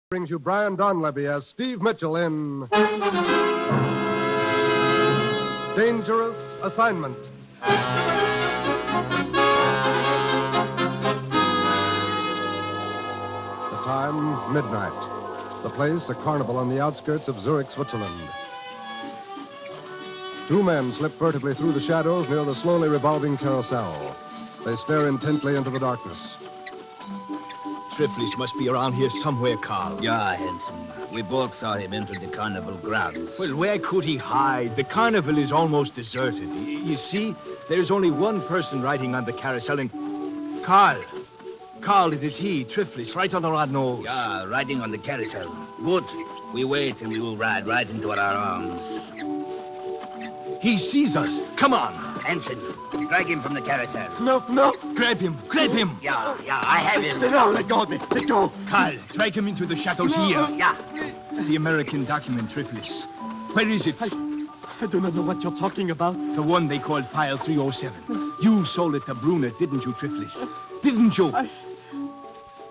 Brings you Brian Donlevy as Steve Mitchell in Dangerous Assignment. The time, midnight. The place, a carnival on the outskirts of Zurich, Switzerland. Two men slip furtively through the shadows near the slowly revolving carousel. They stare intently into the darkness. Triflis must be around here somewhere, Carl. Yeah, Hanson. We both saw him enter the carnival grounds. Well, where could he hide? The carnival is almost deserted. You see, there's only one person riding on the carousel, and... Carl, it is he, Triflis, right under our nose. Yeah, riding on the carousel. Good. We wait and we will ride right into our arms. He sees us. Come on. Hanson, drag him from the carousel. No. Grab him. Yeah, I have him. No, let go of me. Let go. Carl, drag him into the shadows here. Yeah. The American document, Triflis. Where is it? I do not know what you're talking about. The one they called File 307. You sold it to Brunner, didn't you, Triflis? Didn't you?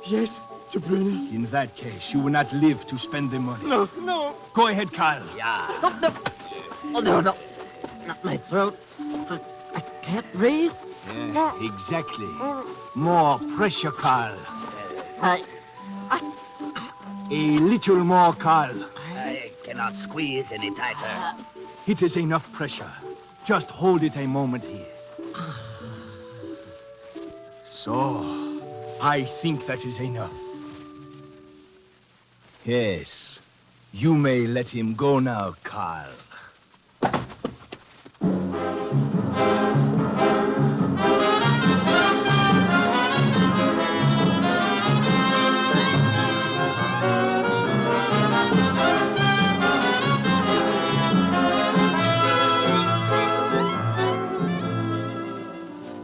Yes, to Brunner. In that case, you will not live to spend the money. No. Go ahead, Carl. Yeah. Oh, no. Not my throat. I can't breathe. Yeah, exactly. More pressure, Carl. A little more, Carl. I cannot squeeze any tighter. It is enough pressure. Just hold it a moment here. So, I think that is enough. Yes, you may let him go now, Carl.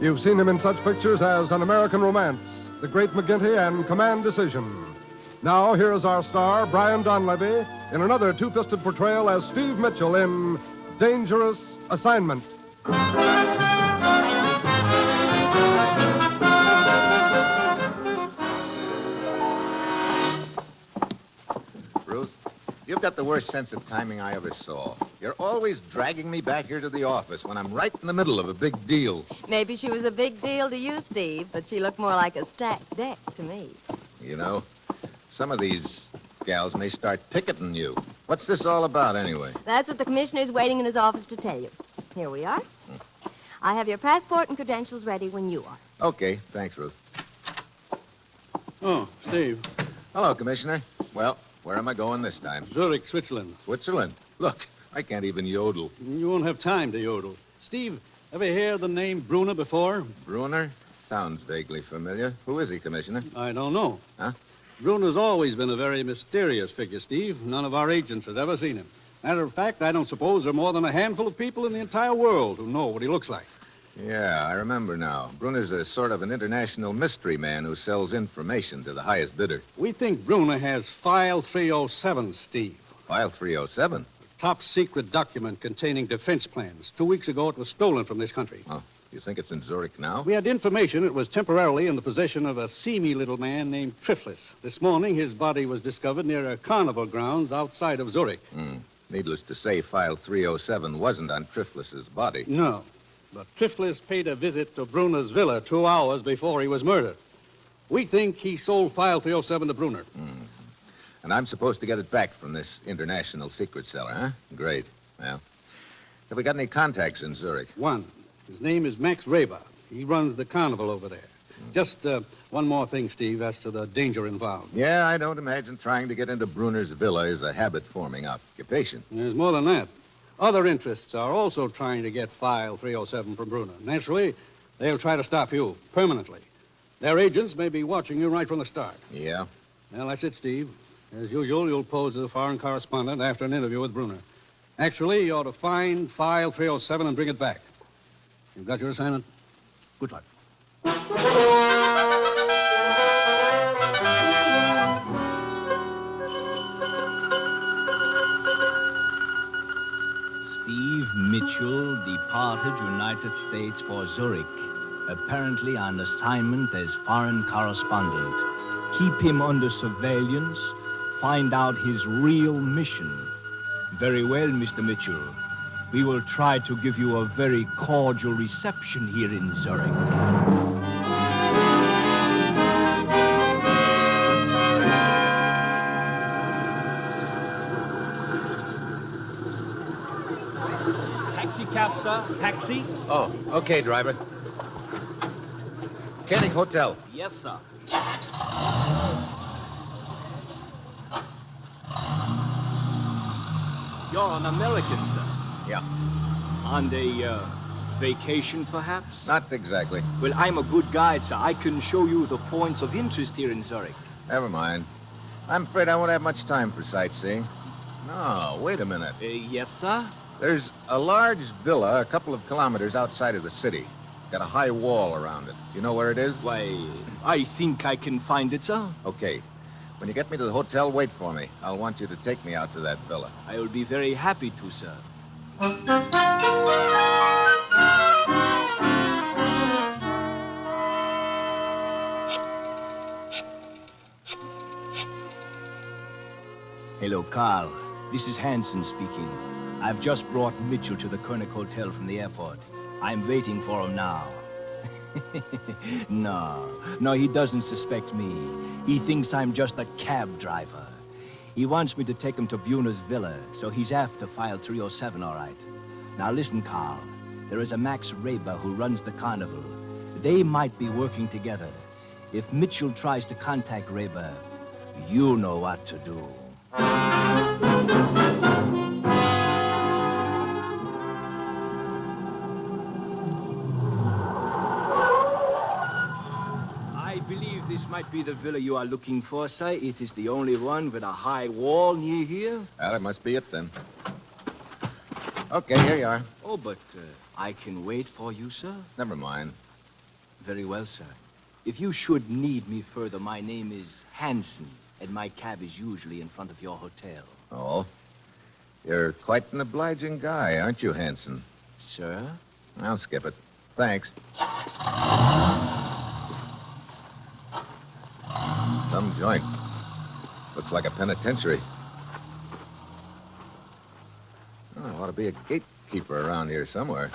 You've seen him in such pictures as An American Romance, The Great McGinty, and Command Decision. Now, here is our star, Brian Donlevy, in another two-fisted portrayal as Steve Mitchell in Dangerous Assignment. Ruth, you've got the worst sense of timing I ever saw. You're always dragging me back here to the office when I'm right in the middle of a big deal. Maybe she was a big deal to you, Steve, but she looked more like a stacked deck to me. You know, some of these gals may start picketing you. What's this all about, anyway? That's what the commissioner's waiting in his office to tell you. Here we are. I have your passport and credentials ready when you are. Okay, thanks, Ruth. Oh, Steve. Hello, Commissioner. Well, where am I going this time? Zurich, Switzerland. Switzerland? Look, I can't even yodel. You won't have time to yodel. Steve, ever hear the name Brunner before? Brunner? Sounds vaguely familiar. Who is he, Commissioner? I don't know. Huh? Brunner's always been a very mysterious figure, Steve. None of our agents has ever seen him. Matter of fact, I don't suppose there are more than a handful of people in the entire world who know what he looks like. Yeah, I remember now. Brunner's a sort of an international mystery man who sells information to the highest bidder. We think Brunner has File 307, Steve. File 307? Top secret document containing defense plans. 2 weeks ago, it was stolen from this country. Oh, you think it's in Zurich now? We had information it was temporarily in the possession of a seamy little man named Triflis. This morning, his body was discovered near a carnival grounds outside of Zurich. Needless to say, File 307 wasn't on Triflis's body. No, but Triflis paid a visit to Brunner's villa 2 hours before he was murdered. We think he sold File 307 to Brunner. And I'm supposed to get it back from this international secret seller, huh? Great. Well, have we got any contacts in Zurich? One. His name is Max Raber. He runs the carnival over there. Just one more thing, Steve, as to the danger involved. Yeah, I don't imagine trying to get into Brunner's villa is a habit-forming occupation. There's more than that. Other interests are also trying to get File 307 from Brunner. Naturally, they'll try to stop you permanently. Their agents may be watching you right from the start. Yeah? Well, that's it, Steve. As usual, you'll pose as a foreign correspondent after an interview with Brunner. Actually, you ought to find File 307 and bring it back. You've got your assignment? Good luck. Steve Mitchell departed United States for Zurich, apparently on assignment as foreign correspondent. Keep him under surveillance. find out his real mission. Very well, Mr. Mitchell. We will try to give you a very cordial reception here in Zurich. Taxi cab, sir. Taxi? Oh, okay, driver. Koenig Hotel. Yes, sir. You're an American, sir. Yeah, On a vacation, perhaps? not exactly. Well, I'm a good guide, sir. I can show you the points of interest here in Zurich. Never mind. I'm afraid I won't have much time for sightseeing. No, wait a minute. Yes, sir? There's a large villa a couple of kilometers outside of the city. Got a high wall around it. You know where it is? Why, I think I can find it, sir. Okay. When you get me to the hotel, wait for me. I'll want you to take me out to that villa. I will be very happy to, sir. Hello, Carl. This is Hansen speaking. I've just brought Mitchell to the Koenig Hotel from the airport. I'm waiting for him now. No, he doesn't suspect me. He thinks I'm just a cab driver. He wants me to take him to Buna's villa, so he's after file 307, all right. Now listen, Carl. There is a Max Raber who runs the carnival. They might be working together. If Mitchell tries to contact Raber, you know what to do. I believe this might be the villa you are looking for, sir. It is the only one with a high wall near here. Well, that must be it then. Okay, here you are. Oh, but I can wait for you, sir. Never mind. Very well, sir. If you should need me further, my name is Hansen, and my cab is usually in front of your hotel. Oh? You're quite an obliging guy, aren't you, Hanson? Sir? I'll skip it. Thanks. Some joint. Looks like a penitentiary. Oh, there ought to be a gatekeeper around here somewhere.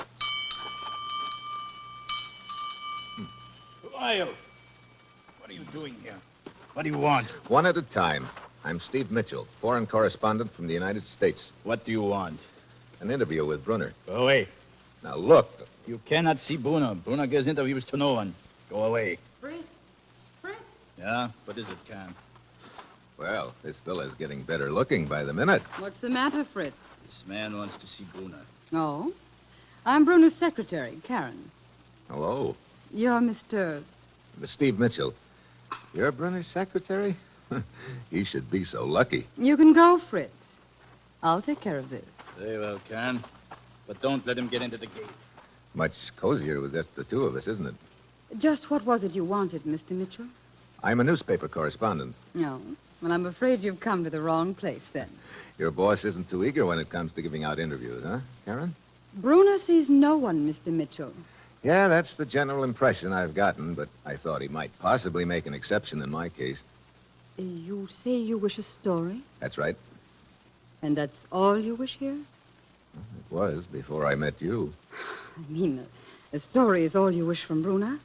Lyle, what are you doing here? What do you want? One at a time. I'm Steve Mitchell, foreign correspondent from the United States. What do you want? An interview with Brunner. Go away. Now, look. You cannot see Brunner. Brunner gives interviews to no one. Go away. Fritz? Fritz? Yeah? What is it, Cam? Well, this villa's getting better looking by the minute. What's the matter, Fritz? This man wants to see Brunner. Oh? I'm Bruno's secretary, Karen. Hello. You're Mr. Steve Mitchell. You're Brunner's secretary? He should be so lucky. You can go, Fritz. I'll take care of this. Very well, Cam. But don't let him get into the gate. Much cozier with just the two of us, isn't it? Just what was it you wanted, Mr. Mitchell? I'm a newspaper correspondent. No. Well, I'm afraid you've come to the wrong place, then. Your boss isn't too eager when it comes to giving out interviews, huh, Karen? Bruno sees no one, Mr. Mitchell. Yeah, that's the general impression I've gotten, but I thought he might possibly make an exception in my case. You say you wish a story? That's right. And that's all you wish here? It was before I met you. I mean, a story is all you wish from Bruno?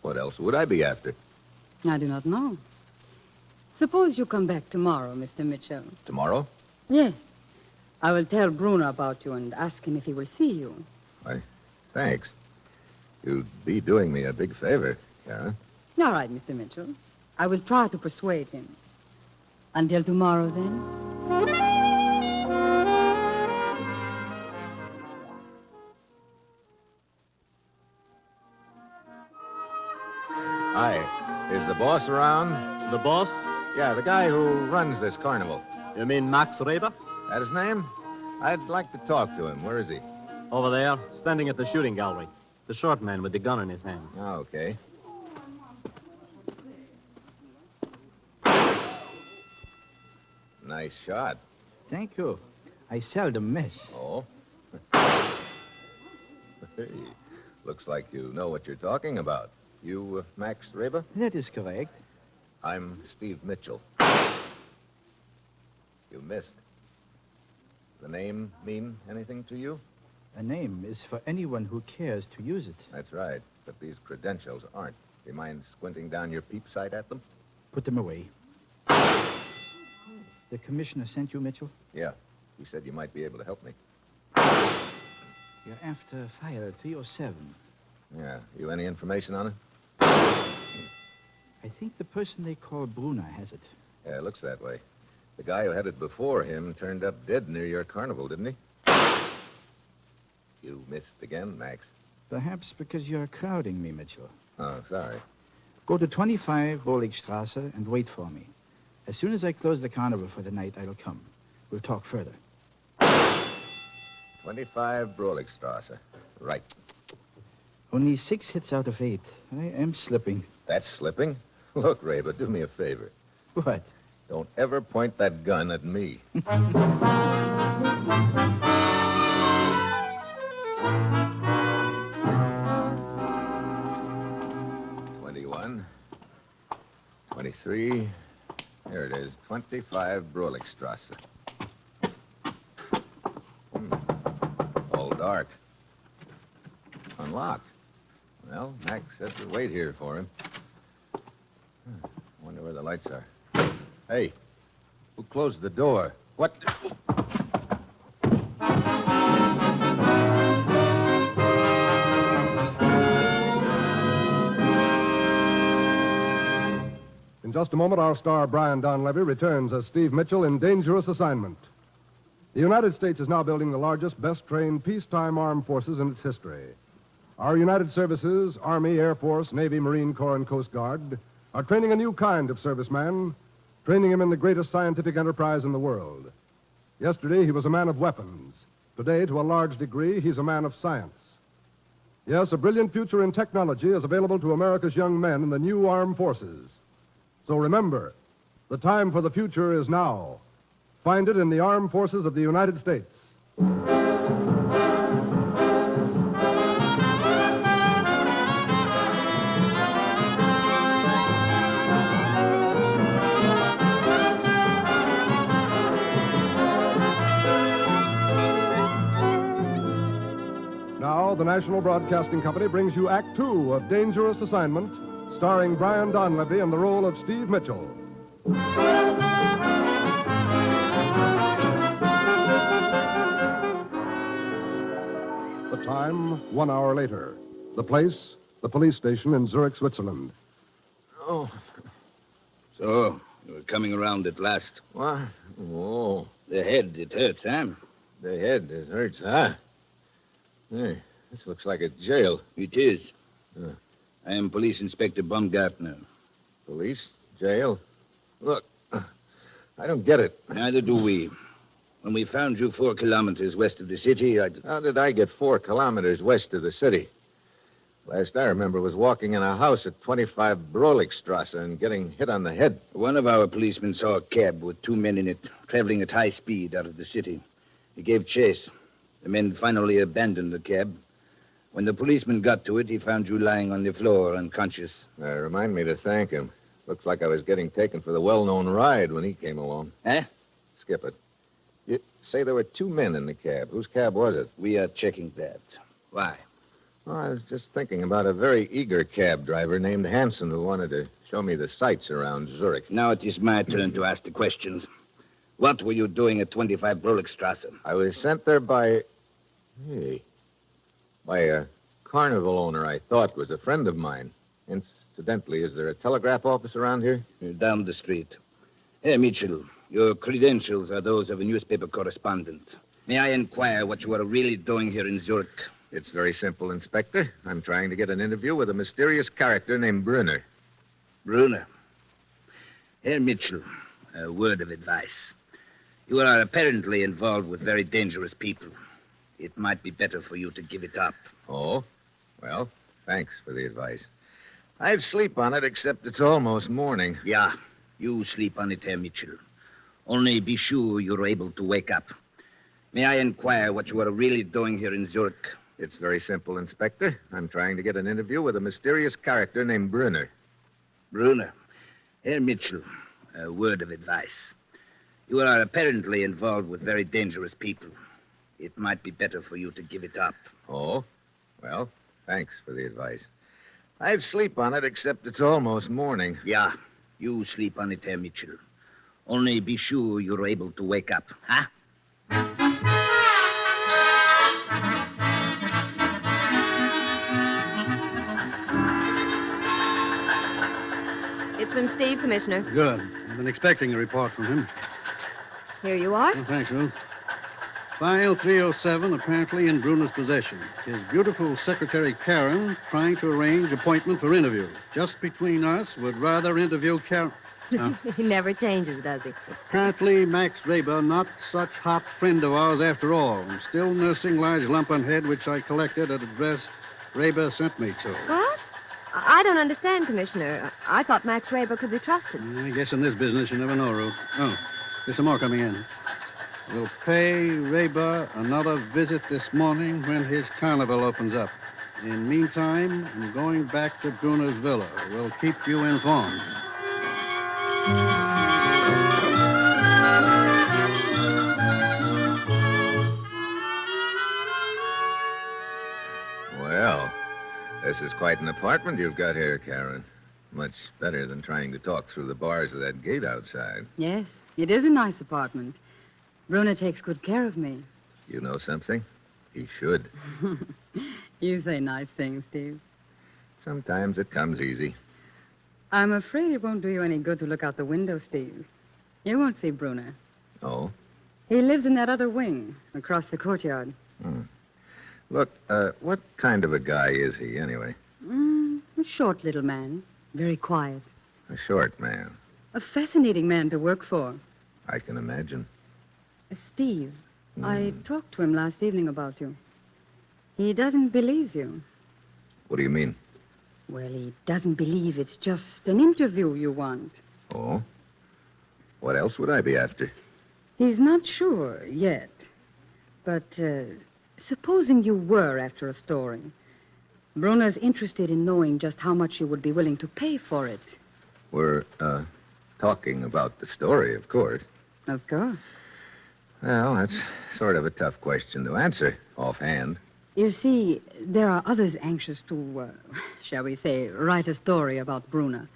What else would I be after? I do not know. Suppose you come back tomorrow, Mr. Mitchell. Tomorrow? Yes. I will tell Bruno about you and ask him if he will see you. Why, thanks. You'd be doing me a big favor, Karen. All right, Mr. Mitchell. I will try to persuade him. Until tomorrow, then. Hi. Is the boss around? The boss? Yeah, the guy who runs this carnival. You mean Max Raber? That his name? I'd like to talk to him. Where is he? Over there, standing at the shooting gallery. The short man with the gun in his hand. Oh, okay. Nice shot. Thank you. I seldom miss. Oh. Hey, looks like you know what you're talking about. You, Max Raber? That is correct. I'm Steve Mitchell. You missed. The name mean anything to you? A name is for anyone who cares to use it. That's right, but these credentials aren't. Do you mind squinting down your peep sight at them? Put them away. The commissioner sent you, Mitchell? Yeah. He said you might be able to help me. You're after file 307. Yeah. You any information on it? I think the person they call Brunner has it. Yeah, it looks that way. The guy who had it before him turned up dead near your carnival, didn't he? You missed again, Max. Perhaps because you're crowding me, Mitchell. Oh, sorry. Go to 25 Boligstrasse and wait for me. As soon as I close the carnival for the night, I'll come. We'll talk further. 25 Broligstrasse. Right. Only 6 hits out of 8. I am slipping. That's slipping? Look, Ray, but do me a favor. What? Don't ever point that gun at me. 21. 23. Here it is. 25 Broligstrasse. All dark. Unlocked. Well, Max said to wait here for him. Wonder where the lights are. Hey, who closed the door? What? In just a moment, our star, Brian Donlevy, returns as Steve Mitchell in Dangerous Assignment. The United States is now building the largest, best-trained peacetime armed forces in its history. Our United Services, Army, Air Force, Navy, Marine Corps, and Coast Guard, are training a new kind of serviceman, training him in the greatest scientific enterprise in the world. Yesterday, he was a man of weapons. Today, to a large degree, he's a man of science. Yes, a brilliant future in technology is available to America's young men in the new armed forces. So remember, the time for the future is now. Find it in the armed forces of the United States. Now, the National Broadcasting Company brings you Act Two of Dangerous Assignment, starring Brian Donlevy in the role of Steve Mitchell. The time, 1 hour later. The place, the police station in Zurich, Switzerland. Oh. So, you're coming around at last. What? Oh. The head, it hurts, huh? The head, it hurts, huh? Hey, this looks like a jail. It is. Huh. I am Police Inspector Baumgartner. Police? Jail? Look, I don't get it. Neither do we. When we found you 4 kilometers west of the city, How did I get 4 kilometers west of the city? Last I remember was walking in a house at 25 Broligstrasse and getting hit on the head. One of our policemen saw a cab with 2 men in it, traveling at high speed out of the city. He gave chase. The men finally abandoned the cab. When the policeman got to it, he found you lying on the floor, unconscious. Remind me to thank him. Looks like I was getting taken for the well-known ride when he came along. Huh? Skip it. You say there were 2 men in the cab. Whose cab was it? We are checking that. Why? Oh, I was just thinking about a very eager cab driver named Hansen who wanted to show me the sights around Zurich. Now it is my turn to ask the questions. What were you doing at 25 Broligstrasse? I was sent there by a carnival owner I thought was a friend of mine. Incidentally, is there a telegraph office around here? Down the street. Hey, Mitchell, your credentials are those of a newspaper correspondent. May I inquire what you are really doing here in Zurich? It's very simple, Inspector. I'm trying to get an interview with a mysterious character named Brunner. Brunner. Herr Mitchell, a word of advice. You are apparently involved with very dangerous people. It might be better for you to give it up. Oh? Well, thanks for the advice. I'd sleep on it, except it's almost morning. Yeah, you sleep on it, Herr Mitchell. Only be sure you're able to wake up. May I inquire what you are really doing here in Zurich? It's very simple, Inspector. I'm trying to get an interview with a mysterious character named Brunner. Brunner. Herr Mitchell, a word of advice. You are apparently involved with very dangerous people. It might be better for you to give it up. Oh? Well, thanks for the advice. I'd sleep on it, except it's almost morning. Yeah, you sleep on it, Herr Mitchell. Only be sure you're able to wake up, huh? It's from Steve, Commissioner. Good. I've been expecting a report from him. Here you are. Well, thanks, Ruth. File 307 apparently in Bruner's possession. His beautiful secretary, Karen, trying to arrange appointment for interview. Just between us, would rather interview Karen. He never changes, does he? Apparently, Max Raber, not such hot friend of ours after all. Still nursing large lump on head, which I collected at address Raber sent me to. What? I don't understand, Commissioner. I thought Max Raber could be trusted. I guess in this business, you never know, Ruth. Oh, there's some more coming in. We'll pay Raber another visit this morning when his carnival opens up. In meantime, I'm going back to Bruner's villa. We'll keep you informed. Well, this is quite an apartment you've got here, Karen. Much better than trying to talk through the bars of that gate outside. Yes, it is a nice apartment. Bruner takes good care of me. You know something? He should. You say nice things, Steve. Sometimes it comes easy. I'm afraid it won't do you any good to look out the window, Steve. You won't see Bruner. Oh? He lives in that other wing, across the courtyard. Look, what kind of a guy is he, anyway? A short little man, very quiet. A short man. A fascinating man to work for. I can imagine. Steve, I talked to him last evening about you. He doesn't believe you. What do you mean? Well, he doesn't believe it's just an interview you want. Oh? What else would I be after? He's not sure yet. But supposing you were after a story, Bruner's interested in knowing just how much you would be willing to pay for it. We're, talking about the story, of course. Of course. Well, that's sort of a tough question to answer offhand. You see, there are others anxious to, shall we say, write a story about Bruner.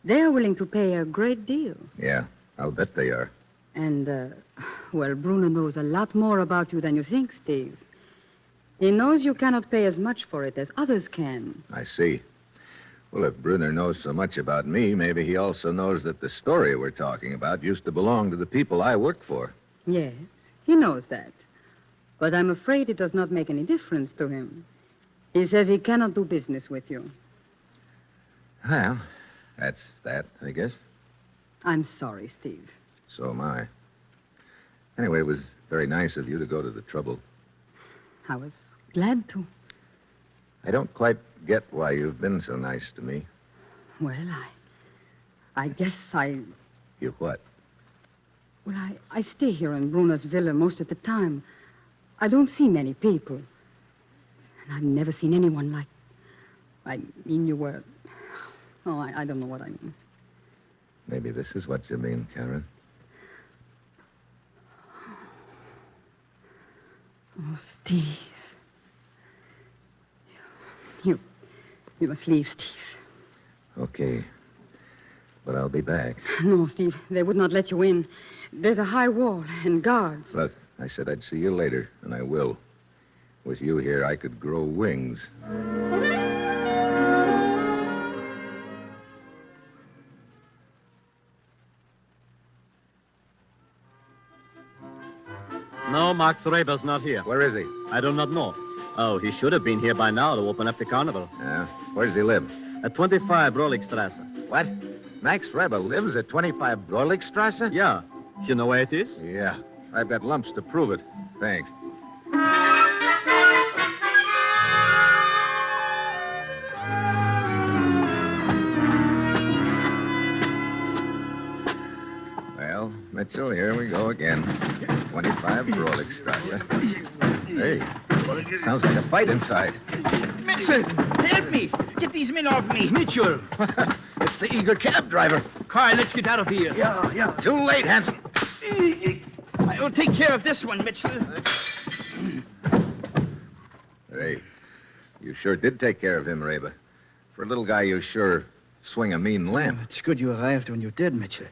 They're willing to pay a great deal. Yeah, I'll bet they are. And, well, Bruner knows a lot more about you than you think, Steve. He knows you cannot pay as much for it as others can. I see. Well, if Bruner knows so much about me, maybe he also knows that the story we're talking about used to belong to the people I worked for. Yes, he knows that. But I'm afraid it does not make any difference to him. He says he cannot do business with you. Well, that's that, I guess. I'm sorry, Steve. So am I. Anyway, it was very nice of you to go to the trouble. I was glad to. I don't quite get why you've been so nice to me. Well, I guess I... You what? Well, I stay here in Bruner's villa most of the time. I don't see many people. And I've never seen anyone like... I mean, you were... Oh, I don't know what I mean. Maybe this is what you mean, Karen. Oh, Steve. You must leave, Steve. Okay. But I'll be back. No, Steve, they would not let you in. There's a high wall and guards. Look, I said I'd see you later, and I will. With you here, I could grow wings. No, Max Raber's not here. Where is he? I do not know. Oh, he should have been here by now to open up the carnival. Yeah? Where does he live? At 25 Broligstrasse. What? Max Reber lives at 25 Broligstrasse? Yeah. You know where it is? Yeah. I've got lumps to prove it. Thanks. Well, Mitchell, here we go again. 25 Broligstrasse. Hey, sounds like a fight inside. Mitchell, help me! Get these men off me! Mitchell! It's the eager cab driver. Carl, let's get out of here. Yeah. Too late, Hanson. I will take care of this one, Mitchell. Hey, you sure did take care of him, Reba. For a little guy, you sure swing a mean lamp. Oh, it's good you arrived when you did, Mitchell.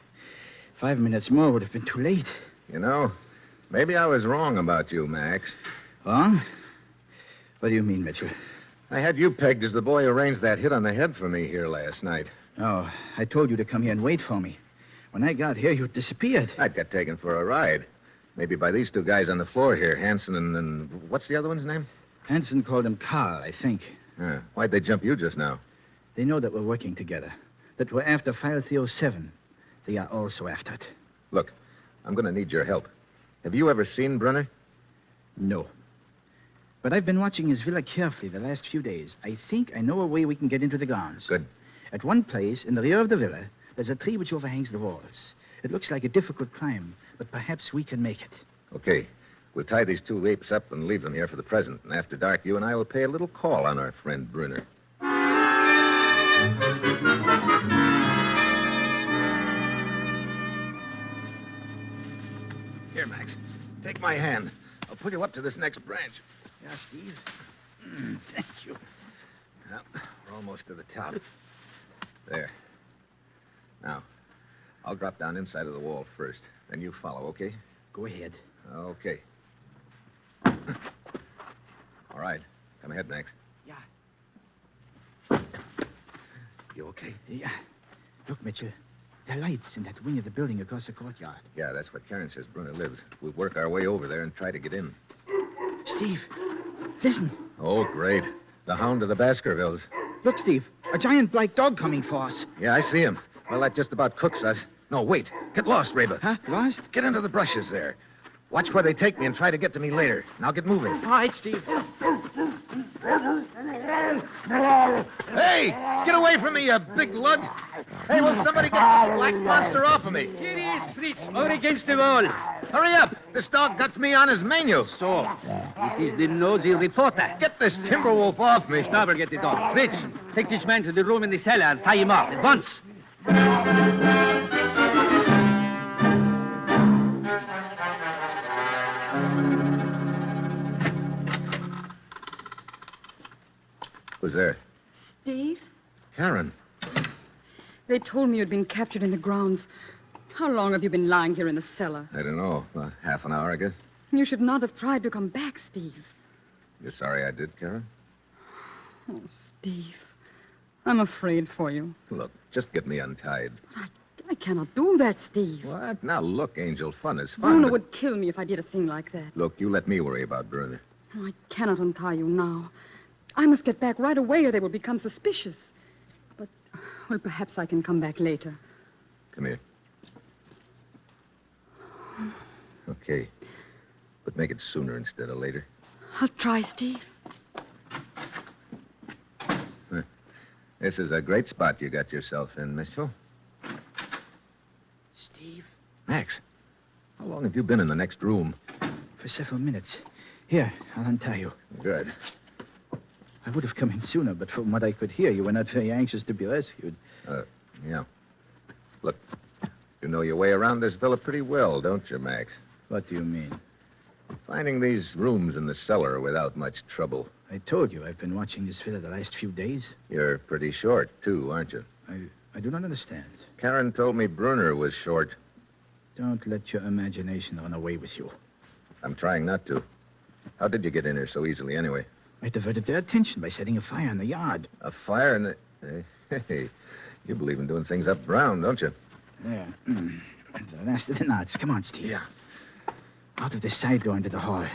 5 minutes more would have been too late. You know, maybe I was wrong about you, Max. Wrong? What do you mean, Mitchell? I had you pegged as the boy who arranged that hit on the head for me here last night. Oh, I told you to come here and wait for me. When I got here, you disappeared. I got taken for a ride. Maybe by these two guys on the floor here, Hanson and what's the other one's name? Hanson called him Carl, I think. Why'd they jump you just now? They know that we're working together, that we're after File 307. They are also after it. Look, I'm going to need your help. Have you ever seen Brunner? No. But I've been watching his villa carefully the last few days. I think I know a way we can get into the grounds. Good. At one place, in the rear of the villa, there's a tree which overhangs the walls. It looks like a difficult climb, but perhaps we can make it. Okay. We'll tie these two apes up and leave them here for the present. And after dark, you and I will pay a little call on our friend Brunner. Here, Max. Take my hand. I'll pull you up to this next branch. Yeah, Steve. Thank you. Well, we're almost to the top. There. Now, I'll drop down inside of the wall first. Then you follow, okay? Go ahead. Okay. All right. Come ahead, Max. Yeah. You okay? Yeah. Look, Mitchell. There are lights in that wing of the building across the courtyard. Yeah, that's what Karen says Brunner lives. We'll work our way over there and try to get in. Steve, listen. Oh, great. The hound of the Baskervilles. Look, Steve. A giant black dog coming for us. Yeah, I see him. Well, that just about cooks us. No, wait. Get lost, Reba. Huh? Lost? Get into the brushes there. Watch where they take me and try to get to me later. Now get moving. All right, Steve. Hey! Get away from me, you big lug! Hey, will somebody get this black monster off of me? Here he is, Fritz, over against the wall. Hurry up! This dog got me on his menu. So, it is the nosy reporter. Get this timber wolf off me. Stop or get the dog. Fritz, take this man to the room in the cellar and tie him up at once. Who's there? Steve, Karen. they told me you'd been captured in the grounds. How long have you been lying here in the cellar? I don't know. Half an hour, I guess. You should not have tried to come back, Steve. You're sorry I did, Karen? Oh, Steve, I'm afraid for you. Look, just get me untied. I cannot do that, Steve. What? Now, look, Angel, fun is fun. Bruno but- would kill me if I did a thing like that. Look, you let me worry about Brunner. Oh, I cannot untie you now. I must get back right away or they will become suspicious. But, well, perhaps I can come back later. Come here. Okay. But make it sooner instead of later. I'll try, Steve. This is a great spot you got yourself in, Mitchell. Steve? Max, how long have you been in the next room? For several minutes. Here, I'll untie you. Good. I would have come in sooner, but from what I could hear, you were not very anxious to be rescued. Yeah. Look, you know your way around this villa pretty well, don't you, Max? What do you mean? Finding these rooms in the cellar without much trouble. I told you I've been watching this villa the last few days. You're pretty short, too, aren't you? I do not understand. Karen told me Brunner was short. Don't let your imagination run away with you. I'm trying not to. How did you get in here so easily, anyway? I diverted their attention by setting a fire in the yard. A fire in the... Hey, you believe in doing things up brown, don't you? There. The last of the knots. Come on, Steve. Yeah. Out of the side door into the hall.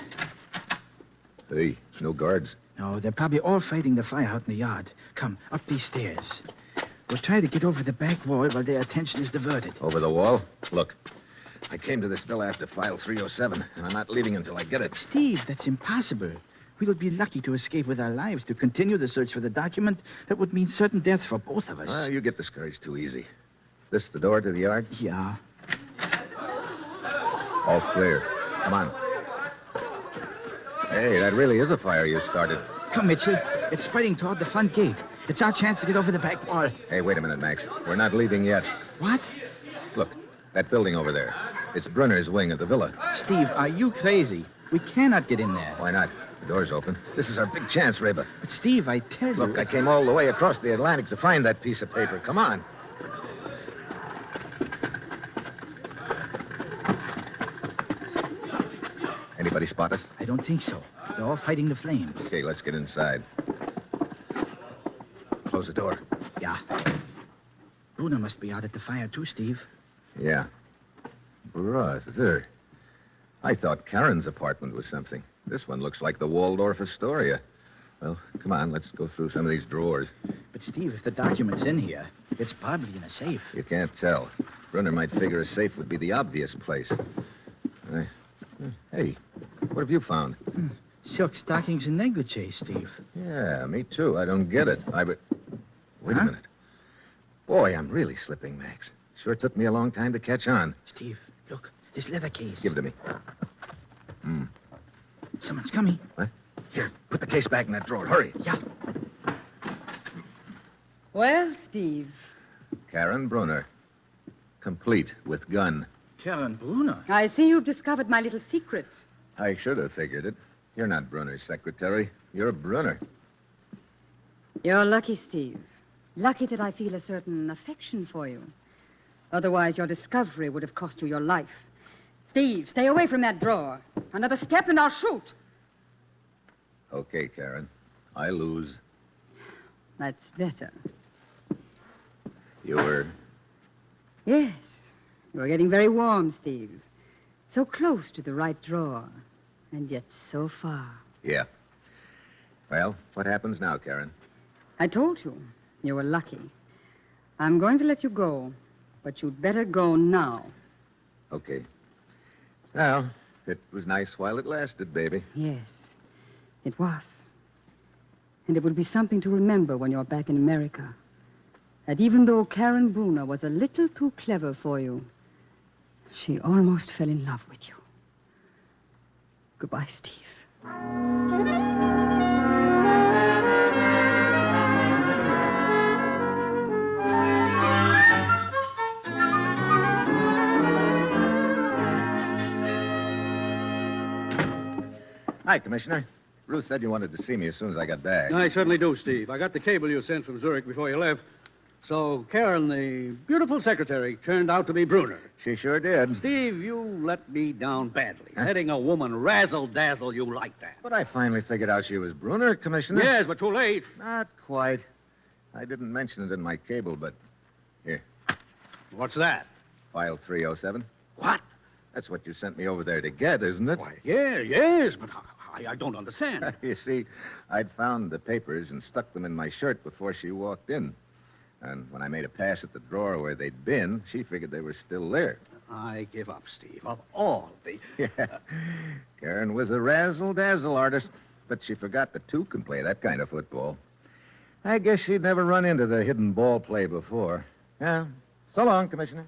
Hey, no guards. No, they're probably all fighting the fire out in the yard. Come, up these stairs. We'll try to get over the back wall while their attention is diverted. Over the wall? Look, I came to this villa after File 307, and I'm not leaving until I get it. Steve, that's impossible. We'll be lucky to escape with our lives. To continue the search for the document, that would mean certain death for both of us. You get discouraged too easy. This the door to the yard? Yeah. All clear. Come on. Hey, that really is a fire you started. Come, Mitchell. It's spreading toward the front gate. It's our chance to get over the back wall. Hey, wait a minute, Max. We're not leaving yet. What? Look, that building over there. It's Brunner's wing of the villa. Steve, are you crazy? We cannot get in there. Why not? The door's open. This is our big chance, Reba. But, Steve, I tell you... Look, I came all the way across the Atlantic to find that piece of paper. Come on. Anybody spot us? I don't think so. They're all fighting the flames. Okay, let's get inside. Close the door. Yeah. Bruno must be out at the fire, too, Steve. Yeah. Brother. I thought Karen's apartment was something. This one looks like the Waldorf Astoria. Well, come on, let's go through some of these drawers. But, Steve, if the document's in here, it's probably in a safe. You can't tell. Brunner might figure a safe would be the obvious place. Hey, what have you found? Silk stockings and negligee, Steve. Yeah, me too. I don't get it. Wait a minute. Boy, I'm really slipping, Max. Sure took me a long time to catch on. Steve, look, this leather case. Give it to me. Someone's coming. What? Here, put the case back in that drawer. Hurry. Yeah. Well, Steve. Karen Brunner. Complete with gun. Karen Bruno. I see you've discovered my little secret. I should have figured it. You're not Brunner's secretary. You're Brunner. You're lucky, Steve. Lucky that I feel a certain affection for you. Otherwise, your discovery would have cost you your life. Steve, stay away from that drawer. Another step and I'll shoot. Okay, Karen. I lose. That's better. You were... Yes. You're getting very warm, Steve. So close to the right drawer, and yet so far. Yeah. Well, what happens now, Karen? I told you. You were lucky. I'm going to let you go, but you'd better go now. Okay. Well, it was nice while it lasted, baby. Yes, it was. And it will be something to remember when you're back in America. That even though Karen Bruno was a little too clever for you, she almost fell in love with you. Goodbye, Steve. Hi, Commissioner. Ruth said you wanted to see me as soon as I got back. I certainly do, Steve. I got the cable you sent from Zurich before you left. So Karen, the beautiful secretary, turned out to be Brunner. She sure did. Steve, you let me down badly. Letting a woman razzle-dazzle you like that. But I finally figured out she was Brunner, Commissioner. Yes, but too late. Not quite. I didn't mention it in my cable, but... Here, What's that? file 307. What? That's what you sent me over there to get, isn't it? Why, yes, but I don't understand. You see, I'd found the papers and stuck them in my shirt before she walked in. And when I made a pass at the drawer where they'd been, she figured they were still there. I give up, Steve. Of all the... Yeah. Karen was a razzle-dazzle artist, but she forgot that two can play that kind of football. I guess she'd never run into the hidden ball play before. Yeah. So long, Commissioner.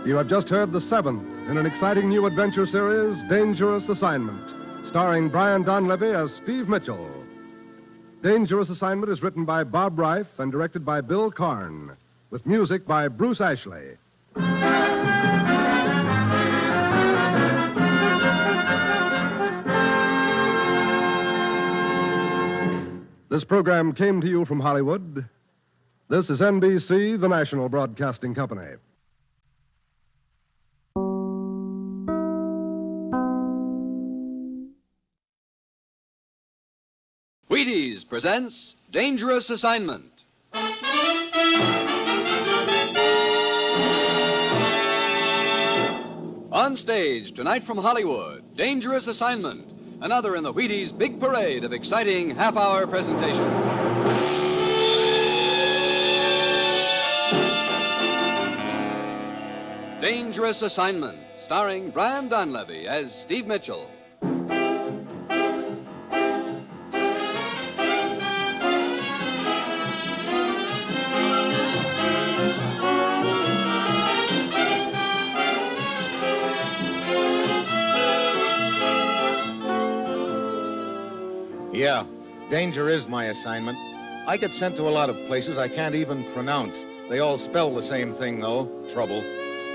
You have just heard the seventh in an exciting new adventure series, Dangerous Assignment, starring Brian Donlevy as Steve Mitchell. Dangerous Assignment is written by Bob Reif and directed by Bill Karn, with music by Bruce Ashley. This program came to you from Hollywood. This is NBC, the national broadcasting company. Wheaties presents Dangerous Assignment. On stage tonight from Hollywood, Dangerous Assignment, another in the Wheaties' big parade of exciting half-hour presentations. Dangerous Assignment, starring Brian Donlevy as Steve Mitchell. Yeah, danger is my assignment. I get sent to a lot of places I can't even pronounce. They all spell the same thing, though, trouble.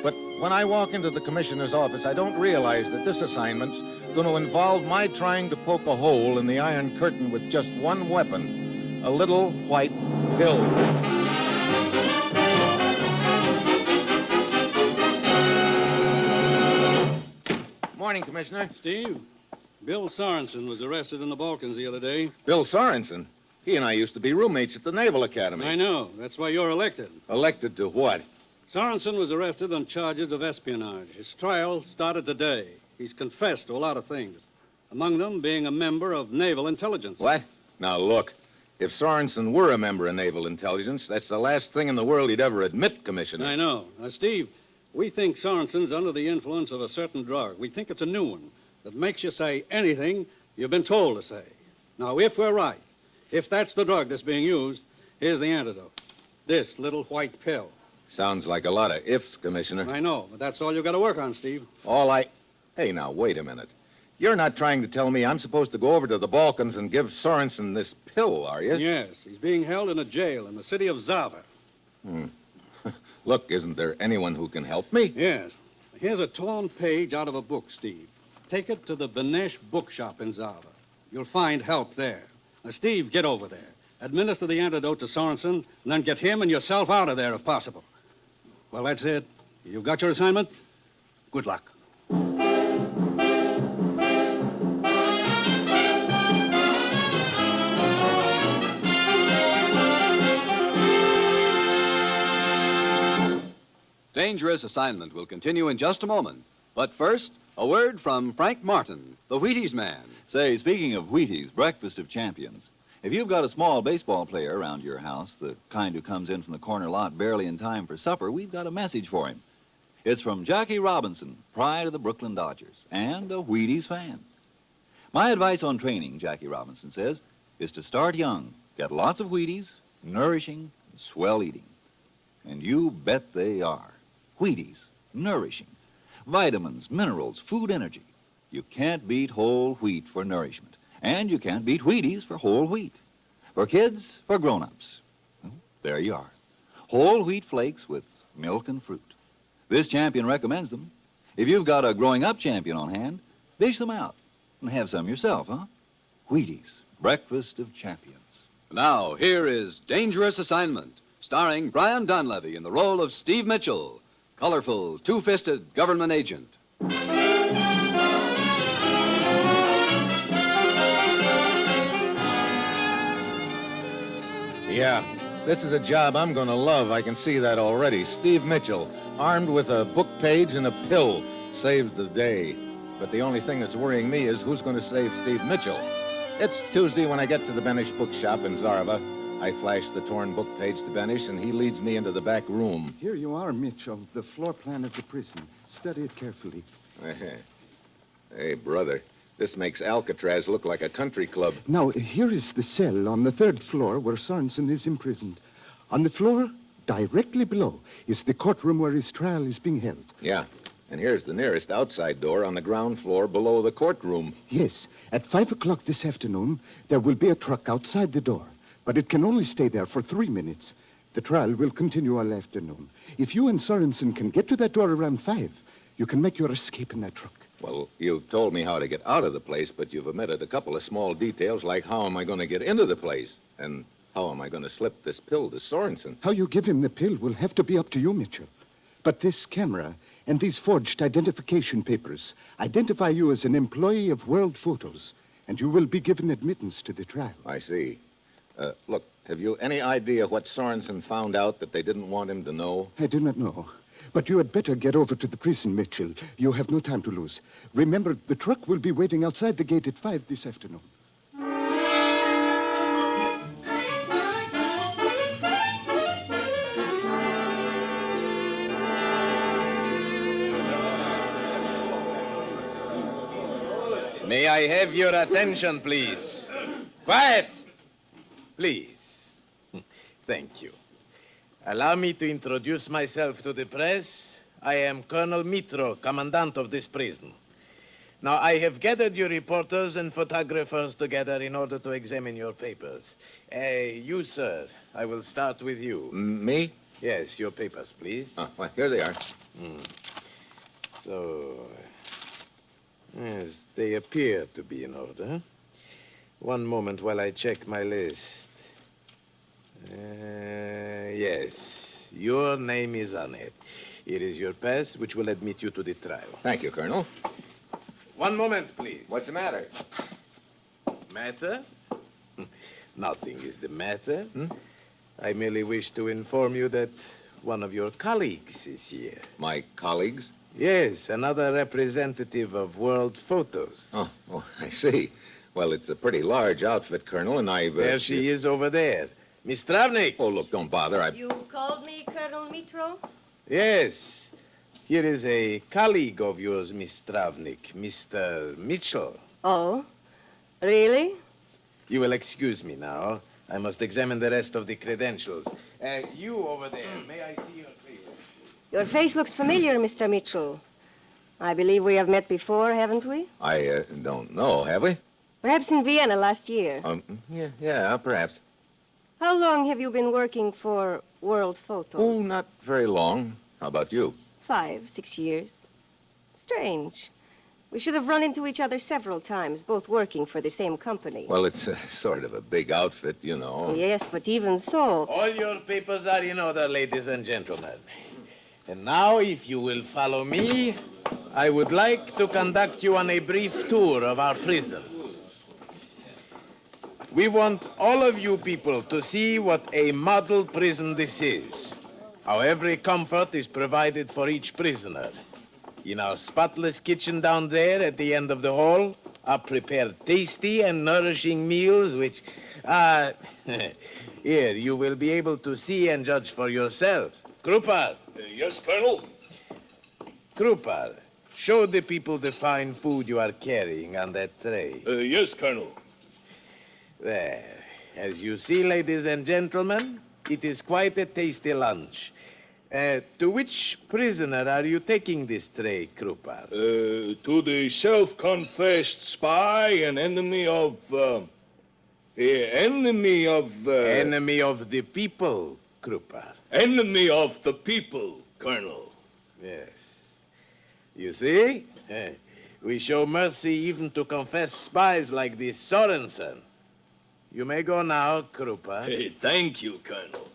But when I walk into the commissioner's office, I don't realize that this assignment's going to involve my trying to poke a hole in the Iron Curtain with just one weapon, a little white pill. Morning, Commissioner. Steve, Bill Sorensen was arrested in the Balkans the other day. Bill Sorensen? He and I used to be roommates at the Naval Academy. I know. That's why you're elected. Elected to what? Sorensen was arrested on charges of espionage. His trial started today. He's confessed to a lot of things, among them being a member of naval intelligence. What? Now, look, if Sorensen were a member of naval intelligence, that's the last thing in the world he'd ever admit, Commissioner. I know. Now, Steve, we think Sorensen's under the influence of a certain drug. We think it's a new one that makes you say anything you've been told to say. Now, if we're right, if that's the drug that's being used, here's the antidote. This little white pill. Sounds like a lot of ifs, Commissioner. I know, but that's all you've got to work on, Steve. Hey, now, wait a minute. You're not trying to tell me I'm supposed to go over to the Balkans and give Sorensen this pill, are you? Yes, he's being held in a jail in the city of Zava. Look, isn't there anyone who can help me? Yes. Here's a torn page out of a book, Steve. Take it to the Benesh bookshop in Zava. You'll find help there. Now, Steve, get over there. Administer the antidote to Sorensen, and then get him and yourself out of there if possible. Well, that's it. You've got your assignment. Good luck. Dangerous Assignment will continue in just a moment. But first, a word from Frank Martin, the Wheaties man. Say, speaking of Wheaties, breakfast of champions, if you've got a small baseball player around your house, the kind who comes in from the corner lot barely in time for supper, we've got a message for him. It's from Jackie Robinson, pride of the Brooklyn Dodgers, and a Wheaties fan. My advice on training, Jackie Robinson says, is to start young, get lots of Wheaties, nourishing, swell eating. And you bet they are. Wheaties, nourishing, vitamins, minerals, food energy. You can't beat whole wheat for nourishment. And you can't beat Wheaties for whole wheat. For kids, for grown-ups. Well, there you are. Whole wheat flakes with milk and fruit. This champion recommends them. If you've got a growing-up champion on hand, dish them out and have some yourself, huh? Wheaties, breakfast of champions. Now, here is Dangerous Assignment, starring Brian Donlevy in the role of Steve Mitchell, colorful, two-fisted government agent. Yeah, this is a job I'm going to love. I can see that already. Steve Mitchell, armed with a book page and a pill, saves the day. But the only thing that's worrying me is who's going to save Steve Mitchell. It's Tuesday when I get to the Benesh bookshop in Zarva. I flash the torn book page to Benesh, and he leads me into the back room. Here you are, Mitchell, the floor plan of the prison. Study it carefully. Hey, brother, this makes Alcatraz look like a country club. Now, here is the cell on the 3rd floor where Sorensen is imprisoned. On the floor, directly below, is the courtroom where his trial is being held. Yeah, and here's the nearest outside door on the ground floor below the courtroom. Yes, at 5 o'clock this afternoon, there will be a truck outside the door. But it can only stay there for 3 minutes. The trial will continue all afternoon. If you and Sorensen can get to that door around 5, you can make your escape in that truck. Well, you've told me how to get out of the place, but you've omitted a couple of small details, like how am I going to get into the place? And how am I going to slip this pill to Sorensen? How you give him the pill will have to be up to you, Mitchell. But this camera and these forged identification papers identify you as an employee of World Photos, and you will be given admittance to the trial. I see. Look, have you any idea what Sorensen found out that they didn't want him to know? I do not know. But you had better get over to the prison, Mitchell. You have no time to lose. Remember, the truck will be waiting outside the gate at 5 this afternoon. May I have your attention, please? Quiet! Please. Thank you. Allow me to introduce myself to the press. I am Colonel Mitro, commandant of this prison. Now, I have gathered your reporters and photographers together in order to examine your papers. You, sir, I will start with you. Me? Yes, your papers, please. Oh, well, here they are. So, yes, they appear to be in order. One moment while I check my list. Yes, your name is on it. Here is your pass, which will admit you to the trial. Thank you, Colonel. One moment, please. What's the matter? Matter? Nothing is the matter. I merely wish to inform you that one of your colleagues is here. My colleagues? Yes, another representative of World Photos. Oh, I see. Well, it's a pretty large outfit, Colonel, and I've... There she is over there. Miss Travnik. Oh, look, don't bother. You called me Colonel Mitro? Yes. Here is a colleague of yours, Miss Travnik, Mr. Mitchell. Oh, really? You will excuse me now. I must examine the rest of the credentials. You over there, may I see your face? Your face looks familiar, Mr. Mitchell. I believe we have met before, haven't we? I don't know, have we? Perhaps in Vienna last year. Yeah, perhaps. How long have you been working for World Photos? Oh, not very long. How about you? 5, 6 years. Strange. We should have run into each other several times, both working for the same company. Well, it's sort of a big outfit, you know. Yes, but even so... All your papers are in order, ladies and gentlemen. And now, if you will follow me, I would like to conduct you on a brief tour of our prison. We want all of you people to see what a model prison this is. How every comfort is provided for each prisoner. In our spotless kitchen down there at the end of the hall are prepared tasty and nourishing meals which here, you will be able to see and judge for yourselves. Krupa. Yes, Colonel? Krupa, show the people the fine food you are carrying on that tray. Yes, Colonel. There. As you see, ladies and gentlemen, it is quite a tasty lunch. To which prisoner are you taking this tray, Krupa? To the self-confessed spy and enemy of... enemy of... Enemy of the people, Krupa. Enemy of the people, Colonel. Yes. You see? We show mercy even to confess spies like this Sorensen. You may go now, Krupa. Thank you, Colonel.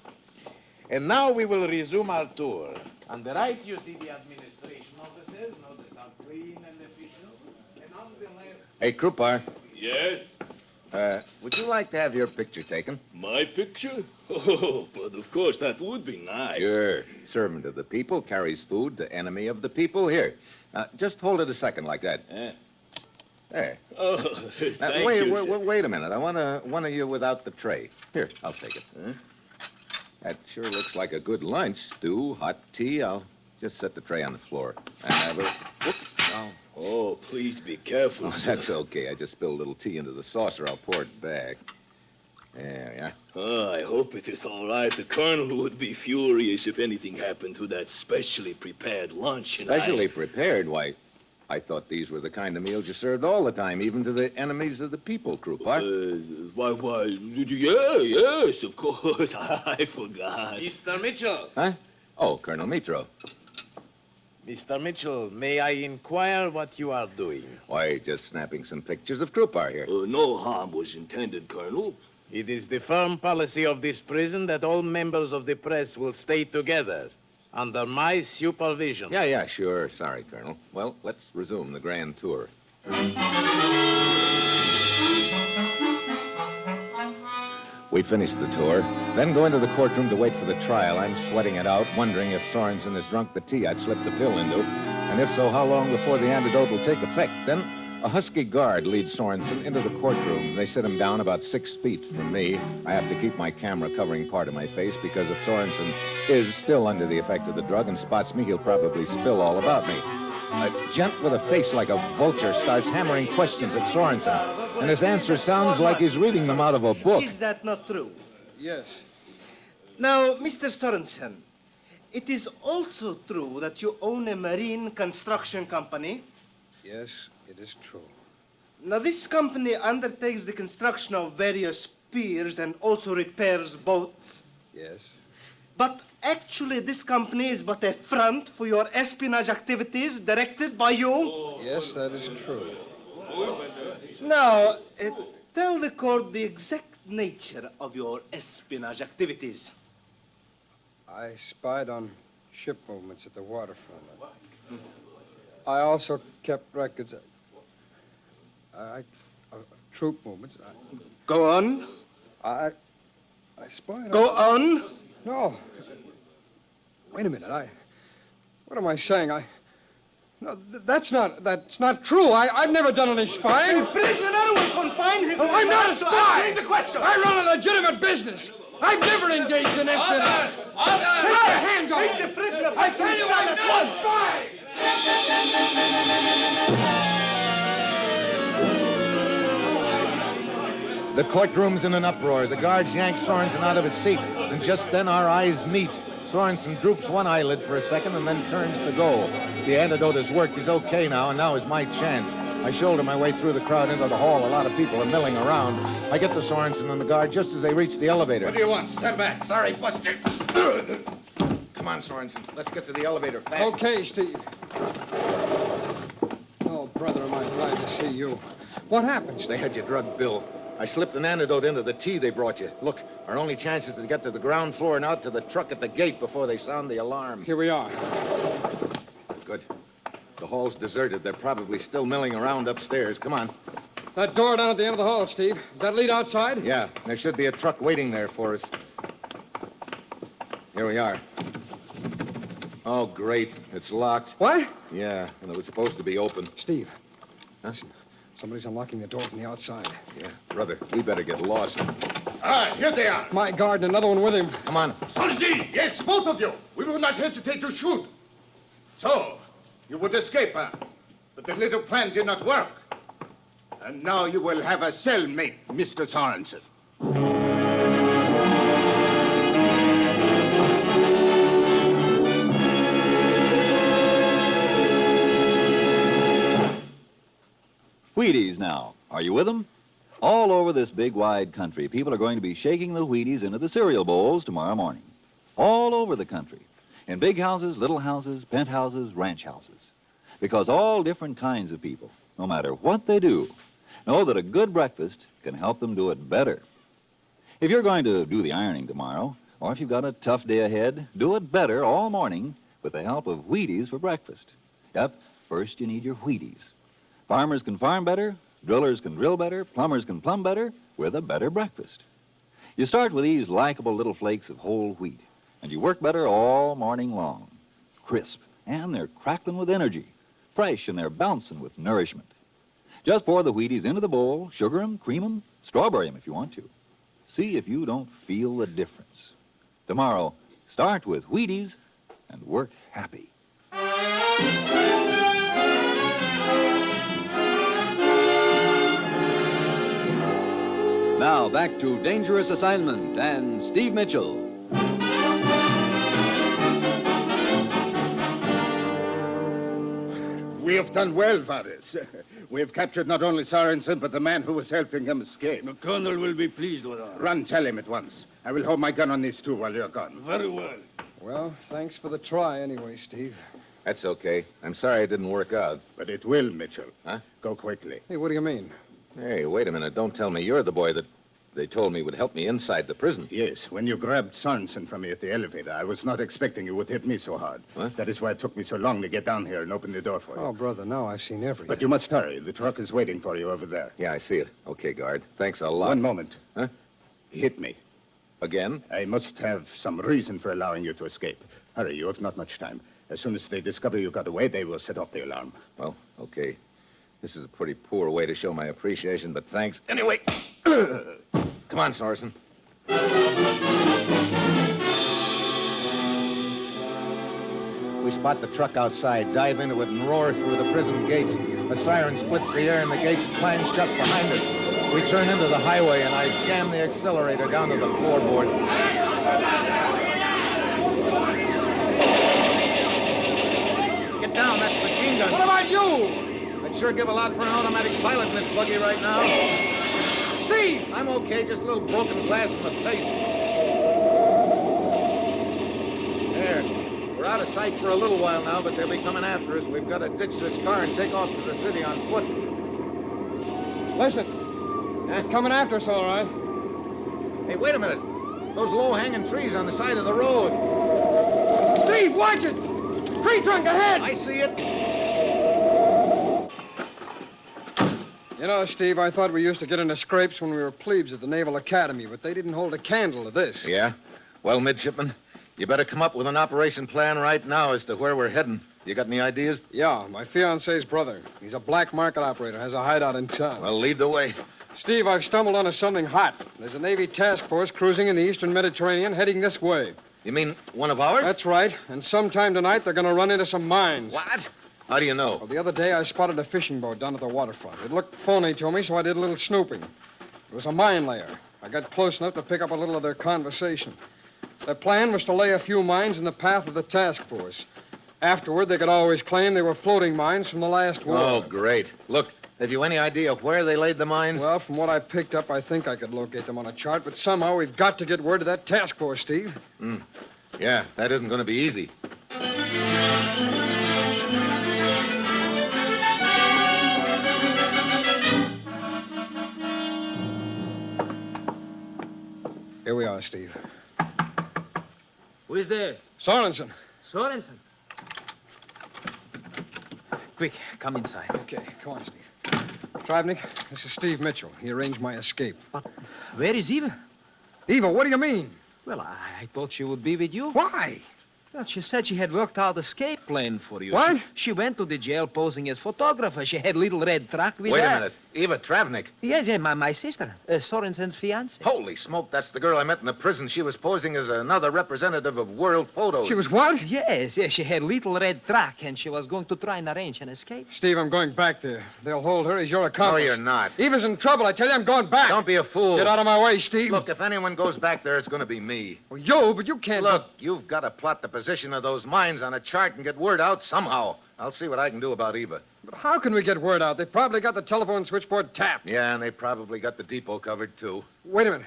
And now we will resume our tour. On the right, you see the administration offices. Notice how clean and official. And on the left... Hey, Krupar. Yes? Would you like to have your picture taken? My picture? Oh, but of course, that would be nice. Sure. Servant of the people carries food to enemy of the people. Here. Just hold it a second like that. There. Oh, wait a minute. I want one of you without the tray. Here, I'll take it. That sure looks like a good lunch. Stew, hot tea. I'll just set the tray on the floor. And have a... Whoops. Oh, please be careful, sir. That's okay. I just spilled a little tea into the saucer. I'll pour it back. There we are. Oh, I hope it is all right. The Colonel would be furious if anything happened to that specially prepared lunch. Specially prepared? Why, I thought these were the kind of meals you served all the time, even to the enemies of the people, Krupar. Yes, of course. I forgot. Mr. Mitchell. Huh? Oh, Colonel Mitro. Mr. Mitchell, may I inquire what you are doing? Why, just snapping some pictures of Krupar here. No harm was intended, Colonel. It is the firm policy of this prison that all members of the press will stay together under my supervision. Yeah, sure. Sorry, Colonel. Well, let's resume the grand tour. We finished the tour, then go into the courtroom to wait for the trial. I'm sweating it out, wondering if Sorensen has drunk the tea I'd slipped the pill into, and if so, how long before the antidote will take effect. Then a husky guard leads Sorensen into the courtroom. They sit him down about 6 feet from me. I have to keep my camera covering part of my face because if Sorensen is still under the effect of the drug and spots me, he'll probably spill all about me. A gent with a face like a vulture starts hammering questions at Sorensen, and his answer sounds like he's reading them out of a book. Is that not true? Yes. Now, Mr. Sorensen, it is also true that you own a marine construction company? Yes, It is true. Now, this company undertakes the construction of various piers and also repairs boats. Yes. But actually, this company is but a front for your espionage activities directed by you. Yes, that is true. Now, tell the court the exact nature of your espionage activities. I spied on ship movements at the waterfront. I also kept records of troop movements. Go on. I spied Go on. No. Wait a minute. What am I saying? No, that's not true. I've never done any spying. The prisoner will confine him. Oh, I'm not a spy. The question. I run a legitimate business. I've never engaged in espionage. Take your hands off. Take the prisoner. I tell you, I'm not a spy. The courtroom's in an uproar. The guards yank Sorensen out of his seat. And just then our eyes meet. Sorensen droops one eyelid for a second and then turns to go. The antidote has worked. He's okay now, and now is my chance. I shoulder my way through the crowd into the hall. A lot of people are milling around. I get to Sorensen and the guard just as they reach the elevator. What do you want? Stand back. Sorry, Buster. Come on, Sorensen. Let's get to the elevator fast. Okay, Steve. Oh, brother, am I glad to see you. What happened, Steve? They had you drugged, Bill. I slipped an antidote into the tea they brought you. Look, our only chance is to get to the ground floor and out to the truck at the gate before they sound the alarm. Here we are. Good. The hall's deserted. They're probably still milling around upstairs. Come on. That door down at the end of the hall, Steve. Does that lead outside? Yeah, there should be a truck waiting there for us. Here we are. Oh, great. It's locked. What? Yeah, and it was supposed to be open. Steve. Huh? Somebody's unlocking the door from the outside. Yeah, brother, we better get lost. Here they are. My guard and another one with him. Come on. Soldi! Yes, both of you. We will not hesitate to shoot. So, you would escape, huh? But the little plan did not work. And now you will have a cellmate, Mr. Sorensen. Wheaties now. Are you with them? All over this big, wide country, people are going to be shaking the Wheaties into the cereal bowls tomorrow morning. All over the country. In big houses, little houses, penthouses, ranch houses. Because all different kinds of people, no matter what they do, know that a good breakfast can help them do it better. If you're going to do the ironing tomorrow, or if you've got a tough day ahead, do it better all morning with the help of Wheaties for breakfast. Yep, first you need your Wheaties. Farmers can farm better, drillers can drill better, plumbers can plumb better with a better breakfast. You start with these likable little flakes of whole wheat, and you work better all morning long. Crisp, and they're crackling with energy. Fresh, and they're bouncing with nourishment. Just pour the Wheaties into the bowl, sugar them, cream them, strawberry them if you want to. See if you don't feel the difference. Tomorrow, start with Wheaties and work happy. Now back to Dangerous Assignment and Steve Mitchell. We have done well, Varys. We have captured not only Sorensen, but the man who was helping him escape. The colonel will be pleased with us. Run, tell him at once. I will hold my gun on these two while you're gone. Very well. Well, thanks for the try anyway, Steve. That's okay. I'm sorry it didn't work out. But it will, Mitchell. Huh? Go quickly. Hey, what do you mean? Hey, wait a minute. Don't tell me you're the boy that they told me would help me inside the prison. Yes, when you grabbed Sorensen from me at the elevator, I was not expecting you would hit me so hard. What? That is why it took me so long to get down here and open the door for you. Oh, brother, now I've seen everything. But you must hurry. The truck is waiting for you over there. Yeah, I see it. Okay, guard. Thanks a lot. One moment. Huh? Hit me. Again? I must have some reason for allowing you to escape. Hurry, you have not much time. As soon as they discover you got away, they will set off the alarm. Well, okay. This is a pretty poor way to show my appreciation, but thanks. Anyway, come on, Sorensen. We spot the truck outside, dive into it, and roar through the prison gates. A siren splits the air, and the gates clang shut behind us. We turn into the highway, and I jam the accelerator down to the floorboard. Get down, that's machine gun. What about you? The sure give a lot for an automatic pilot in this buggy right now. Steve! I'm okay, just a little broken glass in the face. There. We're out of sight for a little while now, but they'll be coming after us. We've got to ditch this car and take off to the city on foot. Listen, they're coming after us, all right. Hey, wait a minute. Those low-hanging trees on the side of the road. Steve, watch it! Tree trunk ahead! I see it. You know, Steve, I thought we used to get into scrapes when we were plebes at the Naval Academy, but they didn't hold a candle to this. Yeah? Well, midshipman, you better come up with an operation plan right now as to where we're heading. You got any ideas? Yeah, my fiancé's brother. He's a black market operator, has a hideout in town. Well, lead the way. Steve, I've stumbled onto something hot. There's a Navy task force cruising in the eastern Mediterranean heading this way. You mean one of ours? That's right. And sometime tonight, they're going to run into some mines. What? How do you know? Well, the other day, I spotted a fishing boat down at the waterfront. It looked phony to me, so I did a little snooping. It was a mine layer. I got close enough to pick up a little of their conversation. Their plan was to lay a few mines in the path of the task force. Afterward, they could always claim they were floating mines from the last war. Oh, great. Look, have you any idea where they laid the mines? Well, from what I picked up, I think I could locate them on a chart, but somehow we've got to get word to that task force, Steve. Yeah, that isn't going to be easy. Here we are, Steve. Who is there? Sorensen. Sorensen. Quick, come inside. Okay, come on, Steve. Travnik, this is Steve Mitchell. He arranged my escape. But where is Eva? Eva, what do you mean? Well, I thought she would be with you. Why? Well, she said she had worked out escape plan for you. What? She went to the jail posing as photographer. She had little red truck with her. Wait a minute. Eva Travnik. Yes, my sister, Sorensen's fiancée. Holy smoke, that's the girl I met in the prison. She was posing as another representative of World Photos. She was what? Yes, she had little red truck, and she was going to try and arrange an escape. Steve, I'm going back there. They'll hold her as your accomplice. No, you're not. Eva's in trouble. I tell you, I'm going back. Don't be a fool. Get out of my way, Steve. Look, if anyone goes back there, it's going to be me. Well, you, but you can't... Look, you've got to plot the position of those mines on a chart and get word out somehow. I'll see what I can do about Eva. But how can we get word out? They probably got the telephone switchboard tapped. Yeah, and they probably got the depot covered, too. Wait a minute.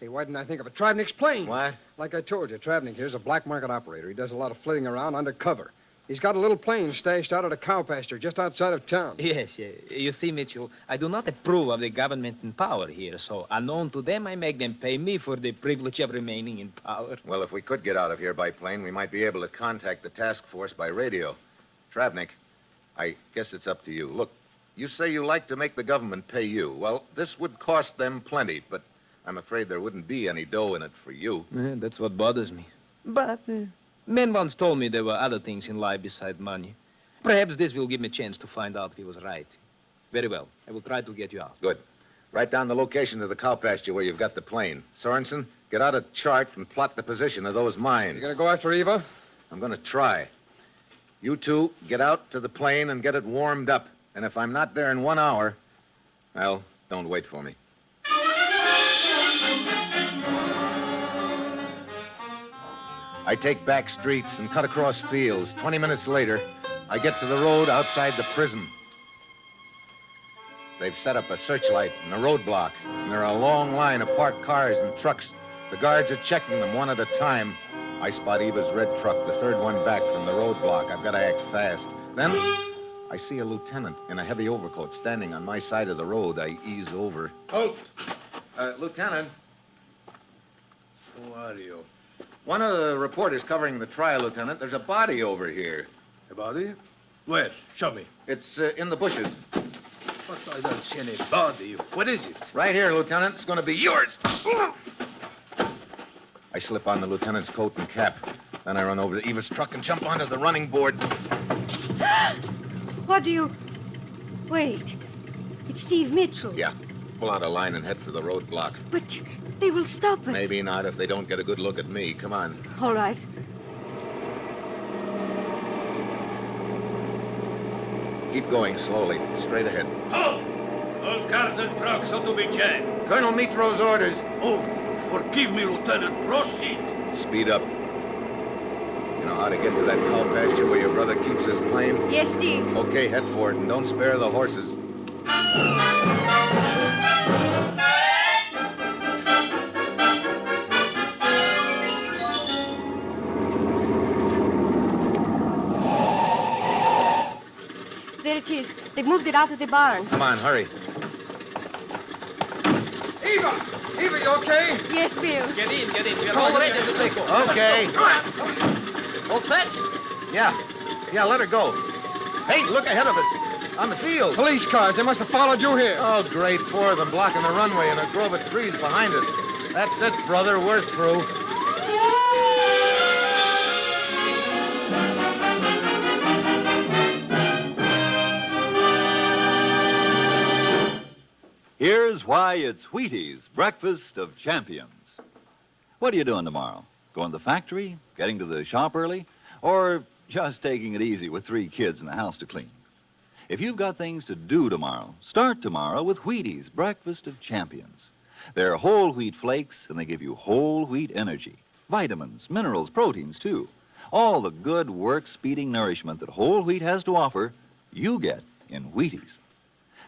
Hey, why didn't I think of it? Travnik's plane. What? Like I told you, Travnik here's a black market operator. He does a lot of flitting around undercover. He's got a little plane stashed out at a cow pasture just outside of town. Yes. You see, Mitchell, I do not approve of the government in power here, so unknown to them, I make them pay me for the privilege of remaining in power. Well, if we could get out of here by plane, we might be able to contact the task force by radio. Travnik, I guess it's up to you. Look, you say you like to make the government pay you. Well, this would cost them plenty, but I'm afraid there wouldn't be any dough in it for you. That's what bothers me. But men once told me there were other things in life besides money. Perhaps this will give me a chance to find out if he was right. Very well. I will try to get you out. Good. Write down the location of the cow pasture where you've got the plane. Sorensen, get out a chart and plot the position of those mines. You gonna go after Eva? I'm gonna try. You two, get out to the plane and get it warmed up. And if I'm not there in 1 hour, well, don't wait for me. I take back streets and cut across fields. 20 minutes later, I get to the road outside the prison. They've set up a searchlight and a roadblock, and there are a long line of parked cars and trucks. The guards are checking them one at a time. I spot Eva's red truck, the third one back from the roadblock. I've got to act fast. Then I see a lieutenant in a heavy overcoat standing on my side of the road. I ease over. Halt! Lieutenant. Who are you? One of the reporters covering the trial, Lieutenant. There's a body over here. A body? Where? Show me. It's in the bushes. But I don't see any body. What is it? Right here, Lieutenant. It's going to be yours. I slip on the lieutenant's coat and cap. Then I run over to Eva's truck and jump onto the running board. What do you... Wait. It's Steve Mitchell. Yeah. Pull out a line and head for the roadblock. But they will stop us. Maybe not if they don't get a good look at me. Come on. All right. Keep going slowly. Straight ahead. Halt! All cars and trucks are to be jammed. Colonel Mitro's orders. Oh, forgive me, Lieutenant. Proceed. Speed up. You know how to get to that cow pasture where your brother keeps his plane? Yes, Steve. Okay, head for it, and don't spare the horses. There it is. They've moved it out of the barn. Come on, hurry. Eva! Eva, you okay? Yes, Bill. Get in. We're all ready to take off. Okay. All set? Yeah, let her go. Hey, look ahead of us. On the field. Police cars. They must have followed you here. Oh, great. 4 of them blocking the runway and a grove of trees behind us. That's it, brother. We're through. Here's why it's Wheaties, breakfast of champions. What are you doing tomorrow? Going to the factory? Getting to the shop early? Or just taking it easy with 3 kids in the house to clean? If you've got things to do tomorrow, start tomorrow with Wheaties, breakfast of champions. They're whole wheat flakes, and they give you whole wheat energy. Vitamins, minerals, proteins, too. All the good work-speeding nourishment that whole wheat has to offer, you get in Wheaties.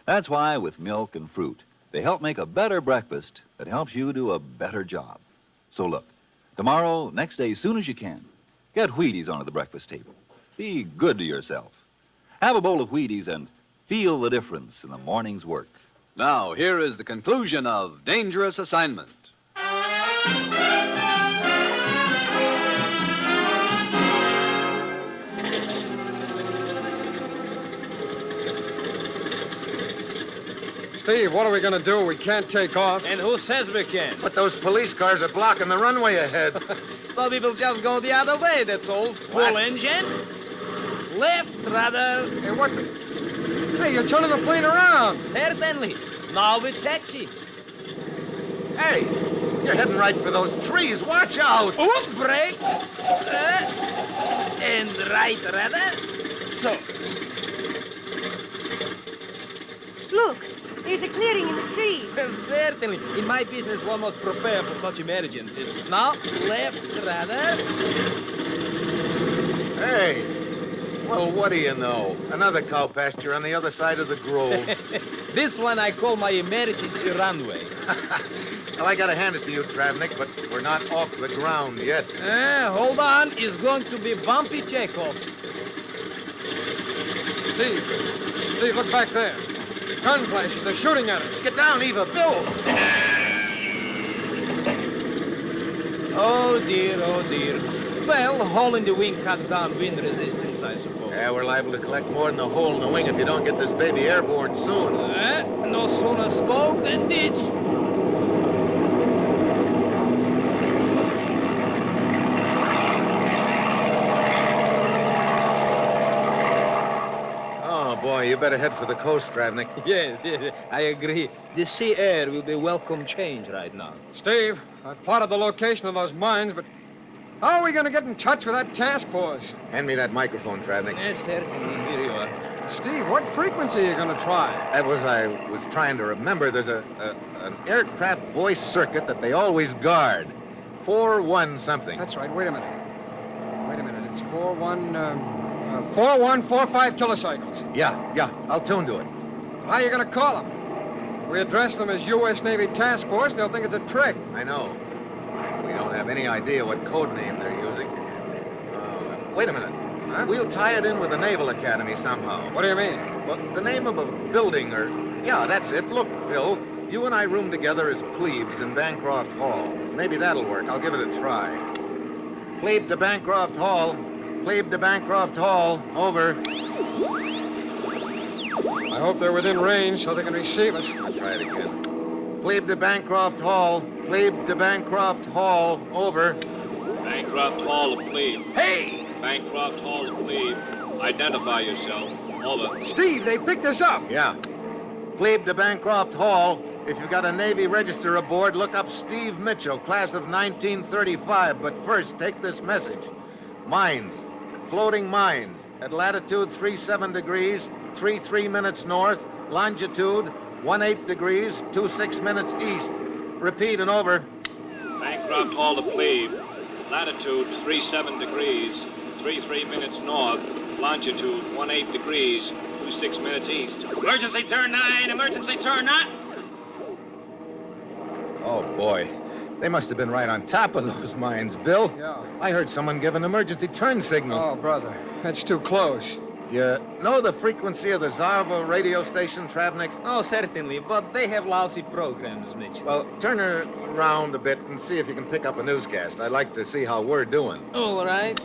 That's why with milk and fruit, they help make a better breakfast that helps you do a better job. So look, tomorrow, next day, as soon as you can, get Wheaties onto the breakfast table. Be good to yourself. Have a bowl of Wheaties and feel the difference in the morning's work. Now, here is the conclusion of Dangerous Assignment. Steve, what are we going to do? We can't take off. And who says we can? But those police cars are blocking the runway ahead. So we will just go the other way, that's all. Full engine. Left, rather. Hey, what the... Hey, you're turning the plane around. Certainly. Now we taxi. Hey, you're heading right for those trees. Watch out. Oop, brakes. And right, rather. So. Look, there's a clearing in the trees. Certainly. In my business, one must prepare for such emergencies. Now, left, rather. Hey. Well, what do you know? Another cow pasture on the other side of the grove. This one I call my emergency runway. Well, I gotta hand it to you, Travnik, but we're not off the ground yet. Hold on. It's going to be bumpy takeoff. Steve, look back there. Gun flashes. They're shooting at us. Get down, Eva. Bill! Oh, dear. Well, a hole in the wing cuts down wind resistance, I suppose. Yeah, we're liable to collect more than a hole in the wing if you don't get this baby airborne soon. No sooner spoke than did. Oh, boy, you better head for the coast, Travnik. Yes, I agree. The sea air will be welcome change right now. Steve, I plotted the location of those mines, but how are we going to get in touch with that task force? Hand me that microphone, Travnik. Yes, certainly. Here you are. Steve, what frequency are you going to try? I was trying to remember. There's an aircraft voice circuit that they always guard. 4-1 something. That's right. Wait a minute. It's 4145 kilocycles. Yeah. I'll tune to it. How are you going to call them? We address them as U.S. Navy Task Force, they'll think it's a trick. I know. We don't have any idea what code name they're using. Wait a minute. Huh? We'll tie it in with the Naval Academy somehow. What do you mean? Well, the name of a building or... Yeah, that's it. Look, Bill, you and I room together as plebes in Bancroft Hall. Maybe that'll work. I'll give it a try. Plebe to Bancroft Hall. Plebe to Bancroft Hall. Over. I hope they're within range so they can receive us. I'll try it again. Plebe to Bancroft Hall. Plebe to Bancroft Hall. Over. Bancroft Hall of Plebe. Hey! Bancroft Hall of Plebe. Identify yourself. Over. Steve, they picked us up. Yeah. Plebe to Bancroft Hall. If you've got a Navy register aboard, look up Steve Mitchell, class of 1935. But first, take this message. Mines. Floating mines. At latitude 37 degrees, 33 minutes north. Longitude 18 degrees, 26 minutes east. Repeat and over. Bancroft Hall of Plebe. Latitude 37 degrees, 33 minutes north, longitude 18 degrees, 26 minutes east. Emergency turn 9, emergency turn 9. Oh, boy. They must have been right on top of those mines, Bill. Yeah. I heard someone give an emergency turn signal. Oh, brother, that's too close. You know the frequency of the Zarva radio station, Travnik? Oh, certainly, but they have lousy programs, Mitchell. Well, turn her around a bit and see if you can pick up a newscast. I'd like to see how we're doing. All right.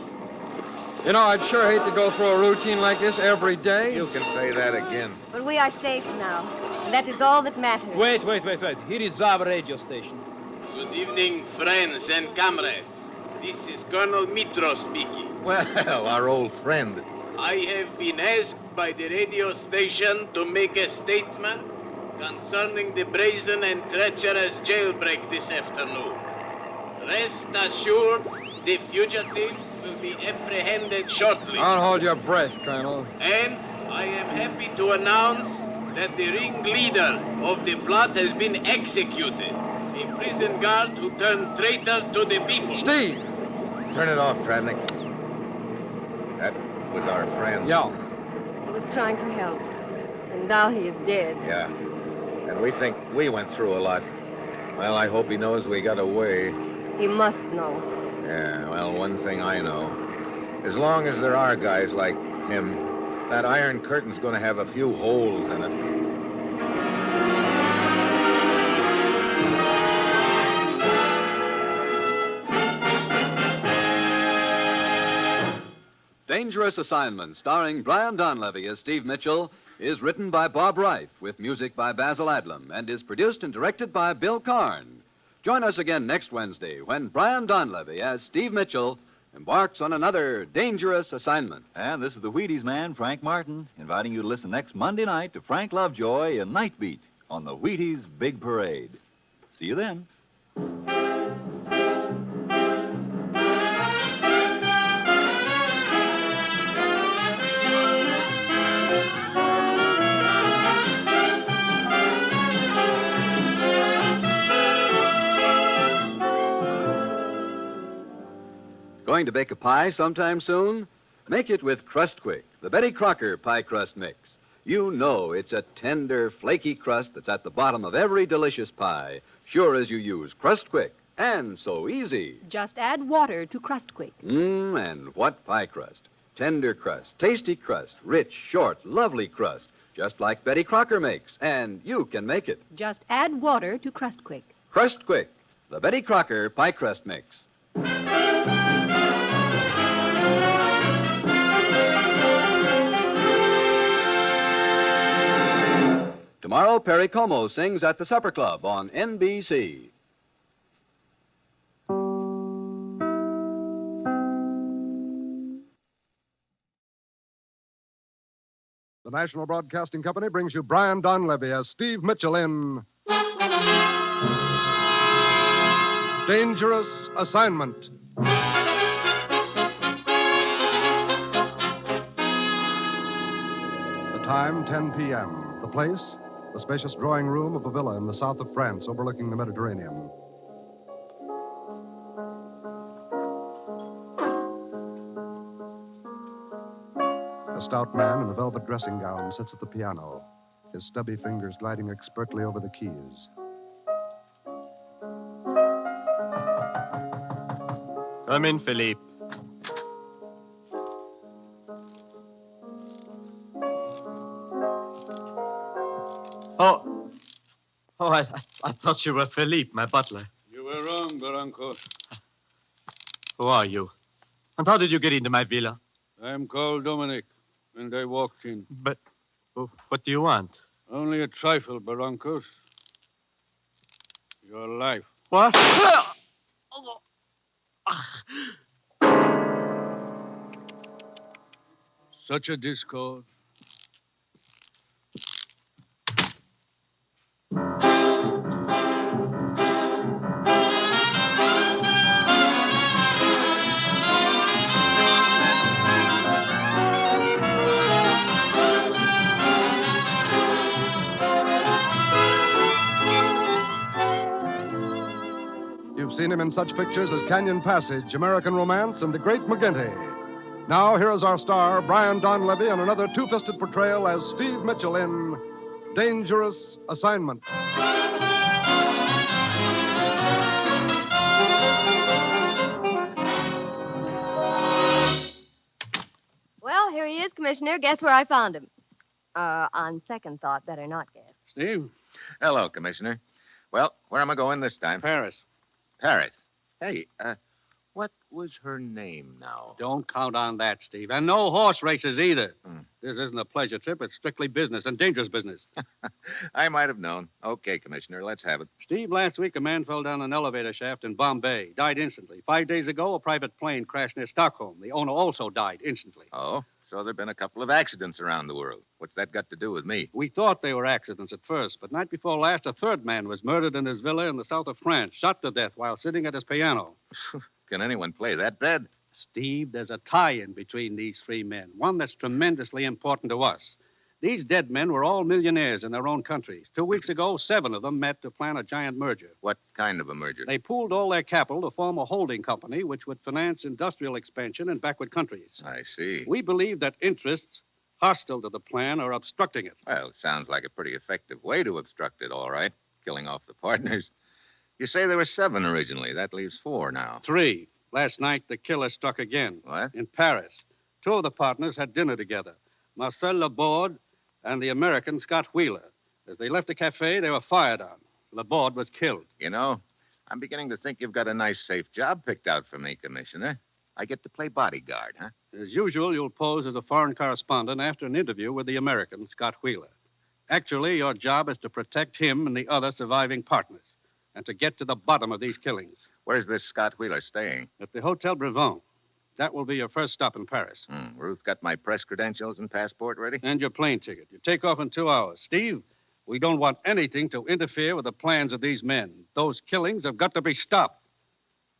You know, I'd sure hate to go through a routine like this every day. You can say that again. But we are safe now. And that is all that matters. Wait. Here is Zava radio station. Good evening, friends and comrades. This is Colonel Mitro speaking. Well, our old friend. I have been asked by the radio station to make a statement concerning the brazen and treacherous jailbreak this afternoon. Rest assured, the fugitives will be apprehended shortly. Don't hold your breath, Colonel. And I am happy to announce that the ringleader of the plot has been executed. A prison guard who turned traitor to the people. Steve! Turn it off, Travnik. That was our friend. Yeah. He was trying to help. And now he is dead. Yeah. And we think we went through a lot. Well, I hope he knows we got away. He must know. Yeah, well, one thing I know. As long as there are guys like him, that Iron Curtain's going to have a few holes in it. Dangerous Assignment, starring Brian Donlevy as Steve Mitchell, is written by Bob Reif with music by Basil Adlam and is produced and directed by Bill Karn. Join us again next Wednesday when Brian Donlevy as Steve Mitchell embarks on another dangerous assignment. And this is the Wheaties man, Frank Martin, inviting you to listen next Monday night to Frank Lovejoy in Night Beat on the Wheaties Big Parade. See you then. Going to bake a pie sometime soon? Make it with Crust Quick, the Betty Crocker pie crust mix. You know it's a tender, flaky crust that's at the bottom of every delicious pie, sure as you use Crust Quick, and so easy. Just add water to Crust Quick. And what pie crust? Tender crust, tasty crust, rich, short, lovely crust, just like Betty Crocker makes, and you can make it. Just add water to Crust Quick. Crust Quick, the Betty Crocker pie crust mix. Tomorrow, Perry Como sings at the Supper Club on NBC. The National Broadcasting Company brings you Brian Donlevy as Steve Mitchell in Dangerous Assignment. The time, 10 p.m. The place, the spacious drawing room of a villa in the south of France overlooking the Mediterranean. A stout man in a velvet dressing gown sits at the piano, his stubby fingers gliding expertly over the keys. Come in, Philippe. I thought you were Philippe, my butler. You were wrong, Barranco. Who are you? And how did you get into my villa? I'm called Dominic, and I walked in. But what do you want? Only a trifle, Barrancos. Your life. What? Such a discord. You've seen him in such pictures as Canyon Passage, American Romance, and The Great McGinty. Now, here is our star, Brian Donlevy, in another two-fisted portrayal as Steve Mitchell in Dangerous Assignment. Well, here he is, Commissioner. Guess where I found him? On second thought, better not guess. Steve? Hello, Commissioner. Well, where am I going this time? Paris. Paris. Hey, what was her name now? Don't count on that, Steve. And no horse races either. This isn't a pleasure trip. It's strictly business and dangerous business. I might have known. Okay, Commissioner, let's have it. Steve, last week a man fell down an elevator shaft in Bombay. Died instantly. 5 days ago, a private plane crashed near Stockholm. The owner also died instantly. Oh, so there have been a couple of accidents around the world. What's that got to do with me? We thought they were accidents at first, but night before last, a third man was murdered in his villa in the south of France, shot to death while sitting at his piano. Can anyone play that bad? Steve, there's a tie-in between these three men, one that's tremendously important to us. These dead men were all millionaires in their own countries. 2 weeks ago, 7 of them met to plan a giant merger. What kind of a merger? They pooled all their capital to form a holding company which would finance industrial expansion in backward countries. I see. We believe that interests hostile to the plan are obstructing it. Well, sounds like a pretty effective way to obstruct it, all right. Killing off the partners. You say there were 7 originally. That leaves 4 now. 3. Last night, the killer struck again. What? In Paris. 2 of the partners had dinner together. Marcel Laborde and the American Scott Wheeler. As they left the cafe, they were fired on. Laborde was killed. You know, I'm beginning to think you've got a nice, safe job picked out for me, Commissioner. I get to play bodyguard, huh? As usual, you'll pose as a foreign correspondent after an interview with the American, Scott Wheeler. Actually, your job is to protect him and the other surviving partners, and to get to the bottom of these killings. Where's this Scott Wheeler staying? At the Hotel Brevant. That will be your first stop in Paris. Ruth got my press credentials and passport ready? And your plane ticket. You take off in 2 hours. Steve, we don't want anything to interfere with the plans of these men. Those killings have got to be stopped.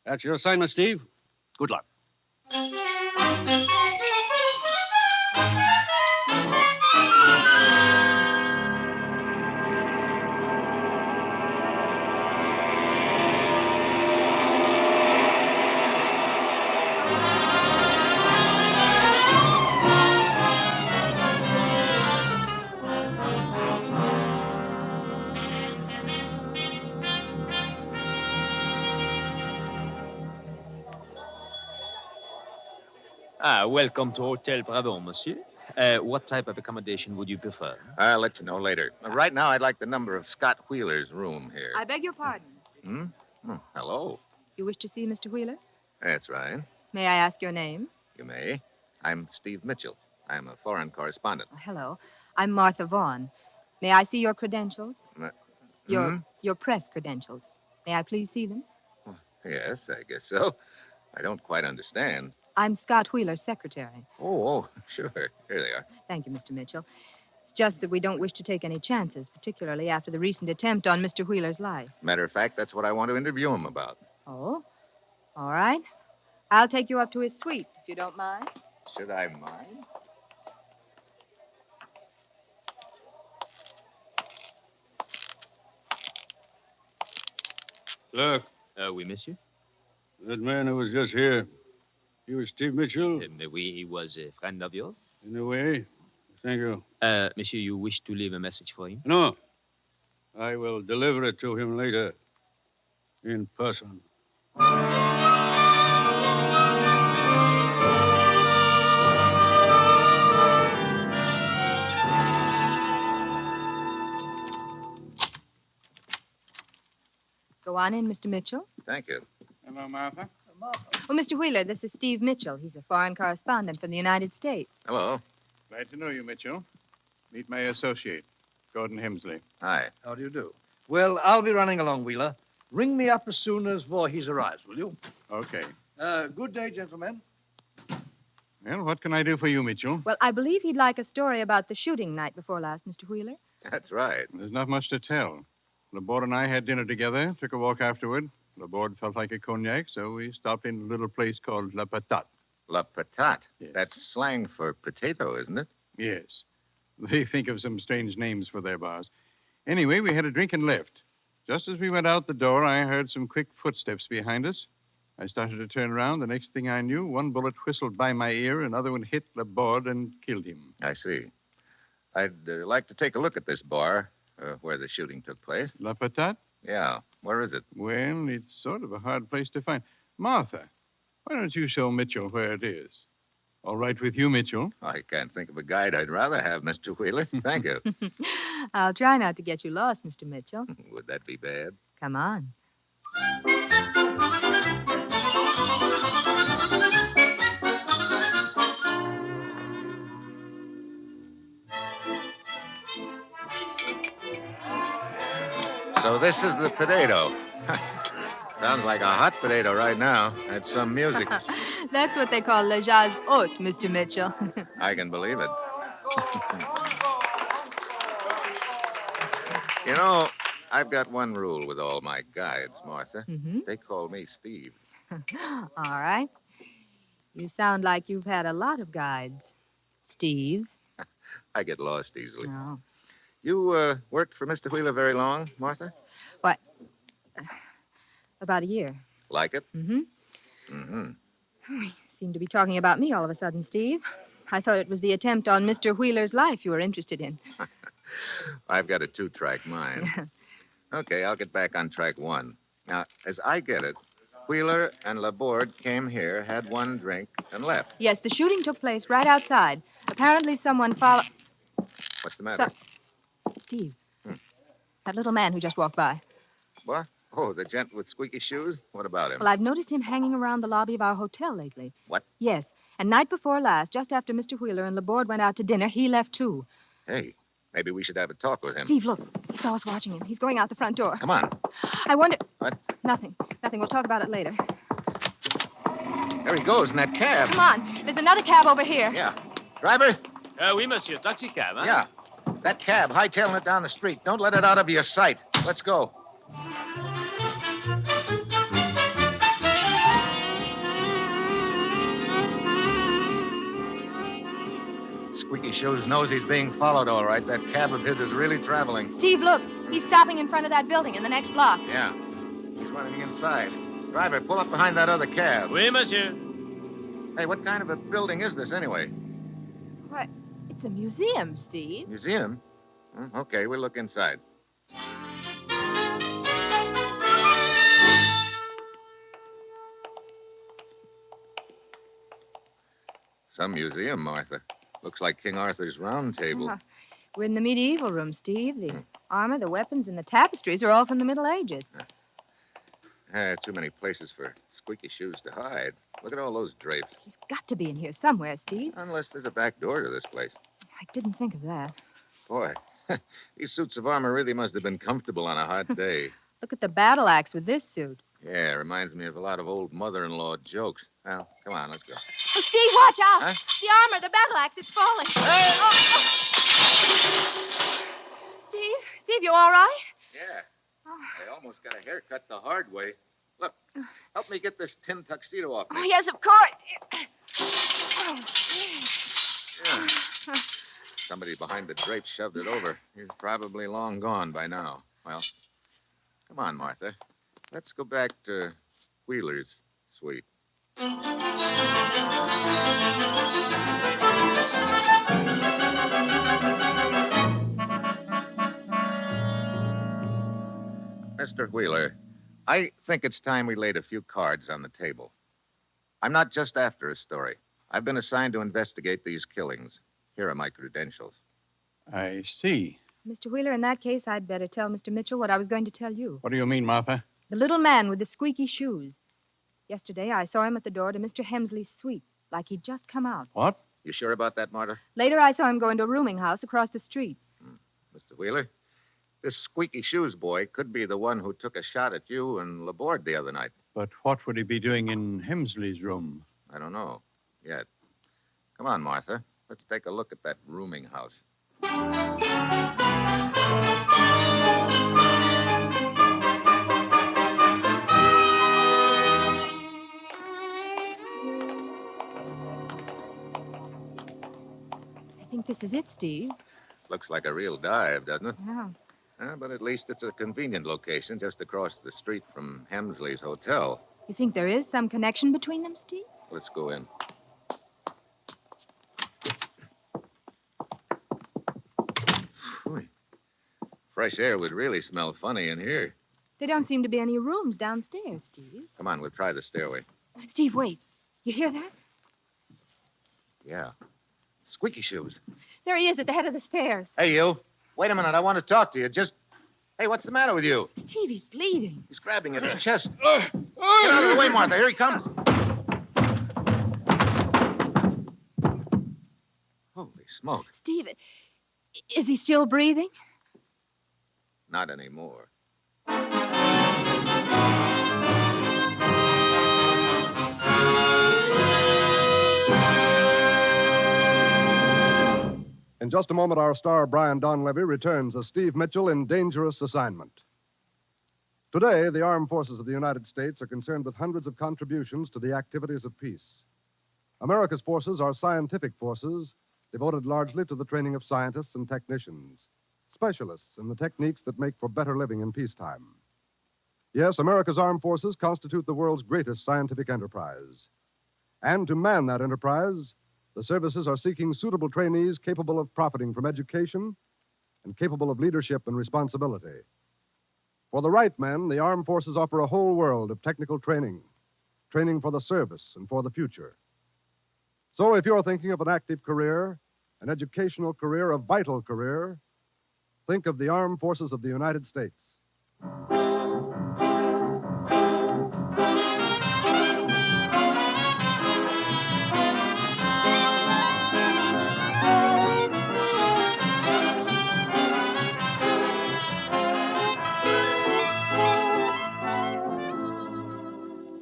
That's your assignment, Steve. Good luck. Welcome to Hotel Bravo, monsieur. What type of accommodation would you prefer? I'll let you know later. Right now, I'd like the number of Scott Wheeler's room here. I beg your pardon. Hello. You wish to see Mr. Wheeler? That's right. May I ask your name? You may. I'm Steve Mitchell. I'm a foreign correspondent. Hello. I'm Martha Vaughn. May I see your credentials? Your press credentials. May I please see them? Yes, I guess so. I don't quite understand. I'm Scott Wheeler's secretary. Oh, sure. Here they are. Thank you, Mr. Mitchell. It's just that we don't wish to take any chances, particularly after the recent attempt on Mr. Wheeler's life. Matter of fact, that's what I want to interview him about. Oh? All right. I'll take you up to his suite, if you don't mind. Should I mind? Look. Oui, monsieur. That man who was just here, he was Steve Mitchell? Oui, he was a friend of yours. In a way. Thank you. Monsieur, you wish to leave a message for him? No. I will deliver it to him later. In person. Go on in, Mr. Mitchell. Thank you. Hello, Martha. Oh, Mr. Wheeler, this is Steve Mitchell. He's a foreign correspondent from the United States. Hello. Glad to know you, Mitchell. Meet my associate, Gordon Hemsley. Hi. How do you do? Well, I'll be running along, Wheeler. Ring me up as soon as Voorhees arrives, will you? Okay. Good day, gentlemen. Well, what can I do for you, Mitchell? Well, I believe he'd like a story about the shooting night before last, Mr. Wheeler. That's right. There's not much to tell. Laborde and I had dinner together, took a walk afterward. Laborde felt like a cognac, so we stopped in a little place called La Patate. La Patate? Yes. That's slang for potato, isn't it? Yes. They think of some strange names for their bars. Anyway, we had a drink and left. Just as we went out the door, I heard some quick footsteps behind us. I started to turn around. The next thing I knew, one bullet whistled by my ear, another one hit Laborde and killed him. I see. I'd like to take a look at this bar where the shooting took place. La Patate? Yeah. Where is it? Well, it's sort of a hard place to find. Martha, why don't you show Mitchell where it is? All right with you, Mitchell? I can't think of a guide I'd rather have, Mr. Wheeler. Thank you. I'll try not to get you lost, Mr. Mitchell. Would that be bad? Come on. So this is the potato. Sounds like a hot potato right now. That's some music. That's what they call le jazz haute, Mr. Mitchell. I can believe it. You know, I've got one rule with all my guides, Martha. Mm-hmm. They call me Steve. All right. You sound like you've had a lot of guides. Steve. I get lost easily. No. You worked for Mr. Wheeler very long, Martha? What? About a year. Like it? Mm-hmm. Mm-hmm. You seem to be talking about me all of a sudden, Steve. I thought it was the attempt on Mr. Wheeler's life you were interested in. I've got a 2-track mind. Okay, I'll get back on track 1. Now, as I get it, Wheeler and Laborde came here, had one drink, and left. Yes, the shooting took place right outside. Apparently someone followed... What's the matter? Steve. That little man who just walked by. What? Oh, the gent with squeaky shoes? What about him? Well, I've noticed him hanging around the lobby of our hotel lately. What? Yes. And night before last, just after Mr. Wheeler and Laborde went out to dinner, he left too. Hey, maybe we should have a talk with him. Steve, look. He saw us watching him. He's going out the front door. Come on. I wonder... What? Nothing. We'll talk about it later. There he goes in that cab. Come on. There's another cab over here. Yeah. Driver? Oui, monsieur. Taxi cab, huh? Yeah. That cab, hightailing it down the street. Don't let it out of your sight. Let's go. Squeaky Shoes knows he's being followed, all right. That cab of his is really traveling. Steve, look. He's stopping in front of that building in the next block. Yeah. He's running inside. Driver, pull up behind that other cab. Oui, monsieur. Hey, what kind of a building is this, anyway? What? It's a museum, Steve. Museum? Okay, we'll look inside. Some museum, Martha. Looks like King Arthur's Round Table. We're in the medieval room, Steve. The armor, the weapons, and the tapestries are all from the Middle Ages. Too many places for Squeaky Shoes to hide. Look at all those drapes. He's got to be in here somewhere, Steve. Unless there's a back door to this place. I didn't think of that. Boy, these suits of armor really must have been comfortable on a hot day. Look at the battle axe with this suit. Yeah, reminds me of a lot of old mother-in-law jokes. Well, come on, let's go. Oh, Steve, watch out! Huh? The armor, the battle axe, it's falling. Hey! Steve, you all right? Yeah. I almost got a haircut the hard way. Look, help me get this tin tuxedo off me. Oh, yes, of course. Yeah. Somebody behind the drapes shoved it over. He's probably long gone by now. Well, come on, Martha. Let's go back to Wheeler's suite. Mr. Wheeler, I think it's time we laid a few cards on the table. I'm not just after a story. I've been assigned to investigate these killings. Here are my credentials. I see. Mr. Wheeler, in that case, I'd better tell Mr. Mitchell what I was going to tell you. What do you mean, Martha? The little man with the squeaky shoes. Yesterday, I saw him at the door to Mr. Hemsley's suite, like he'd just come out. What? You sure about that, Martha? Later, I saw him go into a rooming house across the street. Mr. Wheeler, this squeaky shoes boy could be the one who took a shot at you and Laborde the other night. But what would he be doing in Hemsley's room? I don't know yet. Come on, Martha. Let's take a look at that rooming house. I think this is it, Steve. Looks like a real dive, doesn't it? Yeah. But at least it's a convenient location just across the street from Hemsley's hotel. You think there is some connection between them, Steve? Let's go in. Whew. Fresh air would really smell funny in here. There don't seem to be any rooms downstairs, Steve. Come on, we'll try the stairway. Steve, wait. You hear that? Yeah. Squeaky shoes. There he is at the head of the stairs. Hey, you. Wait a minute. I want to talk to you. Just. Hey, what's the matter with you? Steve, he's bleeding. He's grabbing at his chest. Get out of the way, Martha. Here he comes. Holy smoke. Steve, is he still breathing? Not anymore. In just a moment, our star, Brian Donlevy, returns as Steve Mitchell in Dangerous Assignment. Today, the armed forces of the United States are concerned with hundreds of contributions to the activities of peace. America's forces are scientific forces devoted largely to the training of scientists and technicians, specialists in the techniques that make for better living in peacetime. Yes, America's armed forces constitute the world's greatest scientific enterprise. And to man that enterprise, the services are seeking suitable trainees capable of profiting from education and capable of leadership and responsibility. For the right men, the armed forces offer a whole world of technical training, training for the service and for the future. So if you're thinking of an active career, an educational career, a vital career, think of the armed forces of the United States.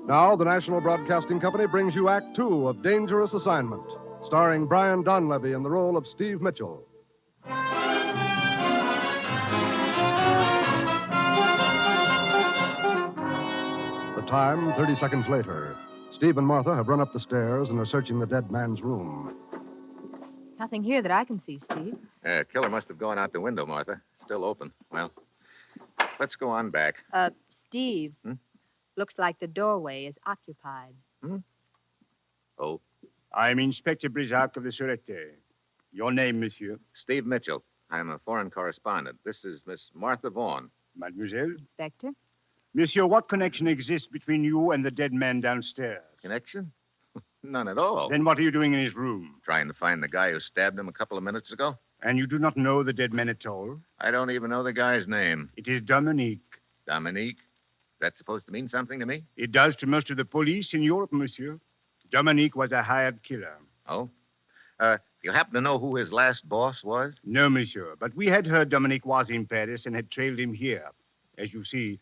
Now, the National Broadcasting Company brings you Act Two of Dangerous Assignment, starring Brian Donlevy in the role of Steve Mitchell. The time, 30 seconds later. Steve and Martha have run up the stairs and are searching the dead man's room. Nothing here that I can see, Steve. Killer must have gone out the window, Martha. Still open. Well, let's go on back. Steve. Looks like the doorway is occupied. Oh? I'm Inspector Brisac of the Sûreté. Your name, monsieur? Steve Mitchell. I'm a foreign correspondent. This is Miss Martha Vaughn. Mademoiselle? Inspector? Monsieur, what connection exists between you and the dead man downstairs? Connection? None at all. Then what are you doing in his room? Trying to find the guy who stabbed him a couple of minutes ago. And you do not know the dead man at all? I don't even know the guy's name. It is Dominique. Dominique? That's supposed to mean something to me? It does to most of the police in Europe, monsieur. Dominique was a hired killer. Oh? You happen to know who his last boss was? No, monsieur. But we had heard Dominique was in Paris and had trailed him here. As you see,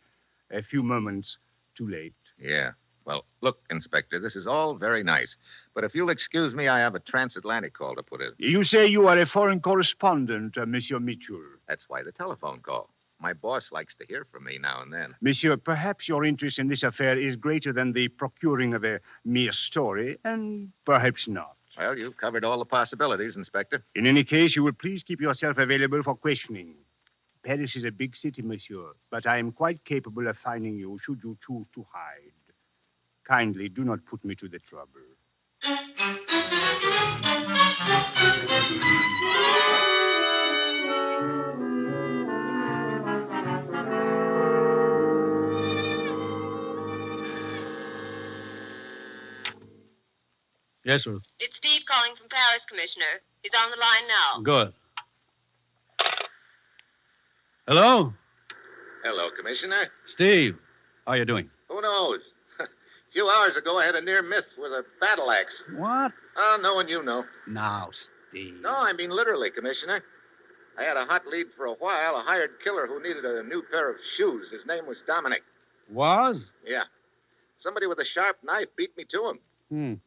a few moments too late. Yeah. Well, look, Inspector, this is all very nice. But if you'll excuse me, I have a transatlantic call to put in. You say you are a foreign correspondent, Monsieur Mitchell. That's why the telephone call. My boss likes to hear from me now and then. Monsieur, perhaps your interest in this affair is greater than the procuring of a mere story, and perhaps not. Well, you've covered all the possibilities, Inspector. In any case, you will please keep yourself available for questioning. Paris is a big city, monsieur, but I am quite capable of finding you should you choose to hide. Kindly do not put me to the trouble. Yes, Ruth. It's Steve calling from Paris, Commissioner. He's on the line now. Good. Hello? Hello, Commissioner. Steve, how are you doing? Who knows? A few hours ago, I had a near miss with a battle axe. What? Oh, no one you know. Now, Steve. No, I mean literally, Commissioner. I had a hot lead for a while, a hired killer who needed a new pair of shoes. His name was Dominic. Was? Yeah. Somebody with a sharp knife beat me to him.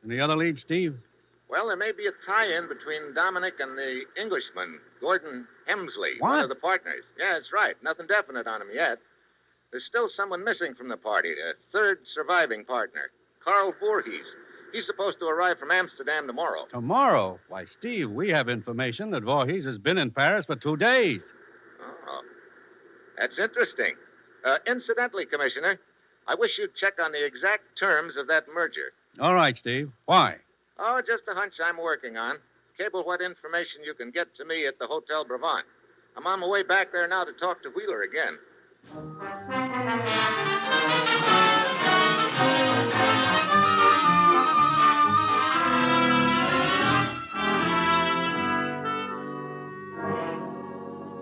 Any other leads, Steve? Well, there may be a tie-in between Dominic and the Englishman, Gordon Hemsley, What? one of the partners. Yeah, that's right. Nothing definite on him yet. There's still someone missing from the party, a third surviving partner, Carl Voorhees. He's supposed to arrive from Amsterdam tomorrow. Tomorrow? Why, Steve, we have information that Voorhees has been in Paris for 2 days. Oh, that's interesting. Incidentally, Commissioner, I wish you'd check on the exact terms of that merger. All right, Steve. Why? Oh, just a hunch I'm working on. Cable what information you can get to me at the Hotel Brevant. I'm on my way back there now to talk to Wheeler again.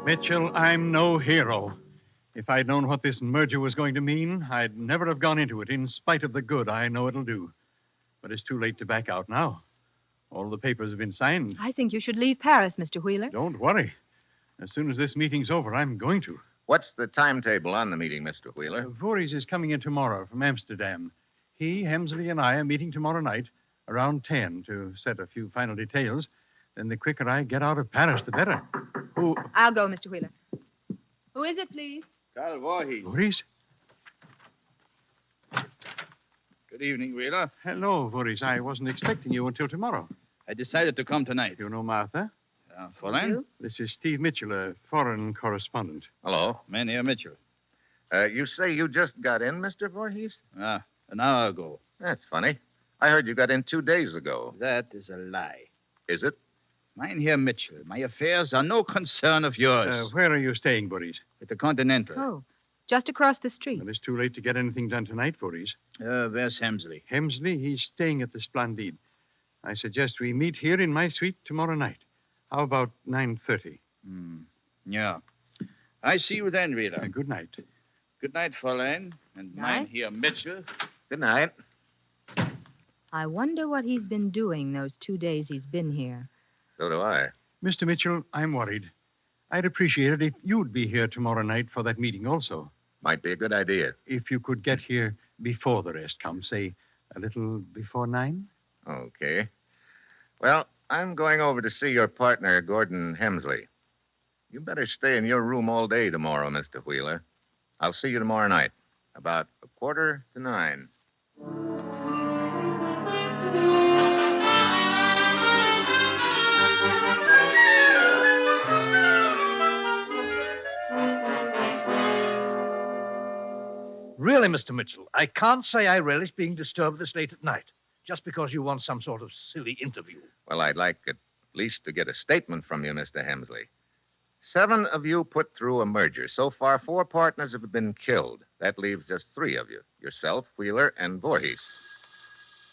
Mitchell, I'm no hero. If I'd known what this merger was going to mean, I'd never have gone into it, in spite of the good I know it'll do. But it's too late to back out now. All the papers have been signed. I think you should leave Paris, Mr. Wheeler. Don't worry. As soon as this meeting's over, I'm going to. What's the timetable on the meeting, Mr. Wheeler? Voorhees is coming in tomorrow from Amsterdam. He, Hemsley, and I are meeting tomorrow night around 10 to set a few final details. Then the quicker I get out of Paris, the better. I'll go, Mr. Wheeler. Who is it, please? Carl Voorhees. Voorhees? Good evening, Wheeler. Hello, Voorhees. I wasn't expecting you until tomorrow. I decided to come tonight. You know Martha? Fräulein? This is Steve Mitchell, a foreign correspondent. Hello. Mynheer Mitchell. You say you just got in, Mr. Voorhees? An hour ago. That's funny. I heard you got in 2 days ago. That is a lie. Is it? Mynheer Mitchell, my affairs are no concern of yours. Where are you staying, Voorhees? At the Continental. Oh, just across the street. Well, it's too late to get anything done tonight, Voorhees. Where's Hemsley? Hemsley, he's staying at the Splendide. I suggest we meet here in my suite tomorrow night. How about 9:30? Yeah. I see you then, Wheeler. Good night. Good night, Fräulein. And Night. Mynheer Mitchell. Good night. I wonder what he's been doing those 2 days he's been here. So do I. Mr. Mitchell, I'm worried. I'd appreciate it if you'd be here tomorrow night for that meeting also. Might be a good idea. If you could get here before the rest come, say, a little before 9? Okay. Well, I'm going over to see your partner, Gordon Hemsley. You better stay in your room all day tomorrow, Mr. Wheeler. I'll see you tomorrow night, about 8:45. Really, Mr. Mitchell, I can't say I relish being disturbed this late at night, just because you want some sort of silly interview. Well, I'd like at least to get a statement from you, Mr. Hemsley. 7 of you put through a merger. So far, 4 partners have been killed. That leaves just 3 of you. Yourself, Wheeler, and Voorhees.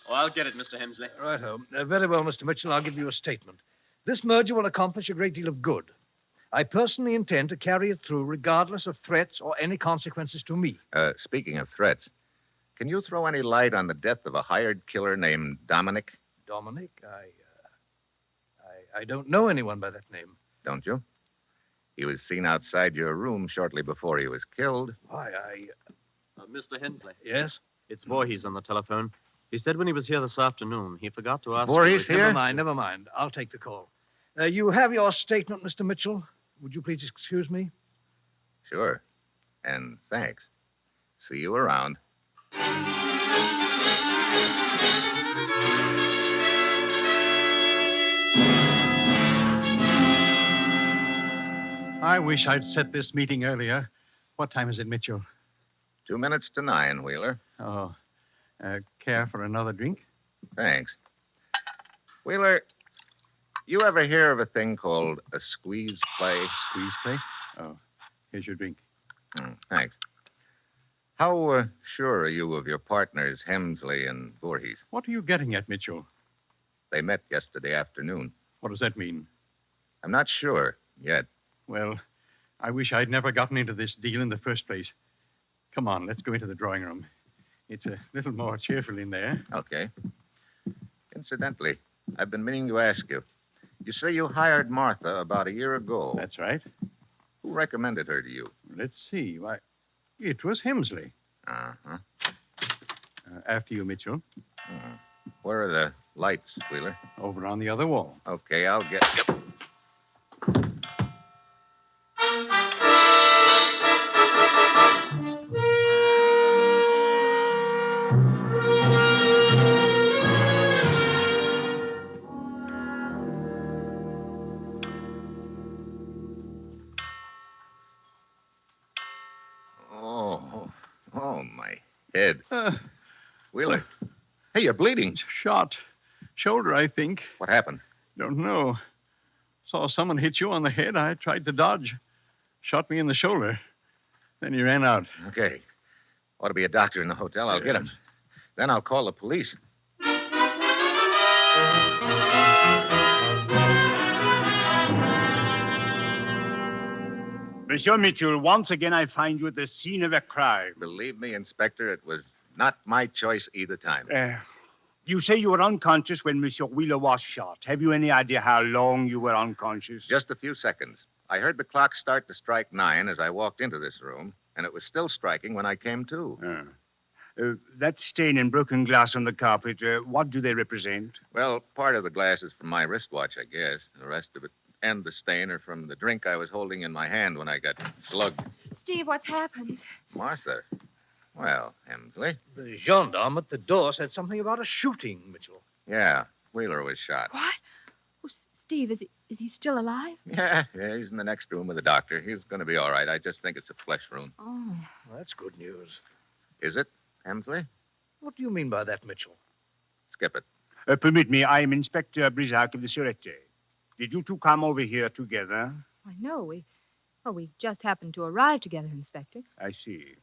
Oh, I'll get it, Mr. Hemsley. Righto. Very well, Mr. Mitchell, I'll give you a statement. This merger will accomplish a great deal of good. I personally intend to carry it through regardless of threats or any consequences to me. Speaking of threats, can you throw any light on the death of a hired killer named Dominic? Dominic? I don't know anyone by that name. Don't you? He was seen outside your room shortly before he was killed. Why, Mr. Hensley. Yes? It's Voorhees on the telephone. He said when he was here this afternoon, he forgot to ask... Voorhees here? Never mind. I'll take the call. You have your statement, Mr. Mitchell. Would you please excuse me? Sure. And thanks. See you around. I wish I'd set this meeting earlier. What time is it, Mitchell? 2 minutes to 9, Wheeler. Oh. Care for another drink? Thanks. Wheeler, you ever hear of a thing called a squeeze play? Squeeze play? Oh, here's your drink. Thanks. How sure are you of your partners, Hemsley and Voorhees? What are you getting at, Mitchell? They met yesterday afternoon. What does that mean? I'm not sure yet. Well, I wish I'd never gotten into this deal in the first place. Come on, let's go into the drawing room. It's a little more cheerful in there. Okay. Incidentally, I've been meaning to ask you. You say you hired Martha about a year ago. That's right. Who recommended her to you? Let's see. Why, it was Hemsley. Uh-huh. After you, Mitchell. Where are the lights, Wheeler? Over on the other wall. Okay, I'll get... Yep. Oh, my Head. Wheeler. Hey, you're bleeding. Shot. Shoulder, I think. What happened? Don't know. Saw someone hit you on the head. I tried to dodge. Shot me in the shoulder. Then he ran out. Okay. Ought to be a doctor in the hotel. I'll get him. Then I'll call the police. Monsieur Mitchell, once again I find you at the scene of a crime. Believe me, Inspector, it was not my choice either time. You say you were unconscious when Monsieur Wheeler was shot. Have you any idea how long you were unconscious? Just a few seconds. I heard the clock start to strike 9 as I walked into this room, and it was still striking when I came to. That stain and broken glass on the carpet, what do they represent? Well, part of the glass is from my wristwatch, I guess. The rest of it and the stain are from the drink I was holding in my hand when I got slugged. Steve, what's happened? Martha. Well, Hemsley. The gendarme at the door said something about a shooting, Mitchell. Yeah, Wheeler was shot. What? Oh, Steve, is he still alive? Yeah, he's in the next room with the doctor. He's going to be all right. I just think it's a flesh wound. Oh. Well, that's good news. Is it, Hemsley? What do you mean by that, Mitchell? Skip it. Permit me, I am Inspector Brisac of the Sûreté. Did you two come over here together? I know. We just happened to arrive together, Inspector. I see.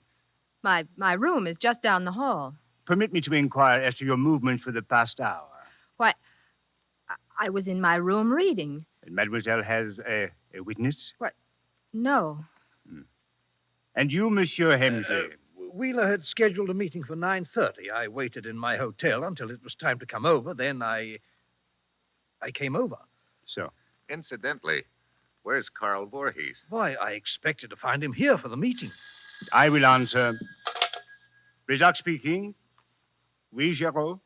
My room is just down the hall. Permit me to inquire as to your movements for the past hour. Why, I was in my room reading. And Mademoiselle has a witness? What? No. And you, Monsieur Hemsley? Wheeler had scheduled a meeting for 9:30. I waited in my hotel until it was time to come over. Then I came over. So? Incidentally, where's Carl Voorhees? Why, I expected to find him here for the meeting. I will answer. Brisac speaking. Oui, Giraud.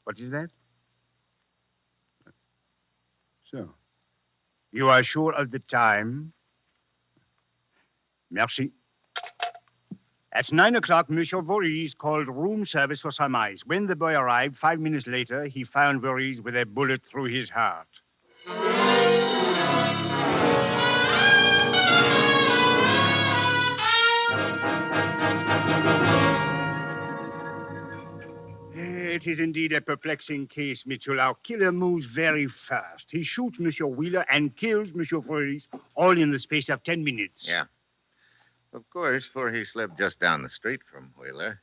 What is that? So, you are sure of the time? Merci. At 9 o'clock, Monsieur Voorhees called room service for some ice. When the boy arrived, 5 minutes later, he found Voorhees with a bullet through his heart. It is indeed a perplexing case, Mitchell. Our killer moves very fast. He shoots Monsieur Wheeler and kills Monsieur Voorhees all in the space of 10 minutes. Yeah. Of course, Voorhees lived just down the street from Wheeler.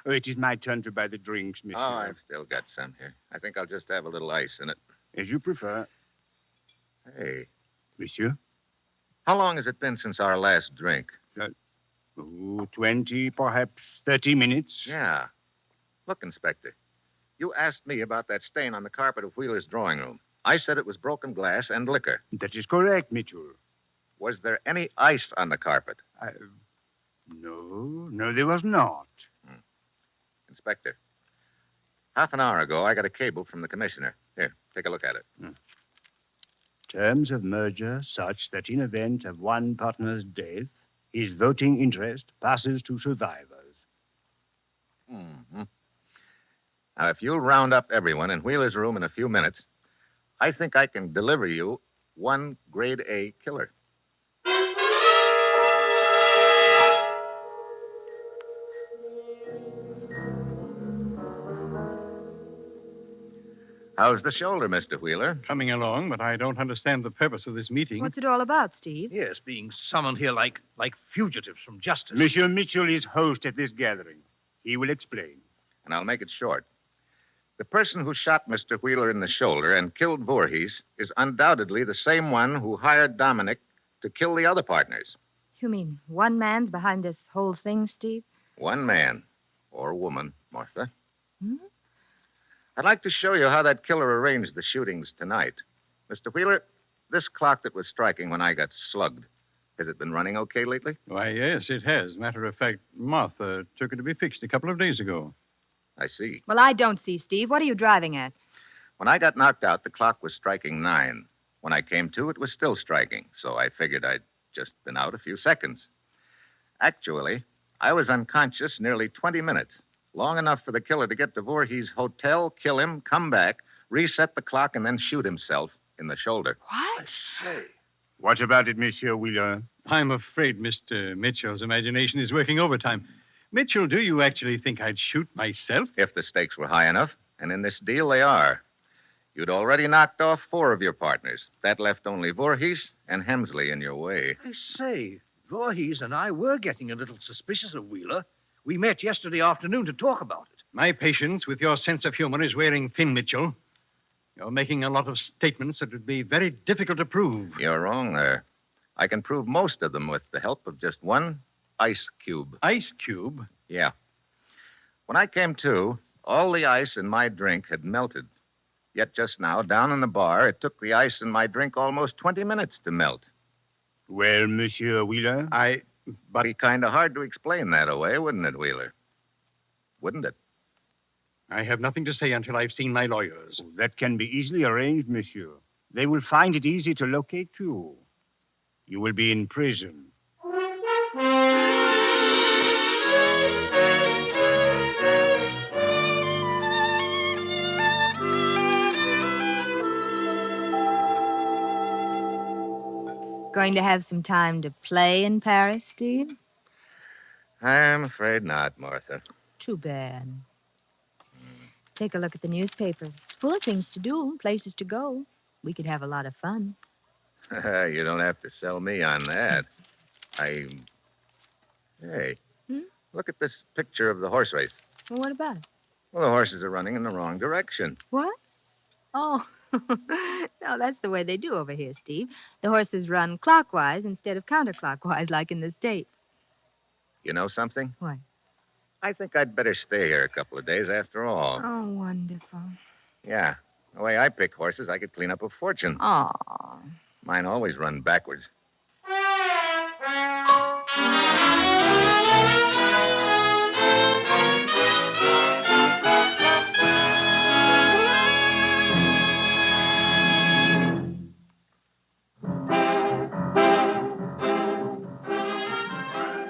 Oh, it is my turn to buy the drinks, Monsieur. Oh, I've still got some here. I think I'll just have a little ice in it. As you prefer. Hey. Monsieur? How long has it been since our last drink? 20, perhaps 30 minutes. Yeah. Look, Inspector, you asked me about that stain on the carpet of Wheeler's drawing room. I said it was broken glass and liquor. That is correct, Mitchell. Was there any ice on the carpet? No, there was not. Inspector, half an hour ago, I got a cable from the commissioner. Here, take a look at it. Terms of merger such that in event of one partner's death, his voting interest passes to survivors. Mm-hmm. Now, if you'll round up everyone in Wheeler's room in a few minutes, I think I can deliver you one grade A killer. How's the shoulder, Mr. Wheeler? Coming along, but I don't understand the purpose of this meeting. What's it all about, Steve? Yes, being summoned here like fugitives from justice. Monsieur Mitchell is host at this gathering. He will explain. And I'll make it short. The person who shot Mr. Wheeler in the shoulder and killed Voorhees is undoubtedly the same one who hired Dominic to kill the other partners. You mean one man's behind this whole thing, Steve? One man. Or woman, Martha. Hmm? I'd like to show you how that killer arranged the shootings tonight. Mr. Wheeler, this clock that was striking when I got slugged, has it been running okay lately? Why, yes, it has. Matter of fact, Martha took it to be fixed a couple of days ago. I see. Well, I don't see, Steve. What are you driving at? When I got knocked out, the clock was striking 9. When I came to, it was still striking, so I figured I'd just been out a few seconds. Actually, I was unconscious nearly 20 minutes. Long enough for the killer to get to Voorhees' hotel, kill him, come back, reset the clock, and then shoot himself in the shoulder. What? I say. What about it, Monsieur Wheeler? I'm afraid Mr. Mitchell's imagination is working overtime. Mitchell, do you actually think I'd shoot myself? If the stakes were high enough, and in this deal they are. You'd already knocked off 4 of your partners. That left only Voorhees and Hemsley in your way. I say, Voorhees and I were getting a little suspicious of Wheeler. We met yesterday afternoon to talk about it. My patience with your sense of humor is wearing thin, Mitchell. You're making a lot of statements that would be very difficult to prove. You're wrong there. I can prove most of them with the help of just one ice cube. Ice cube? Yeah. When I came to, all the ice in my drink had melted. Yet just now, down in the bar, it took the ice in my drink almost 20 minutes to melt. Well, Monsieur Wheeler? But it'd be kind of hard to explain that away, wouldn't it, Wheeler? Wouldn't it? I have nothing to say until I've seen my lawyers. Oh, that can be easily arranged, Monsieur. They will find it easy to locate you. You will be in prison. Going to have some time to play in Paris, Steve? I'm afraid not, Martha. Too bad. Take a look at the newspaper. It's full of things to do, places to go. We could have a lot of fun. You don't have to sell me on that. Hey, look at this picture of the horse race. Well, what about it? Well, the horses are running in the wrong direction. What? Oh, no, that's the way they do over here, Steve. The horses run clockwise instead of counterclockwise like in the States. You know something? What? I think I'd better stay here a couple of days after all. Oh, wonderful. Yeah. The way I pick horses, I could clean up a fortune. Oh. Mine always run backwards.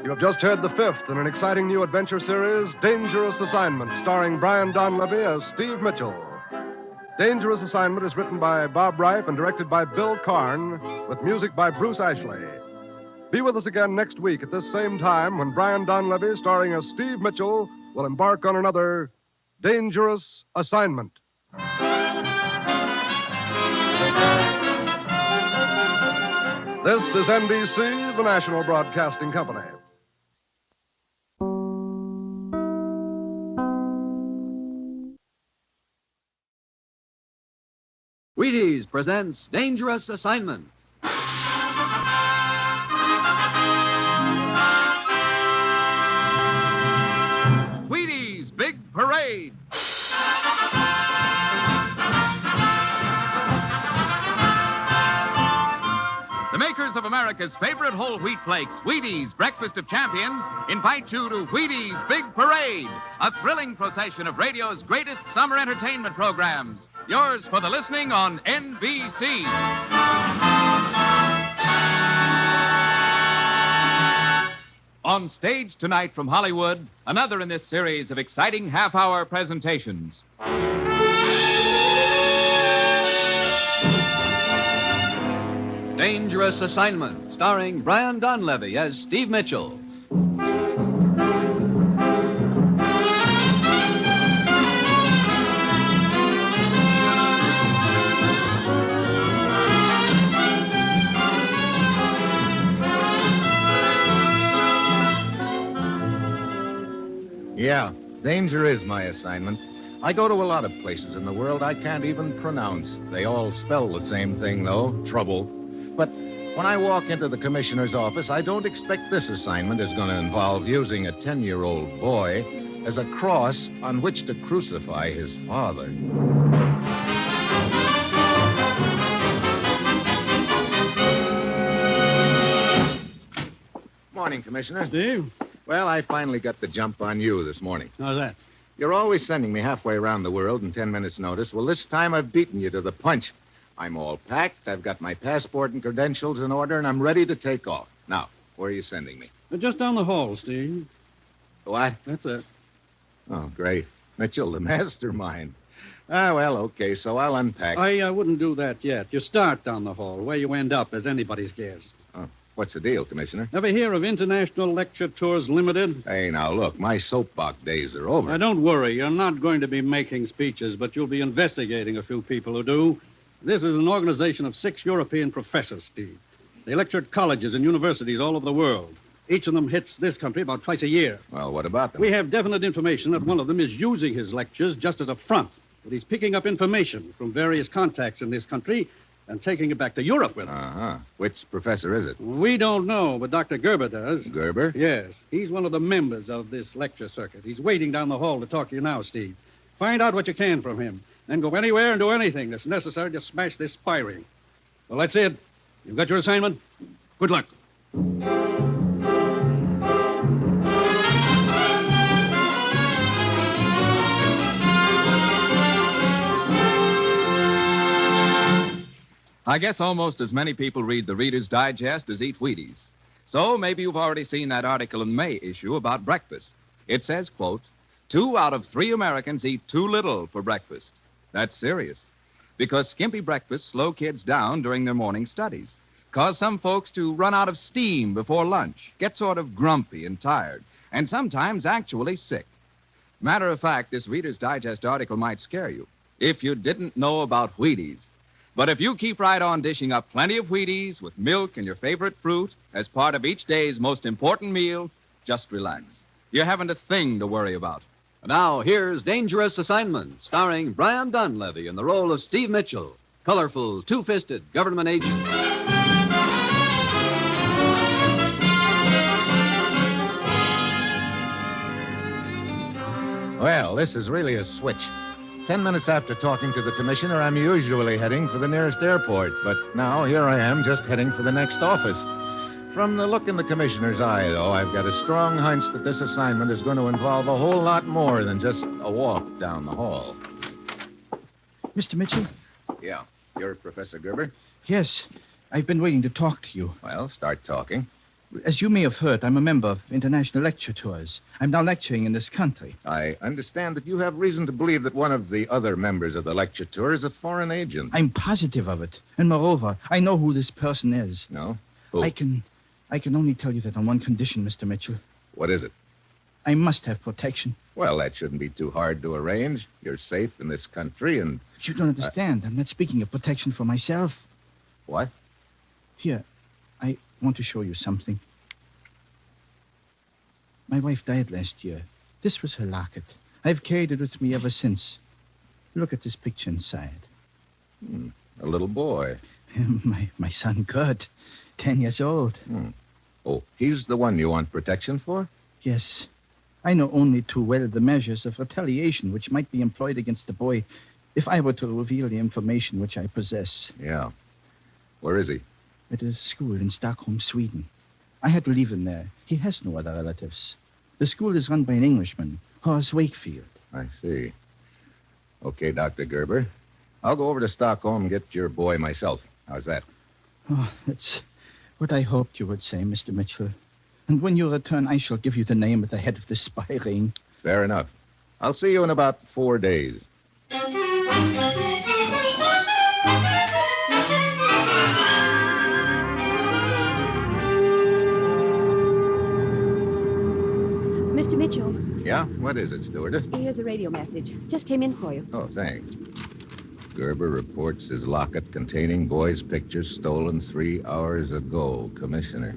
You have just heard the 5th in an exciting new adventure series, Dangerous Assignment, starring Brian Donlevy as Steve Mitchell. Dangerous Assignment is written by Bob Reif and directed by Bill Karn, with music by Bruce Ashley. Be with us again next week at this same time when Brian Donlevy, starring as Steve Mitchell, will embark on another Dangerous Assignment. This is NBC, the national broadcasting company. Wheaties presents Dangerous Assignment. Wheaties Big Parade. The makers of America's favorite whole wheat flakes, Wheaties, Breakfast of Champions, invite you to Wheaties Big Parade, a thrilling procession of radio's greatest summer entertainment programs. Yours for the listening on NBC. On stage tonight from Hollywood, another in this series of exciting half-hour presentations. Dangerous Assignment, starring Brian Donlevy as Steve Mitchell. Yeah, danger is my assignment. I go to a lot of places in the world I can't even pronounce. They all spell the same thing, though, trouble. But when I walk into the commissioner's office, I don't expect this assignment is going to involve using a 10-year-old boy as a cross on which to crucify his father. Morning, Commissioner. Steve? Well, I finally got the jump on you this morning. How's that? You're always sending me halfway around the world in 10 minutes' notice. Well, this time I've beaten you to the punch. I'm all packed, I've got my passport and credentials in order, and I'm ready to take off. Now, where are you sending me? Just down the hall, Steve. What? That's it. Oh, great. Mitchell, the mastermind. Well, okay, so I'll unpack. I wouldn't do that yet. You start down the hall. Where you end up is anybody's guess. Oh, What's the deal, Commissioner? Ever hear of International Lecture Tours Limited? Hey, now, look, my soapbox days are over. Now, don't worry. You're not going to be making speeches, but you'll be investigating a few people who do. This is an organization of 6 European professors, Steve. They lecture at colleges and universities all over the world. Each of them hits this country about twice a year. Well, what about them? We have definite information that one of them is using his lectures just as a front. That he's picking up information from various contacts in this country and taking it back to Europe with him. Uh-huh. Which professor is it? We don't know, but Dr. Gerber does. Gerber? Yes. He's one of the members of this lecture circuit. He's waiting down the hall to talk to you now, Steve. Find out what you can from him. Then go anywhere and do anything that's necessary to smash this spy ring. Well, that's it. You've got your assignment. Good luck. I guess almost as many people read the Reader's Digest as eat Wheaties. So maybe you've already seen that article in May issue about breakfast. It says, quote, 2 out of 3 Americans eat too little for breakfast. That's serious. Because skimpy breakfasts slow kids down during their morning studies. Cause some folks to run out of steam before lunch, get sort of grumpy and tired, and sometimes actually sick. Matter of fact, this Reader's Digest article might scare you if you didn't know about Wheaties. But if you keep right on dishing up plenty of Wheaties with milk and your favorite fruit as part of each day's most important meal, just relax. You haven't a thing to worry about. Now, here's Dangerous Assignment, starring Brian Donlevy in the role of Steve Mitchell, colorful, two-fisted government agent. Well, this is really a switch. 10 minutes after talking to the commissioner, I'm usually heading for the nearest airport. But now, here I am, just heading for the next office. From the look in the commissioner's eye, though, I've got a strong hunch that this assignment is going to involve a whole lot more than just a walk down the hall. Mr. Mitchell? Yeah. You're Professor Gerber? Yes. I've been waiting to talk to you. Well, start talking. As you may have heard, I'm a member of International Lecture Tours. I'm now lecturing in this country. I understand that you have reason to believe that one of the other members of the lecture tour is a foreign agent. I'm positive of it. And moreover, I know who this person is. No? Who? I can only tell you that on one condition, Mr. Mitchell. What is it? I must have protection. Well, that shouldn't be too hard to arrange. You're safe in this country and... You don't understand. I'm not speaking of protection for myself. What? Here, I want to show you something. My wife died last year. This was her locket. I've carried it with me ever since. Look at this picture inside. A little boy. My son, Kurt. 10 years old. Oh, he's the one you want protection for? Yes. I know only too well the measures of retaliation which might be employed against the boy if I were to reveal the information which I possess. Yeah. Where is he? At a school in Stockholm, Sweden. I had to leave him there. He has no other relatives. The school is run by an Englishman, Horace Wakefield. I see. Okay, Dr. Gerber. I'll go over to Stockholm and get your boy myself. How's that? Oh, that's what I hoped you would say, Mr. Mitchell. And when you return, I shall give you the name at the head of the spy ring. Fair enough. I'll see you in about 4 days. Mr. Mitchell, Yeah? What is it, stewardess? here's a radio message. Just came in for you. Oh, thanks. Gerber reports his locket containing boy's pictures stolen 3 hours ago, Commissioner.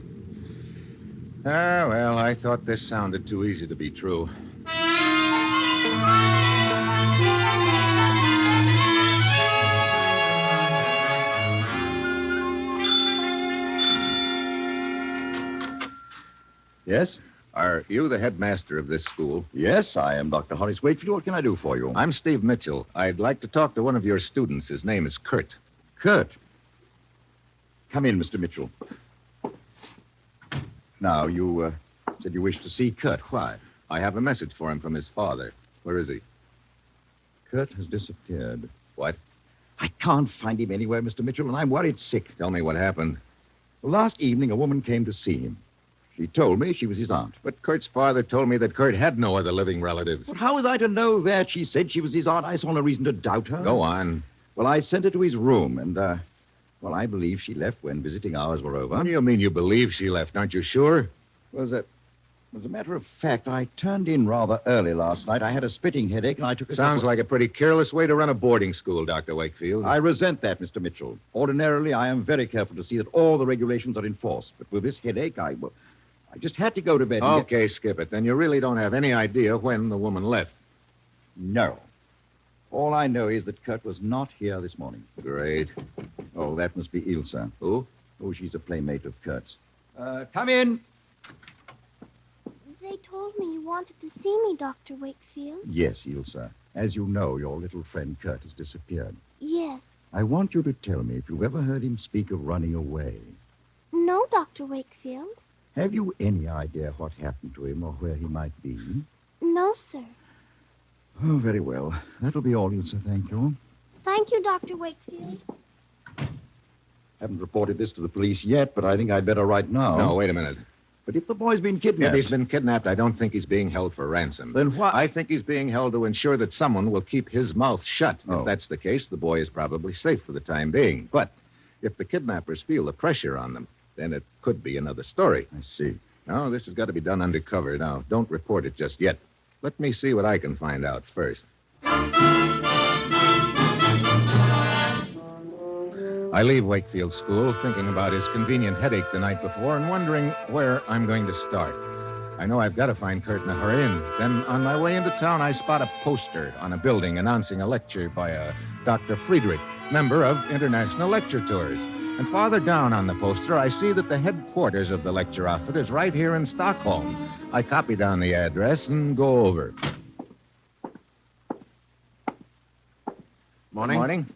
Ah, well, I thought this sounded too easy to be true. Yes? Are you the headmaster of this school? Yes, I am Dr. Horace Wakefield. What can I do for you? I'm Steve Mitchell. I'd like to talk to one of your students. His name is Kurt. Kurt. Come in, Mr. Mitchell. Now, you said you wished to see Kurt. Why? I have a message for him from his father. Where is he? Kurt has disappeared. What? I can't find him anywhere, Mr. Mitchell, and I'm worried sick. Tell me what happened. Well, last evening, a woman came to see him. She told me she was his aunt. But Kurt's father told me that Kurt had no other living relatives. But how was I to know that? She said she was his aunt. I saw no reason to doubt her. Go on. Well, I sent her to his room, and Well, I believe she left when visiting hours were over. What do you mean you believe she left? Aren't you sure? As a matter of fact, I turned in rather early last night. I had a spitting headache, and I took a... Sounds like a pretty careless way to run a boarding school, Dr. Wakefield. I resent that, Mr. Mitchell. Ordinarily, I am very careful to see that all the regulations are enforced. But with this headache, I just had to go to bed. Okay, skip it. Then you really don't have any idea when the woman left. No. All I know is that Kurt was not here this morning. Great. Oh, that must be Ilsa. Who? Oh, she's a playmate of Kurt's. Come in. They told me you wanted to see me, Dr. Wakefield. Yes, Ilsa. As you know, your little friend Kurt has disappeared. Yes. I want you to tell me if you've ever heard him speak of running away. No, Dr. Wakefield. Have you any idea what happened to him or where he might be? No, sir. Oh, very well. That'll be all, Ilsa. Thank you. Thank you, Dr. Wakefield. Haven't reported this to the police yet, but I think I'd better right now. No, wait a minute. But if the boy's been kidnapped... If he's been kidnapped, I don't think he's being held for ransom. Then what? I think he's being held to ensure that someone will keep his mouth shut. Oh. If that's the case, the boy is probably safe for the time being. But if the kidnappers feel the pressure on them, then it could be another story. I see. No, this has got to be done undercover. Now, don't report it just yet. Let me see what I can find out first. I leave Wakefield School thinking about his convenient headache the night before and wondering where I'm going to start. I know I've got to find Kurt in a hurry, and then on my way into town, I spot a poster on a building announcing a lecture by a Dr. Friedrich, member of International Lecture Tours. And farther down on the poster, I see that the headquarters of the lecture outfit is right here in Stockholm. I copy down the address and go over. Morning. Morning.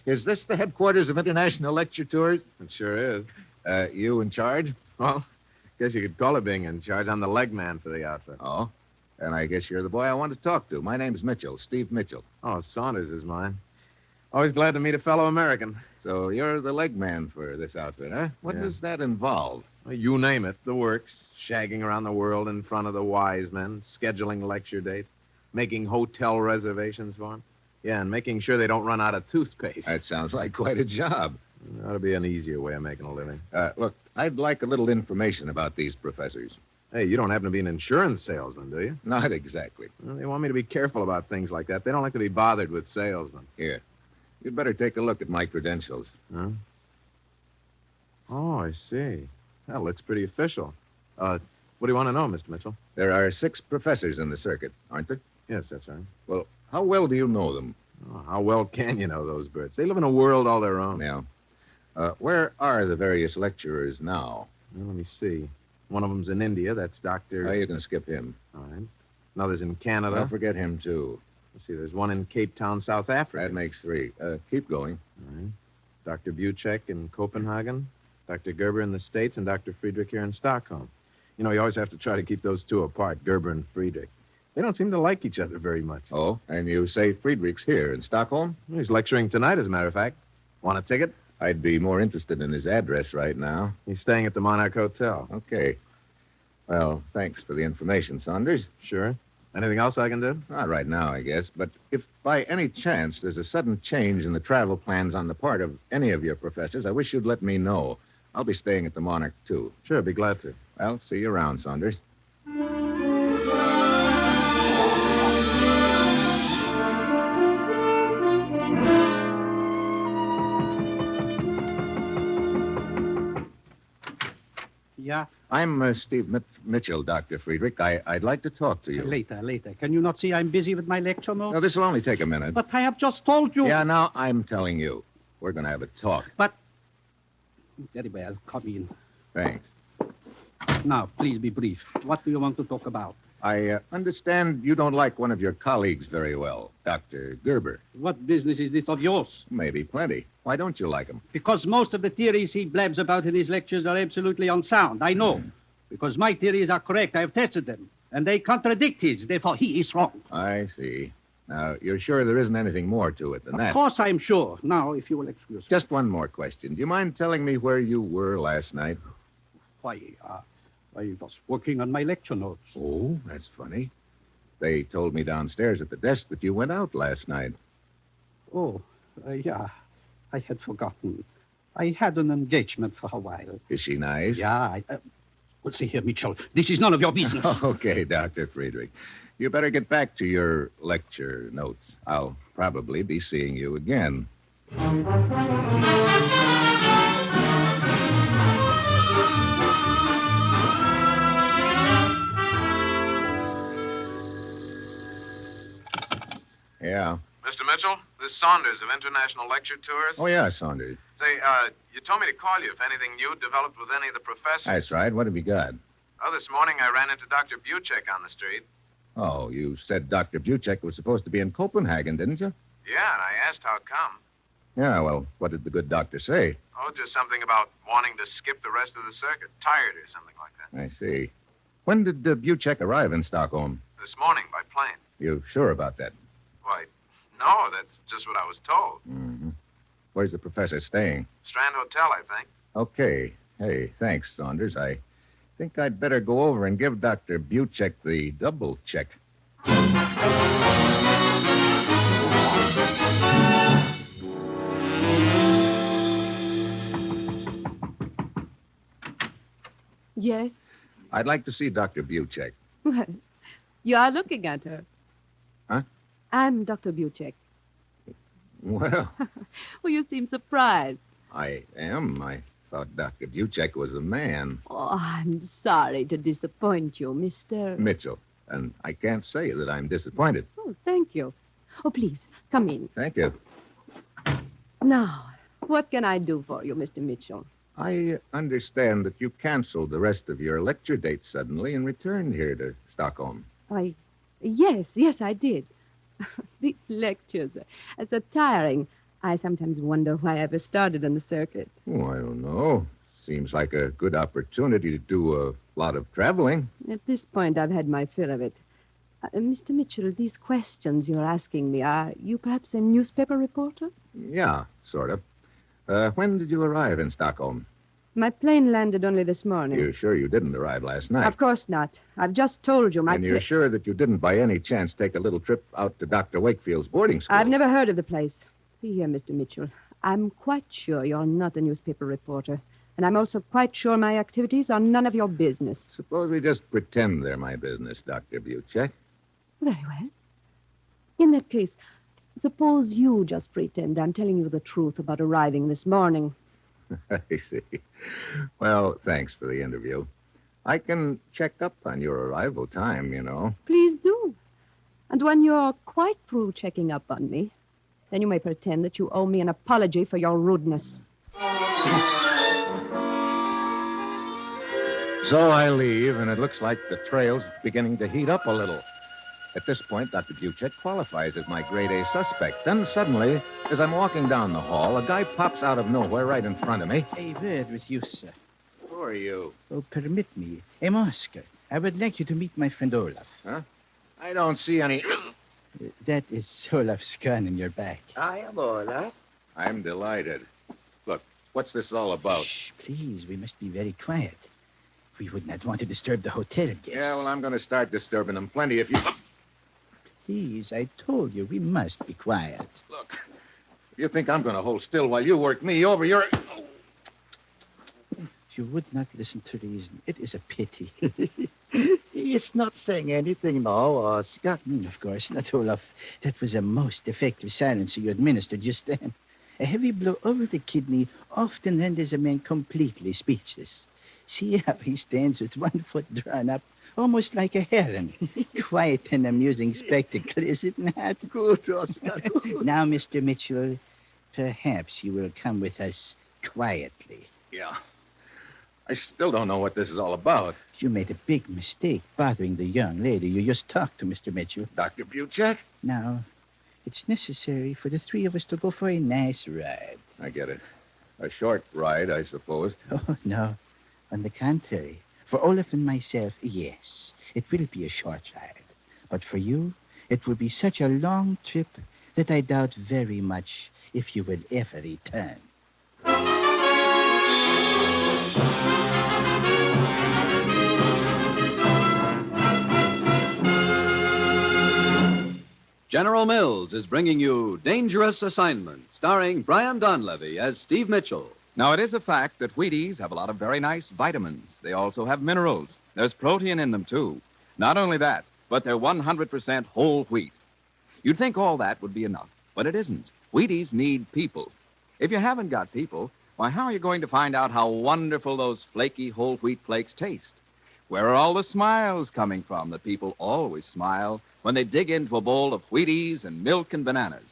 Is this the headquarters of International Lecture Tours? It sure is. You in charge? Well, guess you could call it being in charge. I'm the leg man for the outfit. Oh? And I guess you're the boy I want to talk to. My name's Mitchell, Steve Mitchell. Oh, Saunders is mine. Always glad to meet a fellow American. So you're the leg man for this outfit, huh? What Yeah. does that involve? Well, you name it, the works. Shagging around the world in front of the wise men, scheduling lecture dates, making hotel reservations for them. Yeah, and making sure they don't run out of toothpaste. That sounds like quite a job. That ought to be an easier way of making a living. Look, I'd like a little information about these professors. Hey, you don't happen to be an insurance salesman, do you? Not exactly. Well, they want me to be careful about things like that. They don't like to be bothered with salesmen. Here. You'd better take a look at my credentials. Huh? Oh, I see. Well, it's pretty official. What do you want to know, Mr. Mitchell? There are 6 professors in the circuit, aren't there? Yes, that's right. Well, how well do you know them? Oh, how well can you know those birds? They live in a world all their own. Yeah. Where are the various lecturers now? Well, let me see. One of them's in India. That's Dr. Oh, you can skip him. All right. Another's in Canada. Don't forget him, too. Let's see. There's one in Cape Town, South Africa. That makes 3. Keep going. All right. Dr. Buchek in Copenhagen, Dr. Gerber in the States, and Dr. Friedrich here in Stockholm. You know, you always have to try to keep those two apart, Gerber and Friedrich. They don't seem to like each other very much. Oh, and you say Friedrich's here in Stockholm? He's lecturing tonight, as a matter of fact. Want a ticket? I'd be more interested in his address right now. He's staying at the Monarch Hotel. Okay. Well, thanks for the information, Saunders. Sure. Anything else I can do? Not right now, I guess. But if by any chance there's a sudden change in the travel plans on the part of any of your professors, I wish you'd let me know. I'll be staying at the Monarch, too. Sure, be glad to. Well, see you around, Saunders. Yeah? I'm Steve Mitchell, Dr. Friedrich. I'd like to talk to you. Later. Can you not see I'm busy with my lecture notes? No, this will only take a minute. But I have just told you. Yeah, now I'm telling you. We're going to have a talk. But... Very well. Come in. Thanks. Now, please be brief. What do you want to talk about? I understand you don't like one of your colleagues very well, Dr. Gerber. What business is this of yours? Maybe plenty. Why don't you like him? Because most of the theories he blabs about in his lectures are absolutely unsound. I know. Because my theories are correct. I have tested them. And they contradict his. Therefore, he is wrong. I see. Now, you're sure there isn't anything more to it than that? Of course I'm sure. Now, if you will excuse me. Just one more question. Do you mind telling me where you were last night? Why, I was working on my lecture notes. Oh, that's funny. They told me downstairs at the desk that you went out last night. Oh, yeah. I had forgotten. I had an engagement for a while. Is she nice? Yeah, well, see here, Mitchell. This is none of your business. Okay, Dr. Friedrich. You better get back to your lecture notes. I'll probably be seeing you again. Yeah. Mr. Mitchell, this is Saunders of International Lecture Tours. Oh, yeah, Saunders. Say, you told me to call you if anything new developed with any of the professors. That's right. What have you got? Oh, this morning I ran into Dr. Buchek on the street. Oh, you said Dr. Buchek was supposed to be in Copenhagen, didn't you? Yeah, and I asked how come. Yeah, well, what did the good doctor say? Oh, just something about wanting to skip the rest of the circuit. Tired or something like that. I see. When did Buchek arrive in Stockholm? This morning by plane. You sure about that? Why, no, that's just what I was told. Mm-hmm. Where's the professor staying? Strand Hotel, I think. Okay. Hey, thanks, Saunders. I think I'd better go over and give Dr. Buchek the double check. Yes? I'd like to see Dr. Buchek. Well, you are looking at her. Huh? I'm Dr. Buchek. Well, Well, you seem surprised. I am. I thought Dr. Buchek was a man. Oh, I'm sorry to disappoint you, Mr. Mitchell. And I can't say that I'm disappointed. Oh, thank you. Oh, please, come in. Thank you. Now, what can I do for you, Mr. Mitchell? I understand that you canceled the rest of your lecture dates suddenly and returned here to Stockholm. Yes, I did. These lectures are so tiring. I sometimes wonder why I ever started on the circuit. Oh, I don't know. Seems like a good opportunity to do a lot of traveling. At this point, I've had my fill of it. Mr. Mitchell, these questions you're asking me, are you perhaps a newspaper reporter? Yeah, sort of. When did you arrive in Stockholm? My plane landed only this morning. You're sure you didn't arrive last night? Of course not. I've just told you my... And you're sure that you didn't by any chance take a little trip out to Dr. Wakefield's boarding school? I've never heard of the place. See here, Mr. Mitchell. I'm quite sure you're not a newspaper reporter. And I'm also quite sure my activities are none of your business. Suppose we just pretend they're my business, Dr. Buchek. Very well. In that case, suppose you just pretend I'm telling you the truth about arriving this morning. I see. Well, thanks for the interview. I can check up on your arrival time, you know. Please do. And when you're quite through checking up on me, then you may pretend that you owe me an apology for your rudeness. So I leave, and it looks like the trail's beginning to heat up a little. At this point, Dr. Buchek qualifies as my grade A suspect. Then suddenly, as I'm walking down the hall, a guy pops out of nowhere right in front of me. A word with you, sir. Who are you? Oh, permit me. I'm Oscar. I would like you to meet my friend Olaf. Huh? I don't see any... That is Olaf's gun in your back. I am Olaf. I'm delighted. Look, what's this all about? Shh, please, we must be very quiet. We would not want to disturb the hotel guests. Yeah, well, I'm going to start disturbing them plenty if you... Please, I told you, we must be quiet. Look, you think I'm going to hold still while you work me over, you're... You would not listen to reason. It is a pity. He's not saying anything now, Oscar. Of course not, Olaf. That was a most effective silencer you administered just then. A heavy blow over the kidney often renders a man completely speechless. See how he stands with one foot drawn up, almost like a heron. Quite an amusing spectacle, is it not? Good, Oscar. Now, Mr. Mitchell, perhaps you will come with us quietly. Yeah. I still don't know what this is all about. You made a big mistake bothering the young lady you just talked to, Mr. Mitchell. Dr. Buchek? Now, it's necessary for the three of us to go for a nice ride. I get it. A short ride, I suppose. Oh, no. On the contrary, for Olaf and myself, yes, it will be a short ride. But for you, it will be such a long trip that I doubt very much if you will ever return. General Mills is bringing you Dangerous Assignment, starring Brian Donlevy as Steve Mitchell. Now, it is a fact that Wheaties have a lot of very nice vitamins. They also have minerals. There's protein in them, too. Not only that, but they're 100% whole wheat. You'd think all that would be enough, but it isn't. Wheaties need people. If you haven't got people, why, how are you going to find out how wonderful those flaky whole wheat flakes taste? Where are all the smiles coming from that people always smile when they dig into a bowl of Wheaties and milk and bananas?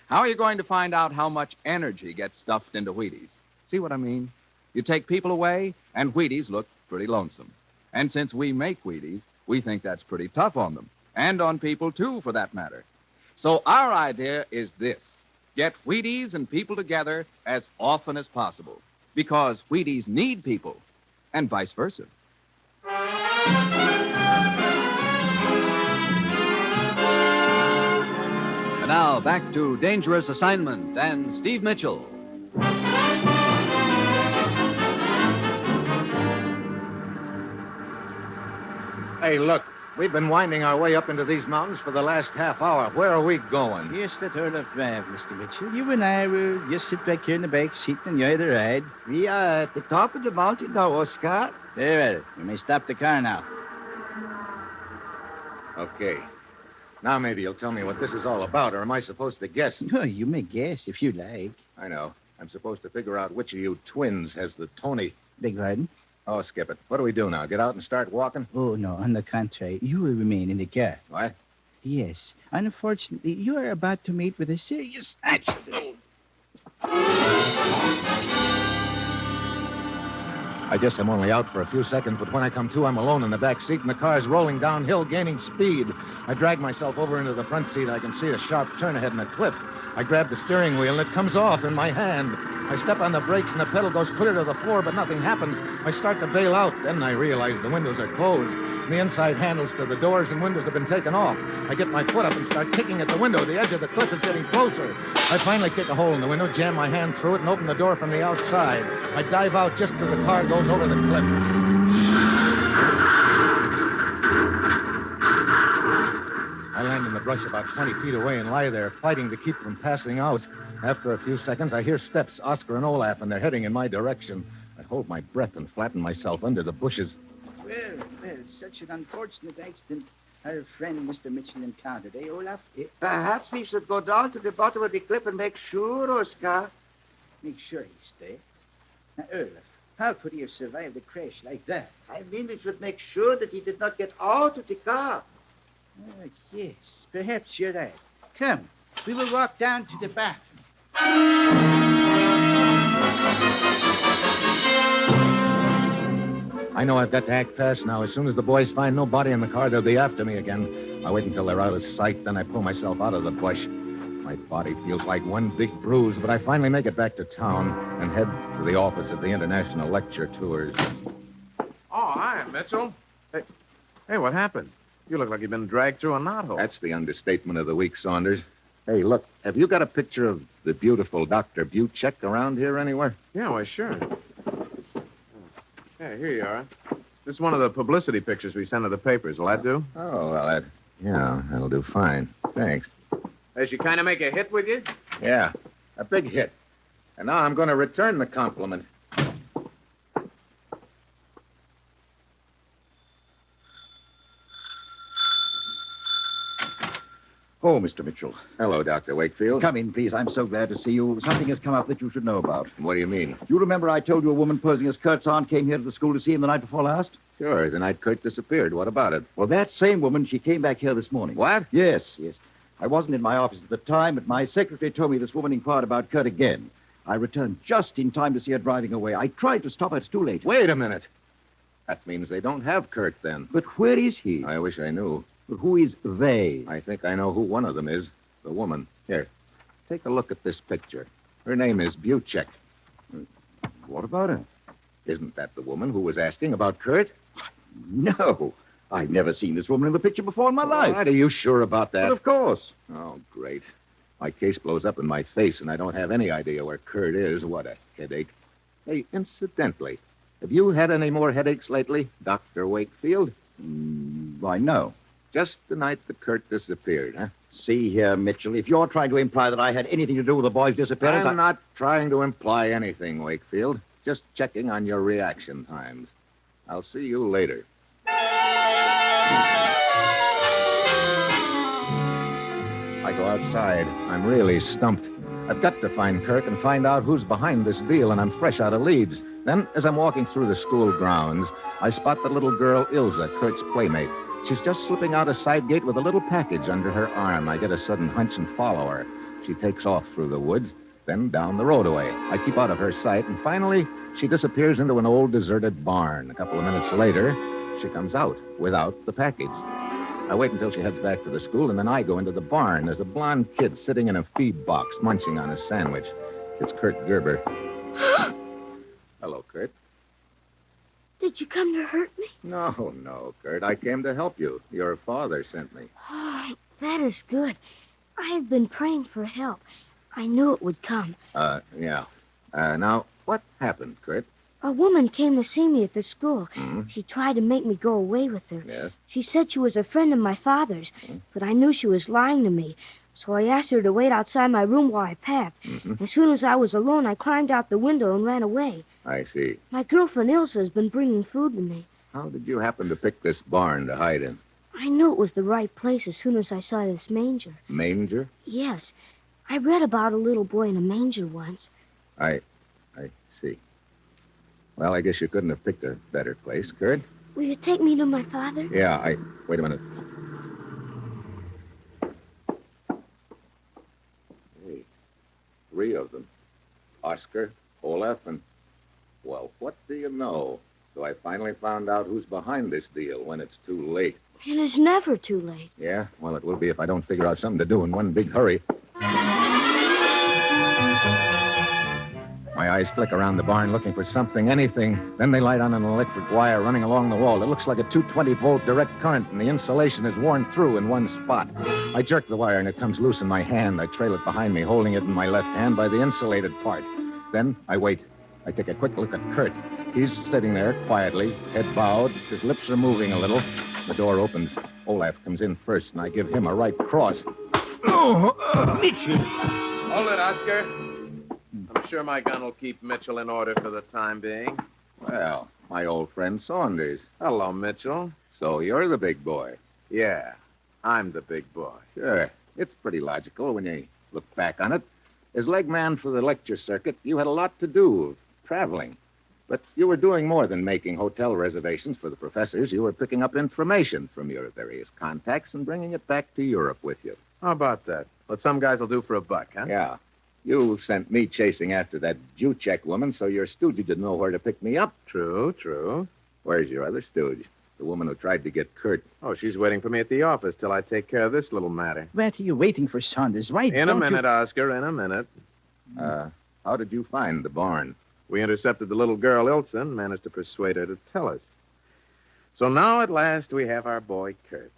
How are you going to find out how much energy gets stuffed into Wheaties? See what I mean? You take people away, and Wheaties look pretty lonesome. And since we make Wheaties, we think that's pretty tough on them. And on people, too, for that matter. So our idea is this. Get Wheaties and people together as often as possible. Because Wheaties need people, and vice versa. And now, back to Dangerous Assignment and Steve Mitchell. Hey, look, we've been winding our way up into these mountains for the last half hour. Where are we going? Yes, that Olaf Drive, Mr. Mitchell. You and I will just sit back here in the back seat and enjoy the ride. We are at the top of the mountain now, Oscar. Very well. You may stop the car now. Okay. Now maybe you'll tell me what this is all about, or am I supposed to guess? Oh, you may guess if you like. I know. I'm supposed to figure out which of you twins has the Tony. Beg pardon? Oh, skip it. What do we do now? Get out and start walking? Oh, no. On the contrary, you will remain in the car. What? Yes. Unfortunately, you are about to meet with a serious accident. I guess I'm only out for a few seconds, but when I come to, I'm alone in the back seat, and the car's rolling downhill, gaining speed. I drag myself over into the front seat. I can see a sharp turn ahead in a cliff. I grab the steering wheel, and it comes off in my hand. I step on the brakes, and the pedal goes clear to the floor, but nothing happens. I start to bail out. Then I realize the windows are closed. And the inside handles to the doors and windows have been taken off. I get my foot up and start kicking at the window. The edge of the cliff is getting closer. I finally kick a hole in the window, jam my hand through it, and open the door from the outside. I dive out just as the car goes over the cliff. I land in the brush about 20 feet away and lie there, fighting to keep from passing out. After a few seconds, I hear steps, Oscar and Olaf, and they're heading in my direction. I hold my breath and flatten myself under the bushes. Well, such an unfortunate accident our friend Mr. Mitchell encountered, eh, Olaf? Perhaps we should go down to the bottom of the cliff and make sure, Oscar. Make sure he's dead. Now, Olaf, how could he have survived a crash like that? I mean, we should make sure that he did not get out of the car. Oh, yes, perhaps you're right. Come, we will walk down to the bathroom. I know I've got to act fast now. As soon as the boys find no body in the car, they'll be after me again. I wait until they're out of sight, then I pull myself out of the bush. My body feels like one big bruise, but I finally make it back to town and head to the office of the International Lecture Tours. Oh, hi, Mitchell. Hey, what happened? You look like you've been dragged through a knothole. That's the understatement of the week, Saunders. Hey, look, have you got a picture of the beautiful Dr. Buchek around here anywhere? Yeah, why, sure. Yeah, here you are. This is one of the publicity pictures we send to the papers. Will that do? Oh, well, that'll do fine. Thanks. Does she kind of make a hit with you? Yeah, a big hit. And now I'm going to return the compliment. Oh, Mr. Mitchell. Hello, Dr. Wakefield. Come in, please. I'm so glad to see you. Something has come up that you should know about. What do you mean? You remember I told you a woman posing as Kurt's aunt came here to the school to see him the night before last? Sure, the night Kurt disappeared. What about it? Well, that same woman, she came back here this morning. What? Yes. I wasn't in my office at the time, but my secretary told me this woman inquired about Kurt again. I returned just in time to see her driving away. I tried to stop her. It's too late. Wait a minute. That means they don't have Kurt then. But where is he? I wish I knew. But who is they? I think I know who one of them is. The woman. Here, take a look at this picture. Her name is Buchek. What about her? Isn't that the woman who was asking about Kurt? No. I've never seen this woman in the picture before in my life. Are you sure about that? But of course. Oh, great. My case blows up in my face, and I don't have any idea where Kurt is. What a headache. Hey, incidentally, have you had any more headaches lately, Dr. Wakefield? Why, no. Just the night that Kurt disappeared, huh? See here, Mitchell, if you're trying to imply that I had anything to do with the boy's disappearance, I'm not trying to imply anything, Wakefield. Just checking on your reaction times. I'll see you later. I go outside. I'm really stumped. I've got to find Kirk and find out who's behind this deal, and I'm fresh out of Leeds. Then, as I'm walking through the school grounds, I spot the little girl, Ilsa, Kurt's playmate. She's just slipping out a side gate with a little package under her arm. I get a sudden hunch and follow her. She takes off through the woods, then down the roadway. I keep out of her sight, and finally, she disappears into an old deserted barn. A couple of minutes later, she comes out without the package. I wait until she heads back to the school, and then I go into the barn. There's a blonde kid sitting in a feed box, munching on a sandwich. It's Kurt Gerber. Hello, Kurt. Did you come to hurt me? No, Kurt. I came to help you. Your father sent me. Oh, that is good. I have been praying for help. I knew it would come. Yeah. Now, what happened, Kurt? A woman came to see me at the school. Hmm? She tried to make me go away with her. Yes? She said she was a friend of my father's, but I knew she was lying to me. So I asked her to wait outside my room while I packed. Mm-hmm. As soon as I was alone, I climbed out the window and ran away. I see. My girlfriend Ilsa has been bringing food to me. How did you happen to pick this barn to hide in? I knew it was the right place as soon as I saw this manger. Manger? Yes. I read about a little boy in a manger once. I see. Well, I guess you couldn't have picked a better place, Kurt. Will you take me to my father? Yeah, Wait a minute. Hey, 3 of them. Oscar, Olaf, and... Well, what do you know? So I finally found out who's behind this deal when it's too late. It is never too late. Yeah? Well, it will be if I don't figure out something to do in one big hurry. My eyes flick around the barn looking for something, anything. Then they light on an electric wire running along the wall. It looks like a 220-volt direct current, and the insulation is worn through in one spot. I jerk the wire, and it comes loose in my hand. I trail it behind me, holding it in my left hand by the insulated part. Then I wait. I take a quick look at Kurt. He's sitting there quietly, head bowed. His lips are moving a little. The door opens. Olaf comes in first, and I give him a right cross. Mitchell! Hold it, Oscar. I'm sure my gun will keep Mitchell in order for the time being. Well, my old friend Saunders. Hello, Mitchell. So you're the big boy. Yeah, I'm the big boy. Sure. It's pretty logical when you look back on it. As leg man for the lecture circuit, you had a lot to do, traveling. But you were doing more than making hotel reservations for the professors. You were picking up information from your various contacts and bringing it back to Europe with you. How about that? What some guys will do for a buck, huh? Yeah. You sent me chasing after that Jew-Czech woman, so your stooge didn't know where to pick me up. True. Where's your other stooge? The woman who tried to get Kurt. Oh, she's waiting for me at the office till I take care of this little matter. What are you waiting for, Saunders? Why In a don't minute, Oscar, in a minute. How did you find the barn? We intercepted the little girl, Ilsa, and managed to persuade her to tell us. So now, at last, we have our boy, Kurt.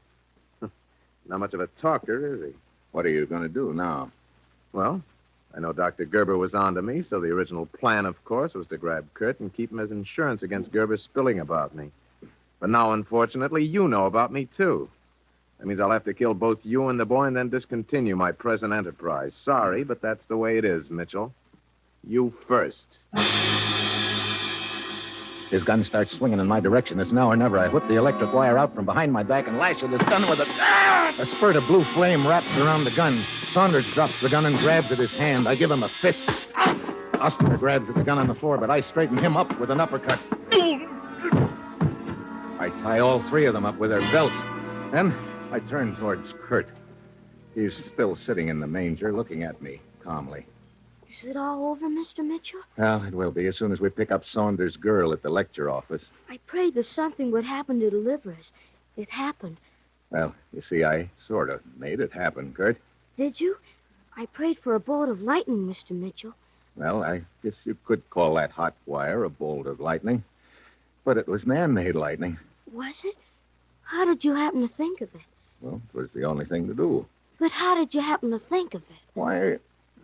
Not much of a talker, is he? What are you going to do now? Well, I know Dr. Gerber was on to me, so the original plan, of course, was to grab Kurt and keep him as insurance against Gerber spilling about me. But now, unfortunately, you know about me, too. That means I'll have to kill both you and the boy and then discontinue my present enterprise. Sorry, but that's the way it is, Mitchell. You first. His gun starts swinging in my direction. It's now or never. I whip the electric wire out from behind my back and lash at his gun with it. A spurt of blue flame wraps around the gun. Saunders drops the gun and grabs at his hand. I give him a fist. Oscar grabs at the gun on the floor, but I straighten him up with an uppercut. I tie all 3 of them up with their belts. Then I turn towards Kurt. He's still sitting in the manger, looking at me calmly. Is it all over, Mr. Mitchell? Well, it will be as soon as we pick up Saunders' girl at the lecture office. I prayed that something would happen to deliver us. It happened. Well, you see, I sort of made it happen, Kurt. Did you? I prayed for a bolt of lightning, Mr. Mitchell. Well, I guess you could call that hot wire a bolt of lightning. But it was man-made lightning. Was it? How did you happen to think of it? Well, it was the only thing to do. But how did you happen to think of it? Why,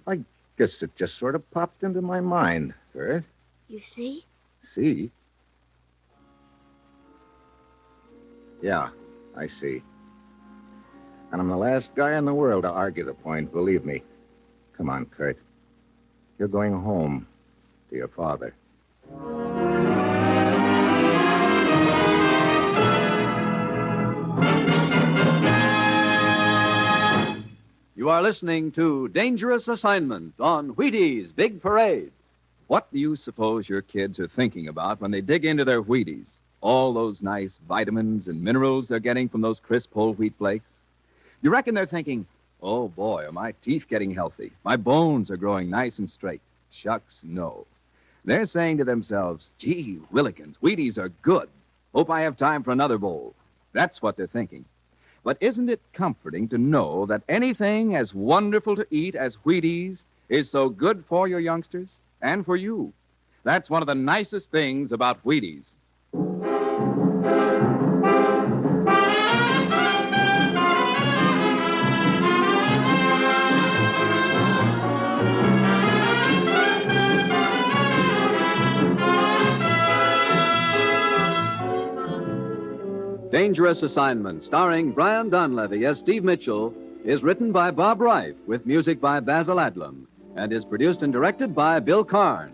I guess it just sort of popped into my mind, Kurt. You see? See? Yeah, I see. And I'm the last guy in the world to argue the point, believe me. Come on, Kurt. You're going home to your father. You are listening to Dangerous Assignment on Wheaties Big Parade. What do you suppose your kids are thinking about when they dig into their Wheaties? All those nice vitamins and minerals they're getting from those crisp whole wheat flakes? You reckon they're thinking, oh, boy, are my teeth getting healthy? My bones are growing nice and straight. Shucks, no. They're saying to themselves, gee, Willikins, Wheaties are good. Hope I have time for another bowl. That's what they're thinking. But isn't it comforting to know that anything as wonderful to eat as Wheaties is so good for your youngsters and for you? That's one of the nicest things about Wheaties. Dangerous Assignment, starring Brian Donlevy as Steve Mitchell, is written by Bob Reif with music by Basil Adlam and is produced and directed by Bill Karn.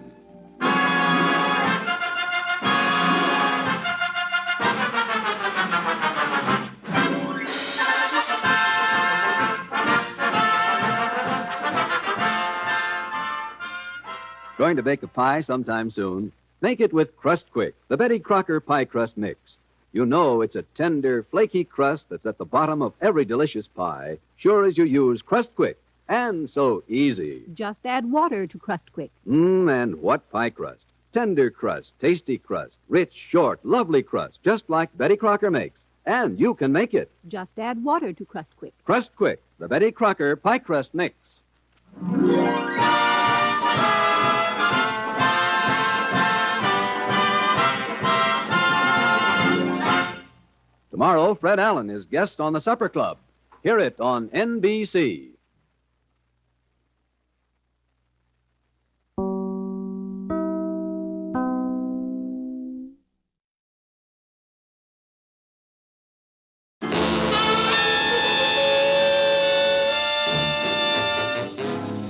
Going to bake a pie sometime soon? Make it with Crust Quick, the Betty Crocker pie crust mix. You know it's a tender, flaky crust that's at the bottom of every delicious pie, sure as you use Crust Quick. And so easy. Just add water to Crust Quick. And what pie crust? Tender crust, tasty crust, rich, short, lovely crust, just like Betty Crocker makes. And you can make it. Just add water to Crust Quick. Crust Quick, the Betty Crocker pie crust mix. Tomorrow, Fred Allen is guest on the Supper Club. Hear it on NBC.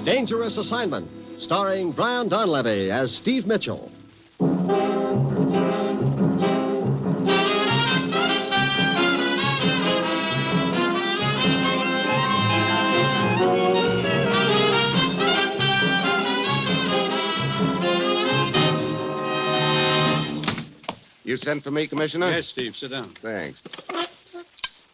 Dangerous Assignment, starring Brian Donlevy as Steve Mitchell. You sent for me, Commissioner? Yes, Steve. Sit down. Thanks.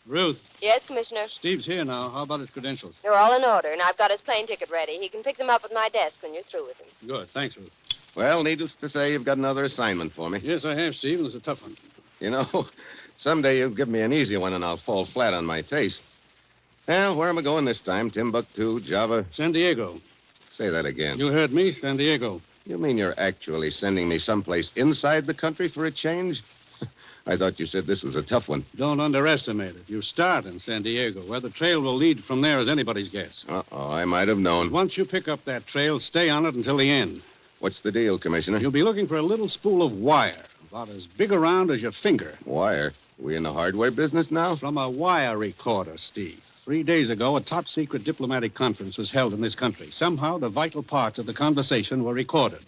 Ruth, Yes, Commissioner. Steve's here now. How about his credentials? They're all in order, and I've got his plane ticket ready. He can pick them up at my desk when you're through with him. Good. Thanks, Ruth. Well, needless to say, you've got another assignment for me. Yes, I have, Steve, and it's a tough one. You know, someday you'll give me an easy one and I'll fall flat on my face. Well, where am I going this time? Timbuktu, Java? San Diego. Say that again. You heard me, San Diego. You mean you're actually sending me someplace inside the country for a change? I thought you said this was a tough one. Don't underestimate it. You start in San Diego. Where the trail will lead from there is anybody's guess. Uh-oh, I might have known. Once you pick up that trail, stay on it until the end. What's the deal, Commissioner? You'll be looking for a little spool of wire, about as big around as your finger. Wire? We in the hardware business now? From a wire recorder, Steve. 3 days ago, a top-secret diplomatic conference was held in this country. Somehow, the vital parts of the conversation were recorded.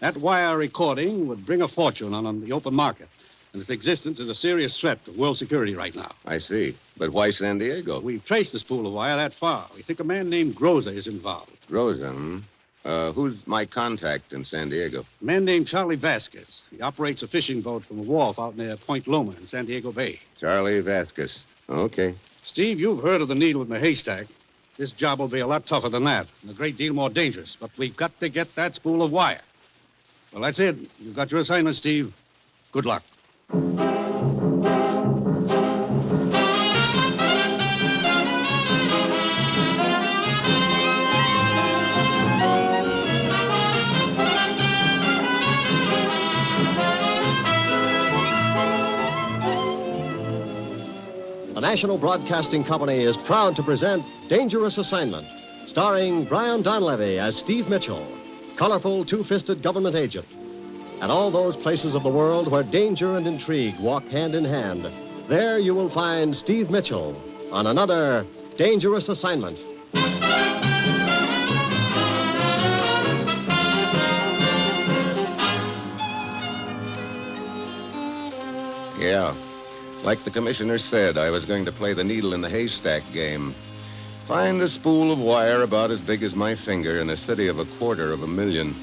That wire recording would bring a fortune on the open market. And its existence is a serious threat to world security right now. I see. But why San Diego? We've traced the spool of wire that far. We think a man named Groza is involved. Groza, who's my contact in San Diego? A man named Charlie Vasquez. He operates a fishing boat from a wharf out near Point Loma in San Diego Bay. Charlie Vasquez. Okay. Steve, you've heard of the needle in the haystack. This job will be a lot tougher than that, and a great deal more dangerous. But we've got to get that spool of wire. Well, that's it. You've got your assignment, Steve. Good luck. The National Broadcasting Company is proud to present Dangerous Assignment, starring Brian Donlevy as Steve Mitchell, colorful two-fisted government agent. At all those places of the world where danger and intrigue walk hand in hand, there you will find Steve Mitchell, on another dangerous assignment. Yeah. Like the commissioner said, I was going to play the needle in the haystack game. Find a spool of wire about as big as my finger in a city of 250,000.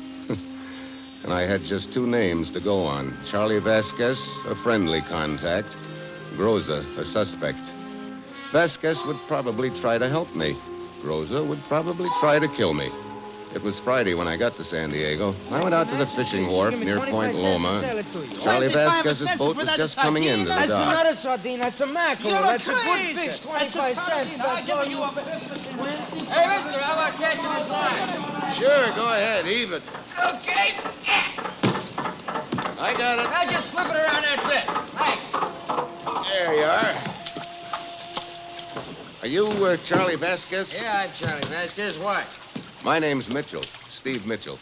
And I had just 2 names to go on. Charlie Vasquez, a friendly contact. Groza, a suspect. Vasquez would probably try to help me. Groza would probably try to kill me. It was Friday when I got to San Diego. I went out to the fishing wharf near Point Loma. Charlie Vasquez's boat was just coming into the dock. That's not a sardine, that's a mackerel. That's a good fish, 25 cents. That's all you... Hey, mister, how about catching this line? Sure, go ahead, heave it. Okay. I got it. Now just slip it around that bit. Thanks. There you are. Are you Charlie Vasquez? Yeah, I'm Charlie Vasquez. What? My name's Mitchell, Steve Mitchell.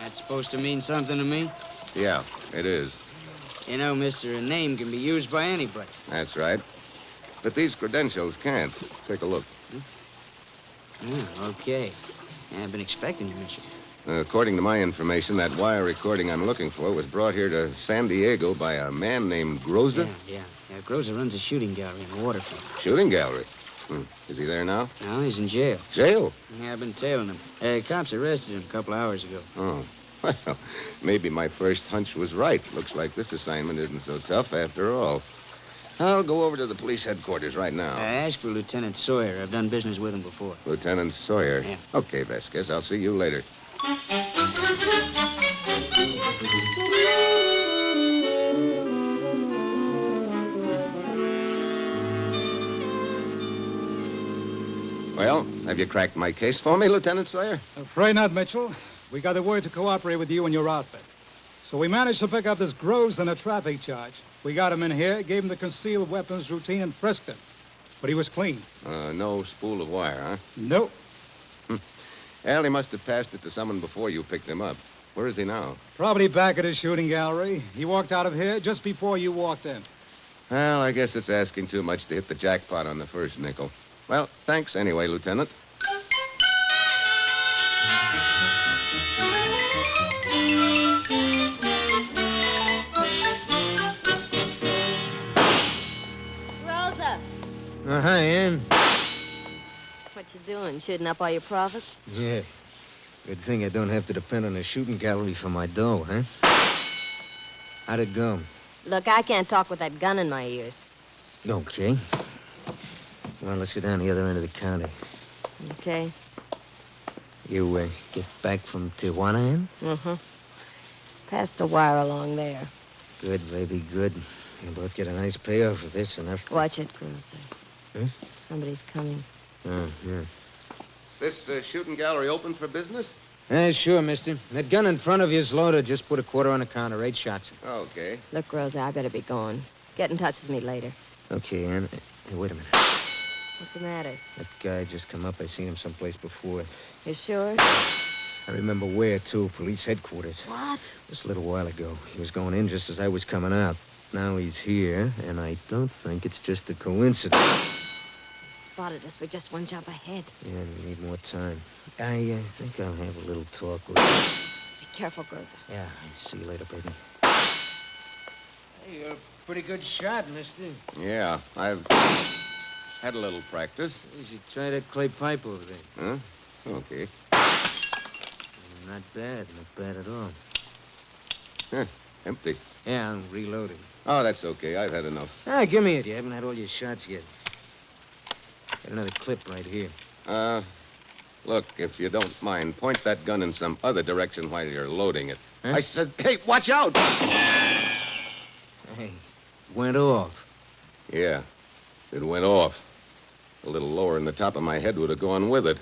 That's supposed to mean something to me? Yeah, it is. You know, mister, a name can be used by anybody. That's right. But these credentials can't. Take a look. Okay. Yeah, I've been expecting you, mister. According to my information, that wire recording I'm looking for was brought here to San Diego by a man named Groza. Yeah. Groza runs a shooting gallery in the waterfront. Shooting gallery? Is he there now? No, he's in jail. Jail? Yeah, I've been tailing him. Cops arrested him a couple hours ago. Oh. Well, maybe my first hunch was right. Looks like this assignment isn't so tough after all. I'll go over to the police headquarters right now. Ask for Lieutenant Sawyer. I've done business with him before. Lieutenant Sawyer? Yeah. Okay, Vasquez. I'll see you later. Well, have you cracked my case for me, Lieutenant Sawyer? Afraid not, Mitchell. We got the word to cooperate with you and your outfit. So we managed to pick up this Groves in a traffic charge. We got him in here, gave him the concealed weapons routine, and frisked him. But he was clean. No spool of wire, huh? Nope. Well, he must have passed it to someone before you picked him up. Where is he now? Probably back at his shooting gallery. He walked out of here just before you walked in. Well, I guess it's asking too much to hit the jackpot on the first nickel. Well, thanks anyway, Lieutenant. Rosa, Hi, Ann. what you doing? Shooting up all your profits? Yeah. Good thing I don't have to depend on a shooting gallery for my dough, huh? How'd it go? Look, I can't talk with that gun in my ears. Okay. Well, let's go down the other end of the county. Okay? You get back from Tijuana, Ann? Mm-hmm. Pass the wire along there. Good, baby, good. You'll both get a nice payoff for this and after. Watch it, Groza. Huh? Somebody's coming. Oh, yeah. This shooting gallery open for business? Sure, mister. That gun in front of you's loaded. Just put a quarter on the counter. 8 shots. Okay. Look, Rosa, I better be going. Get in touch with me later. Okay, Ann. Hey, wait a minute. What's the matter? That guy just come up. I seen him someplace before. You sure? I remember where, too. Police headquarters. What? Just a little while ago. He was going in just as I was coming out. Now he's here, and I don't think it's just a coincidence. Spotted us. We're just one jump ahead. Yeah, we need more time. I think I'll have a little talk with him. Be careful, Groza. Yeah, I'll see you later, baby. Hey, you're a pretty good shot, mister. Yeah, I've had a little practice. You should try that clay pipe over there. Huh? Okay. Not bad at all. Huh, empty. Yeah, I'm reloading. Oh, that's okay. I've had enough. Give me it. You haven't had all your shots yet. Got another clip right here. Look, if you don't mind, point that gun in some other direction while you're loading it. Huh? I said, hey, watch out! Hey, went off. Yeah, it went off. A little lower in the top of my head would have gone with it.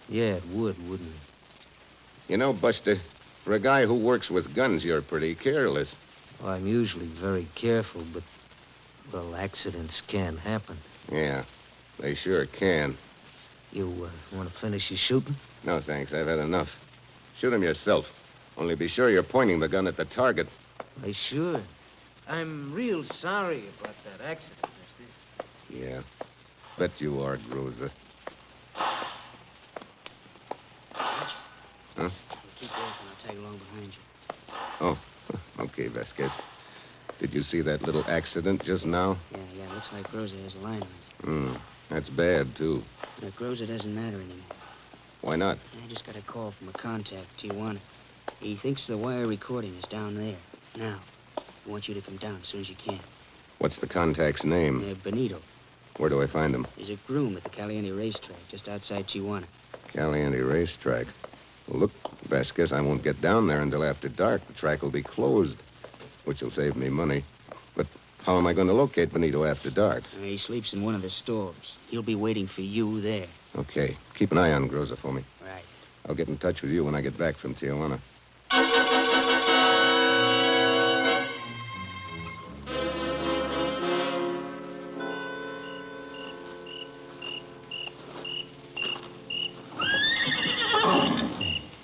Yeah, it would, wouldn't it? You know, Buster, for a guy who works with guns, you're pretty careless. Well, I'm usually very careful, but, well, accidents can happen. Yeah, they sure can. You want to finish your shooting? No, thanks. I've had enough. Shoot him yourself. Only be sure you're pointing the gun at the target. Why, sure. I'm real sorry about that accident, mister. Yeah. Bet you are, Groza. Huh? Keep walking. I'll tag along behind you. Oh, okay, Vasquez. Did you see that little accident just now? Yeah. Looks like Rosa has a line on it. That's bad, too. Rosa doesn't matter anymore. Why not? I just got a call from a contact, Tijuana. He thinks the wire recording is down there. Now, I want you to come down as soon as you can. What's the contact's name? Benito. Where do I find him? He's a groom at the Caliente racetrack, just outside Tijuana. Caliente racetrack. Well, look, Vasquez, I won't get down there until after dark. The track will be closed, which will save me money. But how am I going to locate Benito after dark? He sleeps in one of the stores. He'll be waiting for you there. Okay. Keep an eye on Groza for me. Right. I'll get in touch with you when I get back from Tijuana.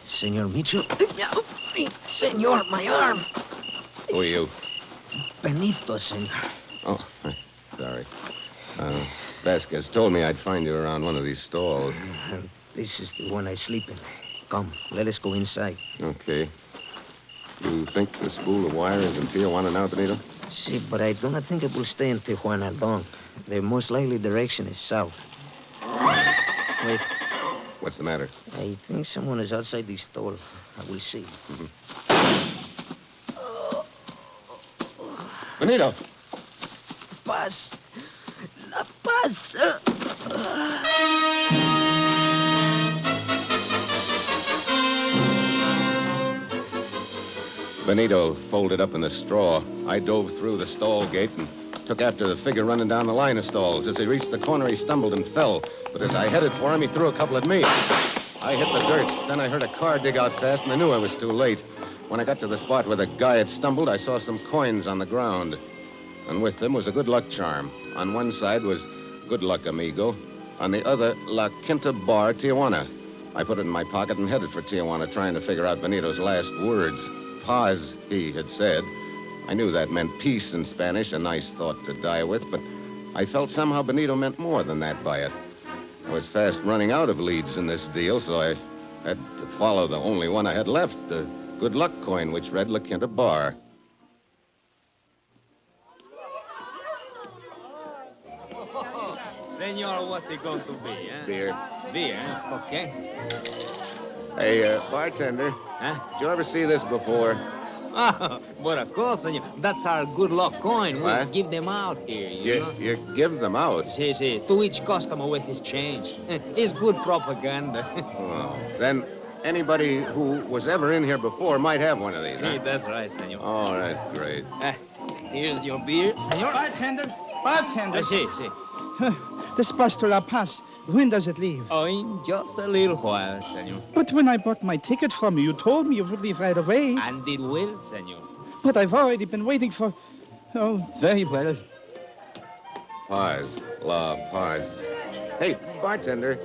Senor Mitchell. Senor, my arm. Who are you? Benito, senor. Oh, sorry. Vasquez told me I'd find you around one of these stalls. This is the one I sleep in. Come, let us go inside. Okay. You think the spool of wire is in Tijuana now, Benito? See, but I do not think it will stay in Tijuana long. The most likely direction is south. Wait. What's the matter? I think someone is outside the store. I will see. Benito! Paz! La Paz! Benito folded up in the straw. I dove through the stall gate and took after the figure running down the line of stalls. As he reached the corner, he stumbled and fell. But as I headed for him, he threw a couple at me. I hit the dirt. Then I heard a car dig out fast, and I knew I was too late. When I got to the spot where the guy had stumbled, I saw some coins on the ground. And with them was a good luck charm. On one side was good luck, amigo. On the other, La Quinta Bar, Tijuana. I put it in my pocket and headed for Tijuana, trying to figure out Benito's last words. Paz, he had said. I knew that meant peace in Spanish, a nice thought to die with, but I felt somehow Benito meant more than that by it. I was fast running out of leads in this deal, so I had to follow the only one I had left, the good luck coin, which read La Quinta Bar. Senor, what's it going to be, eh? Beer. Beer, okay. Hey, bartender. Huh? Did you ever see this before? Ah, but of course, senor. That's our good luck coin. We What? give them out here, you know? You give them out? See, to each customer with his change. It's good propaganda. Oh, then anybody who was ever in here before might have one of these, huh? Hey, that's right, senor. All right, great. Here's your beer, senor. Bartender. See. This bus to La Paz, when does it leave? Oh, in just a little while, senor. But when I bought my ticket from you, you told me you would leave right away. And it will, senor. But I've already been waiting for... Oh, very well. Paz. La Paz. Hey, bartender,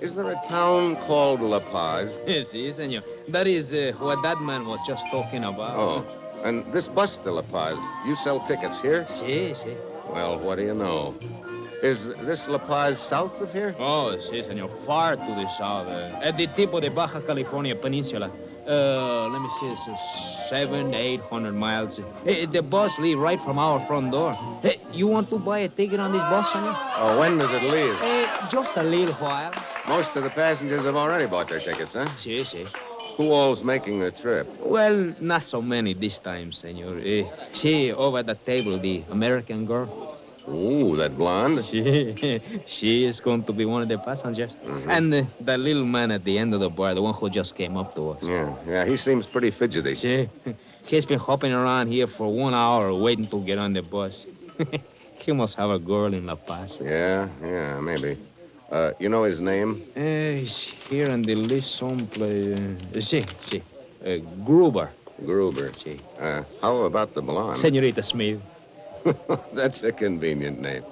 is there a town called La Paz? Si, senor. That is what that man was just talking about. Oh, and this bus to La Paz, you sell tickets here? Si. Well, what do you know? Is this La Paz south of here? Oh, si, senor. Far to the south. At the tip of the Baja California Peninsula. Let me see. It's 700 to 800 miles. The bus leaves right from our front door. Hey, you want to buy a ticket on this bus, senor? Oh, when does it leave? Just a little while. Most of the passengers have already bought their tickets, huh? Si. Who all's making the trip? Well, not so many this time, senor. See, over the table, the American girl. Ooh, that blonde? She is going to be one of the passengers. Mm-hmm. And the little man at the end of the bar, the one who just came up to us. Yeah, he seems pretty fidgety. See, he's been hopping around here for 1 hour waiting to get on the bus. He must have a girl in La Paz. Yeah, maybe. You know his name? He's here on the list someplace. See. Gruber. Gruber. See. How about the blonde? Senorita Smith. That's a convenient name.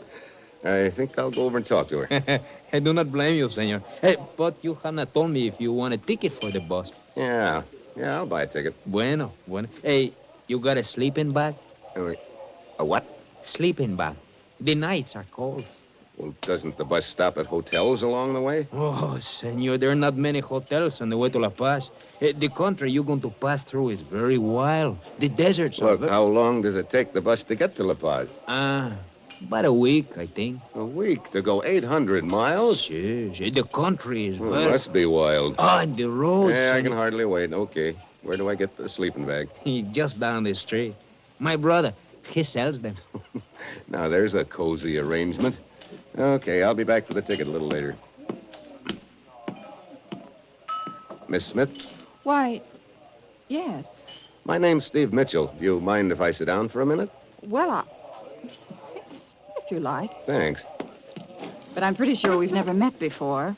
I think I'll go over and talk to her. I do not blame you, senor. Hey, but you have not told me if you want a ticket for the bus. Yeah, I'll buy a ticket. Bueno. Hey, you got a sleeping bag? A what? Sleeping bag. The nights are cold. Well, doesn't the bus stop at hotels along the way? Oh, senor, there are not many hotels on the way to La Paz. The country you're going to pass through is very wild. The deserts are... Look, how long does it take the bus to get to La Paz? About a week, I think. A week to go 800 miles? Yes, the country is Well, very... must be wild. And the roads... Yeah, I can hardly wait. Okay. Where do I get the sleeping bag? Just down the street. My brother, he sells them. Now, there's a cozy arrangement. Okay, I'll be back for the ticket a little later. Miss Smith? Why, yes. My name's Steve Mitchell. Do you mind if I sit down for a minute? Well, if you like. Thanks. But I'm pretty sure we've never met before,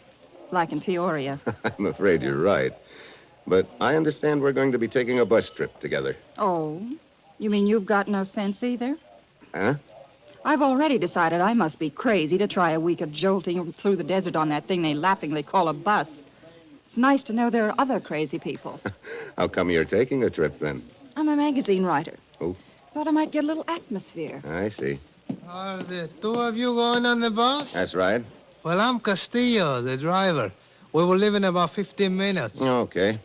like in Peoria. I'm afraid you're right. But I understand we're going to be taking a bus trip together. Oh, you mean you've got no sense either? Huh? I've already decided I must be crazy to try a week of jolting through the desert on that thing they laughingly call a bus. It's nice to know there are other crazy people. How come you're taking a trip, then? I'm a magazine writer. Oh. Thought I might get a little atmosphere. I see. Are the two of you going on the bus? That's right. Well, I'm Castillo, the driver. We will leave in about 15 minutes. Okay.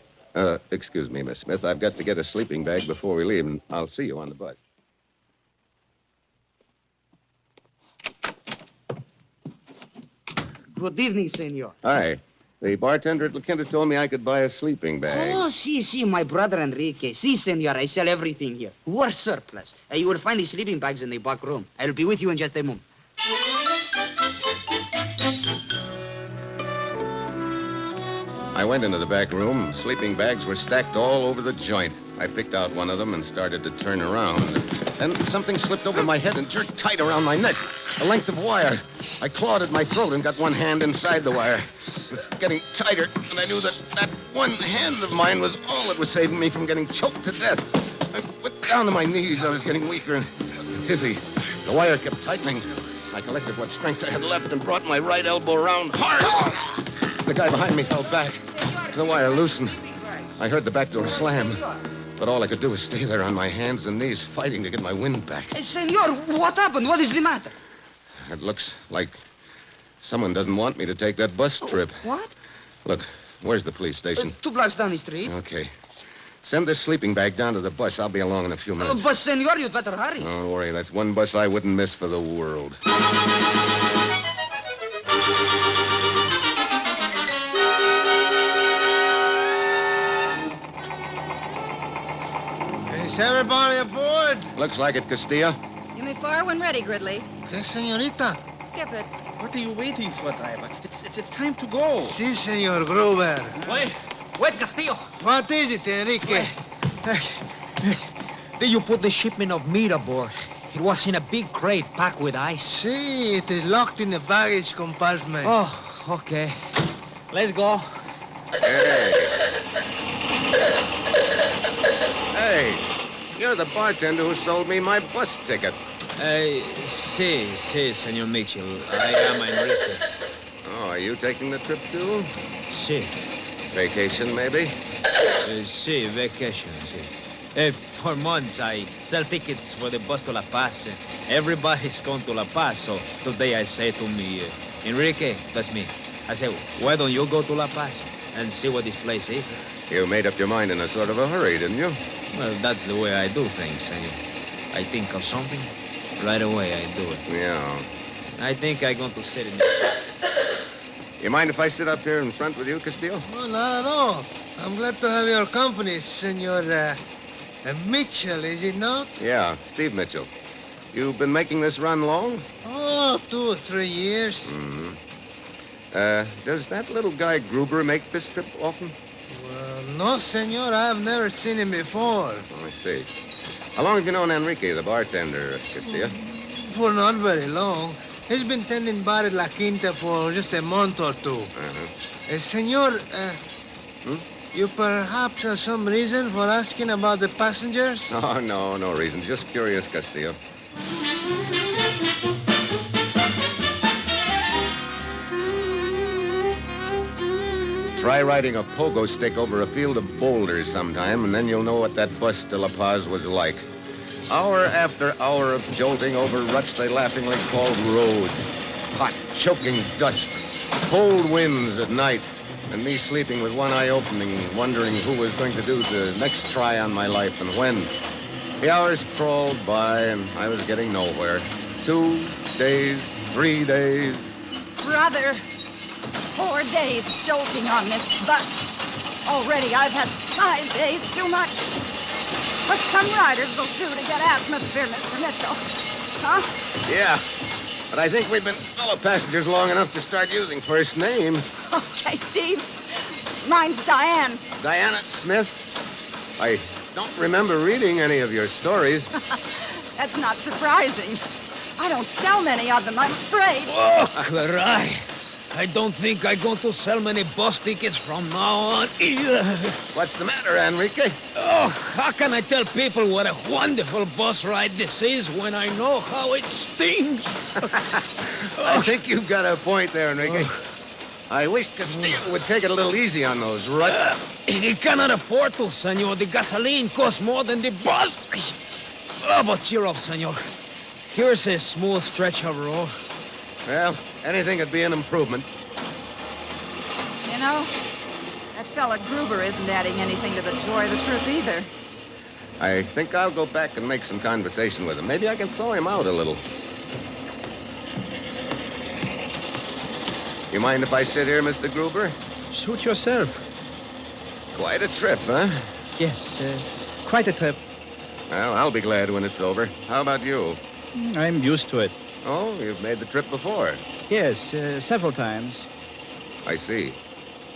Excuse me, Miss Smith. I've got to get a sleeping bag before we leave, and I'll see you on the bus. Good evening, senor. Hi. The bartender at La Quinta told me I could buy a sleeping bag. Oh, see, my brother Enrique. See, senor, I sell everything here. We're surplus. You will find the sleeping bags in the back room. I'll be with you in just a moment. I went into the back room. Sleeping bags were stacked all over the joint. I picked out one of them and started to turn around. Then something slipped over my head and jerked tight around my neck. A length of wire. I clawed at my throat and got one hand inside the wire. It was getting tighter, and I knew that one hand of mine was all that was saving me from getting choked to death. I went down to my knees. I was getting weaker and dizzy. The wire kept tightening. I collected what strength I had left and brought my right elbow around hard. The guy behind me fell back. The wire loosened. I heard the back door slam. But all I could do was stay there on my hands and knees, fighting to get my wind back. Senor, what happened? What is the matter? It looks like someone doesn't want me to take that bus trip. What? Look, where's the police station? 2 blocks down the street. Okay. Send this sleeping bag down to the bus. I'll be along in a few minutes. But, senor, you'd better hurry. Don't worry. That's one bus I wouldn't miss for the world. Is everybody aboard? Looks like it, Castillo. You may fire when ready, Gridley. Yes, senorita. Skip it. What are you waiting for, driver? It's time to go. Si, senor Gruber. Wait, Castillo. What is it, Enrique? Did you put the shipment of meat aboard? It was in a big crate packed with ice. See, it is locked in the baggage compartment. Oh, okay. Let's go. Hey, you're the bartender who sold me my bus ticket. Si, Senor Mitchell. I am Enrique. Oh, are you taking the trip too? Si. Vacation, maybe? Si, vacation, si. For months, I sell tickets for the bus to La Paz. Everybody's going to La Paz, so today I say to me, Enrique, that's me. I say, why don't you go to La Paz and see what this place is? You made up your mind in a sort of a hurry, didn't you? Well, that's the way I do things, senor. I think of something, right away I do it. Yeah. I think I'm going to sit in You mind if I sit up here in front with you, Castillo? Oh, not at all. I'm glad to have your company, Senor Mitchell, is it not? Yeah, Steve Mitchell. You've been making this run long? Oh, 2 or 3 years. Mm-hmm. Does that little guy Gruber make this trip often? Well, no, senor. I've never seen him before. Oh, I see. How long have you known Enrique, the bartender, Castillo? For not very long. He's been tending bar at La Quinta for just a month or two. Senor, you perhaps have some reason for asking about the passengers? Oh, no reason. Just curious, Castillo. Try riding a pogo stick over a field of boulders sometime, and then you'll know what that bus to La Paz was like. Hour after hour of jolting over ruts they laughingly called roads. hot, choking dust, cold winds at night, and me sleeping with one eye open and wondering who was going to do the next try on my life and when. The hours crawled by, and I was getting nowhere. 2 days, 3 days. Brother, 4 days jolting on this bus. Already I've had 5 days too much. What some riders will do to get atmosphere, Mr. Mitchell. Huh? Yeah, but I think we've been fellow passengers long enough to start using first names. Okay, Steve. Mine's Diane. Diana Smith. I don't remember reading any of your stories. That's not surprising. I don't sell many of them, I'm afraid. Oh, Clarai. I don't think I'm going to sell many bus tickets from now on either. What's the matter, Enrique? Oh, how can I tell people what a wonderful bus ride this is when I know how it stings? I think you've got a point there, Enrique. I wish Castillo would take it a little easy on those ruts. He cannot afford to, senor. The gasoline costs more than the bus. Oh, but cheer up, senor. Here's a smooth stretch of road. Well, anything would be an improvement. You know, that fella Gruber isn't adding anything to the joy of the trip either. I think I'll go back and make some conversation with him. Maybe I can throw him out a little. You mind if I sit here, Mr. Gruber? Suit yourself. Quite a trip, huh? Yes, quite a trip. Well, I'll be glad when it's over. How about you? I'm used to it. Oh, you've made the trip before. Yes, several times. I see.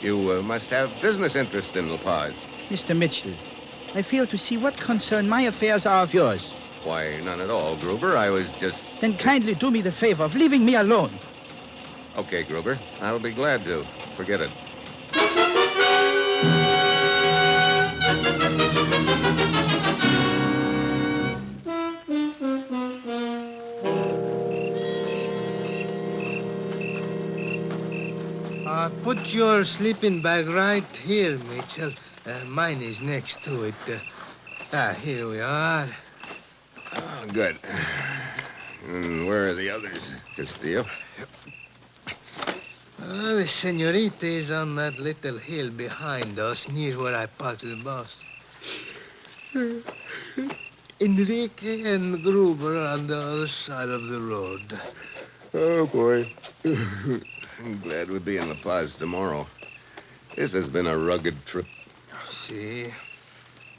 You must have business interest in La Paz. Mr. Mitchell, I fail to see what concern my affairs are of yours. Why, none at all, Gruber. I was just... Then kindly do me the favor of leaving me alone. Okay, Gruber. I'll be glad to. Forget it. Put your sleeping bag right here, Mitchell. Mine is next to it. Here we are. Oh, good. And where are the others, Castillo? The senorita is on that little hill behind us, near where I parked the bus. Enrique and Gruber on the other side of the road. Oh, boy. I'm glad we'll be in La Paz tomorrow. This has been a rugged trip. See?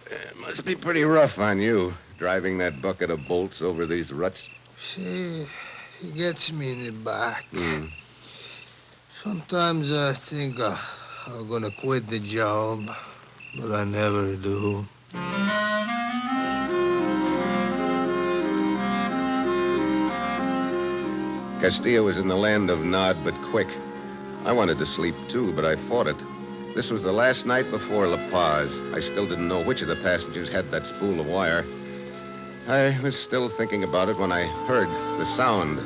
It must be pretty rough on you, driving that bucket of bolts over these ruts. See, he gets me in the back. Sometimes I think I'm gonna quit the job, but I never do. Castillo was in the land of nod but quick. I wanted to sleep, too, but I fought it. This was the last night before La Paz. I still didn't know which of the passengers had that spool of wire. I was still thinking about it when I heard the sound.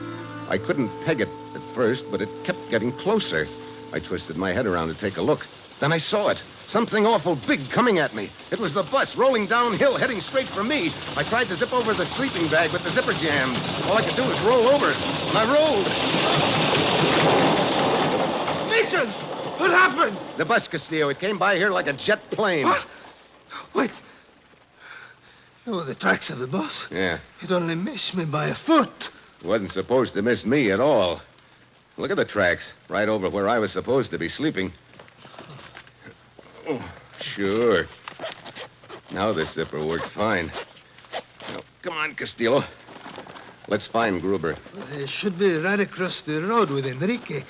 I couldn't peg it at first, but it kept getting closer. I twisted my head around to take a look. Then I saw it. Something awful big coming at me. It was the bus rolling downhill, heading straight for me. I tried to zip over the sleeping bag, but the zipper jammed. All I could do was roll over. And I rolled. Mitchell! What happened? The bus, Castillo. It came by here like a jet plane. What? Wait. Oh, the tracks of the bus? Yeah. It only missed me by a foot. It wasn't supposed to miss me at all. Look at the tracks, right over where I was supposed to be sleeping. Oh, sure. Now this zipper works fine. Now, come on, Castillo. Let's find Gruber. It should be right across the road with Enrique.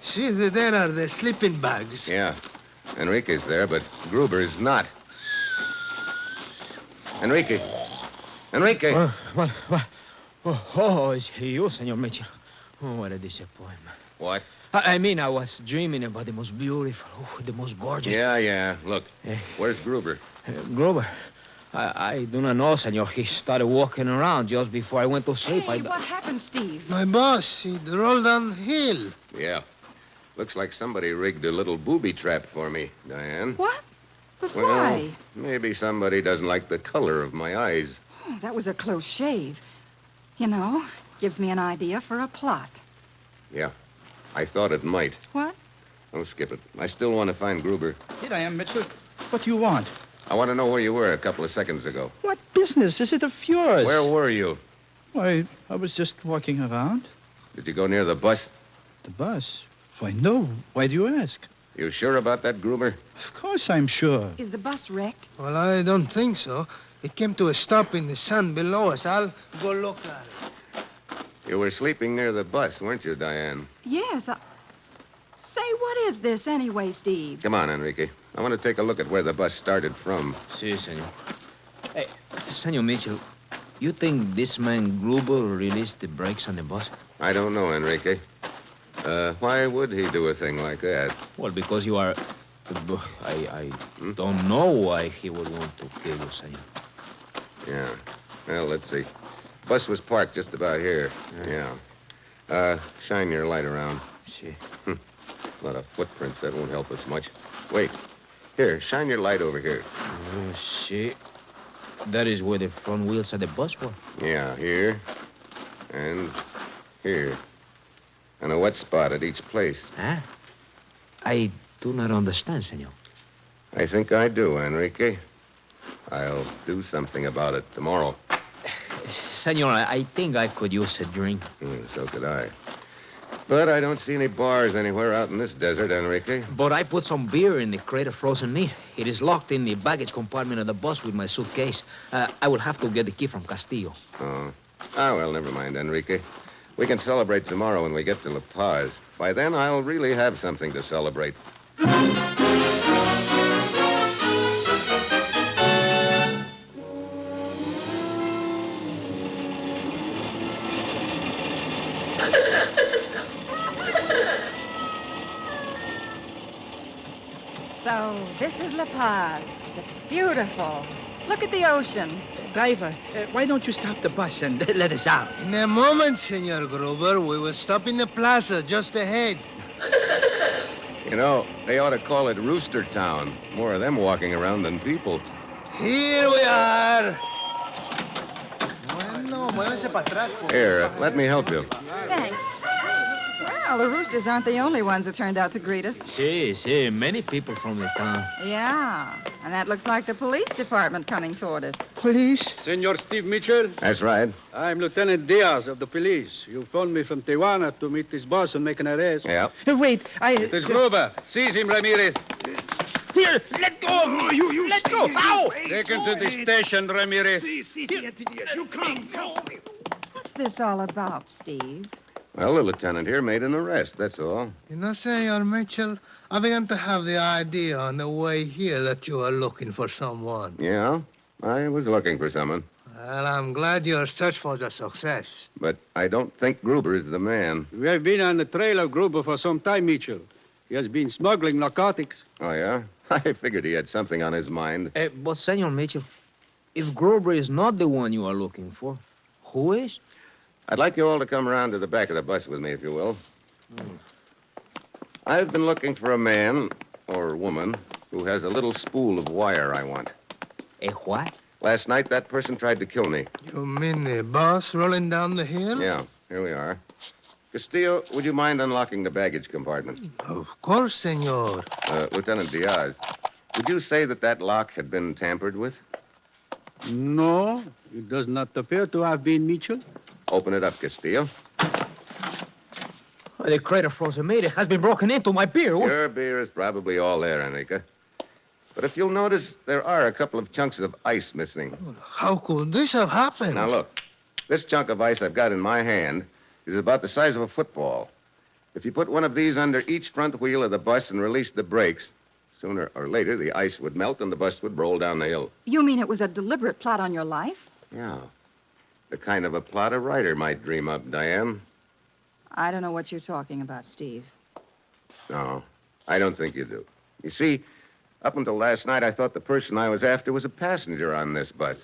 See, there are the sleeping bags. Yeah. Enrique's there, but Gruber is not. Enrique. Enrique. Oh, it's you, Senor Mitchell. Oh, what a disappointment. What? I mean, I was dreaming about the most beautiful, the most gorgeous. Yeah. Look, where's Gruber? Gruber? I do not know, senor. He started walking around just before I went to sleep. Hey, what happened, Steve? My boss, he rolled downhill. Yeah. Looks like somebody rigged a little booby trap for me, Diane. What? But Well, why? maybe somebody doesn't like the color of my eyes. Oh, that was a close shave. You know, gives me an idea for a plot. Yeah. I thought it might. What? Oh, skip it. I still want to find Gruber. Here I am, Mitchell. What do you want? I want to know where you were a couple of seconds ago. What business is it of yours? Where were you? Why, I was just walking around. Did you go near the bus? The bus? Why, no. Why do you ask? You sure about that, Gruber? Of course I'm sure. Is the bus wrecked? Well, I don't think so. It came to a stop in the sun below us. I'll go look at it. You were sleeping near the bus, weren't you, Diane? Yes. Say, what is this anyway, Steve? Come on, Enrique. I want to take a look at where the bus started from. Si, senor. Hey, Senor Mitchell, you think this man Gruber released the brakes on the bus? I don't know, Enrique. Why would he do a thing like that? Well, because you are... I don't know why he would want to kill you, senor. Yeah. Well, let's see. Bus was parked just about here. Yeah. Shine your light around. See. A lot of footprints. That won't help us much. Wait. Here, shine your light over here. See. That is where the front wheels of the bus were. Yeah, here. And here. And a wet spot at each place. Huh? I do not understand, senor. I think I do, Enrique. I'll do something about it tomorrow. Senor, I think I could use a drink. So could I. But I don't see any bars anywhere out in this desert, Enrique. But I put some beer in the crate of frozen meat. It is locked in the baggage compartment of the bus with my suitcase. I will have to get the key from Castillo. Oh. Ah, well, never mind, Enrique. We can celebrate tomorrow when we get to La Paz. By then, I'll really have something to celebrate. So, this is La Paz. It's beautiful. Look at the ocean. Driver, why don't you stop the bus and let us out? In a moment, Senor Gruber. We will stop in the plaza just ahead. You know, they ought to call it Rooster Town. More of them walking around than people. Here we are. Here, let me help you. Thanks. Well, the roosters aren't the only ones that turned out to greet us. See, many people from the town. Yeah, and that looks like the police department coming toward us. Police? Senor Steve Mitchell? That's right. I'm Lieutenant Diaz of the police. You phoned me from Tijuana to meet this boss and make an arrest. Yeah. Wait, It is Gruber. Seize him, Ramirez. Here, let go! Let go! Ow! Take him to the station, Ramirez. You come. What's this all about, Steve? Well, the lieutenant here made an arrest, that's all. You know, Senor Mitchell, I began to have the idea on the way here that you are looking for someone. Yeah, I was looking for someone. Well, I'm glad your search was a success. But I don't think Gruber is the man. We have been on the trail of Gruber for some time, Mitchell. He has been smuggling narcotics. Oh, yeah? I figured he had something on his mind. But, Senor Mitchell, if Gruber is not the one you are looking for, who is? I'd like you all to come around to the back of the bus with me, if you will. I've been looking for a man or woman who has a little spool of wire I want. A what? Last night, that person tried to kill me. You mean the bus rolling down the hill? Yeah, here we are. Castillo, would you mind unlocking the baggage compartment? Of course, senor. Lieutenant Diaz, would you say that lock had been tampered with? No, it does not appear to have been, Mitchell. Open it up, Castillo. The crate of frozen meat has been broken into. My beer. Your beer is probably all there, Enrique. But if you'll notice, there are a couple of chunks of ice missing. How could this have happened? Now, look. This chunk of ice I've got in my hand is about the size of a football. If you put one of these under each front wheel of the bus and release the brakes, sooner or later the ice would melt and the bus would roll down the hill. You mean it was a deliberate plot on your life? Yeah. The kind of a plot a writer might dream up, Diane. I don't know what you're talking about, Steve. No, I don't think you do. You see, up until last night, I thought the person I was after was a passenger on this bus.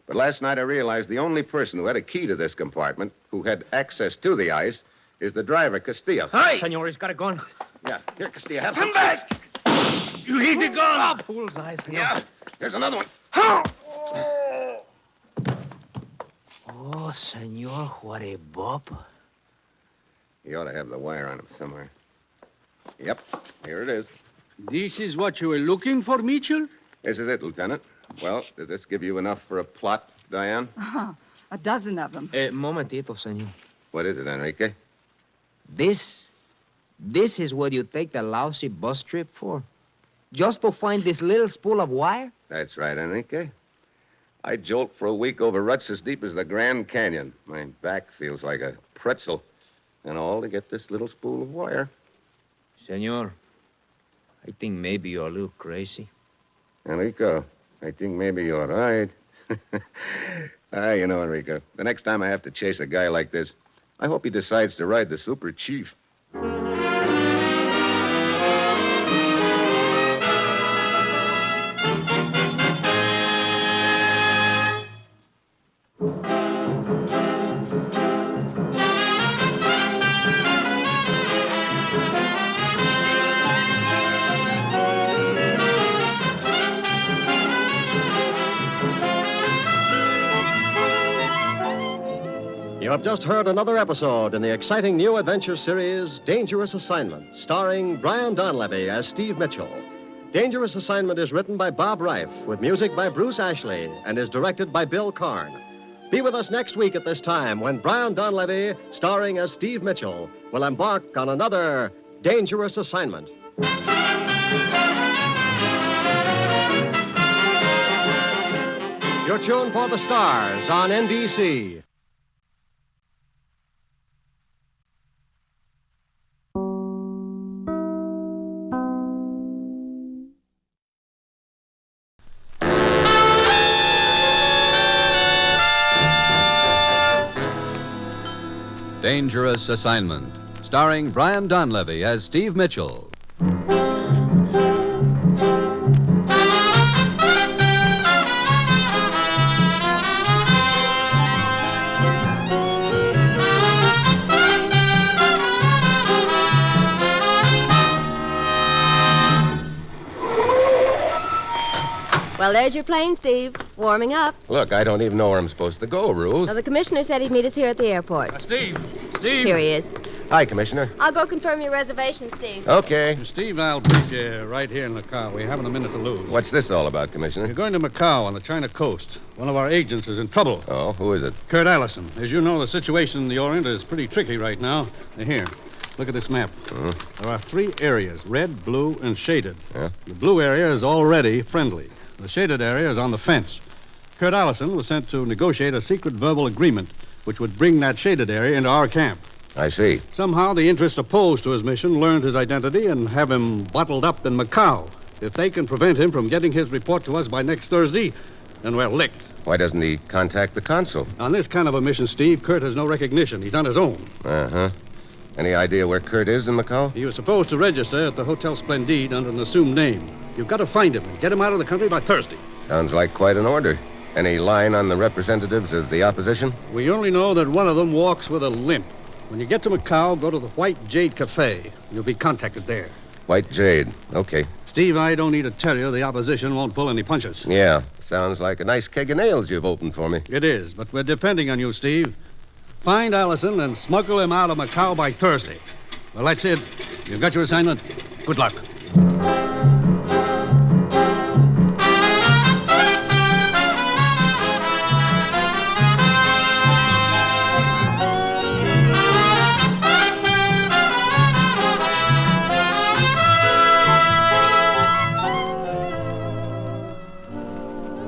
But last night I realized the only person who had a key to this compartment, who had access to the ice, is the driver, Castillo. Hey! Senor, he's got a gun. Yeah, here, Castillo, have Come some. back! You need the gun! Fool's eyes, senor. Yeah, there's another one. Oh, senor, what a bop. He ought to have the wire on him somewhere. Yep, here it is. This is what you were looking for, Mitchell? This is it, Lieutenant. Well, does this give you enough for a plot, Diane? A dozen of them. Momentito, senor. What is it, Enrique? This is what you take the lousy bus trip for? Just to find this little spool of wire? That's right, Enrique. I jolt for a week over ruts as deep as the Grand Canyon. My back feels like a pretzel. And all to get this little spool of wire. Senor, I think maybe you're a little crazy. Enrico, I think maybe you're right. Enrico, the next time I have to chase a guy like this, I hope he decides to ride the Super Chief. You have just heard another episode in the exciting new adventure series, Dangerous Assignment, starring Brian Donlevy as Steve Mitchell. Dangerous Assignment is written by Bob Reif, with music by Bruce Ashley, and is directed by Bill Karn. Be with us next week at this time when Brian Donlevy, starring as Steve Mitchell, will embark on another Dangerous Assignment. You're tuned for the stars on NBC. Dangerous Assignment, starring Brian Donlevy as Steve Mitchell. Well, there's your plane, Steve. Warming up. Look, I don't even know where I'm supposed to go, Ruth. Now, the commissioner said he'd meet us here at the airport. Steve! Here he is. Hi, Commissioner. I'll go confirm your reservation, Steve. Okay. Steve, I'll brief you right here in the car. We haven't a minute to lose. What's this all about, Commissioner? You're going to Macau on the China coast. One of our agents is in trouble. Oh, who is it? Kurt Allison. As you know, the situation in the Orient is pretty tricky right now. Here, look at this map. There are 3 areas, red, blue, and shaded. Yeah? The blue area is already friendly. The shaded area is on the fence. Kurt Allison was sent to negotiate a secret verbal agreement which would bring that shaded area into our camp. I see. Somehow the interests opposed to his mission learned his identity and have him bottled up in Macau. If they can prevent him from getting his report to us by next Thursday, then we're licked. Why doesn't he contact the consul? On this kind of a mission, Steve, Kurt has no recognition. He's on his own. Uh-huh. Any idea where Kurt is in Macau? He was supposed to register at the Hotel Splendide under an assumed name. You've got to find him and get him out of the country by Thursday. Sounds like quite an order. Any line on the representatives of the opposition? We only know that one of them walks with a limp. When you get to Macau, go to the White Jade Cafe. You'll be contacted there. White Jade. Okay. Steve, I don't need to tell you the opposition won't pull any punches. Yeah. Sounds like a nice keg of nails you've opened for me. It is, but we're depending on you, Steve. Find Allison and smuggle him out of Macau by Thursday. Well, that's it. You've got your assignment. Good luck.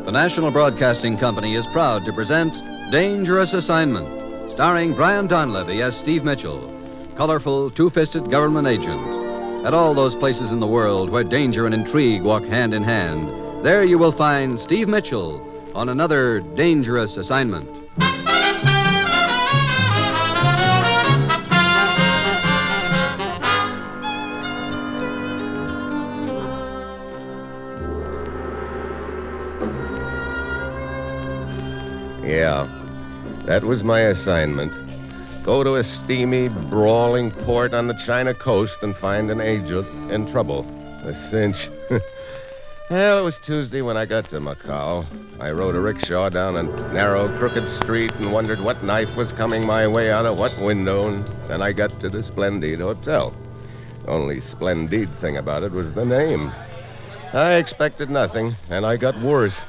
The National Broadcasting Company is proud to present Dangerous Assignment, starring Brian Donlevy as Steve Mitchell, colorful, two-fisted government agent. At all those places in the world where danger and intrigue walk hand in hand, there you will find Steve Mitchell on another dangerous assignment. Yeah, that was my assignment. Go to a steamy, brawling port on the China coast and find an agent in trouble. A cinch. Well, it was Tuesday when I got to Macau. I rode a rickshaw down a narrow, crooked street and wondered what knife was coming my way out of what window, and then I got to the Splendid Hotel. Only splendid thing about it was the name. I expected nothing, and I got worse.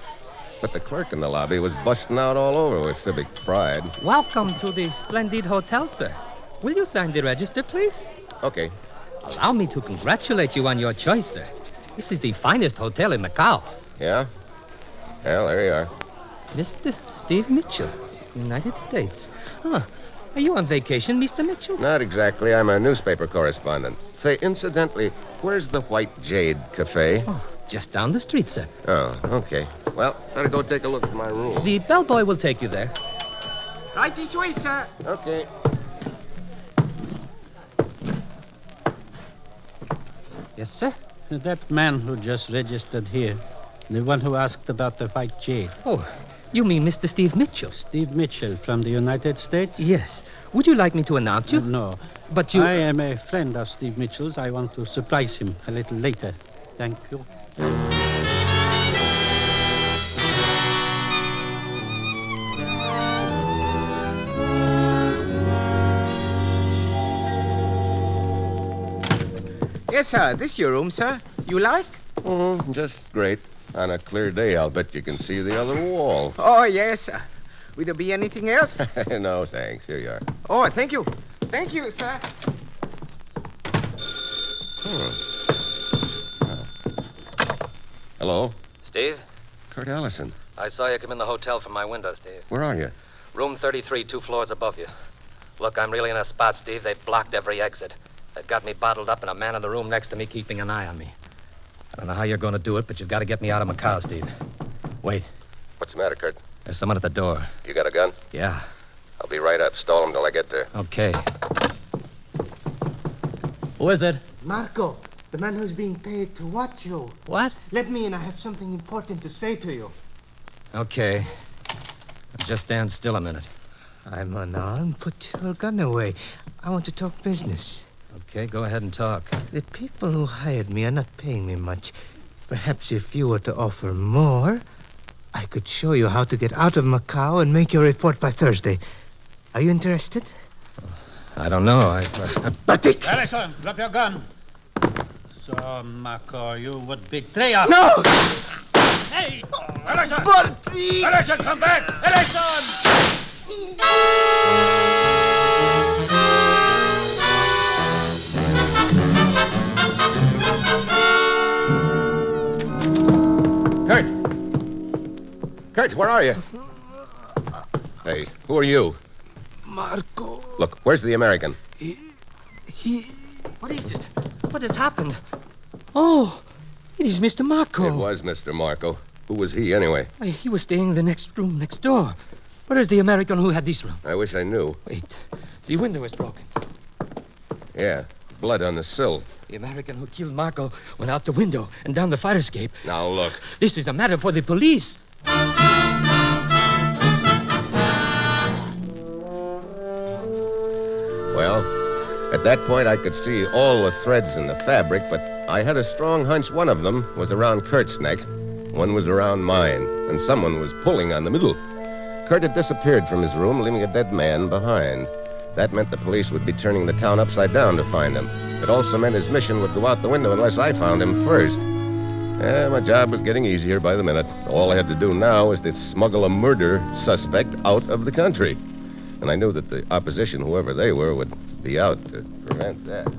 But the clerk in the lobby was busting out all over with civic pride. Welcome to the Splendid Hotel, sir. Will you sign the register, please? Okay. Allow me to congratulate you on your choice, sir. This is the finest hotel in Macau. Yeah? Well, there you are. Mr. Steve Mitchell, United States. Huh. Are you on vacation, Mr. Mitchell? Not exactly. I'm a newspaper correspondent. Say, incidentally, where's the White Jade Cafe? Oh, just down the street, sir. Oh, okay. Well, better go take a look at my room. The bellboy will take you there. Right this way, sir. Okay. Yes, sir? That man who just registered here, the one who asked about the White Jade. Oh, you mean Mr. Steve Mitchell? Steve Mitchell from the United States? Yes. Would you like me to announce you? No. But you... I am a friend of Steve Mitchell's. I want to surprise him a little later. Thank you. Yes, sir. This your room, sir. You like? Mm, just great. On a clear day, I'll bet you can see the other wall. Oh, yes, sir. Will there be anything else? No, thanks. Here you are. Oh, thank you. Thank you, sir. Hello? Steve? Kurt Allison. I saw you come in the hotel from my window, Steve. Where are you? Room 33, 2 floors above you. Look, I'm really in a spot, Steve. They've blocked every exit. They've got me bottled up and a man in the room next to me keeping an eye on me. I don't know how you're going to do it, but you've got to get me out of Macau, Steve. Wait. What's the matter, Kurt? There's someone at the door. You got a gun? Yeah. I'll be right up. Stall him till I get there. Okay. Who is it? Marco, the man who's being paid to watch you. What? Let me in. I have something important to say to you. Okay. Just stand still a minute. I'm unarmed. Put your gun away. I want to talk business. Okay, go ahead and talk. The people who hired me are not paying me much. Perhaps if you were to offer more, I could show you how to get out of Macau and make your report by Thursday. Are you interested? I don't know. Batik! Allison, drop your gun. So, Marco, you would betray us. No! Hey! Allison! Batik! Allison, come back! Allison! Kurt, where are you? Hey, who are you? Marco. Look, where's the American? He... What is it? What has happened? Oh, it is Mr. Marco. It was Mr. Marco. Who was he, anyway? Why, he was staying in the next room next door. Where is the American who had this room? I wish I knew. Wait. The window is broken. Yeah, blood on the sill. The American who killed Marco went out the window and down the fire escape. Now, look. This is a matter for the police. Well, at that point, I could see all the threads in the fabric, but I had a strong hunch one of them was around Kurt's neck, one was around mine, and someone was pulling on the middle. Kurt had disappeared from his room, leaving a dead man behind. That meant the police would be turning the town upside down to find him. It also meant his mission would go out the window unless I found him first. My job was getting easier by the minute. All I had to do now was to smuggle a murder suspect out of the country. And I knew that the opposition, whoever they were, would be out to prevent that.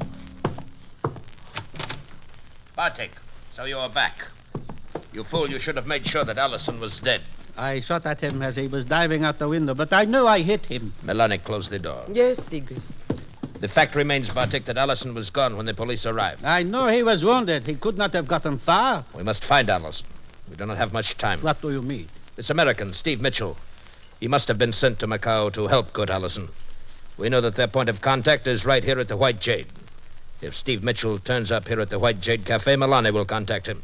Bartek, so you are back. You fool, you should have made sure that Allison was dead. I shot at him as he was diving out the window, but I knew I hit him. Melanie, close the door. Yes, Sigrist. The fact remains, Bartek, that Allison was gone when the police arrived. I know he was wounded. He could not have gotten far. We must find Allison. We do not have much time. What do you mean? This American, Steve Mitchell. He must have been sent to Macau to help good Allison. We know that their point of contact is right here at the White Jade. If Steve Mitchell turns up here at the White Jade Cafe, Melanie will contact him.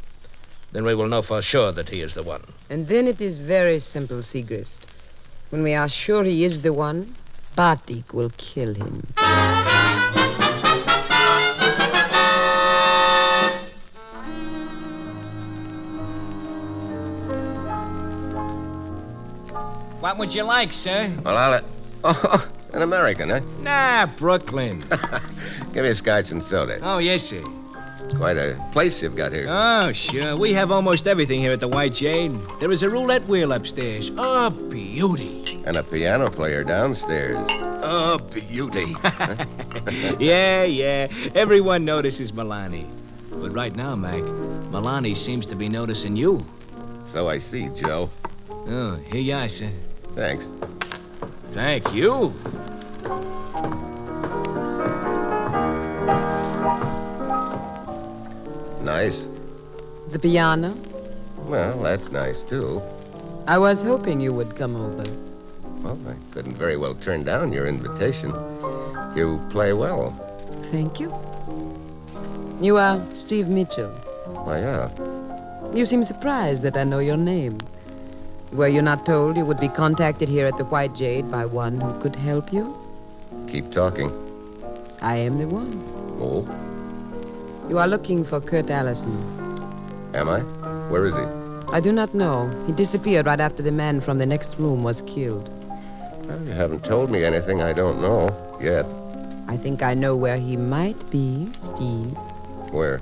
Then we will know for sure that he is the one. And then it is very simple, Sigrist. When we are sure he is the one, Batik will kill him. What would you like, sir? Well, I'll... Oh, an American, huh? Nah, Brooklyn. Give me a scotch and soda. Oh, yes, sir. Quite a place you've got here. Oh, sure. We have almost everything here at the White Jade. There is a roulette wheel upstairs. A beauty. And a piano player downstairs. A beauty. Yeah. Everyone notices Milani. But right now, Mac, Milani seems to be noticing you. So I see, Joe. Oh, here you are, sir. Thanks. Thank you. Nice. The piano? Well, that's nice, too. I was hoping you would come over. Well, I couldn't very well turn down your invitation. You play well. Thank you. You are Steve Mitchell. Why, yeah. You seem surprised that I know your name. Were you not told you would be contacted here at the White Jade by one who could help you? Keep talking. I am the one. Oh? You are looking for Kurt Allison. Am I? Where is he? I do not know. He disappeared right after the man from the next room was killed. Well, you haven't told me anything I don't know yet. I think I know where he might be, Steve. Where?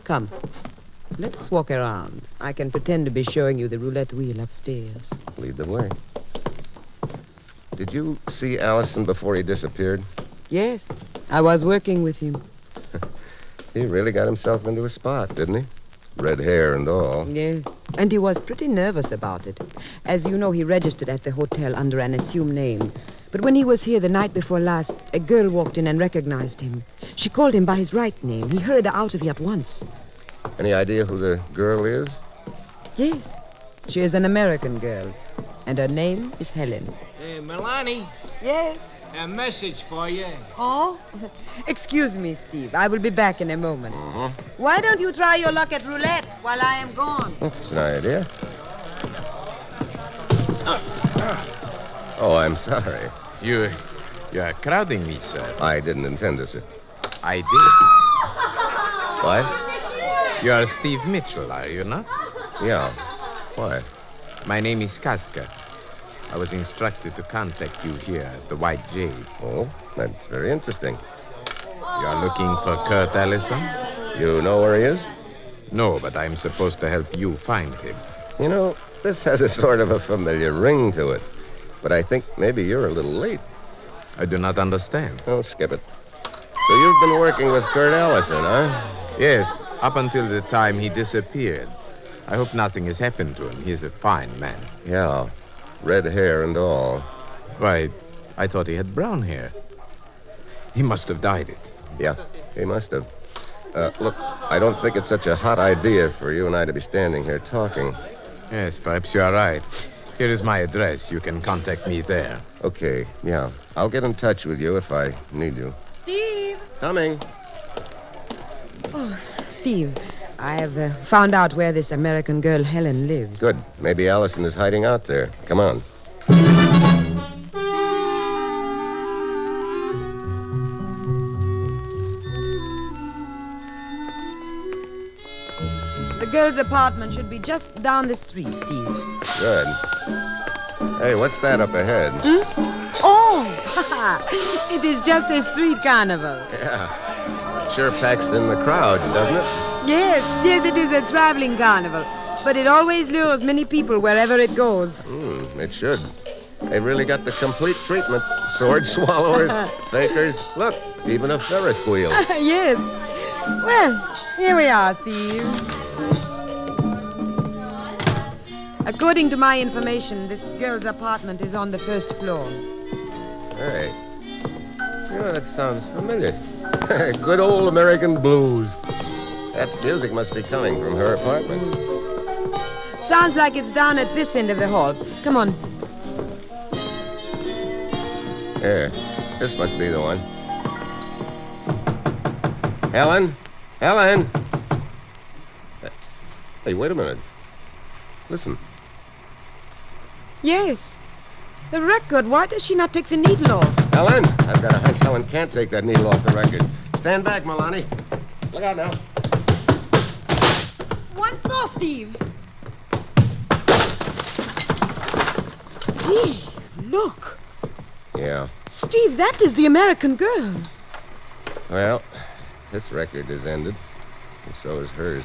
Come. Let's walk around. I can pretend to be showing you the roulette wheel upstairs. Lead the way. Did you see Allison before he disappeared? Yes. I was working with him. He really got himself into a spot, didn't he? Red hair and all. Yes. And he was pretty nervous about it. As you know, he registered at the hotel under an assumed name. But when he was here the night before last, a girl walked in and recognized him. She called him by his right name. He hurried her out of here at once. Any idea who the girl is? Yes. She is an American girl. And her name is Helen. Hey, Milani. Yes? A message for you. Oh? Excuse me, Steve. I will be back in a moment. Uh-huh. Why don't you try your luck at roulette while I am gone? That's an idea. Oh, I'm sorry. You are crowding me, sir. I didn't intend to, sir. I did. What? You are Steve Mitchell, are you not? Yeah. Why? My name is Casca. I was instructed to contact you here at the White Jade. Oh, that's very interesting. You are looking for Kurt Allison? You know where he is? No, but I'm supposed to help you find him. You know, this has a sort of a familiar ring to it. But I think maybe you're a little late. I do not understand. Oh, skip it. So you've been working with Kurt Allison, huh? Yes, up until the time he disappeared. I hope nothing has happened to him. He's a fine man. Yeah. Red hair and all. Why, I thought he had brown hair. He must have dyed it. Yeah, he must have. Look, I don't think it's such a hot idea for you and I to be standing here talking. Yes, perhaps you are right. Here is my address. You can contact me there. Okay, yeah. I'll get in touch with you if I need you. Steve! Coming. Oh, Steve, I have found out where this American girl Helen lives. Good. Maybe Allison is hiding out there. Come on. The girl's apartment should be just down the street, Steve. Good. Hey, what's that up ahead? Oh, it is just a street carnival. Yeah. Sure packs in the crowds, doesn't it? Yes, it is a traveling carnival. But it always lures many people wherever it goes. It should. They've really got the complete treatment. Sword swallowers, fakers. Look, even a Ferris wheel. Yes. Well, here we are, Steve. According to my information, this girl's apartment is on the first floor. Hey. You know, that sounds familiar. Good old American blues. That music must be coming from her apartment. Sounds like it's down at this end of the hall. Come on. Here. This must be the one. Helen? Helen? Hey, wait a minute. Listen. Yes. The record. Why does she not take the needle off? Helen? I've got a hunch Helen can't take that needle off the record. Stand back, Milani. Look out now. Once more, Steve. Steve, look. Yeah. Steve, that is the American girl. Well, this record is ended, and so is hers.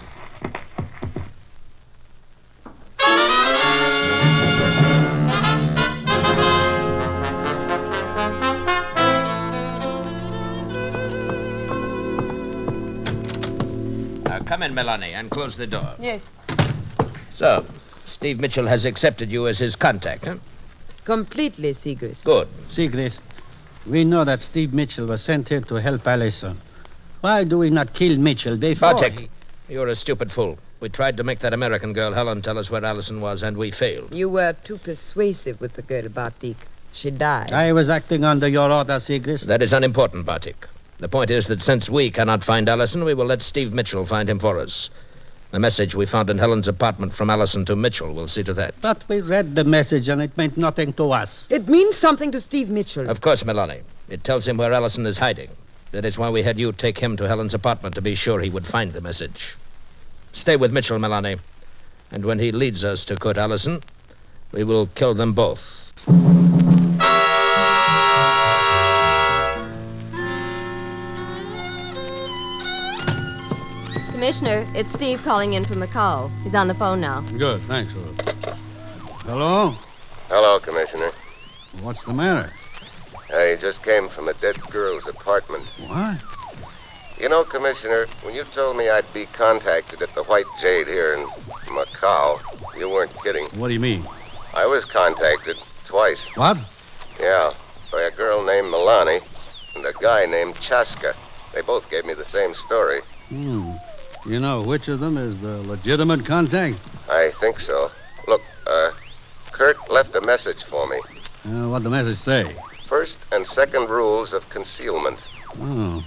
Come in, Melanie, and close the door. Yes. So, Steve Mitchell has accepted you as his contact, huh? Completely, Segrist. Good. Segrist, we know that Steve Mitchell was sent here to help Allison. Why do we not kill Mitchell before Bartek, you're a stupid fool. We tried to make that American girl, Helen, tell us where Allison was, and we failed. You were too persuasive with the girl, Bartik. She died. I was acting under your order, Segrist. That is unimportant, Bartik. The point is that since we cannot find Allison, we will let Steve Mitchell find him for us. The message we found in Helen's apartment from Allison to Mitchell will see to that. But we read the message, and it meant nothing to us. It means something to Steve Mitchell. Of course, Melanie. It tells him where Allison is hiding. That is why we had you take him to Helen's apartment to be sure he would find the message. Stay with Mitchell, Melanie. And when he leads us to Kurt Allison, we will kill them both. Commissioner, it's Steve calling in from Macau. He's on the phone now. Good, thanks, Rose. Hello? Hello, Commissioner. What's the matter? I just came from a dead girl's apartment. What? You know, Commissioner, when you told me I'd be contacted at the White Jade here in Macau, you weren't kidding. What do you mean? I was contacted twice. What? Yeah, by a girl named Milani and a guy named Chaska. They both gave me the same story. You know which of them is the legitimate contact? I think so. Look, Kurt left a message for me. What'd the message say? First and second rules of concealment. Oh.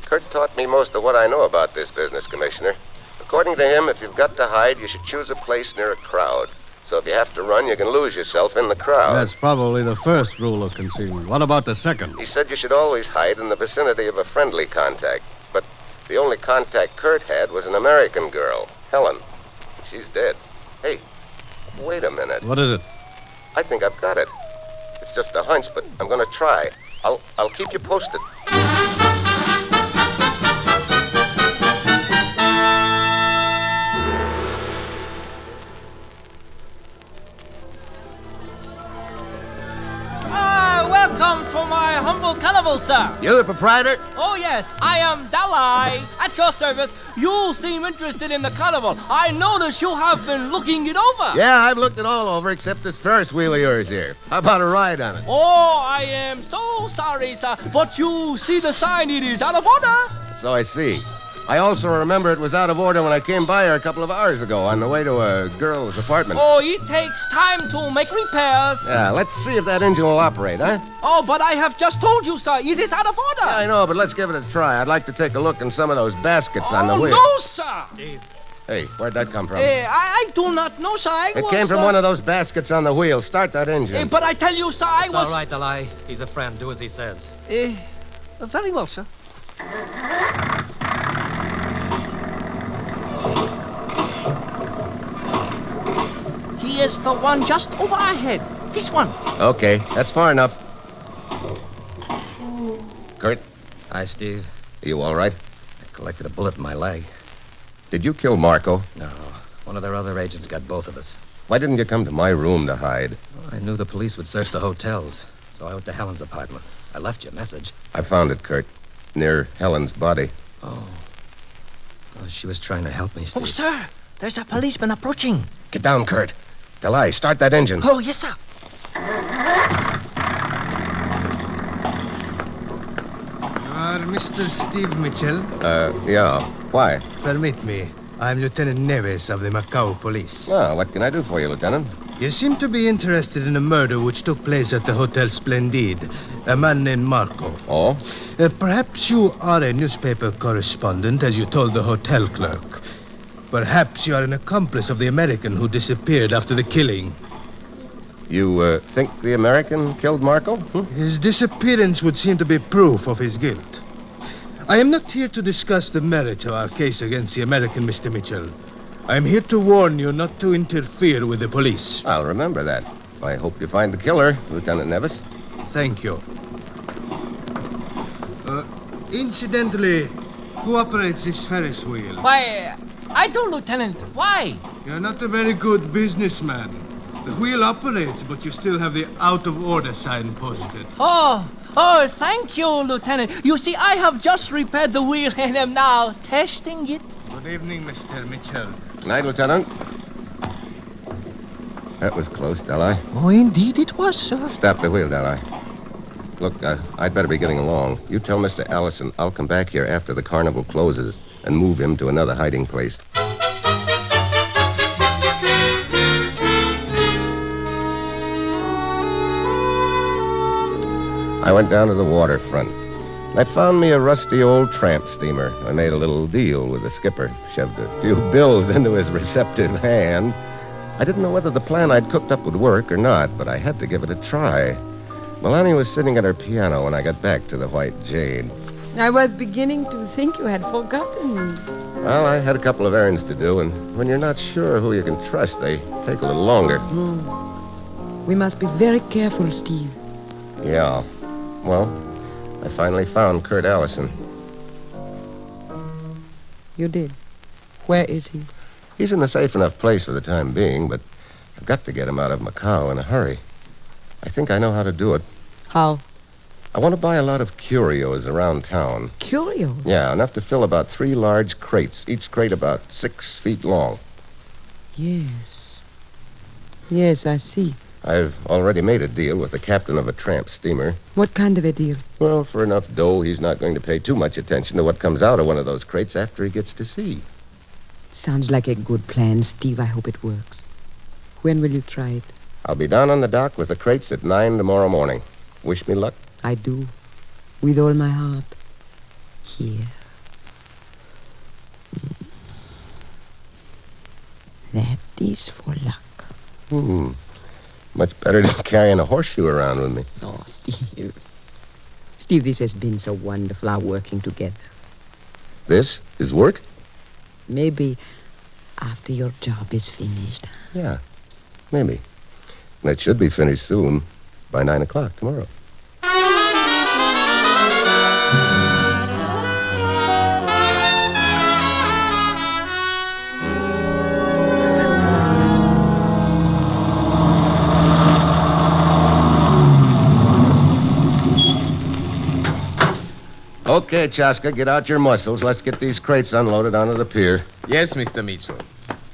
Kurt taught me most of what I know about this business, Commissioner. According to him, if you've got to hide, you should choose a place near a crowd. So if you have to run, you can lose yourself in the crowd. That's probably the first rule of concealment. What about the second? He said you should always hide in the vicinity of a friendly contact. But the only contact Kurt had was an American girl, Helen. She's dead. Hey, wait a minute. What is it? I think I've got it. It's just a hunch, but I'm going to try. I'll keep you posted. Welcome to my humble carnival, sir. You're the proprietor? Oh, yes. I am Dalai. At your service. You seem interested in the carnival. I notice you have been looking it over. Yeah, I've looked it all over except this Ferris wheel of yours here. How about a ride on it? Oh, I am so sorry, sir. But you see the sign, it is out of order. So I see. I also remember it was out of order when I came by here a couple of hours ago on the way to a girl's apartment. Oh, it takes time to make repairs. Yeah, let's see if that engine will operate, huh? Oh, but I have just told you, sir, it is out of order. Yeah, I know, but let's give it a try. I'd like to take a look in some of those baskets on the wheel. No, sir. Hey, where'd that come from? I do not know, sir. It came from one of those baskets on the wheel. Start that engine. But I tell you, sir, I was... All right, Dalai. He's a friend. Do as he says. Very well, sir. He is the one just over our head. This one. Okay, that's far enough. Kurt? Hi, Steve. Are you all right? I collected a bullet in my leg. Did you kill Marco? No. One of their other agents got both of us. Why didn't you come to my room to hide? Well, I knew the police would search the hotels, so I went to Helen's apartment. I left you a message. I found it, Kurt. Near Helen's body. Oh. Well, she was trying to help me, Steve. Oh, sir. There's a policeman approaching. Get down, Kurt. Delay, start that engine. Oh, yes, sir. You are Mr. Steve Mitchell? Yeah. Why? Permit me. I'm Lieutenant Neves of the Macau Police. Well, what can I do for you, Lieutenant? You seem to be interested in a murder which took place at the Hotel Splendide. A man named Marco. Oh? Perhaps you are a newspaper correspondent, as you told the hotel clerk. Perhaps you are an accomplice of the American who disappeared after the killing. You, think the American killed Marco? His disappearance would seem to be proof of his guilt. I am not here to discuss the merits of our case against the American, Mr. Mitchell. I am here to warn you not to interfere with the police. I'll remember that. I hope you find the killer, Lieutenant Nevis. Thank you. Incidentally, who operates this Ferris wheel? Why, I do, Lieutenant. Why? You're not a very good businessman. The wheel operates, but you still have the out-of-order sign posted. Oh, thank you, Lieutenant. You see, I have just repaired the wheel and am now testing it. Good evening, Mr. Mitchell. Good night, Lieutenant. That was close, Deli. Oh, indeed it was, sir. Stop the wheel, Deli. Look, I'd better be getting along. You tell Mr. Allison I'll come back here after the carnival closes and move him to another hiding place. I went down to the waterfront. I found me a rusty old tramp steamer. I made a little deal with the skipper, shoved a few bills into his receptive hand. I didn't know whether the plan I'd cooked up would work or not, but I had to give it a try. Melanie was sitting at her piano when I got back to the White Jade. I was beginning to think you had forgotten me. Well, I had a couple of errands to do, and when you're not sure who you can trust, they take a little longer. We must be very careful, Steve. Yeah. Well, I finally found Kurt Allison. You did? Where is he? He's in a safe enough place for the time being, but I've got to get him out of Macau in a hurry. I think I know how to do it. How? I want to buy a lot of curios around town. Curios? Yeah, enough to fill about 3 large crates, each crate about 6 feet long. Yes. Yes, I see. I've already made a deal with the captain of a tramp steamer. What kind of a deal? Well, for enough dough, he's not going to pay too much attention to what comes out of one of those crates after he gets to sea. Sounds like a good plan, Steve. I hope it works. When will you try it? I'll be down on the dock with the crates at 9 tomorrow morning. Wish me luck? I do. With all my heart. Here. That is for luck. Much better than carrying a horseshoe around with me. Oh, Steve. Steve, this has been so wonderful, our working together. This is work? Maybe after your job is finished. Yeah, maybe. And it should be finished soon, by 9 o'clock tomorrow. Okay, Chaska, get out your muscles. Let's get these crates unloaded onto the pier. Yes, Mr. Mitchell.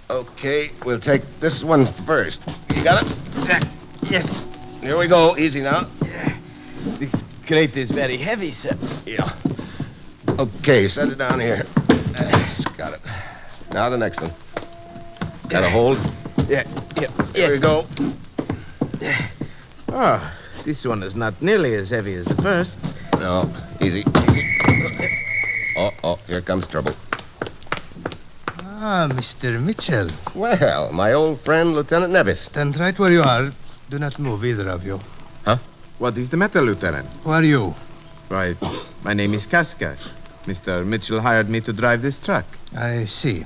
Okay, we'll take this one first. You got it? Yes. Here we go. Easy now. This crate is very heavy, sir. Yeah. Okay, set it down here. Got it. Now the next one. Got a hold? Yeah. Here we go. Oh, this one is not nearly as heavy as the first. No, easy. Oh, here comes trouble. Ah, Mr. Mitchell. Well, my old friend, Lieutenant Nevis. Stand right where you are. Do not move, either of you. Huh? What is the matter, Lieutenant? Who are you? Right. My name is Casca. Mr. Mitchell hired me to drive this truck. I see.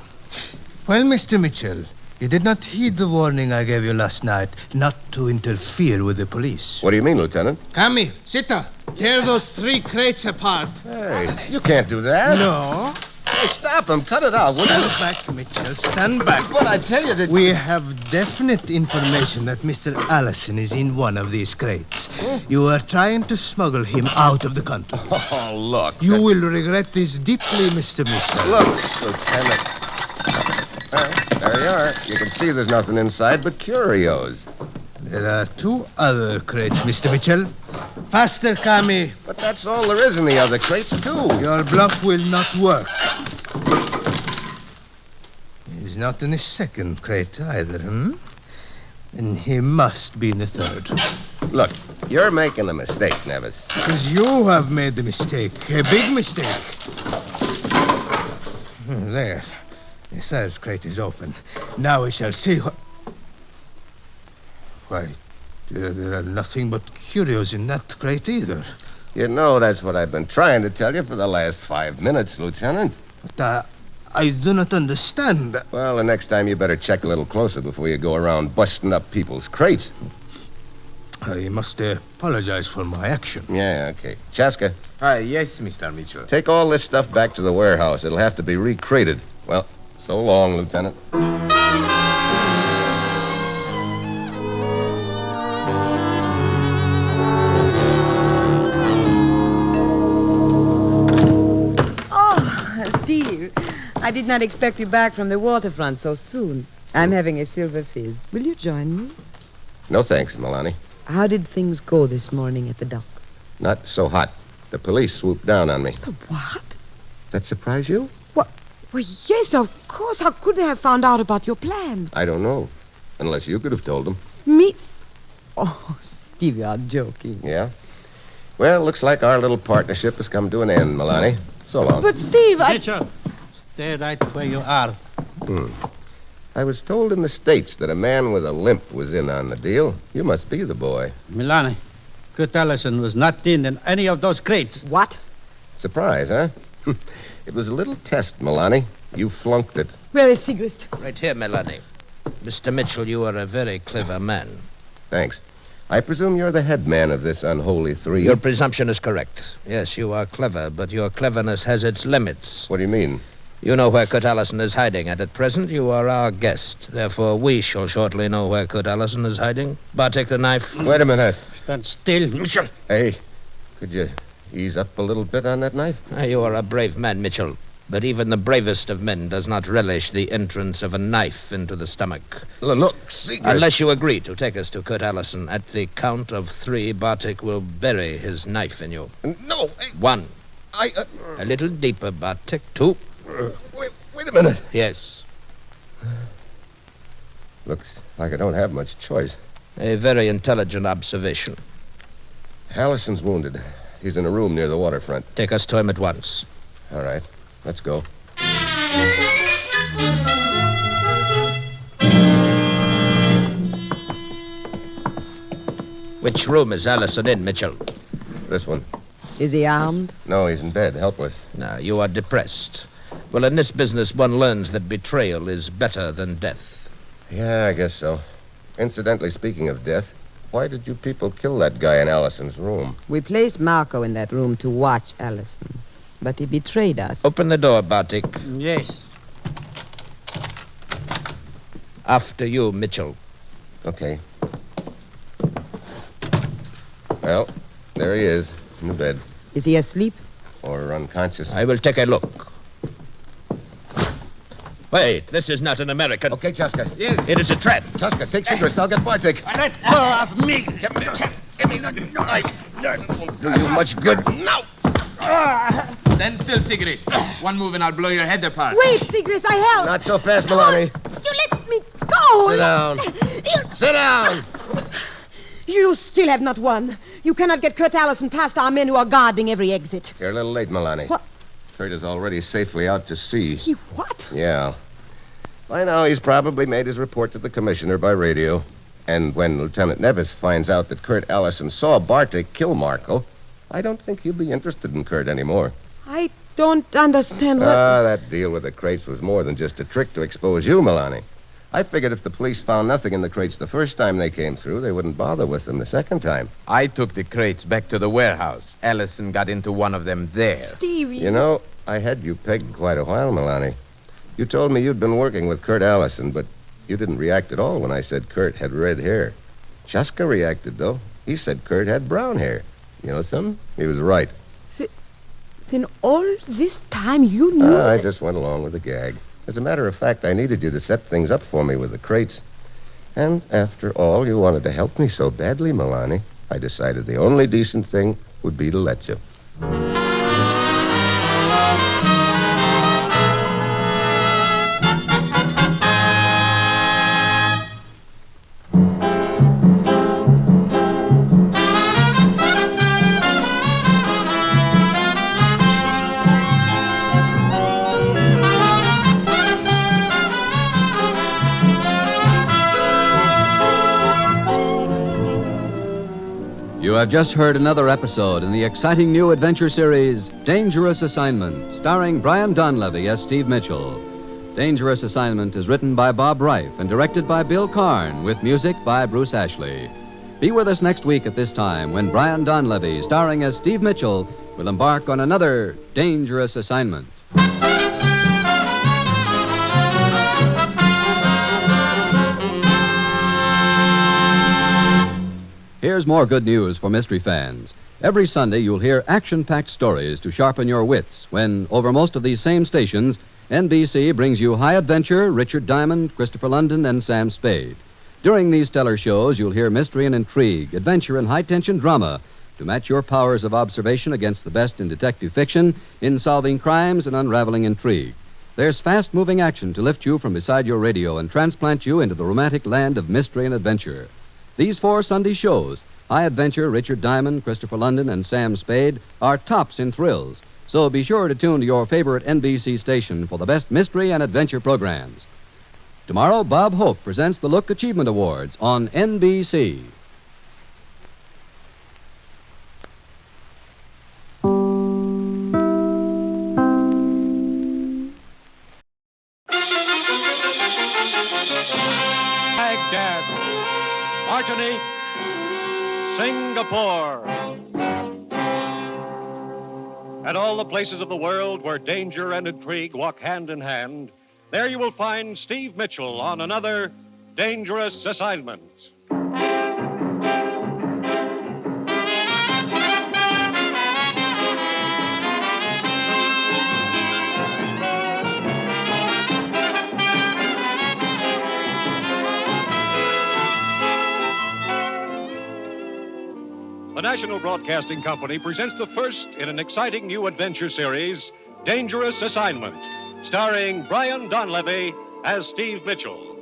Well, Mr. Mitchell, you did not heed the warning I gave you last night not to interfere with the police. What do you mean, Lieutenant? Kami, Sita, tear those 3 crates apart. Hey, you can't do that. No. Hey, stop him. Cut it out, will you? Stand back, Mitchell. Stand back. But I tell you that... We have definite information that Mr. Allison is in one of these crates. You are trying to smuggle him out of the country. Oh, look. You will regret this deeply, Mr. Mitchell. Look, Lieutenant. There you are. You can see there's nothing inside but curios. There are 2 other crates, Mr. Mitchell. Faster, Kami. But that's all there is in the other crates, too. Your bluff will not work. He's not in the second crate either, And he must be in the third. Look, you're making a mistake, Nevis. Because you have made the mistake. A big mistake. There. The third crate is open. Now we shall see what... Why, there are nothing but curios in that crate either. You know that's what I've been trying to tell you for the last 5 minutes, Lieutenant. But I do not understand. Well, the next time you better check a little closer before you go around busting up people's crates. I must apologize for my action. Yeah, okay. Chaska, Yes, Mr. Mitchell. take all this stuff back to the warehouse. It'll have to be recrated. Well, so long, Lieutenant. Oh, Steve, I did not expect you back from the waterfront so soon. I'm having a silver fizz. Will you join me? No thanks, Milani. How did things go this morning at the dock? Not so hot. The police swooped down on me. The what? That surprise you? Well, yes, of course. How could they have found out about your plan? I don't know. Unless you could have told them. Me? Oh, Steve, you're joking. Yeah? Well, looks like our little partnership has come to an end, Milani. So long. But, Steve, Mitchell, stay right where you are. I was told in the States that a man with a limp was in on the deal. You must be the boy. Milani, Kurt Allison was not in any of those crates. What? Surprise, huh? It was a little test, Milani. You flunked it. Where is Sigrid? Right here, Melanie. Mr. Mitchell, you are a very clever man. Thanks. I presume you're the head man of this unholy three. Your presumption is correct. Yes, you are clever, but your cleverness has its limits. What do you mean? You know where Kurt Allison is hiding, and at present you are our guest. Therefore, we shall shortly know where Kurt Allison is hiding. Bartek the knife. Wait a minute. Stand still, Mitchell. Hey, could you ease up a little bit on that knife? You are a brave man, Mitchell. But even the bravest of men does not relish the entrance of a knife into the stomach. Look, Sigrid. Unless you agree to take us to Kurt Allison. At the count of 3, Bartek will bury his knife in you. No. 1. A little deeper, Bartek. 2. Wait a minute. Yes. Looks like I don't have much choice. A very intelligent observation. Allison's wounded. He's in a room near the waterfront. Take us to him at once. All right. Let's go. Which room is Allison in, Mitchell? This one. Is he armed? No, he's in bed, helpless. Now, you are depressed. Well, in this business, one learns that betrayal is better than death. Yeah, I guess so. Incidentally, speaking of death, why did you people kill that guy in Allison's room? We placed Marco in that room to watch Allison, but he betrayed us. Open the door, Bartek. Yes. After you, Mitchell. Okay. Well, there he is, in the bed. Is he asleep? Or unconscious. I will take a look. Wait, this is not an American. Okay, Chaska. Yes. It is a trap. Chaska, take Sigrid. I'll get Bartek. Let go of me. Give me the knife. Won't do you much good. No. Stand still, Sigrid. One move and I'll blow your head apart. Wait, Sigrid, I help. Not so fast, Milani. You let me go. Sit down. Sit down. You still have not won. You cannot get Kurt Allison past our men who are guarding every exit. You're a little late, Milani. What? Kurt is already safely out to sea. He what? Yeah. By now, he's probably made his report to the commissioner by radio. And when Lieutenant Nevis finds out that Kurt Allison saw Bartek kill Marco, I don't think he'll be interested in Kurt anymore. I don't understand what... That deal with the crates was more than just a trick to expose you, Milani. I figured if the police found nothing in the crates the first time they came through, they wouldn't bother with them the second time. I took the crates back to the warehouse. Allison got into one of them there. Stevie. You know, I had you pegged quite a while, Milani. You told me you'd been working with Kurt Allison, but you didn't react at all when I said Kurt had red hair. Chaska reacted, though. He said Kurt had brown hair. You know something? He was right. Then all this time you knew... I just went along with the gag. As a matter of fact, I needed you to set things up for me with the crates. And after all, you wanted to help me so badly, Milani. I decided the only decent thing would be to let you. You have just heard another episode in the exciting new adventure series, Dangerous Assignment, starring Brian Donlevy as Steve Mitchell. Dangerous Assignment is written by Bob Reif and directed by Bill Karn, with music by Bruce Ashley. Be with us next week at this time when Brian Donlevy, starring as Steve Mitchell, will embark on another dangerous assignment. Here's more good news for mystery fans. Every Sunday, you'll hear action-packed stories to sharpen your wits when, over most of these same stations, NBC brings you High Adventure, Richard Diamond, Christopher London, and Sam Spade. During these stellar shows, you'll hear mystery and intrigue, adventure and high-tension drama to match your powers of observation against the best in detective fiction in solving crimes and unraveling intrigue. There's fast-moving action to lift you from beside your radio and transplant you into the romantic land of mystery and adventure. These 4 Sunday shows, High Adventure, Richard Diamond, Christopher London, and Sam Spade, are tops in thrills. So be sure to tune to your favorite NBC station for the best mystery and adventure programs. Tomorrow, Bob Hope presents the Look Achievement Awards on NBC. Baghdad, Martinique, Singapore, and all the places of the world where danger and intrigue walk hand in hand, there you will find Steve Mitchell on another dangerous assignment. The National Broadcasting Company presents the first in an exciting new adventure series, Dangerous Assignment, starring Brian Donlevy as Steve Mitchell.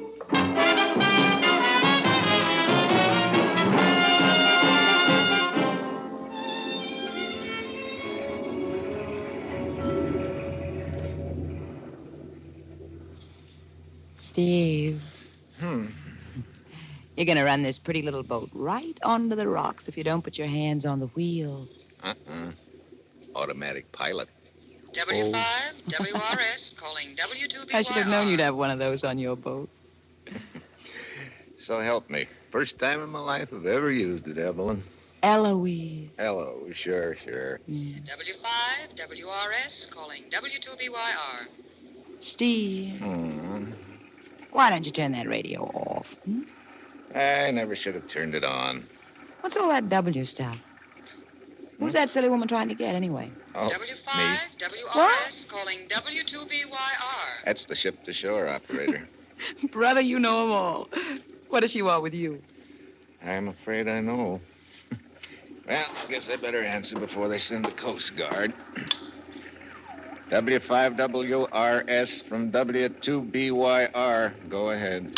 Steve. You're going to run this pretty little boat right onto the rocks if you don't put your hands on the wheel. Automatic pilot. W5, WRS, calling W2BYR. I should have known you'd have one of those on your boat. So help me. First time in my life I've ever used it, Evelyn. Eloise. Hello, sure. W5, WRS, calling W2BYR. Steve. Why don't you turn that radio off? I never should have turned it on. What's all that W stuff? Who's that silly woman trying to get, anyway? Oh, W5, WRS, calling W2BYR. That's the ship-to-shore operator. Brother, you know 'em all. What does she want with you? I'm afraid I know. Well, I guess I better answer before they send the Coast Guard. W5WRS from W2BYR. Go ahead.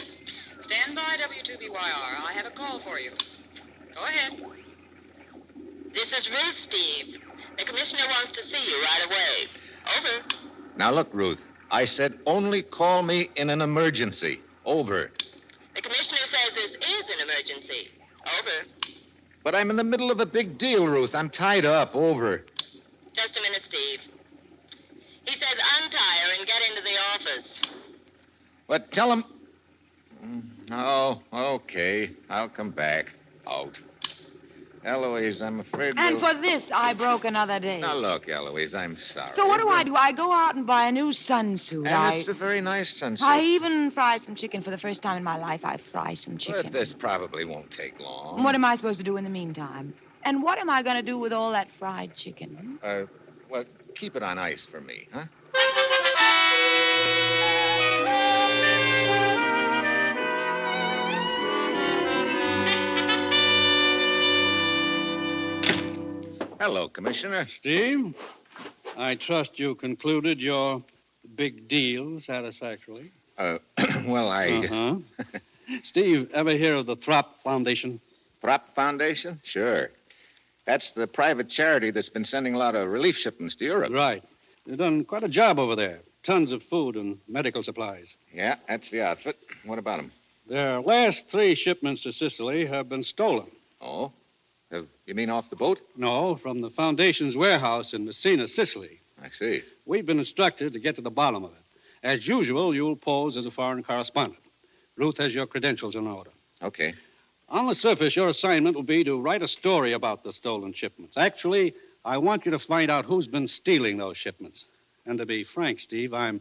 Stand by, W2BYR. I have a call for you. Go ahead. This is Ruth, Steve. The commissioner wants to see you right away. Over. Now, look, Ruth. I said only call me in an emergency. Over. The commissioner says this is an emergency. Over. But I'm in the middle of a big deal, Ruth. I'm tied up. Over. Just a minute, Steve. He says untie her and get into the office. But tell him... Oh, okay. I'll come back. Out. Eloise, I'm afraid And we'll... for this, I broke another day. Now, look, Eloise, I'm sorry. So what do? I go out and buy a new sunsuit. And it's a very nice sunsuit. I even fry some chicken for the first time in my life. I fry some chicken. But this probably won't take long. What am I supposed to do in the meantime? And what am I going to do with all that fried chicken? Well, keep it on ice for me, huh? Hello, Commissioner. Steve, I trust you concluded your big deal satisfactorily. Well, I... Steve, ever hear of the Throp Foundation? Throp Foundation? Sure. That's the private charity that's been sending a lot of relief shipments to Europe. Right. They've done quite a job over there. Tons of food and medical supplies. Yeah, that's the outfit. What about them? Their last 3 shipments to Sicily have been stolen. Oh? You mean off the boat? No, from the Foundation's warehouse in Messina, Sicily. I see. We've been instructed to get to the bottom of it. As usual, you'll pose as a foreign correspondent. Ruth has your credentials in order. Okay. On the surface, your assignment will be to write a story about the stolen shipments. Actually, I want you to find out who's been stealing those shipments. And to be frank, Steve, I'm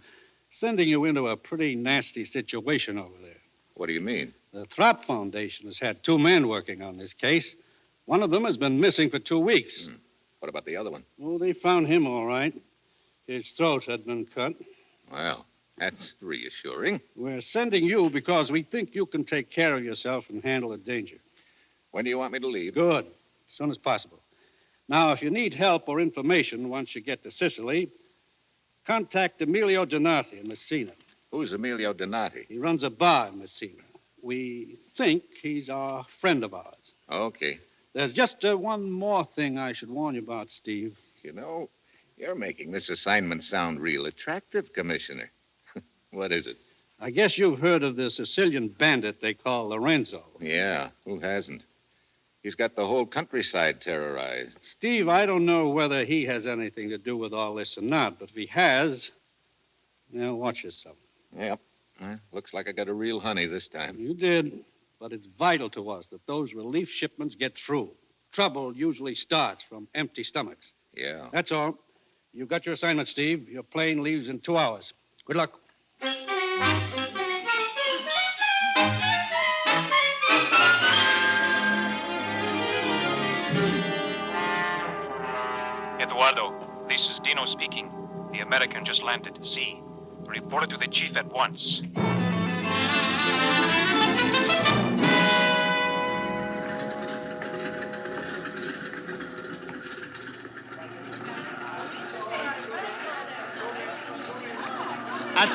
sending you into a pretty nasty situation over there. What do you mean? The Throp Foundation has had 2 men working on this case. One of them has been missing for 2 weeks. What about the other one? Oh, they found him all right. His throat had been cut. Well, that's reassuring. We're sending you because we think you can take care of yourself and handle the danger. When do you want me to leave? Good. As soon as possible. Now, if you need help or information once you get to Sicily, contact Emilio Donati in Messina. Who's Emilio Donati? He runs a bar in Messina. We think he's a friend of ours. Okay. There's just one more thing I should warn you about, Steve. You know, you're making this assignment sound real attractive, Commissioner. What is it? I guess you've heard of the Sicilian bandit they call Lorenzo. Yeah, who hasn't? He's got the whole countryside terrorized. Steve, I don't know whether he has anything to do with all this or not, but if he has, now watch yourself. Yep. Looks like I got a real honey this time. You did, but it's vital to us that those relief shipments get through. Trouble usually starts from empty stomachs. Yeah. That's all. You've got your assignment, Steve. Your plane leaves in 2 hours. Good luck. Eduardo, this is Dino speaking. The American just landed. See. Report it to the chief at once.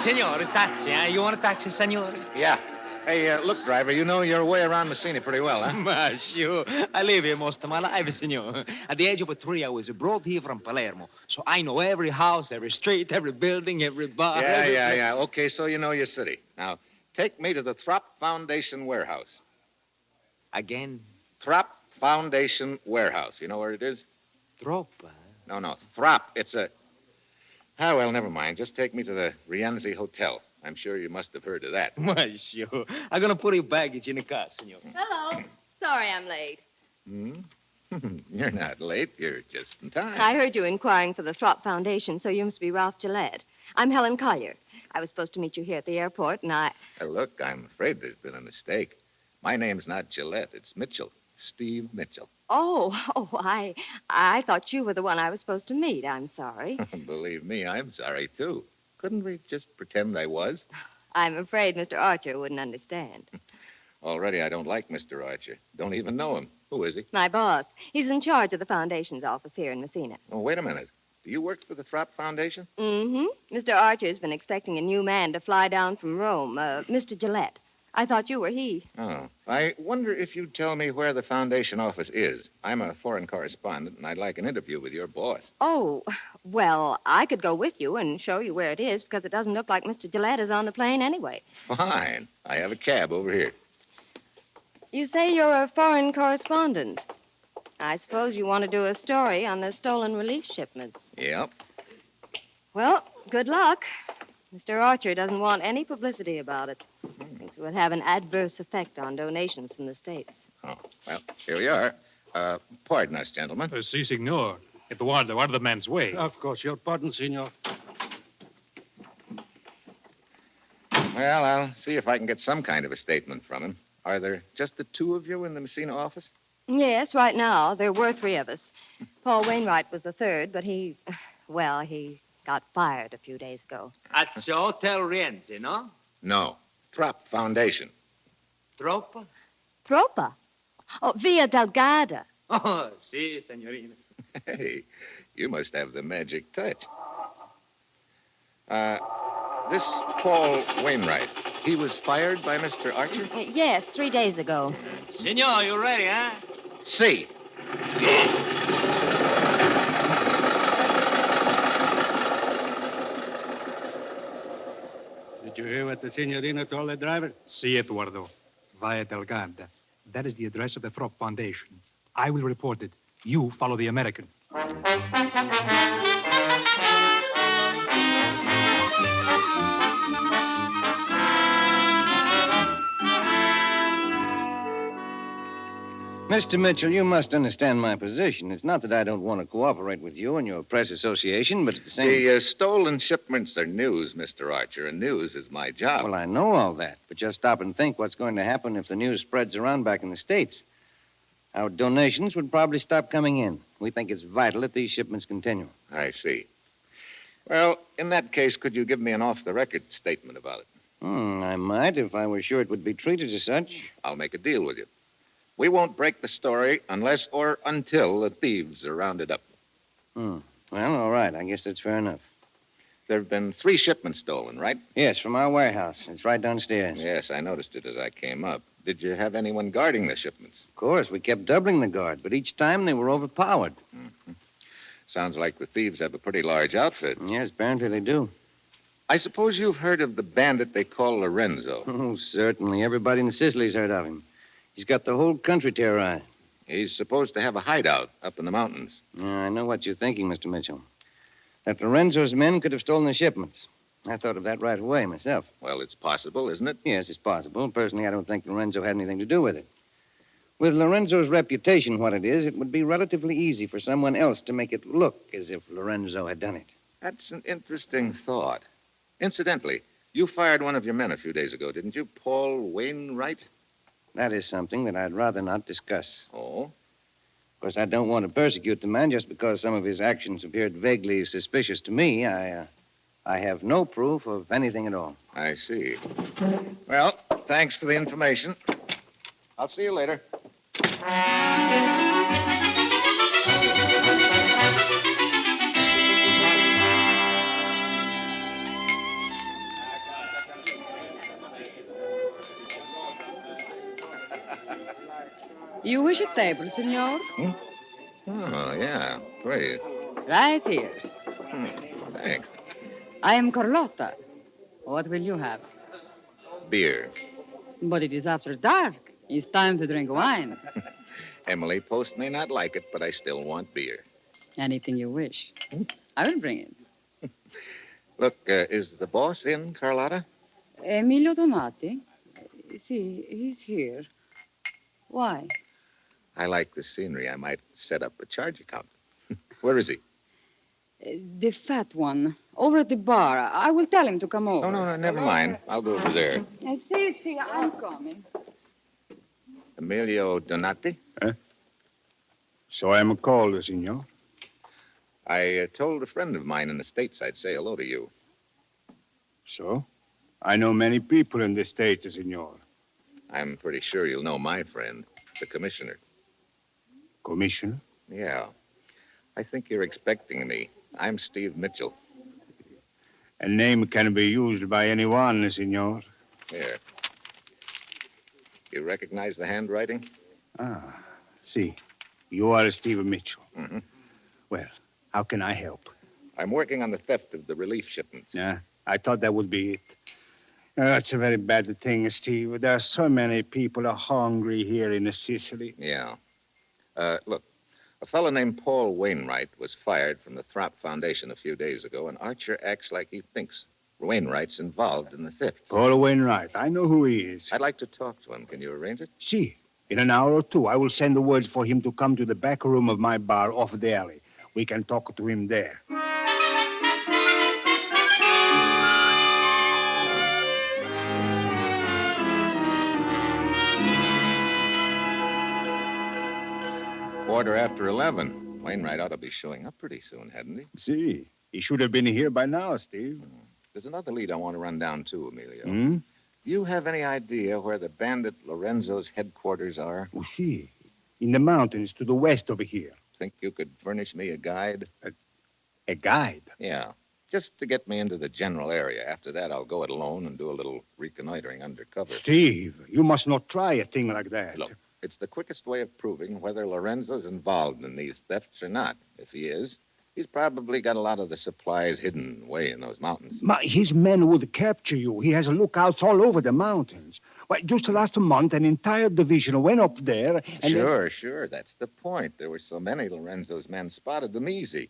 Signore, taxi, eh? You want a taxi, signore? Yeah. Hey, look, driver, you know your way around Messina pretty well, huh? Ma, sure. I live here most of my life, signore. At the age of 3, I was brought here from Palermo. So I know every house, every street, every building, every bar. Yeah. Okay, so you know your city. Now, take me to the Throp Foundation warehouse. Again? Throp Foundation warehouse. You know where it is? Throp? No. Throp. It's a... Ah, well, never mind. Just take me to the Rienzi Hotel. I'm sure you must have heard of that. Ma, sure. I'm going to put your baggage in the car, senor. Hello. Sorry I'm late. You're not late. You're just in time. I heard you inquiring for the Throp Foundation, so you must be Ralph Gillette. I'm Helen Collier. I was supposed to meet you here at the airport, and Look, I'm afraid there's been a mistake. My name's not Gillette. It's Mitchell. Steve Mitchell. I thought you were the one I was supposed to meet. I'm sorry. Believe me, I'm sorry, too. Couldn't we just pretend I was? I'm afraid Mr. Archer wouldn't understand. Already, I don't like Mr. Archer. Don't even know him. Who is he? My boss. He's in charge of the Foundation's office here in Messina. Oh, wait a minute. Do you work for the Throp Foundation? Mm-hmm. Mr. Archer's been expecting a new man to fly down from Rome, Mr. Gillette. I thought you were he. Oh. I wonder if you'd tell me where the Foundation office is. I'm a foreign correspondent, and I'd like an interview with your boss. Oh, well, I could go with you and show you where it is, because it doesn't look like Mr. Gillette is on the plane anyway. Fine. I have a cab over here. You say you're a foreign correspondent. I suppose you want to do a story on the stolen relief shipments. Yep. Well, good luck. Mr. Archer doesn't want any publicity about it. Thinks it would have an adverse effect on donations from the States. Oh, well, here we are. Pardon us, gentlemen. Si, signor. Eduardo, out of the man's way. Of course, your pardon, senor. Well, I'll see if I can get some kind of a statement from him. Are there just the 2 of you in the Messina office? Yes, right now. There were 3 of us. Paul Wainwright was the 3rd, but he got fired a few days ago. At the Hotel Rienzi, no? No. Throp Foundation. Troppa? Troppa? Oh, Via Delgada. Oh, si, signorina. Hey, you must have the magic touch. This Paul Wainwright, he was fired by Mr. Archer? Yes, 3 days ago. Senor, you ready, huh? Si. Did you hear what the signorina told the driver? Si, Eduardo. Via Delgada. That is the address of the Throp Foundation. I will report it. You follow the American. Mr. Mitchell, you must understand my position. It's not that I don't want to cooperate with you and your press association, but at the same... The stolen shipments are news, Mr. Archer, and news is my job. Well, I know all that, but just stop and think what's going to happen if the news spreads around back in the States. Our donations would probably stop coming in. We think it's vital that these shipments continue. I see. Well, in that case, could you give me an off-the-record statement about it? I might if I were sure it would be treated as such. I'll make a deal with you. We won't break the story unless or until the thieves are rounded up. Well, all right. I guess that's fair enough. There have been 3 shipments stolen, right? Yes, from our warehouse. It's right downstairs. Yes, I noticed it as I came up. Did you have anyone guarding the shipments? Of course, we kept doubling the guard, but each time they were overpowered. Sounds like the thieves have a pretty large outfit. Yes, apparently they do. I suppose you've heard of the bandit they call Lorenzo. Oh, certainly. Everybody in Sicily's heard of him. He's got the whole country terrorized. He's supposed to have a hideout up in the mountains. I know what you're thinking, Mr. Mitchell. That Lorenzo's men could have stolen the shipments. I thought of that right away myself. Well, it's possible, isn't it? Yes, it's possible. Personally, I don't think Lorenzo had anything to do with it. With Lorenzo's reputation what it is, it would be relatively easy for someone else to make it look as if Lorenzo had done it. That's an interesting thought. Incidentally, you fired one of your men a few days ago, didn't you? Paul Wainwright? That is something that I'd rather not discuss. Oh? Of course, I don't want to persecute the man just because some of his actions appeared vaguely suspicious to me. I have no proof of anything at all. I see. Well, thanks for the information. I'll see you later. You wish a table, senor? Oh, yeah. Please. Right here. Thanks. I am Carlotta. What will you have? Beer. But it is after dark. It's time to drink wine. Emily Post may not like it, but I still want beer. Anything you wish. I will bring it. Look, is the boss in, Carlotta? Emilio Tomati. See, he's here. Why? I like the scenery. I might set up a charge account. Where is he? The fat one. Over at the bar. I will tell him to come over. No, never mind. I'll go over there. See, I'm coming. Emilio Donati? So I am called, senor. I told a friend of mine in the States I'd say hello to you. So? I know many people in the States, senor. I'm pretty sure you'll know my friend, the commissioner. Commissioner? Yeah. I think you're expecting me. I'm Steve Mitchell. A name can be used by anyone, senor. Here. You recognize the handwriting? See. You are Steve Mitchell. Mm-hmm. Well, how can I help? I'm working on the theft of the relief shipments. Yeah, I thought that would be it. That's a very bad thing, Steve. There are so many people are hungry here in Sicily. Yeah. Look, a fellow named Paul Wainwright was fired from the Throp Foundation a few days ago, and Archer acts like he thinks Wainwright's involved in the theft. Paul Wainwright. I know who he is. I'd like to talk to him. Can you arrange it? See, in an hour or two, I will send the word for him to come to the back room of my bar off the alley. We can talk to him there. Quarter after 11. Wainwright ought to be showing up pretty soon, hadn't he? See, he should have been here by now, Steve. There's another lead I want to run down, too, Emilio. Hmm? Do you have any idea where the bandit Lorenzo's headquarters are? Oh, see, in the mountains to the west over here. Think you could furnish me a guide? A guide? Yeah, just to get me into the general area. After that, I'll go it alone and do a little reconnoitering undercover. Steve, you must not try a thing like that. Look, it's the quickest way of proving whether Lorenzo's involved in these thefts or not. If he is, he's probably got a lot of the supplies hidden away in those mountains. His men would capture you. He has lookouts all over the mountains. Why, just last month, an entire division went up there and... Sure. That's the point. There were so many Lorenzo's men spotted them easy.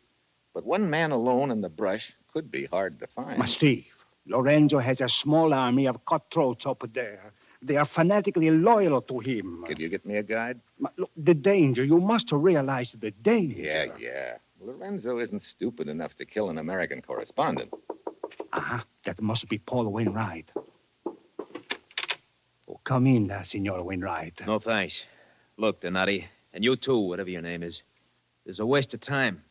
But one man alone in the brush could be hard to find. Steve, Lorenzo has a small army of cutthroats up there. They are fanatically loyal to him. Could you get me a guide? Look, the danger. You must realize the danger. Yeah. Lorenzo isn't stupid enough to kill an American correspondent. That must be Paul Wainwright. Oh, come in, Senor Wainwright. No, thanks. Look, Donati, and you too, whatever your name is. There's a waste of time.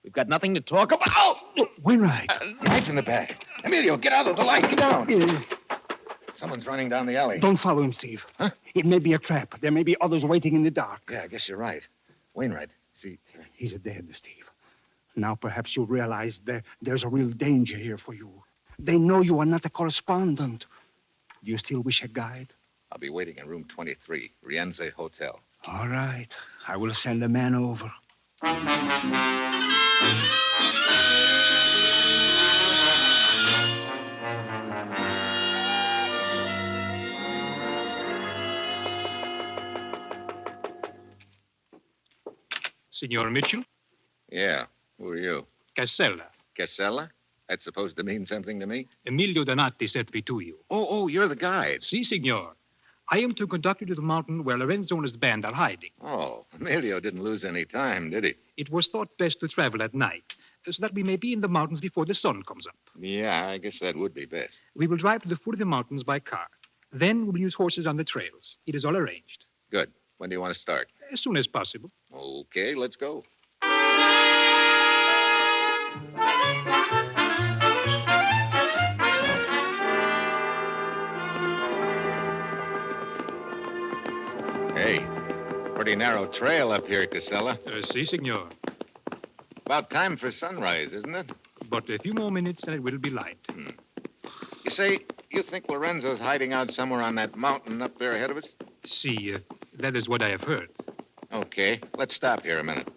We've got nothing to talk about. Oh! Wainwright. Knife in the back. Emilio, get out of the light. Get down. Someone's running down the alley. Don't follow him, Steve. Huh? It may be a trap. There may be others waiting in the dark. Yeah, I guess you're right. Wainwright, see... He's dead, Steve. Now perhaps you realize there's a real danger here for you. They know you are not a correspondent. Do you still wish a guide? I'll be waiting in room 23, Rienze Hotel. All right. I will send a man over. Signor Mitchell? Yeah. Who are you? Casella. Casella? That's supposed to mean something to me? Emilio Donati sent me to you. Oh, you're the guide. Si, signor. I am to conduct you to the mountain where Lorenzo and his band are hiding. Oh, Emilio didn't lose any time, did he? It was thought best to travel at night, so that we may be in the mountains before the sun comes up. Yeah, I guess that would be best. We will drive to the foot of the mountains by car. Then we'll use horses on the trails. It is all arranged. Good. When do you want to start? As soon as possible. Okay, let's go. Hey, pretty narrow trail up here, Casella. Si, signor. About time for sunrise, isn't it? But a few more minutes and it will be light. You say, you think Lorenzo's hiding out somewhere on that mountain up there ahead of us? Si, that is what I have heard. Okay, let's stop here a minute.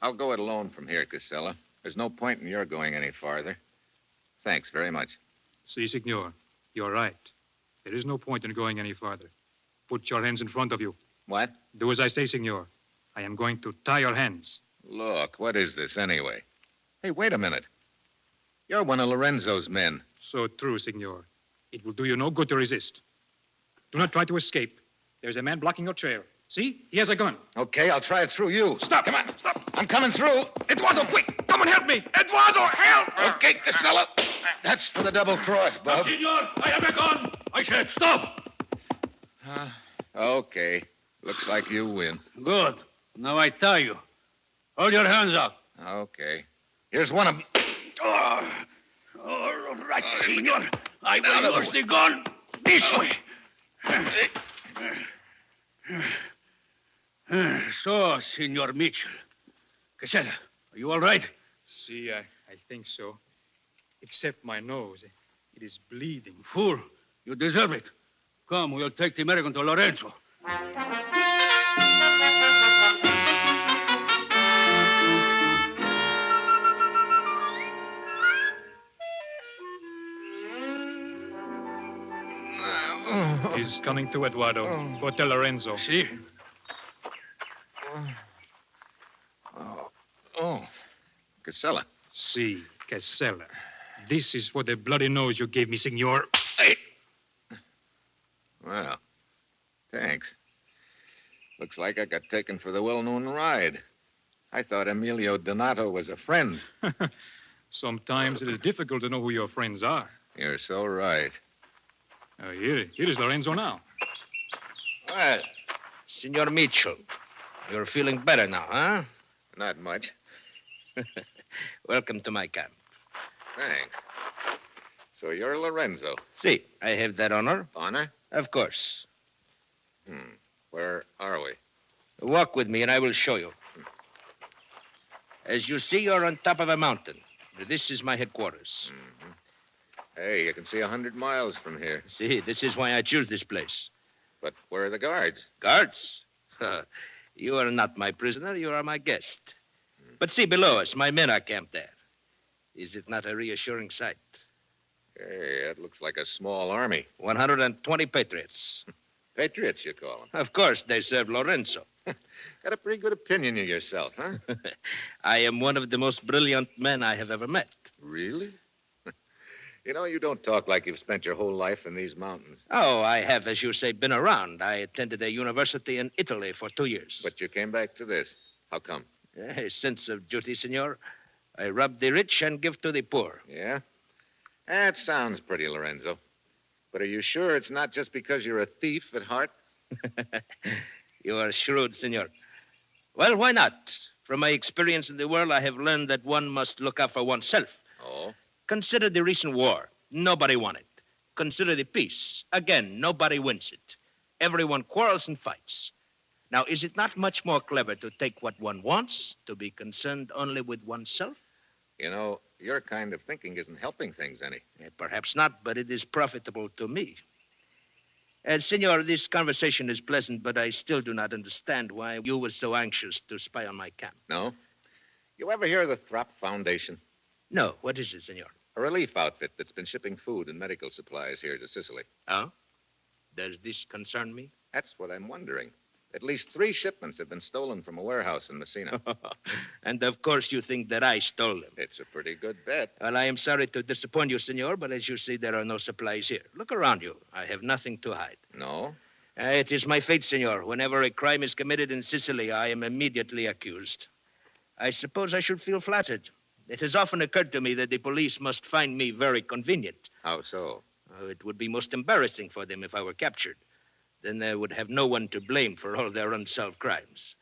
I'll go it alone from here, Casella. There's no point in your going any farther. Thanks very much. Si, signor. You're right. There is no point in going any farther. Put your hands in front of you. What? Do as I say, signor. I am going to tie your hands. Look, what is this anyway? Hey, wait a minute. You're one of Lorenzo's men. So true, signor. It will do you no good to resist. Do not try to escape. There's a man blocking your trail. See? He has a gun. Okay, I'll try it through you. Stop! Come on. Stop! I'm coming through. Eduardo, quick! Come and help me! Eduardo, help! Okay, Casella. That's for the double cross, Bub. Senor, I have a gun! I said stop! Okay. Looks like you win. Good. Now I tell you. Hold your hands up. Okay. Here's one of them. All right, senor. I will use the gun this way. So, Senor Mitchell. Casella, are you all right? See, I think so. Except my nose. It is bleeding. Fool, you deserve it. Come, we'll take the American to Lorenzo. He's coming to Eduardo. Hotel Lorenzo. See? Oh. Casella. Si, Casella. This is for the bloody nose you gave me, senor. Well, thanks. Looks like I got taken for the well-known ride. I thought Emilio Donato was a friend. Sometimes it is difficult to know who your friends are. You're so right. Here is Lorenzo now. Well, Senor Mitchell, you're feeling better now, huh? Not much. Welcome to my camp. Thanks. So you're Lorenzo? See, I have that honor. Honor? Of course. Where are we? Walk with me and I will show you. As you see, you're on top of a mountain. This is my headquarters. Hey, you can see 100 miles from here. See, this is why I choose this place. But where are the guards? Guards? You are not my prisoner. You are my guest. But see below us, my men are camped there. Is it not a reassuring sight? Hey, that looks like a small army. 120 patriots. Patriots, you call them? Of course, they serve Lorenzo. Got a pretty good opinion of yourself, huh? I am one of the most brilliant men I have ever met. Really? You know, you don't talk like you've spent your whole life in these mountains. Oh, I have, as you say, been around. I attended a university in Italy for 2 years. But you came back to this. How come? A sense of duty, senor. I rob the rich and give to the poor. Yeah? That sounds pretty, Lorenzo. But are you sure it's not just because you're a thief at heart? You are shrewd, senor. Well, why not? From my experience in the world, I have learned that one must look out for oneself. Oh? Consider the recent war. Nobody won it. Consider the peace. Again, nobody wins it. Everyone quarrels and fights. Now, is it not much more clever to take what one wants, to be concerned only with oneself? You know, your kind of thinking isn't helping things any. Perhaps not, but it is profitable to me. Senor, this conversation is pleasant, but I still do not understand why you were so anxious to spy on my camp. No? You ever hear of the Throp Foundation? No. What is it, senor? A relief outfit that's been shipping food and medical supplies here to Sicily. Oh? Does this concern me? That's what I'm wondering. At least 3 shipments have been stolen from a warehouse in Messina. And of course you think that I stole them. It's a pretty good bet. Well, I am sorry to disappoint you, senor, but as you see, there are no supplies here. Look around you. I have nothing to hide. No? It is my fate, senor. Whenever a crime is committed in Sicily, I am immediately accused. I suppose I should feel flattered. It has often occurred to me that the police must find me very convenient. How so? Oh, it would be most embarrassing for them if I were captured. Then they would have no one to blame for all their unsolved crimes.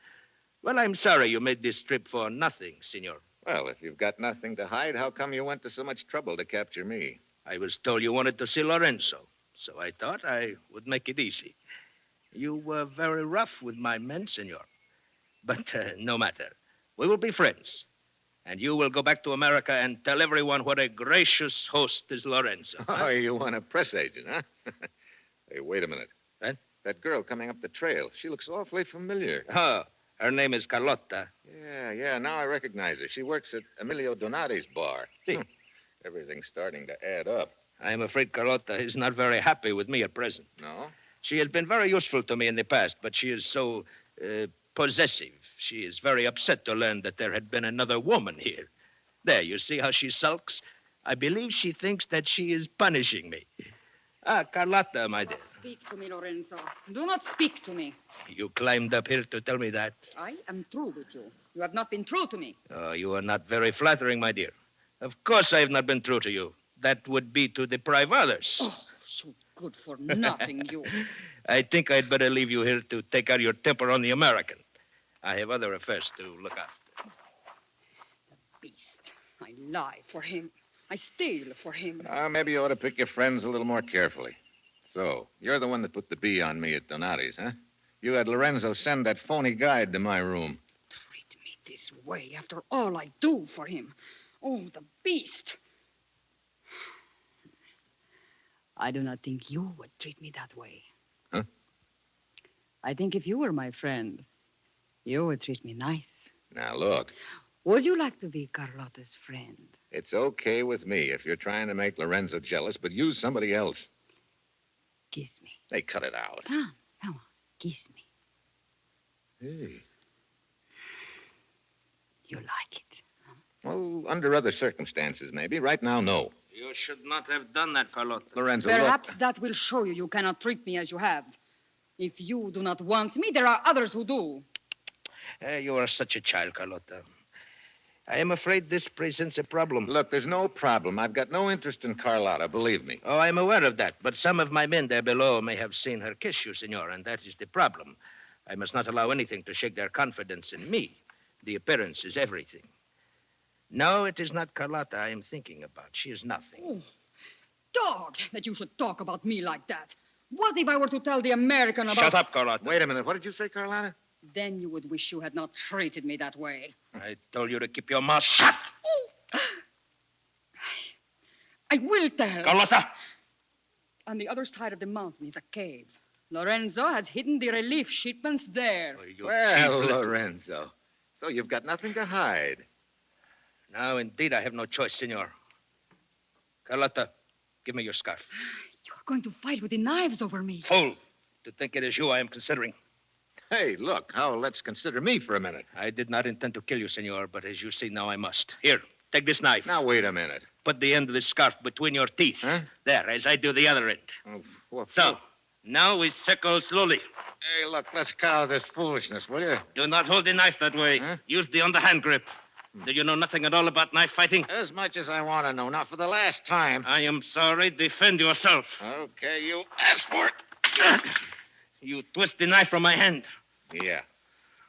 Well, I'm sorry you made this trip for nothing, senor. Well, if you've got nothing to hide, how come you went to so much trouble to capture me? I was told you wanted to see Lorenzo, so I thought I would make it easy. You were very rough with my men, senor. But no matter. We will be friends. And you will go back to America and tell everyone what a gracious host is Lorenzo. Oh, you want a press agent, huh? Hey, wait a minute. What? That girl coming up the trail. She looks awfully familiar. Oh, her name is Carlotta. Yeah, now I recognize her. She works at Emilio Donati's bar. See. Everything's starting to add up. I am afraid Carlotta is not very happy with me at present. No? She has been very useful to me in the past, but she is so possessive. She is very upset to learn that there had been another woman here. There, you see how she sulks? I believe she thinks that she is punishing me. Ah, Carlotta, my dear. Speak to me, Lorenzo. Do not speak to me. You climbed up here to tell me that? I am true with you. You have not been true to me. Oh, you are not very flattering, my dear. Of course I have not been true to you. That would be to deprive others. Oh, so good for nothing, you. I think I'd better leave you here to take out your temper on the American. I have other affairs to look after. The beast. I lie for him. I steal for him. Maybe you ought to pick your friends a little more carefully. So, you're the one that put the bee on me at Donati's, huh? You had Lorenzo send that phony guide to my room. Treat me this way after all I do for him. Oh, the beast. I do not think you would treat me that way. Huh? I think if you were my friend, you would treat me nice. Now, look. Would you like to be Carlotta's friend? It's okay with me if you're trying to make Lorenzo jealous, but use somebody else. Kiss me. Hey, cut it out. Come on, kiss me. Hey. You like it? Well, under other circumstances, maybe. Right now, no. You should not have done that, Carlotta. Lorenzo, Perhaps look. that will show you cannot treat me as you have. If you do not want me, there are others who do. You are such a child, Carlotta. I am afraid this presents a problem. Look, there's no problem. I've got no interest in Carlotta, believe me. Oh, I'm aware of that. But some of my men there below may have seen her kiss you, senor, and that is the problem. I must not allow anything to shake their confidence in me. The appearance is everything. No, it is not Carlotta I am thinking about. She is nothing. Oh, dog, that you should talk about me like that. What if I were to tell the American about... Shut up, Carlotta. Wait a minute. What did you say, Carlotta? Then you would wish you had not treated me that way. I told you to keep your mouth shut. I will tell. Carlotta! On the other side of the mountain is a cave. Lorenzo has hidden the relief shipments there. Well, Lorenzo. So you've got nothing to hide. Now, indeed, I have no choice, senor. Carlotta, give me your scarf. You're going to fight with the knives over me. Fool! To think it is you I am considering. Hey, look, let's consider me for a minute. I did not intend to kill you, senor, but as you see now, I must. Here, take this knife. Now, wait a minute. Put the end of the scarf between your teeth. Huh? There, as I do the other end. Oh, what? So, now we circle slowly. Hey, look, let's cut out this foolishness, will you? Do not hold the knife that way. Huh? Use the underhand grip. Do you know nothing at all about knife fighting? As much as I want to know. Not for the last time. I am sorry. Defend yourself. Okay, you asked for it. You twist the knife from my hand. Yeah.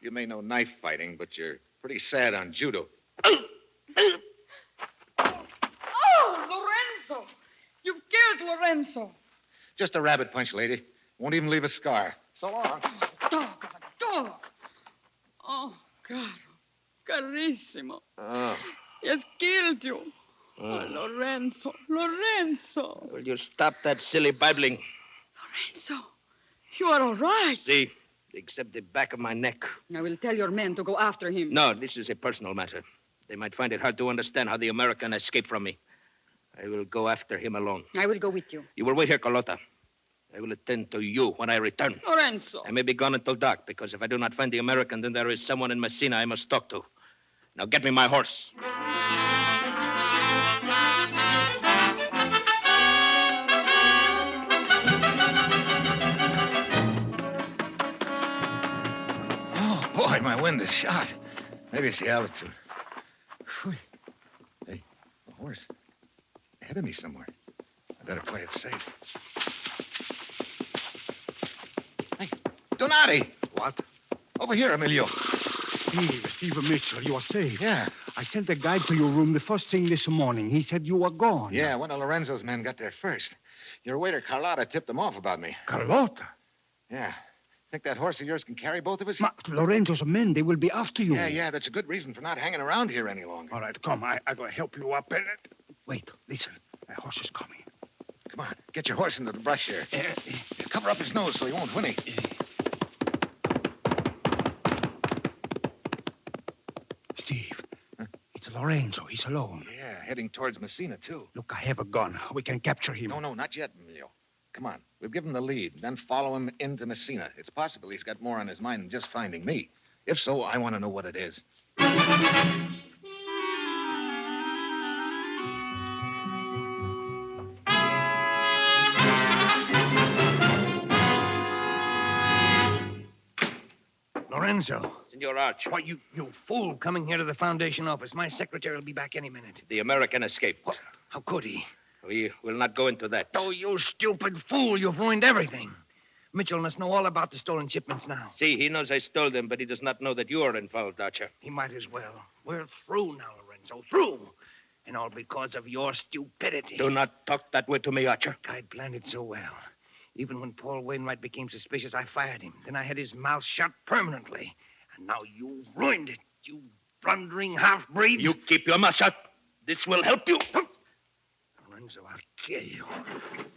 You may know knife fighting, but you're pretty sad on judo. Oh, Lorenzo! You've killed Lorenzo. Just a rabbit punch, lady. Won't even leave a scar. So long. Dog of a dog. Oh, caro. Carissimo. Oh. He has killed you. Oh, Lorenzo. Lorenzo. Will you stop that silly babbling? Lorenzo. You are all right. See, except the back of my neck. I will tell your men to go after him. No, this is a personal matter. They might find it hard to understand how the American escaped from me. I will go after him alone. I will go with you. You will wait here, Carlota. I will attend to you when I return. Lorenzo. I may be gone until dark, because if I do not find the American, then there is someone in Messina I must talk to. Now get me my horse. Oh, boy, my wind is shot. Maybe it's the altitude. Whew. Hey, a horse. Ahead of me somewhere. I better play it safe. Hey, Donati! What? Over here, Emilio. Steve Mitchell, you are safe. Yeah. I sent a guide to your room the first thing this morning. He said you were gone. Yeah, one of Lorenzo's men got there first. Your waiter, Carlotta, tipped him off about me. Carlotta? Yeah. Think that horse of yours can carry both of us? Lorenzo's men, they will be after you. Yeah, that's a good reason for not hanging around here any longer. All right, come. I'm going to help you up in it. Wait, listen. That horse is coming. Come on, get your horse into the brush here. Cover up his nose so he won't whinny. Steve, it's Lorenzo. He's alone. Yeah, heading towards Messina, too. Look, I have a gun. We can capture him. No, not yet, Emilio. Come on, we'll give him the lead, then follow him into Messina. It's possible he's got more on his mind than just finding me. If so, I want to know what it is. Lorenzo. Senor Arch. Why, you fool coming here to the Foundation office. My secretary will be back any minute. The American escaped. What? How could he? We will not go into that. Oh, you stupid fool. You've ruined everything. Mitchell must know all about the stolen shipments now. See, he knows I stole them, but he does not know that you are involved, Archer. He might as well. We're through now, Lorenzo. Through. And all because of your stupidity. Do not talk that way to me, Archer. I'd planned it so well. Even when Paul Wainwright became suspicious, I fired him. Then I had his mouth shut permanently. And now you've ruined it, you blundering half-breed. You keep your mouth shut. This will help you. Lorenzo, I'll kill you.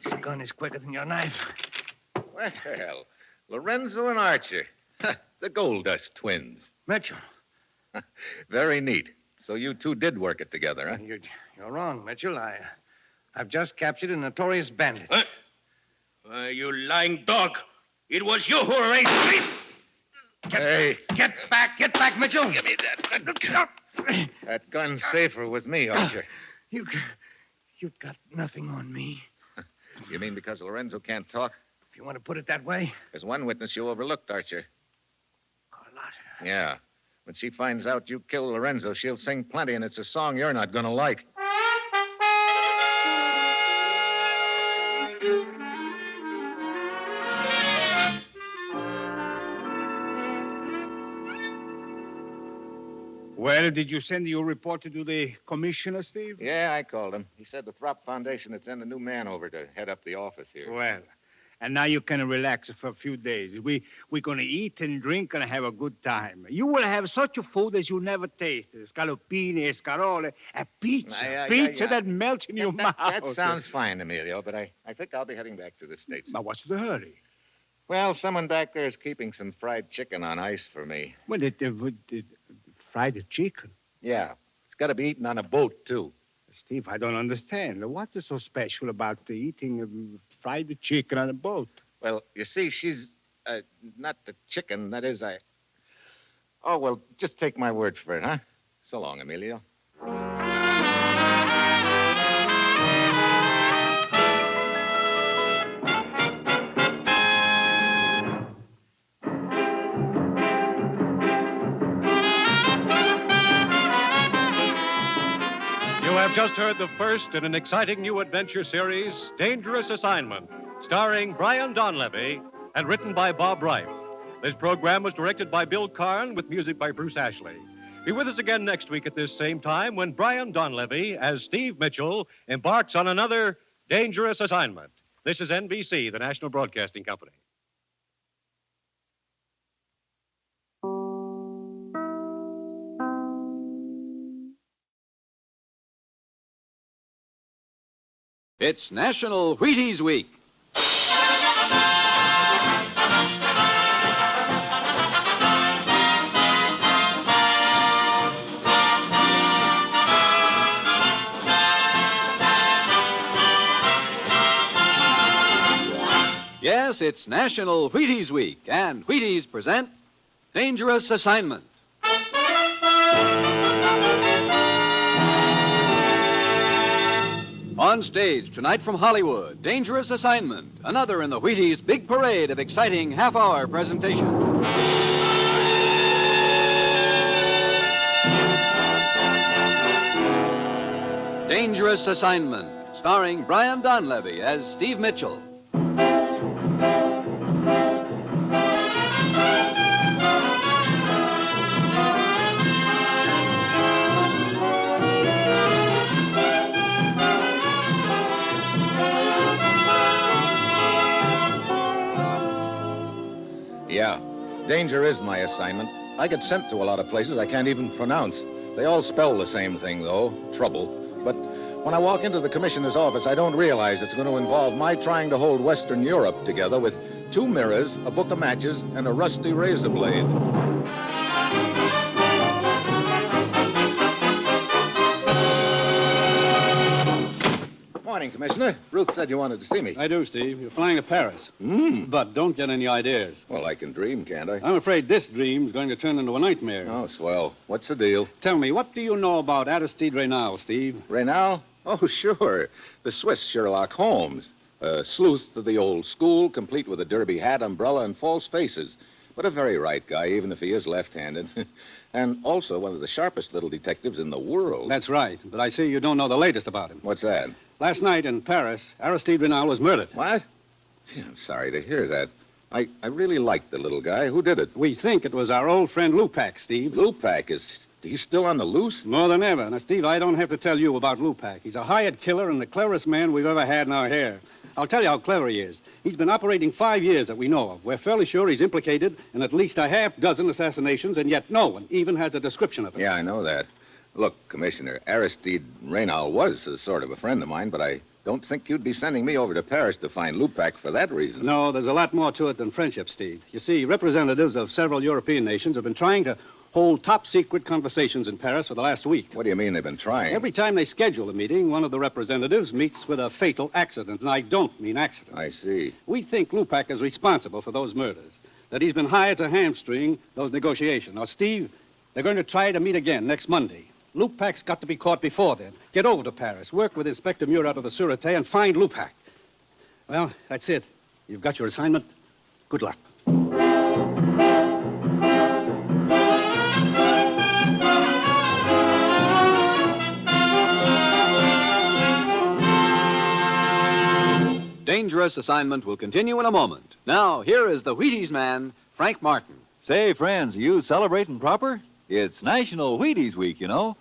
This gun is quicker than your knife. Well, Lorenzo and Archer. The Gold Dust twins. Mitchell. Very neat. So you two did work it together, huh? You're wrong, Mitchell. I've just captured a notorious bandit. You lying dog. It was you who arranged me. Get back, Mitchell. Give me that. That gun's safer with me, Archer. You've got nothing on me. You mean because Lorenzo can't talk? If you want to put it that way. There's one witness you overlooked, Archer. Carlotta. Yeah. When she finds out you killed Lorenzo, she'll sing plenty, and it's a song you're not going to like. Well, did you send your report to the commissioner, Steve? Yeah, I called him. He said the Throp Foundation had sent a new man over to head up the office here. Well, and now you can relax for a few days. We're going to eat and drink and have a good time. You will have such a food as you never tasted. Scallopini, escarole, a pizza that melts in your mouth. That sounds fine, Emilio, but I think I'll be heading back to the States. Now, what's the hurry? Well, someone back there is keeping some fried chicken on ice for me. Well, fried chicken? Yeah. It's got to be eaten on a boat, too. Steve, I don't understand. What's so special about eating fried chicken on a boat? Well, you see, she's not the chicken. That is, Oh, well, just take my word for it, huh? So long, Emilio. just heard the first in an exciting new adventure series, Dangerous Assignment, starring Brian Donlevy and written by Bob Reif. This program was directed by Bill Karn with music by Bruce Ashley. Be with us again next week at this same time when Brian Donlevy, as Steve Mitchell, embarks on another Dangerous Assignment. This is NBC, the National Broadcasting Company. It's National Wheaties Week. Yes, it's National Wheaties Week, and Wheaties present Dangerous Assignment. On stage tonight from Hollywood, Dangerous Assignment, another in the Wheaties' big parade of exciting half-hour presentations. Dangerous Assignment, starring Brian Donlevy as Steve Mitchell. Yeah, danger is my assignment. I get sent to a lot of places I can't even pronounce. They all spell the same thing, though, trouble. But when I walk into the commissioner's office, I don't realize it's going to involve my trying to hold Western Europe together with 2 mirrors, a book of matches, and a rusty razor blade. Morning, Commissioner. Ruth said you wanted to see me. I do, Steve. You're flying to Paris. But don't get any ideas. Well, I can dream, can't I? I'm afraid this dream's going to turn into a nightmare. Oh, swell. What's the deal? Tell me, what do you know about Aristide Reynal, Steve? Reynal? Oh, sure. The Swiss Sherlock Holmes. A sleuth to the old school, complete with a derby hat, umbrella, and false faces. But a very right guy, even if he is left-handed. And also one of the sharpest little detectives in the world. That's right. But I see you don't know the latest about him. What's that? Last night in Paris, Aristide Reynal was murdered. What? Yeah, I'm sorry to hear that. I really liked the little guy. Who did it? We think it was our old friend Lupac, Steve. Lupac? Is he still on the loose? More than ever. Now, Steve, I don't have to tell you about Lupac. He's a hired killer and the cleverest man we've ever had in our hair. I'll tell you how clever he is. He's been operating 5 years that we know of. We're fairly sure he's implicated in at least a half dozen assassinations, and yet no one even has a description of him. Yeah, I know that. Look, Commissioner, Aristide Reynal was a sort of a friend of mine, but I don't think you'd be sending me over to Paris to find Lupac for that reason. No, there's a lot more to it than friendship, Steve. You see, representatives of several European nations have been trying to hold top-secret conversations in Paris for the last week. What do you mean they've been trying? Every time they schedule a meeting, one of the representatives meets with a fatal accident, and I don't mean accident. I see. We think Lupac is responsible for those murders, that he's been hired to hamstring those negotiations. Now, Steve, they're going to try to meet again next Monday. Lupac's got to be caught before then. Get over to Paris, work with Inspector Murat of the Sûreté, and find Lupac. Well, that's it. You've got your assignment. Good luck. Dangerous Assignment will continue in a moment. Now, here is the Wheaties man, Frank Martin. Say, friends, are you celebrating proper? It's National Wheaties Week, you know.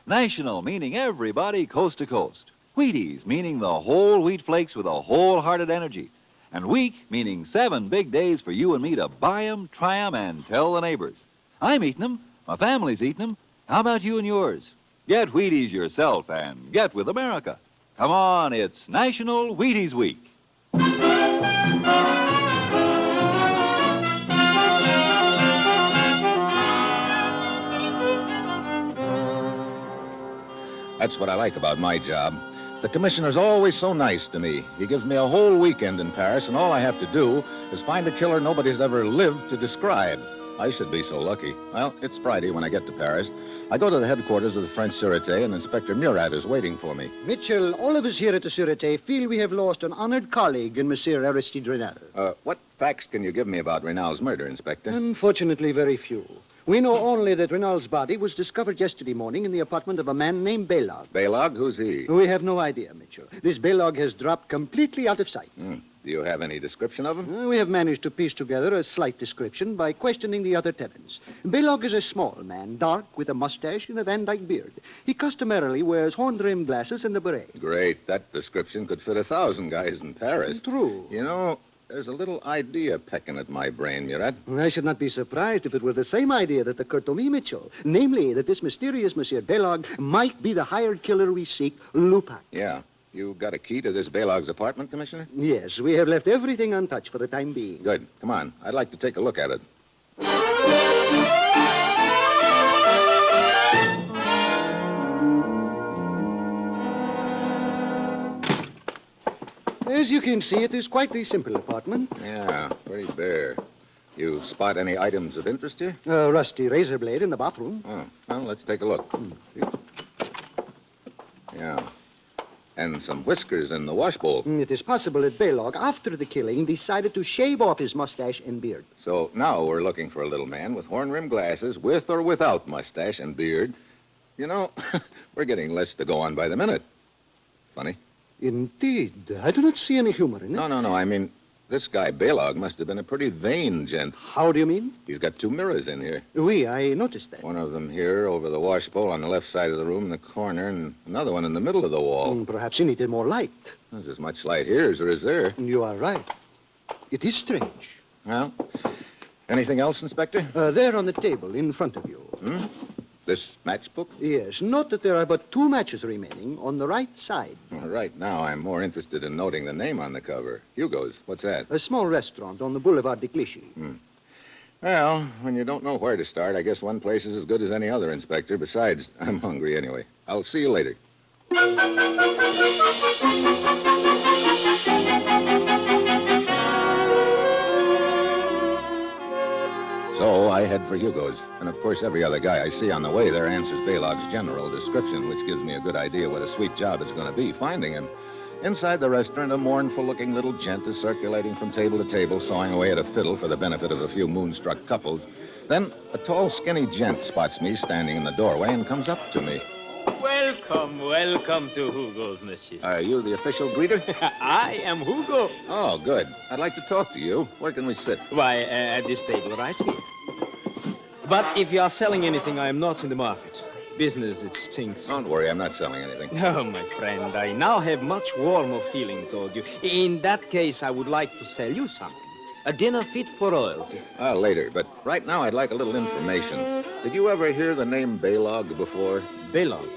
National meaning everybody coast to coast. Wheaties meaning the whole wheat flakes with a wholehearted energy. And week meaning 7 big days for you and me to buy 'em, try 'em, and tell the neighbors. I'm eating 'em. My family's eating 'em. How about you and yours? Get Wheaties yourself and get with America. Come on, it's National Wheaties Week. That's what I like about my job. The commissioner's always so nice to me. He gives me a whole weekend in Paris, and all I have to do is find a killer nobody's ever lived to describe. I should be so lucky. Well, it's Friday when I get to Paris. I go to the headquarters of the French Sûreté, and Inspector Murat is waiting for me. Mitchell, all of us here at the Sûreté feel we have lost an honored colleague in Monsieur Aristide Reynal. What facts can you give me about Reynal's murder, Inspector? Unfortunately, very few. We know only that Renault's body was discovered yesterday morning in the apartment of a man named Baylog. Baylog? Who's he? We have no idea, Mitchell. This Baylog has dropped completely out of sight. Do you have any description of him? We have managed to piece together a slight description by questioning the other tenants. Baylog is a small man, dark, with a mustache and a Van Dyke beard. He customarily wears horn-rimmed glasses and a beret. Great. That description could fit 1,000 guys in Paris. True. You know, there's a little idea pecking at my brain, Murat. I should not be surprised if it were the same idea that occurred to me, Mitchell. Namely, that this mysterious Monsieur Baylog might be the hired killer we seek, Lupin. Yeah. You got a key to this Baylog's apartment, Commissioner? Yes, we have left everything untouched for the time being. Good. Come on. I'd like to take a look at it. As you can see, it is quite a simple apartment. Yeah, pretty bare. You spot any items of interest here? A rusty razor blade in the bathroom. Oh, well, let's take a look. Yeah. And some whiskers in the wash bowl. It is possible that Baylog, after the killing, decided to shave off his mustache and beard. So now we're looking for a little man with horn-rimmed glasses, with or without mustache and beard. You know, we're getting less to go on by the minute. Funny. Indeed. I do not see any humor in it. No. I mean, this guy Baylog must have been a pretty vain gent. How do you mean? He's got 2 mirrors in here. Oui, I noticed that. One of them here over the wash bowl on the left side of the room in the corner, and another one in the middle of the wall. Perhaps he needed more light. There's as much light here as there is there. You are right. It is strange. Well, anything else, Inspector? There on the table in front of you. This matchbook? Yes. Note that there are but 2 matches remaining on the right side. Right now, I'm more interested in noting the name on the cover. Hugo's. What's that? A small restaurant on the Boulevard de Clichy. Well, when you don't know where to start, I guess one place is as good as any other, Inspector. Besides, I'm hungry anyway. I'll see you later. So I head for Hugo's. And of course, every other guy I see on the way there answers Baylog's general description, which gives me a good idea what a sweet job it's going to be finding him. Inside the restaurant, a mournful-looking little gent is circulating from table to table, sawing away at a fiddle for the benefit of a few moonstruck couples. Then a tall, skinny gent spots me standing in the doorway and comes up to me. Welcome to Hugo's, monsieur. Are you the official greeter? I am Hugo. Oh, good. I'd like to talk to you. Where can we sit? Why, at this table right here. But if you are selling anything, I am not in the market. Business, it stinks. Don't worry, I'm not selling anything. Oh, my friend, I now have much warmer feeling toward you. In that case, I would like to sell you something. A dinner fit for royalty. Later, but right now I'd like a little information. Did you ever hear the name Baylog before? Baylog?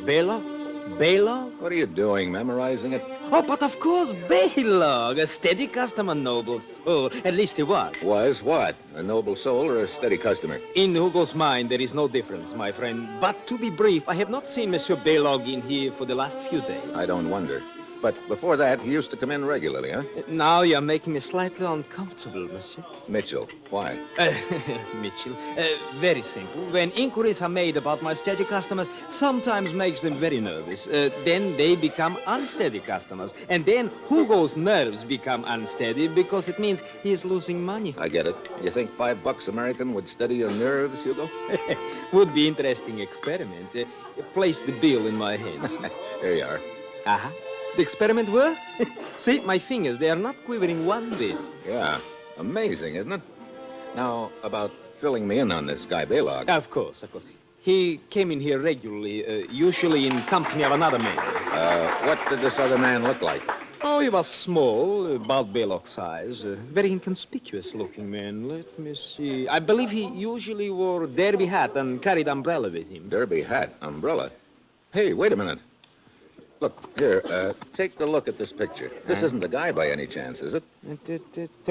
Baylog? What are you doing, memorizing it? Oh, but of course, Baylog, a steady customer, noble soul. At least he was. Was what? A noble soul or a steady customer? In Hugo's mind, there is no difference, my friend. But to be brief, I have not seen Monsieur Baylog in here for the last few days. I don't wonder. But before that, he used to come in regularly, huh? Now you're making me slightly uncomfortable, monsieur. Mitchell. Why? Mitchell. Very simple. When inquiries are made about my steady customers, sometimes makes them very nervous. Then they become unsteady customers. And then Hugo's nerves become unsteady because it means he is losing money. I get it. You think $5 American would steady your nerves, Hugo? Would be interesting experiment. Place the bill in my hands. Here you are. Uh-huh. The experiment worked? See, my fingers, they are not quivering one bit. Yeah. Amazing, isn't it? Now, about filling me in on this guy Baylog. Of course. He came in here regularly, usually in company of another man. What did this other man look like? Oh, he was small, about Baylog's size. Very inconspicuous-looking man. Let me see. I believe he usually wore a derby hat and carried umbrella with him. Derby hat? Umbrella? Hey, wait a minute. Look, here, take a look at this picture. This isn't the guy by any chance, is it?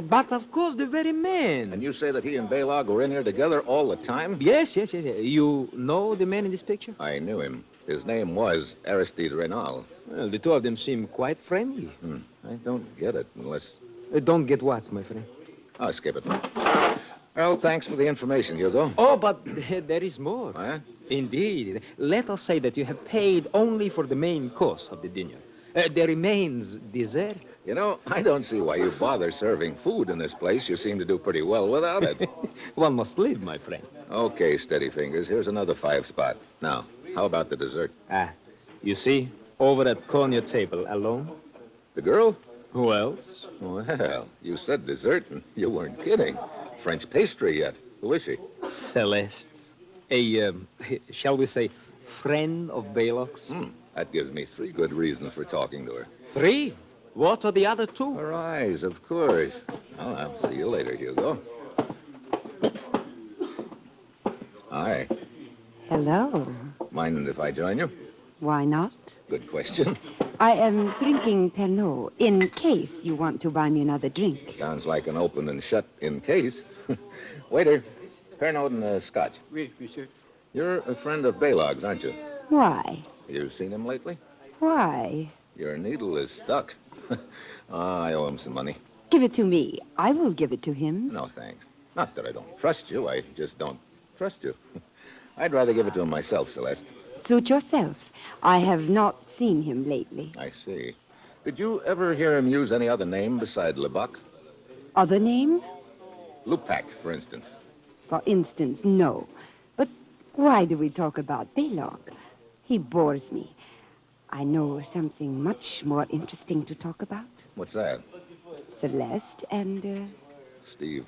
But, of course, the very man. And you say that he and Baylog were in here together all the time? Yes. You know the man in this picture? I knew him. His name was Aristide Renault. Well, the two of them seem quite friendly. I don't get it unless... Don't get what, my friend? I'll skip it. Well, thanks for the information, Hugo. Oh, but there is more. What? Indeed. Let us say that you have paid only for the main course of the dinner. There remains dessert. You know, I don't see why you bother serving food in this place. You seem to do pretty well without it. One must live, my friend. Okay, steady fingers. Here's another 5 spot. Now, how about the dessert? You see, over that corner table, alone. The girl? Who else? Well, you said dessert, and you weren't kidding. French pastry yet. Who is she? Celeste. A, shall we say, friend of Baylock's? That gives me 3 good reasons for talking to her. 3? What are the other 2? Her eyes, of course. Well, I'll see you later, Hugo. Hi. Hello. Mind if I join you? Why not? Good question. I am drinking Pernod in case you want to buy me another drink. Sounds like an open and shut in case. Waiter, Pernod and a scotch. Oui, monsieur. You're a friend of Baylog's, aren't you? Why? You've seen him lately? Why? Your needle is stuck. I owe him some money. Give it to me. I will give it to him. No, thanks. Not that I don't trust you. I just don't trust you. I'd rather give it to him myself, Celeste. Suit yourself. I have not seen him lately. I see. Did you ever hear him use any other name beside Lebuck? Other name? Lupac, for instance. For instance, no. But why do we talk about Baylog? He bores me. I know something much more interesting to talk about. What's that? Celeste and, Steve.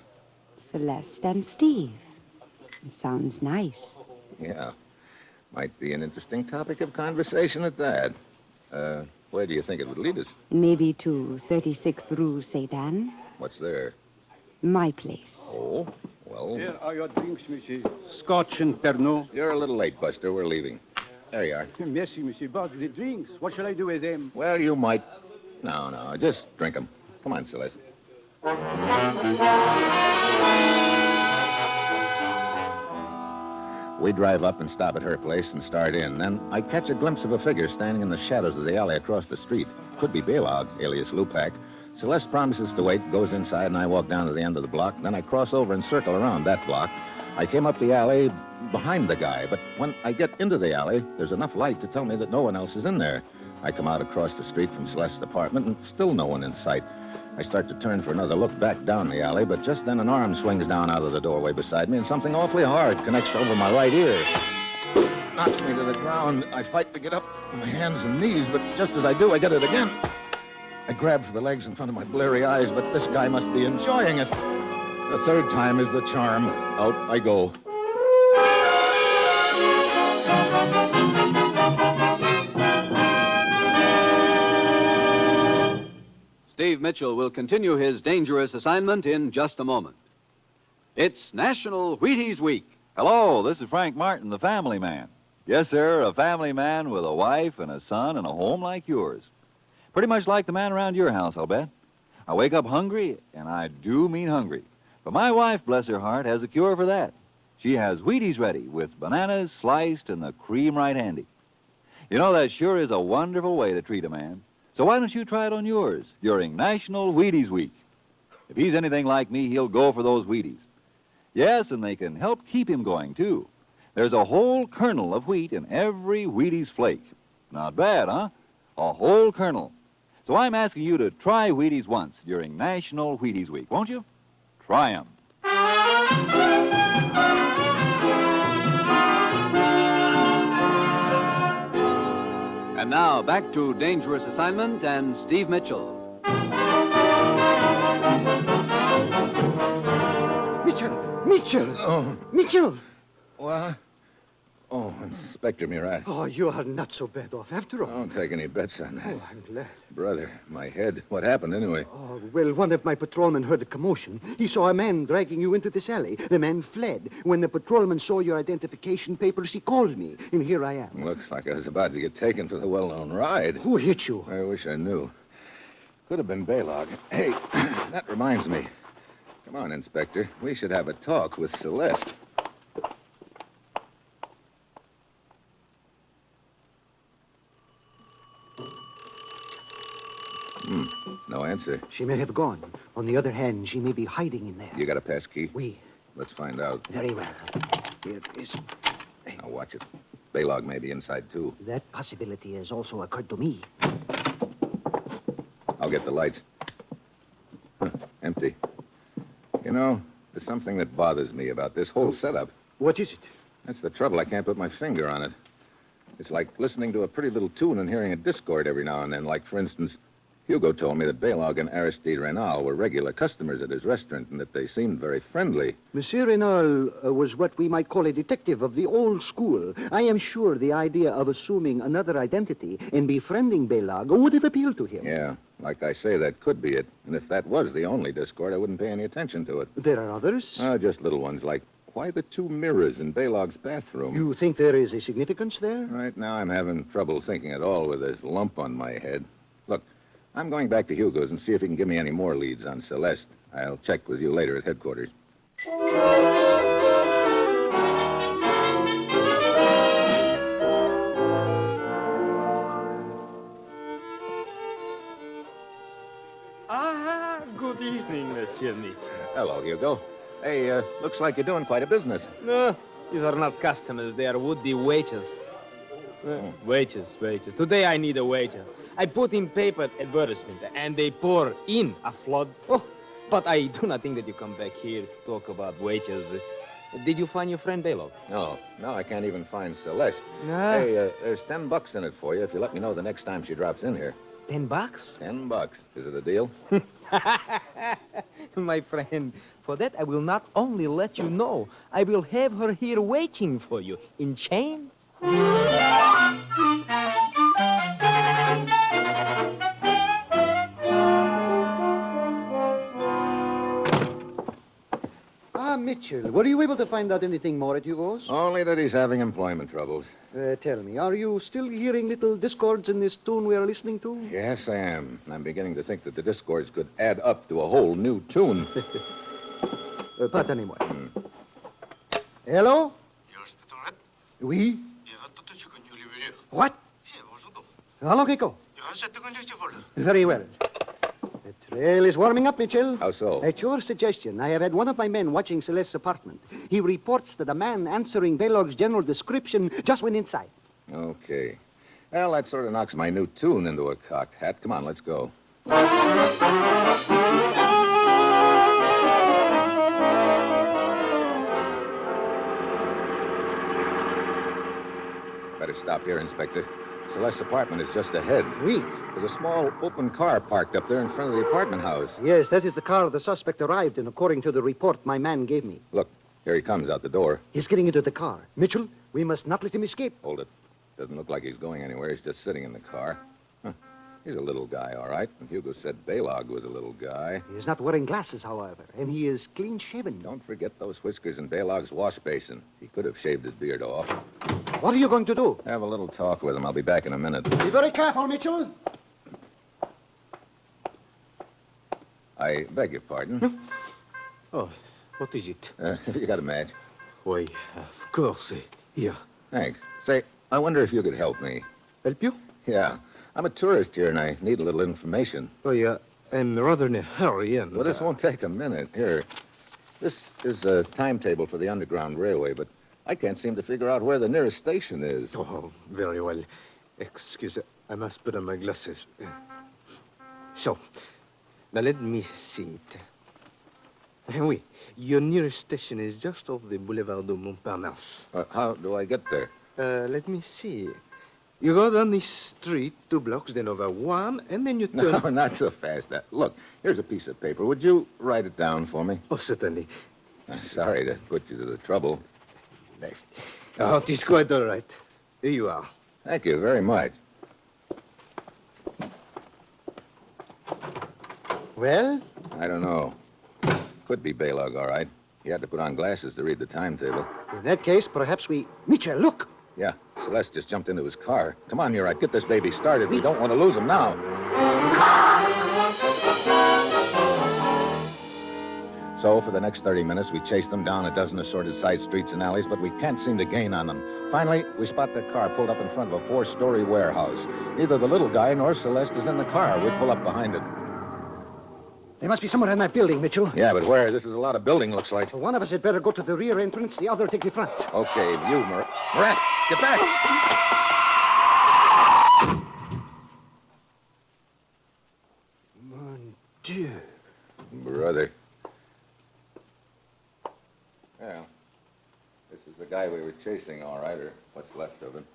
Celeste and Steve. It sounds nice. Yeah. Might be an interesting topic of conversation at that. Where do you think it would lead us? Maybe to 36th Rue St. Anne. What's there? My place. Oh, well... Here are your drinks, monsieur. Scotch and Pernod. You're a little late, Buster. We're leaving. There you are. Merci, monsieur. But the drinks, what shall I do with them? Well, you might... No, just drink them. Come on, Celeste. We drive up and stop at her place and start in. Then I catch a glimpse of a figure standing in the shadows of the alley across the street. Could be Baylog, alias Lupac. Celeste promises to wait, goes inside, and I walk down to the end of the block. Then I cross over and circle around that block. I came up the alley behind the guy, but when I get into the alley, there's enough light to tell me that no one else is in there. I come out across the street from Celeste's apartment, and still no one in sight. I start to turn for another look back down the alley, but just then an arm swings down out of the doorway beside me, and something awfully hard connects over my right ear. Knocks me to the ground. I fight to get up on my hands and knees, but just as I do, I get it again. I grab for the legs in front of my bleary eyes, but this guy must be enjoying it. The third time is the charm. Out I go. Steve Mitchell will continue his dangerous assignment in just a moment. It's National Wheaties Week. Hello, this is Frank Martin, the family man. Yes, sir, a family man with a wife and a son and a home like yours. Pretty much like the man around your house, I'll bet. I wake up hungry, and I do mean hungry. But my wife, bless her heart, has a cure for that. She has Wheaties ready with bananas sliced and the cream right handy. You know, that sure is a wonderful way to treat a man. So why don't you try it on yours during National Wheaties Week? If he's anything like me, he'll go for those Wheaties. Yes, and they can help keep him going, too. There's a whole kernel of wheat in every Wheaties flake. Not bad, huh? A whole kernel. So I'm asking you to try Wheaties once during National Wheaties Week, won't you? Try 'em. And now, back to Dangerous Assignment and Steve Mitchell. Mitchell! Oh. Mitchell! What? Oh, Inspector Murat. Oh, you are not so bad off after all. Don't take any bets on that. Oh, I'm glad. Brother, my head. What happened anyway? Oh, well, one of my patrolmen heard a commotion. He saw a man dragging you into this alley. The man fled. When the patrolman saw your identification papers, he called me, and here I am. Looks like I was about to get taken for the well-known ride. Who hit you? I wish I knew. Could have been Baylog. Hey, that reminds me. Come on, Inspector. We should have a talk with Celeste. No answer. She may have gone. On the other hand, she may be hiding in there. You got a pass key? Oui. Let's find out. Very well. Here it is. Now watch it. Baylog may be inside, too. That possibility has also occurred to me. I'll get the lights. Huh, empty. You know, there's something that bothers me about this whole setup. What is it? That's the trouble. I can't put my finger on it. It's like listening to a pretty little tune and hearing a discord every now and then. Like, for instance, Hugo told me that Baylog and Aristide Renal were regular customers at his restaurant and that they seemed very friendly. Monsieur Renal was what we might call a detective of the old school. I am sure the idea of assuming another identity and befriending Baylog would have appealed to him. Yeah, like I say, that could be it. And if that was the only discord, I wouldn't pay any attention to it. There are others? Just little ones, like why the two mirrors in Baylog's bathroom? You think there is a significance there? Right now, I'm having trouble thinking at all with this lump on my head. Look, I'm going back to Hugo's and see if he can give me any more leads on Celeste. I'll check with you later at headquarters. Good evening, Monsieur Mitchell. Hello, Hugo. Hey, looks like you're doing quite a business. No, these are not customers. They are would-be waiters. Waiters. Today I need a waiter. I put in paper advertisement, and they pour in a flood. Oh, but I do not think that you come back here to talk about waiters. Did you find your friend Baylog? No, I can't even find Celeste. No. Hey, there's $10 in it for you if you let me know the next time she drops in here. $10? $10. Is it a deal? My friend, for that I will not only let you know, I will have her here waiting for you in chains. Mitchell, were you able to find out anything more at Hugo's? Only that he's having employment troubles. Tell me, are you still hearing little discords in this tune we are listening to? Yes, I am. I'm beginning to think that the discords could add up to a whole new tune. Pardonnez-moi. Hello? Oui? What? Hello, Kiko. Very well. The trail is warming up, Mitchell. How so? At your suggestion, I have had one of my men watching Celeste's apartment. He reports that a man answering Baylog's general description just went inside. Okay. Well, that sort of knocks my new tune into a cocked hat. Come on, let's go. Better stop here, Inspector. Celeste's apartment is just ahead. Oui. There's a small open car parked up there in front of the apartment house. Yes, that is the car the suspect arrived in, according to the report my man gave me. Look, here he comes out the door. He's getting into the car. Mitchell, we must not let him escape. Hold it. Doesn't look like he's going anywhere. He's just sitting in the car. Huh. He's a little guy, all right. And Hugo said Baylog was a little guy. He is not wearing glasses, however, and he is clean-shaven. Don't forget those whiskers in Baylog's wash basin. He could have shaved his beard off. What are you going to do? Have a little talk with him. I'll be back in a minute. Be very careful, Mitchell. I beg your pardon. Oh, what is it? You got a match? Why, of course. Here. Thanks. Say, I wonder if you could help me. Help you? Yeah. I'm a tourist here, and I need a little information. Oh, yeah. I'm rather in a hurry, and... Well, this won't take a minute. Here. This is a timetable for the Underground Railway, but I can't seem to figure out where the nearest station is. Oh, very well. Excuse me. I must put on my glasses. So, now let me see it. Oui, your nearest station is just off the Boulevard de Montparnasse. How do I get there? Let me see. You go down this street 2 blocks, then over 1, and then you turn... No, not so fast. Look, here's a piece of paper. Would you write it down for me? Oh, certainly. Sorry to put you to the trouble. There. Oh, it is quite all right. Here you are. Thank you very much. Well? I don't know. Could be Baylog, all right. He had to put on glasses to read the timetable. In that case, perhaps we... Mitchell, look! Yeah, Celeste just jumped into his car. Come on, Murat, get this baby started. We don't want to lose him now. So, for the next 30 minutes, we chased them down a dozen assorted side streets and alleys, but we can't seem to gain on them. Finally, we spot the car pulled up in front of a 4-story warehouse. Neither the little guy nor Celeste is in the car. We pull up behind it. They must be somewhere in that building, Mitchell. Yeah, but where? This is a lot of building, looks like. One of us had better go to the rear entrance, the other take the front. Okay, you, Murat, get back! Mon Dieu. Brother. Yeah. This is the guy we were chasing, all right, or what's left of him.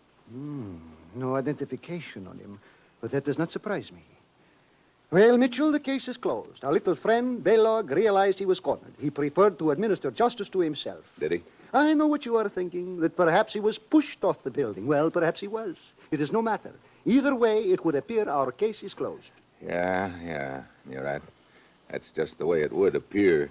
No identification on him, but that does not surprise me. Well, Mitchell, the case is closed. Our little friend, Baylog, realized he was cornered. He preferred to administer justice to himself. Did he? I know what you are thinking, that perhaps he was pushed off the building. Well, perhaps he was. It is no matter. Either way, it would appear our case is closed. Yeah. You're right. That's just the way it would appear.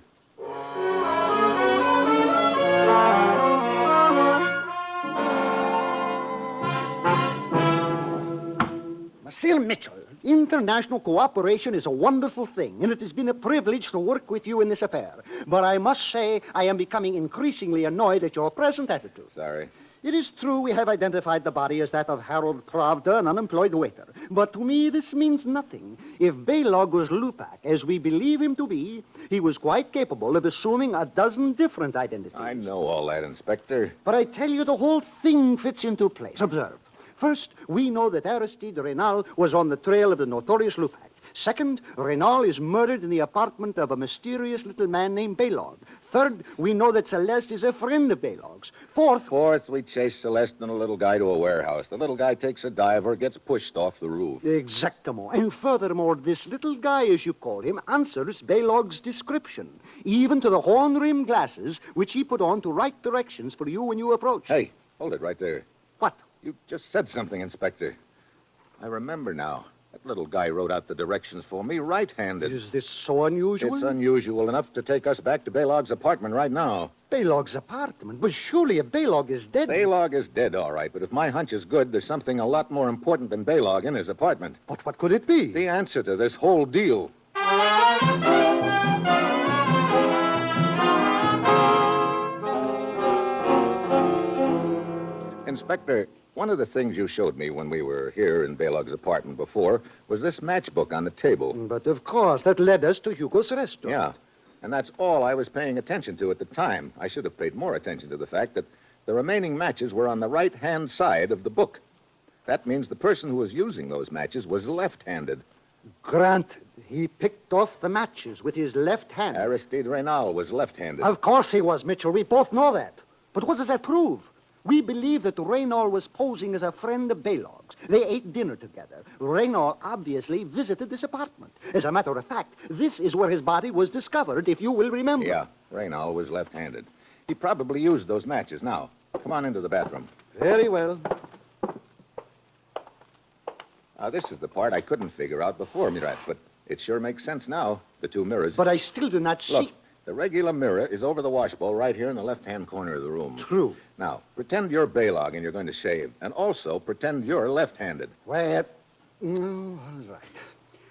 Monsieur Mitchell, international cooperation is a wonderful thing, and it has been a privilege to work with you in this affair. But I must say, I am becoming increasingly annoyed at your present attitude. Sorry. It is true we have identified the body as that of Harold Pravda, an unemployed waiter. But to me, this means nothing. If Baylog was Lupak, as we believe him to be, he was quite capable of assuming a dozen different identities. I know all that, Inspector. But I tell you, the whole thing fits into place. Observe. First, we know that Aristide Reynal was on the trail of the notorious Lupak. Second, Reynal is murdered in the apartment of a mysterious little man named Baylog. Third, we know that Celeste is a friend of Baylog's. Fourth, we chase Celeste and a little guy to a warehouse. The little guy takes a dive or gets pushed off the roof. Exactamo. And furthermore, this little guy, as you call him, answers Baylog's description, even to the horn-rimmed glasses which he put on to write directions for you when you approached. Hey, hold it right there. What? You just said something, Inspector. I remember now. That little guy wrote out the directions for me right-handed. Is this so unusual? It's unusual enough to take us back to Baylog's apartment right now. Baylog's apartment? But surely if Baylog is dead... Baylog is dead, all right. But if my hunch is good, there's something a lot more important than Baylog in his apartment. But what could it be? The answer to this whole deal. Inspector, one of the things you showed me when we were here in Baylog's apartment before was this matchbook on the table. But of course, that led us to Hugo's restaurant. Yeah, and that's all I was paying attention to at the time. I should have paid more attention to the fact that the remaining matches were on the right-hand side of the book. That means the person who was using those matches was left-handed. Granted, he picked off the matches with his left hand. Aristide Reynal was left-handed. Of course he was, Mitchell. We both know that. But what does that prove? We believe that Reynal was posing as a friend of Baylog's. They ate dinner together. Reynal obviously visited this apartment. As a matter of fact, this is where his body was discovered, if you will remember. Yeah, Reynal was left-handed. He probably used those matches. Now, come on into the bathroom. Very well. Now, this is the part I couldn't figure out before, Murat, but it sure makes sense now, the two mirrors. But I still do not see... Look, the regular mirror is over the washbowl right here in the left-hand corner of the room. True. Now, pretend you're Baylog and you're going to shave, and also pretend you're left-handed. Well, all right.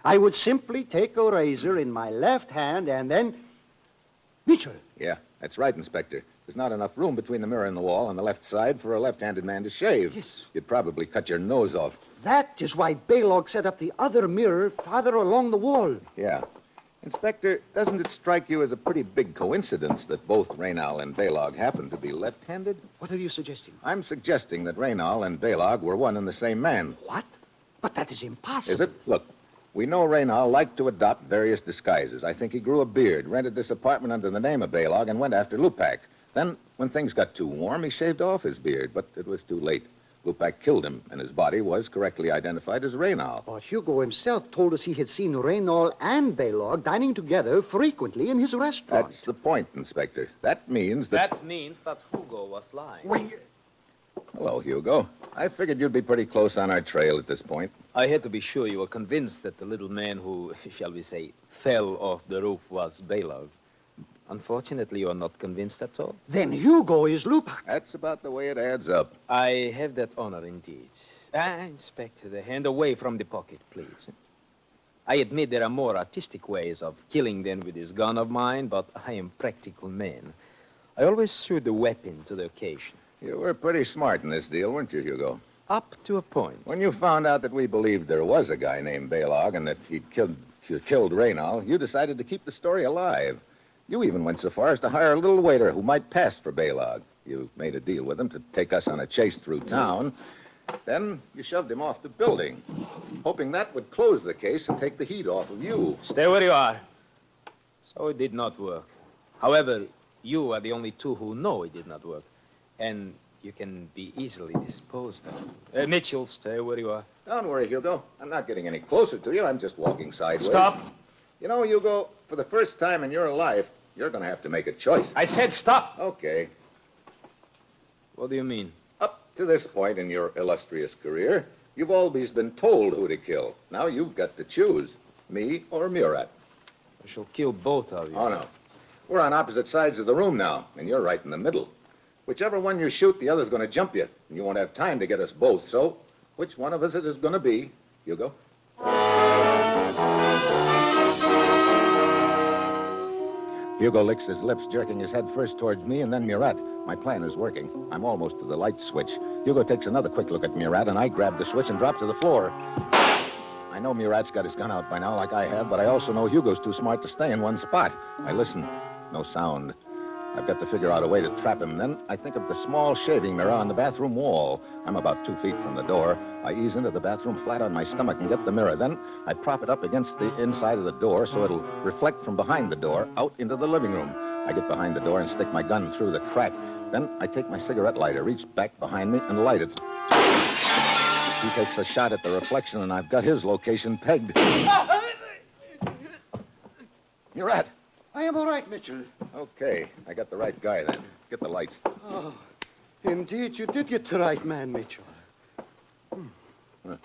I would simply take a razor in my left hand and then... Mitchell. Yeah, that's right, Inspector. There's not enough room between the mirror and the wall on the left side for a left-handed man to shave. Yes. You'd probably cut your nose off. That is why Baylog set up the other mirror farther along the wall. Yeah. Inspector, doesn't it strike you as a pretty big coincidence that both Reynal and Baylog happen to be left-handed? What are you suggesting? I'm suggesting that Reynal and Baylog were one and the same man. What? But that is impossible. Is it? Look, we know Reynal liked to adopt various disguises. I think he grew a beard, rented this apartment under the name of Baylog, and went after Lupak. Then, when things got too warm, he shaved off his beard, but it was too late. Lupak killed him, and his body was correctly identified as Reynal. But Hugo himself told us he had seen Reynal and Baylog dining together frequently in his restaurant. That's the point, Inspector. That means that... That means that Hugo was lying. Well, Hello, Hugo. I figured you'd be pretty close on our trail at this point. I had to be sure you were convinced that the little man who, shall we say, fell off the roof was Baylog. Unfortunately, you're not convinced, that's all. Then Hugo is Lupak. That's about the way it adds up. I have that honor indeed. Inspector, the hand away from the pocket, please. I admit there are more artistic ways of killing than with this gun of mine, but I am a practical man. I always suit the weapon to the occasion. You were pretty smart in this deal, weren't you, Hugo? Up to a point. When you found out that we believed there was a guy named Baylog and that he'd killed Reynal, you decided to keep the story alive. You even went so far as to hire a little waiter who might pass for Baylog. You made a deal with him to take us on a chase through town. Then you shoved him off the building, hoping that would close the case and take the heat off of you. Stay where you are. So it did not work. However, you are the only two who know it did not work. And you can be easily disposed of. Mitchell, stay where you are. Don't worry, Hugo. I'm not getting any closer to you. I'm just walking sideways. Stop. You know, Hugo, for the first time in your life, you're going to have to make a choice. I said stop. Okay. What do you mean? Up to this point in your illustrious career, you've always been told who to kill. Now you've got to choose, me or Murat. I shall kill both of you. Oh, no. We're on opposite sides of the room now, and you're right in the middle. Whichever one you shoot, the other's going to jump you, and you won't have time to get us both. So, which one of us it is going to be, Hugo? Hugo licks his lips, jerking his head first towards me and then Murat. My plan is working. I'm almost to the light switch. Hugo takes another quick look at Murat, and I grab the switch and drop to the floor. I know Murat's got his gun out by now, like I have, but I also know Hugo's too smart to stay in one spot. I listen. No sound. I've got to figure out a way to trap him. Then I think of the small shaving mirror on the bathroom wall. I'm about 2 feet from the door. I ease into the bathroom flat on my stomach and get the mirror. Then I prop it up against the inside of the door so it'll reflect from behind the door out into the living room. I get behind the door and stick my gun through the crack. Then I take my cigarette lighter, reach back behind me, and light it. He takes a shot at the reflection, and I've got his location pegged. Murat. I am all right, Mitchell. Okay, I got the right guy then. Get the lights. Oh, indeed, you did get the right man, Mitchell. Huh.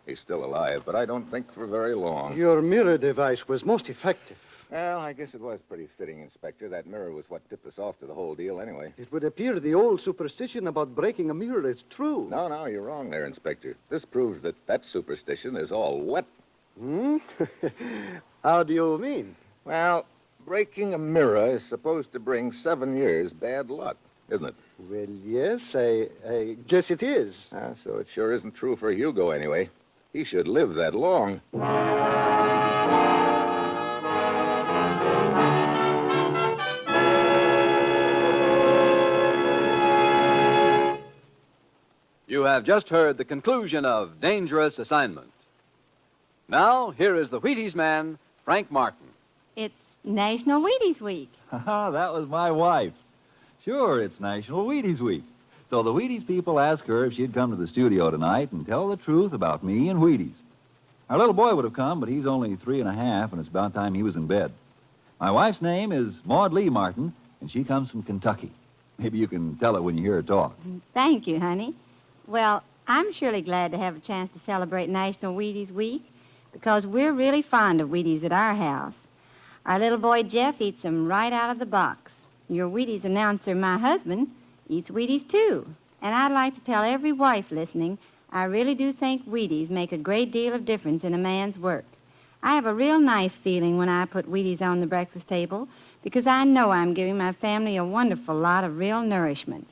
He's still alive, but I don't think for very long. Your mirror device was most effective. Well, I guess it was pretty fitting, Inspector. That mirror was what tipped us off to the whole deal anyway. It would appear the old superstition about breaking a mirror is true. No, you're wrong there, Inspector. This proves that superstition is all wet. Hmm? How do you mean? Well, breaking a mirror is supposed to bring 7 years bad luck, isn't it? Well, yes, I guess it is. So it sure isn't true for Hugo anyway. He should live that long. You have just heard the conclusion of Dangerous Assignment. Now, here is the Wheaties man, Frank Martin. It's National Wheaties Week. That was my wife. Sure, it's National Wheaties Week. So the Wheaties people asked her if she'd come to the studio tonight and tell the truth about me and Wheaties. Our little boy would have come, but he's only 3.5, and it's about time he was in bed. My wife's name is Maud Lee Martin, and she comes from Kentucky. Maybe you can tell her when you hear her talk. Thank you, honey. Well, I'm surely glad to have a chance to celebrate National Wheaties Week because we're really fond of Wheaties at our house. Our little boy Jeff eats them right out of the box. Your Wheaties announcer, my husband, eats Wheaties too. And I'd like to tell every wife listening, I really do think Wheaties make a great deal of difference in a man's work. I have a real nice feeling when I put Wheaties on the breakfast table because I know I'm giving my family a wonderful lot of real nourishment.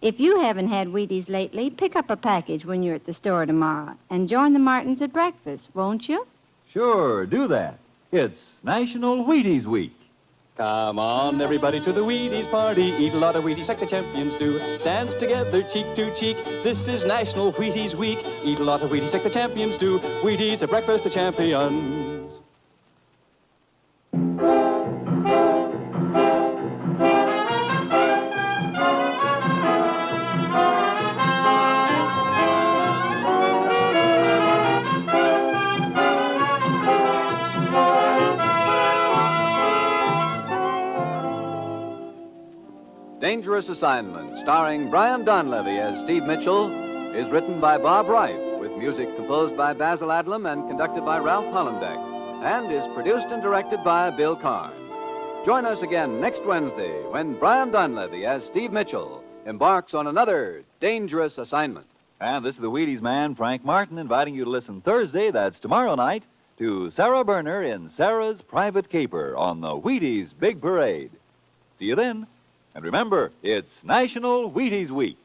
If you haven't had Wheaties lately, pick up a package when you're at the store tomorrow and join the Martins at breakfast, won't you? Sure, do that. It's National Wheaties Week. Come on, everybody, to the Wheaties party. Eat a lot of Wheaties like the champions do. Dance together, cheek to cheek. This is National Wheaties Week. Eat a lot of Wheaties like the champions do. Wheaties at breakfast of champions. Dangerous Assignment, starring Brian Donlevy as Steve Mitchell, is written by Bob Reif, with music composed by Basil Adlam and conducted by Ralph Hollenbeck, and is produced and directed by Bill Karn. Join us again next Wednesday when Brian Donlevy as Steve Mitchell embarks on another Dangerous Assignment. And this is the Wheaties man, Frank Martin, inviting you to listen Thursday, that's tomorrow night, to Sarah Berner in Sarah's Private Caper on the Wheaties Big Parade. See you then. And remember, it's National Wheaties Week.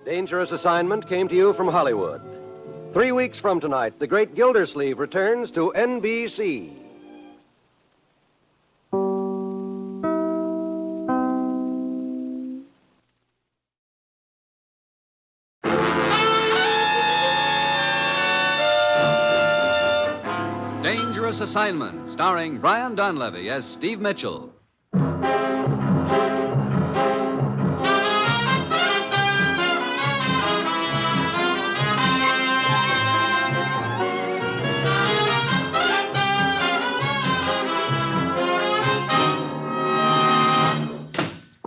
Dangerous Dangerous Assignment came to you from Hollywood. 3 weeks from tonight, the great Gildersleeve returns to NBC. Dangerous Assignment, starring Brian Donlevy as Steve Mitchell.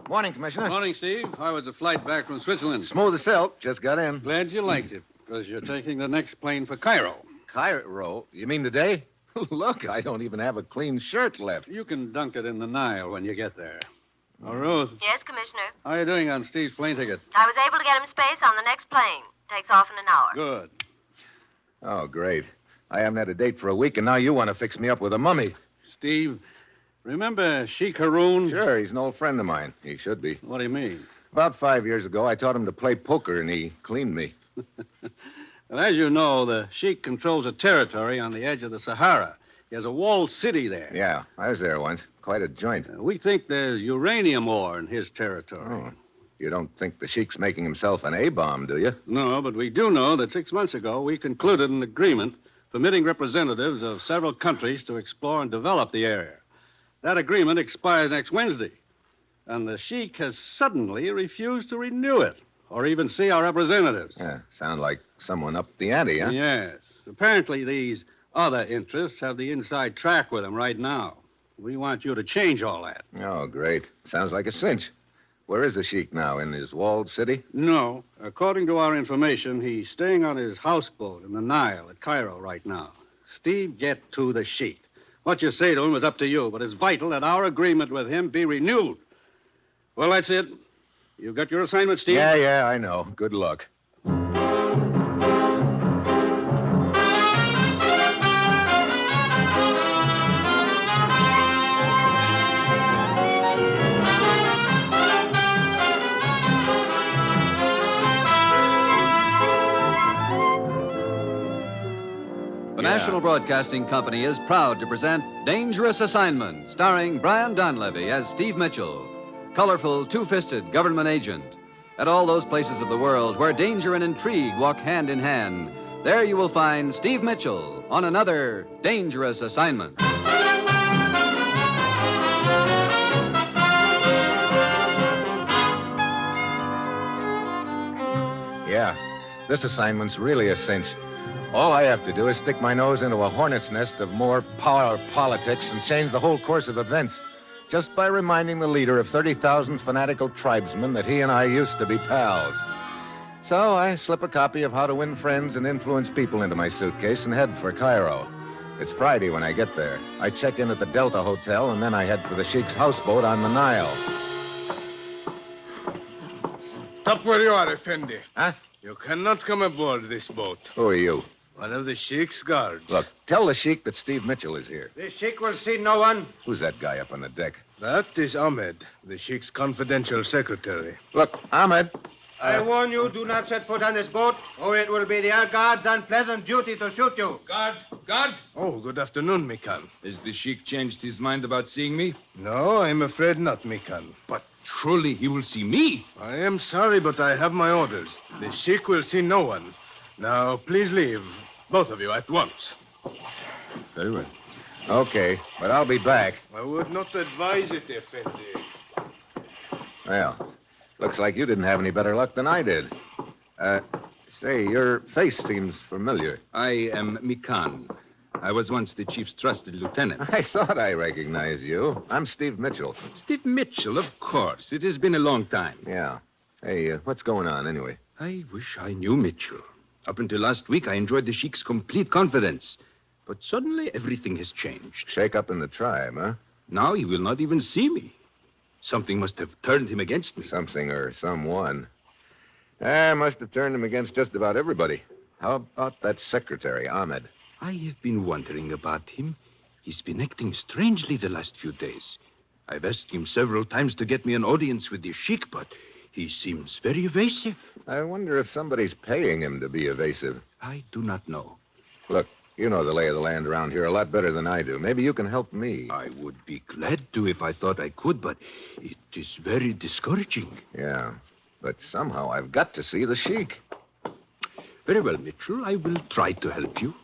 Morning, Commissioner. Morning, Steve. How was the flight back from Switzerland? Smooth as silk. Just got in. Glad you liked it, because you're taking the next plane for Cairo. Cairo? You mean today? Look, I don't even have a clean shirt left. You can dunk it in the Nile when you get there. Oh, Ruth, Yes, Commissioner. how are you doing on Steve's plane ticket? I was able to get him space on the next plane. Takes off in an hour. Good. Oh, great. I haven't had a date for a week, and now you want to fix me up with a mummy. Steve, remember Sheik Haroon? Sure, he's an old friend of mine. He should be. What do you mean? About 5 years ago, I taught him to play poker, and he cleaned me. Well, as you know, the Sheik controls a territory on the edge of the Sahara. He has a walled city there. Yeah, I was there once. Quite a joint. We think there's uranium ore in his territory. Oh. You don't think the Sheik's making himself an A-bomb, do you? No, but we do know that 6 months ago we concluded an agreement permitting representatives of several countries to explore and develop the area. That agreement expires next Wednesday, and the Sheik has suddenly refused to renew it or even see our representatives. Yeah, sound like someone upped the ante, huh? Yes. Apparently these other interests have the inside track with him right now. We want you to change all that. Oh, great. Sounds like a cinch. Where is the Sheik now? In his walled city? No. According to our information, he's staying on his houseboat in the Nile at Cairo right now. Steve, get to the Sheik. What you say to him is up to you, but it's vital that our agreement with him be renewed. Well, that's it. You got your assignment, Steve? Yeah, I know. Good luck. The National Broadcasting Company is proud to present Dangerous Assignment, starring Brian Donlevy as Steve Mitchell, colorful, two-fisted government agent. At all those places of the world where danger and intrigue walk hand in hand, there you will find Steve Mitchell on another Dangerous Assignment. Yeah, this assignment's really a cinch. All I have to do is stick my nose into a hornet's nest of more power politics and change the whole course of events just by reminding the leader of 30,000 fanatical tribesmen that he and I used to be pals. So I slip a copy of How to Win Friends and Influence People into my suitcase and head for Cairo. It's Friday when I get there. I check in at the Delta Hotel, and then I head for the Sheik's houseboat on the Nile. Stop where you are, Effendi. Huh? You cannot come aboard this boat. Who are you? One of the Sheik's guards. Look, tell the Sheik that Steve Mitchell is here. The Sheik will see no one. Who's that guy up on the deck? That is Ahmed, the Sheik's confidential secretary. Look, Ahmed. I warn you, do not set foot on this boat, or it will be the guard's unpleasant duty to shoot you. Guard! Oh, good afternoon, Mikan. Has the Sheik changed his mind about seeing me? No, I'm afraid not, Mikan. But surely he will see me. I am sorry, but I have my orders. The Sheik will see no one. Now, please leave, both of you, at once. Very well. Okay, but I'll be back. I would not advise it, Effendi. Well, looks like you didn't have any better luck than I did. Say, your face seems familiar. I am Mikan. I was once the chief's trusted lieutenant. I thought I recognized you. I'm Steve Mitchell. Steve Mitchell, of course. It has been a long time. Yeah. Hey, what's going on anyway? I wish I knew Mitchell. Up until last week, I enjoyed the Sheik's complete confidence. But suddenly, everything has changed. Shake up in the tribe, huh? Now he will not even see me. Something must have turned him against me. Something or someone. I must have turned him against just about everybody. How about that secretary, Ahmed? I have been wondering about him. He's been acting strangely the last few days. I've asked him several times to get me an audience with the Sheik, but He seems very evasive. I wonder if somebody's paying him to be evasive. I do not know. Look, you know the lay of the land around here a lot better than I do. Maybe you can help me. I would be glad to if I thought I could, but it is very discouraging. Yeah, but somehow I've got to see the sheik. Very well, Mitchell. I will try to help you.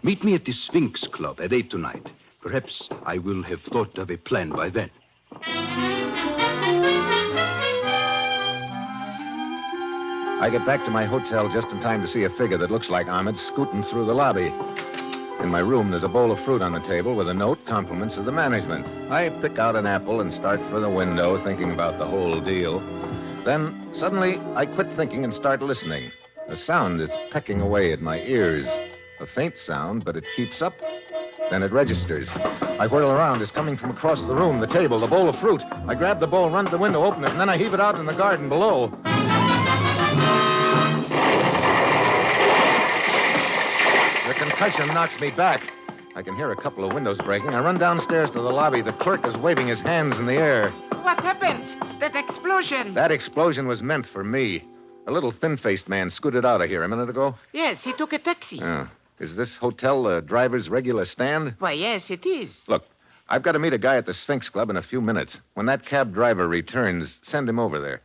Meet me at the Sphinx Club at 8 tonight. Perhaps I will have thought of a plan by then. I get back to my hotel just in time to see a figure that looks like Ahmed scooting through the lobby. In my room, there's a bowl of fruit on the table with a note, compliments of the management. I pick out an apple and start for the window, thinking about the whole deal. Then, suddenly, I quit thinking and start listening. A sound is pecking away at my ears. A faint sound, but it keeps up. Then it registers. I whirl around. It's coming from across the room, the table, the bowl of fruit. I grab the bowl, run to the window, open it, and then I heave it out in the garden below. The concussion knocks me back. I can hear a couple of windows breaking. I run downstairs to the lobby. The clerk is waving his hands in the air. What happened? That explosion. That explosion was meant for me. A little thin-faced man scooted out of here a minute ago. Yes, he took a taxi. Oh. Is this hotel the driver's regular stand? Why, yes, it is. Look, I've got to meet a guy at the Sphinx Club in a few minutes. When that cab driver returns, send him over there.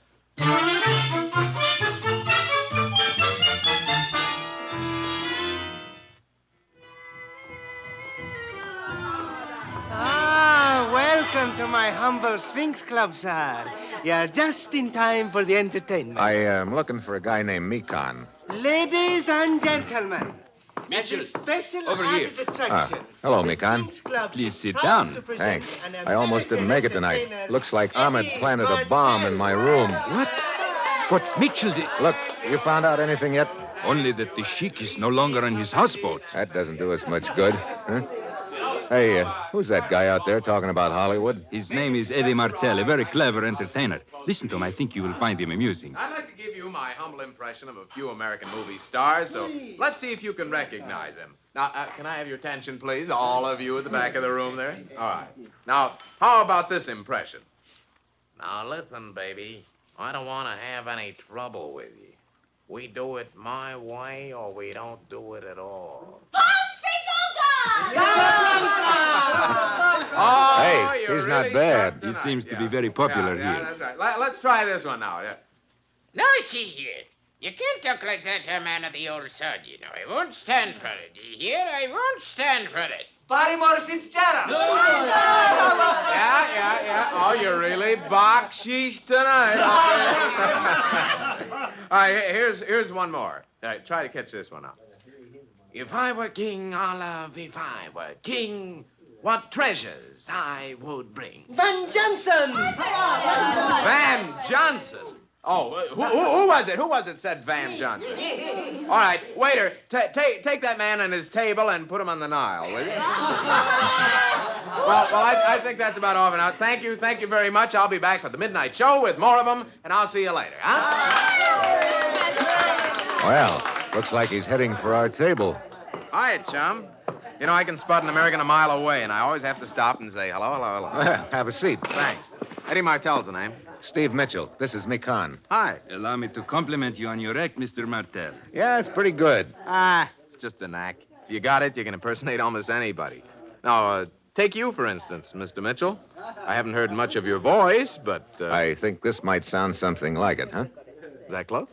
Welcome to my humble Sphinx Club, sir. You're just in time for the entertainment. I am looking for a guy named Mikan. Ladies and gentlemen, Mitchell, as a special over here. added attraction, Hello, Mikan. Please sit down. Thanks. I almost didn't make it tonight. Looks like Ahmed planted a bomb in my room. What? But Mitchell, Look, you found out anything yet? Only that the sheik is no longer on his houseboat. That doesn't do us much good. Huh? Hey, who's that guy out there talking about Hollywood? His name is Eddie Martel, a very clever entertainer. Listen to him. I think you will find him amusing. I'd like to give you my humble impression of a few American movie stars, so let's see if you can recognize them. Now, can I have your attention, please? All of you at the back of the room there? All right. Now, how about this impression? Now, listen, baby. I don't want to have any trouble with you. We do it my way or we don't do it at all. Oh, hey, you're he's really not bad. sharp He tonight. seems to be very popular Yeah, here. that's right. Let's try this one now. Yeah. Now, see here. You can't talk like that to a man of the old sod, you know. I won't stand for it. You hear? I won't stand for it. Barrymore Fitzgerald. Yeah. Oh, you're really baksheesh tonight. All right, here's one more. All right, try to catch this one out. If I were king, Olive, if I were king, what treasures I would bring. Van Johnson. Van Johnson. Oh, who was it? Who was it said Van Johnson? All right, waiter, take that man and his table and put him on the Nile, will you? Well, I think that's about all for now. Thank you very much. I'll be back for the midnight show with more of them, and I'll see you later, huh? Well, looks like he's heading for our table. Hiya, chum. You know, I can spot an American a mile away, and I always have to stop and say hello. Have a seat. Thanks. Eddie Martel's the name. Steve Mitchell. This is Mikan. Hi. Allow me to compliment you on your act, Mr. Martel. Yeah, it's pretty good. It's just a knack. If you got it, you can impersonate almost anybody. Now, take you, for instance, Mr. Mitchell. I haven't heard much of your voice, but... I think this might sound something like it, huh? Is that close?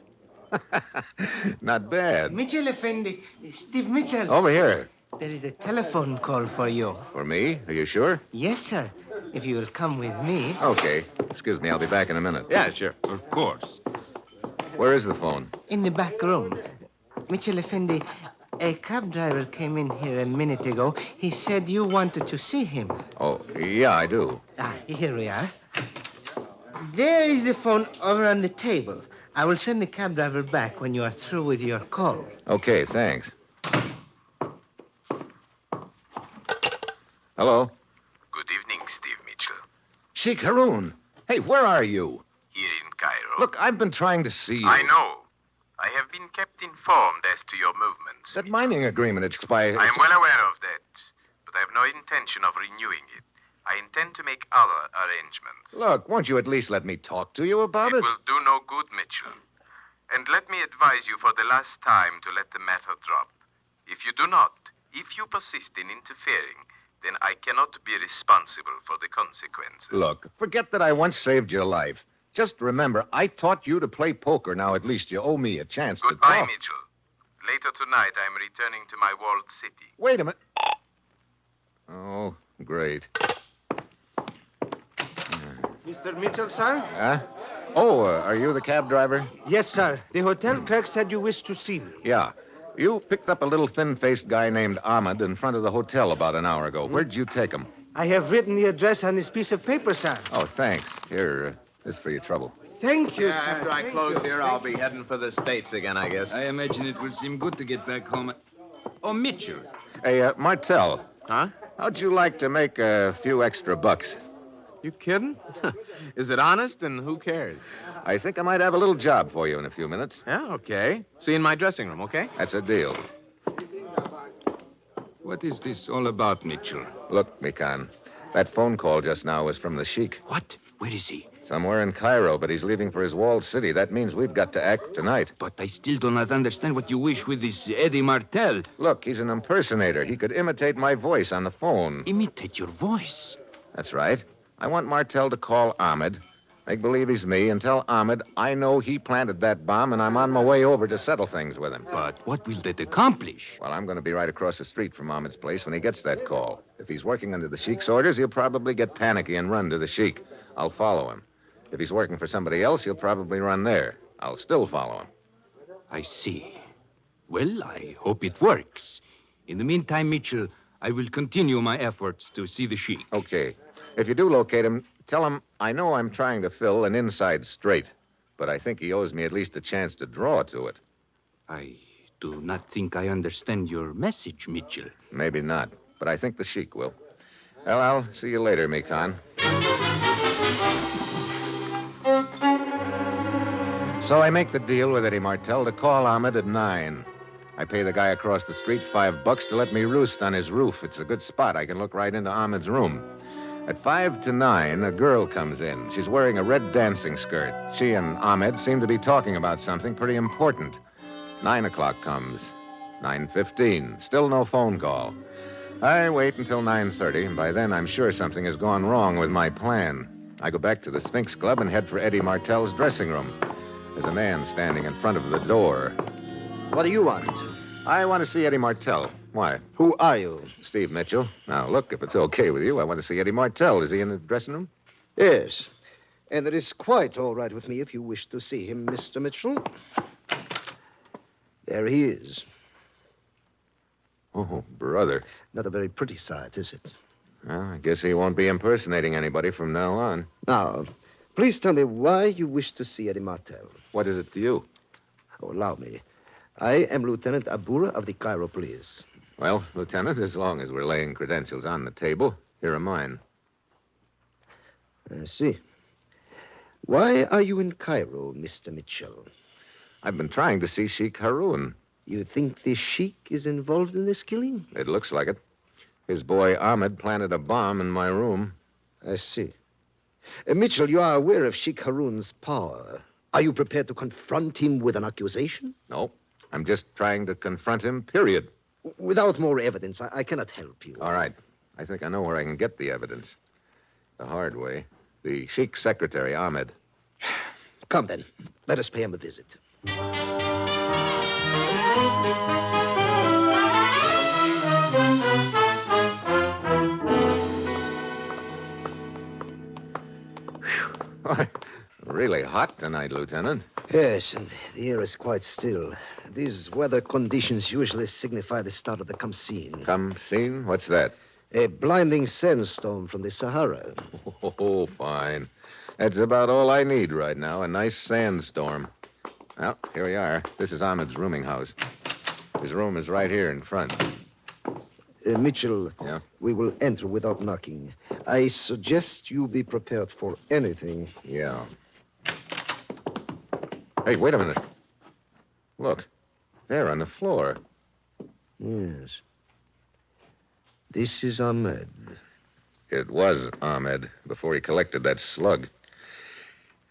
Not bad. Mitchell Effendi. Steve Mitchell. Over here. There is a telephone call for you. For me? Are you sure? Yes, sir. If you will come with me. Okay. Excuse me, I'll be back in a minute. Yeah, sure. Of course. Where is the phone? In the back room. Mitchell Effendi, a cab driver came in here a minute ago. He said you wanted to see him. Oh, yeah, I do. Here we are. There is the phone over on the table. I will send the cab driver back when you are through with your call. Okay, thanks. Hello? Good evening, Steve Mitchell. Sheik Haroun. Hey, where are you? Here in Cairo. Look, I've been trying to see you. I know. I have been kept informed as to your movements. That mining agreement expired. I am well aware of that, but I have no intention of renewing it. I intend to make other arrangements. Look, won't you at least let me talk to you about it? It will do no good, Mitchell. And let me advise you for the last time to let the matter drop. If you do not, if you persist in interfering, then I cannot be responsible for the consequences. Look, forget that I once saved your life. Just remember, I taught you to play poker. Now at least you owe me a chance to Goodbye, talk. Mitchell. Later tonight, I'm returning to my walled city. Wait a minute. Oh, great. Mr. Mitchell, sir? Huh? Oh, are you the cab driver? Yes, sir. The hotel clerk said you wished to see me. Yeah. You picked up a little thin-faced guy named Ahmed in front of the hotel about an hour ago. Where'd you take him? I have written the address on this piece of paper, sir. Oh, thanks. Here, this is for your trouble. Thank you, Yeah, sir. after I Thank close you. here, I'll be heading for the States again, I guess. I imagine it will seem good to get back home. Oh, Mitchell. Hey, Martel. Huh? How'd you like to make a few extra bucks? You kidding? Is it honest, and who cares? I think I might have a little job for you in a few minutes. Yeah, okay. See you in my dressing room, okay? That's a deal. What is this all about, Mitchell? Look, Mikan, that phone call just now was from the Sheik. What? Where is he? Somewhere in Cairo, but he's leaving for his walled city. That means we've got to act tonight. But I still do not understand what you wish with this Eddie Martel. Look, he's an impersonator. He could imitate my voice on the phone. Imitate your voice? That's right. I want Martel to call Ahmed, make believe he's me, and tell Ahmed I know he planted that bomb and I'm on my way over to settle things with him. But what will that accomplish? Well, I'm going to be right across the street from Ahmed's place when he gets that call. If he's working under the Sheik's orders, he'll probably get panicky and run to the Sheik. I'll follow him. If he's working for somebody else, he'll probably run there. I'll still follow him. I see. Well, I hope it works. In the meantime, Mitchell, I will continue my efforts to see the Sheik. Okay. If you do locate him, tell him I know I'm trying to fill an inside straight, but I think he owes me at least a chance to draw to it. I do not think I understand your message, Mitchell. Maybe not, but I think the Sheik will. Well, I'll see you later, Mikan. So I make the deal with Eddie Martel to call Ahmed at 9. I pay the guy across the street $5 to let me roost on his roof. It's a good spot. I can look right into Ahmed's room. At 5 to 9, a girl comes in. She's wearing a red dancing skirt. She and Ahmed seem to be talking about something pretty important. 9 o'clock comes. 9:15. Still no phone call. I wait until 9:30, and by then I'm sure something has gone wrong with my plan. I go back to the Sphinx Club and head for Eddie Martel's dressing room. There's a man standing in front of the door. What do you want? I want to see Eddie Martel. Why? Who are you? Steve Mitchell. Now, look, if it's okay with you, I want to see Eddie Martel. Is he in the dressing room? Yes. And it is quite all right with me if you wish to see him, Mr. Mitchell. There he is. Oh, brother. Not a very pretty sight, is it? Well, I guess he won't be impersonating anybody from now on. Now, please tell me why you wish to see Eddie Martel. What is it to you? Oh, allow me. I am Lieutenant Abura of the Cairo Police. Well, Lieutenant, as long as we're laying credentials on the table, here are mine. I see. Why are you in Cairo, Mr. Mitchell? I've been trying to see Sheik Haroun. You think the Sheik is involved in this killing? It looks like it. His boy Ahmed planted a bomb in my room. I see. Mitchell, you are aware of Sheik Haroun's power. Are you prepared to confront him with an accusation? No. I'm just trying to confront him, period. Without more evidence, I cannot help you. All right. I think I know where I can get the evidence. The hard way. The Sheik's secretary, Ahmed. Come, then. Let us pay him a visit. Really hot tonight, Lieutenant. Yes, and the air is quite still. These weather conditions usually signify the start of the Khamsin. Khamsin? What's that? A blinding sandstorm from the Sahara. Oh, fine. That's about all I need right now, a nice sandstorm. Well, here we are. This is Ahmed's rooming house. His room is right here in front. Mitchell, yeah? We will enter without knocking. I suggest you be prepared for anything. Yeah. Hey, wait a minute. Look, there on the floor. Yes. This is Ahmed. It was Ahmed before he collected that slug.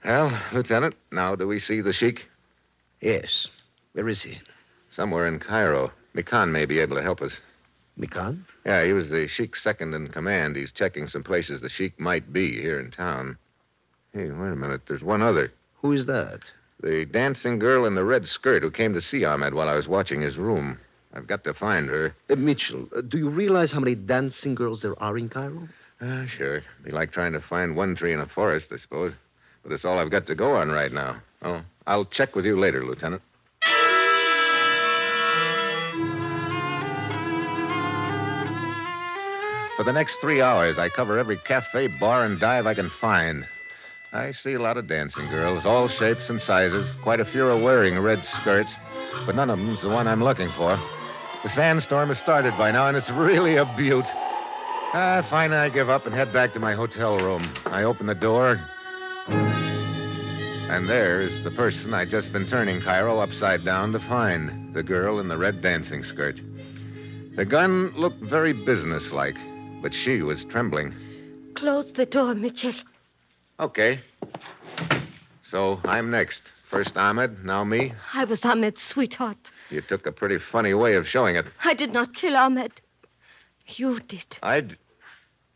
Well, Lieutenant, now do we see the Sheik? Yes. Where is he? Somewhere in Cairo. Mikan may be able to help us. Mikan? Yeah, he was the Sheik's second in command. He's checking some places the Sheik might be here in town. Hey, wait a minute. There's one other. Who is that? The dancing girl in the red skirt who came to see Ahmed while I was watching his room. I've got to find her. Mitchell, do you realize how many dancing girls there are in Cairo? Sure. Be like trying to find one tree in a forest, I suppose. But it's all I've got to go on right now. Oh, I'll check with you later, Lieutenant. For the next 3 hours, I cover every cafe, bar, and dive I can find. I see a lot of dancing girls, all shapes and sizes. Quite a few are wearing red skirts, but none of them's the one I'm looking for. The sandstorm has started by now, and it's really a beaut. Finally, I give up and head back to my hotel room. I open the door, and there's the person I'd just been turning Cairo upside down to find, the girl in the red dancing skirt. The gun looked very businesslike, but she was trembling. Close the door, Mitchell. Okay. So I'm next. First Ahmed, now me. I was Ahmed's sweetheart. You took a pretty funny way of showing it. I did not kill Ahmed. You did.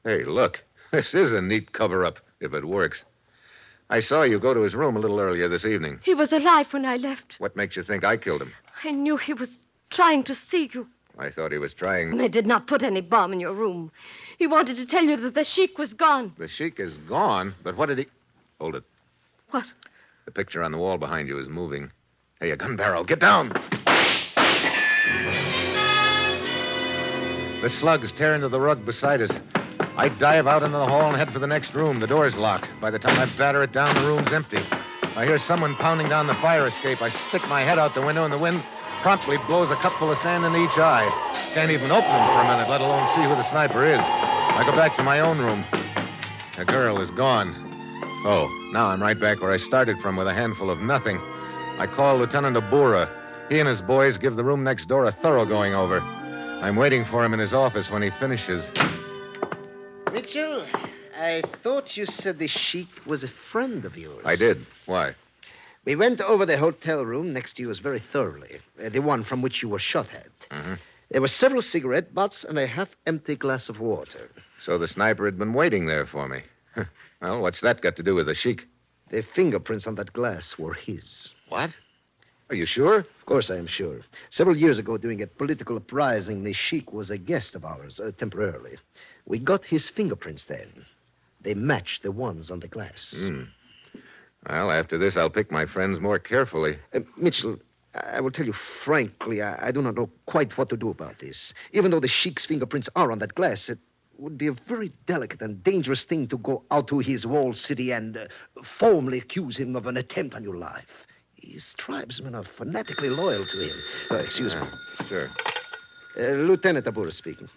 Hey, look. This is a neat cover-up, if it works. I saw you go to his room a little earlier this evening. He was alive when I left. What makes you think I killed him? I knew he was trying to see you. I thought he was trying... And I did not put any bomb in your room. He wanted to tell you that the Sheik was gone. The Sheik is gone? But what did he... Hold it. What? The picture on the wall behind you is moving. Hey, a gun barrel. Get down! The slug's tearing to the rug beside us. I dive out into the hall and head for the next room. The door's locked. By the time I batter it down, the room's empty. I hear someone pounding down the fire escape. I stick my head out the window, and the wind promptly blows a cupful of sand into each eye. Can't even open them for a minute, let alone see who the sniper is. I go back to my own room. The girl is gone. Oh, now I'm right back where I started from with a handful of nothing. I call Lieutenant Abura. He and his boys give the room next door a thorough going over. I'm waiting for him in his office when he finishes. Mitchell, I thought you said the Sheik was a friend of yours. I did. Why? We went over the hotel room next to yours very thoroughly. The one from which you were shot at. Mm-hmm. There were several cigarette butts and a half-empty glass of water. So the sniper had been waiting there for me. Well, what's that got to do with the Sheik? The fingerprints on that glass were his. What? Are you sure? Of course I am sure. Several years ago, during a political uprising, the Sheik was a guest of ours, temporarily. We got his fingerprints then. They matched the ones on the glass. Well, after this, I'll pick my friends more carefully. Mitchell, I will tell you frankly, I do not know quite what to do about this. Even though the Sheik's fingerprints are on that glass, it would be a very delicate and dangerous thing to go out to his walled city and formally accuse him of an attempt on your life. His tribesmen are fanatically loyal to him. Excuse me. Sure. Lieutenant Abura speaking.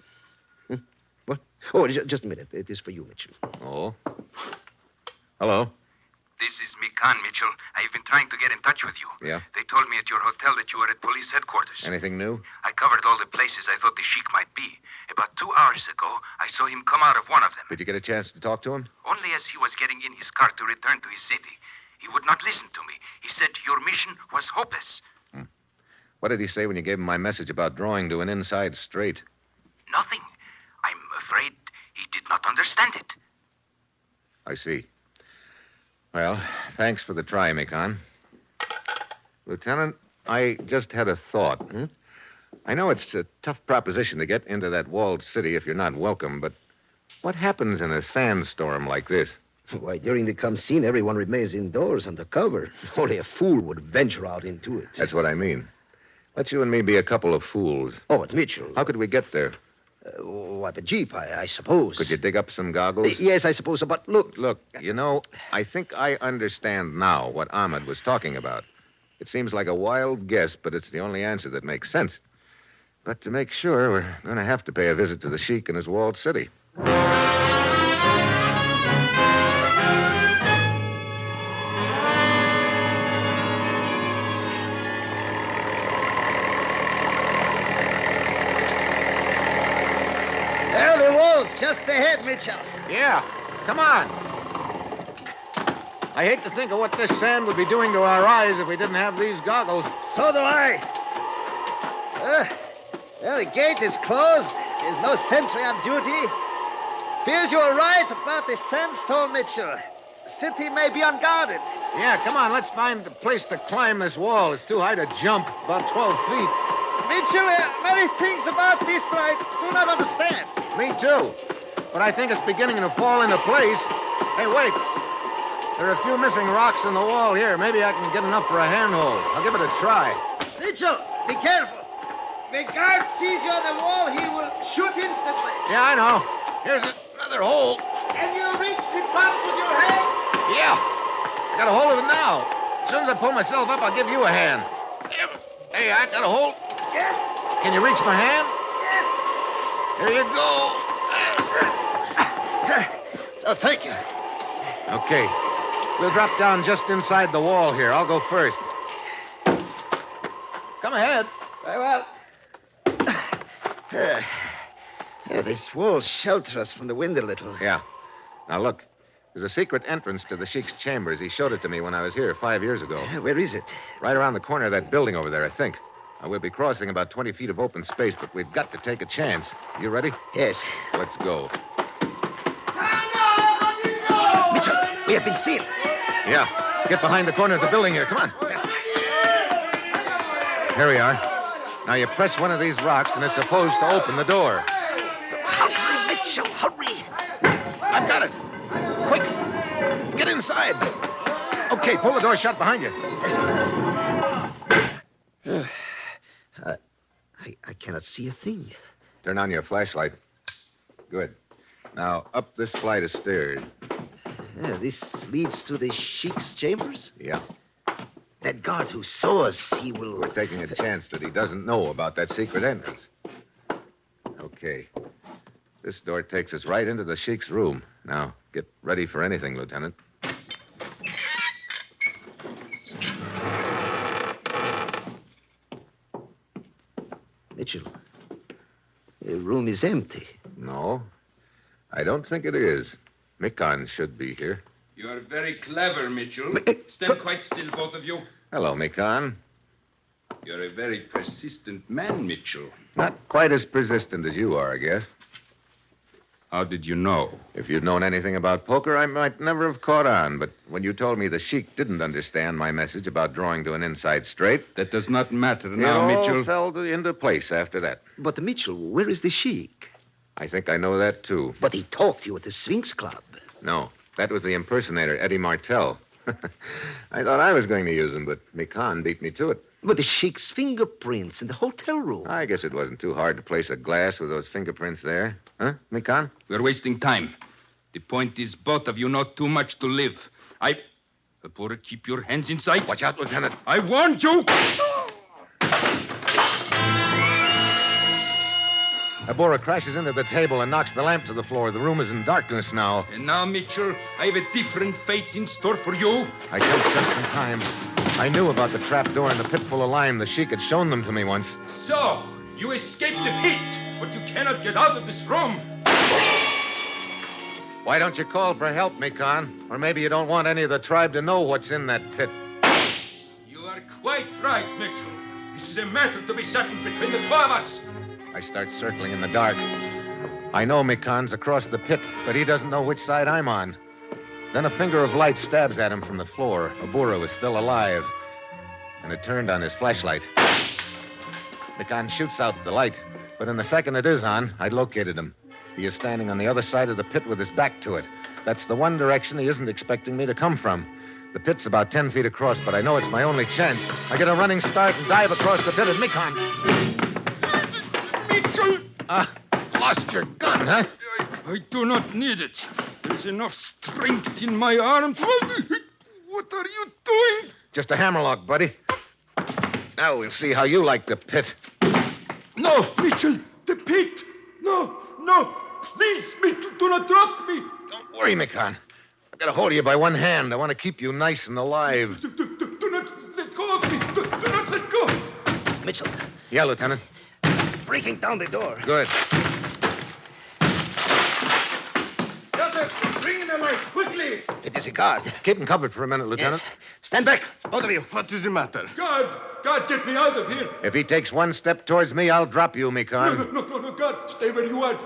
What? Oh, just a minute. It is for you, Mitchell. Oh. Hello. This is Mikan, Mitchell. I've been trying to get in touch with you. Yeah? They told me at your hotel that you were at police headquarters. Anything new? I covered all the places I thought the Sheik might be. About 2 hours ago, I saw him come out of one of them. Did you get a chance to talk to him? Only as he was getting in his car to return to his city. He would not listen to me. He said your mission was hopeless. What did he say when you gave him my message about drawing to an inside straight? Nothing. I'm afraid he did not understand it. I see. Well, thanks for the try, Mikan. Lieutenant, I just had a thought. I know it's a tough proposition to get into that walled city if you're not welcome, but what happens in a sandstorm like this? Why, during the come scene, everyone remains indoors under cover. Only a fool would venture out into it. That's what I mean. Let you and me be a couple of fools. Oh, but Mitchell... How could we get there? What, a jeep, I suppose. Could you dig up some goggles? Yes, I suppose so, but look... Look, you know, I think I understand now what Ahmed was talking about. It seems like a wild guess, but it's the only answer that makes sense. But to make sure, we're going to have to pay a visit to the Sheik in his walled city. There the walls, just ahead, Mitchell. Yeah, come on. I hate to think of what this sand would be doing to our eyes if we didn't have these goggles. So do I. Well, the gate is closed. There's no sentry on duty. Fears you are right about the sandstone, Mitchell. The city may be unguarded. Yeah, come on, let's find a place to climb this wall. It's too high to jump, about 12 feet. Mitchell, many things about this I do not understand. Me too. But I think it's beginning to fall into place. Hey, wait. There are a few missing rocks in the wall here. Maybe I can get enough for a handhold. I'll give it a try. Mitchell, be careful. If a guard sees you on the wall, he will shoot instantly. Yeah, I know. Here's another hole. Can you reach the top with your hand? Yeah. I got a hold of it now. As soon as I pull myself up, I'll give you a hand. Hey, I got a hold. Yes. Can you reach my hand? Yes. Here you go. Oh, thank you. Okay. We'll drop down just inside the wall here. I'll go first. Come ahead. Very well. This wall shelters us from the wind a little. Yeah. Now, look. There's a secret entrance to the Sheik's chambers. He showed it to me when I was here 5 years ago. Where is it? Right around the corner of that building over there, I think. Now, we'll be crossing about 20 feet of open space, but we've got to take a chance. You ready? Yes. Let's go. Mitchell, we have been seen. Yeah. Get behind the corner of the building here. Come on. Here we are. Now, you press one of these rocks, and it's supposed to open the door. Hurry, Mitchell, hurry. I've got it. Quick. Get inside. Okay, pull the door shut behind you. I cannot see a thing. Turn on your flashlight. Good. Now, up this flight of stairs. This leads to the Sheik's chambers? Yeah. That guard who saw us, he will... We're taking a chance that he doesn't know about that secret entrance. Okay. This door takes us right into the Sheik's room. Now, get ready for anything, Lieutenant. Mitchell, the room is empty. No, I don't think it is. Mikon should be here. You are very clever, Mitchell. Stand quite still, both of you. Hello, Mikon. You're a very persistent man, Mitchell. Not quite as persistent as you are, I guess. How did you know? If you'd known anything about poker, I might never have caught on. But when you told me the Sheik didn't understand my message about drawing to an inside straight... That does not matter now, it all Mitchell. fell into place after that. But, Mitchell, where is the Sheik? I think I know that, too. But he talked to you at the Sphinx Club. No, that was the impersonator, Eddie Martell. I thought I was going to use him, but Mikon beat me to it. But the Sheik's fingerprints in the hotel room. I guess it wasn't too hard to place a glass with those fingerprints there. Huh, Mikon? We're wasting time. The point is both of you know too much to live. Abora, keep your hands in sight. Watch out, Lieutenant. I warned you! Abora crashes into the table and knocks the lamp to the floor. The room is in darkness now. And now, Mitchell, I have a different fate in store for you. I jumped just in time. I knew about the trap door and the pit full of lime. The Sheik had shown them to me once. So, you escaped the pit, but you cannot get out of this room. Why don't you call for help, Mikon? Or maybe you don't want any of the tribe to know what's in that pit. You are quite right, Mitchell. This is a matter to be settled between the two of us. I start circling in the dark. I know Mikon's across the pit, but he doesn't know which side I'm on. Then a finger of light stabs at him from the floor. Abura was still alive, and it turned on his flashlight. Mikon shoots out the light, but in the second it is on, I located him. He is standing on the other side of the pit with his back to it. That's the one direction he isn't expecting me to come from. The pit's about 10 feet across, but I know it's my only chance. I get a running start and dive across the pit at Mikon. Mitchell! Lost your gun, huh? I do not need it. There's enough strength in my arms. What are you doing? Just a hammerlock, buddy. Now we'll see how you like the pit. No, Mitchell, the pit. No. Please, Mitchell, do not drop me. Don't worry, Mikon. I've got a hold of you by one hand. I want to keep you nice and alive. Do not let go of me. Do not let go. Mitchell. Yeah, Lieutenant. Breaking down the door. Good. Joseph! Bring in the light, quickly! It is a guard. Keep him covered for a minute, Lieutenant. Yes. Stand back, both of you. What is the matter? God, get me out of here. If he takes one step towards me, I'll drop you, Mikan. No, God, stay where you are.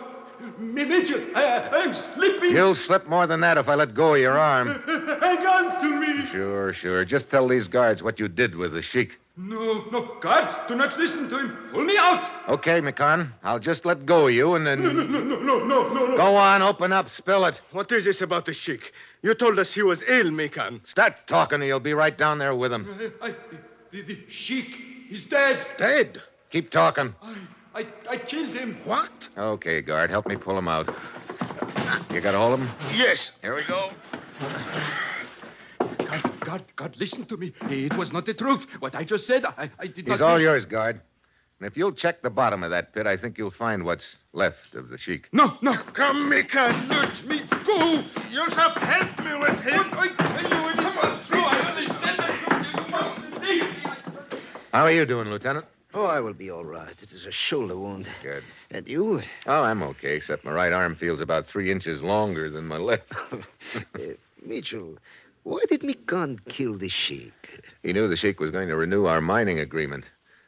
Mitchell, I'm slipping. You'll slip more than that if I let go of your arm. Hang on to me. Sure. Just tell these guards what you did with the sheik. No, guards, do not listen to him. Pull me out. Okay, Mikan. I'll just let go of you and then... No. Go on, open up, spill it. What is this about the sheik? You told us he was ill, Mikan. Start talking or you'll be right down there with him. The sheik is dead. Dead? Keep talking. I killed him. What? Okay, guard, help me pull him out. You got a hold of him? Yes. Here we go. God, listen to me. It was not the truth. What I just said, I did not... He's all yours, guard. And if you'll check the bottom of that pit, I think you'll find what's left of the sheik. No. Come, Mikan. Let me go. You shall help me with him. I tell you, it is not true. I only said that you must leave me. How are you doing, Lieutenant? Oh, I will be all right. It is a shoulder wound. Good. And you? Oh, I'm okay, except my right arm feels about 3 inches longer than my left. Mitchell, why did Mikan kill the sheik? He knew the sheik was going to renew our mining agreement.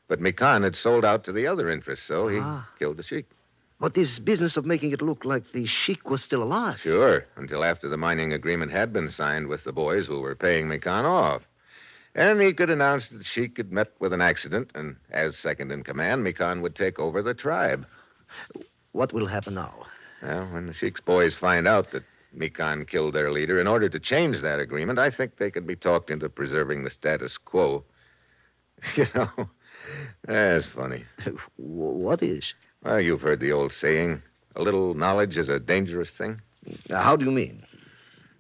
But Mikan had sold out to the other interests, so he killed the sheik. But this business of making it look like the sheik was still alive. Sure, until after the mining agreement had been signed with the boys who were paying Mikan off. And he could announce that the sheik had met with an accident, and as second in command, Mikan would take over the tribe. What will happen now? Well, when the sheik's boys find out that Mikan killed their leader, in order to change that agreement, I think they could be talked into preserving the status quo. You know, that's funny. What is? Well, you've heard the old saying, a little knowledge is a dangerous thing. How do you mean?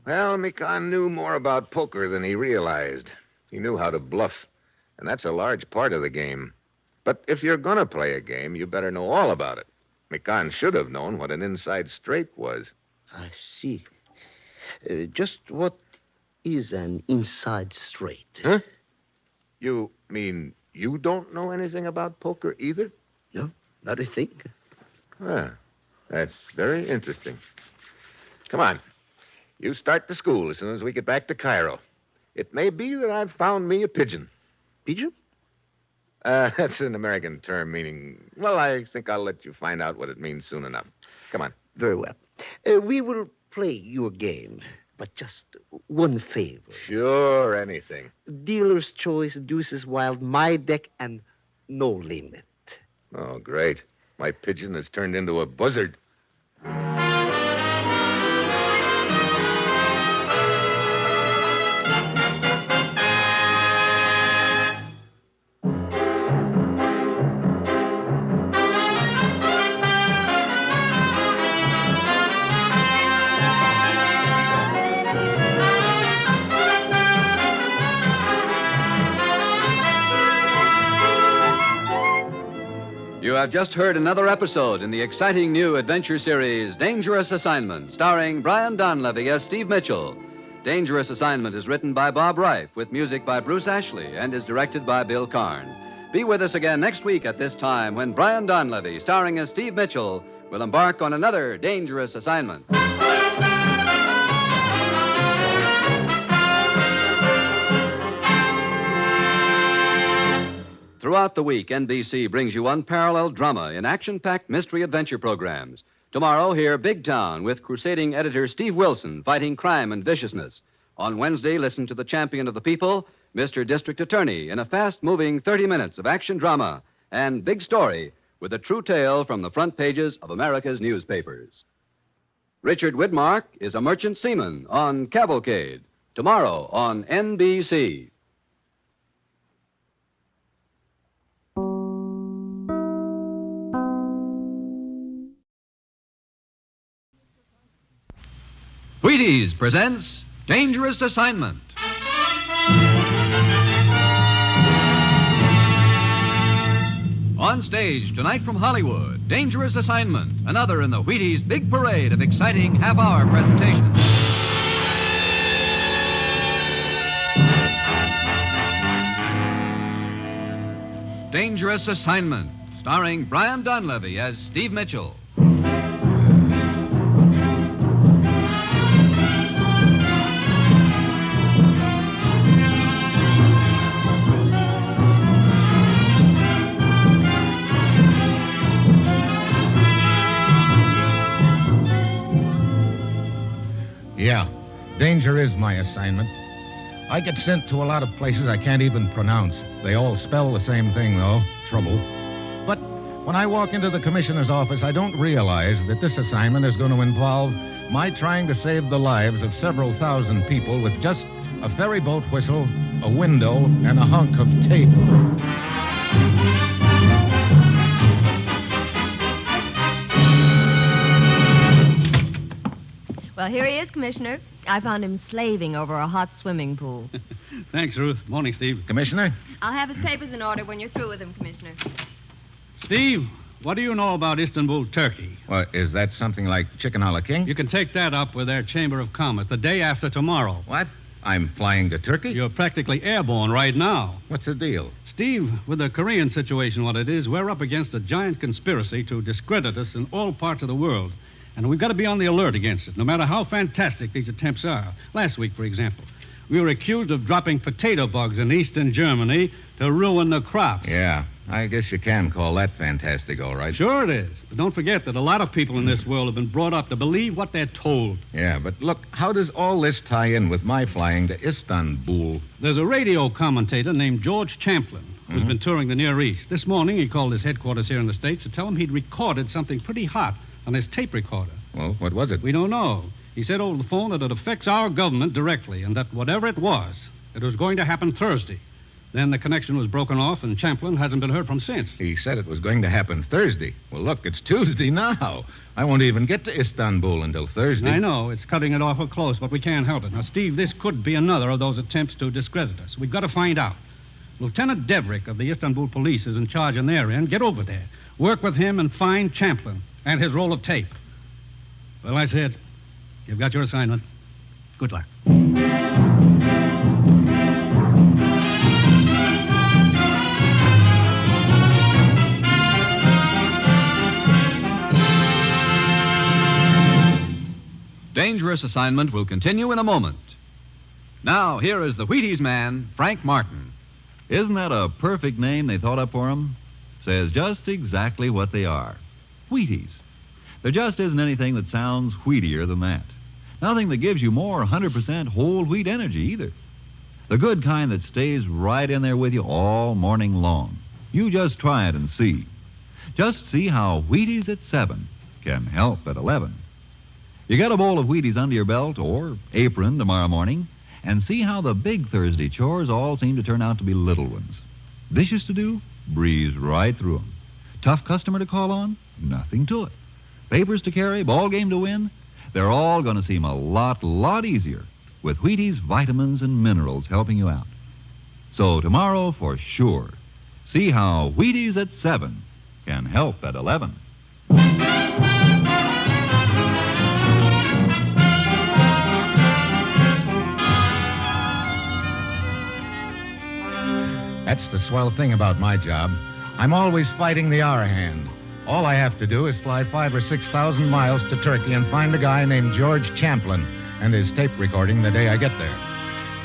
Well, Mikan knew more about poker than he realized. He knew how to bluff, and that's a large part of the game. But if you're going to play a game, you better know all about it. Mikan should have known what an inside straight was. I see. Just what is an inside straight? Huh? You mean you don't know anything about poker either? No, not a thing. Ah, that's very interesting. Come on. You start the school as soon as we get back to Cairo. It may be that I've found me a pigeon. Pigeon? That's an American term meaning... Well, I think I'll let you find out what it means soon enough. Come on. Very well. We will play your game, but just one favor. Sure, anything. Dealer's choice, deuces wild, my deck, and no limit. Oh, great. My pigeon has turned into a buzzard. You have just heard another episode in the exciting new adventure series, Dangerous Assignment, starring Brian Donlevy as Steve Mitchell. Dangerous Assignment is written by Bob Reif, with music by Bruce Ashley, and is directed by Bill Karn. Be with us again next week at this time when Brian Donlevy, starring as Steve Mitchell, will embark on another dangerous assignment. Throughout the week, NBC brings you unparalleled drama in action-packed mystery-adventure programs. Tomorrow, hear Big Town with crusading editor Steve Wilson fighting crime and viciousness. On Wednesday, listen to the champion of the people, Mr. District Attorney, in a fast-moving 30 minutes of action drama. And Big Story with a true tale from the front pages of America's newspapers. Richard Widmark is a merchant seaman on Cavalcade. Tomorrow on NBC. Wheaties presents Dangerous Assignment. On stage tonight from Hollywood, Dangerous Assignment, another in the Wheaties' big parade of exciting half-hour presentations. Dangerous Assignment, starring Brian Donlevy as Steve Mitchell. Yeah, danger is my assignment. I get sent to a lot of places I can't even pronounce. They all spell the same thing, though, trouble. But when I walk into the commissioner's office, I don't realize that this assignment is going to involve my trying to save the lives of several thousand people with just a ferry boat whistle, a window, and a hunk of tape. Well, here he is, Commissioner. I found him slaving over a hot swimming pool. Thanks, Ruth. Morning, Steve. Commissioner? I'll have his papers in order when you're through with him, Commissioner. Steve, what do you know about Istanbul, Turkey? Well, is that something like chicken a la king? You can take that up with their Chamber of Commerce the day after tomorrow. What? I'm flying to Turkey? You're practically airborne right now. What's the deal? Steve, with the Korean situation, what it is, we're up against a giant conspiracy to discredit us in all parts of the world. And we've got to be on the alert against it, no matter how fantastic these attempts are. Last week, for example, we were accused of dropping potato bugs in eastern Germany to ruin the crops. Yeah, I guess you can call that fantastic, all right. Sure it is. But don't forget that a lot of people in this world have been brought up to believe what they're told. Yeah, but look, how does all this tie in with my flying to Istanbul? There's a radio commentator named George Champlin who's been touring the Near East. This morning, he called his headquarters here in the States to tell him he'd recorded something pretty hot on his tape recorder. Well, what was it? We don't know. He said over the phone that it affects our government directly, and that whatever it was going to happen Thursday. Then the connection was broken off, and Champlin hasn't been heard from since. He said it was going to happen Thursday. Well, look, it's Tuesday now. I won't even get to Istanbul until Thursday. I know. It's cutting it awful close, but we can't help it. Now, Steve, this could be another of those attempts to discredit us. We've got to find out. Lieutenant Deverick of the Istanbul police is in charge on their end. Get over there. Work with him and find Champlin and his roll of tape. Well, I said, you've got your assignment. Good luck. Dangerous Assignment will continue in a moment. Now, here is the Wheaties man, Frank Martin. Isn't that a perfect name they thought up for him? Says just exactly what they are. Wheaties. There just isn't anything that sounds wheatier than that. Nothing that gives you more 100% whole wheat energy either. The good kind that stays right in there with you all morning long. You just try it and see. Just see how Wheaties at 7 can help at 11. You get a bowl of Wheaties under your belt or apron tomorrow morning, and see how the big Thursday chores all seem to turn out to be little ones. Dishes to do? Breeze right through them. Tough customer to call on? Nothing to it. Papers to carry? Ball game to win? They're all going to seem a lot easier with Wheaties vitamins and minerals helping you out. So tomorrow, for sure, see how Wheaties at 7 can help at 11. That's the swell thing about my job. I'm always fighting the hour hand. All I have to do is fly 5,000 or 6,000 miles to Turkey and find a guy named George Champlin and his tape recording the day I get there.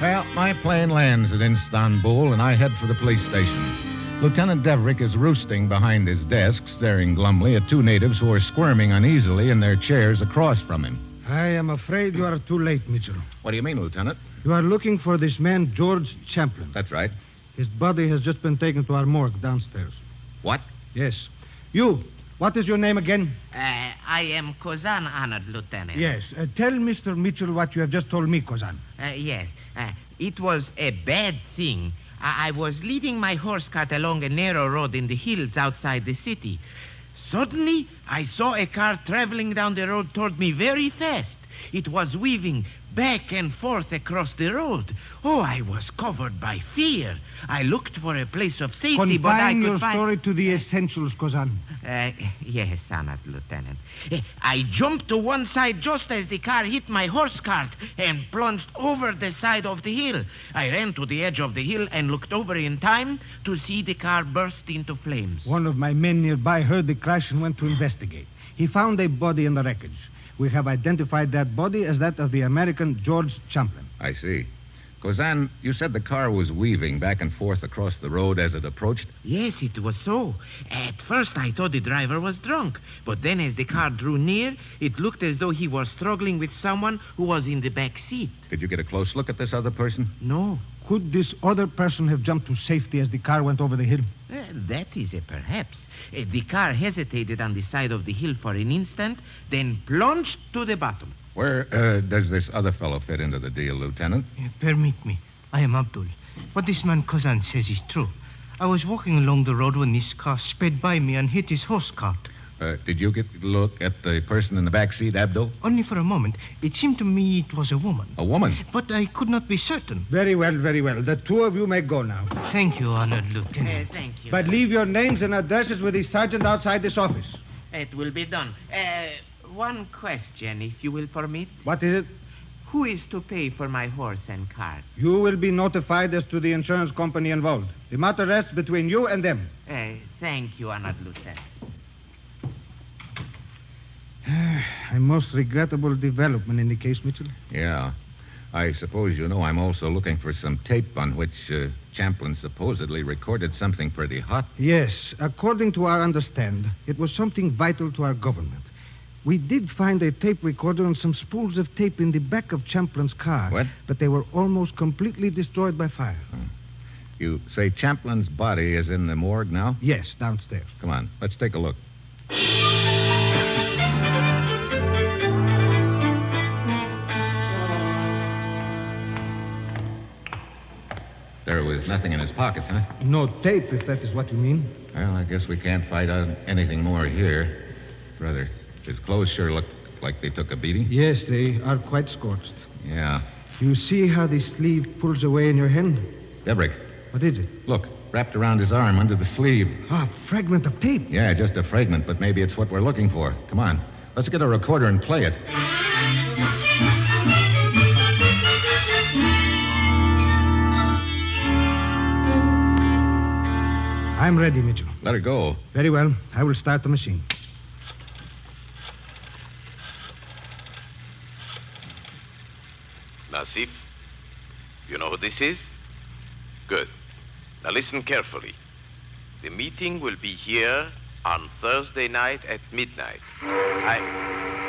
Well, my plane lands at Istanbul, and I head for the police station. Lieutenant Deverick is roosting behind his desk, staring glumly at two natives who are squirming uneasily in their chairs across from him. I am afraid you are too late, Mitchell. What do you mean, Lieutenant? You are looking for this man, George Champlin. That's right. His body has just been taken to our morgue downstairs. What? Yes. You, what is your name again? I am Kozan, honored lieutenant. Yes. Tell Mr. Mitchell what you have just told me, Kozan. Yes. It was a bad thing. I was leading my horse cart along a narrow road in the hills outside the city. Suddenly, I saw a car traveling down the road toward me very fast. It was weaving back and forth across the road. Oh, I was covered by fear. I looked for a place of safety, but I could your find... story to the essentials, Kozan. Yes, honored lieutenant. I jumped to one side just as the car hit my horse cart and plunged over the side of the hill. I ran to the edge of the hill and looked over in time to see the car burst into flames. One of my men nearby heard the crash and went to investigate. He found a body in the wreckage. We have identified that body as that of the American George Champlin. I see. Kozan, you said the car was weaving back and forth across the road as it approached? Yes, it was so. At first, I thought the driver was drunk. But then as the car drew near, it looked as though he was struggling with someone who was in the back seat. Did you get a close look at this other person? No. Could this other person have jumped to safety as the car went over the hill? That is a perhaps. The car hesitated on the side of the hill for an instant, then plunged to the bottom. Where does this other fellow fit into the deal, Lieutenant? Permit me. I am Abdul. What this man Kazan says is true. I was walking along the road when this car sped by me and hit his horse cart. Did you get a look at the person in the back seat, Abdul? Only for a moment. It seemed to me it was a woman. A woman? But I could not be certain. Very well, very well. The two of you may go now. Thank you, Honored Lieutenant. Thank you. But leave your names and addresses with the sergeant outside this office. It will be done. One question, if you will permit. What is it? Who is to pay for my horse and cart? You will be notified as to the insurance company involved. The matter rests between you and them. Thank you, Honored Lieutenant. A most regrettable development in the case, Mitchell. Yeah. I suppose you know I'm also looking for some tape on which Champlin supposedly recorded something pretty hot. Yes. According to our understand, it was something vital to our government. We did find a tape recorder and some spools of tape in the back of Champlin's car. What? But they were almost completely destroyed by fire. You say Champlin's body is in the morgue now? Yes, downstairs. Come on, let's take a look. There was nothing in his pockets, huh? No tape, if that is what you mean. Well, I guess we can't find out anything more here. Brother, his clothes sure look like they took a beating. Yes, they are quite scorched. Yeah. You see how the sleeve pulls away in your hand? Debrick. What is it? Look, wrapped around his arm under the sleeve. Ah, a fragment of tape. Yeah, just a fragment, but maybe it's what we're looking for. Come on, let's get a recorder and play it. I'm ready, Mitchell. Let her go. Very well. I will start the machine. Nasif, you know who this is? Good. Now listen carefully. The meeting will be here on Thursday night at midnight.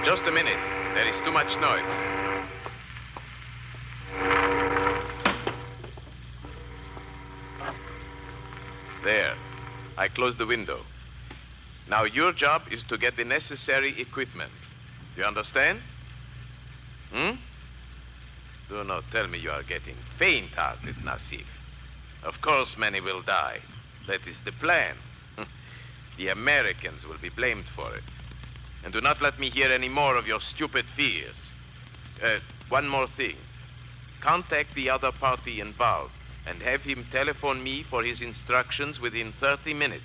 Just a minute. There is too much noise. There. I closed the window. Now your job is to get the necessary equipment. Do you understand? Do not tell me you are getting faint-hearted, Nasif. Of course many will die. That is the plan. The Americans will be blamed for it. And do not let me hear any more of your stupid fears. One more thing. Contact the other party involved and have him telephone me for his instructions within 30 minutes.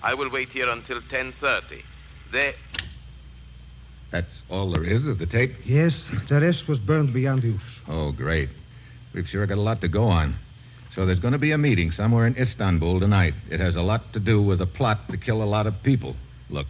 I will wait here until 10:30. That's all there is of the tape? Yes, the rest was burned beyond use. Oh, great. We've sure got a lot to go on. So there's going to be a meeting somewhere in Istanbul tonight. It has a lot to do with a plot to kill a lot of people. Look,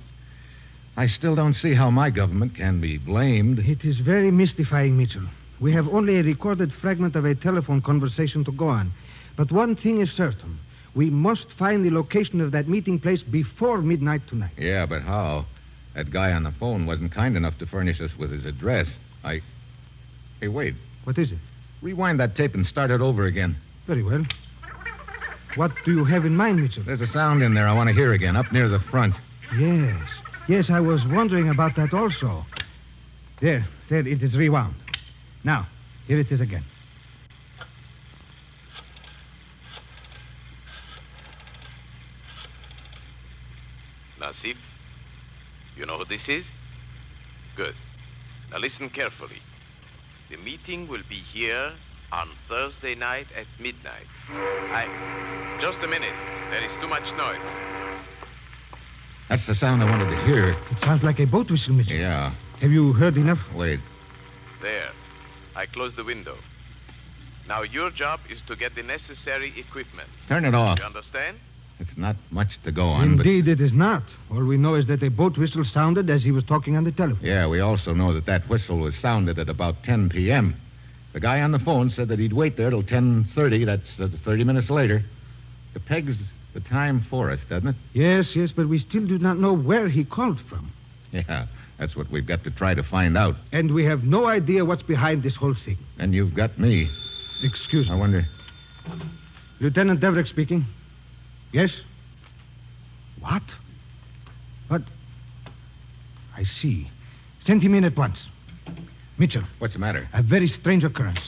I still don't see how my government can be blamed. It is very mystifying, Mitchell. We have only a recorded fragment of a telephone conversation to go on. But one thing is certain. We must find the location of that meeting place before midnight tonight. Yeah, but how? That guy on the phone wasn't kind enough to furnish us with his address. Hey, wait. What is it? Rewind that tape and start it over again. Very well. What do you have in mind, Mitchell? There's a sound in there I want to hear again, up near the front. Yes. Yes, I was wondering about that also. There, it is rewound. Now, here it is again. Nasif, you know who this is? Good. Now listen carefully. The meeting will be here on Thursday night at midnight. Just a minute. There is too much noise. That's the sound I wanted to hear. It sounds like a boat whistle, Mitchell. Yeah. Have you heard enough? Wait. There. I closed the window. Now your job is to get the necessary equipment. Turn it off. You understand? It's not much to go on, Indeed, it is not. All we know is that a boat whistle sounded as he was talking on the telephone. Yeah, we also know that whistle was sounded at about 10 p.m. The guy on the phone said that he'd wait there till 10:30. That's 30 minutes later. The pegs the time for us, doesn't it? Yes, but we still do not know where he called from. Yeah, that's what we've got to try to find out. And we have no idea what's behind this whole thing. And you've got me. Excuse me. I wonder... Lieutenant Deverick speaking. Yes? What? But... I see. Send him in at once. Mitchell. What's the matter? A very strange occurrence.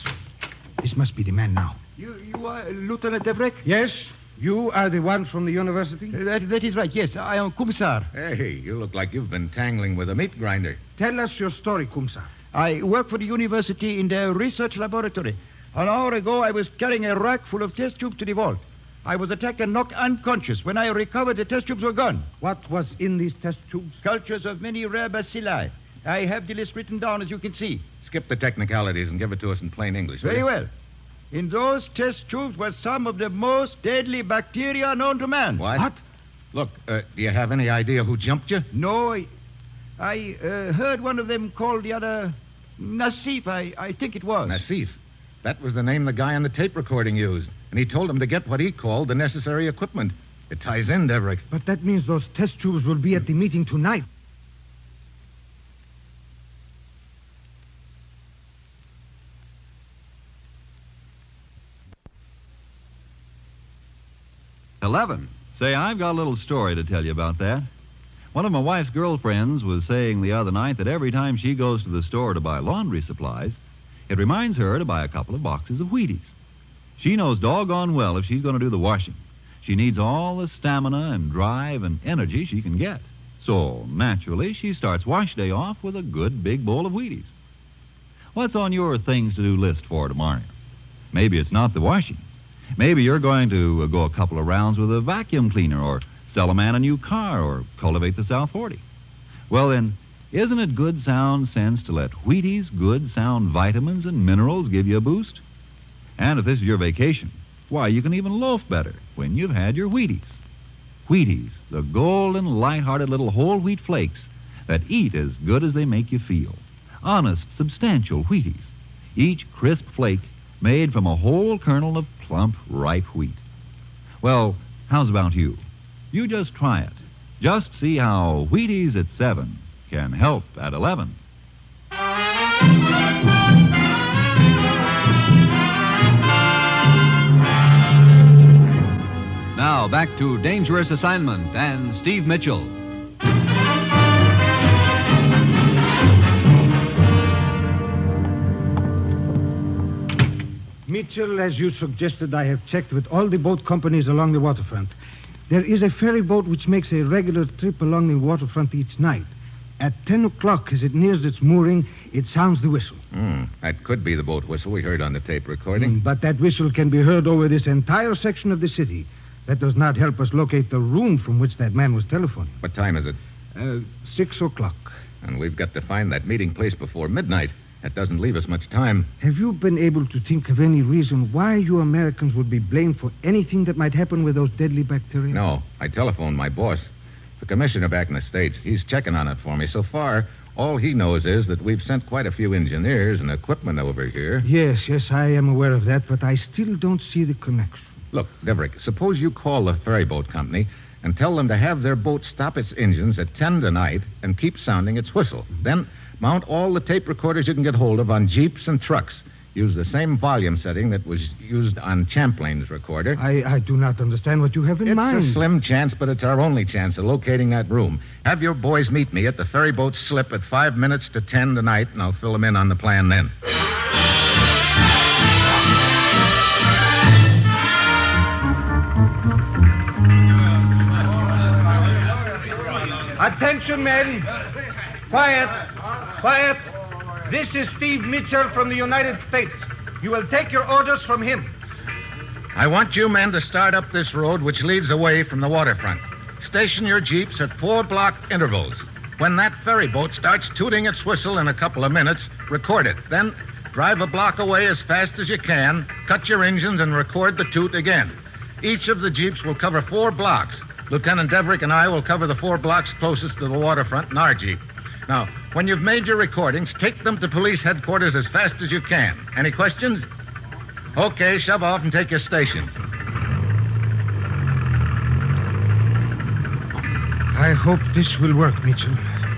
This must be the man now. You are Lieutenant Deverick? Yes. You are the one from the university? That is right, yes. I am Kumsar. Hey, you look like you've been tangling with a meat grinder. Tell us your story, Kumsar. I work for the university in their research laboratory. An hour ago, I was carrying a rack full of test tubes to the vault. I was attacked and knocked unconscious. When I recovered, the test tubes were gone. What was in these test tubes? Cultures of many rare bacilli. I have the list written down, as you can see. Skip the technicalities and give it to us in plain English. Very well. In those test tubes were some of the most deadly bacteria known to man. What? Look, do you have any idea who jumped you? No, I heard one of them call the other Nassif, I think it was. Nassif? That was the name the guy on the tape recording used. And he told him to get what he called the necessary equipment. It ties in, Deverick. But that means those test tubes will be at the meeting tonight. Say, I've got a little story to tell you about that. One of my wife's girlfriends was saying the other night that every time she goes to the store to buy laundry supplies, it reminds her to buy a couple of boxes of Wheaties. She knows doggone well if she's going to do the washing, she needs all the stamina and drive and energy she can get. So, naturally, she starts wash day off with a good big bowl of Wheaties. What's on your things-to-do list for tomorrow? Maybe it's not the washing. Maybe you're going to go a couple of rounds with a vacuum cleaner or sell a man a new car or cultivate the South 40. Well, then, isn't it good sound sense to let Wheaties' good sound vitamins and minerals give you a boost? And if this is your vacation, why, you can even loaf better when you've had your Wheaties. Wheaties, the golden, light-hearted little whole wheat flakes that eat as good as they make you feel. Honest, substantial Wheaties. Each crisp flake made from a whole kernel of plump, ripe wheat. Well, how's about you? You just try it. Just see how Wheaties at 7 can help at 11. Now, back to Dangerous Assignment and Steve Mitchell. Mitchell, as you suggested, I have checked with all the boat companies along the waterfront. There is a ferry boat which makes a regular trip along the waterfront each night. At 10 o'clock, as it nears its mooring, it sounds the whistle. That could be the boat whistle we heard on the tape recording. But that whistle can be heard over this entire section of the city. That does not help us locate the room from which that man was telephoning. What time is it? 6 o'clock. And we've got to find that meeting place before midnight. That doesn't leave us much time. Have you been able to think of any reason why you Americans would be blamed for anything that might happen with those deadly bacteria? No. I telephoned my boss, the commissioner back in the States. He's checking on it for me. So far, all he knows is that we've sent quite a few engineers and equipment over here. Yes, I am aware of that, but I still don't see the connection. Look, Deverick, suppose you call the ferry boat company and tell them to have their boat stop its engines at 10 tonight and keep sounding its whistle. Then mount all the tape recorders you can get hold of on Jeeps and trucks. Use the same volume setting that was used on Champlain's recorder. I do not understand what you have in mind. It's a slim chance, but it's our only chance of locating that room. Have your boys meet me at the ferry boat slip at 5 minutes to 10 tonight, and I'll fill them in on the plan then. Attention, men. Quiet. This is Steve Mitchell from the United States. You will take your orders from him. I want you men to start up this road which leads away from the waterfront. Station your jeeps at 4-block intervals. When that ferry boat starts tooting its whistle in a couple of minutes, record it. Then drive a block away as fast as you can, cut your engines, and record the toot again. Each of the jeeps will cover 4 blocks. Lieutenant Deverick and I will cover the 4 blocks closest to the waterfront in our jeep. Now, when you've made your recordings, take them to police headquarters as fast as you can. Any questions? Okay, shove off and take your station. I hope this will work, Mitchell.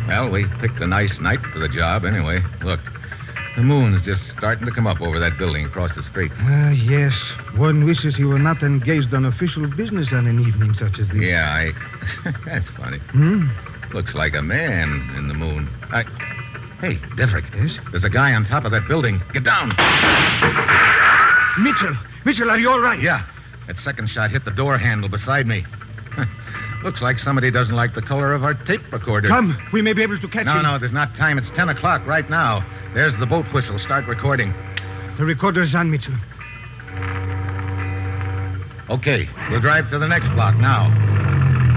Well, we picked a nice night for the job anyway. Look, the moon's just starting to come up over that building across the street. Yes. One wishes he were not engaged on official business on an evening such as this. Yeah, That's funny. Looks like a man in the moon. Hey, Deverick. Yes? There's a guy on top of that building. Get down. Mitchell, are you all right? Yeah. That second shot hit the door handle beside me. Looks like somebody doesn't like the color of our tape recorder. Come, we may be able to catch him. No, there's not time. It's 10 o'clock right now. There's the boat whistle. Start recording. The recorder's on, Mitchell. Okay, we'll drive to the next block now.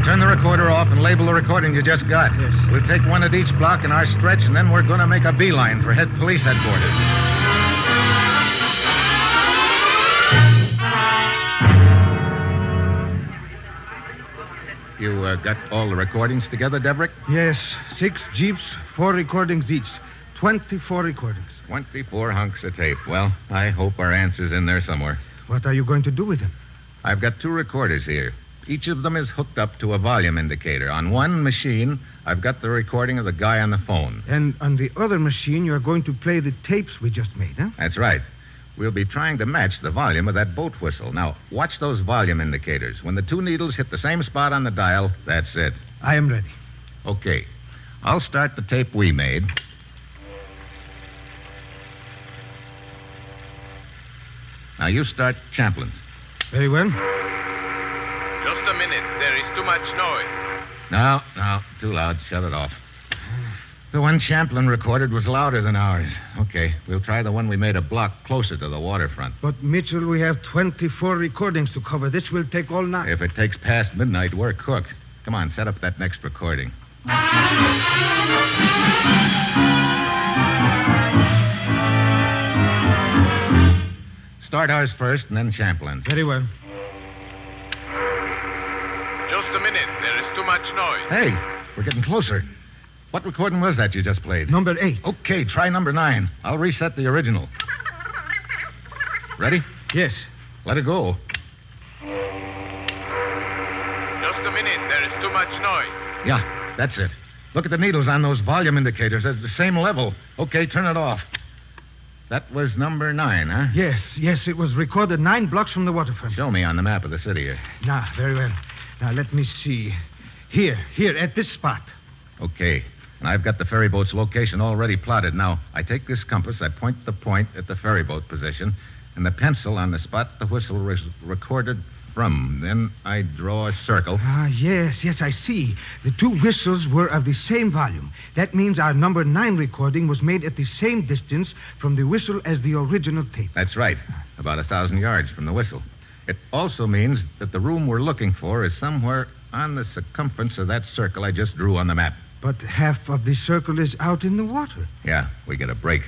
Turn the recorder off and label the recording you just got. Yes. We'll take one at each block in our stretch, and then we're going to make a beeline for police headquarters. You got all the recordings together, Deverick? Yes. 6 jeeps, 4 recordings each. 24 recordings. 24 hunks of tape. Well, I hope our answer's in there somewhere. What are you going to do with them? I've got 2 recorders here. Each of them is hooked up to a volume indicator. On one machine, I've got the recording of the guy on the phone. And on the other machine, you're going to play the tapes we just made, huh? That's right. We'll be trying to match the volume of that boat whistle. Now, watch those volume indicators. When the 2 needles hit the same spot on the dial, that's it. I am ready. Okay. I'll start the tape we made. Now, you start Champlin's. Very well. Just a minute. There is too much noise. No, too loud. Shut it off. The one Champlin recorded was louder than ours. Okay, we'll try the one we made a block closer to the waterfront. But, Mitchell, we have 24 recordings to cover. This will take all night. If it takes past midnight, we're cooked. Come on, set up that next recording. Start ours first and then Champlin's. Very well. Just a minute. There is too much noise. Hey, we're getting closer. What recording was that you just played? Number 8. Okay, try number 9. I'll reset the original. Ready? Yes. Let it go. Just a minute. There is too much noise. Yeah, that's it. Look at the needles on those volume indicators. They're the same level. Okay, turn it off. That was number 9, huh? Yes, it was recorded 9 blocks from the waterfront. Show me on the map of the city here. Very well. Now, let me see. Here, at this spot. Okay. And I've got the ferry boat's location already plotted. Now, I take this compass, I point the point at the ferry boat position, and the pencil on the spot the whistle was recorded from. Then I draw a circle. Yes, I see. The 2 whistles were of the same volume. That means our number 9 recording was made at the same distance from the whistle as the original tape. That's right. About 1,000 yards from the whistle. It also means that the room we're looking for is somewhere on the circumference of that circle I just drew on the map. But half of the circle is out in the water. Yeah, we get a break.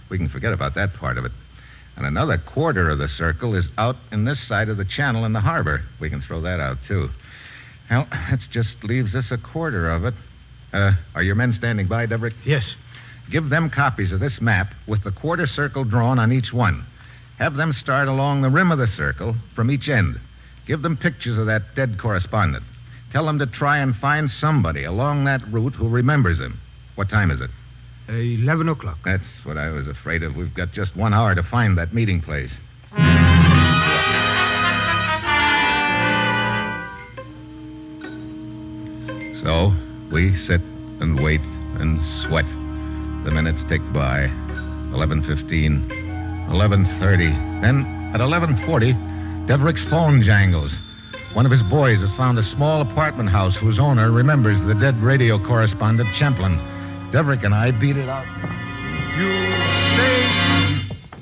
We can forget about that part of it. And another quarter of the circle is out in this side of the channel in the harbor. We can throw that out, too. Well, that just leaves us a quarter of it. Are your men standing by, Deverick? Yes. Give them copies of this map with the quarter circle drawn on each one. Have them start along the rim of the circle from each end. Give them pictures of that dead correspondent. Tell them to try and find somebody along that route who remembers him. What time is it? 11 o'clock. That's what I was afraid of. We've got just 1 hour to find that meeting place. So, we sit and wait and sweat. The minutes tick by. 11:15, 11:30. Then, at 11:40, Deverick's phone jangles. One of his boys has found a small apartment house whose owner remembers the dead radio correspondent, Champlin. Deverick and I beat it out.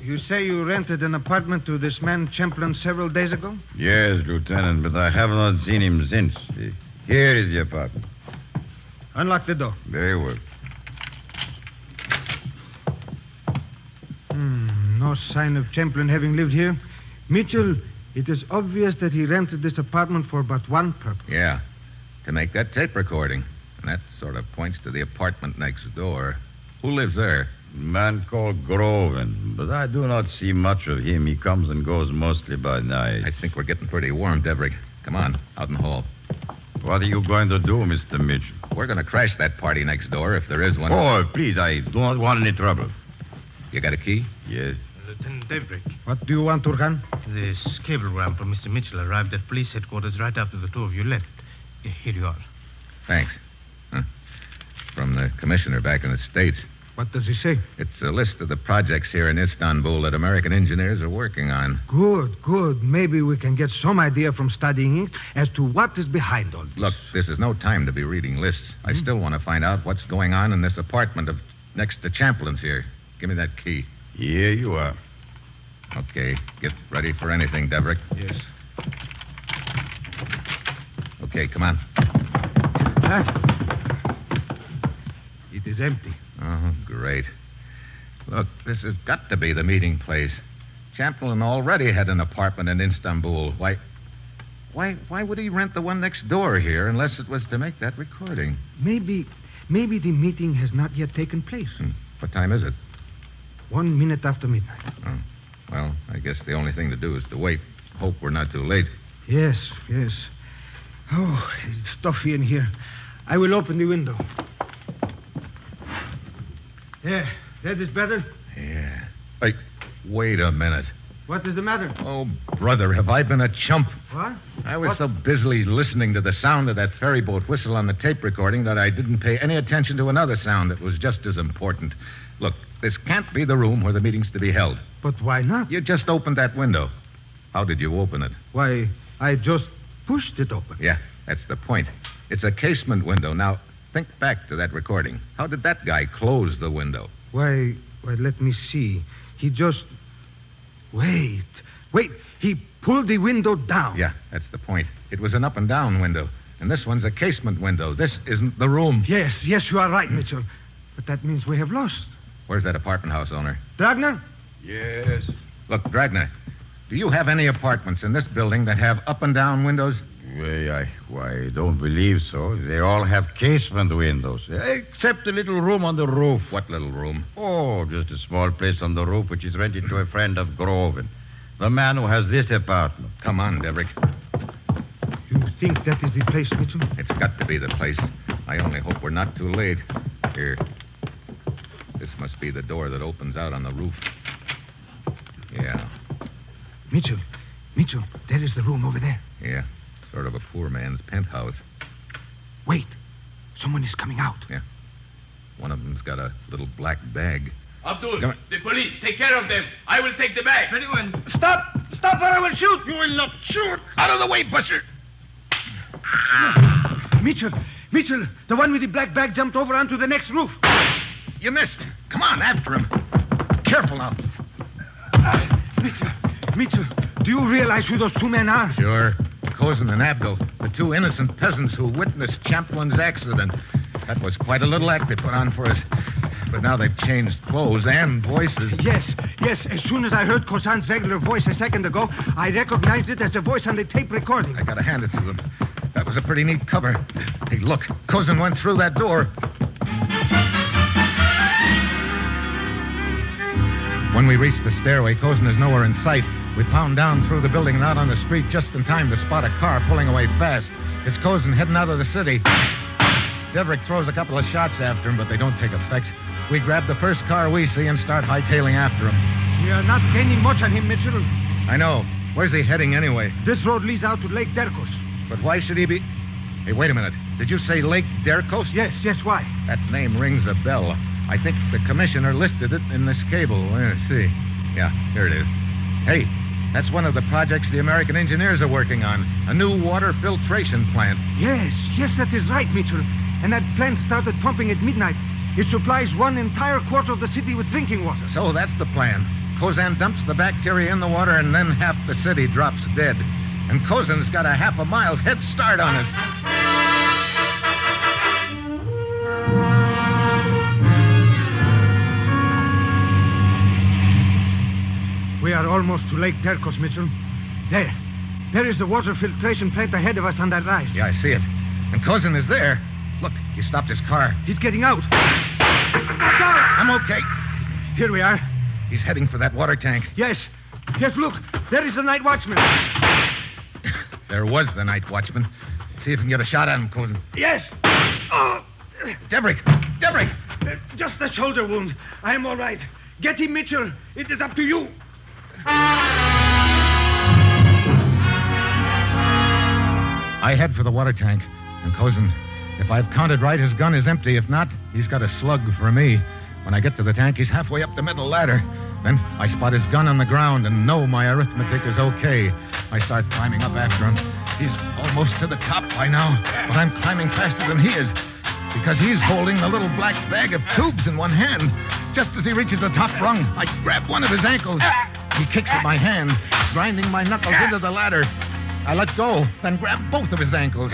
You say you rented an apartment to this man Champlin several days ago? Yes, Lieutenant, but I have not seen him since. Here is the apartment. Unlock the door. Very well. No sign of Champlin having lived here. Mitchell, it is obvious that he rented this apartment for but one purpose. Yeah, to make that tape recording. That sort of points to the apartment next door. Who lives there? Man called Groven, but I do not see much of him. He comes and goes mostly by night. I think we're getting pretty warm, Deverick. Come on, out in the hall. What are you going to do, Mr. Mitchell? We're going to crash that party next door, if there is one. Oh, please, I do not want any trouble. You got a key? Yes. Lieutenant Deverick. What do you want, Turhan? This cablegram from Mr. Mitchell arrived at police headquarters right after the two of you left. Here you are. Thanks. Huh. From the commissioner back in the States. What does he say? It's a list of the projects here in Istanbul that American engineers are working on. Good, good. Maybe we can get some idea from studying it as to what is behind all this. Look, this is no time to be reading lists. I still want to find out what's going on in this apartment of next to Champlin's here. Give me that key. Here you are. Okay, get ready for anything, Deverick. Yes. Okay, come on. It is empty. Oh, great. Look, this has got to be the meeting place. Champlin already had an apartment in Istanbul. Why would he rent the one next door here unless it was to make that recording? Maybe the meeting has not yet taken place. What time is it? 1 minute after midnight. Oh. Well, I guess the only thing to do is to wait. Hope we're not too late. Yes, yes. Oh, it's stuffy in here. I will open the window. Yeah, that is better. Yeah. Hey, wait a minute. What is the matter? Oh, brother, have I been a chump? What? I was so busily listening to the sound of that ferry boat whistle on the tape recording that I didn't pay any attention to another sound that was just as important. Look, this can't be the room where the meeting's to be held. But why not? You just opened that window. How did you open it? Why, I just pushed it open. Yeah, that's the point. It's a casement window. Now, think back to that recording. How did that guy close the window? Why, let me see. He just... Wait. He pulled the window down. Yeah, that's the point. It was an up and down window. And this one's a casement window. This isn't the room. Yes, you are right, Mitchell. But that means we have lost. Where's that apartment house owner? Dragner? Yes. Look, Dragner, do you have any apartments in this building that have up and down windows? I don't believe so. They all have casement windows, except a little room on the roof. What little room? Oh, just a small place on the roof which is rented to a friend of Groven, the man who has this apartment. Come on, Deverick. You think that is the place, Mitchell? It's got to be the place. I only hope we're not too late. Here. This must be the door that opens out on the roof. Yeah. Mitchell, there is the room over there. Yeah. Sort of a poor man's penthouse. Wait. Someone is coming out. Yeah. One of them's got a little black bag. Abdul, the police, take care of them. I will take the bag. Very well. Stop, or I will shoot. You will not shoot. Out of the way, Buster. Mitchell, the one with the black bag jumped over onto the next roof. You missed. Come on, after him. Careful now. Mitchell, do you realize who those two men are? Sure. Kozin and Abdul, the two innocent peasants who witnessed Champlin's accident. That was quite a little act they put on for us. But now they've changed clothes and voices. Yes. As soon as I heard Kozan's regular voice a second ago, I recognized it as a voice on the tape recording. I gotta hand it to them. That was a pretty neat cover. Hey, look. Kozin went through that door. When we reached the stairway, Kozin is nowhere in sight. We pound down through the building and out on the street just in time to spot a car pulling away fast. It's Kozin heading out of the city. Deverick throws a couple of shots after him, but they don't take effect. We grab the first car we see and start hightailing after him. We are not gaining much on him, Mitchell. I know. Where's he heading anyway? This road leads out to Lake Derkos. But why should he be... Hey, wait a minute. Did you say Lake Derkos? Yes, why? That name rings a bell. I think the commissioner listed it in this cable. Let's see. Yeah, here it is. Hey, that's one of the projects the American engineers are working on. A new water filtration plant. Yes, that is right, Mitchell. And that plant started pumping at midnight. It supplies one entire quarter of the city with drinking water. So that's the plan. Kozan dumps the bacteria in the water, and then half the city drops dead. And Kozan's got a half a mile's head start on us. We are almost to Lake Derkos, Mitchell. There is the water filtration plant ahead of us on that rise. Yeah, I see it. And Kozan is there. Look, he stopped his car. He's getting out. Watch out! I'm okay. Here we are. He's heading for that water tank. Yes. Yes, look. There is the night watchman. There was the night watchman. See if we can get a shot at him, Cousin. Yes. Oh. Debrick! Just a shoulder wound. I am all right. Get him, Mitchell. It is up to you. I head for the water tank. And, Cousin, if I've counted right, his gun is empty. If not, he's got a slug for me. When I get to the tank, he's halfway up the middle ladder. Then I spot his gun on the ground and know my arithmetic is okay. I start climbing up after him. He's almost to the top by now, but I'm climbing faster than he is because he's holding the little black bag of tubes in one hand. Just as he reaches the top rung, I grab one of his ankles. He kicks at my hand, grinding my knuckles into the ladder. I let go, then grab both of his ankles.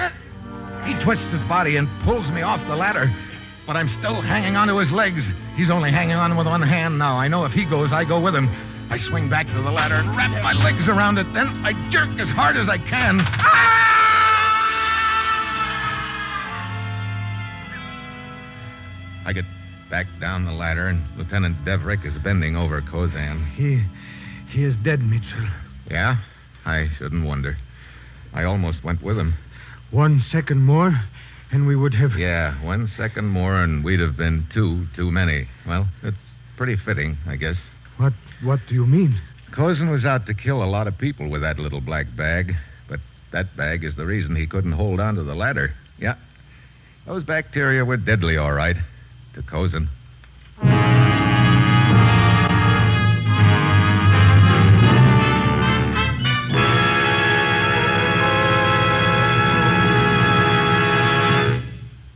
He twists his body and pulls me off the ladder. But I'm still hanging onto his legs. He's only hanging on with one hand now. I know if he goes, I go with him. I swing back to the ladder and wrap my legs around it. Then I jerk as hard as I can. I get back down the ladder, and Lieutenant Deverick is bending over Kozan. He is dead, Mitchell. Yeah? I shouldn't wonder. I almost went with him. 1 second more, and we would have... Yeah, 1 second more, and we'd have been too many. Well, it's pretty fitting, I guess. What do you mean? Kozan was out to kill a lot of people with that little black bag, but that bag is the reason he couldn't hold on to the ladder. Yeah. Those bacteria were deadly, all right, to Kozan.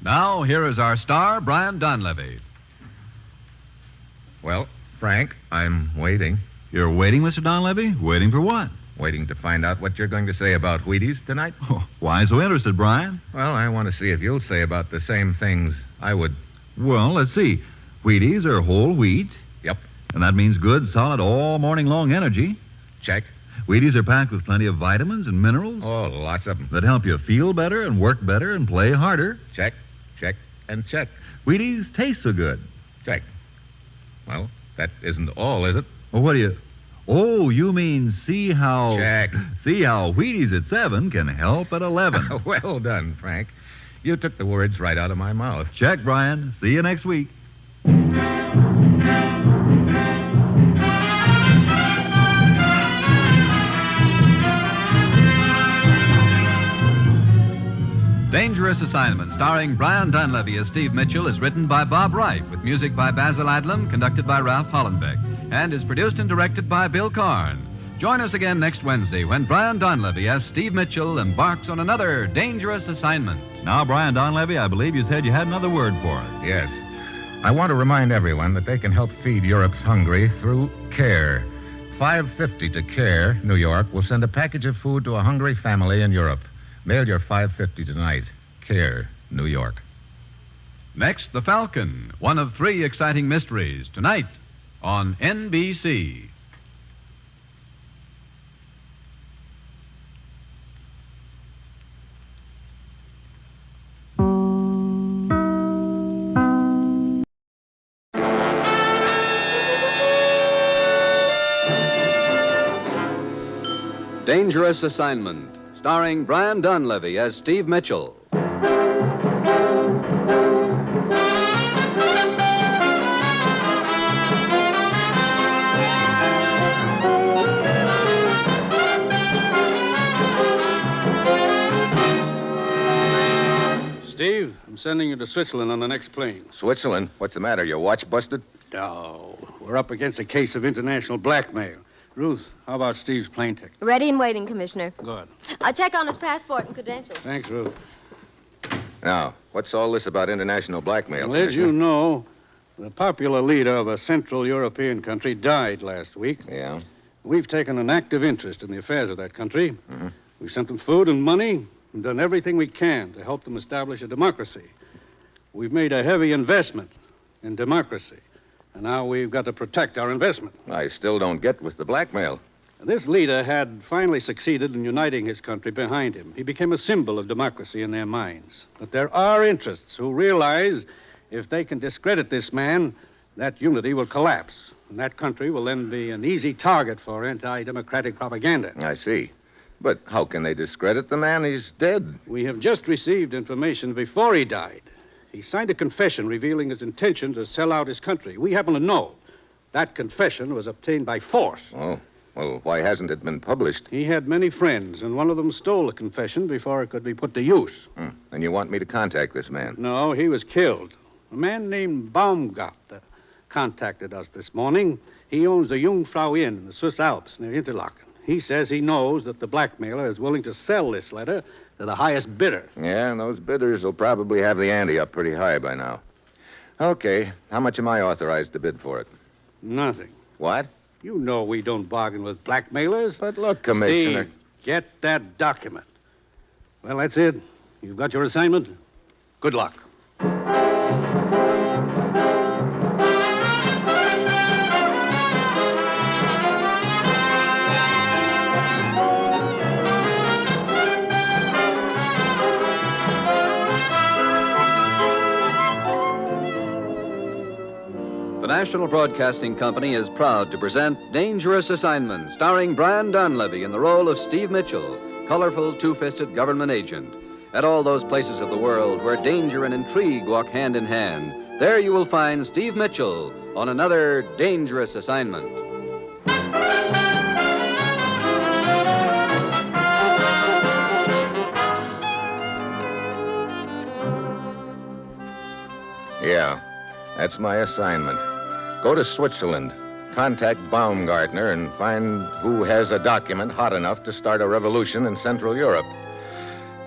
Now, here is our star, Brian Donlevy. Well, Frank, I'm waiting. You're waiting, Mr. Donlevy? Waiting for what? Waiting to find out what you're going to say about Wheaties tonight. Oh, why so interested, Brian? Well, I want to see if you'll say about the same things I would. Well, let's see. Wheaties are whole wheat. Yep. And that means good, solid, all morning long energy. Check. Wheaties are packed with plenty of vitamins and minerals. Oh, lots of them. That help you feel better and work better and play harder. Check, check, and check. Wheaties taste so good. Check. Well, that isn't all, is it? Well, what do you... Oh, you mean see how... Check. See how Wheaties at 7 can help at 11. Well done, Frank. You took the words right out of my mouth. Check, Brian. See you next week. Dangerous Assignment, starring Brian Donlevy as Steve Mitchell, is written by Bob Wright, with music by Basil Adlam, conducted by Ralph Hollenbeck, and is produced and directed by Bill Karn. Join us again next Wednesday when Brian Donlevy as Steve Mitchell embarks on another Dangerous Assignment. Now, Brian Donlevy, I believe you said you had another word for us. Yes. I want to remind everyone that they can help feed Europe's hungry through CARE. $5.50 to CARE, New York, will send a package of food to a hungry family in Europe. Mail your $5.50 tonight. CARE, New York. Next, The Falcon, one of 3 exciting mysteries, tonight on NBC. Dangerous Assignment, starring Brian Donlevy as Steve Mitchell. Steve, I'm sending you to Switzerland on the next plane. Switzerland? What's the matter? Your watch busted? No, we're up against a case of international blackmail. Ruth, how about Steve's plane ticket? Ready and waiting, Commissioner. Good. I'll check on his passport and credentials. Thanks, Ruth. Now, what's all this about international blackmail? Well, as you know, the popular leader of a Central European country died last week. Yeah? We've taken an active interest in the affairs of that country. Mm-hmm. We've sent them food and money and done everything we can to help them establish a democracy. We've made a heavy investment in democracy, and now we've got to protect our investment. I still don't get with the blackmail. This leader had finally succeeded in uniting his country behind him. He became a symbol of democracy in their minds. But there are interests who realize if they can discredit this man, that unity will collapse. And that country will then be an easy target for anti-democratic propaganda. I see. But how can they discredit the man? He's dead. We have just received information before he died. He signed a confession revealing his intention to sell out his country. We happen to know that confession was obtained by force. Oh, well, why hasn't it been published? He had many friends, and one of them stole the confession before it could be put to use. And you want me to contact this man? No, he was killed. A man named Baumgartner contacted us this morning. He owns the Jungfrau Inn in the Swiss Alps near Interlaken. He says he knows that the blackmailer is willing to sell this letter to the highest bidder. Yeah, and those bidders will probably have the ante up pretty high by now. Okay, how much am I authorized to bid for it? Nothing. What? You know we don't bargain with blackmailers. But look, Commissioner... Steve, get that document. Well, that's it. You've got your assignment. Good luck. The National Broadcasting Company is proud to present Dangerous Assignment, starring Brian Donlevy in the role of Steve Mitchell, colorful, two-fisted government agent. At all those places of the world where danger and intrigue walk hand in hand, there you will find Steve Mitchell on another Dangerous Assignment. Yeah, that's my assignment. Go to Switzerland, contact Baumgartner, and find who has a document hot enough to start a revolution in Central Europe.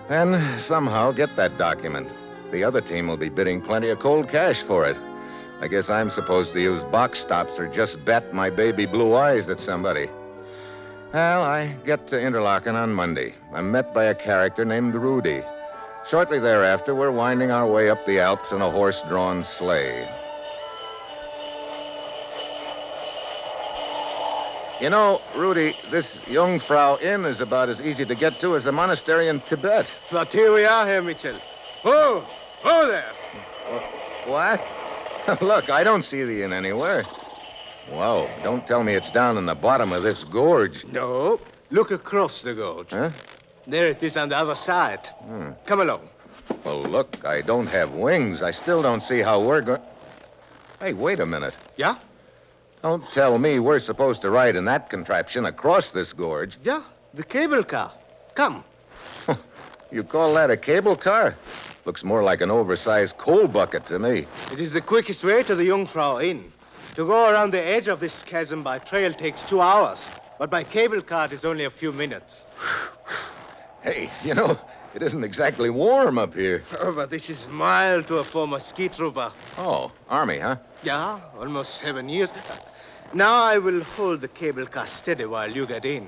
And somehow get that document. The other team will be bidding plenty of cold cash for it. I guess I'm supposed to use box stops or just bet my baby blue eyes at somebody. Well, I get to Interlaken on Monday. I'm met by a character named Rudy. Shortly thereafter, we're winding our way up the Alps in a horse-drawn sleigh. You know, Rudy, this Jungfrau Inn is about as easy to get to as a monastery in Tibet. But here we are, Herr Mitchell. Oh there. What? Look, I don't see the inn anywhere. Whoa, don't tell me it's down in the bottom of this gorge. No, look across the gorge. Huh? There it is on the other side. Come along. Well, look, I don't have wings. I still don't see how we're going... Hey, wait a minute. Yeah? Don't tell me we're supposed to ride in that contraption across this gorge. Yeah, the cable car. Come. You call that a cable car? Looks more like an oversized coal bucket to me. It is the quickest way to the Jungfrau Inn. To go around the edge of this chasm by trail takes 2 hours, but by cable car it is only a few minutes. Hey, you know, it isn't exactly warm up here. Oh, but this is mild to a former ski trooper. Oh, Army, huh? Yeah, almost 7 years. Now I will hold the cable car steady while you get in.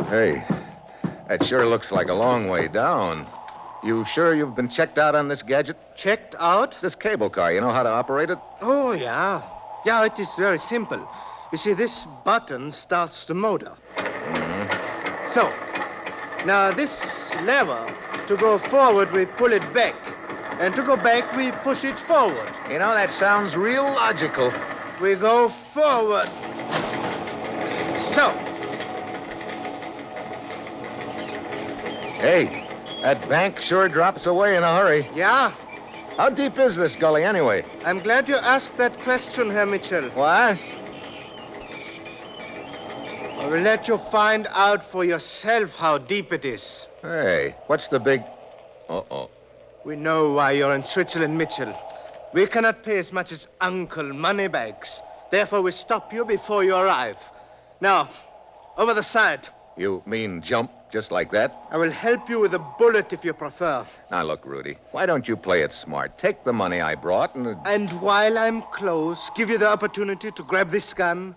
Hey, that sure looks like a long way down. You sure you've been checked out on this gadget? Checked out? This cable car, you know how to operate it? Oh, yeah. Yeah, it is very simple. You see, this button starts the motor. So, now this lever, to go forward, we pull it back. And to go back, we push it forward. You know, that sounds real logical. We go forward. So. Hey, that bank sure drops away in a hurry. Yeah? How deep is this gully, anyway? I'm glad you asked that question, Herr Mitchell. What? I will let you find out for yourself how deep it is. Hey, what's the big... Uh-oh. We know why you're in Switzerland, Mitchell. We cannot pay as much as Uncle Moneybags. Therefore, we stop you before you arrive. Now, over the side. You mean jump just like that? I will help you with a bullet if you prefer. Now, look, Rudy, why don't you play it smart? Take the money I brought and... And while I'm close, give you the opportunity to grab this gun?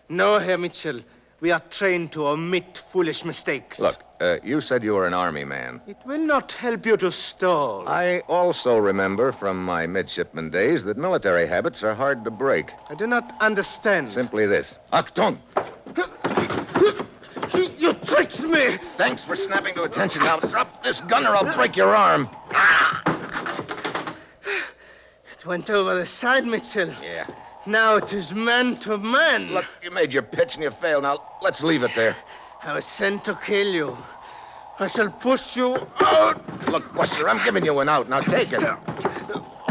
No, Herr Mitchell. We are trained to omit foolish mistakes. Look, You said you were an army man. It will not help you to stall. I also remember from my midshipman days that military habits are hard to break. I do not understand. Simply this. Achtung! You tricked me! Thanks for snapping to attention. Now drop this gun or I'll break your arm. It went over the side, Mitchell. Yeah. Now it is man to man. Look, you made your pitch and you failed. Now, let's leave it there. I was sent to kill you. I shall push you out. Look, Buster, I'm giving you one out. Now take it.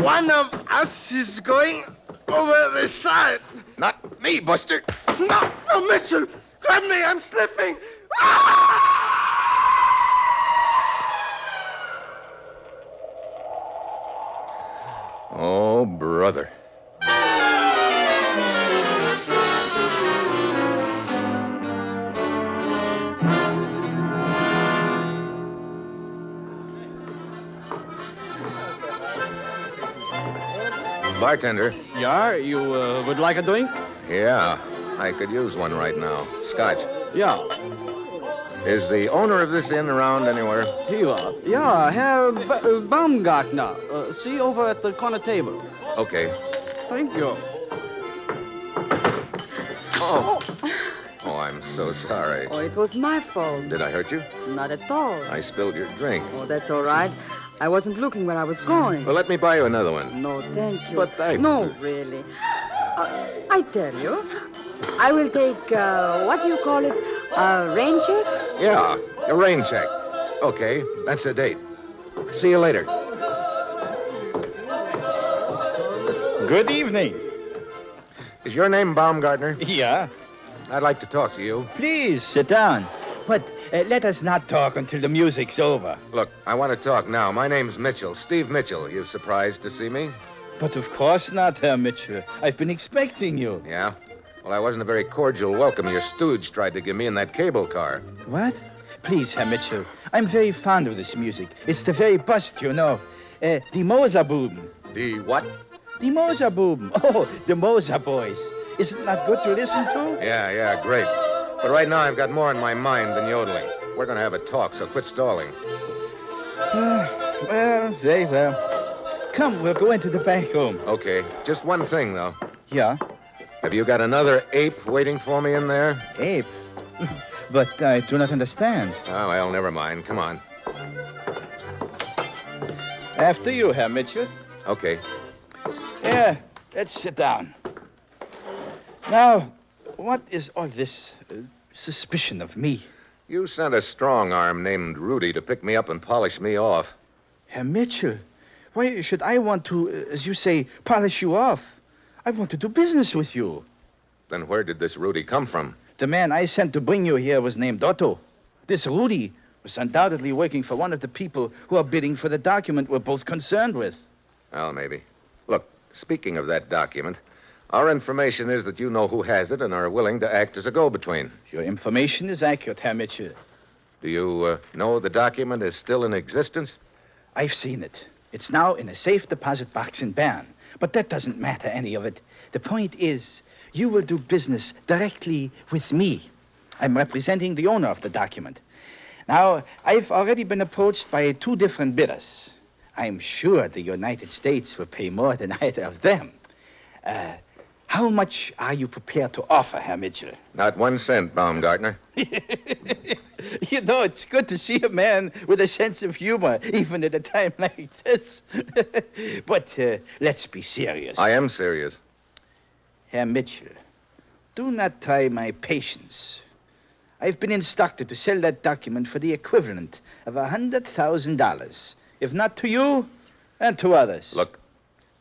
One of us is going over the side. Not me, Buster. No, Mitchell. Grab me. I'm slipping. Oh, brother. Bartender. Yeah, you would like a drink? Yeah, I could use one right now. Scotch. Yeah. Is the owner of this inn around anywhere? Here. Yeah, Herr Baumgartner. See over at the corner table. Okay. Thank you. Oh. Oh, I'm so sorry. Oh, it was my fault. Did I hurt you? Not at all. I spilled your drink. Oh, that's all right. I wasn't looking where I was going. Well, let me buy you another one. No, thank you. But No, really. I tell you, I will take, what do you call it? A rain check? Yeah, a rain check. Okay, that's the date. See you later. Good evening. Is your name Baumgartner? Yeah. I'd like to talk to you. Please, sit down. But let us not talk until the music's over. Look, I want to talk now. My name's Mitchell, Steve Mitchell. You surprised to see me? But of course not, Herr Mitchell. I've been expecting you. Yeah? Well, I wasn't a very cordial welcome your stooge tried to give me in that cable car. What? Please, Herr Mitchell. I'm very fond of this music. It's the very bust, you know. Die Moserbuben. The what? Die Moserbuben. Oh, the Moser boys. Isn't that good to listen to? Yeah, great. But right now I've got more on my mind than yodeling. We're going to have a talk, so quit stalling. Well, very well. Come, we'll go into the back room. Okay. Just one thing, though. Yeah? Have you got another ape waiting for me in there? Ape? But I do not understand. Oh, well, never mind. Come on. After you, Herr Mitchell. Okay. Yeah, let's sit down. Now, what is all this suspicion of me? You sent a strong arm named Rudy to pick me up and polish me off. Herr Mitchell, why should I want to, as you say, polish you off? I want to do business with you. Then where did this Rudy come from? The man I sent to bring you here was named Otto. This Rudy was undoubtedly working for one of the people who are bidding for the document we're both concerned with. Well, maybe. Look, speaking of that document, our information is that you know who has it and are willing to act as a go-between. Your information is accurate, Herr Mitchell. Do you know the document is still in existence? I've seen it. It's now in a safe deposit box in Bern. But that doesn't matter, any of it. The point is, you will do business directly with me. I'm representing the owner of the document. Now, I've already been approached by 2 different bidders. I'm sure the United States will pay more than either of them. How much are you prepared to offer, Herr Mitchell? Not 1 cent, Baumgartner. You know, it's good to see a man with a sense of humor, even at a time like this. But let's be serious. I am serious. Herr Mitchell, do not try my patience. I've been instructed to sell that document for the equivalent of $100,000. If not to you, and to others. Look,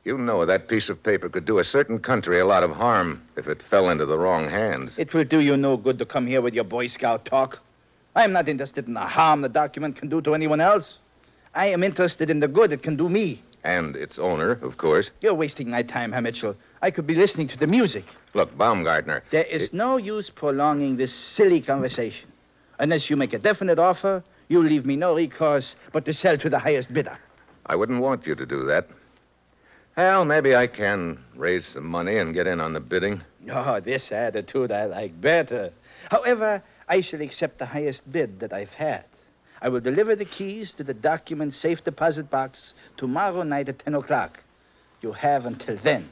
you know that piece of paper could do a certain country a lot of harm if it fell into the wrong hands. It will do you no good to come here with your Boy Scout talk. I'm not interested in the harm the document can do to anyone else. I am interested in the good it can do me. And its owner, of course. You're wasting my time, Herr Mitchell. I could be listening to the music. Look, Baumgartner. There is no use prolonging this silly conversation. Unless you make a definite offer, you leave me no recourse but to sell to the highest bidder. I wouldn't want you to do that. Well, maybe I can raise some money and get in on the bidding. Oh, this attitude I like better. However, I shall accept the highest bid that I've had. I will deliver the keys to the document safe deposit box tomorrow night at 10 o'clock. You have until then.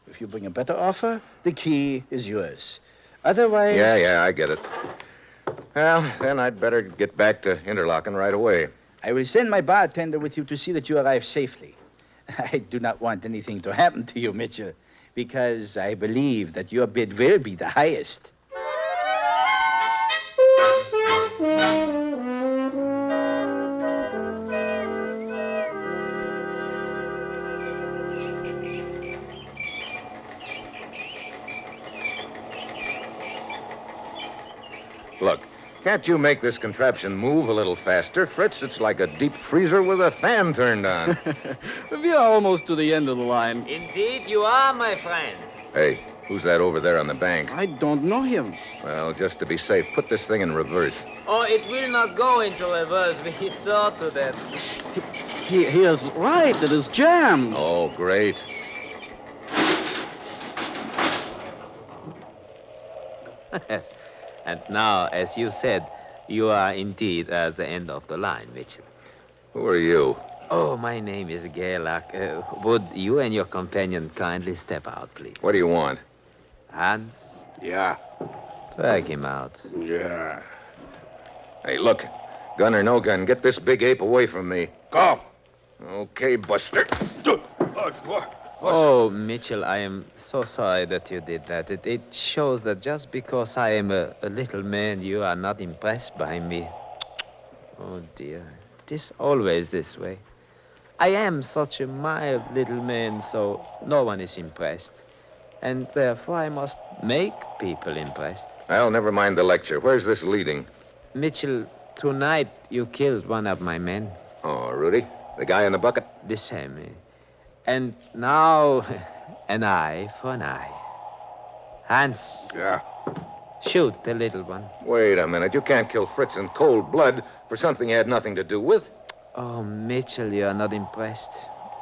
If you bring a better offer, the key is yours. Otherwise... Yeah, I get it. Well, then I'd better get back to Interlaken right away. I will send my bartender with you to see that you arrive safely. I do not want anything to happen to you, Mitchell, because I believe that your bid will be the highest. Look, can't you make this contraption move a little faster, Fritz? It's like a deep freezer with a fan turned on. We are almost to the end of the line. Indeed, you are, my friend. Hey, who's that over there on the bank? I don't know him. Well, just to be safe, put this thing in reverse. Oh, it will not go into reverse. We saw to that. He is right. It is jammed. Oh, great. And now, as you said, you are indeed at the end of the line, Mitchell. Who are you? Oh, my name is Gerlach. Would you and your companion kindly step out, please? What do you want? Hans? Yeah. Drag him out. Yeah. Hey, look. Gun or no gun, get this big ape away from me. Go. Okay, Buster. Oh, Mitchell, I am so sorry that you did that. It shows that just because I am a little man, you are not impressed by me. Oh, dear. It is always this way. I am such a mild little man, so no one is impressed. And therefore I must make people impressed. Well, never mind the lecture. Where's this leading? Mitchell, tonight you killed one of my men. Oh, Rudy? The guy in the bucket? The same. And now, an eye for an eye. Hans. Yeah. Shoot the little one. Wait a minute. You can't kill Fritz in cold blood for something he had nothing to do with. Oh, Mitchell, you are not impressed.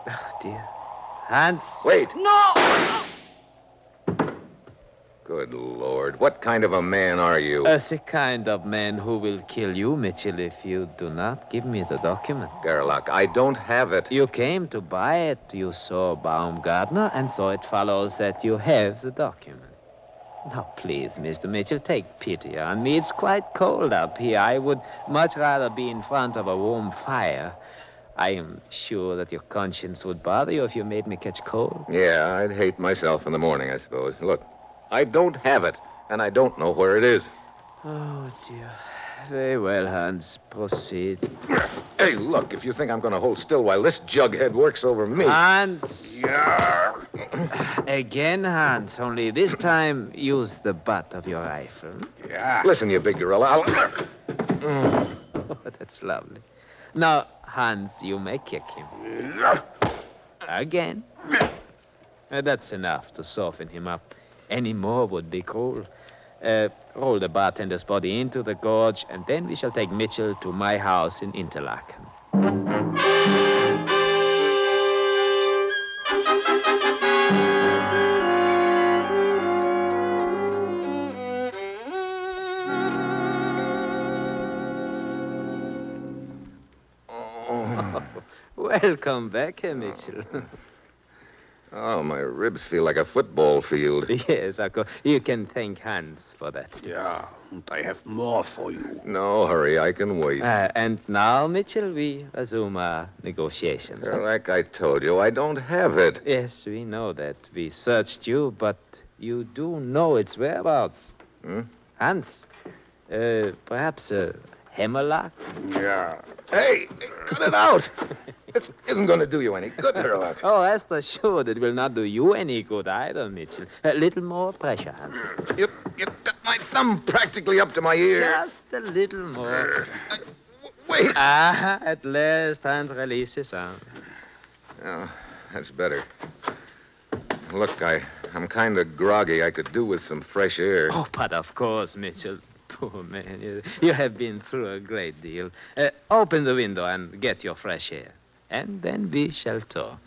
Oh, dear. Hans. Wait. No! Good Lord. What kind of a man are you? The kind of man who will kill you, Mitchell, if you do not give me the document. Gerlach, I don't have it. You came to buy it. You saw Baumgartner, and so it follows that you have the document. Now, please, Mr. Mitchell, take pity on me. It's quite cold up here. I would much rather be in front of a warm fire. I am sure that your conscience would bother you if you made me catch cold. Yeah, I'd hate myself in the morning, I suppose. Look, I don't have it, and I don't know where it is. Oh, dear. Very well, Hans. Proceed. Hey, look, if you think I'm going to hold still while this jughead works over me... Hans! Yeah. Again, Hans, only this time use the butt of your rifle. Yeah. Listen, you big gorilla, Oh, that's lovely. Now, Hans, you may kick him. Again. That's enough to soften him up. Any more would be cruel. Roll the bartender's body into the gorge, and then we shall take Mitchell to my house in Interlaken. Welcome back, Herr Mitchell. Oh, my ribs feel like a football field. Yes, of course. You can thank Hans for that. Yeah, and I have more for you. No, hurry, I can wait. And now, Mitchell, we resume our negotiations. Like I told you, I don't have it. Yes, we know that. We searched you, but you do know its whereabouts. Hans, perhaps a hammerlock? Yeah. Hey, cut it out. This isn't going to do you any good, Gerlach. Oh, rest assured, it will not do you any good either, Mitchell. A little more pressure, Hans. You got my thumb practically up to my ear. Just a little more. Wait. At last, Hans released his arm. Oh, that's better. Look, I'm kind of groggy. I could do with some fresh air. Oh, but of course, Mitchell. Poor man, you have been through a great deal. Open the window and get your fresh air. And then we shall talk.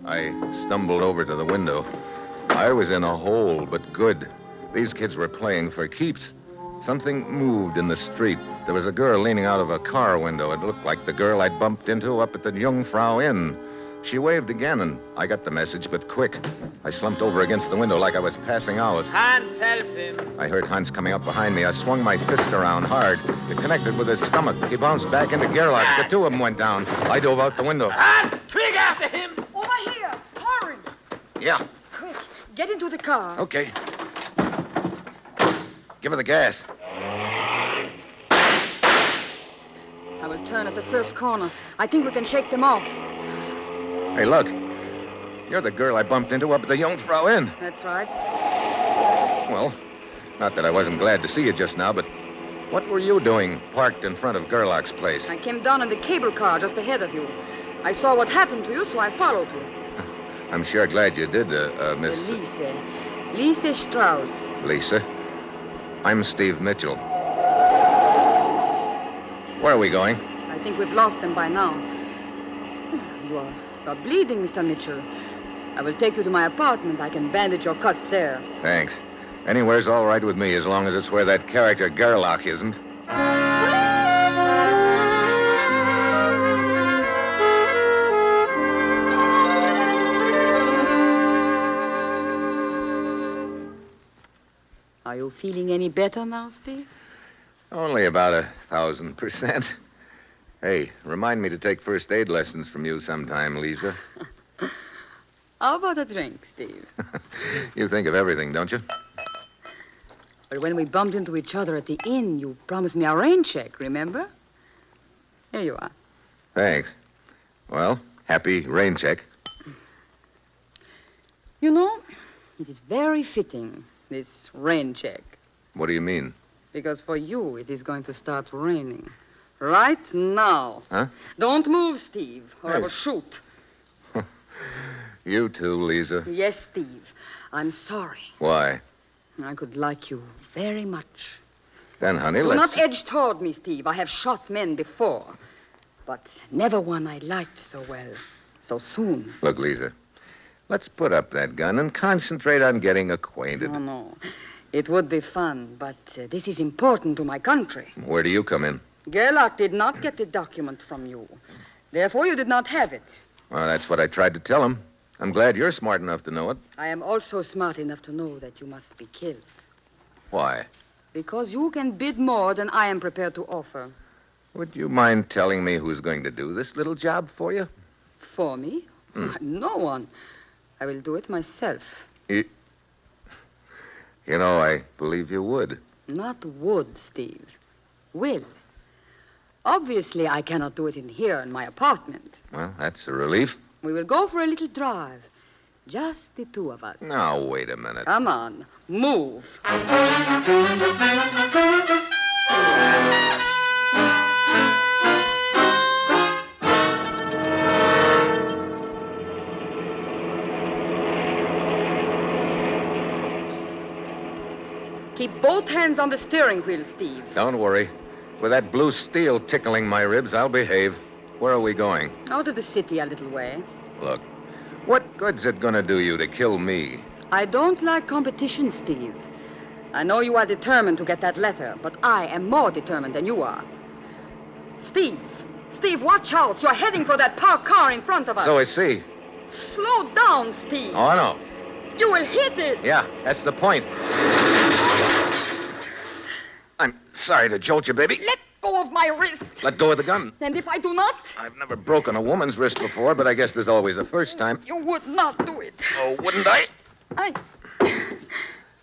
I stumbled over to the window. I was in a hole, but good. These kids were playing for keeps. Something moved in the street. There was a girl leaning out of a car window. It looked like the girl I'd bumped into up at the Jungfrau Inn. She waved again, and I got the message, but quick. I slumped over against the window like I was passing out. Hans, help him. I heard Hans coming up behind me. I swung my fist around hard. It connected with his stomach. He bounced back into Gerlach. The two of them went down. I dove out the window. Hans, twig after him. Over here. Hurry. Yeah, Quick. Get into the car. okay. Give her the gas. I will turn at the first corner. I think we can shake them off. Hey, look. You're the girl I bumped into up at the Jungfrau Inn. That's right. Well, not that I wasn't glad to see you just now, but what were you doing parked in front of Gerlach's place? I came down in the cable car just ahead of you. I saw what happened to you, so I followed you. I'm sure glad you did, Miss... Lise Strauss. Lisa. I'm Steve Mitchell. Where are we going? I think we've lost them by now. You are bleeding, Mr. Mitchell. I will take you to my apartment. I can bandage your cuts there. Thanks. Anywhere's all right with me, as long as it's where that character Gerlach isn't. Are you feeling any better now, Steve? Only about 1,000%. Hey, remind me to take first aid lessons from you sometime, Lisa. How about a drink, Steve? You think of everything, don't you? But when we bumped into each other at the inn, you promised me a rain check, remember? Here you are. Thanks. Well, happy rain check. You know, it is very fitting, this rain check. What do you mean? Because for you, it is going to start raining. Right now. Huh? Don't move, Steve, or I Hey. will shoot. You too, Lisa. Yes, Steve. I'm sorry. Why? I could like you very much. Then, honey, Do let's... not edge toward me, Steve. I have shot men before. But never one I liked so well, so soon. Look, Lisa, let's put up that gun and concentrate on getting acquainted. Oh, no. It would be fun, but this is important to my country. Where do you come in? Gerlach did not get the document from you. Therefore, you did not have it. Well, that's what I tried to tell him. I'm glad you're smart enough to know it. I am also smart enough to know that you must be killed. Why? Because you can bid more than I am prepared to offer. Would you mind telling me who's going to do this little job for you? For me? No one. I will do it myself. You know, I believe you would. Not would, Steve. Will. Obviously, I cannot do it in here in my apartment. Well, that's a relief. We will go for a little drive. Just the two of us. Now, wait a minute. Come on. Move. Keep both hands on the steering wheel, Steve. Don't worry. With that blue steel tickling my ribs, I'll behave. Where are we going? Out of the city a little way. Look, what good's it gonna do you to kill me? I don't like competition, Steve. I know you are determined to get that letter, but I am more determined than you are. Steve! Steve, watch out! You're heading for that parked car in front of us. So I see. Slow down, Steve. Oh, I know. You will hit it. Yeah, that's the point. I'm sorry to jolt you, baby. Let go of my wrist. Let go of the gun. And if I do not, I've never broken a woman's wrist before, but I guess there's always a first time. you would not do it. Oh, wouldn't I? I...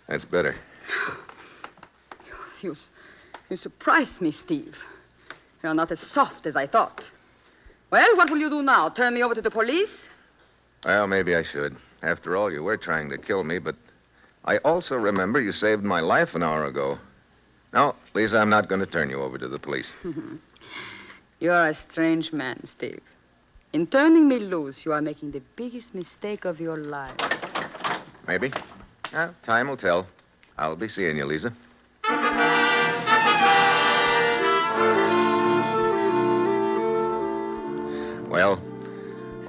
That's better. You surprised me, Steve. You're not as soft as I thought. Well, what will you do now? Turn me over to the police? Well, maybe I should. After all, you were trying to kill me, but I also remember you saved my life an hour ago. No, Lisa, I'm not going to turn you over to the police. You are a strange man, Steve. In turning me loose, you are making the biggest mistake of your life. Maybe. Well, time will tell. I'll be seeing you, Lisa. Well,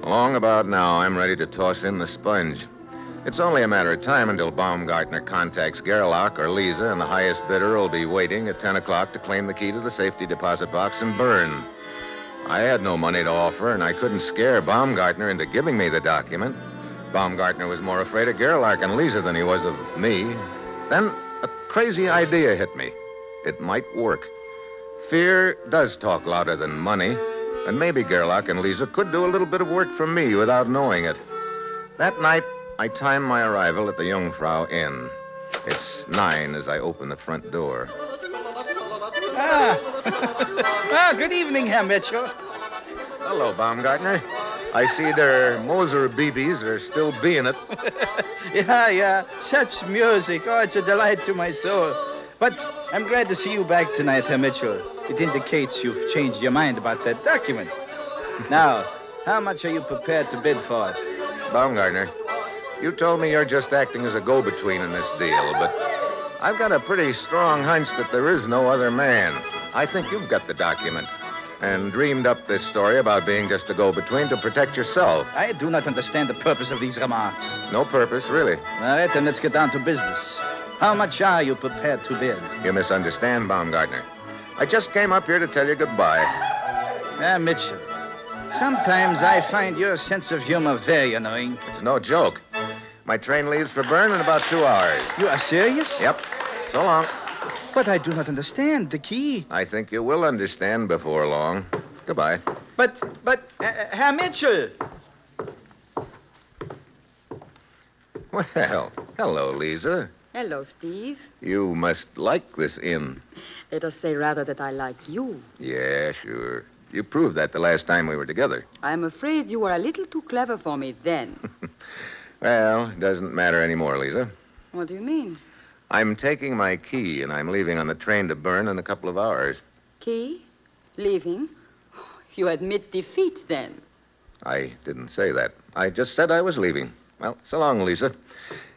along about now, I'm ready to toss in the sponge. It's only a matter of time until Baumgartner contacts Gerlach or Lisa, and the highest bidder will be waiting at 10 o'clock to claim the key to the safety deposit box and burn. I had no money to offer, and I couldn't scare Baumgartner into giving me the document. Baumgartner was more afraid of Gerlach and Lisa than he was of me. Then a crazy idea hit me. It might work. Fear does talk louder than money, and maybe Gerlach and Lisa could do a little bit of work for me without knowing it. That night, I timed my arrival at the Jungfrau Inn. It's 9 as I open the front door. Good evening, Herr Mitchell. Hello, Baumgartner. I see their Moser BBs are still being it. Yeah. Such music. Oh, it's a delight to my soul. But I'm glad to see you back tonight, Herr Mitchell. It indicates you've changed your mind about that document. Now, how much are you prepared to bid for it? Baumgartner, you told me you're just acting as a go-between in this deal, but I've got a pretty strong hunch that there is no other man. I think you've got the document and dreamed up this story about being just a go-between to protect yourself. I do not understand the purpose of these remarks. No purpose, really. All right, then let's get down to business. How much are you prepared to bid? You misunderstand, Baumgartner. I just came up here to tell you goodbye. Mitchell, sometimes I find your sense of humor very annoying. It's no joke. My train leaves for Bern in about 2 hours. You are serious? Yep. So long. But I do not understand the key. I think you will understand before long. Goodbye. But, Herr Mitchell. Well, hello, Lisa. Hello, Steve. You must like this inn. Let us say rather that I like you. Yeah, sure. You proved that the last time we were together. I'm afraid you were a little too clever for me then. Well, it doesn't matter anymore, Lisa. What do you mean? I'm taking my key, and I'm leaving on the train to Bern in a couple of hours. Key? Leaving? You admit defeat, then. I didn't say that. I just said I was leaving. Well, so long, Lisa.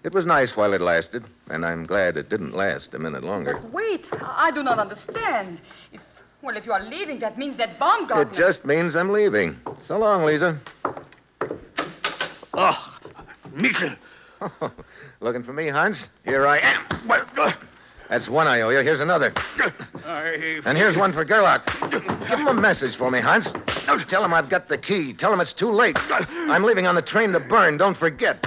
It was nice while it lasted, and I'm glad it didn't last a minute longer. But wait, I do not understand. If you are leaving, that means that Baumgartner... It just means I'm leaving. So long, Lisa. Oh, Mitchell. Looking for me, Hans? Here I am. That's one I owe you. Here's another. And here's one for Gerlach. Give him a message for me, Hans. Tell him I've got the key. Tell him it's too late. I'm leaving on the train to Bern. Don't forget.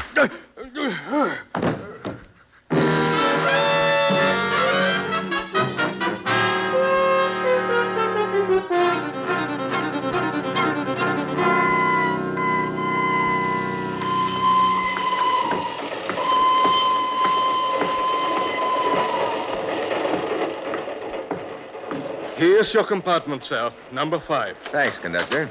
Here's your compartment, sir. Number 5. Thanks, conductor.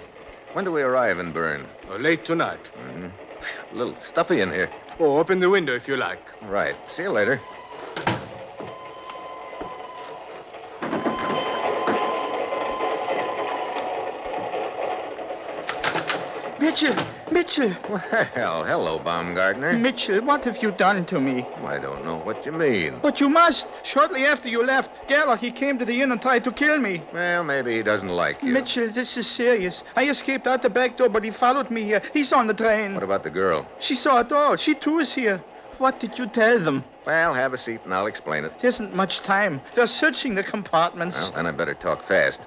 When do we arrive in Bern? Late tonight. Mm-hmm. A little stuffy in here. Oh, open the window if you like. Right. See you later. Mitchell. Well, hello, Baumgartner. Mitchell, what have you done to me? I don't know what you mean. But you must. Shortly after you left, Gerlach, he came to the inn and tried to kill me. Well, maybe he doesn't like you. Mitchell, this is serious. I escaped out the back door, but he followed me here. He's on the train. What about the girl? She saw it all. She, too, is here. What did you tell them? Well, have a seat and I'll explain it. There isn't much time. They're searching the compartments. Well, then I better talk fast.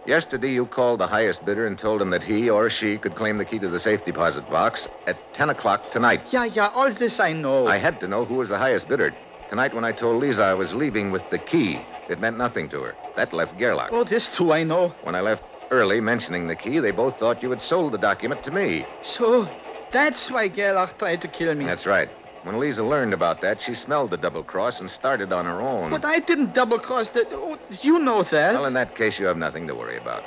Yesterday, you called the highest bidder and told him that he or she could claim the key to the safe deposit box at 10 o'clock tonight. Yeah, all this I know. I had to know who was the highest bidder. Tonight, when I told Lisa I was leaving with the key, it meant nothing to her. That left Gerlach. Oh, this too I know. When I left early mentioning the key, they both thought you had sold the document to me. So, that's why Gerlach tried to kill me. That's right. When Lisa learned about that, she smelled the double cross and started on her own. But I didn't double cross the... Oh, you know that. Well, in that case, you have nothing to worry about.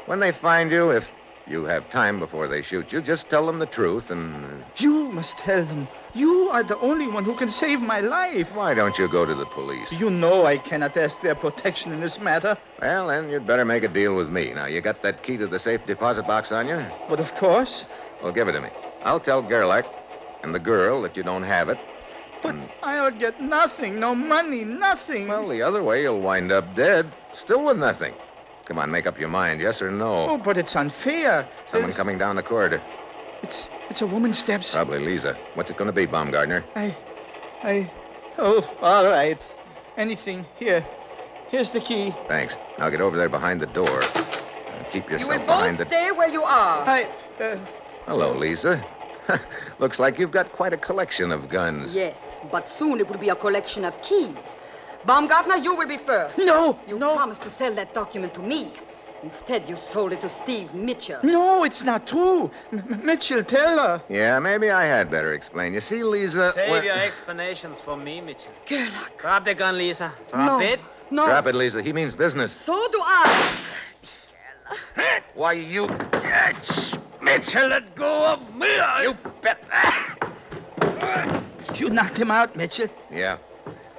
When they find you, if you have time before they shoot you, just tell them the truth and... You must tell them. You are the only one who can save my life. Why don't you go to the police? You know I cannot ask their protection in this matter. Well, then you'd better make a deal with me. Now, you got that key to the safe deposit box on you? But of course. Well, give it to me. I'll tell Gerlach and the girl that you don't have it. But I'll get nothing. No money, nothing. Well, the other way, you'll wind up dead, still with nothing. Come on, make up your mind, yes or no. Oh, but it's unfair. Someone coming down the corridor. It's a woman's steps. Probably Lisa. What's it going to be, Baumgartner? Oh, all right. Anything. Here's the key. Thanks. Now get over there behind the door. And keep You yourself will behind both the... stay where you are. Hello, Lisa. Looks like you've got quite a collection of guns. Yes, but soon it will be a collection of keys. Baumgartner, you will be first. No, You promised to sell that document to me. Instead, you sold it to Steve Mitchell. No, it's not true. Mitchell, tell her. Yeah, maybe I had better explain. You see, Lisa... Save your explanations for me, Mitchell. Gerlach. Drop the gun, Lisa. Drop it. No. Drop it, Lisa. He means business. So do I. Why, you... Mitchell, let go of me. You bet. You knocked him out, Mitchell. Yeah,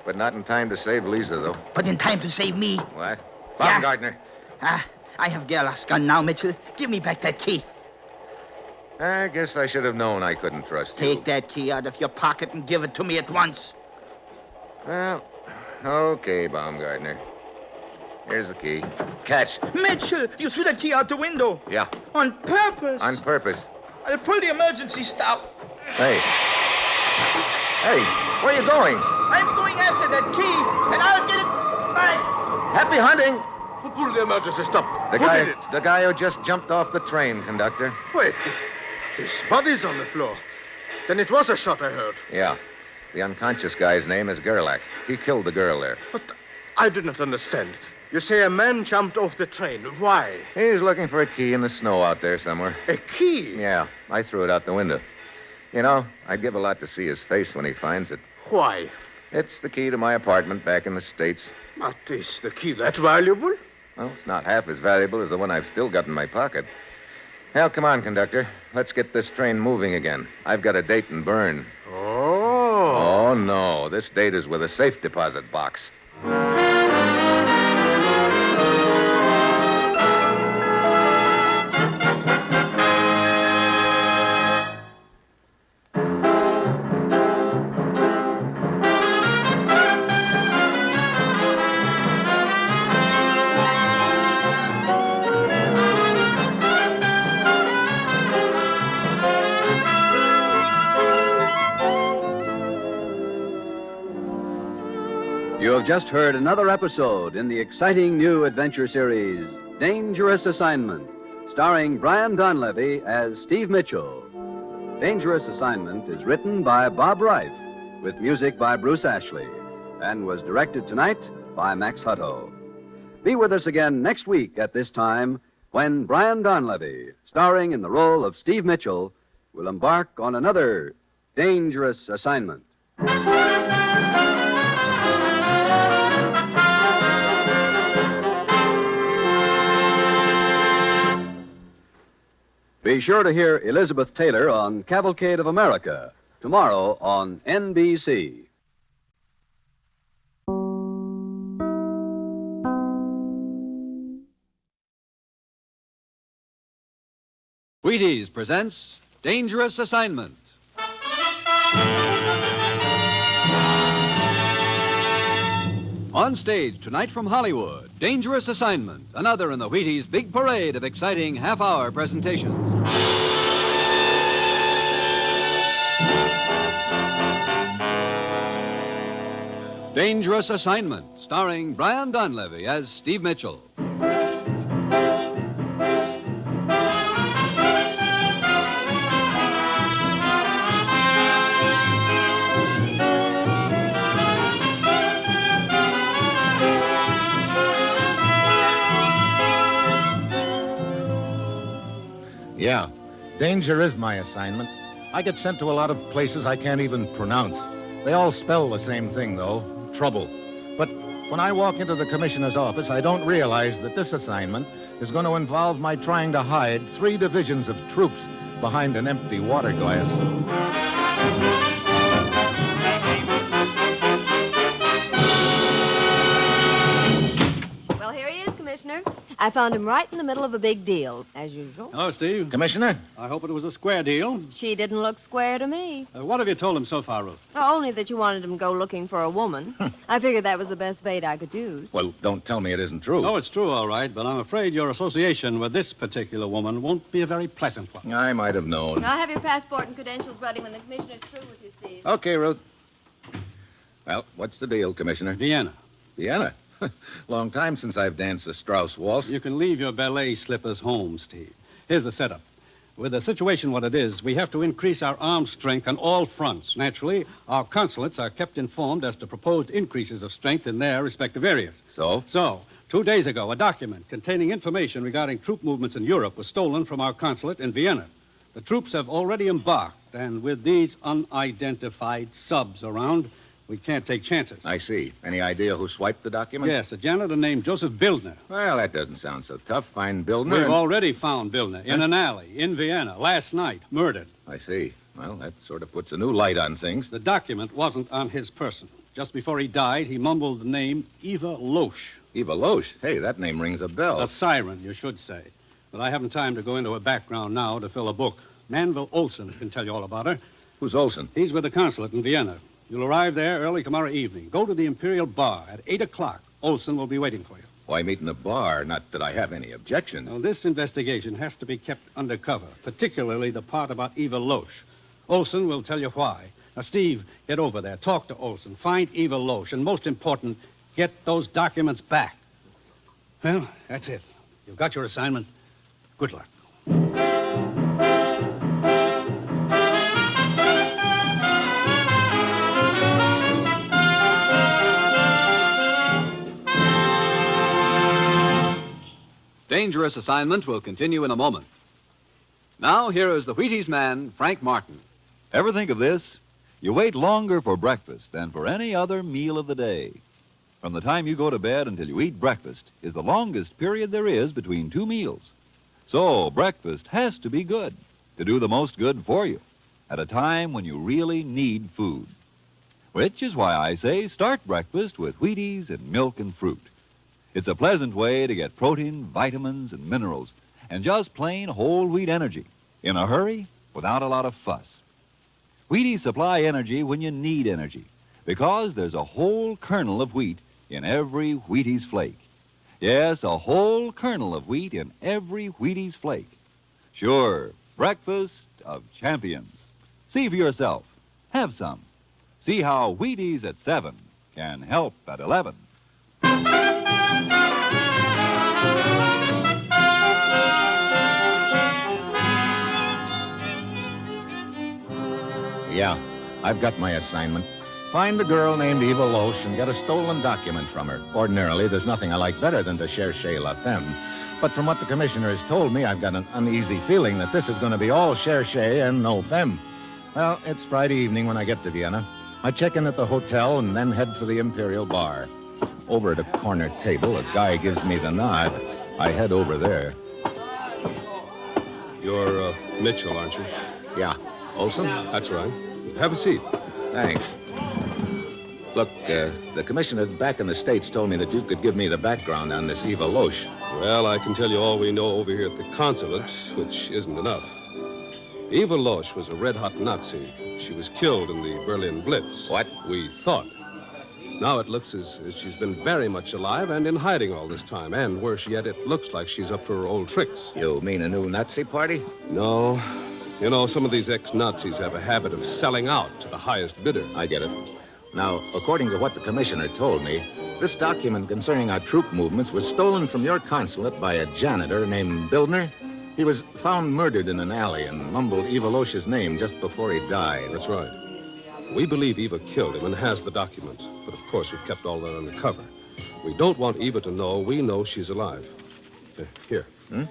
but not in time to save Lisa, though. But in time to save me. What? Baumgartner. I have Gerlach's gun now, Mitchell. Give me back that key. I guess I should have known I couldn't trust you. Take that key out of your pocket and give it to me at once. Well, okay, Baumgartner. Here's the key. Catch. Mitchell, you threw that key out the window. Yeah, On purpose. on purpose. I'll pull the emergency stop. Hey. Hey, where are you going? I'm going after that key, and I'll get it back. Happy hunting. Who pulled the emergency stop? The Who guy, did it? the guy who just jumped off the train, conductor. Wait, his body's on the floor. Then it was a shot I heard. Yeah. The unconscious guy's name is Gerlach. He killed the girl there. But I do not understand. You say a man jumped off the train. Why? He's looking for a key in the snow out there somewhere. A key? Yeah, I threw it out the window. You know, I'd give a lot to see his face when he finds it. Why? It's the key to my apartment back in the States. But is the key that valuable? Well, it's not half as valuable as the one I've still got in my pocket. Well, come on, conductor. Let's get this train moving again. I've got a date in Bern. Oh. Oh, no. This date is with a safe deposit box. You have just heard another episode in the exciting new adventure series, Dangerous Assignment, starring Brian Donlevy as Steve Mitchell. Dangerous Assignment is written by Bob Reif, with music by Bruce Ashley, and was directed tonight by Max Hutto. Be with us again next week at this time when Brian Donlevy, starring in the role of Steve Mitchell, will embark on another dangerous assignment. Be sure to hear Elizabeth Taylor on Cavalcade of America tomorrow on NBC. Wheaties presents Dangerous Assignment. On stage tonight from Hollywood, Dangerous Assignment, another in the Wheaties' big parade of exciting half-hour presentations. Dangerous Assignment, starring Brian Donlevy as Steve Mitchell. Yeah, danger is my assignment. I get sent to a lot of places I can't even pronounce. They all spell the same thing, though, trouble. But when I walk into the commissioner's office, I don't realize that this assignment is going to involve my trying to hide 3 divisions of troops behind an empty water glass. Well, here he is, Commissioner. I found him right in the middle of a big deal, as usual. Hello, Steve. Commissioner? I hope it was a square deal. She didn't look square to me. What have you told him so far, Ruth? Only that you wanted him to go looking for a woman. I figured that was the best bait I could use. Well, don't tell me it isn't true. Oh, it's true, all right, but I'm afraid your association with this particular woman won't be a very pleasant one. I might have known. I'll have your passport and credentials ready when the commissioner's through with you, Steve. Okay, Ruth. Well, what's the deal, Commissioner? Vienna. Vienna? Long time since I've danced the Strauss waltz. You can leave your ballet slippers home, Steve. Here's the setup. With the situation what it is, we have to increase our armed strength on all fronts. Naturally, our consulates are kept informed as to proposed increases of strength in their respective areas. So? So, 2 days ago, a document containing information regarding troop movements in Europe was stolen from our consulate in Vienna. The troops have already embarked, and with these unidentified subs around, we can't take chances. I see. Any idea who swiped the document? Yes, a janitor named Joseph Bildner. Well, that doesn't sound so tough. Find Bildner. We've already found Bildner in an alley in Vienna last night, murdered. I see. Well, that sort of puts a new light on things. The document wasn't on his person. Just before he died, he mumbled the name Eva Loesch. Eva Loesch? Hey, that name rings a bell. A siren, you should say. But I haven't time to go into her background now to fill a book. Manville Olson can tell you all about her. Who's Olson? He's with the consulate in Vienna. You'll arrive there early tomorrow evening. Go to the Imperial Bar at 8 o'clock. Olson will be waiting for you. Why meet in the bar? Not that I have any objections. Now, this investigation has to be kept undercover, particularly the part about Eva Loesch. Olson will tell you why. Now, Steve, get over there. Talk to Olson. Find Eva Loesch. And most important, get those documents back. Well, that's it. You've got your assignment. Good luck. Dangerous Assignment will continue in a moment. Now, here is the Wheaties man, Frank Martin. Ever think of this? You wait longer for breakfast than for any other meal of the day. From the time you go to bed until you eat breakfast is the longest period there is between two meals. So, breakfast has to be good to do the most good for you at a time when you really need food. Which is why I say start breakfast with Wheaties and milk and fruit. It's a pleasant way to get protein, vitamins, and minerals, and just plain whole wheat energy, in a hurry, without a lot of fuss. Wheaties supply energy when you need energy, because there's a whole kernel of wheat in every Wheaties flake. Yes, a whole kernel of wheat in every Wheaties flake. Sure, breakfast of champions. See for yourself. Have some. See how Wheaties at 7 can help at 11. Yeah, I've got my assignment. Find a girl named Eva Loesch and get a stolen document from her. Ordinarily, there's nothing I like better than to chercher la femme. But from what the commissioner has told me, I've got an uneasy feeling that this is going to be all chercher and no femme. Well, it's Friday evening when I get to Vienna. I check in at the hotel and then head for the Imperial Bar. Over at a corner table, a guy gives me the nod. I head over there. You're Mitchell, aren't you? Yeah. Olson? That's right. Have a seat. Thanks. Look, the commissioner back in the States told me that you could give me the background on this Eva Loesch. Well, I can tell you all we know over here at the consulate, which isn't enough. Eva Loesch was a red-hot Nazi. She was killed in the Berlin Blitz. What? We thought. Now it looks as she's been very much alive and in hiding all this time. And worse yet, it looks like she's up to her old tricks. You mean a new Nazi party? No. You know, some of these ex-Nazis have a habit of selling out to the highest bidder. I get it. Now, according to what the commissioner told me, this document concerning our troop movements was stolen from your consulate by a janitor named Bildner. He was found murdered in an alley and mumbled Eva Loesch's name just before he died. That's right. We believe Eva killed him and has the document. But, of course, we've kept all that undercover. We don't want Eva to know we know she's alive. Here. Hmm?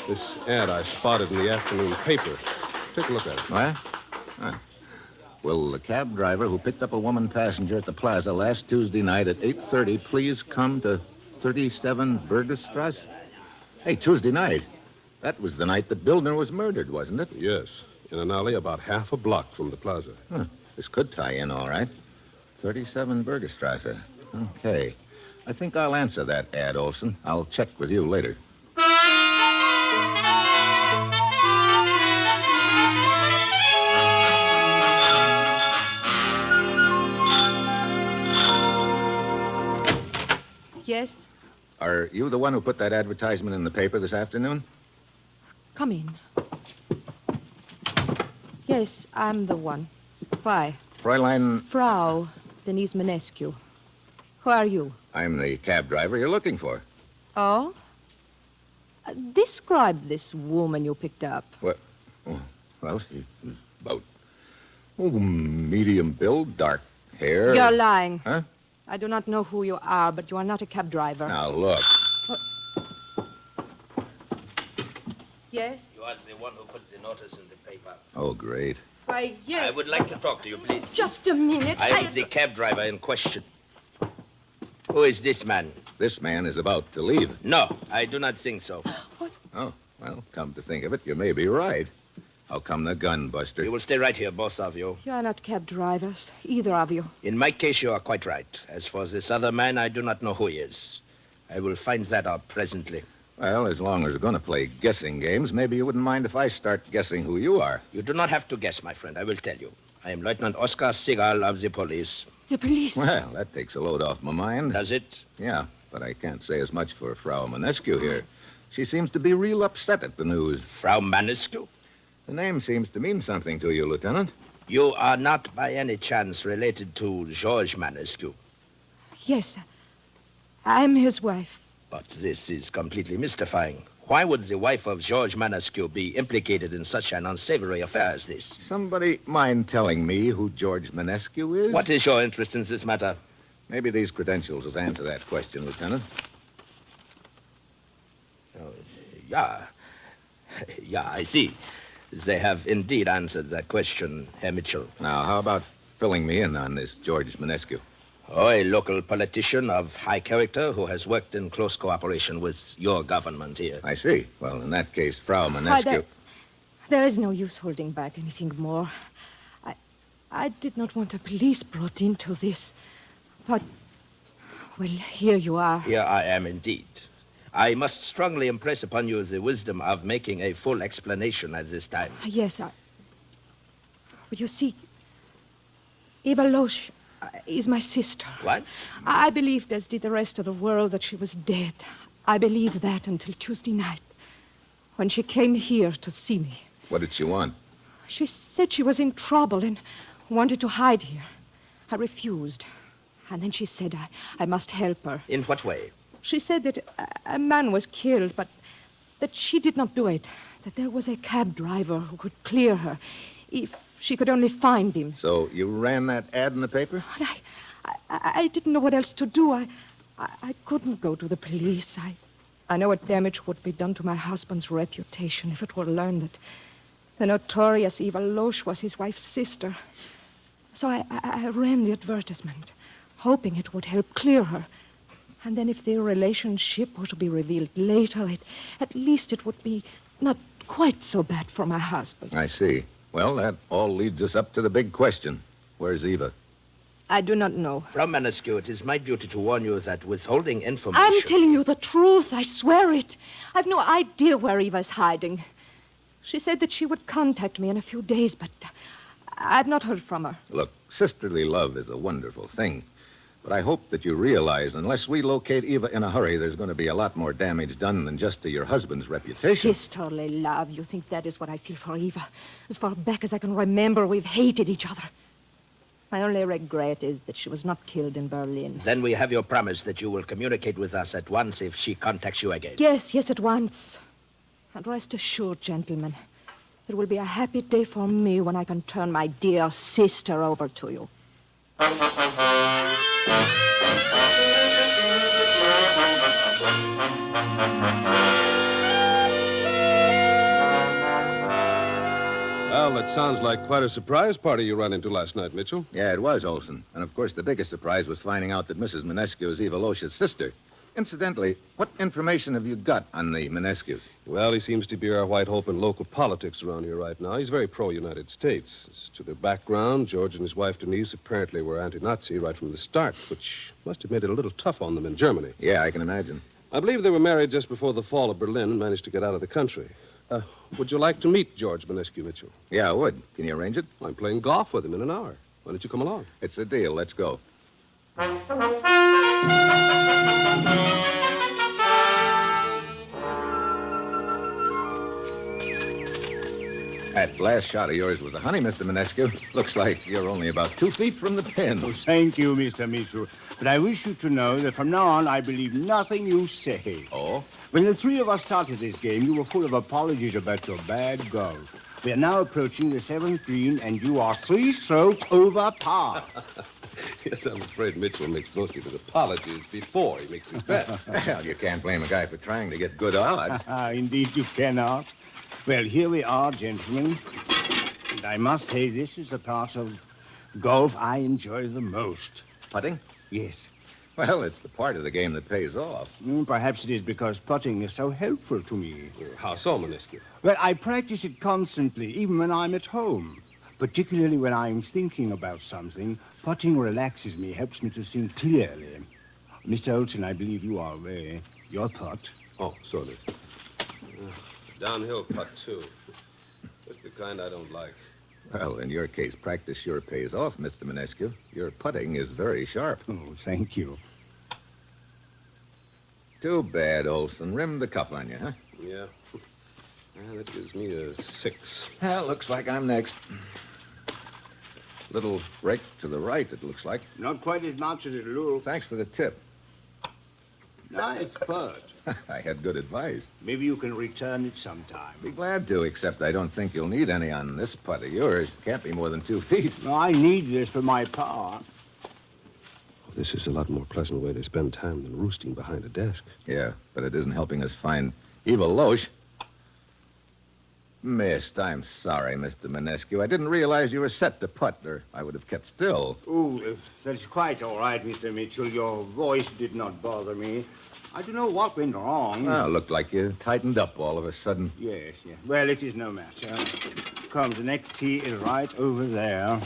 This ad I spotted in the afternoon paper. Take a look at it. What? Will the cab driver who picked up a woman passenger at the plaza last Tuesday night at 8:30 please come to 37 Bergerstrasse? Hey, Tuesday night. That was the night that Bildner was murdered, wasn't it? Yes, in an alley about half a block from the plaza. Huh. This could tie in all right. 37 Bergerstrasse. Okay. I think I'll answer that ad, Olson. I'll check with you later. Yes? Are you the one who put that advertisement in the paper this afternoon? Come in. Yes, I'm the one. Why? Fräulein, Frau Denise Manescu. Who are you? I'm the cab driver you're looking for. Oh? Describe this woman you picked up. What? Oh, well, she's about medium build, dark hair. You're lying. Huh? I do not know who you are, but you are not a cab driver. Now, look. Yes? You are the one who puts the notice in the paper. Oh, great. Why, yes. I would like to talk to you, please. Just a minute. I am the cab driver in question. Who is this man? This man is about to leave. No, I do not think so. Oh, well, come to think of it, you may be right. How come the gun, Buster? You will stay right here, both of you. You are not cab drivers, either of you. In my case, you are quite right. As for this other man, I do not know who he is. I will find that out presently. Well, as long as we're going to play guessing games, maybe you wouldn't mind if I start guessing who you are. You do not have to guess, my friend. I will tell you. I am Lieutenant Oscar Segal of the police. The police? Well, that takes a load off my mind. Does it? Yeah, but I can't say as much for Frau Manescu here. She seems to be real upset at the news. Frau Manescu? The name seems to mean something to you, Lieutenant. You are not by any chance related to George Manescu. Yes, I'm his wife. But this is completely mystifying. Why would the wife of George Manescu be implicated in such an unsavory affair as this? Somebody mind telling me who George Manescu is? What is your interest in this matter? Maybe these credentials will answer that question, Lieutenant. Oh, yeah. Yeah, I see. They have indeed answered that question, Herr Mitchell. Now, how about filling me in on this George Manescu? Oh, a local politician of high character who has worked in close cooperation with your government here. I see. Well, in that case, Frau Manescu... There is no use holding back anything more. I did not want the police brought into this. But, well, here you are. Here I am indeed. I must strongly impress upon you the wisdom of making a full explanation at this time. Yes, you see, Eva Loesch is my sister. What? I believed, as did the rest of the world, that she was dead. I believed that until Tuesday night, when she came here to see me. What did she want? She said she was in trouble and wanted to hide here. I refused. And then she said I must help her. In what way? She said that a man was killed, but that she did not do it. That there was a cab driver who could clear her if she could only find him. So you ran that ad in the paper? I didn't know what else to do. I couldn't go to the police. I know what damage would be done to my husband's reputation if it were learned that the notorious Eva Loesch was his wife's sister. So I ran the advertisement, hoping it would help clear her. And then if their relationship were to be revealed later, at least it would be not quite so bad for my husband. I see. Well, that all leads us up to the big question. Where's Eva? I do not know. Frau Manescu, it is my duty to warn you that withholding information... I'm telling you the truth. I swear it. I've no idea where Eva's hiding. She said that she would contact me in a few days, but I've not heard from her. Look, sisterly love is a wonderful thing. But I hope that you realize unless we locate Eva in a hurry, there's going to be a lot more damage done than just to your husband's reputation. Sisterly love. You think that is what I feel for Eva? As far back as I can remember, we've hated each other. My only regret is that she was not killed in Berlin. Then we have your promise that you will communicate with us at once if she contacts you again. Yes, at once. And rest assured, gentlemen, it will be a happy day for me when I can turn my dear sister over to you. Well, it sounds like quite a surprise party you ran into last night, Mitchell. Yeah, it was, Olson. And, of course, the biggest surprise was finding out that Mrs. Manescu is Eva Loesch's sister. Incidentally, what information have you got on the Manescus? Well, he seems to be our white hope in local politics around here right now. He's very pro-United States. As to their background, George and his wife, Denise, apparently were anti-Nazi right from the start, which must have made it a little tough on them in Germany. Yeah, I can imagine. I believe they were married just before the fall of Berlin and managed to get out of the country. Would you like to meet George Manescu Mitchell? Yeah, I would. Can you arrange it? I'm playing golf with him in an hour. Why don't you come along? It's a deal. Let's go. That last shot of yours was a honey, Mr. Manescu. Looks like you're only about 2 feet from the pin. Oh, thank you, Mr. Mitchell. But I wish you to know that from now on, I believe nothing you say. Oh? When the three of us started this game, you were full of apologies about your bad golf. We are now approaching the 7th green, and you are 3 strokes over par. Yes, I'm afraid Mitchell makes most of his apologies before he makes his bets. Well, you can't blame a guy for trying to get good odds. Indeed, you cannot. Well, here we are, gentlemen. And I must say, this is the part of golf I enjoy the most. Putting? Yes. Well, it's the part of the game that pays off. Perhaps it is because putting is so helpful to me. How so, Manescu? Well, I practice it constantly, even when I'm at home. Particularly when I'm thinking about something, putting relaxes me, helps me to think clearly. Mr. Olson, I believe you are aware. Your putt. Oh, sorry. Downhill putt, too. Just the kind I don't like. Well, in your case, practice sure pays off, Mr. Manescu. Your putting is very sharp. Oh, thank you. Too bad, Olson. Rimmed the cup on you, huh? Yeah. Well, that gives me a 6. Well, looks like I'm next. Little break to the right, it looks like. Not quite as much as it looks. Thanks for the tip. Nice putt. I had good advice. Maybe you can return it sometime. Be glad to, except I don't think you'll need any on this putt of yours. Can't be more than 2 feet. No, I need this for my par. This is a lot more pleasant way to spend time than roosting behind a desk. Yeah, but it isn't helping us find Eva Loesch. Missed. I'm sorry, Mr. Manescu. I didn't realize you were set to putt, or I would have kept still. Oh, that's quite all right, Mr. Mitchell. Your voice did not bother me. I don't know what went wrong. Well, looked like you tightened up all of a sudden. Yes. Well, it is no matter. Come, the next tee is right over there.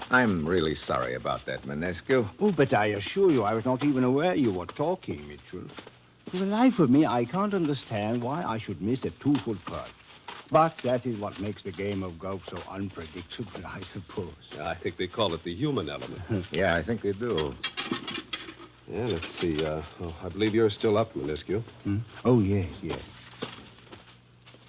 I'm really sorry about that, Manescu. Oh, but I assure you, I was not even aware you were talking, Mitchell. For the life of me, I can't understand why I should miss a 2-foot putt. But that is what makes the game of golf so unpredictable, I suppose. I think they call it the human element. Yeah, I think they do. Yeah, let's see. I believe you're still up, Manescu. Oh, yes. You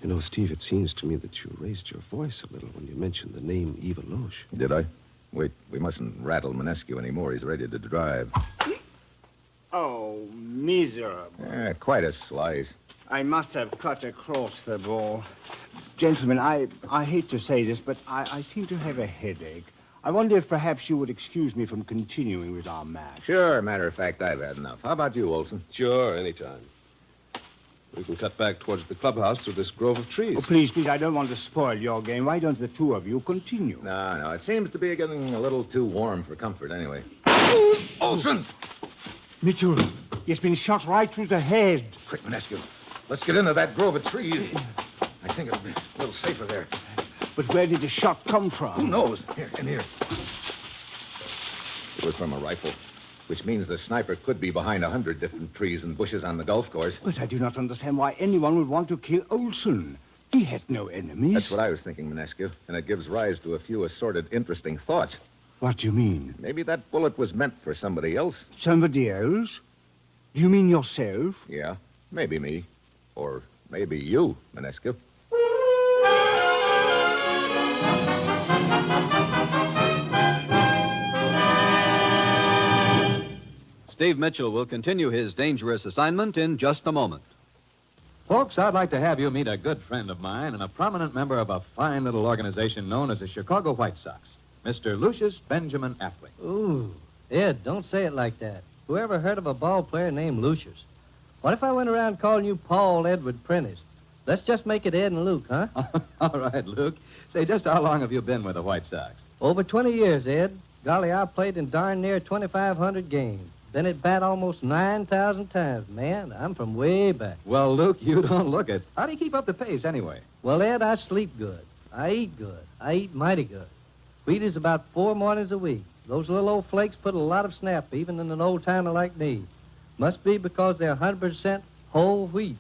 know, Steve, it seems to me that you raised your voice a little when you mentioned the name Eva Loesch. Did I? Wait, we mustn't rattle Manescu anymore. He's ready to drive. Oh, miserable. Yeah, quite a slice. I must have cut across the ball. Gentlemen, I hate to say this, but I seem to have a headache. I wonder if perhaps you would excuse me from continuing with our match. Sure, matter of fact, I've had enough. How about you, Olson? Sure, anytime. We can cut back towards the clubhouse through this grove of trees. Oh, please, I don't want to spoil your game. Why don't the two of you continue? No, it seems to be getting a little too warm for comfort anyway. Olson! Mitchell, he's been shot right through the head. Quick, Manescu. Let's get into that grove of trees. I think it'll be a little safer there. But where did the shot come from? Who knows? Here, in here. It was from a rifle, which means the sniper could be behind 100 different trees and bushes on the golf course. But I do not understand why anyone would want to kill Olson. He had no enemies. That's what I was thinking, Manescu, and it gives rise to a few assorted, interesting thoughts. What do you mean? Maybe that bullet was meant for somebody else. Somebody else? Do you mean yourself? Yeah, maybe me. Or maybe you, Manescu. Steve Mitchell will continue his dangerous assignment in just a moment. Folks, I'd like to have you meet a good friend of mine and a prominent member of a fine little organization known as the Chicago White Sox, Mr. Lucius Benjamin Appling. Ooh, Ed, don't say it like that. Whoever heard of a ball player named Lucius? What if I went around calling you Paul Edward Prentice? Let's just make it Ed and Luke, huh? All right, Luke. Say, just how long have you been with the White Sox? Over 20 years, Ed. Golly, I played in darn near 2,500 games. Been at bat almost 9,000 times. Man, I'm from way back. Well, Luke, you don't look it. How do you keep up the pace anyway? Well, Ed, I sleep good. I eat good. I eat mighty good. Wheaties about 4 mornings a week. Those little old flakes put a lot of snap, even in an old-timer like me. Must be because they're 100% whole wheat.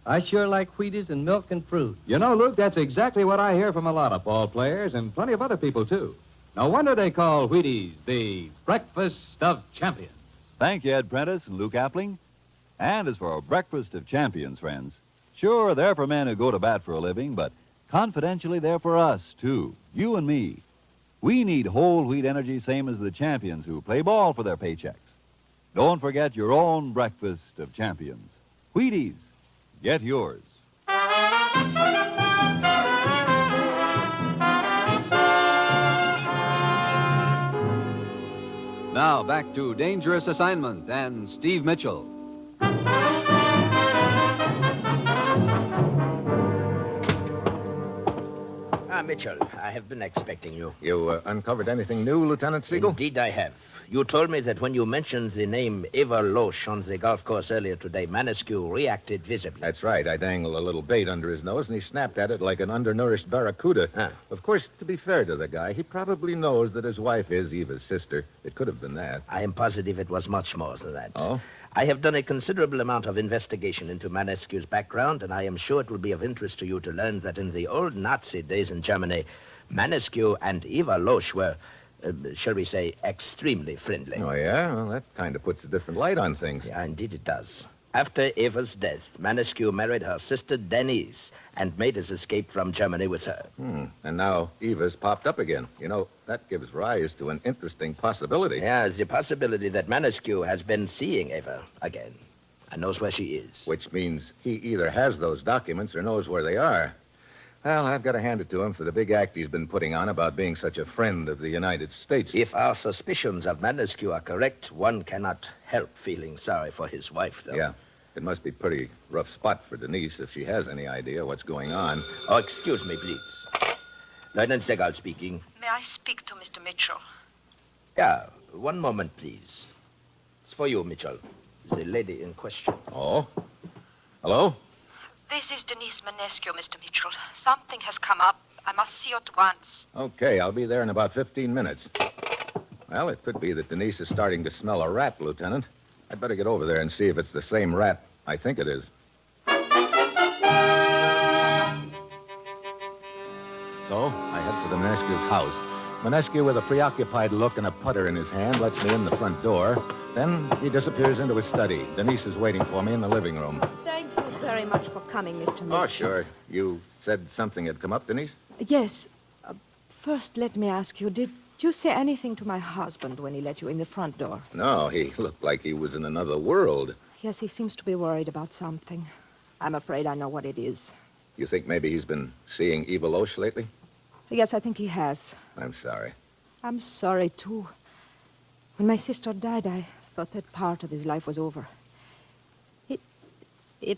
I sure like Wheaties and milk and fruit. You know, Luke, that's exactly what I hear from a lot of ball players and plenty of other people, too. No wonder they call Wheaties the breakfast of champions. Thank you, Ed Prentice and Luke Appling. And as for a breakfast of champions, friends, sure, they're for men who go to bat for a living, but confidentially, they're for us, too. You and me. We need whole wheat energy, same as the champions who play ball for their paychecks. Don't forget your own breakfast of champions. Wheaties. Get yours. Now back to Dangerous Assignment and Steve Mitchell. Mitchell, I have been expecting you. You uncovered anything new, Lieutenant Siegel? Indeed I have. You told me that when you mentioned the name Eva Loesch on the golf course earlier today, Manescu reacted visibly. That's right. I dangled a little bait under his nose, and he snapped at it like an undernourished barracuda. Ah. Of course, to be fair to the guy, he probably knows that his wife is Eva's sister. It could have been that. I am positive it was much more than that. Oh? I have done a considerable amount of investigation into Manescu's background, and I am sure it will be of interest to you to learn that in the old Nazi days in Germany, Manescu and Eva Loesch were, shall we say, extremely friendly. Oh, yeah? Well, that kind of puts a different light on things. Yeah, indeed it does. After Eva's death, Manescu married her sister Denise and made his escape from Germany with her. And now Eva's popped up again. You know, that gives rise to an interesting possibility. Yeah, the possibility that Manescu has been seeing Eva again and knows where she is. Which means he either has those documents or knows where they are. Well, I've got to hand it to him for the big act he's been putting on about being such a friend of the United States. If our suspicions of Manescu are correct, one cannot help feeling sorry for his wife, though. Yeah. It must be a pretty rough spot for Denise if she has any idea what's going on. Oh, excuse me, please. Lieutenant Segal speaking. May I speak to Mr. Mitchell? Yeah, one moment, please. It's for you, Mitchell. The lady in question. Oh? Hello? This is Denise Manescu, Mr. Mitchell. Something has come up. I must see you at once. Okay, I'll be there in about 15 minutes. Well, it could be that Denise is starting to smell a rat, Lieutenant. I'd better get over there and see if it's the same rat I think it is. So, I head for the Manescu's house. Manescu, with a preoccupied look and a putter in his hand, lets me in the front door. Then he disappears into his study. Denise is waiting for me in the living room. Thank you very much for coming, Mr. Mitchell. Oh, sure. You said something had come up, Denise? Yes. First, let me ask you, did you say anything to my husband when he let you in the front door? No, he looked like he was in another world. Yes, he seems to be worried about something. I'm afraid I know what it is. You think maybe he's been seeing Eva Loesch lately? Yes, I think he has. I'm sorry. I'm sorry, too. When my sister died, I thought that part of his life was over. It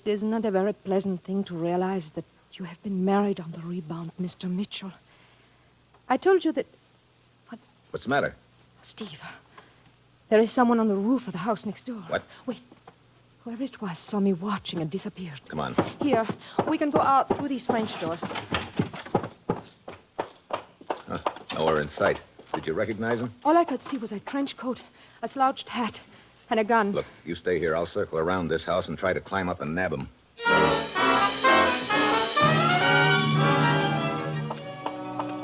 is not a very pleasant thing to realize that you have been married on the rebound, Mr. Mitchell. I told you that... What's the matter? Steve, there is someone on the roof of the house next door. What? Wait. Whoever it was saw me watching and disappeared. Come on. Here, we can go out through these French doors. Nowhere in sight. Did you recognize him? All I could see was a trench coat, a slouched hat, and a gun. Look, you stay here. I'll circle around this house and try to climb up and nab him.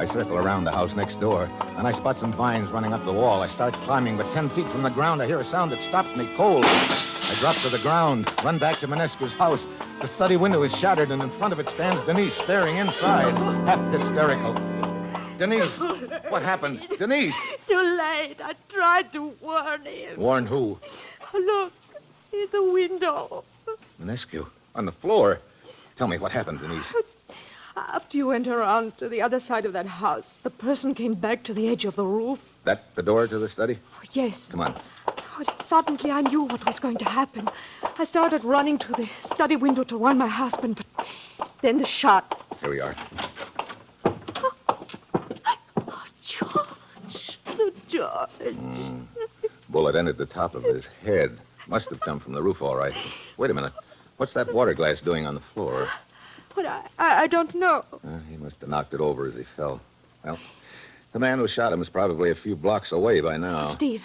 I circle around the house next door, and I spot some vines running up the wall. I start climbing, but 10 feet from the ground, I hear a sound that stops me cold. I drop to the ground, run back to Manescu's house. The study window is shattered, and in front of it stands Denise, staring inside, half hysterical. Denise, what happened? Denise! Too late. I tried to warn him. Warn who? Look, in the window. Manescu, on the floor. Tell me what happened, Denise. After you went around to the other side of that house, the person came back to the edge of the roof. That the door to the study? Oh, yes. Come on. Suddenly, I knew what was going to happen. I started running to the study window to warn my husband, but then the shot. Here we are. Oh, George. Bullet entered the top of his head. Must have come from the roof, all right. Wait a minute. What's that water glass doing on the floor? But I don't know. He must have knocked it over as he fell. Well, the man who shot him is probably a few blocks away by now. Steve,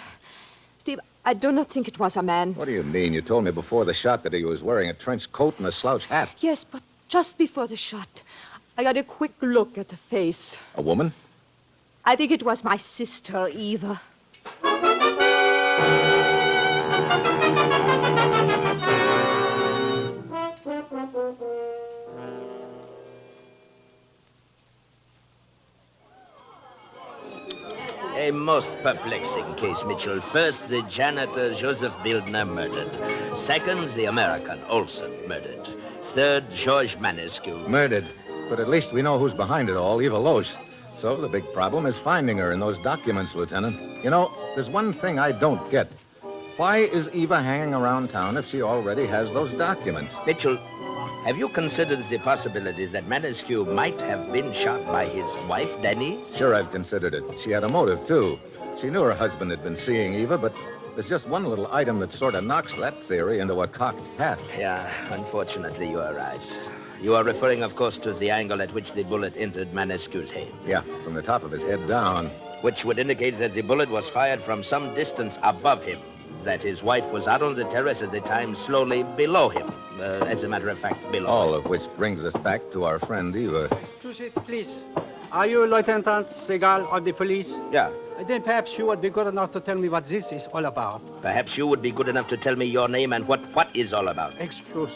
I do not think it was a man. What do you mean? You told me before the shot that he was wearing a trench coat and a slouch hat. Yes, but just before the shot, I got a quick look at the face. A woman? I think it was my sister, Eva. A most perplexing case, Mitchell. First, the janitor Joseph Bildner murdered. Second, the American Olson murdered. Third, George Manescu. Murdered. But at least we know who's behind it all, Eva Loesch. So the big problem is finding her in those documents, Lieutenant. You know, there's one thing I don't get. Why is Eva hanging around town if she already has those documents? Mitchell, have you considered the possibility that Manescu might have been shot by his wife, Denise? Sure, I've considered it. She had a motive, too. She knew her husband had been seeing Eva, but there's just one little item that sort of knocks that theory into a cocked hat. Yeah, unfortunately, you are right. You are referring, of course, to the angle at which the bullet entered Manescu's head. Yeah, from the top of his head down. Which would indicate that the bullet was fired from some distance above him. That his wife was out on the terrace at the time, slowly below him. As a matter of fact, below. All of which brings us back to our friend Eva. Excuse it, please. Are you Lieutenant Segal of the police? Yeah. Then perhaps you would be good enough to tell me what this is all about. Perhaps you would be good enough to tell me your name and what is all about. Excuse.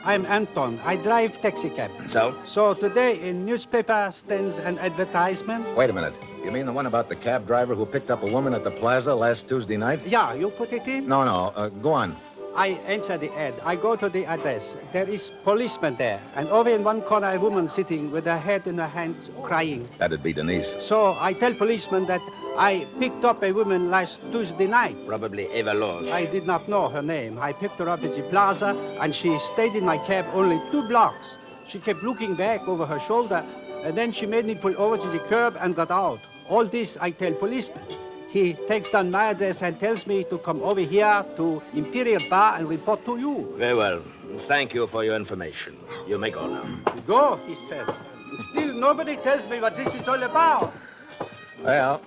I'm Anton. I drive taxi cab. So? So today in newspaper stands an advertisement. Wait a minute. You mean the one about the cab driver who picked up a woman at the plaza last Tuesday night? Yeah, you put it in? No. Go on. I answer the ad. I go to the address. There is policeman there. And over in one corner, a woman sitting with her head in her hands, crying. That'd be Denise. So I tell policeman that I picked up a woman last Tuesday night. Probably Eva Loesch. I did not know her name. I picked her up at the plaza, and she stayed in my cab only 2 blocks. She kept looking back over her shoulder, and then she made me pull over to the curb and got out. All this I tell policeman. He takes down my address and tells me to come over here to Imperial Bar and report to you. Very well. Thank you for your information. You may go now. Go, he says. Still, nobody tells me what this is all about. Well,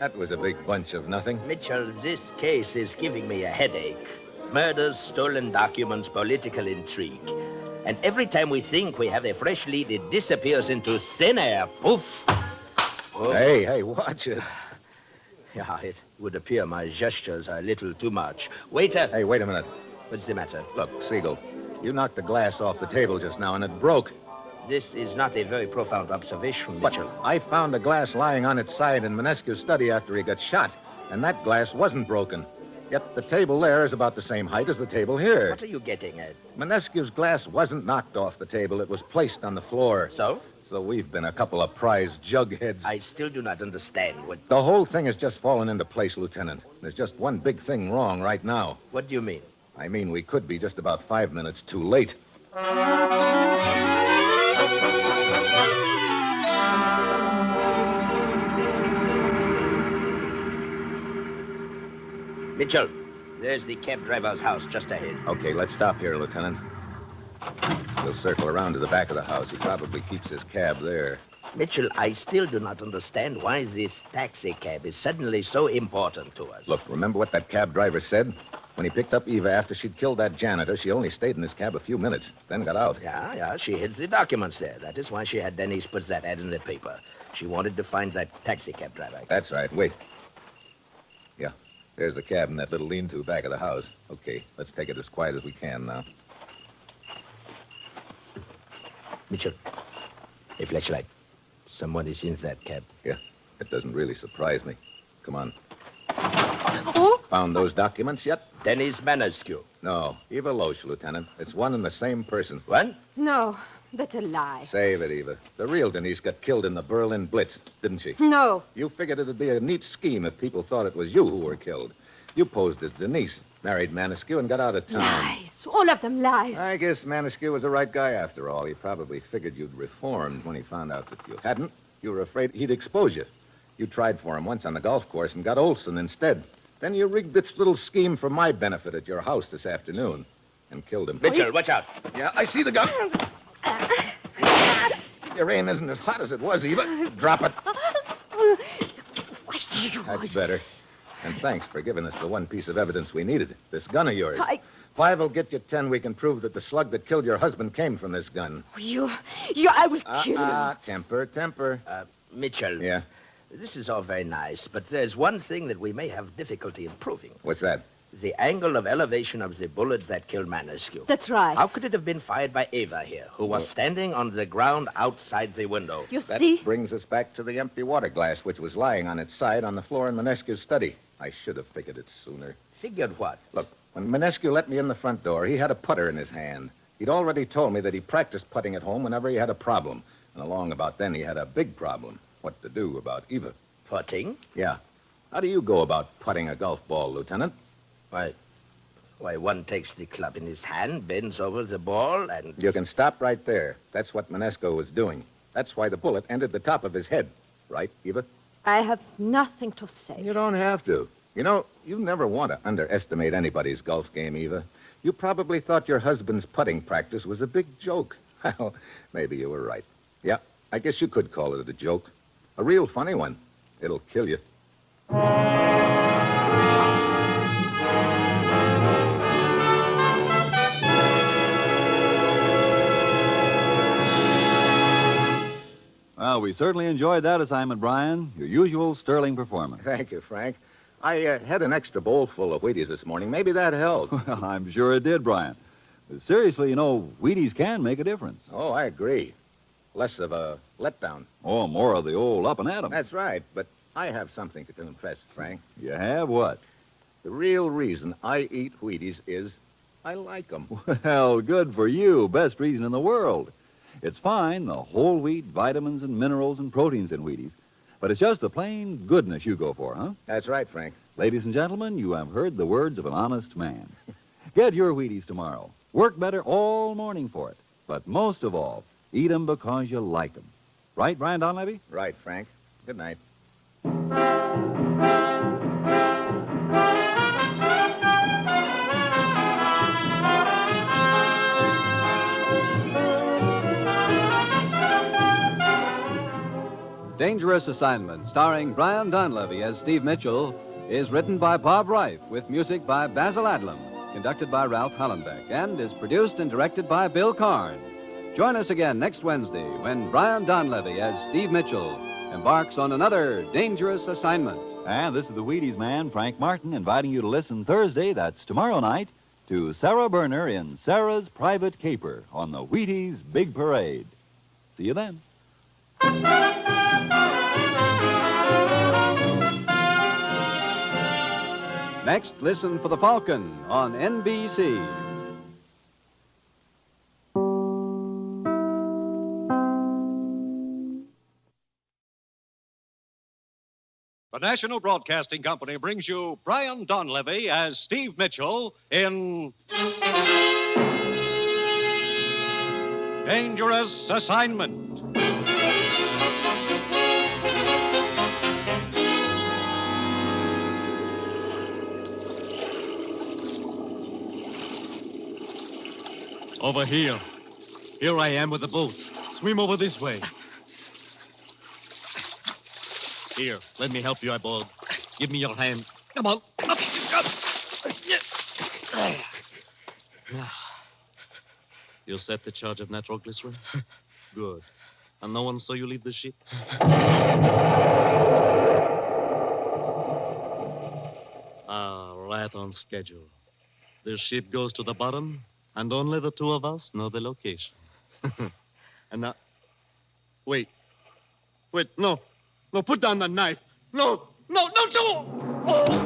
that was a big bunch of nothing. Mitchell, this case is giving me a headache. Murders, stolen documents, political intrigue. And every time we think we have a fresh lead, it disappears into thin air. Poof! Oh. Hey, watch it. Yeah, it would appear my gestures are a little too much. Waiter! Hey, wait a minute. What's the matter? Look, Siegel, you knocked the glass off the table just now and it broke. This is not a very profound observation, Mitchell. But I found the glass lying on its side in Manescu's study after he got shot, and that glass wasn't broken. Yet the table there is about the same height as the table here. What are you getting at? Manescu's glass wasn't knocked off the table. It was placed on the floor. So? So we've been a couple of prize jugheads. I still do not understand what... The whole thing has just fallen into place, Lieutenant. There's just one big thing wrong right now. What do you mean? I mean, we could be just about 5 minutes too late. Mitchell, there's the cab driver's house just ahead. Okay, let's stop here, Lieutenant. We'll circle around to the back of the house. He probably keeps his cab there. Mitchell, I still do not understand why this taxi cab is suddenly so important to us. Look, remember what that cab driver said? When he picked up Eva after she'd killed that janitor, she only stayed in his cab a few minutes, then got out. Yeah, she hid the documents there. That is why she had Denise put that ad in the paper. She wanted to find that taxi cab driver. That's right. Wait. Yeah, there's the cab in that little lean-to back of the house. Okay, let's take it as quiet as we can now. Mitchell, a flashlight. Someone is in that cab. Yeah, it doesn't really surprise me. Come on. Oh? Found those documents yet? Denise Manescu. No, Eva Loesch, Lieutenant. It's one and the same person. What? No, that's a lie. Save it, Eva. The real Denise got killed in the Berlin Blitz, didn't she? No. You figured it'd be a neat scheme if people thought it was you who were killed. You posed as Denise, married Manescu, and got out of town. Lies. All of them lies. I guess Manescu was the right guy after all. He probably figured you'd reformed when he found out that you hadn't. You were afraid he'd expose you. You tried for him once on the golf course and got Olson instead. Then you rigged this little scheme for my benefit at your house this afternoon and killed him. Mitchell, watch out. Yeah, I see the gun. Your aim isn't as hot as it was, Eva. Drop it. That's better. And thanks for giving us the one piece of evidence we needed. This gun of yours. 5 will get you 10. We can prove that the slug that killed your husband came from this gun. I will kill you. Temper. Mitchell. Yeah? This is all very nice, but there's one thing that we may have difficulty in proving. What's that? The angle of elevation of the bullet that killed Manescu. That's right. How could it have been fired by Ava here, who was standing on the ground outside the window? That brings us back to the empty water glass, which was lying on its side on the floor in Manescu's study. I should have figured it sooner. Figured what? Look, when Manescu let me in the front door, he had a putter in his hand. He'd already told me that he practiced putting at home whenever he had a problem. And along about then, he had a big problem. What to do about Eva. Putting? Yeah. How do you go about putting a golf ball, Lieutenant? Why, one takes the club in his hand, bends over the ball, and... You can stop right there. That's what Manesco was doing. That's why the bullet entered the top of his head. Right, Eva? I have nothing to say. You don't have to. You know, you never want to underestimate anybody's golf game, Eva. You probably thought your husband's putting practice was a big joke. Well, maybe you were right. Yeah, I guess you could call it a joke. A real funny one. It'll kill you. Well, we certainly enjoyed that assignment, Brian. Your usual sterling performance. Thank you, Frank. I had an extra bowl full of Wheaties this morning. Maybe that helped. Well, I'm sure it did, Brian. Seriously, Wheaties can make a difference. Oh, I agree. Less of a letdown. Oh, more of the old up and at 'em. That's right, but I have something to confess, Frank. You have what? The real reason I eat Wheaties is I like them. Well, good for you. Best reason in the world. It's fine, the whole wheat, vitamins and minerals and proteins in Wheaties. But it's just the plain goodness you go for, huh? That's right, Frank. Ladies and gentlemen, you have heard the words of an honest man. Get your Wheaties tomorrow. Work better all morning for it. But most of all, eat 'em because you like 'em. Right, Brian Donlevy? Right, Frank. Good night. Dangerous Assignment, starring Brian Donlevy as Steve Mitchell, is written by Bob Reif with music by Basil Adlam, conducted by Ralph Hollenbeck, and is produced and directed by Bill Karn. Join us again next Wednesday when Brian Donlevy as Steve Mitchell embarks on another dangerous assignment. And this is the Wheaties man, Frank Martin, inviting you to listen Thursday, that's tomorrow night, to Sarah Berner in Sarah's Private Caper on the Wheaties Big Parade. See you then. Next, listen for The Falcon on NBC. The National Broadcasting Company brings you Brian Donlevy as Steve Mitchell in Dangerous Assignment. Over here. Here I am with the boat. Swim over this way. Here, let me help you, eyeball. Give me your hand. Come on. Up. You set the charge of natural glycerin? Good. And no one saw you leave the ship? Right on schedule. The ship goes to the bottom, and only the two of us know the location. And now... Wait, no. No, put down the knife. No, don't do it! Oh.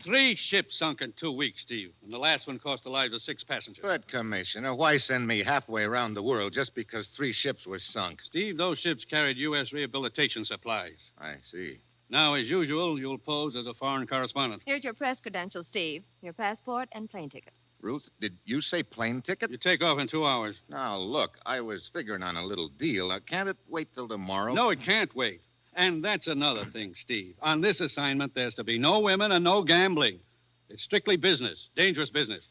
3 ships sunk in 2 weeks, Steve. And the last one cost the lives of 6 passengers. But, Commissioner, why send me halfway around the world just because 3 ships were sunk? Steve, those ships carried U.S. rehabilitation supplies. I see. Now, as usual, you'll pose as a foreign correspondent. Here's your press credentials, Steve. Your passport and plane ticket. Ruth, did you say plane ticket? You take off in 2 hours. Now, look, I was figuring on a little deal. Can't it wait till tomorrow? No, it can't wait. And that's another thing, Steve. On this assignment, there's to be no women and no gambling. It's strictly business, dangerous business.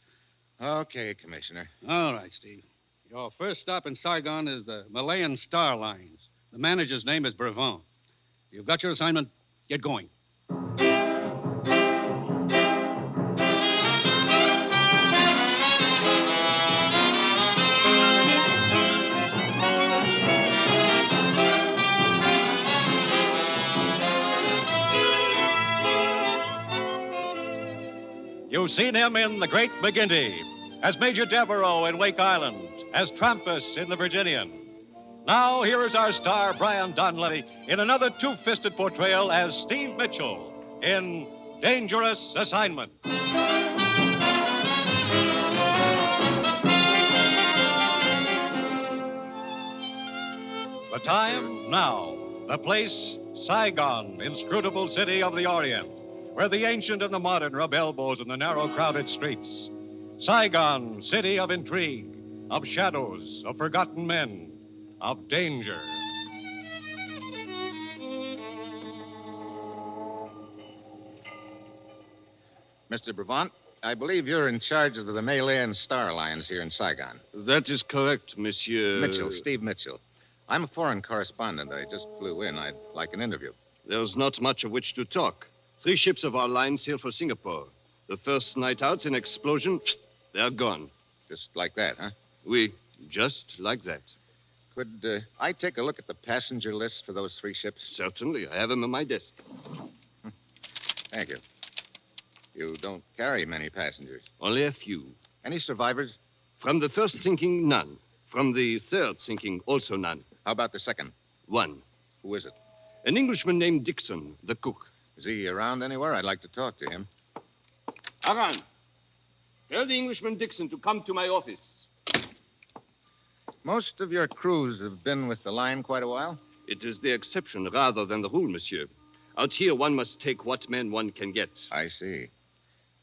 Okay, Commissioner. All right, Steve. Your first stop in Saigon is the Malayan Star Lines. The manager's name is Brevant. You've got your assignment. Get going. You've seen him in The Great McGinty, as Major Devereaux in Wake Island, as Trampas in The Virginian. Now, here is our star, Brian Donlevy, in another two-fisted portrayal as Steve Mitchell in Dangerous Assignment. The time, now. The place, Saigon, inscrutable city of the Orient, where the ancient and the modern rub elbows in the narrow, crowded streets. Saigon, city of intrigue, of shadows, of forgotten men, of danger. Mr. Brevant, I believe you're in charge of the Malayan Star Lines here in Saigon. That is correct, Monsieur... Mitchell, Steve Mitchell. I'm a foreign correspondent. I just flew in. I'd like an interview. There's not much of which to talk. 3 ships of our line sail for Singapore. The first night out's an explosion. They're gone. Just like that, huh? Oui, just like that. Could I take a look at the passenger list for those 3 ships? Certainly. I have them on my desk. Thank you. You don't carry many passengers. Only a few. Any survivors? From the first sinking, none. From the third sinking, also none. How about the second? 1. Who is it? An Englishman named Dixon, the cook. Is he around anywhere? I'd like to talk to him. Aran, tell the Englishman Dixon to come to my office. Most of your crews have been with the line quite a while? It is the exception rather than the rule, monsieur. Out here, one must take what men one can get. I see.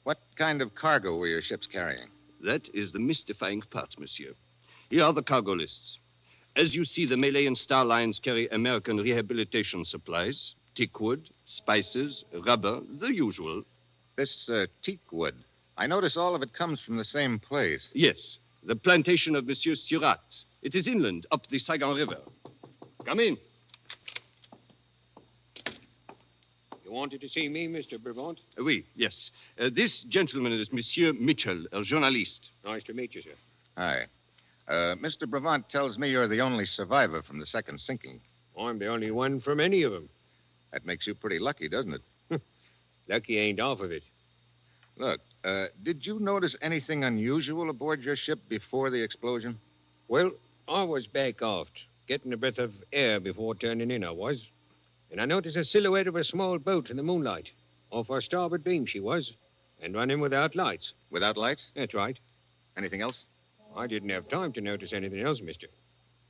What kind of cargo were your ships carrying? That is the mystifying part, monsieur. Here are the cargo lists. As you see, the Malayan Star Lines carry American rehabilitation supplies, teak wood, spices, rubber, the usual. This teak wood, I notice all of it comes from the same place. Yes, the plantation of Monsieur Surratt. It is inland, up the Saigon River. Come in. You wanted to see me, Mr. Brevant? Oui, yes. This gentleman is Monsieur Mitchell, a journalist. Nice to meet you, sir. Hi. Mr. Brevant tells me you're the only survivor from the second sinking. I'm the only one from any of them. That makes you pretty lucky, doesn't it? Lucky ain't half of it. Look, did you notice anything unusual aboard your ship before the explosion? Well, I was back aft, getting a breath of air before turning in, I was. And I noticed a silhouette of a small boat in the moonlight. Off our starboard beam she was, and running without lights. Without lights? That's right. Anything else? I didn't have time to notice anything else, mister.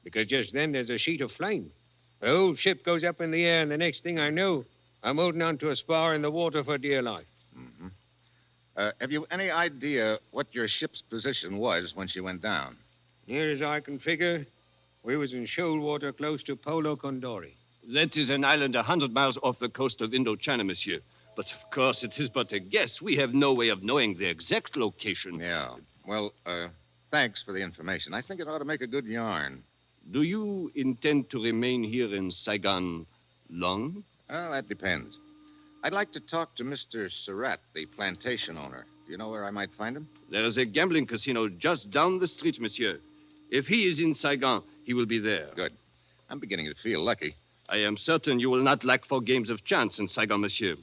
Because just then there's a sheet of flame. The whole ship goes up in the air, and the next thing I know, I'm holding on to a spar in the water for dear life. Mm-hmm. Have you any idea what your ship's position was when she went down? Near as I can figure, we was in shoal water close to Polo Condori. That is an island 100 miles off the coast of Indochina, monsieur. But, of course, it is but a guess. We have no way of knowing the exact location. Yeah. Well, thanks for the information. I think it ought to make a good yarn. Do you intend to remain here in Saigon long? Well, that depends. I'd like to talk to Mr. Surratt, the plantation owner. Do you know where I might find him? There is a gambling casino just down the street, monsieur. If he is in Saigon, he will be there. Good. I'm beginning to feel lucky. I am certain you will not lack for games of chance in Saigon, monsieur.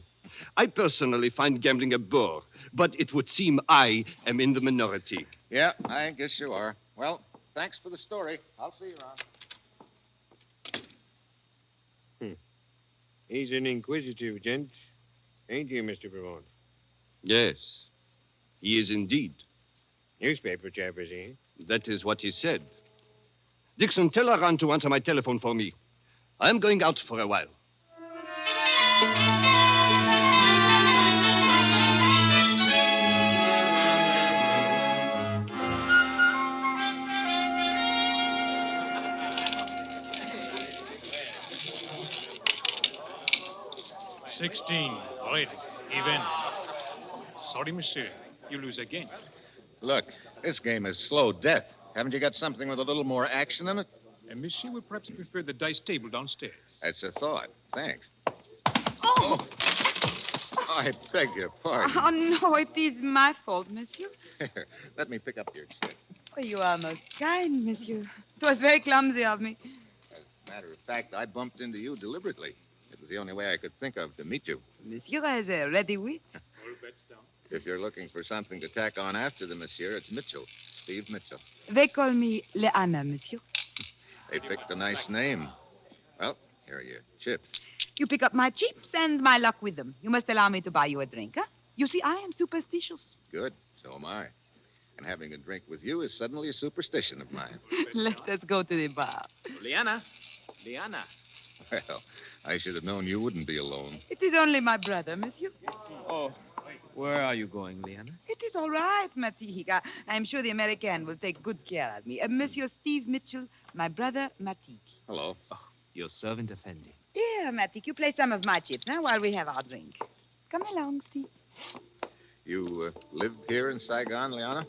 I personally find gambling a bore, but it would seem I am in the minority. Yeah, I guess you are. Well, thanks for the story. I'll see you around. He's an inquisitive gent, ain't you, Mr. Brevant? Yes, he is indeed. Newspaper chap, is he? That is what he said. Dixon, tell Aran to answer my telephone for me. I'm going out for a while. 16. Ready. Even. Sorry, monsieur. You lose again. Look, this game is slow death. Haven't you got something with a little more action in it? And monsieur would perhaps prefer the dice table downstairs. That's a thought. Thanks. Oh! I beg your pardon. Oh, no, it is my fault, monsieur. Let me pick up your stick. Oh, you are most kind, monsieur. It was very clumsy of me. As a matter of fact, I bumped into you deliberately. It was the only way I could think of to meet you. Monsieur has a ready wit. All bets down. If you're looking for something to tack on after the monsieur, it's Mitchell. Steve Mitchell. They call me Leanna, monsieur. They picked a nice name. Well, here are your chips. You pick up my chips and my luck with them. You must allow me to buy you a drink, huh? You see, I am superstitious. Good. So am I. And having a drink with you is suddenly a superstition of mine. Let us go to the bar. Liana. Liana. Well, I should have known you wouldn't be alone. It is only my brother, monsieur. Oh, where are you going, Liana? It is all right, Matique. I'm sure the American will take good care of me. Monsieur Steve Mitchell, my brother, Matique. Hello. Oh, your servant, Effendi. Here, Matique, you play some of my chips now while we have our drink. Come along, Steve. You live here in Saigon, Liana?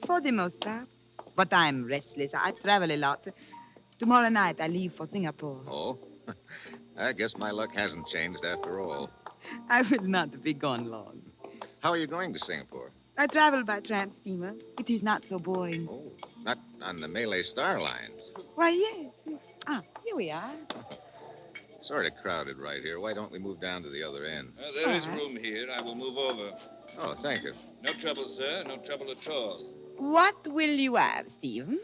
For the most part. But I'm restless. I travel a lot. Tomorrow night I leave for Singapore. Oh? I guess my luck hasn't changed after all. I will not be gone long. How are you going to Singapore? I travel by tramp steamer. It is not so boring. Oh, not on the Malay Star Lines. Why, yes. Ah, here we are. Sort of crowded right here. Why don't we move down to the other end? There is room here. I will move over. Oh, thank you. No trouble, sir. No trouble at all. What will you have, Stephen?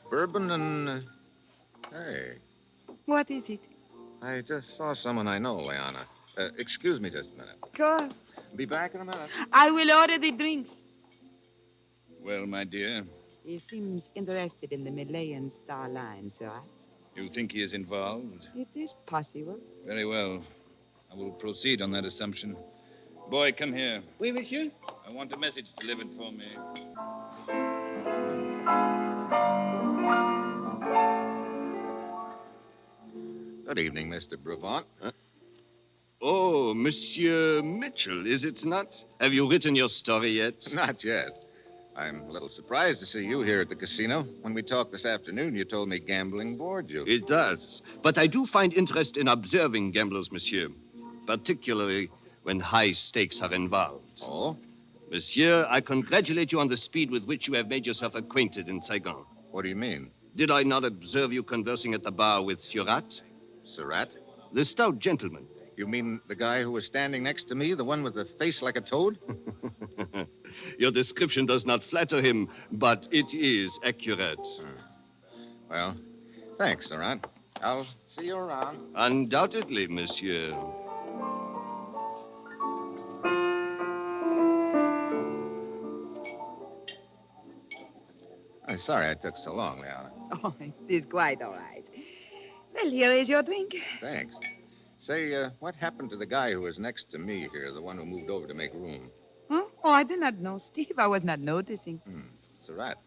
Bourbon and... Hey, What is it? I just saw someone I know, Liana. Excuse me just a minute. Of course. Be back in a minute. I will order the drinks. Well, my dear, He seems interested in the Malayan Star Line, sir. you think he is involved? It is possible. Very well. I will proceed on that assumption. Boy, come here. Oui, monsieur? I want a message delivered for me. Good evening, Mr. Brevant. Oh, Monsieur Mitchell, is it not? Have you written your story yet? Not yet. I'm a little surprised to see you here at the casino. When we talked this afternoon, you told me gambling bored you. It does. But I do find interest in observing gamblers, monsieur, particularly when high stakes are involved. Oh? Monsieur, I congratulate you on the speed with which you have made yourself acquainted in Saigon. What do you mean? Did I not observe you conversing at the bar with Surat? Surat? The stout gentleman. You mean the guy who was standing next to me, the one with the face like a toad? Your description does not flatter him, but it is accurate. Well, thanks, Surat. I'll see you around. Undoubtedly, monsieur. I'm sorry I took so long, Liana. Oh, it is quite all right. Well, here is your drink. Thanks. Say, what happened to the guy who was next to me here, the one who moved over to make room? Huh? Oh, I do not know, Steve. I was not noticing. Surat.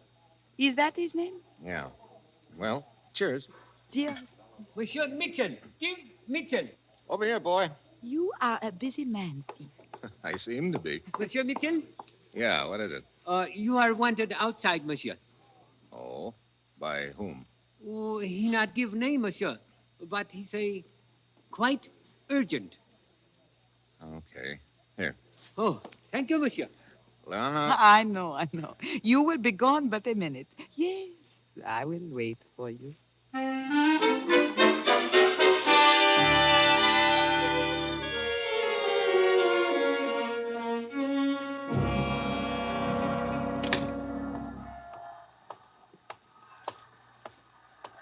Is that his name? Yeah. Well, cheers. Cheers. Monsieur Mitchell. Steve Mitchell. Over here, boy. You are a busy man, Steve. I seem to be. Monsieur Mitchell, Yeah, what is it? you are wanted outside, monsieur. Oh, by whom? Oh, he not give name, monsieur, but he say quite urgent. Okay. Here. Oh, thank you, monsieur. Liana. I know. You will be gone but a minute. Yes, I will wait for you.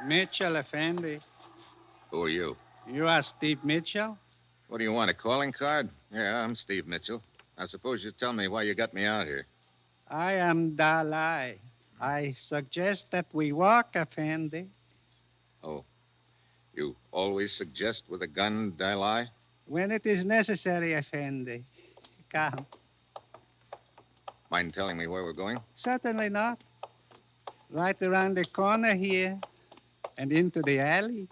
Mitchell, Effendi. Who are you? You are Steve Mitchell? What do you want, a calling card? Yeah, I'm Steve Mitchell. I suppose you tell me why you got me out here. I am Dalai. I suggest that we walk, Effendi. Oh. You always suggest with a gun, Dalai? When it is necessary, Effendi. Come. Mind telling me where we're going? Certainly not. Right around the corner here and into the alley.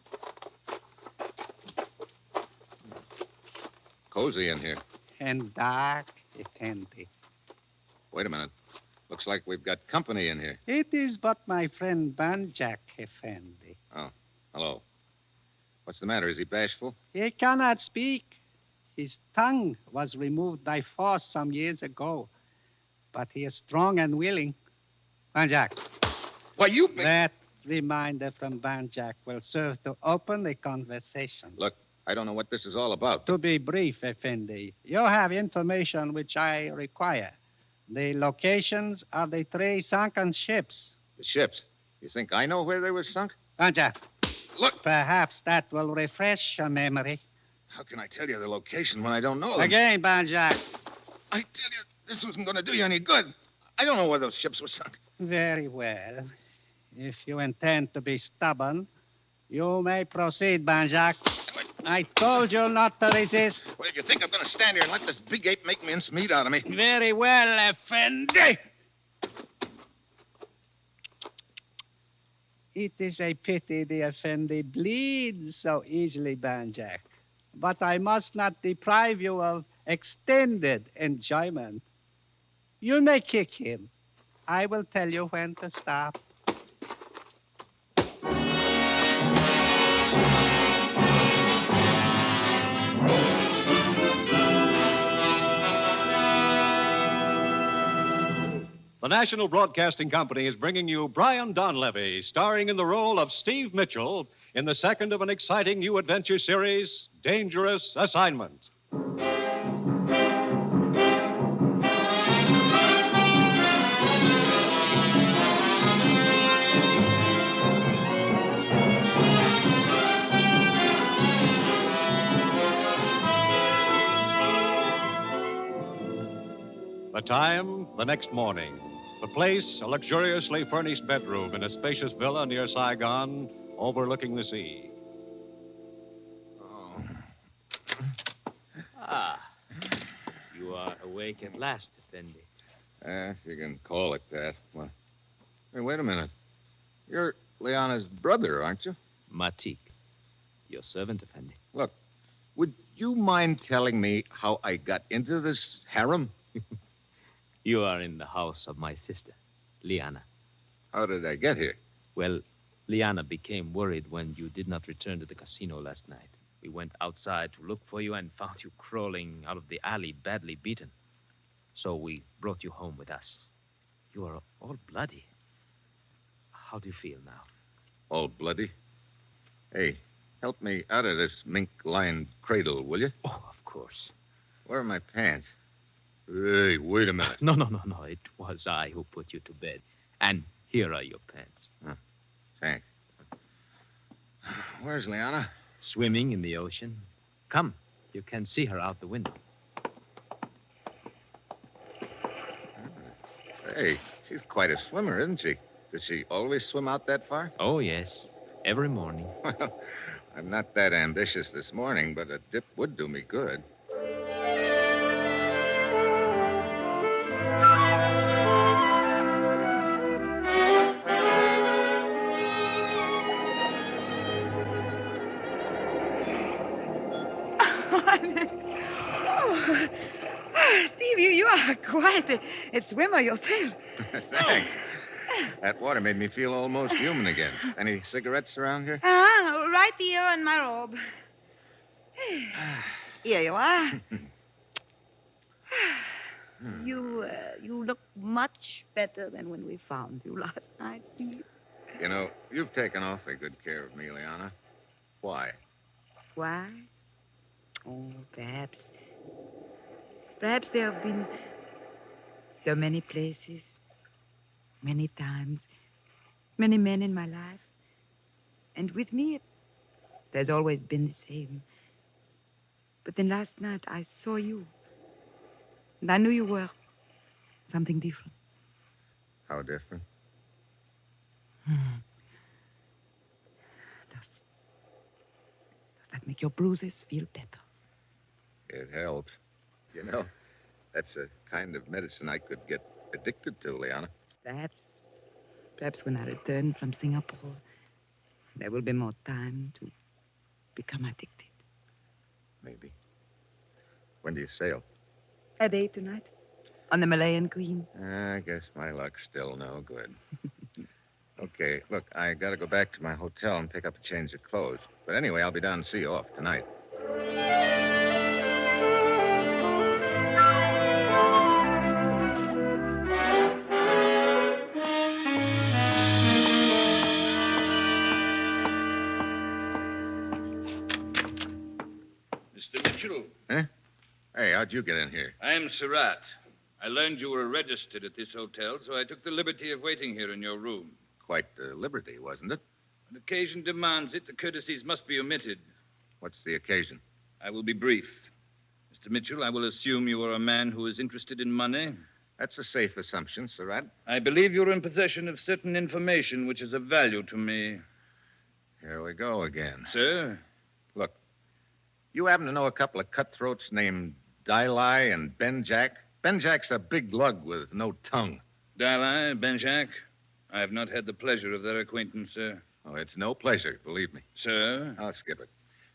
cozy in here. And dark, Effendi. Wait a minute. Looks like we've got company in here. It is but my friend Banjak, Effendi. Oh, hello. What's the matter? Is he bashful? He cannot speak. His tongue was removed by force some years ago. But he is strong and willing. Banjak. Why, you... That reminder from Banjak will serve to open the conversation. Look, I don't know what this is all about. To be brief, Effendi, you have information which I require. The locations of the 3 sunken ships. The ships? You think I know where they were sunk? Banjak. Look. Perhaps that will refresh your memory. How can I tell you the location when I don't know them? Again, Banjak. I tell you, this wasn't going to do you any good. I don't know where those ships were sunk. Very well. If you intend to be stubborn, you may proceed, Banjak. I told you not to resist. Well, you think I'm going to stand here and let this big ape make mince meat out of me? Very well, Effendi. It is a pity the Effendi bleeds so easily, Banjak. But I must not deprive you of extended enjoyment. You may kick him. I will tell you when to stop. The National Broadcasting Company is bringing you Brian Donlevy, starring in the role of Steve Mitchell in the second of an exciting new adventure series, Dangerous Assignment. The time, the next morning. The place, a luxuriously furnished bedroom in a spacious villa near Saigon, overlooking the sea. Ah, you are awake at last, Effendi. If you can call it that. Well, hey, wait a minute. You're Liana's brother, aren't you? Matik, your servant, Effendi. Look, would you mind telling me how I got into this harem? You are in the house of my sister, Liana. How did I get here? Well, Liana became worried when you did not return to the casino last night. We went outside to look for you and found you crawling out of the alley, badly beaten. So we brought you home with us. You are all bloody. How do you feel now? All bloody? Hey, help me out of this mink-lined cradle, will you? Oh, of course. Where are my pants? Hey, wait a minute. No. It was I who put you to bed. And here are your pants. Oh, thanks. Where's Liana? Swimming in the ocean. Come, you can see her out the window. Hey, she's quite a swimmer, isn't she? Does she always swim out that far? Oh, yes. Every morning. Well, I'm not that ambitious this morning, but a dip would do me good. Steve, you are quite a swimmer yourself. Thanks. That water made me feel almost human again. Any cigarettes around here? Right here on my robe. Here you are. You look much better than when we found you last night, Steve. You know, you've taken awfully good care of me, Liana. Why? Why? Oh, perhaps. Perhaps there have been so many places, many times, many men in my life. And with me, it has always been the same. But then last night, I saw you. And I knew you were something different. How different? Does that make your bruises feel better? It helps. You know, that's a kind of medicine I could get addicted to, Liana. Perhaps when I return from Singapore, there will be more time to become addicted. Maybe. When do you sail? At 8 tonight. On the Malayan Queen. I guess my luck's still no good. Okay, look, I gotta go back to my hotel and pick up a change of clothes. But anyway, I'll be down to see you off tonight. Mr. Mitchell, Huh? Hey, how'd you get in here? I'm Surratt. I learned you were registered at this hotel, so I took the liberty of waiting here in your room. Quite a liberty, wasn't it? When occasion demands it, the courtesies must be omitted. What's the occasion? I will be brief. Mr. Mitchell, I will assume you are a man who is interested in money. That's a safe assumption, Surratt. I believe you're in possession of certain information which is of value to me. Here we go again. Sir? Look, you happen to know a couple of cutthroats named Dylai and Benjack? Benjack's a big lug with no tongue. Dalai, Benjack? I have not had the pleasure of their acquaintance, sir. Oh, it's no pleasure, believe me. Sir? I'll skip it.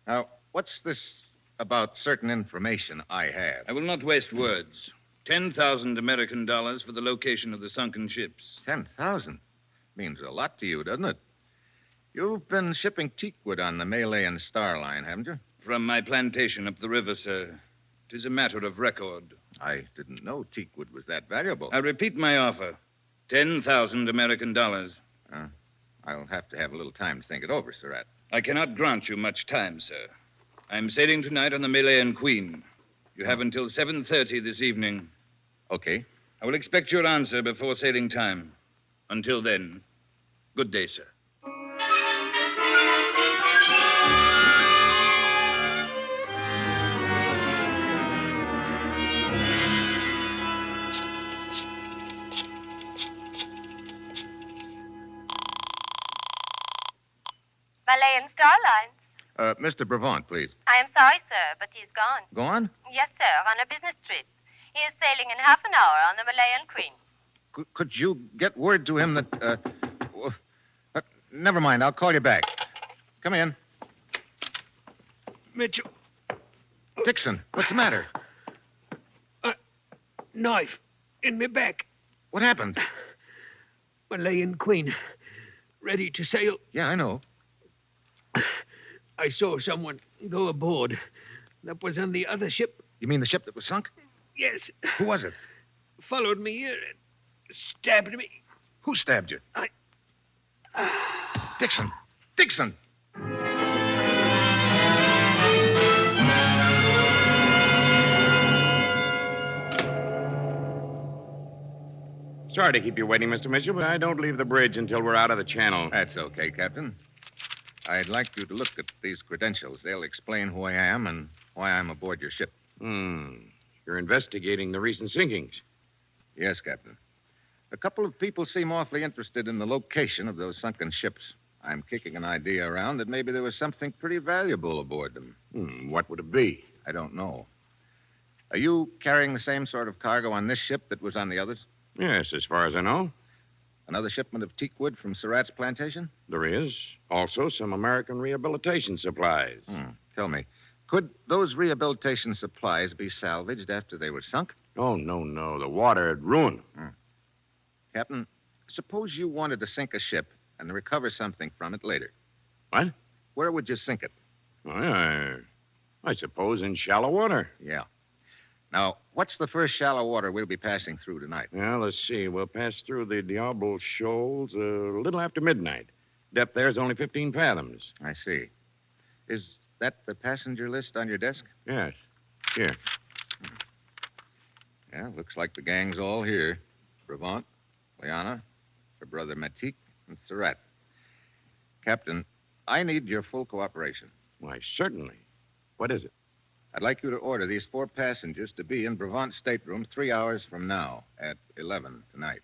Now, what's this about certain information I have? I will not waste words. 10,000 American dollars for the location of the sunken ships. 10,000? Means a lot to you, doesn't it? You've been shipping teakwood on the Malay and Star Line, haven't you? From my plantation up the river, sir. It is a matter of record. I didn't know teakwood was that valuable. I repeat my offer. 10,000 American dollars. I'll have to have a little time to think it over, Surratt. I cannot grant you much time, sir. I'm sailing tonight on the Malayan Queen. You have until 7:30 this evening. Okay. I will expect your answer before sailing time. Until then, good day, sir. Malayan Starline. Mr. Brevant, please. I am sorry, sir, but he's gone. Gone? Yes, sir, on a business trip. He is sailing in half an hour on the Malayan Queen. Could you get word to him that, never mind, I'll call you back. Come in. Mitchell. Dixon, what's the matter? Knife in my back. What happened? Malayan Queen. Ready to sail. Yeah, I know. I saw someone go aboard. That was on the other ship. You mean the ship that was sunk? Yes. Who was it? Followed me here and stabbed me. Who stabbed you? Dixon! Dixon! Sorry to keep you waiting, Mr. Mitchell, but I don't leave the bridge until we're out of the channel. That's okay, Captain. I'd like you to look at these credentials. They'll explain who I am and why I'm aboard your ship. You're investigating the recent sinkings. Yes, Captain. A couple of people seem awfully interested in the location of those sunken ships. I'm kicking an idea around that maybe there was something pretty valuable aboard them. What would it be? I don't know. Are you carrying the same sort of cargo on this ship that was on the others? Yes, as far as I know. Another shipment of teakwood from Surratt's plantation? There is. Also, some American rehabilitation supplies. Tell me, could those rehabilitation supplies be salvaged after they were sunk? Oh, no. The water had ruined them. Captain, suppose you wanted to sink a ship and recover something from it later. What? Where would you sink it? I suppose in shallow water. Yeah. Now, what's the first shallow water we'll be passing through tonight? Well, let's see. We'll pass through the Diablo Shoals a little after midnight. Depth there is only 15 fathoms. I see. Is that the passenger list on your desk? Yes. Here. Yeah, looks like the gang's all here. Brevant, Liana, her brother Matik, and Surratt. Captain, I need your full cooperation. Why, certainly. What is it? I'd like you to order these 4 passengers to be in Brevant's stateroom 3 hours from now at 11 tonight.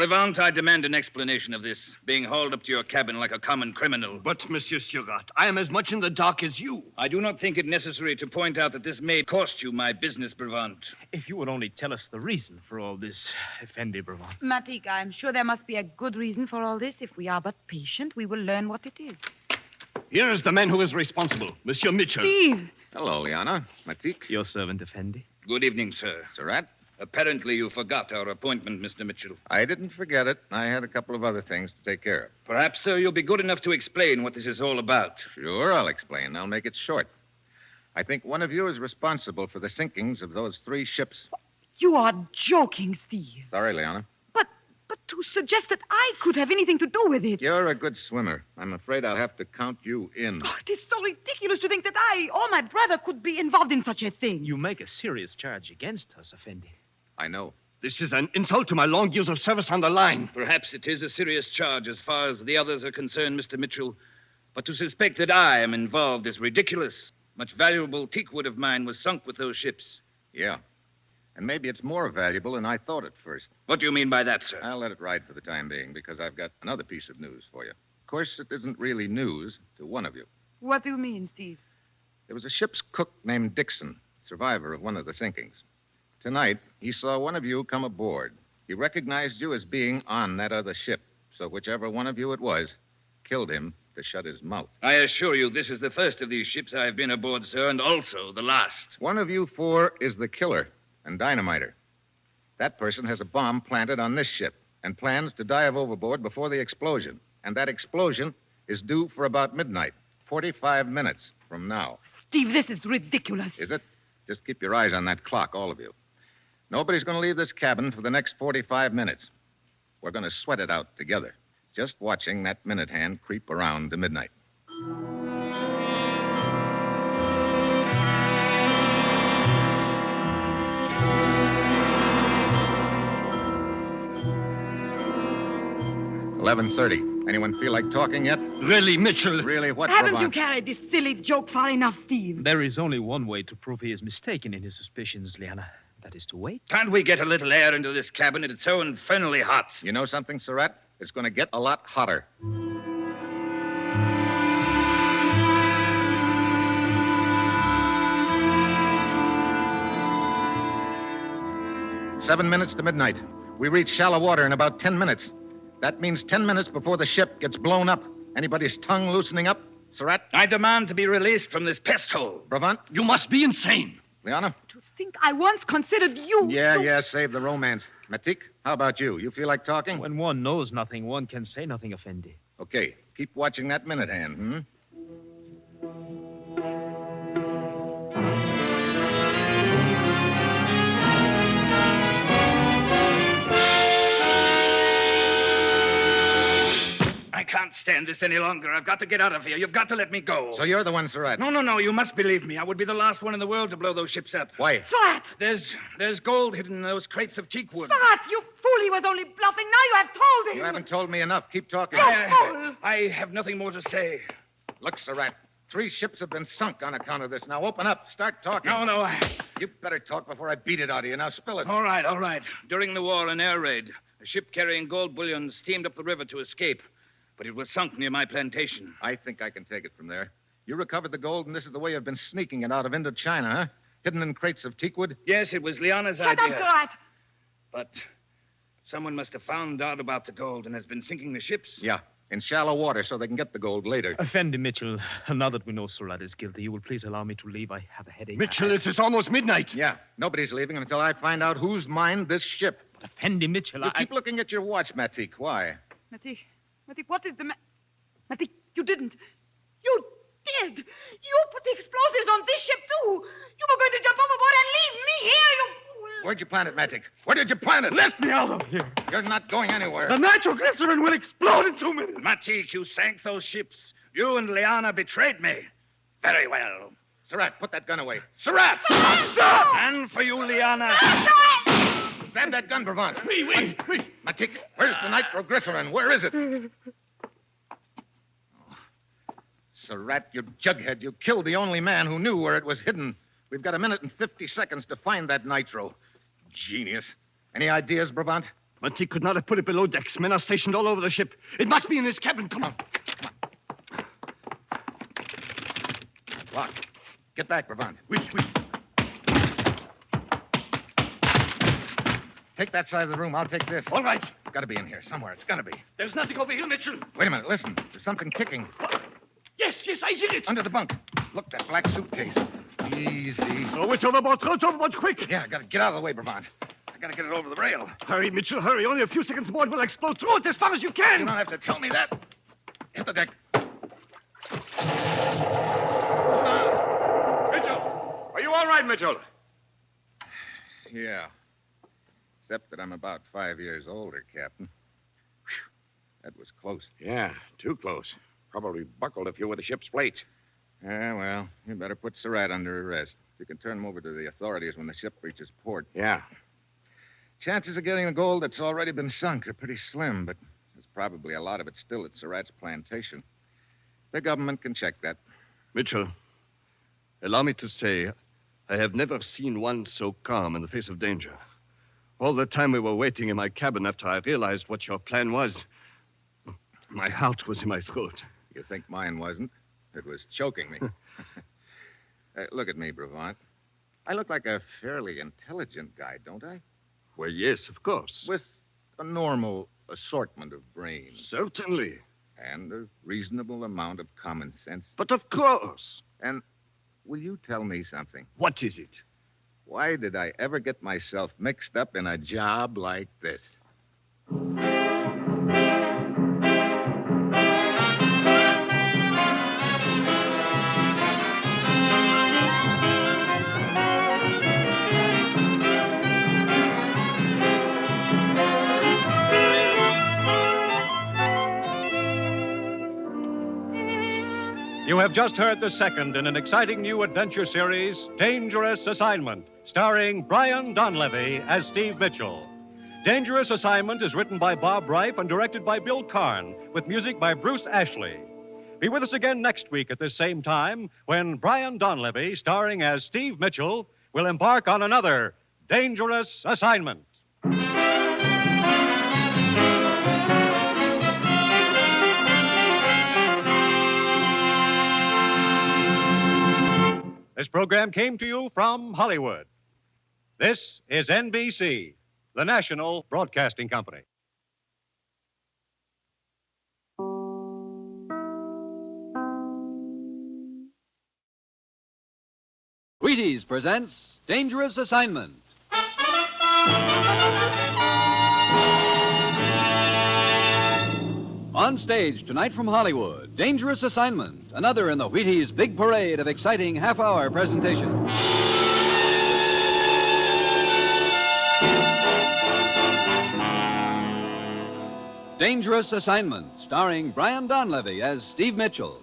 Brevant, I demand an explanation of this, being hauled up to your cabin like a common criminal. But, Monsieur Surratt, I am as much in the dark as you. I do not think it necessary to point out that this may cost you my business, Brevant. If you would only tell us the reason for all this, Effendi Brevant. Matik, I'm sure there must be a good reason for all this. If we are but patient, we will learn what it is. Here is the man who is responsible, Monsieur Mitchell. Steve! Hello, Liana. Matik. Your servant, Effendi. Good evening, sir. Surratt? Apparently you forgot our appointment, Mr. Mitchell. I didn't forget it. I had a couple of other things to take care of. Perhaps, sir, you'll be good enough to explain what this is all about. Sure, I'll explain. I'll make it short. I think one of you is responsible for the sinkings of those 3 ships. You are joking, Steve. Sorry, Liana. But to suggest that I could have anything to do with it. You're a good swimmer. I'm afraid I'll have to count you in. Oh, it is so ridiculous to think that I or my brother could be involved in such a thing. You make a serious charge against us, Effendi. I know. This is an insult to my long years of service on the line. Perhaps it is a serious charge as far as the others are concerned, Mr. Mitchell. But to suspect that I am involved is ridiculous. Much valuable teakwood of mine was sunk with those ships. Yeah. And maybe it's more valuable than I thought at first. What do you mean by that, sir? I'll let it ride for the time being because I've got another piece of news for you. Of course, it isn't really news to one of you. What do you mean, Steve? There was a ship's cook named Dixon, survivor of one of the sinkings. Tonight, he saw one of you come aboard. He recognized you as being on that other ship. So whichever one of you it was, killed him to shut his mouth. I assure you this is the first of these ships I have been aboard, sir, and also the last. One of you 4 is the killer and dynamiter. That person has a bomb planted on this ship and plans to dive overboard before the explosion. And that explosion is due for about midnight, 45 minutes from now. Steve, this is ridiculous. Is it? Just keep your eyes on that clock, all of you. Nobody's going to leave this cabin for the next 45 minutes. We're going to sweat it out together, just watching that minute hand creep around to midnight. $11:30. Anyone feel like talking yet? Really, Mitchell? Really, what, Haven't Brevant? you carried this silly joke far enough, Steve? There is only one way to prove he is mistaken in his suspicions, Liana. That is to wait. Can't we get a little air into this cabin? It's so infernally hot. You know something, Surratt? It's going to get a lot hotter. Seven minutes to midnight. We reach shallow water in about 10 minutes. That means 10 minutes before the ship gets blown up. Anybody's tongue loosening up? Surratt? I demand to be released from this pest hole. Brevant? You must be insane. Liana? To think I once considered you... Yeah, save the romance. Matik, how about you? You feel like talking? When one knows nothing, one can say nothing, Effendi. Okay, keep watching that minute hand, I can't stand this any longer. I've got to get out of here. You've got to let me go. So you're the one, Surratt? No. You must believe me. I would be the last one in the world to blow those ships up. Why? Surratt! There's gold hidden in those crates of teakwood. Surratt, you fool! He was only bluffing. Now you have told him. You haven't told me enough. Keep talking. I have nothing more to say. Look, Surratt, 3 ships have been sunk on account of this. Now open up. Start talking. No. You better talk before I beat it out of you. Now spill it. All right. During the war, an air raid, a ship carrying gold bullion steamed up the river to escape. But it was sunk near my plantation. I think I can take it from there. You recovered the gold, and this is the way you've been sneaking it out of Indochina, huh? Hidden in crates of teakwood? Yes, it was Liana's idea. Shut up, Surratt! But someone must have found out about the gold and has been sinking the ships. Yeah, in shallow water so they can get the gold later. Effendi Mitchell, now that we know Surratt is guilty, you will please allow me to leave. I have a headache. Mitchell, it is almost midnight. Yeah, nobody's leaving until I find out who's mined this ship. But Effendi Mitchell, You keep looking at your watch, Matik. Why? Matik, what is the Matik, you didn't. You did. You put the explosives on this ship, too. You were going to jump overboard and leave me here, you fool. Where'd you plant it, Matik? Where did you plant it? Let me out of here. You're not going anywhere. The nitroglycerin will explode in 2 minutes. Matik, you sank those ships. You and Liana betrayed me. Very well. Surratt, put that gun away. Surratt! And for you, Liana. Grab that gun, Brevant. Wait. Matik, where's the nitroglycerin? Where is it? Surratt, you jughead. You killed the only man who knew where it was hidden. We've got 1 minute and 50 seconds to find that nitro. Genius. Any ideas, Brevant? But he could not have put it below decks. Men are stationed all over the ship. It must be in his cabin. Come on. Locked. Get back, Brabant. Oui. Take that side of the room. I'll take this. All right. It's got to be in here somewhere. It's got to be. There's nothing over here, Mitchell. Wait a minute. Listen. There's something kicking. Yes, I hear it. Under the bunk. Look, that black suitcase. Easy. Throw it overboard, quick. Yeah, I got to get out of the way, Brabant. I got to get it over the rail. Hurry, Mitchell, hurry. Only a few seconds more, it will explode. Throw it as far as you can. You don't have to tell me that. Hit the deck. Mitchell! Are you all right, Mitchell? Yeah. Except that I'm about 5 years older, Captain. Whew. That was close. Yeah, too close. Probably buckled a few of the ship's plates. Yeah, well, you better put Surratt under arrest. You can turn him over to the authorities when the ship reaches port. Yeah. Chances of getting the gold that's already been sunk are pretty slim, but there's probably a lot of it still at Surratt's plantation. The government can check that. Mitchell, allow me to say, I have never seen one so calm in the face of danger. All the time we were waiting in my cabin after I realized what your plan was, my heart was in my throat. You think mine wasn't? It was choking me. Look at me, Brabant. I look like a fairly intelligent guy, don't I? Well, yes, of course. With a normal assortment of brains. Certainly. And a reasonable amount of common sense. But of course. And will you tell me something? What is it? Why did I ever get myself mixed up in a job like this? You have just heard the second in an exciting new adventure series, Dangerous Assignment, starring Brian Donlevy as Steve Mitchell. Dangerous Assignment is written by Bob Reif and directed by Bill Karn, with music by Bruce Ashley. Be with us again next week at this same time when Brian Donlevy, starring as Steve Mitchell, will embark on another Dangerous Assignment. This program came to you from Hollywood. This is NBC, the national broadcasting company. Wheaties presents Dangerous Assignment. On stage tonight from Hollywood, Dangerous Assignment, another in the Wheaties' big parade of exciting half-hour presentations. Dangerous Assignment, starring Brian Donlevy as Steve Mitchell.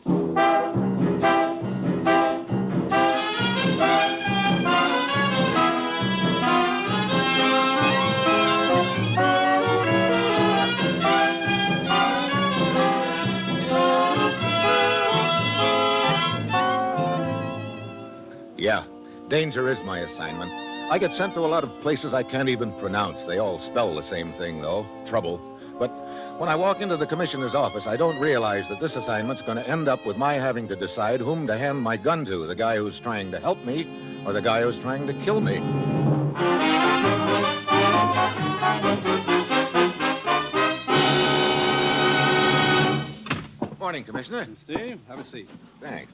Yeah, danger is my assignment. I get sent to a lot of places I can't even pronounce. They all spell the same thing, though, trouble. But when I walk into the commissioner's office, I don't realize that this assignment's going to end up with my having to decide whom to hand my gun to, the guy who's trying to help me or the guy who's trying to kill me. Morning, Commissioner. Steve, have a seat. Thanks.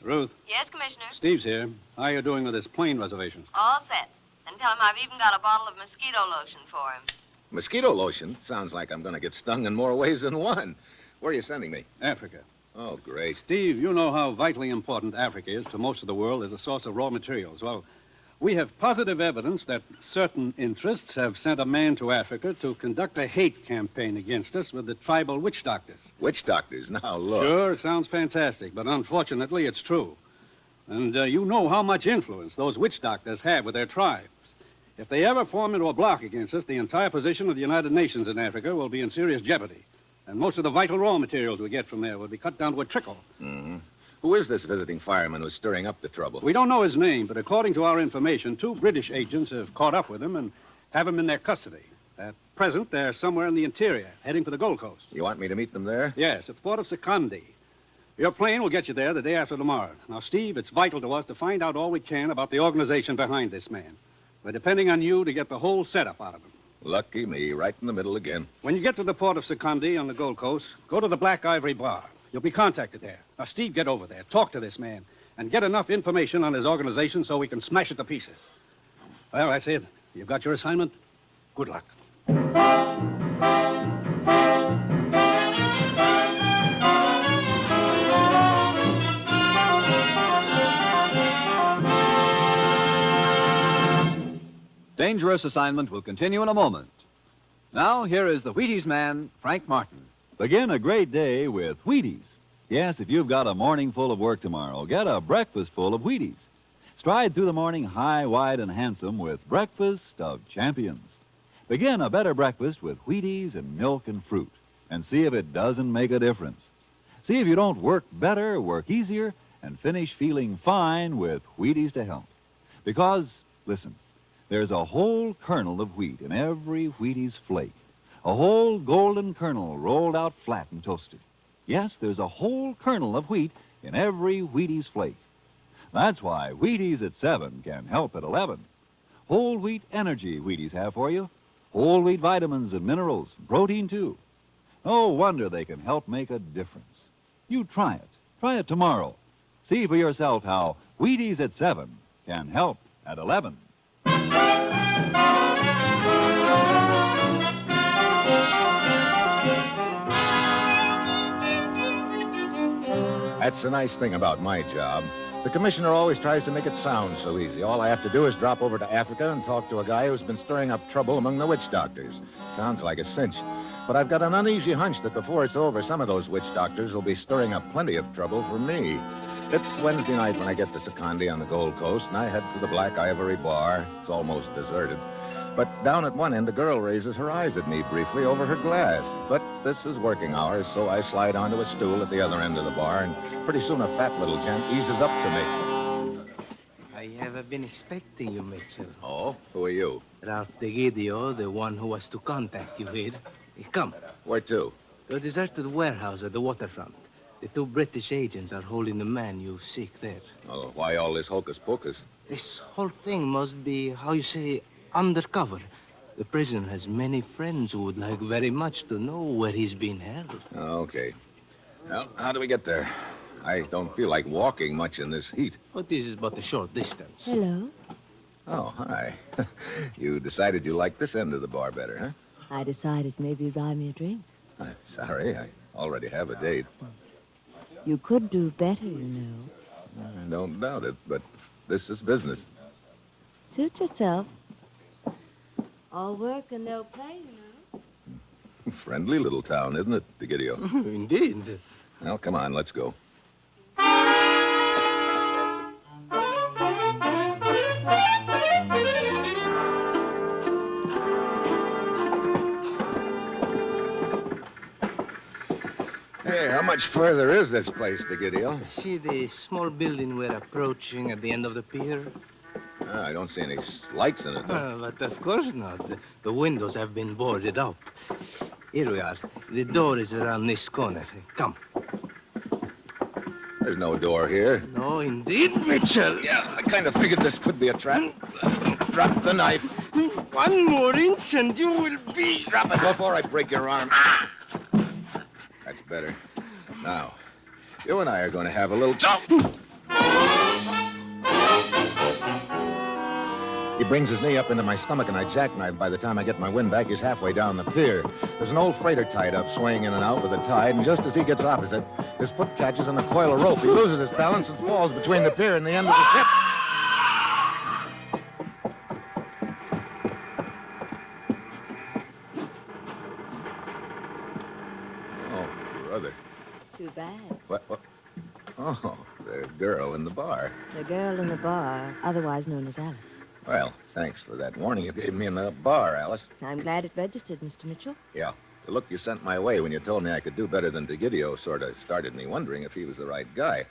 Ruth, Yes, Commissioner? Steve's here. How are you doing with this plane reservation? All set. And tell him I've even got a bottle of mosquito lotion for him. Mosquito lotion? Sounds like I'm going to get stung in more ways than one. Where are you sending me? Africa. Oh, great. Steve, you know how vitally important Africa is to most of the world as a source of raw materials. Well, we have positive evidence that certain interests have sent a man to Africa to conduct a hate campaign against us with the tribal witch doctors. Witch doctors? Now, look. Sure, it sounds fantastic, but unfortunately it's true. And you know how much influence those witch doctors have with their tribes. If they ever form into a block against us, the entire position of the United Nations in Africa will be in serious jeopardy. And most of the vital raw materials we get from there will be cut down to a trickle. Mm-hmm. Who is this visiting fireman who's stirring up the trouble? We don't know his name, but according to our information, 2 British agents have caught up with him and have him in their custody. At present, they're somewhere in the interior, heading for the Gold Coast. You want me to meet them there? Yes, at the port of Secondi. Your plane will get you there the day after tomorrow. Now, Steve, it's vital to us to find out all we can about the organization behind this man. We're depending on you to get the whole setup out of him. Lucky me, right in the middle again. When you get to the port of Secondi on the Gold Coast, go to the Black Ivory Bar. You'll be contacted there. Now, Steve, get over there, talk to this man, and get enough information on his organization so we can smash it to pieces. Well, that's it. You've got your assignment. Good luck. Dangerous Assignment will continue in a moment. Now, here is the Wheaties man, Frank Martin. Begin a great day with Wheaties. Yes, if you've got a morning full of work tomorrow, get a breakfast full of Wheaties. Stride through the morning high, wide, and handsome with breakfast of champions. Begin a better breakfast with Wheaties and milk and fruit, and see if it doesn't make a difference. See if you don't work better, work easier, and finish feeling fine with Wheaties to help. Because, listen, there's a whole kernel of wheat in every Wheaties flake. A whole golden kernel rolled out flat and toasted. Yes, there's a whole kernel of wheat in every Wheaties flake. That's why Wheaties at 7 can help at 11. Whole wheat energy Wheaties have for you. Whole wheat vitamins and minerals, protein too. No wonder they can help make a difference. You try it. Try it tomorrow. See for yourself how Wheaties at 7 can help at 11. That's the nice thing about my job. The commissioner always tries to make it sound so easy. All I have to do is drop over to Africa and talk to a guy who's been stirring up trouble among the witch doctors. Sounds like a cinch. But I've got an uneasy hunch that before it's over, some of those witch doctors will be stirring up plenty of trouble for me. It's Wednesday night when I get to Secondi on the Gold Coast, and I head for the Black Ivory Bar. It's almost deserted. But down at one end, a girl raises her eyes at me briefly over her glass. But this is working hours, so I slide onto a stool at the other end of the bar, and pretty soon a fat little gent eases up to me. I have been expecting you, Mitchell. Oh? Who are you? Ralph DeGidio, the one who was to contact you with. Come. Where to? To a deserted warehouse at the waterfront. The 2 British agents are holding the man you seek there. Oh, why all this hocus pocus? This whole thing must be, how you say, undercover. The prisoner has many friends who would like very much to know where he's being held. Okay. Well, how do we get there? I don't feel like walking much in this heat. But this is but a short distance. Hello. Oh, hi. You decided you liked this end of the bar better, huh? I decided maybe you'd buy me a drink. I'm sorry, I already have a date. You could do better, you know. I don't doubt it, but this is business. Suit yourself. All work and no play, you know. Friendly little town, isn't it, DeGidio? Indeed. Well, come on, let's go. Hey, how much further is this place, DeGidio? See the small building we're approaching at the end of the pier? I don't see any lights in it, though. But of course not. The windows have been boarded up. Here we are. The door is around this corner. Come. There's no door here. No, indeed, Mitchell. Yeah, I kind of figured this could be a trap. Drop the knife. One more inch and you will be... Drop it before I break your arm. That's better. Now, you and I are going to have a little talk. He brings his knee up into my stomach, and I jackknife. By the time I get my wind back, he's halfway down the pier. There's an old freighter tied up, swaying in and out with the tide, and just as he gets opposite, his foot catches on a coil of rope. He loses his balance and falls between the pier and the end of the ship. Oh, brother. Too bad. What? Oh, the girl in the bar. The girl in the bar, otherwise known as Alice. Well, thanks for that warning you gave me in the bar, Alice. I'm glad it registered, Mr. Mitchell. Yeah. The look you sent my way when you told me I could do better than DeGidio sort of started me wondering if he was the right guy.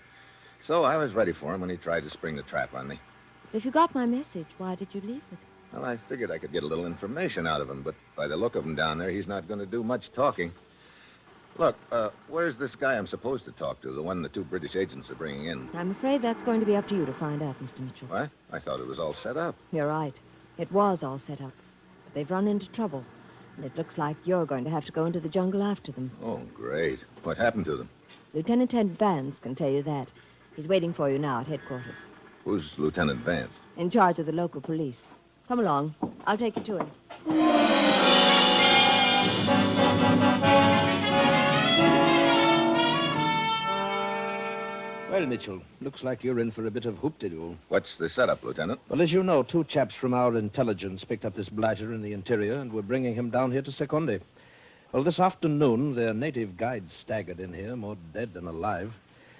So I was ready for him when he tried to spring the trap on me. If you got my message, why did you leave with it? Well, I figured I could get a little information out of him, but by the look of him down there, he's not going to do much talking. Look, where's this guy I'm supposed to talk to, the one the two British agents are bringing in? I'm afraid that's going to be up to you to find out, Mr. Mitchell. What? I thought it was all set up. You're right. It was all set up. But they've run into trouble. And it looks like you're going to have to go into the jungle after them. Oh, great. What happened to them? Lieutenant Ted Vance can tell you that. He's waiting for you now at headquarters. Who's Lieutenant Vance? In charge of the local police. Come along. I'll take you to him. Well, Mitchell, looks like you're in for a bit of hoop-de-doo. What's the setup, Lieutenant? Well, as you know, two chaps from our intelligence picked up this blighter in the interior and were bringing him down here to Secondi. Well, this afternoon, their native guide staggered in here, more dead than alive.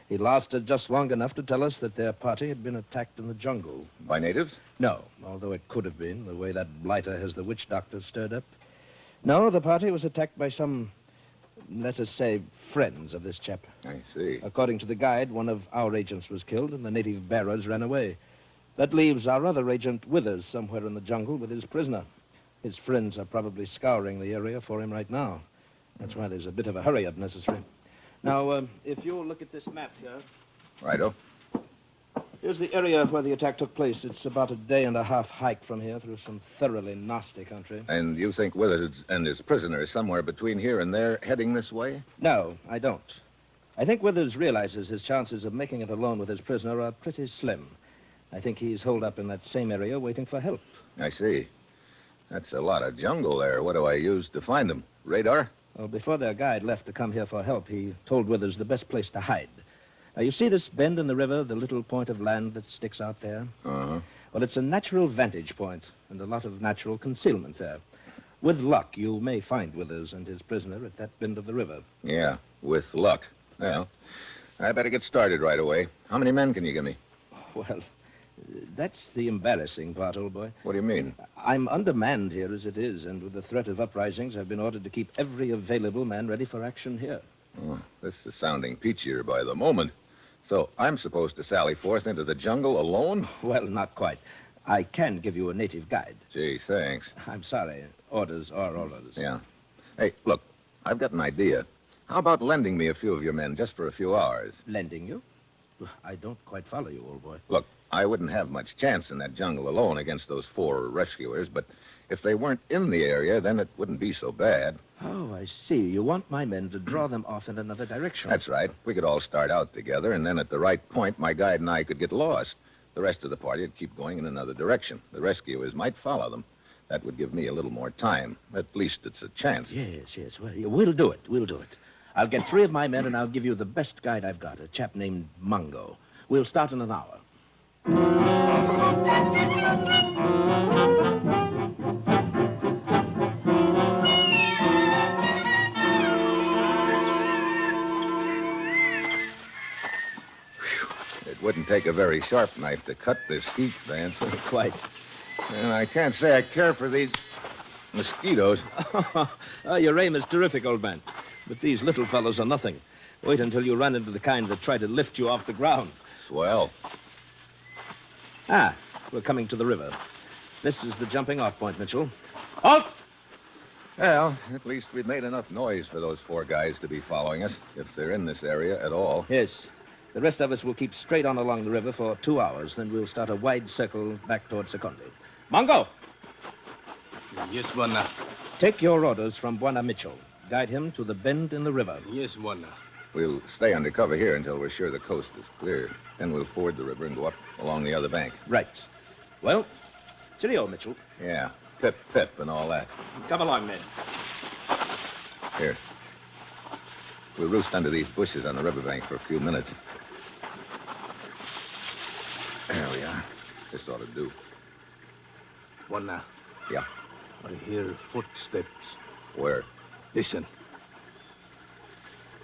He lasted just long enough to tell us that their party had been attacked in the jungle. By natives? No, although it could have been, the way that blighter has the witch doctor stirred up. No, the party was attacked by some, let us say, friends of this chap. I see. According to the guide, one of our agents was killed and the native bearers ran away. That leaves our other agent Withers somewhere in the jungle with his prisoner. His friends are probably scouring the area for him right now. That's why there's a bit of a hurry up necessary. Now, if you'll look at this map here. Righto. Here's the area where the attack took place. It's about a day-and-a-half hike from here through some thoroughly nasty country. And you think Withers and his prisoner is somewhere between here and there, heading this way? No, I don't. I think Withers realizes his chances of making it alone with his prisoner are pretty slim. I think he's holed up in that same area waiting for help. I see. That's a lot of jungle there. What do I use to find them? Radar? Well, before their guide left to come here for help, he told Withers the best place to hide. Now, you see this bend in the river, the little point of land that sticks out there? Uh-huh. Well, it's a natural vantage point and a lot of natural concealment there. With luck, you may find Withers and his prisoner at that bend of the river. Yeah, with luck. Well, I better get started right away. How many men can you give me? Well, that's the embarrassing part, old boy. What do you mean? I'm undermanned here as it is, and with the threat of uprisings, I've been ordered to keep every available man ready for action here. Oh, this is sounding peachier by the moment. So I'm supposed to sally forth into the jungle alone? Well, not quite. I can give you a native guide. Gee, thanks. I'm sorry. Orders are orders. Yeah. Hey, look, I've got an idea. How about lending me a few of your men just for a few hours? Lending you? I don't quite follow you, old boy. Look, I wouldn't have much chance in that jungle alone against those 4 rescuers, but if they weren't in the area, then it wouldn't be so bad. Oh, I see. You want my men to draw them off in another direction. That's right. We could all start out together, and then at the right point, my guide and I could get lost. The rest of the party would keep going in another direction. The rescuers might follow them. That would give me a little more time. At least it's a chance. Yes. Well, we'll do it. We'll do it. I'll get 3 of my men, and I'll give you the best guide I've got, a chap named Mungo. We'll start in an hour. It wouldn't take a very sharp knife to cut this heat, Vance. Quite. And I can't say I care for these mosquitoes. Your aim is terrific, old man. But these little fellows are nothing. Wait until you run into the kind that try to lift you off the ground. Swell. We're coming to the river. This is the jumping-off point, Mitchell. Halt! Well, at least we've made enough noise for those 4 guys to be following us, if they're in this area at all. Yes. The rest of us will keep straight on along the river for 2 hours. Then we'll start a wide circle back toward Secondi. Mungo! Yes, Buona. Take your orders from Buona Mitchell. Guide him to the bend in the river. Yes, Buona. We'll stay under cover here until we're sure the coast is clear. Then we'll ford the river and go up along the other bank. Right. Well, cheerio, Mitchell. Yeah, pip, pip, and all that. Come along, men. Here. We'll roost under these bushes on the riverbank for a few minutes. There we are. This ought to do. Buona. Yeah. I hear footsteps. Where? Listen.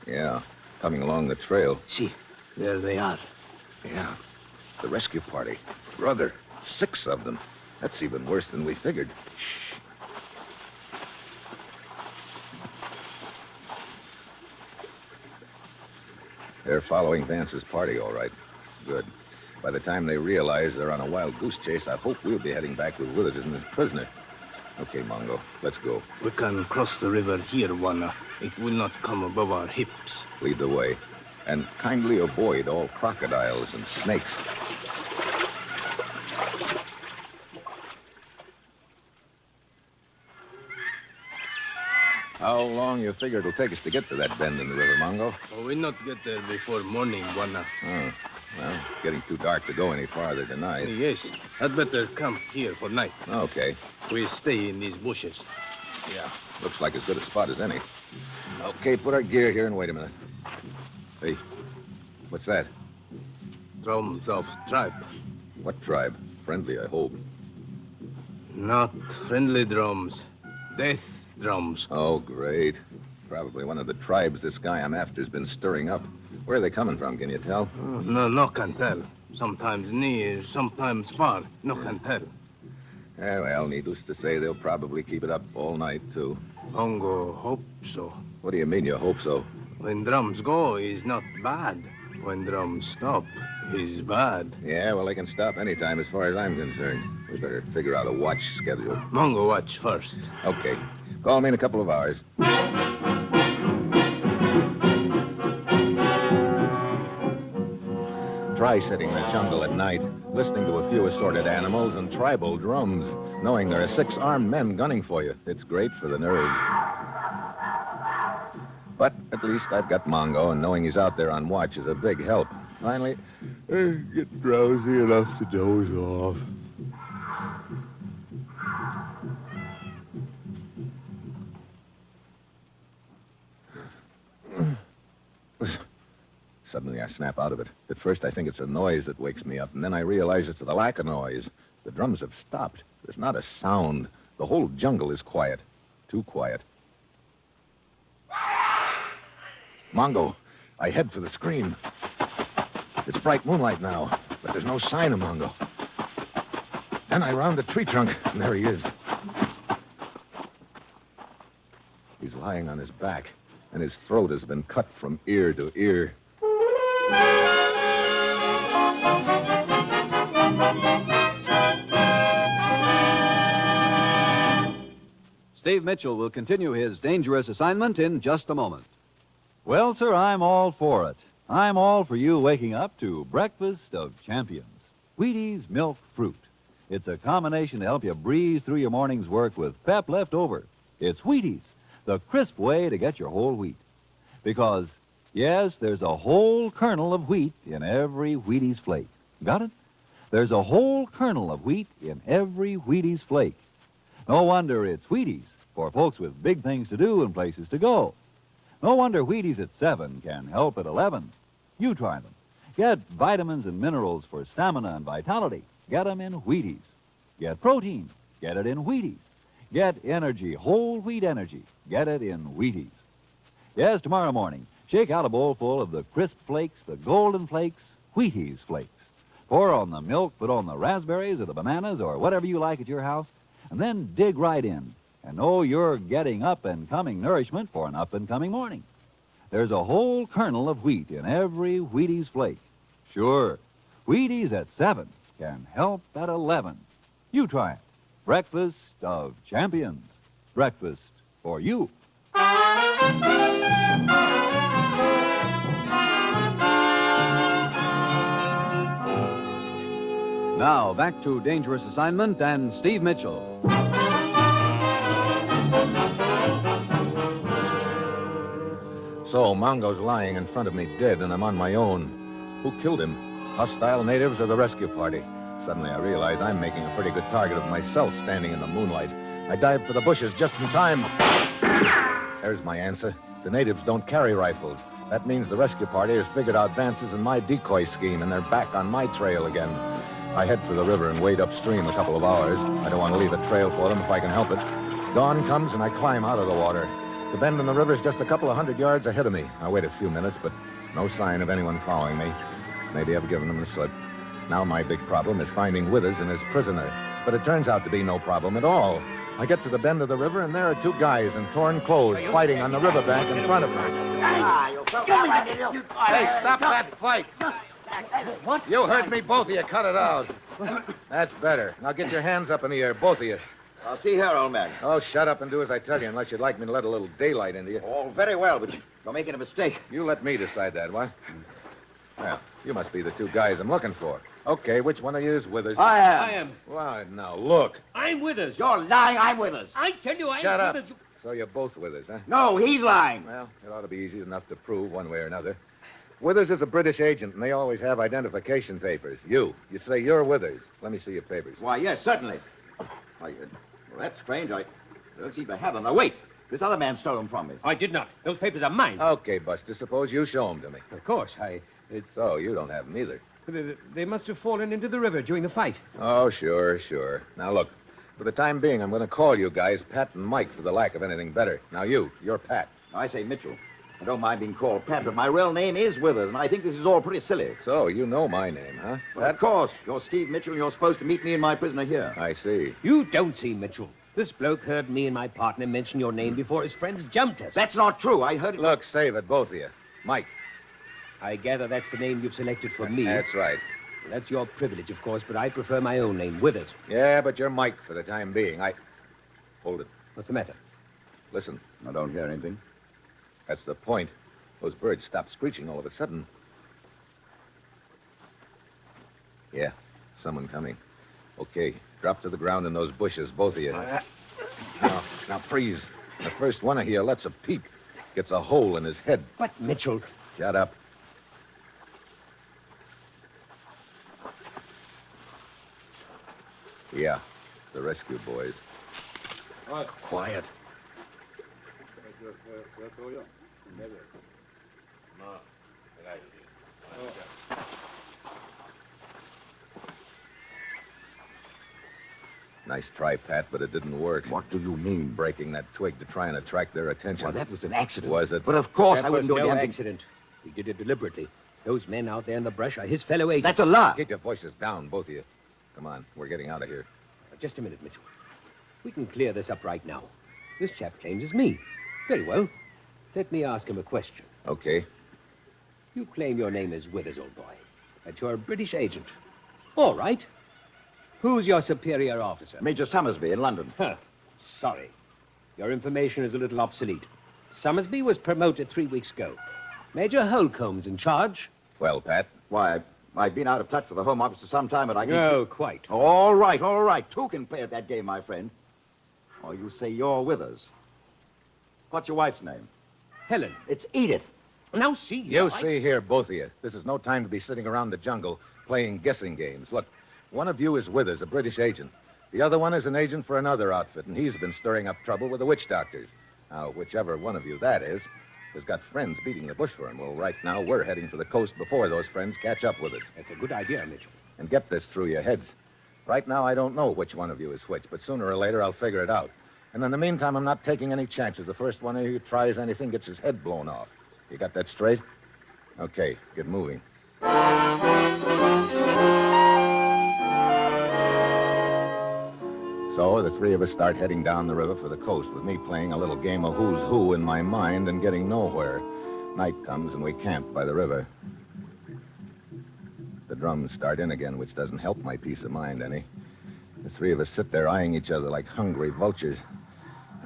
Yeah, coming along the trail. See, there they are. Yeah, the rescue party. Brother, 6 of them. That's even worse than we figured. Shh. They're following Vance's party, all right. Good. By the time they realize they're on a wild goose chase, I hope we'll be heading back with Withers as his prisoner. Okay, Mongo, let's go. We can cross the river here, Juana. It will not come above our hips. Lead the way. And kindly avoid all crocodiles and snakes. How long you figure it'll take us to get to that bend in the river, Mongo? Oh, we'll not get there before morning, Juana. Oh, well, it's getting too dark to go any farther tonight. Yes, I'd better camp here for night. Okay. We stay in these bushes. Yeah, looks like as good a spot as any. Okay, put our gear here and wait a minute. Hey, what's that? Drums of tribe. What tribe? Friendly, I hope. Not friendly drums. Death drums. Oh, great. Probably one of the tribes this guy I'm after's been stirring up. Where are they coming from, can you tell? Oh, no can tell. Sometimes near, sometimes far. No can tell. Yeah, well, needless to say, they'll probably keep it up all night, too. Ongo hope so. What do you mean you hope so? When drums go, is not bad. When drums stop, is bad. Yeah, well, they can stop any time as far as I'm concerned. We better figure out a watch schedule. Mongo watch first. Okay. Call me in a couple of hours. Try sitting in the jungle at night, listening to a few assorted animals and tribal drums, knowing there are 6 armed men gunning for you. It's great for the nerves. But at least I've got Mongo, and knowing he's out there on watch is a big help. Finally, I get drowsy enough to doze off. Suddenly, I snap out of it. At first, I think it's a noise that wakes me up, and then I realize it's the lack of noise. The drums have stopped. There's not a sound. The whole jungle is quiet. Too quiet. Mongo, I head for the scream. It's bright moonlight now, but there's no sign of Mongo. Then I round a tree trunk, and there he is. He's lying on his back, and his throat has been cut from ear to ear. Steve Mitchell will continue his dangerous assignment in just a moment. Well, sir, I'm all for it. I'm all for you waking up to breakfast of champions. Wheaties Milk Fruit. It's a combination to help you breeze through your morning's work with pep left over. It's Wheaties, the crisp way to get your whole wheat. Because, yes, there's a whole kernel of wheat in every Wheaties flake. Got it? There's a whole kernel of wheat in every Wheaties flake. No wonder it's Wheaties for folks with big things to do and places to go. No wonder Wheaties at 7 can help at 11. You try them. Get vitamins and minerals for stamina and vitality. Get them in Wheaties. Get protein. Get it in Wheaties. Get energy, whole wheat energy. Get it in Wheaties. Yes, tomorrow morning, shake out a bowl full of the crisp flakes, the golden flakes, Wheaties flakes. Pour on the milk, put on the raspberries or the bananas or whatever you like at your house, and then dig right in and know you're getting up-and-coming nourishment for an up-and-coming morning. There's a whole kernel of wheat in every Wheaties flake. Sure, Wheaties at 7 can help at 11. You try it. Breakfast of champions. Breakfast for you. Now, back to Dangerous Assignment and Steve Mitchell. So, Mongo's lying in front of me dead, and I'm on my own. Who killed him? Hostile natives or the rescue party? Suddenly, I realize I'm making a pretty good target of myself standing in the moonlight. I dive for the bushes just in time. There's my answer. The natives don't carry rifles. That means the rescue party has figured out advances in my decoy scheme, and they're back on my trail again. I head for the river and wade upstream a couple of hours. I don't want to leave a trail for them if I can help it. Dawn comes, and I climb out of the water. The bend in the river is just a couple of 100 yards ahead of me. I wait a few minutes, but no sign of anyone following me. Maybe I've given them the slip. Now my big problem is finding Withers and his prisoner. But it turns out to be no problem at all. I get to the bend of the river, and there are 2 guys in torn clothes fighting on the riverbank in front of me. Hey, stop that fight. What? You heard me, both of you. Cut it out. That's better. Now get your hands up in the air, both of you. I'll see here, old man. Oh, shut up and do as I tell you, unless you'd like me to let a little daylight into you. Oh, very well, but you're making a mistake. You let me decide that, what? Well, you must be the two guys I'm looking for. Okay, which one of you is Withers? I am. I am. Well, now, look. I'm Withers. You're lying. I'm Withers. I tell you, I'm Shut up. Withers. So you're both Withers, huh? No, he's lying. Well, it ought to be easy enough to prove one way or another. Withers is a British agent, and they always have identification papers. You say you're Withers. Let me see your papers. Why, yes, certainly. Well, that's strange. I don't seem to have them. Now, wait. This other man stole them from me. I did not. Those papers are mine. Okay, Buster, suppose you show them to me. Of course, So you don't have them either. They must have fallen into the river during the fight. Oh, sure. Now, look, for the time being, I'm going to call you guys Pat and Mike for the lack of anything better. Now, you're Pat. I say Mitchell. I don't mind being called Pat, but my real name is Withers, and I think this is all pretty silly. So, you know my name, huh? Well, of course. You're Steve Mitchell, and you're supposed to meet me and my prisoner here. I see. You don't see Mitchell. This bloke heard me and my partner mention your name before his friends jumped us. That's not true. I heard it. Look, save it, both of you. Mike. I gather that's the name you've selected for me. That's right. Well, that's your privilege, of course, but I prefer my own name, Withers. Yeah, but you're Mike for the time being. Hold it. What's the matter? Listen. I don't hear anything. That's the point. Those birds stopped screeching all of a sudden. Yeah, someone coming. Okay, drop to the ground in those bushes, both of you. Now freeze. The first one of you lets a peep. Gets a hole in his head. What, Mitchell? Shut up. Yeah, the rescue boys. Quiet. Nice try, Pat, but it didn't work. What do you mean? Breaking that twig to try and attract their attention. Well, that was an accident. Was it? But of course That I wouldn't do was a no damn thing. accident. He did it deliberately. Those men out there in the brush are his fellow agents. That's a lie. Keep your voices down, both of you. Come on, we're getting out of here. Just a minute, Mitchell. We can clear this up right now. This chap claims it's me. Very well. Let me ask him a question. Okay. You claim your name is Withers, old boy. That you're a British agent. All right. Who's your superior officer? Major Summersby in London. Huh. Sorry. Your information is a little obsolete. Summersby was promoted 3 weeks ago. Major Holcomb's in charge. Well, Pat. Why, I've been out of touch with the Home Office for some time, but I can... No, quite. All right. Two can play at that game, my friend. Or you say you're Withers. What's your wife's name? Helen. It's Edith. Now, see... You see here, both of you. This is no time to be sitting around the jungle playing guessing games. Look, one of you is Withers, a British agent. The other one is an agent for another outfit, and he's been stirring up trouble with the witch doctors. Now, whichever one of you that is, has got friends beating the bush for him. Well, right now, we're heading for the coast before those friends catch up with us. That's a good idea, Mitchell. And get this through your heads. Right now, I don't know which one of you is which, but sooner or later, I'll figure it out. And in the meantime, I'm not taking any chances. The first one of you tries anything gets his head blown off. You got that straight? Okay, get moving. So the three of us start heading down the river for the coast with me playing a little game of who's who in my mind and getting nowhere. Night comes and we camp by the river. The drums start in again, which doesn't help my peace of mind any. The three of us sit there eyeing each other like hungry vultures.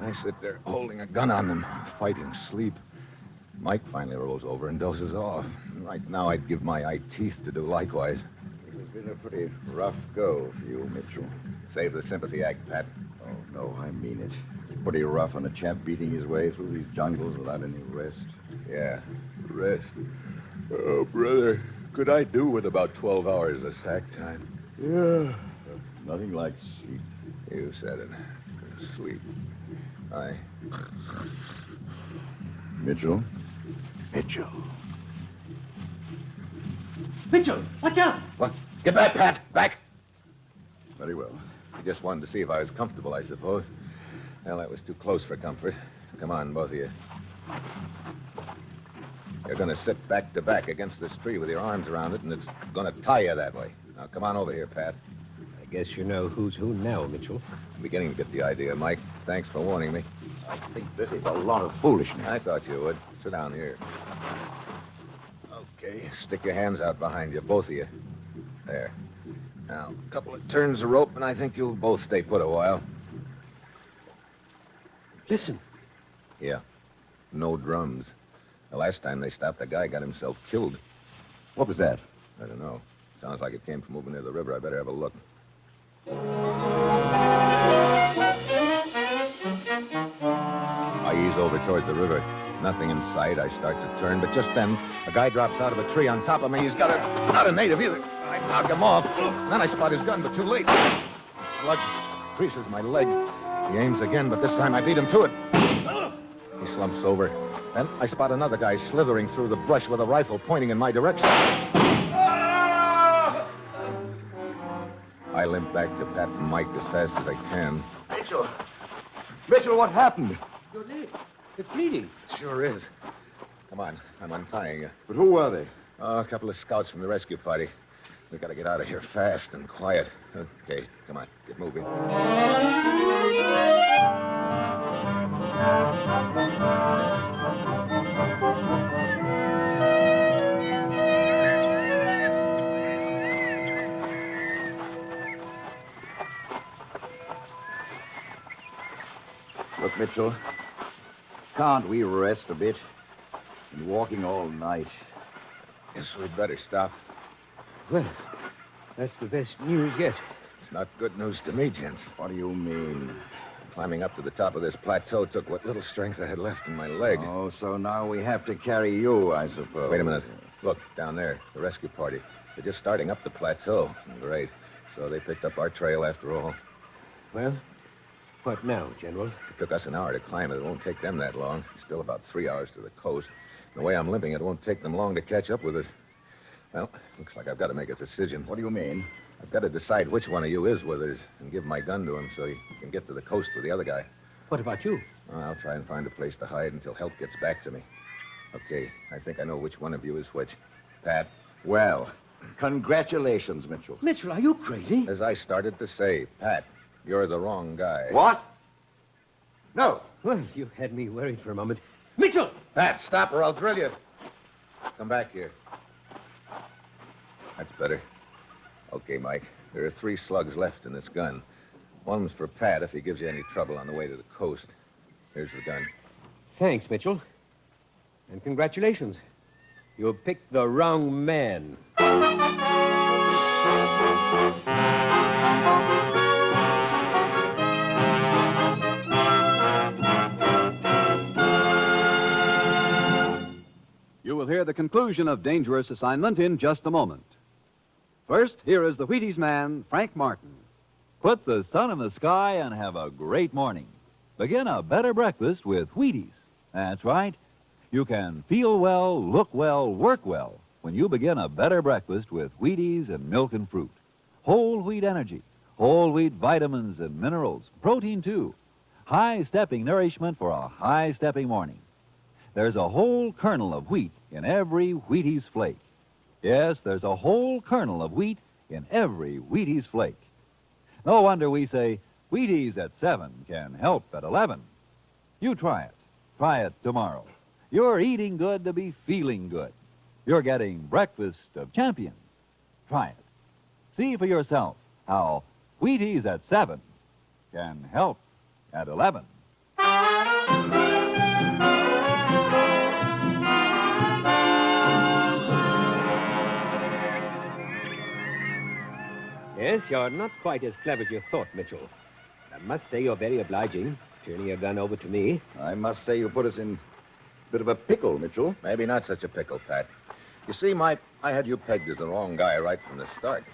I sit there holding a gun on them, fighting sleep. Mike finally rolls over and dozes off. Right now, I'd give my eye teeth to do likewise. This has been a pretty rough go for you, Mitchell. Save the sympathy act, Pat. Oh, no, I mean it. It's pretty rough on a chap beating his way through these jungles without any rest. Yeah, rest. Oh, brother, could I do with about 12 hours of sack time? Yeah, nothing like sleep. You said it. Sleep. Mitchell? Mitchell, watch out! What? Get back, Pat! Back! Very well. I just wanted to see if I was comfortable, I suppose. Well, that was too close for comfort. Come on, both of you. You're going to sit back to back against this tree with your arms around it, and it's going to tie you that way. Now, come on over here, Pat. I guess you know who's who now, Mitchell. I'm beginning to get the idea, Mike. Thanks for warning me. I think this is a lot of foolishness. I thought you would. Sit down here. Okay, stick your hands out behind you, both of you. There. Now, a couple of turns of rope, and I think you'll both stay put a while. Listen. Yeah. No drums. The last time they stopped, the guy got himself killed. What was that? I don't know. Sounds like it came from over near the river. I better have a look. I ease over toward the river. Nothing in sight. I start to turn, but just then, a guy drops out of a tree on top of me. He's got not a native either. I knock him off. Then I spot his gun, but too late. Blood creases my leg. He aims again, but this time I beat him to it. He slumps over. Then I spot another guy slithering through the brush with a rifle pointing in my direction. I limp back to Pat and Mike as fast as I can. Mitchell! Mitchell, what happened? Your leg. It's bleeding. Sure is. Come on, I'm untying you. But who were they? Oh, a couple of scouts from the rescue party. We gotta get out of here fast and quiet. Okay, come on, get moving. Look, Mitchell, can't we rest a bit? Been walking all night. Guess we'd better stop. Well, that's the best news yet. It's not good news to me, gents. What do you mean? Climbing up to the top of this plateau took what little strength I had left in my leg. Oh, so now we have to carry you, I suppose. Wait a minute. Look, down there, the rescue party. They're just starting up the plateau. Great. So they picked up our trail after all. Well, what now, General? It took us an hour to climb it. It won't take them that long. It's still about 3 hours to the coast. The way I'm limping, it won't take them long to catch up with us. Well, looks like I've got to make a decision. What do you mean? I've got to decide which one of you is Withers and give my gun to him so he can get to the coast with the other guy. What about you? Well, I'll try and find a place to hide until help gets back to me. Okay, I think I know which one of you is which. Pat? Well, congratulations, Mitchell. Mitchell, are you crazy? As I started to say, Pat, you're the wrong guy. What? No. Well, you had me worried for a moment. Mitchell! Pat, stop or I'll drill you. Come back here. That's better. Okay, Mike. There are 3 slugs left in this gun. One's for Pat if he gives you any trouble on the way to the coast. Here's the gun. Thanks, Mitchell. And congratulations. You picked the wrong man. You will hear the conclusion of Dangerous Assignment in just a moment. First, here is the Wheaties man, Frank Martin. Put the sun in the sky and have a great morning. Begin a better breakfast with Wheaties. That's right. You can feel well, look well, work well when you begin a better breakfast with Wheaties and milk and fruit. Whole wheat energy, whole wheat vitamins and minerals, protein too. High-stepping nourishment for a high-stepping morning. There's a whole kernel of wheat in every Wheaties flake. Yes, there's a whole kernel of wheat in every Wheaties flake. No wonder we say Wheaties at 7 can help at 11. You try it. Try it tomorrow. You're eating good to be feeling good. You're getting breakfast of champions. Try it. See for yourself how Wheaties at 7 can help at 11. Yes, you're not quite as clever as you thought, Mitchell. I must say you're very obliging, turning your gun over to me. I must say you put us in a bit of a pickle, Mitchell. Maybe not such a pickle, Pat. You see, Mike, I had you pegged as the wrong guy right from the start.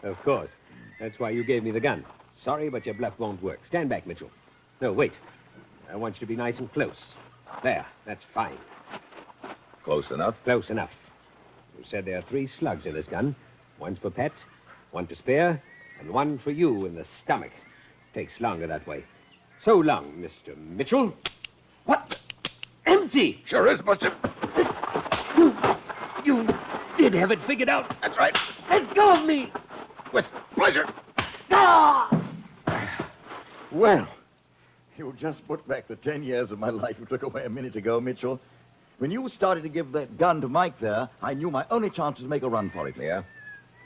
Of course. That's why you gave me the gun. Sorry, but your bluff won't work. Stand back, Mitchell. No, wait. I want you to be nice and close. There, that's fine. Close enough? Close enough. You said there are 3 slugs in this gun. One's for Pat, one to spare, and one for you in the stomach. Takes longer that way. So long, Mr. Mitchell. What? Empty! Sure is, Buster. You did have it figured out. That's right. Let go of me! With pleasure. Ah! Well, you just put back the 10 years of my life you took away a minute ago, Mitchell. When you started to give that gun to Mike there, I knew my only chance was to make a run for it. Yeah?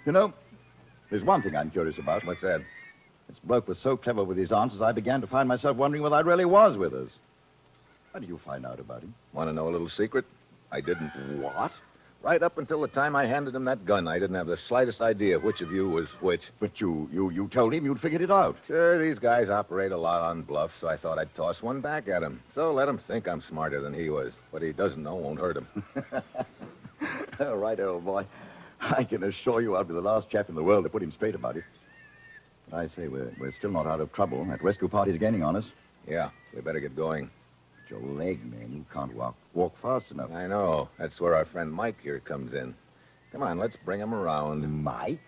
You know, there's one thing I'm curious about. What's that? This bloke was so clever with his answers, I began to find myself wondering whether I really was with us. How did you find out about him? Want to know a little secret? I didn't. What? Right up until the time I handed him that gun, I didn't have the slightest idea which of you was which. But you told him you'd figured it out. Sure, these guys operate a lot on bluff, so I thought I'd toss one back at him. So let him think I'm smarter than he was. What he doesn't know won't hurt him. All right, old boy. I can assure you I'll be the last chap in the world to put him straight about it. But I say, we're still not out of trouble. That rescue party's gaining on us. Yeah, we better get going. Your leg, man. You can't walk fast enough. I know. That's where our friend Mike here comes in. Come on, let's bring him around. Mike?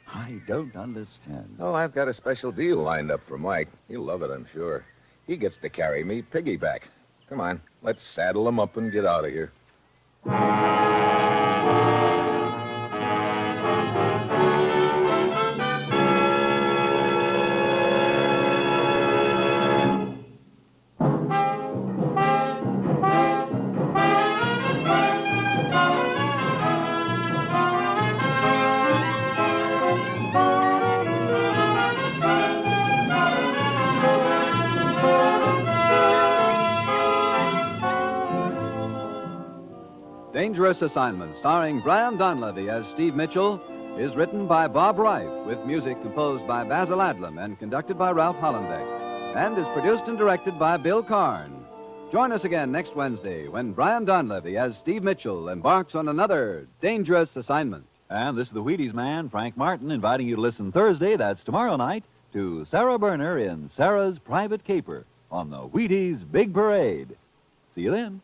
I don't understand. Oh, I've got a special deal lined up for Mike. He'll love it, I'm sure. He gets to carry me piggyback. Come on, let's saddle him up and get out of here. Dangerous Assignment, starring Brian Donlevy as Steve Mitchell, is written by Bob Reif, with music composed by Basil Adlam and conducted by Ralph Hollenbeck, and is produced and directed by Bill Karn. Join us again next Wednesday when Brian Donlevy as Steve Mitchell embarks on another Dangerous Assignment. And this is the Wheaties man, Frank Martin, inviting you to listen Thursday, that's tomorrow night, to Sarah Berner in Sarah's Private Caper on the Wheaties Big Parade. See you then.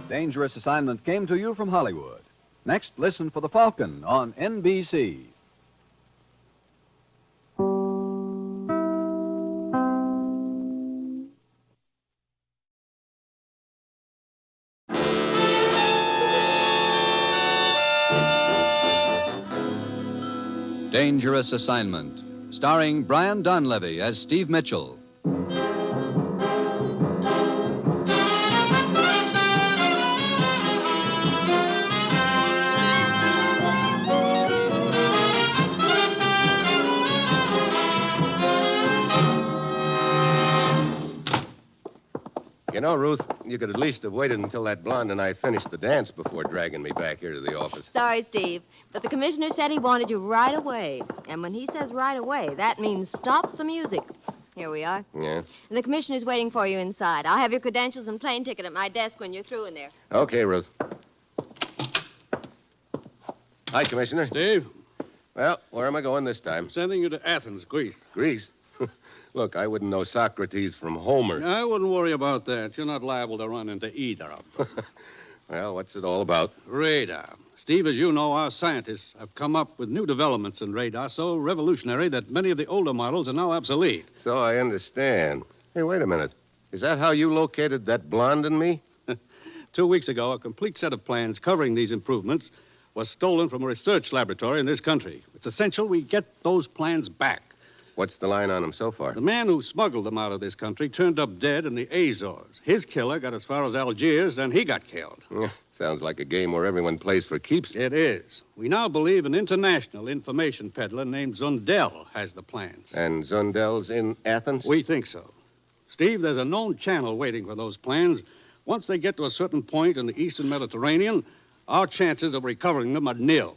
Dangerous Assignment came to you from Hollywood. Next, listen for The Falcon on NBC. Dangerous Assignment, starring Brian Donlevy as Steve Mitchell. You know, Ruth, you could at least have waited until that blonde and I finished the dance before dragging me back here to the office. Sorry, Steve, but the commissioner said he wanted you right away. And when he says right away, that means stop the music. Here we are. Yeah? And the commissioner's waiting for you inside. I'll have your credentials and plane ticket at my desk when you're through in there. Okay, Ruth. Hi, Commissioner. Steve? Well, where am I going this time? Sending you to Athens, Greece. Greece? Look, I wouldn't know Socrates from Homer. I wouldn't worry about that. You're not liable to run into either of them. Well, what's it all about? Radar. Steve, as you know, our scientists have come up with new developments in radar so revolutionary that many of the older models are now obsolete. So I understand. Hey, wait a minute. Is that how you located that blonde in me? 2 weeks ago, a complete set of plans covering these improvements was stolen from a research laboratory in this country. It's essential we get those plans back. What's the line on them so far? The man who smuggled them out of this country turned up dead in the Azores. His killer got as far as Algiers, and he got killed. Yeah, sounds like a game where everyone plays for keeps. It is. We now believe an international information peddler named Zundel has the plans. And Zundel's in Athens? We think so. Steve, there's a known channel waiting for those plans. Once they get to a certain point in the eastern Mediterranean, our chances of recovering them are nil.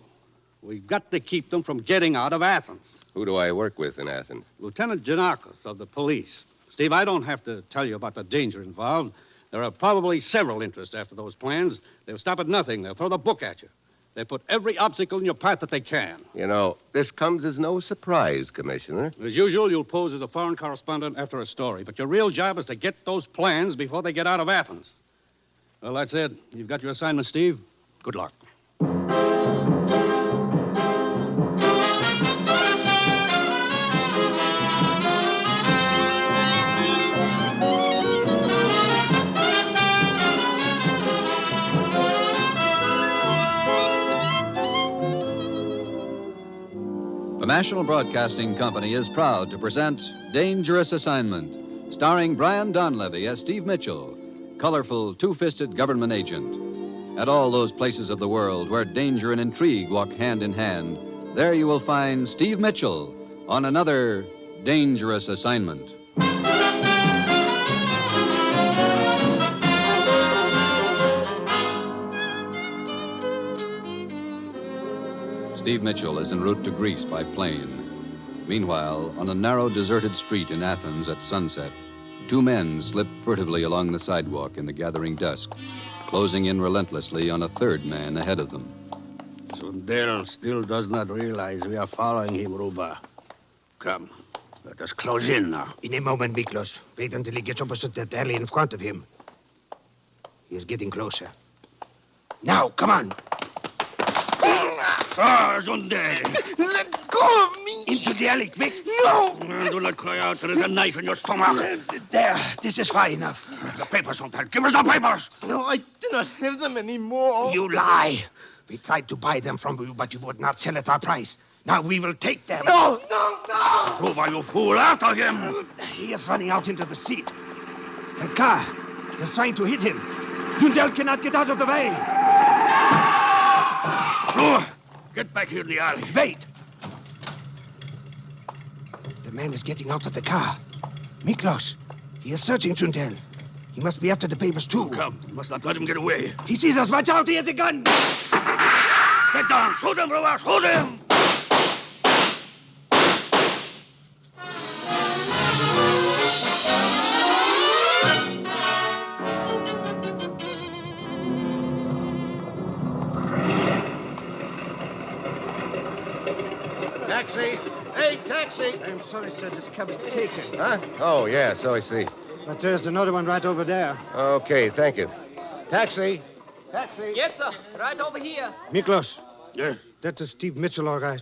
We've got to keep them from getting out of Athens. Who do I work with in Athens? Lieutenant Janakos of the police. Steve, I don't have to tell you about the danger involved. There are probably several interests after those plans. They'll stop at nothing. They'll throw the book at you. They put every obstacle in your path that they can. You know, this comes as no surprise, Commissioner. As usual, you'll pose as a foreign correspondent after a story, but your real job is to get those plans before they get out of Athens. Well, that's it. You've got your assignment, Steve. Good luck. National Broadcasting Company is proud to present Dangerous Assignment, starring Brian Donlevy as Steve Mitchell, colorful, two-fisted government agent. At all those places of the world where danger and intrigue walk hand in hand, there you will find Steve Mitchell on another dangerous assignment. Steve Mitchell is en route to Greece by plane. Meanwhile, on a narrow, deserted street in Athens at sunset, two men slip furtively along the sidewalk in the gathering dusk, closing in relentlessly on a third man ahead of them. Sundell still does not realize we are following him, Ruba. Come, let us close in now. In a moment, Miklos. Wait until he gets opposite that alley in front of him. He is getting closer. Now, come on. Ah, Sundell! Let go of me! Into the alley, quick! No! Do not cry out. There is a knife in your stomach. There. This is far enough. The papers, Sundell. Give us the papers! No, I do not have them anymore. You lie. We tried to buy them from you, but you would not sell at our price. Now we will take them. No! Ruba, you fool. After him! He is running out into the street. That car is trying to hit him. Sundell cannot get out of the way. No! Get back here in the alley. Wait! The man is getting out of the car. Miklos, he is searching Sundell. He must be after the papers, too. Come, you must not let him get away. He sees us. Watch out, he has a gun! Get down! Shoot him, Ruba! Shoot him! Taxi! Hey, taxi! I'm sorry, sir. This cab is taken. Huh? Oh, yeah, so I see. But there's another one right over there. Okay, thank you. Taxi! Taxi! Yes, sir. Right over here. Miklos. Yes? That's Steve Mitchell, all right.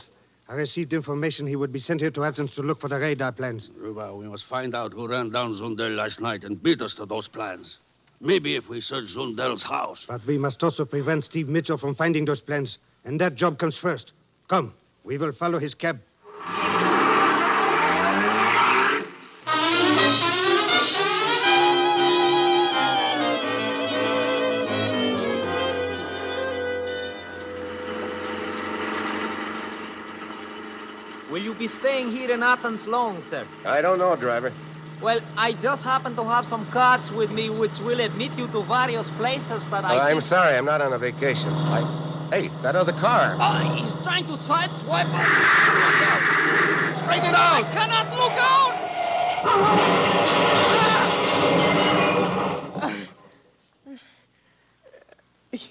I received information he would be sent here to Athens to look for the radar plans. Ruba, we must find out who ran down Sundell last night and beat us to those plans. Maybe if we search Sundell's house. But we must also prevent Steve Mitchell from finding those plans. And that job comes first. Come, we will follow his cab. Will you be staying here in Athens long, sir? I don't know, driver. Well, I just happen to have some cards with me which will admit you to various places that I'm sorry, I'm not on a vacation. Hey, that other car. He's trying to sideswipe us. Look out! Straighten it out! I cannot look out!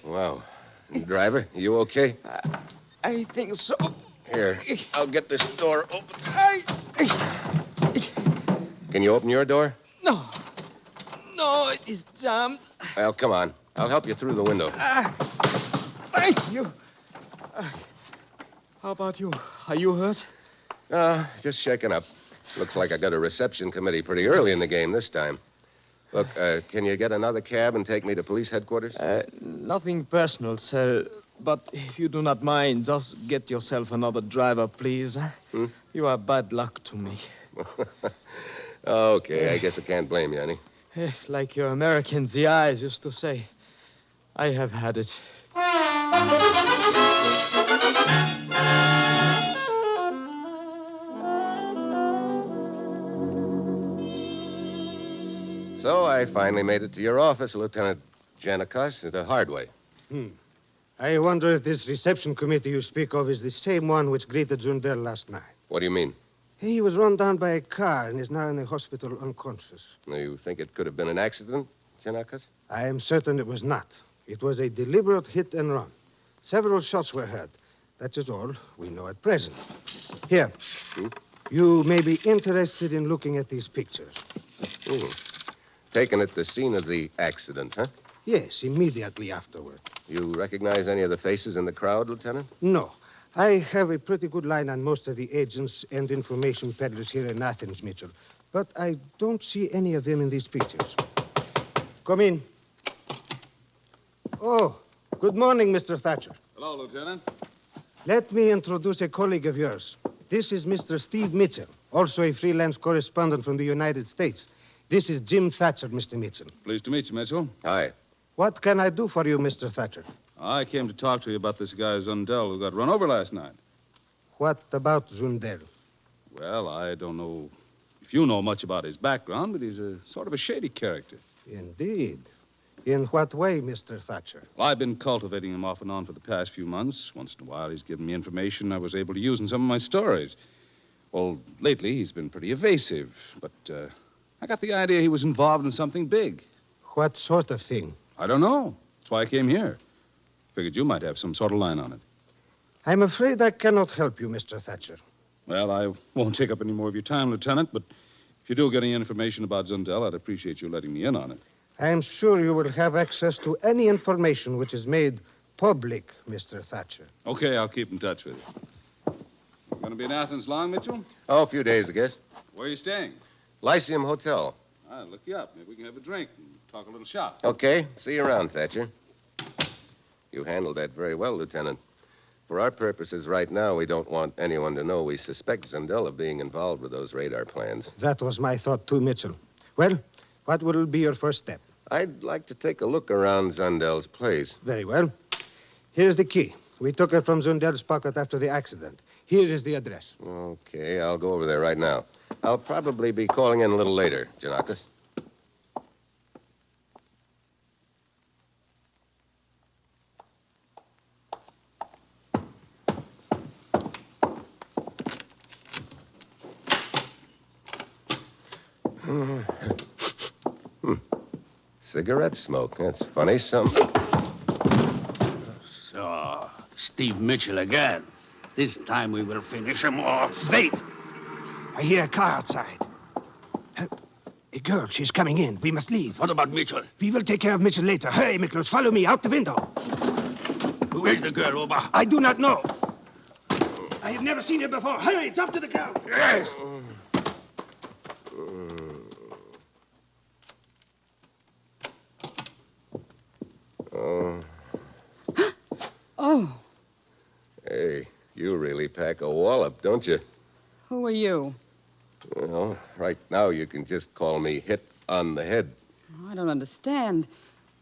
Wow. Driver, you okay? I think so. Here, I'll get this door open. Can you open your door? No, it is jammed. Well, come on. I'll help you through the window. Thank you. How about you? Are you hurt? Just shaken up. Looks like I got a reception committee pretty early in the game this time. Look, can you get another cab and take me to police headquarters? Nothing personal, sir. But if you do not mind, just get yourself another driver, please. You are bad luck to me. Okay, I guess I can't blame you, honey. Like your American GIs used to say, I have had it. So I finally made it to your office, Lieutenant Janikos, the hard way. I wonder if this reception committee you speak of is the same one which greeted Sundell last night. What do you mean? He was run down by a car and is now in the hospital unconscious. Now, you think it could have been an accident, Janikos? I am certain it was not. It was a deliberate hit and run. Several shots were heard. That is all we know at present. Here. You may be interested in looking at these pictures. Taken at the scene of the accident, huh? Yes, immediately afterward. You recognize any of the faces in the crowd, Lieutenant? No. I have a pretty good line on most of the agents and information peddlers here in Athens, Mitchell. But I don't see any of them in these pictures. Come in. Oh, good morning, Mr. Thatcher. Hello, Lieutenant. Let me introduce a colleague of yours, This is Mr. Steve Mitchell, also a freelance correspondent from the United States. This is Jim Thatcher, Mr. Mitchell. Pleased to meet you, Mitchell. Hi. What can I do for you, Mr. Thatcher? I came to talk to you about this guy Zundel who got run over last night. What about Zundel? Well, I don't know if you know much about his background, but he's a sort of a shady character. Indeed. In what way, Mr. Thatcher? Well, I've been cultivating him off and on for the past few months. Once in a while, he's given me information I was able to use in some of my stories. Well, lately, he's been pretty evasive, but I got the idea he was involved in something big. What sort of thing? I don't know. That's why I came here. Figured you might have some sort of line on it. I'm afraid I cannot help you, Mr. Thatcher. Well, I won't take up any more of your time, Lieutenant, but if you do get any information about Zundel, I'd appreciate you letting me in on it. I am sure you will have access to any information which is made public, Mr. Thatcher. Okay, I'll keep in touch with you. You going to be in Athens long, Mitchell? Oh, a few days, I guess. Where are you staying? Lyceum Hotel. I'll look you up. Maybe we can have a drink and talk a little shop. Okay. See you around, Thatcher. You handled that very well, Lieutenant. For our purposes right now, we don't want anyone to know we suspect Zundel of being involved with those radar plans. That was my thought, too, Mitchell. Well, what will be your first step? I'd like to take a look around Zundel's place. Very well. Here's the key. We took it from Zundel's pocket after the accident. Here is the address. Okay, I'll go over there right now. I'll probably be calling in a little later, Janakis. Cigarette smoke. That's funny. So, Steve Mitchell again. This time we will finish him off. Wait! I hear a car outside. A girl, she's coming in. We must leave. What about Mitchell? We will take care of Mitchell later. Hurry, Miklos, follow me out the window. Who is the girl, Oba? I do not know. I have never seen her before. Hurry, drop to the ground. Yes. Oh, Hey, you really pack a wallop, don't you? who are you? Well, right now you can just call me Hit on the Head. I don't understand.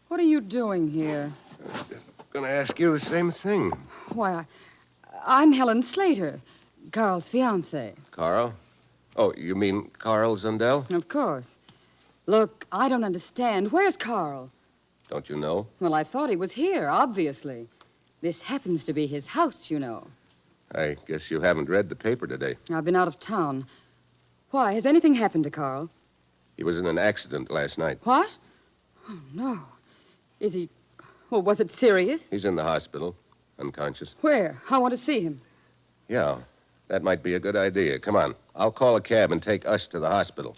What are you doing here? Gonna ask you the same thing. Why, I'm Helen Slater, Carl's fiancée. Carl? Oh, you mean Carl Zundel? Of course. Look, I don't understand. Where's Carl? Don't you know? Well, I thought he was here, obviously. This happens to be his house, you know. I guess you haven't read the paper today. I've been out of town. Why, has anything happened to Carl? He was in an accident last night. What? Oh, no. Is he... Well, was it serious? He's in the hospital, unconscious. Where? I want to see him. Yeah, that might be a good idea. Come on. I'll call a cab and take us to the hospital.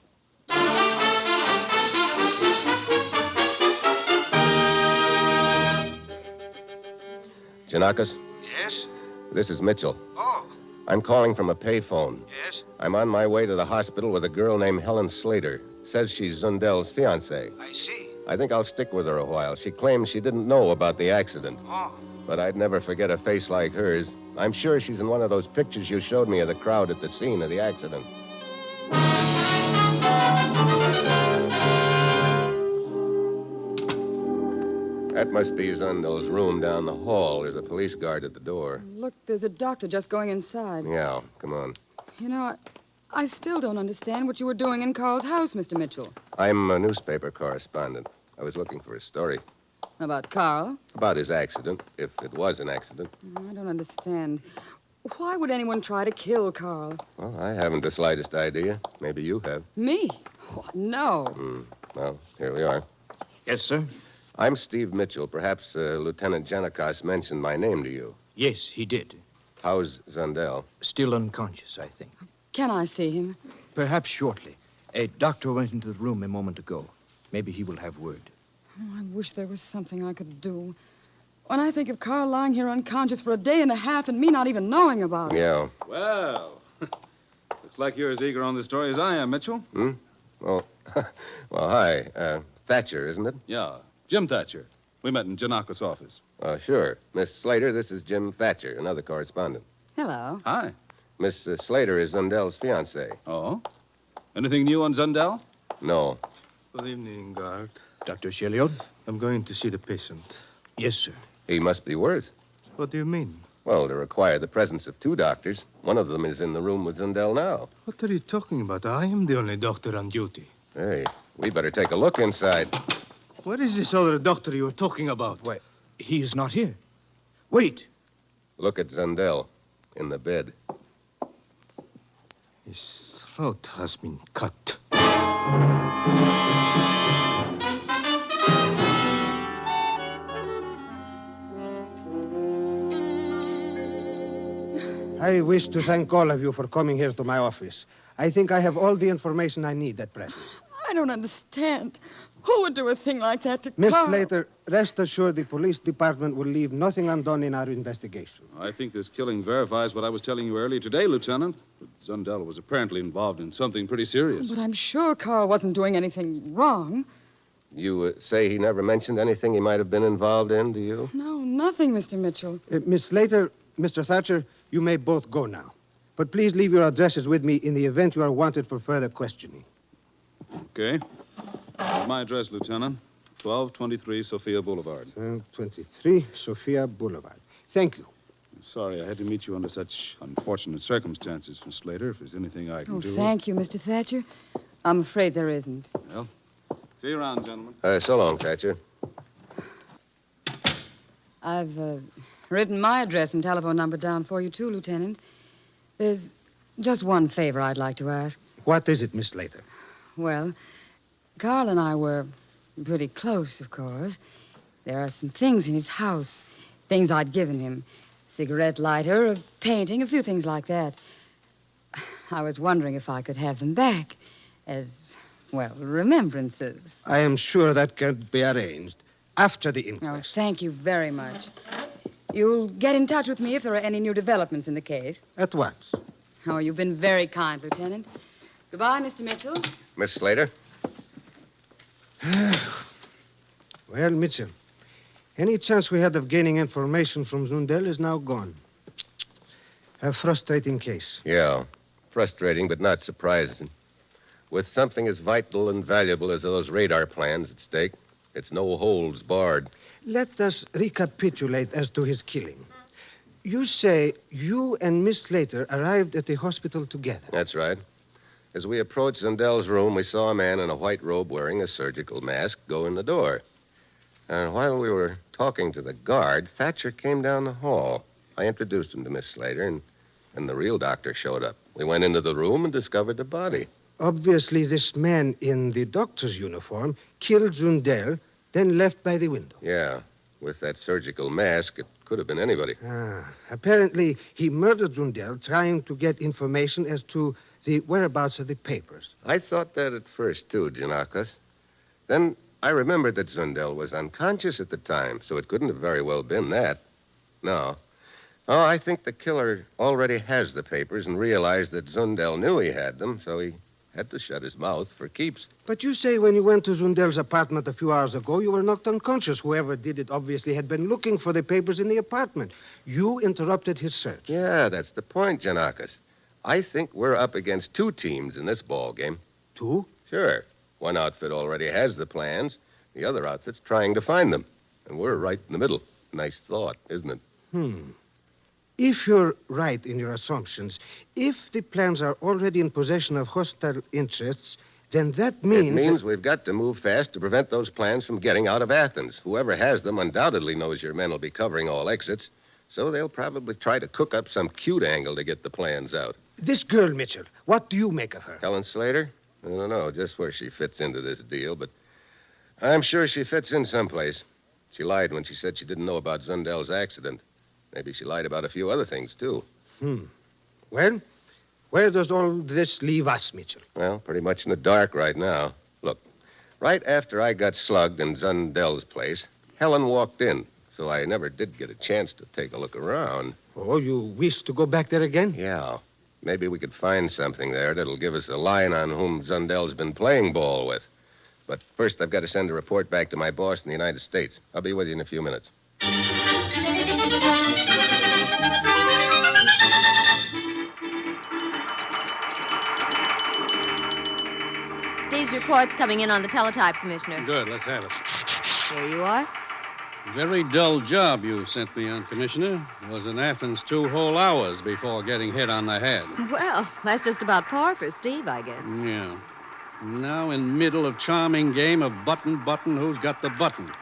Janakis? Yes? This is Mitchell. Oh. I'm calling from a payphone. Yes? I'm on my way to the hospital with a girl named Helen Slater. Says she's Zundel's fiancée. I see. I think I'll stick with her a while. She claims she didn't know about the accident. Oh. But I'd never forget a face like hers. I'm sure she's in one of those pictures you showed me of the crowd at the scene of the accident. That must be Zundel's room down the hall. There's a police guard at the door. Look, there's a doctor just going inside. Yeah, come on. You know, I still don't understand what you were doing in Carl's house, Mr. Mitchell. I'm a newspaper correspondent. I was looking for a story About Carl? about his accident, if it was an accident. I don't understand. Why would anyone try to kill Carl? Well, I haven't the slightest idea. Maybe you have. Me? What? No. Well, here we are. Yes, sir? I'm Steve Mitchell. Perhaps Lieutenant Janakis mentioned my name to you. Yes, he did. How's Zundel? Still unconscious, I think. Can I see him? Perhaps shortly. A doctor went into the room a moment ago. Maybe he will have word. Oh, I wish there was something I could do. When I think of Carl lying here unconscious for a day and a half and me not even knowing about it. Yeah. Well, looks like you're as eager on the story as I am, Mitchell. Oh, well, hi. Thatcher, isn't it? Yeah, Jim Thatcher. We met in Janakis' office. Sure. Miss Slater, this is Jim Thatcher, another correspondent. Hello. Hi. Miss Slater is Zundel's fiancée. Oh? Anything new on Zundel? No. Good evening, guard. Dr. Sheliot? I'm going to see the patient. Yes, sir. He must be worse. What do you mean? Well, to require the presence of 2 doctors. One of them is in the room with Zundel now. What are you talking about? I am the only doctor on duty. Hey, we better take a look inside. What is this other doctor you were talking about? Why, he is not here. Wait. Look at Zundel in the bed. His throat has been cut. I wish to thank all of you for coming here to my office. I think I have all the information I need at present. I don't understand. Who would do a thing like that to Miss Carl? Slater, rest assured the police department will leave nothing undone in our investigation. I think this killing verifies what I was telling you earlier today, Lieutenant. But Zundel was apparently involved in something pretty serious. But I'm sure Carl wasn't doing anything wrong. You say he never mentioned anything he might have been involved in, do you? No, nothing, Mr. Mitchell. Miss Slater, Mr. Thatcher, you may both go now. But please leave your addresses with me in the event you are wanted for further questioning. Okay. My address, Lieutenant. 1223 Sophia Boulevard. 1223 Sophia Boulevard. Thank you. Sorry I had to meet you under such unfortunate circumstances, Miss Slater. If there's anything I can do... Thank you, Mr. Thatcher. I'm afraid there isn't. Well, see you around, gentlemen. So long, Thatcher. I've written my address and telephone number down for you, too, Lieutenant. There's just one favor I'd like to ask. What is it, Miss Slater? Well, Carl and I were pretty close, of course. There are some things in his house, things I'd given him. Cigarette lighter, a painting, a few things like that. I was wondering if I could have them back as, well, remembrances. I am sure that can be arranged after the inquest. Oh, thank you very much. You'll get in touch with me if there are any new developments in the case. At once. Oh, you've been very kind, Lieutenant. Goodbye, Mr. Mitchell. Miss Slater? Well, Mitchell, any chance we had of gaining information from Zundel is now gone. A frustrating case. Yeah. Frustrating, but not surprising. With something as vital and valuable as those radar plans at stake, it's no holds barred. Let us recapitulate as to his killing. You say you and Miss Slater arrived at the hospital together. That's right. As we approached Zundel's room, we saw a man in a white robe wearing a surgical mask go in the door. And while we were talking to the guard, Thatcher came down the hall. I introduced him to Miss Slater, and the real doctor showed up. We went into the room and discovered the body. Obviously, this man in the doctor's uniform killed Zundel, then left by the window. Yeah. With that surgical mask, it could have been anybody. Apparently, he murdered Zundel trying to get information as to the whereabouts of the papers. I thought that at first, too, Giannakis. Then I remembered that Zundel was unconscious at the time, so it couldn't have very well been that. No. Oh, I think the killer already has the papers and realized that Zundel knew he had them, so he had to shut his mouth for keeps. But you say when you went to Zundel's apartment a few hours ago, you were knocked unconscious. Whoever did it obviously had been looking for the papers in the apartment. You interrupted his search. Yeah, that's the point, Giannakis. I think we're up against 2 teams in this ball game. 2? Sure. One outfit already has the plans. The other outfit's trying to find them. And we're right in the middle. Nice thought, isn't it? If you're right in your assumptions, if the plans are already in possession of hostile interests, then that means... It means we've got to move fast to prevent those plans from getting out of Athens. Whoever has them undoubtedly knows your men will be covering all exits, so they'll probably try to cook up some cute angle to get the plans out. This girl, Mitchell, what do you make of her? Helen Slater? I don't know just where she fits into this deal, but I'm sure she fits in someplace. She lied when she said she didn't know about Zundel's accident. Maybe she lied about a few other things, too. Well, where does all this leave us, Mitchell? Well, pretty much in the dark right now. Look, right after I got slugged in Zundel's place, Helen walked in, so I never did get a chance to take a look around. Oh, you wish to go back there again? Yeah. Maybe we could find something there that'll give us a line on whom Zundel's been playing ball with. But first, I've got to send a report back to my boss in the United States. I'll be with you in a few minutes. These reports coming in on the teletype, Commissioner. Good, let's have it. Here you are. Very dull job you sent me on, Commissioner. Was in Athens 2 whole hours before getting hit on the head. Well, that's just about par for Steve, I guess. Yeah. Now in middle of charming game of button, who's got the button?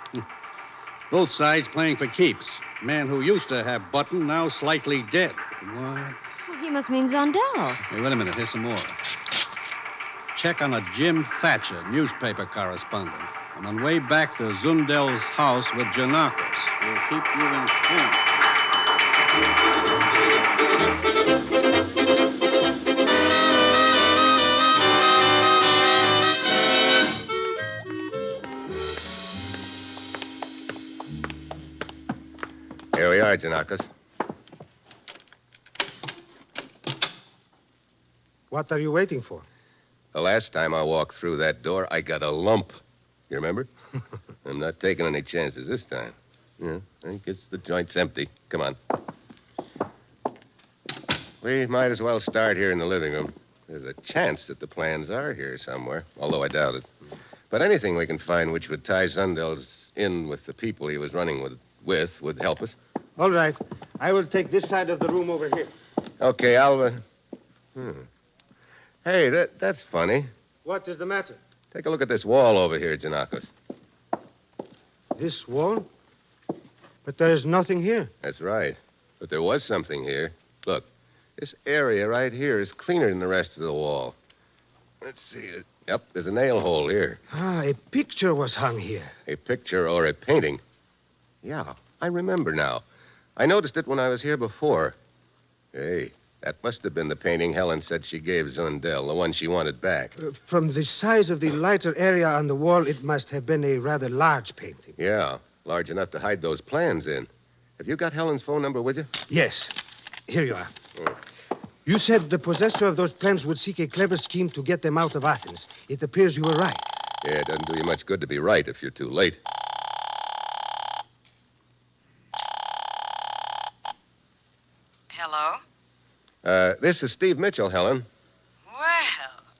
Both sides playing for keeps. Man who used to have button, now slightly dead. What? Well, he must mean Zondell. Hey, wait a minute. Here's some more. Check on a Jim Thatcher, newspaper correspondent. I'm on way back to Zundel's house with Janakos. We'll keep you informed. Here we are, Janakos. What are you waiting for? The last time I walked through that door, I got a lump. You remember? I'm not taking any chances this time. Yeah, I guess the joint's empty. Come on. We might as well start here in the living room. There's a chance that the plans are here somewhere, although I doubt it. But anything we can find which would tie Zundel's in with the people he was running with would help us. All right. I will take this side of the room over here. Okay, I'll... Hey, that's funny. What is the matter? Take a look at this wall over here, Janakos. This wall? But there is nothing here. That's right. But there was something here. Look, this area right here is cleaner than the rest of the wall. Let's see. Yep, there's a nail hole here. Ah, a picture was hung here. A picture or a painting? Yeah, I remember now. I noticed it when I was here before. Hey, that must have been the painting Helen said she gave Zundel, the one she wanted back. From the size of the lighter area on the wall, it must have been a rather large painting. Yeah, large enough to hide those plans in. Have you got Helen's phone number with you? Yes. Here you are. You said the possessor of those plans would seek a clever scheme to get them out of Athens. It appears you were right. Yeah, it doesn't do you much good to be right if you're too late. Hello? This is Steve Mitchell, Helen. Well,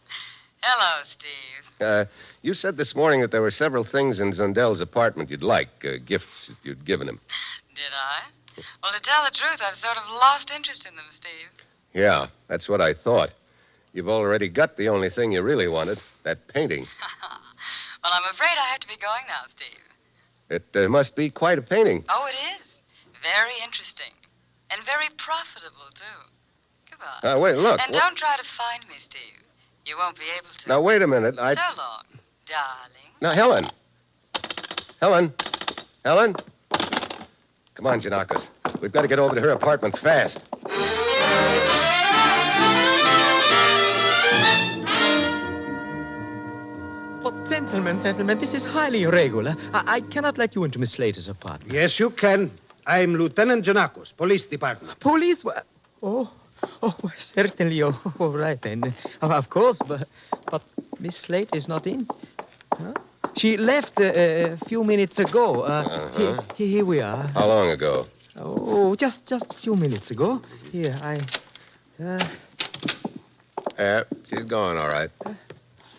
hello, Steve. You said this morning that there were several things in Zundel's apartment you'd like, gifts that you'd given him. Did I? Well, to tell the truth, I've sort of lost interest in them, Steve. Yeah, that's what I thought. You've already got the only thing you really wanted, that painting. Well, I'm afraid I have to be going now, Steve. It must be quite a painting. Oh, it is. Very interesting. And very profitable, too. Goodbye. Wait, look. And don't try to find me, Steve. You won't be able to. Now, wait a minute. So long, darling. Now, Helen. Helen? Come on, Janakos. We've got to get over to her apartment fast. But, gentlemen, this is highly irregular. I cannot let you into Miss Slater's apartment. Yes, you can. I'm Lieutenant Janakos, Police Department. Police? Oh, certainly. Oh, all right, then. Of course, but Miss Slater is not in. Huh? She left a few minutes ago. Here we are. How long ago? Oh, just a few minutes ago. Here, She's gone, all right.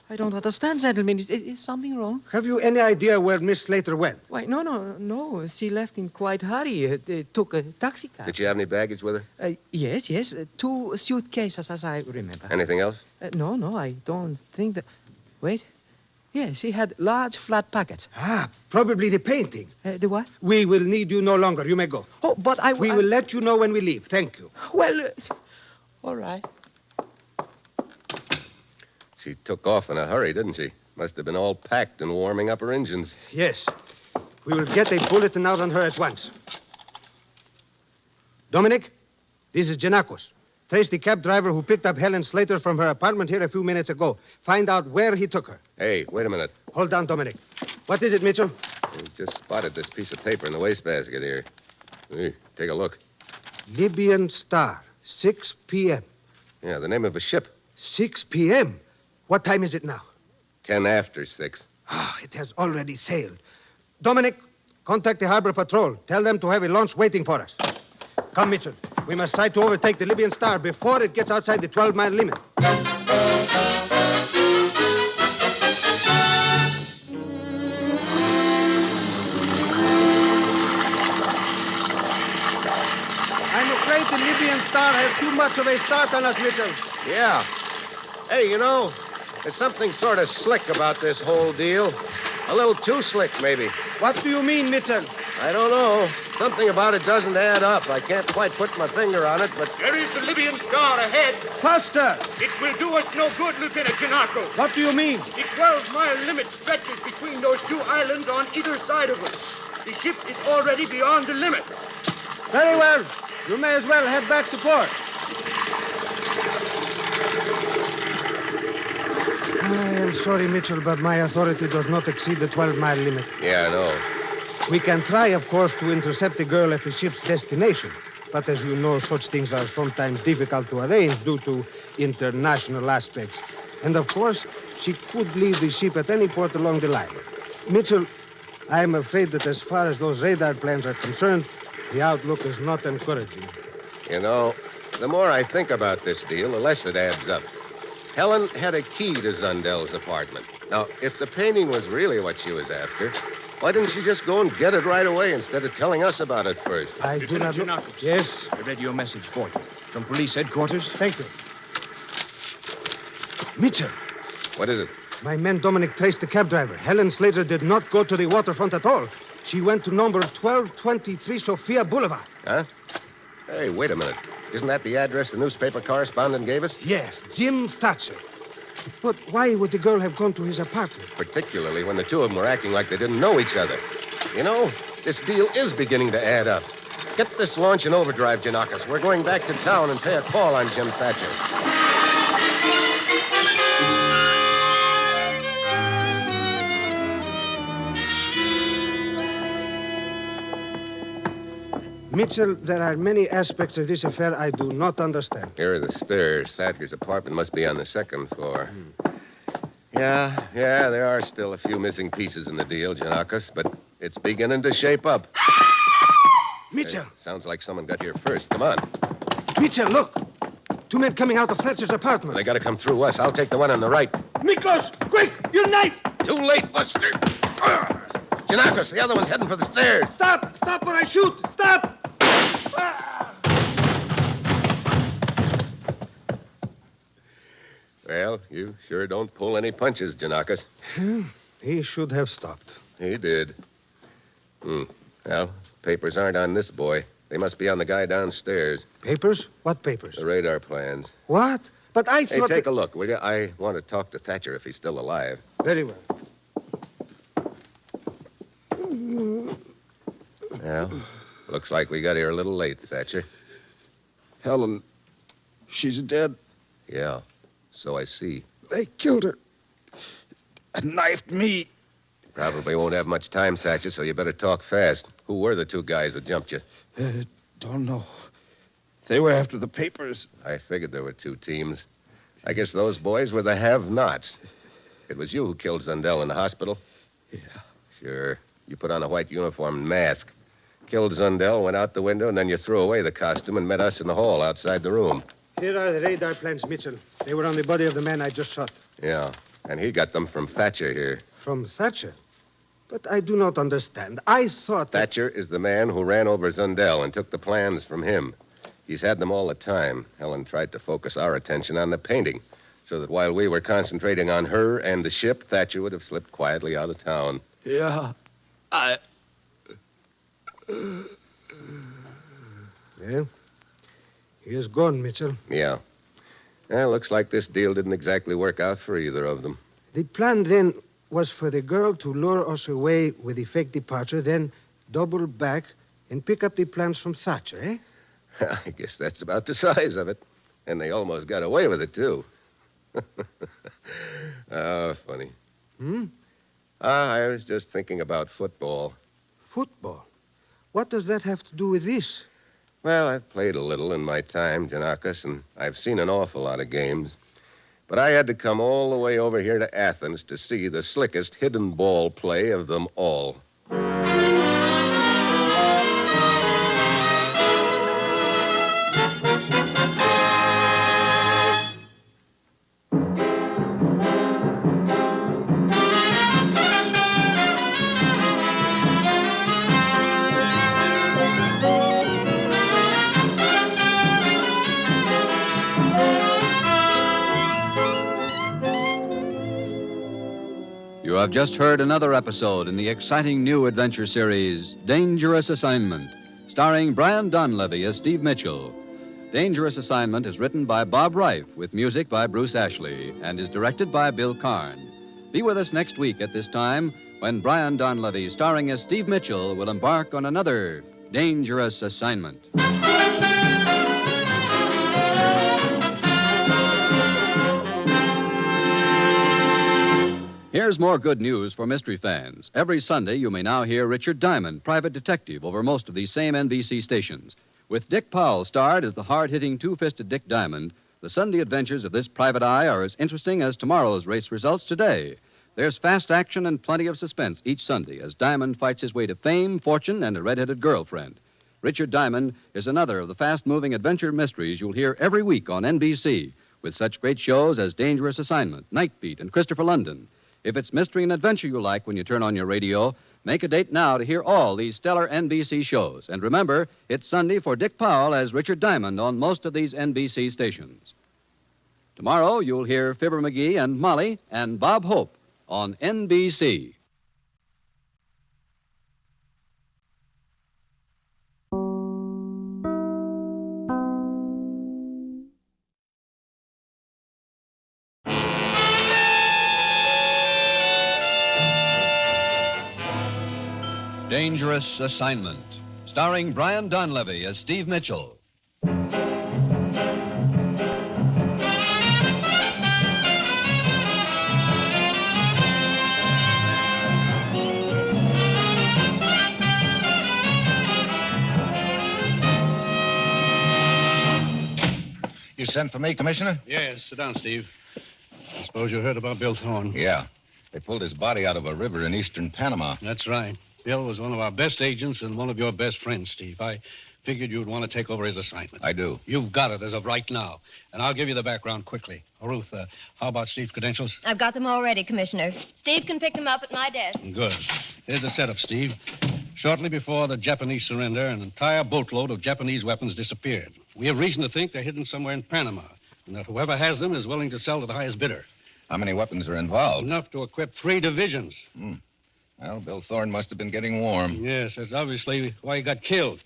I don't understand, gentlemen. Is something wrong? Have you any idea where Miss Slater went? Why, no. She left in quite a hurry. Took a taxi cab. Did she have any baggage with her? Yes. 2 suitcases, as I remember. Anything else? No, I don't think that... Wait. Yes, she had large flat packets. Ah, probably the painting. The what? We will need you no longer. You may go. Oh, but We will let you know when we leave. Thank you. Well, all right. She took off in a hurry, didn't she? Must have been all packed and warming up her engines. Yes. We will get a bulletin out on her at once. Dominic, this is Janakos. Trace the cab driver who picked up Helen Slater from her apartment here a few minutes ago. Find out where he took her. Hey, wait a minute. Hold on, Dominic. What is it, Mitchell? We just spotted this piece of paper in the wastebasket here. Hey, take a look. Libyan Star, 6 p.m. Yeah, the name of a ship. 6 p.m.? What time is it now? 10 after 6. Ah, it has already sailed. Dominic, contact the harbor patrol. Tell them to have a launch waiting for us. Come, Mitchell. We must try to overtake the Libyan Star before it gets outside the 12-mile limit. Libyan Star has too much of a start on us, Mitchell. Yeah. Hey, you know, there's something sort of slick about this whole deal. A little too slick, maybe. What do you mean, Mitchell? I don't know. Something about it doesn't add up. I can't quite put my finger on it, but... There is the Libyan Star ahead. Faster! It will do us no good, Lieutenant Janako. What do you mean? The 12-mile limit stretches between those two islands on either side of us. The ship is already beyond the limit. Very well. You may as well head back to port. I am sorry, Mitchell, but my authority does not exceed the 12-mile limit. Yeah, I know. We can try, of course, to intercept the girl at the ship's destination. But as you know, such things are sometimes difficult to arrange due to international aspects. And, of course, she could leave the ship at any port along the line. Mitchell, I am afraid that as far as those radar plans are concerned, the outlook is not encouraging. You know, the more I think about this deal, the less it adds up. Helen had a key to Zundel's apartment. Now, if the painting was really what she was after, why didn't she just go and get it right away instead of telling us about it first? I do not know. Janako. Yes? I read your message for you. From police headquarters. Thank you. Mitchell. What is it? My man Dominic traced the cab driver. Helen Slater did not go to the waterfront at all. She went to number 1223 Sophia Boulevard. Huh? Hey, wait a minute. Isn't that the address the newspaper correspondent gave us? Yes, Jim Thatcher. But why would the girl have gone to his apartment? Particularly when the two of them were acting like they didn't know each other. You know, this deal is beginning to add up. Get this launch in overdrive, Janakis. We're going back to town and pay a call on Jim Thatcher. Mitchell, there are many aspects of this affair I do not understand. Here are the stairs. Thatcher's apartment must be on the second floor. Yeah, there are still a few missing pieces in the deal, Janakis, but it's beginning to shape up. Mitchell! Hey, sounds like someone got here first. Come on. Mitchell, look! Two men coming out of Thatcher's apartment. They gotta come through us. I'll take the one on the right. Miklos! Quick! Your knife! Too late, Buster! Janakis, the other one's heading for the stairs. Stop! Stop or I shoot! Stop! Well, you sure don't pull any punches, Janakis. He should have stopped. He did. Well, papers aren't on this boy. They must be on the guy downstairs. Papers? What papers? The radar plans. What? But I thought... Hey, take a look, will you? I want to talk to Thatcher if he's still alive. Very well. Well, looks like we got here a little late, Thatcher. Helen, she's dead. Yeah, so I see. They killed her. And knifed me. Probably won't have much time, Thatcher, so you better talk fast. Who were the two guys who jumped you? Don't know. They were after the papers. I figured there were two teams. I guess those boys were the have-nots. It was you who killed Zundel in the hospital? Yeah. Sure. You put on a white uniform and mask. Killed Zundel, went out the window, and then you threw away the costume and met us in the hall outside the room. Here are the radar plans, Mitchell. They were on the body of the man I just shot. Yeah, and he got them from Thatcher here. From Thatcher? But I do not understand. I thought that... Thatcher is the man who ran over Zundel and took the plans from him. He's had them all the time. Helen tried to focus our attention on the painting, so that while we were concentrating on her and the ship, Thatcher would have slipped quietly out of town. Yeah, Well, he is gone, Mitchell. Yeah. Well, looks like this deal didn't exactly work out for either of them. The plan then was for the girl to lure us away with the fake departure, then double back and pick up the plans from Thatcher, eh? I guess that's about the size of it. And they almost got away with it, too. Oh, funny. I was just thinking about football. Football? What does that have to do with this? Well, I've played a little in my time, Janakis, and I've seen an awful lot of games. But I had to come all the way over here to Athens to see the slickest hidden ball play of them all. have just heard another episode in the exciting new adventure series, Dangerous Assignment, starring Brian Donlevy as Steve Mitchell. Dangerous Assignment is written by Bob Reif with music by Bruce Ashley and is directed by Bill Karn. Be with us next week at this time when Brian Donlevy, starring as Steve Mitchell, will embark on another Dangerous Assignment. Here's more good news for mystery fans. Every Sunday, you may now hear Richard Diamond, private detective, over most of these same NBC stations. With Dick Powell starred as the hard-hitting two-fisted Dick Diamond, the Sunday adventures of this private eye are as interesting as tomorrow's race results today. There's fast action and plenty of suspense each Sunday as Diamond fights his way to fame, fortune, and a red-headed girlfriend. Richard Diamond is another of the fast-moving adventure mysteries you'll hear every week on NBC, with such great shows as Dangerous Assignment, Night Beat, and Christopher London. If it's mystery and adventure you like when you turn on your radio, make a date now to hear all these stellar NBC shows. And remember, it's Sunday for Dick Powell as Richard Diamond on most of these NBC stations. Tomorrow, you'll hear Fibber McGee and Molly and Bob Hope on NBC. Dangerous Assignment, starring Brian Donlevy as Steve Mitchell. You sent for me, Commissioner? Yes, sit down, Steve. I suppose you heard about Bill Thorne. Yeah. They pulled his body out of a river in eastern Panama. That's right. Bill was one of our best agents and one of your best friends, Steve. I figured you'd want to take over his assignment. I do. You've got it as of right now. And I'll give you the background quickly. Oh, Ruth, how about Steve's credentials? I've got them all ready, Commissioner. Steve can pick them up at my desk. Good. Here's the setup, Steve. Shortly before the Japanese surrender, an entire boatload of Japanese weapons disappeared. We have reason to think they're hidden somewhere in Panama, and that whoever has them is willing to sell to the highest bidder. How many weapons are involved? Enough to equip 3 divisions. Well, Bill Thorne must have been getting warm. Yes, that's obviously why he got killed.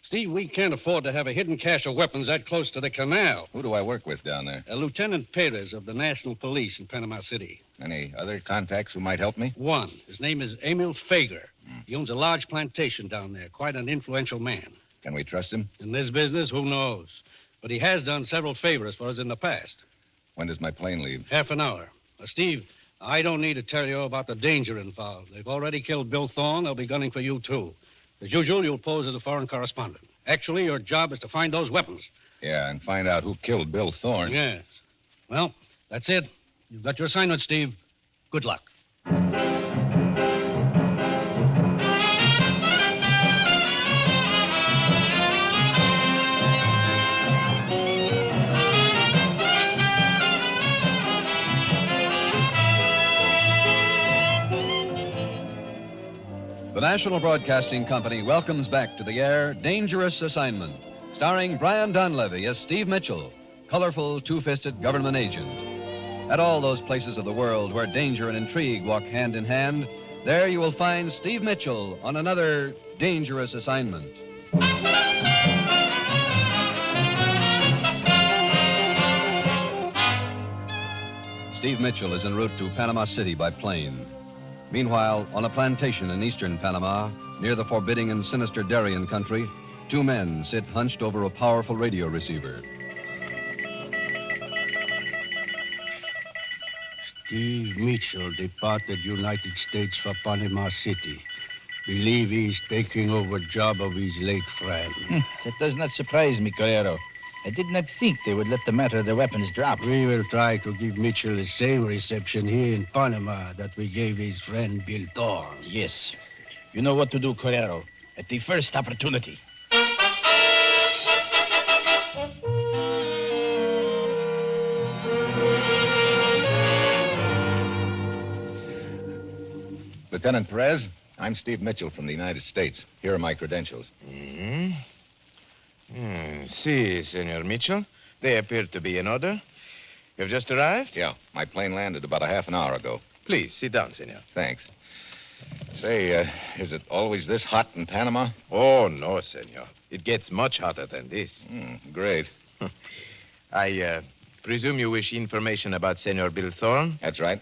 Steve, we can't afford to have a hidden cache of weapons that close to the canal. Who do I work with down there? Lieutenant Perez of the National Police in Panama City. Any other contacts who might help me? One. His name is Emil Fager. He owns a large plantation down there, quite an influential man. Can we trust him? In this business, who knows? But he has done several favors for us in the past. When does my plane leave? Half an hour. Steve, I don't need to tell you about the danger involved. They've already killed Bill Thorne. They'll be gunning for you, too. As usual, you'll pose as a foreign correspondent. Actually, your job is to find those weapons. Yeah, and find out who killed Bill Thorne. Yes. Well, that's it. You've got your assignment, Steve. Good luck. The National Broadcasting Company welcomes back to the air Dangerous Assignment, starring Brian Donlevy as Steve Mitchell, colorful two-fisted government agent. At all those places of the world where danger and intrigue walk hand in hand, there you will find Steve Mitchell on another Dangerous Assignment. Steve Mitchell is en route to Panama City by plane. Meanwhile, on a plantation in eastern Panama, near the forbidding and sinister Darien country, 2 men sit hunched over a powerful radio receiver. Steve Mitchell departed United States for Panama City. Believe he's taking over job of his late friend. That does not surprise me, Carrero. I did not think they would let the matter of the weapons drop. We will try to give Mitchell the same reception here in Panama that we gave his friend Bill Thorne. Yes. You know what to do, Carrero, at the first opportunity. Lieutenant Perez, I'm Steve Mitchell from the United States. Here are my credentials. Si, Senor Mitchell. They appear to be in order. You've just arrived? Yeah, my plane landed about a half an hour ago. Please, sit down, senor. Thanks. Say, is it always this hot in Panama? Oh, no, senor. It gets much hotter than this. Great. I presume you wish information about Senor Bill Thorne? That's right.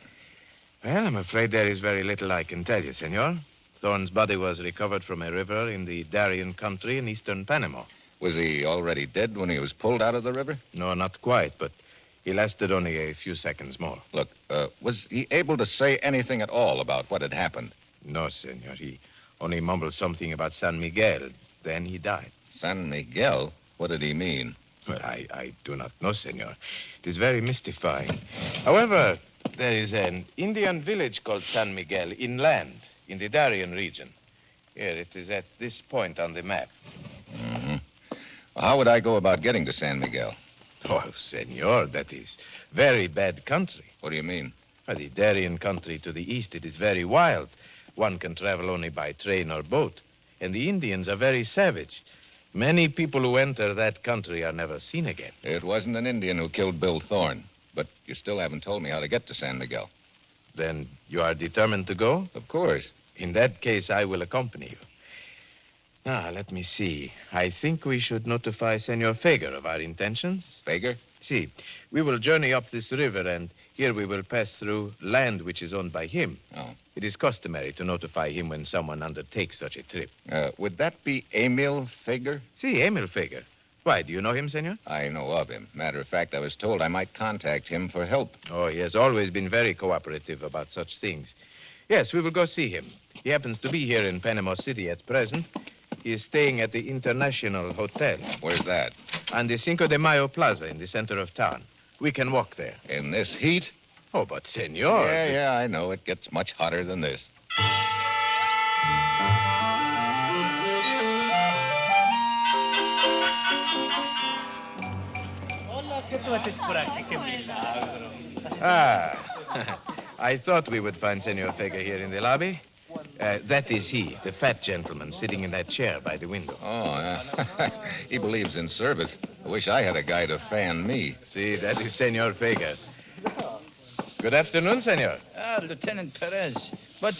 Well, I'm afraid there is very little I can tell you, senor. Thorne's body was recovered from a river in the Darien country in eastern Panama. Was he already dead when he was pulled out of the river? No, not quite, but he lasted only a few seconds more. Look, was he able to say anything at all about what had happened? No, senor. He only mumbled something about San Miguel. Then he died. San Miguel? What did he mean? Well, I do not know, senor. It is very mystifying. However, there is an Indian village called San Miguel inland in the Darien region. Here, it is at this point on the map. Mm-hmm. Well, how would I go about getting to San Miguel? Oh, senor, that is very bad country. What do you mean? Well, the Darien country to the east, it is very wild. One can travel only by train or boat. And the Indians are very savage. Many people who enter that country are never seen again. It wasn't an Indian who killed Bill Thorne. But you still haven't told me how to get to San Miguel. Then you are determined to go? Of course. In that case, I will accompany you. Now, let me see. I think we should notify Senor Fager of our intentions. Fager? See, we will journey up this river, and here we will pass through land which is owned by him. Oh. It is customary to notify him when someone undertakes such a trip. Would that be Emil Fager? See, Emil Fager. Why, do you know him, senor? I know of him. Matter of fact, I was told I might contact him for help. Oh, he has always been very cooperative about such things. Yes, we will go see him. He happens to be here in Panama City at present. He is staying at the International Hotel. Where's that? On the Cinco de Mayo Plaza in the center of town. We can walk there. In this heat? Oh, but senor... Yeah, I know. It gets much hotter than this. I thought we would find Senor Fager here in the lobby. That is he, the fat gentleman sitting in that chair by the window. Oh, he believes in service. I wish I had a guy to fan me. See, that is Senor Fager. Good afternoon, senor. Lieutenant Perez. But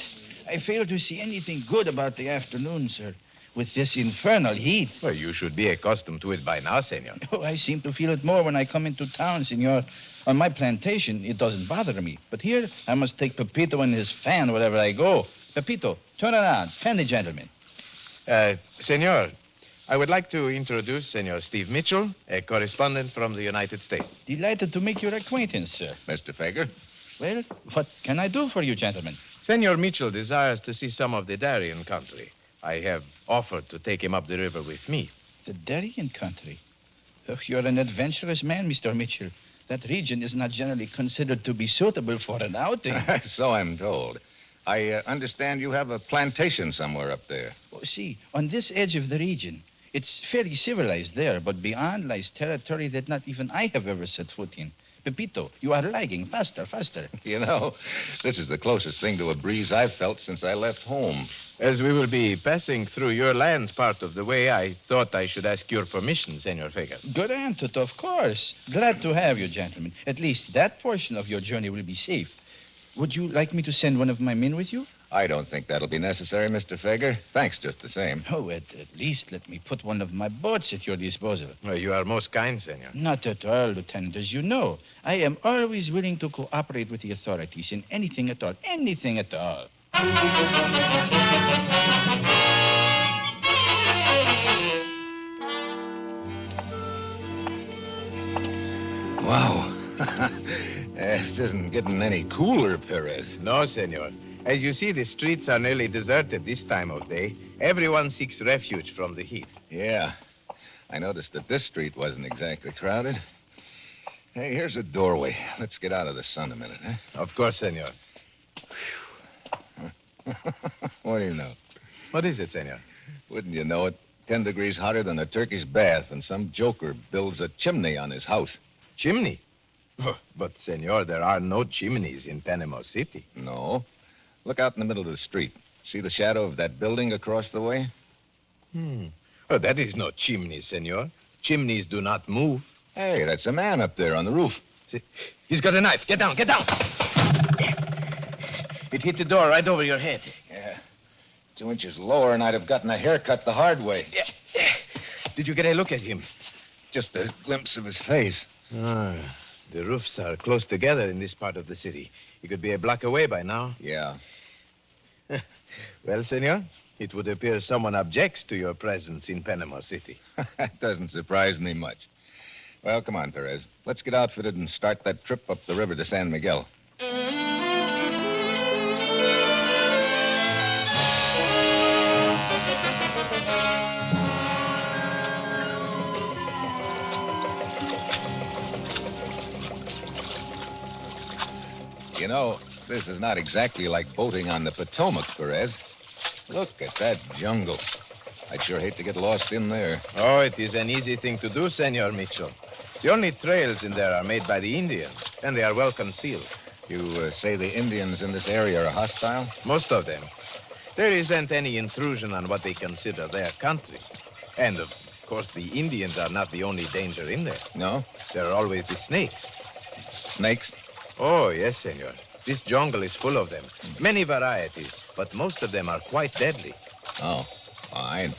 I fail to see anything good about the afternoon, sir. With this infernal heat. Well, you should be accustomed to it by now, senor. Oh, I seem to feel it more when I come into town, senor. On my plantation, it doesn't bother me. But here, I must take Pepito and his fan wherever I go. Pepito, turn around. Fan the gentleman. Senor, I would like to introduce Senor Steve Mitchell, a correspondent from the United States. Delighted to make your acquaintance, sir. Mr. Fager? Well, what can I do for you, gentlemen? Senor Mitchell desires to see some of the Darien country. I have offered to take him up the river with me. The Darien country? Oh, you're an adventurous man, Mr. Mitchell. That region is not generally considered to be suitable for an outing. So I'm told. I understand you have a plantation somewhere up there. Oh, see, on this edge of the region, it's fairly civilized there, but beyond lies territory that not even I have ever set foot in. Pepito, you are lagging. Faster, faster. You know, this is the closest thing to a breeze I've felt since I left home. As we will be passing through your land part of the way, I thought I should ask your permission, Senor Fager. Granted, of course. Glad to have you, gentlemen. At least that portion of your journey will be safe. Would you like me to send one of my men with you? I don't think that'll be necessary, Mr. Fager. Thanks just the same. Oh, at least let me put one of my boats at your disposal. Well, you are most kind, senor. Not at all, Lieutenant. As you know, I am always willing to cooperate with the authorities in anything at all. Anything at all. Wow. It isn't getting any cooler, Perez. No, senor. As you see, the streets are nearly deserted this time of day. Everyone seeks refuge from the heat. Yeah. I noticed that this street wasn't exactly crowded. Hey, here's a doorway. Let's get out of the sun a minute, huh? Of course, senor. What do you know? What is it, senor? Wouldn't you know it? 10 degrees hotter than a Turkish bath, and some joker builds a chimney on his house. Chimney? Oh, but, senor, there are no chimneys in Panama City. No. Look out in the middle of the street. See the shadow of that building across the way? Oh, that is no chimney, senor. Chimneys do not move. Hey, that's a man up there on the roof. See, he's got a knife. Get down, get down. It hit the door right over your head. Yeah. 2 inches lower, and I'd have gotten a haircut the hard way. Yeah. Did you get a look at him? Just a glimpse of his face. Ah, the roofs are close together in this part of the city. He could be a block away by now. Yeah. Well, senor, it would appear someone objects to your presence in Panama City. That doesn't surprise me much. Well, come on, Perez. Let's get outfitted and start that trip up the river to San Miguel. You know, this is not exactly like boating on the Potomac, Perez. Look at that jungle. I'd sure hate to get lost in there. Oh, it is an easy thing to do, Senor Mitchell. The only trails in there are made by the Indians, and they are well concealed. You say the Indians in this area are hostile? Most of them. There isn't any intrusion on what they consider their country. And, of course, the Indians are not the only danger in there. No? There are always the snakes. Snakes? Oh, yes, senor. This jungle is full of them. Many varieties, but most of them are quite deadly. Oh, fine.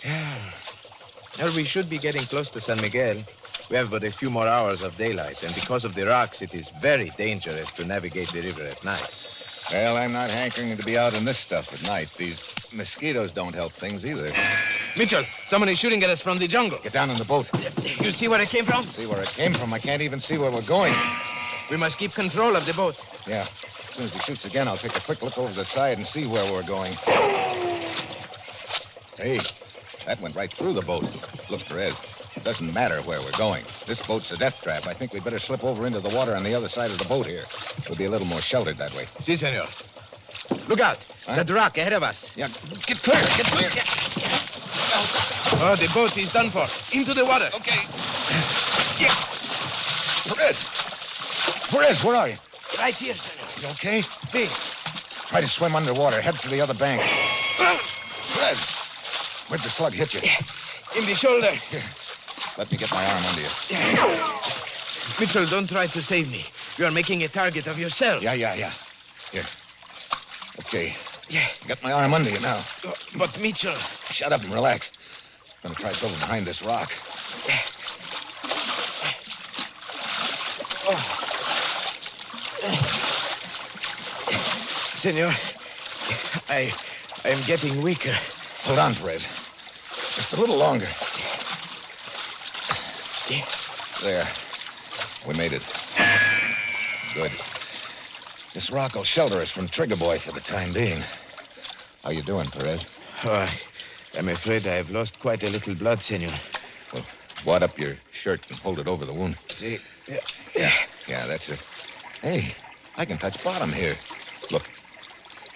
Yeah. Well, we should be getting close to San Miguel. We have but a few more hours of daylight, and because of the rocks, it is very dangerous to navigate the river at night. Well, I'm not hankering to be out in this stuff at night. These mosquitoes don't help things either. Mitchell, someone is shooting at us from the jungle. Get down in the boat. You see where it came from? See where it came from? I can't even see where we're going. We must keep control of the boat. Yeah. As soon as he shoots again, I'll take a quick look over the side and see where we're going. Hey, that went right through the boat. Look, Perez, it doesn't matter where we're going. This boat's a death trap. I think we'd better slip over into the water on the other side of the boat here. We'll be a little more sheltered that way. Si, senor. Look out. Huh? That rock ahead of us. Yeah, get clear, get clear. Oh, the boat is done for. Into the water. Okay. Yeah. Perez, where are you? Right here, senor. You okay? See. Try to swim underwater. Head for the other bank. Perez, where'd the slug hit you? In the shoulder. Here. Let me get my arm under you. Mitchell, don't try to save me. You are making a target of yourself. Yeah. Here. Okay. Yeah. Got my arm under you now. But, Mitchell... Shut up and relax. I'm going to try to go behind this rock. Oh. Senor, I'm getting weaker. Hold on, Perez. Just a little longer. There. We made it. Good. This rock will shelter us from Trigger Boy for the time being. How you doing, Perez? Oh, I'm afraid I have lost quite a little blood, senor. Well, wad up your shirt and hold it over the wound. See? Yeah, that's it. Hey, I can touch bottom here. Look,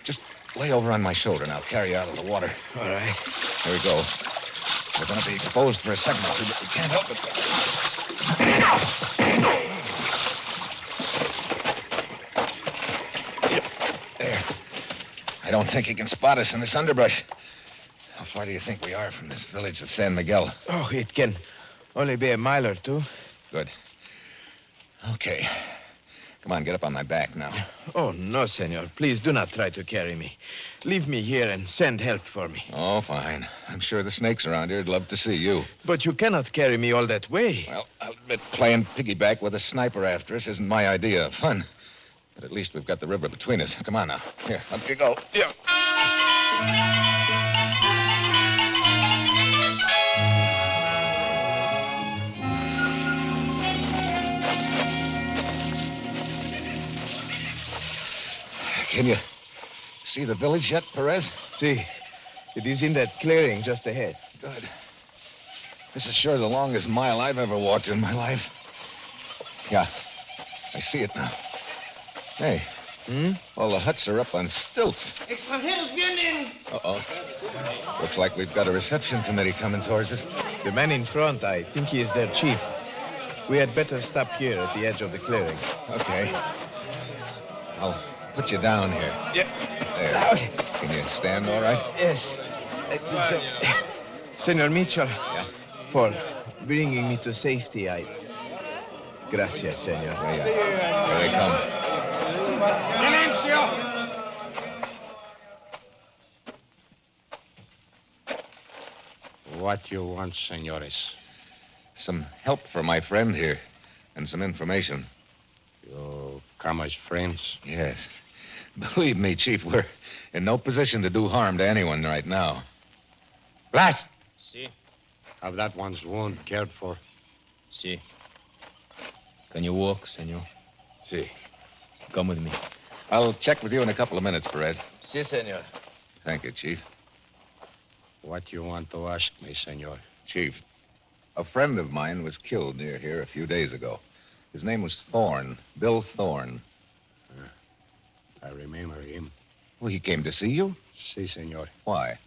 just lay over on my shoulder and I'll carry you out of the water. All right. Here we go. We're going to be exposed for a second or two, but we can't help it. There. I don't think he can spot us in this underbrush. How far do you think we are from this village of San Miguel? Oh, it can only be a mile or two. Good. Okay. Come on, get up on my back now. Oh, no, senor. Please do not try to carry me. Leave me here and send help for me. Oh, fine. I'm sure the snakes around here would love to see you. But you cannot carry me all that way. Well, I'll admit playing piggyback with a sniper after us isn't my idea of fun. But at least we've got the river between us. Come on now. Here, up you go. Yeah. Can you see the village yet, Perez? See. It is in that clearing just ahead. Good. This is sure the longest mile I've ever walked in my life. Yeah, I see it now. Hey. All the huts are up on stilts. Extranjeros vienen. Uh-oh. Looks like we've got a reception committee coming towards us. The man in front, I think he is their chief. We had better stop here at the edge of the clearing. Okay. I'll put you down here. Yeah. There. Can you stand all right? Yes. Senor Mitchell. Yeah? For bringing me to safety, Gracias, senor. Here they come. Silencio! What you want, senores? Some help for my friend here, and some information. You come as friends? Yes. Believe me, Chief, we're in no position to do harm to anyone right now. Blas! Si. Have that one's wound cared for. Si. Can you walk, senor? Si. Come with me. I'll check with you in a couple of minutes, Perez. Si, senor. Thank you, Chief. What you want to ask me, senor? Chief, a friend of mine was killed near here a few days ago. His name was Thorne, Bill Thorne. I remember him. Well, he came to see you? Si, senor. Why?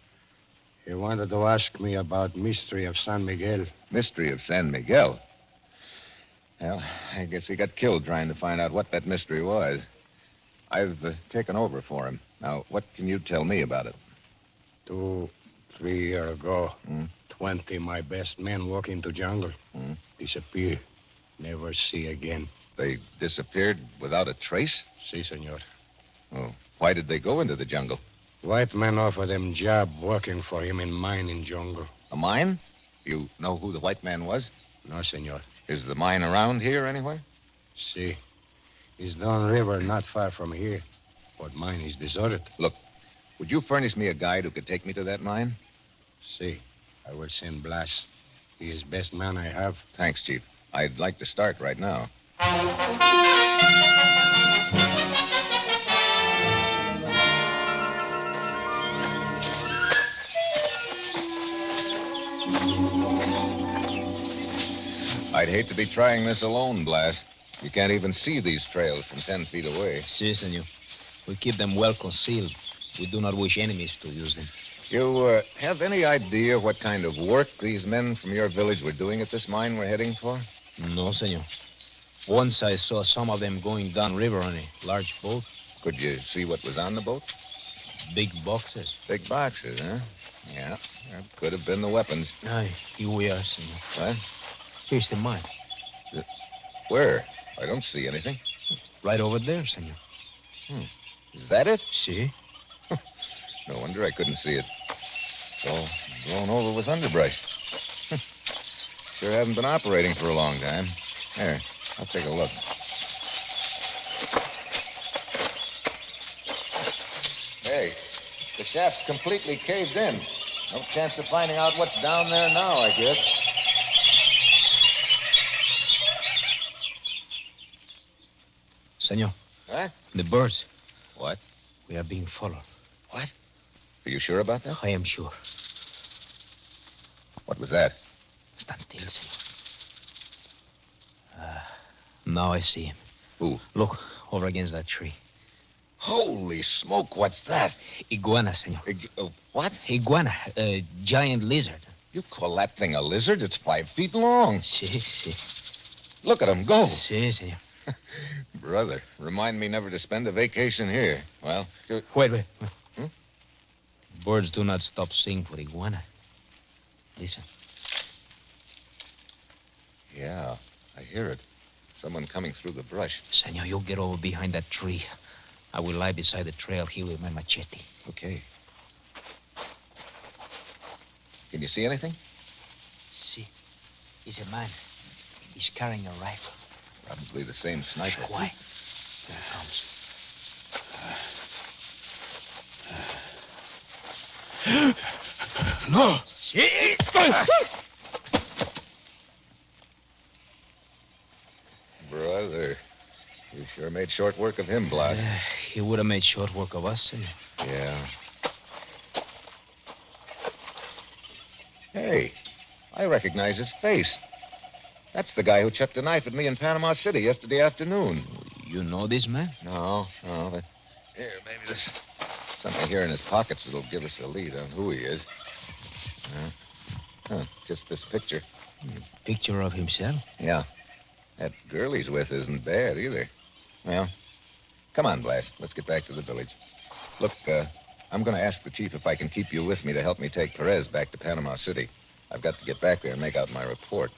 He wanted to ask me about mystery of San Miguel. Mystery of San Miguel? Well, I guess he got killed trying to find out what that mystery was. I've taken over for him. Now, what can you tell me about it? 2, 3 years ago, 20 my best men walk into jungle. Disappear. Never see again. They disappeared without a trace? Si, senor. Oh, why did they go into the jungle? White man offered them job working for him in mine in jungle. A mine? You know who the white man was? No, senor. Is the mine around here anywhere? Si. It's down river, not far from here. But mine is deserted. Look, would you furnish me a guide who could take me to that mine? Si. I will send Blas. He is best man I have. Thanks, Chief. I'd like to start right now. I'd hate to be trying this alone, Blas. You can't even see these trails from 10 feet away. Si, senor. We keep them well concealed. We do not wish enemies to use them. You have any idea what kind of work these men from your village were doing at this mine we're heading for? No, senor. Once I saw some of them going down river on a large boat. Could you see what was on the boat? Big boxes. Big boxes, huh? Yeah, that could have been the weapons. Aye, here we are, senor. What? Here's the mine. Where? I don't see anything. Right over there, senor. Is that it? See? No wonder I couldn't see it. It's all blown over with underbrush. Sure haven't been operating for a long time. Here, I'll take a look. Hey, the shaft's completely caved in. No chance of finding out what's down there now, I guess. Senor. Huh? The birds. What? We are being followed. What? Are you sure about that? I am sure. What was that? Stand still, senor. Now I see him. Who? Look, over against that tree. Holy smoke, what's that? Iguana, senor. What? Iguana, a giant lizard. You call that thing a lizard? It's 5 feet long. Si, si. Look at him go. Si, senor. Brother, remind me never to spend a vacation here. Well, Wait. Birds do not stop singing for iguana. Listen. Yeah, I hear it. Someone coming through the brush. Senor, you get over behind that tree. I will lie beside the trail here with my machete. Okay. Can you see anything? See. He's a man. He's carrying a rifle. Probably the same sniper. Quiet. There it comes. No. See? Brother, you sure made short work of him, Blas. He would have made short work of us, senor. Yeah. Hey, I recognize his face. That's the guy who chucked a knife at me in Panama City yesterday afternoon. You know this man? No. But here, maybe there's something here in his pockets that'll give us a lead on who he is. Just this picture. Picture of himself? Yeah. That girl he's with isn't bad either. Well, come on, Blas. Let's get back to the village. Look, I'm going to ask the chief if I can keep you with me to help me take Perez back to Panama City. I've got to get back there and make out my report.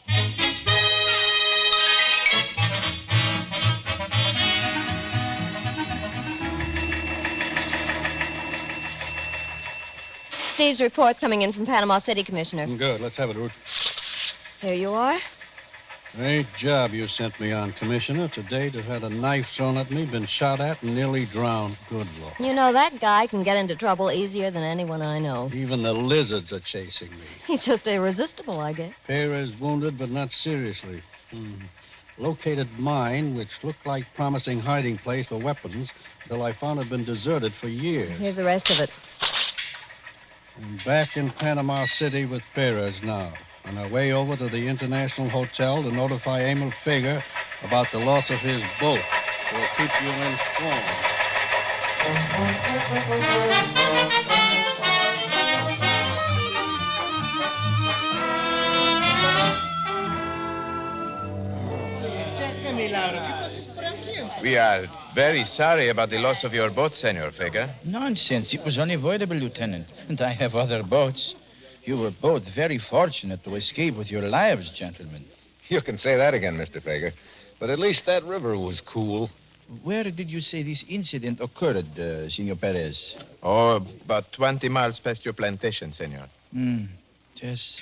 Steve's report's coming in from Panama City, Commissioner. Good. Let's have it, Ruth. Here you are. Great job you sent me on, Commissioner. To date, I've had a knife thrown at me, been shot at, and nearly drowned. Good Lord. You know, that guy can get into trouble easier than anyone I know. Even the lizards are chasing me. He's just irresistible, I guess. Perez wounded, but not seriously. Located mine, which looked like promising hiding place for weapons, until I found it had been deserted for years. Here's the rest of it. I'm back in Panama City with Perez now. On our way over to the International Hotel to notify Emil Fager about the loss of his boat. We'll keep you informed. We are very sorry about the loss of your boat, Senor Fager. Nonsense. It was unavoidable, Lieutenant. And I have other boats. You were both very fortunate to escape with your lives, gentlemen. You can say that again, Mr. Fager. But at least that river was cool. Where did you say this incident occurred, Senor Perez? Oh, about 20 miles past your plantation, Senor. Yes.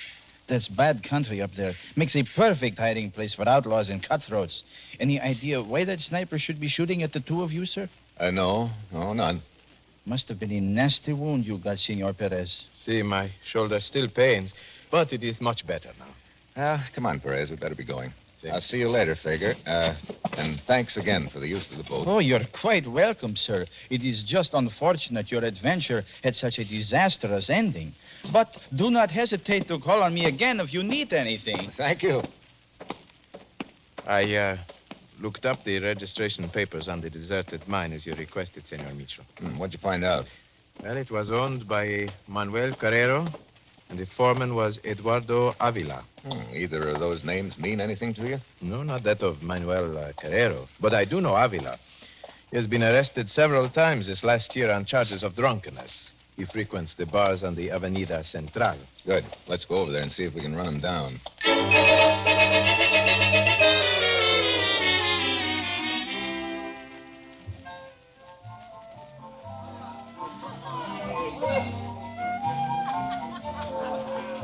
That's bad country up there. Makes a perfect hiding place for outlaws and cutthroats. Any idea why that sniper should be shooting at the two of you, sir? No, none. Must have been a nasty wound you got, Senor Perez. See, my shoulder still pains, but it is much better now. Come on, Perez. We better be going. I'll see you later, Fager. And thanks again for the use of the boat. Oh, you're quite welcome, sir. It is just unfortunate your adventure had such a disastrous ending. But do not hesitate to call on me again if you need anything. Thank you. I looked up the registration papers on the deserted mine as you requested, Senor Mitchell. What'd you find out? Well, it was owned by Manuel Carrero, and the foreman was Eduardo Avila. Either of those names mean anything to you? No, not that of Manuel Carrero. But I do know Avila. He has been arrested several times this last year on charges of drunkenness. He frequents the bars on the Avenida Central. Good. Let's go over there and see if we can run him down.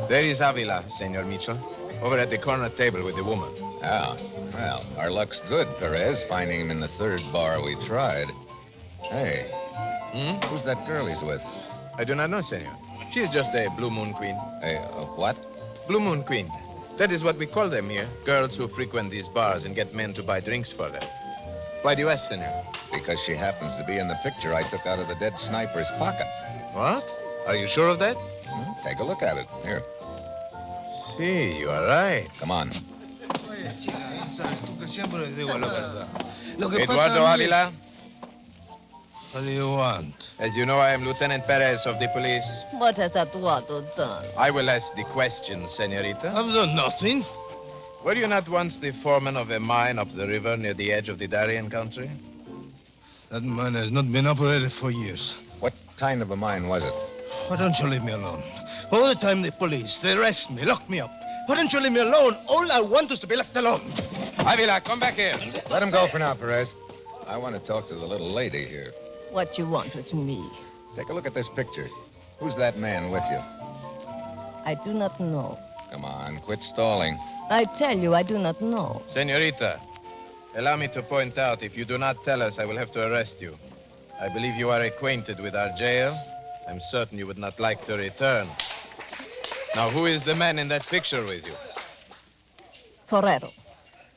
There is Avila, Senor Mitchell, over at the corner table with the woman. Well, our luck's good, Perez, finding him in the third bar we tried. Hey, who's that girl he's with? I do not know, Senor. She's just a Blue Moon Queen. A what? Blue Moon Queen. That is what we call them here. Girls who frequent these bars and get men to buy drinks for them. Why do you ask, Senor? Because she happens to be in the picture I took out of the dead sniper's pocket. What? Are you sure of that? Take a look at it. Here. See, you are right. Come on. Eduardo Avila. What do you want? As you know, I am Lieutenant Perez of the police. What has Eduardo done? I will ask the questions, senorita. I've done nothing. Were you not once the foreman of a mine up the river near the edge of the Darien country? That mine has not been operated for years. What kind of a mine was it? Why don't you leave me alone? All the time the police, they arrest me, lock me up. Why don't you leave me alone? All I want is to be left alone. Avila, come back here. Let him go for now, Perez. I want to talk to the little lady here. What you want with me? Take a look at this picture. Who's that man with you? I do not know. Come on, quit stalling. I tell you, I do not know. Senorita, allow me to point out, if you do not tell us, I will have to arrest you. I believe you are acquainted with our jail. I'm certain you would not like to return. Now, who is the man in that picture with you? Carrero.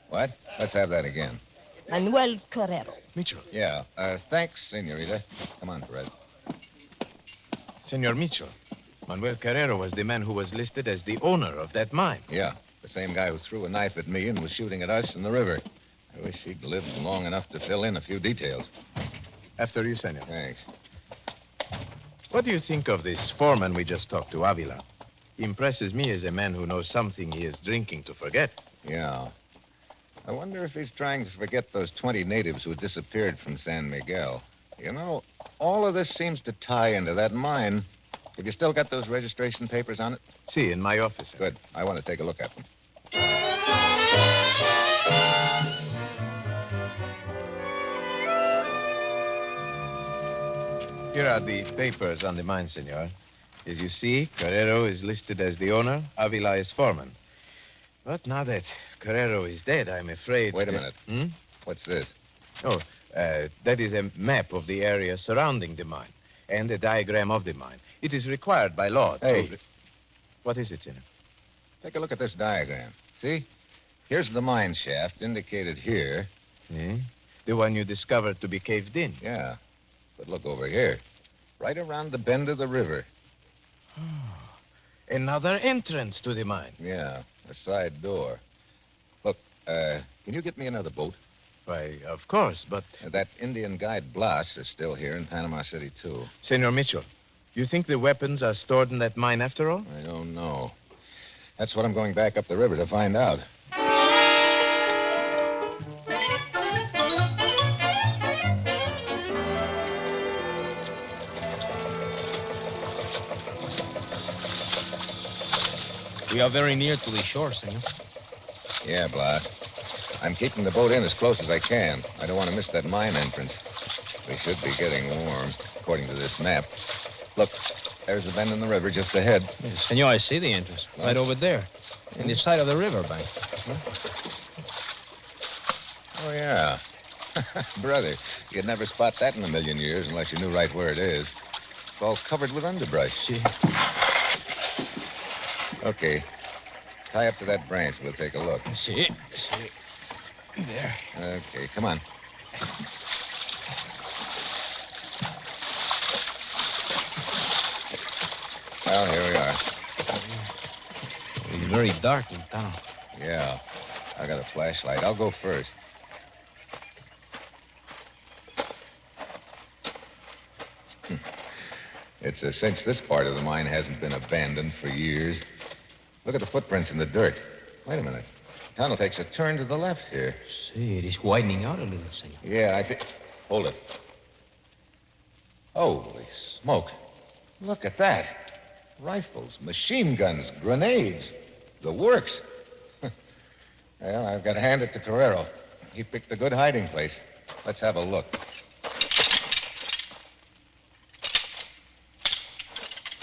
What? Let's have that again. Manuel Carrero. Mitchell. Yeah. Thanks, senorita. Come on, Perez. Senor Mitchell, Manuel Carrero was the man who was listed as the owner of that mine. Yeah, the same guy who threw a knife at me and was shooting at us in the river. I wish he'd lived long enough to fill in a few details. After you, senor. Thanks. What do you think of this foreman we just talked to, Avila? He impresses me as a man who knows something he is drinking to forget. Yeah. I wonder if he's trying to forget those 20 natives who disappeared from San Miguel. You know, all of this seems to tie into that mine. Have you still got those registration papers on it? See, in my office. Good. I want to take a look at them. Here are the papers on the mine, senor. As you see, Carrero is listed as the owner, Avila is foreman. But now that Carrero is dead, I'm afraid... Wait a minute. What's this? Oh, that is a map of the area surrounding the mine and a diagram of the mine. It is required by law Hey. to... What is it, Senor? Take a look at this diagram. See? Here's the mine shaft indicated here. The one you discovered to be caved in? Yeah. But look over here. Right around the bend of the river. Another entrance to the mine. Yeah, a side door. Look, can you get me another boat? Why, of course, but... That Indian guide Blas is still here in Panama City, too. Senor Mitchell, you think the weapons are stored in that mine after all? I don't know. That's what I'm going back up the river to find out. We are very near to the shore, senor. Yeah, Blas. I'm keeping the boat in as close as I can. I don't want to miss that mine entrance. We should be getting warm, according to this map. Look, there's the bend in the river just ahead. Yes, senor, I see the entrance. Right over there. In the side of the river bank. Oh, yeah. Brother, you'd never spot that in a million years unless you knew right where it is. It's all covered with underbrush. See. Okay. Tie up to that branch. We'll take a look. See. There. Okay, come on. Well, here we are. It's very dark in town. Yeah. I got a flashlight. I'll go first. It's a cinch this part of the mine hasn't been abandoned for years. Look at the footprints in the dirt. Wait a minute. The tunnel takes a turn to the left here. See, it is widening out a little, senor. Yeah, I think... Hold it. Holy smoke. Look at that. Rifles, machine guns, grenades. The works. Well, I've got to hand it to Carrero. He picked a good hiding place. Let's have a look.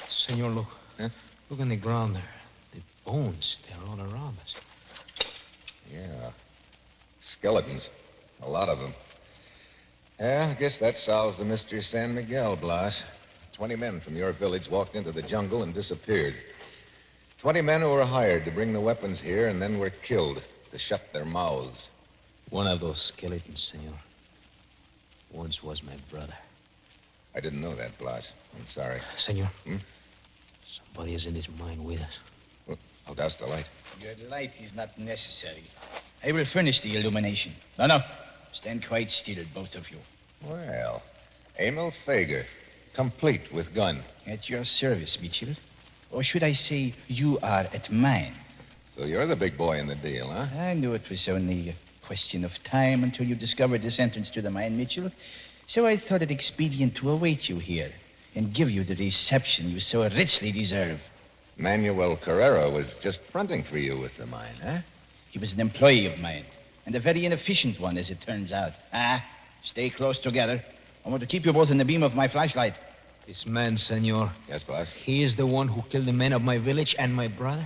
Senor, look. Huh? Look on the ground there. The bones, they're all around us. Yeah. Skeletons. A lot of them. Yeah, I guess that solves the mystery of San Miguel, Blas. 20 men from your village walked into the jungle and disappeared. 20 men who were hired to bring the weapons here and then were killed to shut their mouths. One of those skeletons, senor, once was my brother. I didn't know that, Blas. I'm sorry. Senor, somebody is in this mine with us. Well, I'll douse the light. Your light is not necessary. I will furnish the illumination. No. Stand quite still, both of you. Well, Emil Fager, complete with gun. At your service, Mitchell. Or should I say, you are at mine. So you're the big boy in the deal, huh? I knew it was only a question of time until you discovered this entrance to the mine, Mitchell. So I thought it expedient to await you here and give you the reception you so richly deserve. Manuel Carrero was just fronting for you with the mine, huh? He was an employee of mine, and a very inefficient one, as it turns out. Stay close together. I want to keep you both in the beam of my flashlight. This man, senor. Yes, boss? He is the one who killed the men of my village and my brother.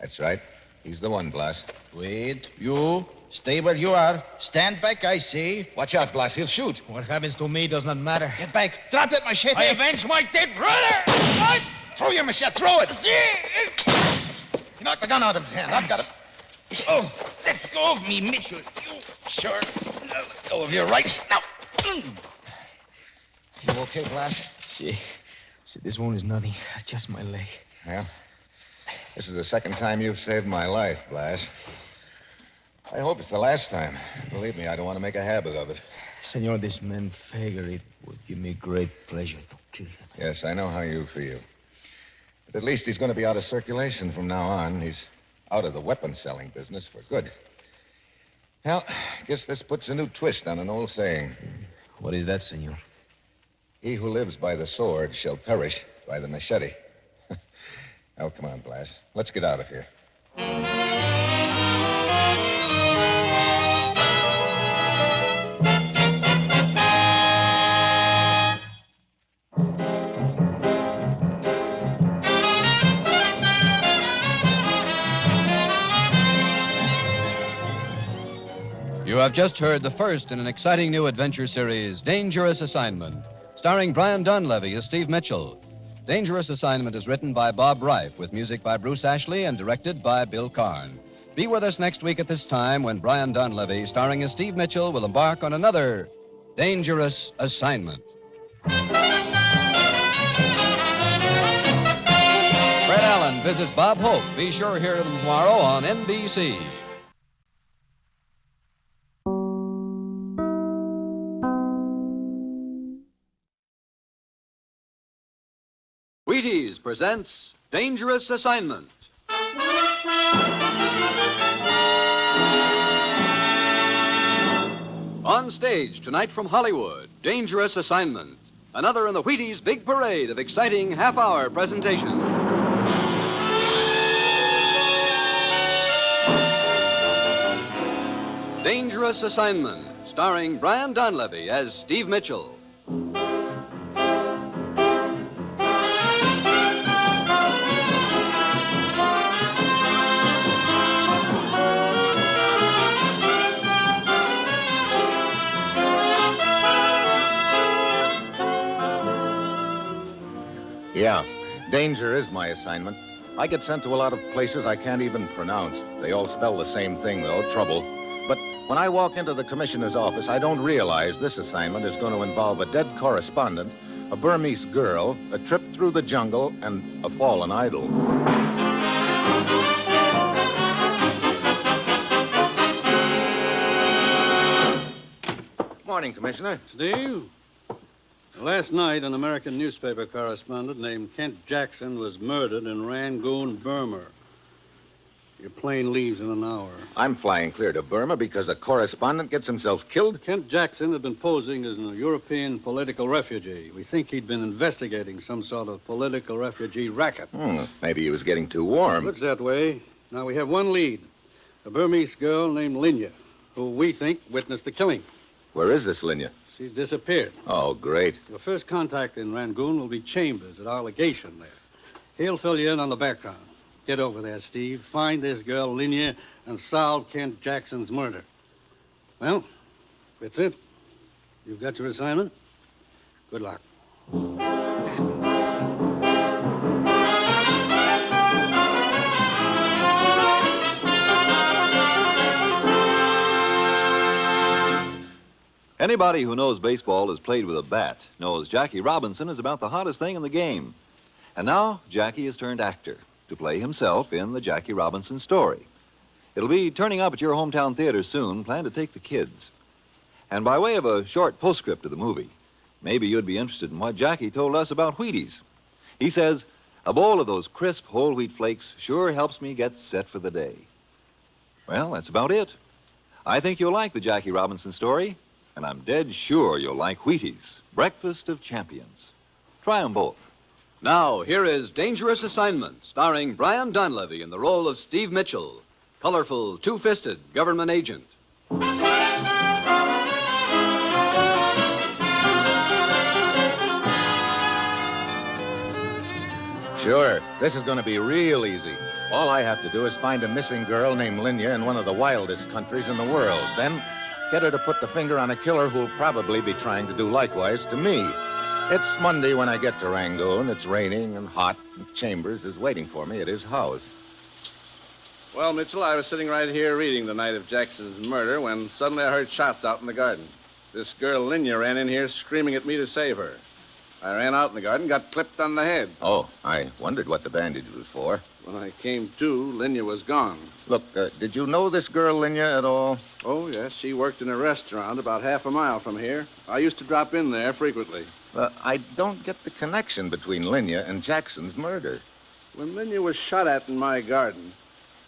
That's right. He's the one, Blas. Wait, you. Stay where you are. Stand back, I say. Watch out, Blas. He'll shoot. What happens to me does not matter. Get back. Drop that machete. I avenge my dead brother! Throw your machete. Throw it. You knocked the gun out of his hand. I've got it. Oh, let go of me, Mitchell. You Sure. Let go of your right. Now. You okay, Blas? See, this wound is nothing. Just my leg. Yeah. This is the second time you've saved my life, Blas. I hope it's the last time. Believe me, I don't want to make a habit of it. Senor, this man Fager, it would give me great pleasure to kill him. Yes, I know how you feel. But at least he's going to be out of circulation from now on. He's out of the weapon-selling business for good. Well, I guess this puts a new twist on an old saying. What is that, senor? He who lives by the sword shall perish by the machete. Now, come on, Blas. Let's get out of here. You have just heard the first in an exciting new adventure series, Dangerous Assignment, starring Brian Donlevy as Steve Mitchell. Dangerous Assignment is written by Bob Reif, with music by Bruce Ashley and directed by Bill Karn. Be with us next week at this time when Brian Donlevy, starring as Steve Mitchell, will embark on another Dangerous Assignment. Fred Allen visits Bob Hope. Be sure to hear them tomorrow on NBC. Wheaties presents Dangerous Assignment. On stage tonight from Hollywood, Dangerous Assignment. Another in the Wheaties' big parade of exciting half-hour presentations. Dangerous Assignment, starring Brian Donlevy as Steve Mitchell. Yeah, danger is my assignment. I get sent to a lot of places I can't even pronounce. They all spell the same thing, though, trouble. But when I walk into the commissioner's office, I don't realize this assignment is going to involve a dead correspondent, a Burmese girl, a trip through the jungle, and a fallen idol. Morning, Commissioner. Steve? Last night, an American newspaper correspondent named Kent Jackson was murdered in Rangoon, Burma. Your plane leaves in an hour. I'm flying clear to Burma because a correspondent gets himself killed? Kent Jackson had been posing as a European political refugee. We think he'd been investigating some sort of political refugee racket. Maybe he was getting too warm. Looks that way. Now, we have one lead, a Burmese girl named Linya, who we think witnessed the killing. Where is this Linya? She's disappeared. Oh, great. The first contact in Rangoon will be Chambers at our legation there. He'll fill you in on the background. Get over there, Steve. Find this girl, Linya, and solve Kent Jackson's murder. Well, that's it. You've got your assignment. Good luck. Anybody who knows baseball has played with a bat knows Jackie Robinson is about the hottest thing in the game. And now, Jackie has turned actor to play himself in the Jackie Robinson story. It'll be turning up at your hometown theater soon. Plan to take the kids. And by way of a short postscript to the movie, maybe you'd be interested in what Jackie told us about Wheaties. He says, a bowl of those crisp whole wheat flakes sure helps me get set for the day. Well, that's about it. I think you'll like the Jackie Robinson story. And I'm dead sure you'll like Wheaties, breakfast of champions. Try them both. Now, here is Dangerous Assignment, starring Brian Donlevy in the role of Steve Mitchell, colorful, two-fisted government agent. Sure, this is going to be real easy. All I have to do is find a missing girl named Linya in one of the wildest countries in the world. Then get her to put the finger on a killer who'll probably be trying to do likewise to me. It's Monday when I get to Rangoon. It's raining and hot, and Chambers is waiting for me at his house. Well, Mitchell, I was sitting right here reading the night of Jackson's murder when suddenly I heard shots out in the garden. This girl, Linya, ran in here screaming at me to save her. I ran out in the garden, got clipped on the head. Oh, I wondered what the bandage was for. When I came to, Linya was gone. Look, did you know this girl, Linya, at all? Oh, yes. She worked in a restaurant about half a mile from here. I used to drop in there frequently. I don't get the connection between Linya and Jackson's murder. When Linya was shot at in my garden,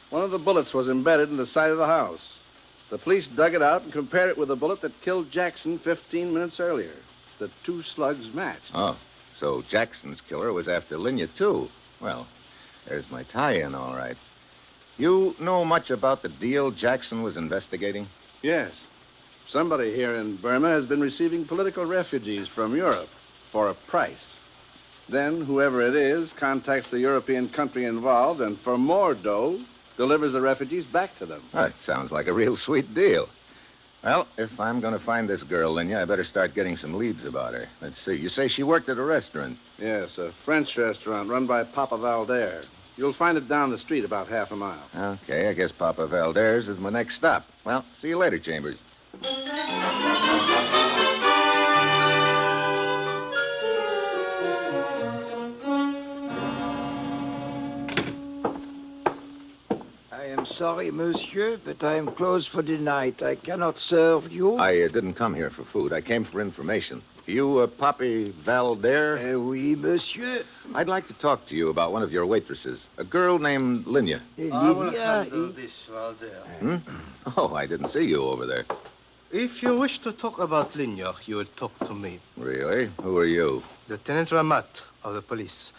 one of the bullets was embedded in the side of the house. The police dug it out and compared it with the bullet that killed Jackson 15 minutes earlier. The two slugs matched. Oh, so Jackson's killer was after Linya, too. Well, there's my tie-in, all right. You know much about the deal Jackson was investigating? Yes. Somebody here in Burma has been receiving political refugees from Europe for a price. Then, whoever it is contacts the European country involved and, for more dough, delivers the refugees back to them. That sounds like a real sweet deal. Well, if I'm going to find this girl, Linya, I better start getting some leads about her. Let's see. You say she worked at a restaurant? Yes, a French restaurant run by Papa Valder. You'll find it down the street about half a mile. Okay, I guess Papa Valder's is my next stop. Well, see you later, Chambers. I am sorry, monsieur, but I am closed for the night. I cannot serve you. I didn't come here for food. I came for information. You, Papi Valder? Oui, monsieur. I'd like to talk to you about one of your waitresses, a girl named Linya. I will handle this, Valder. Hmm? Oh, I didn't see you over there. If you wish to talk about Linya, you will talk to me. Really? Who are you? Lieutenant Ramat of the police.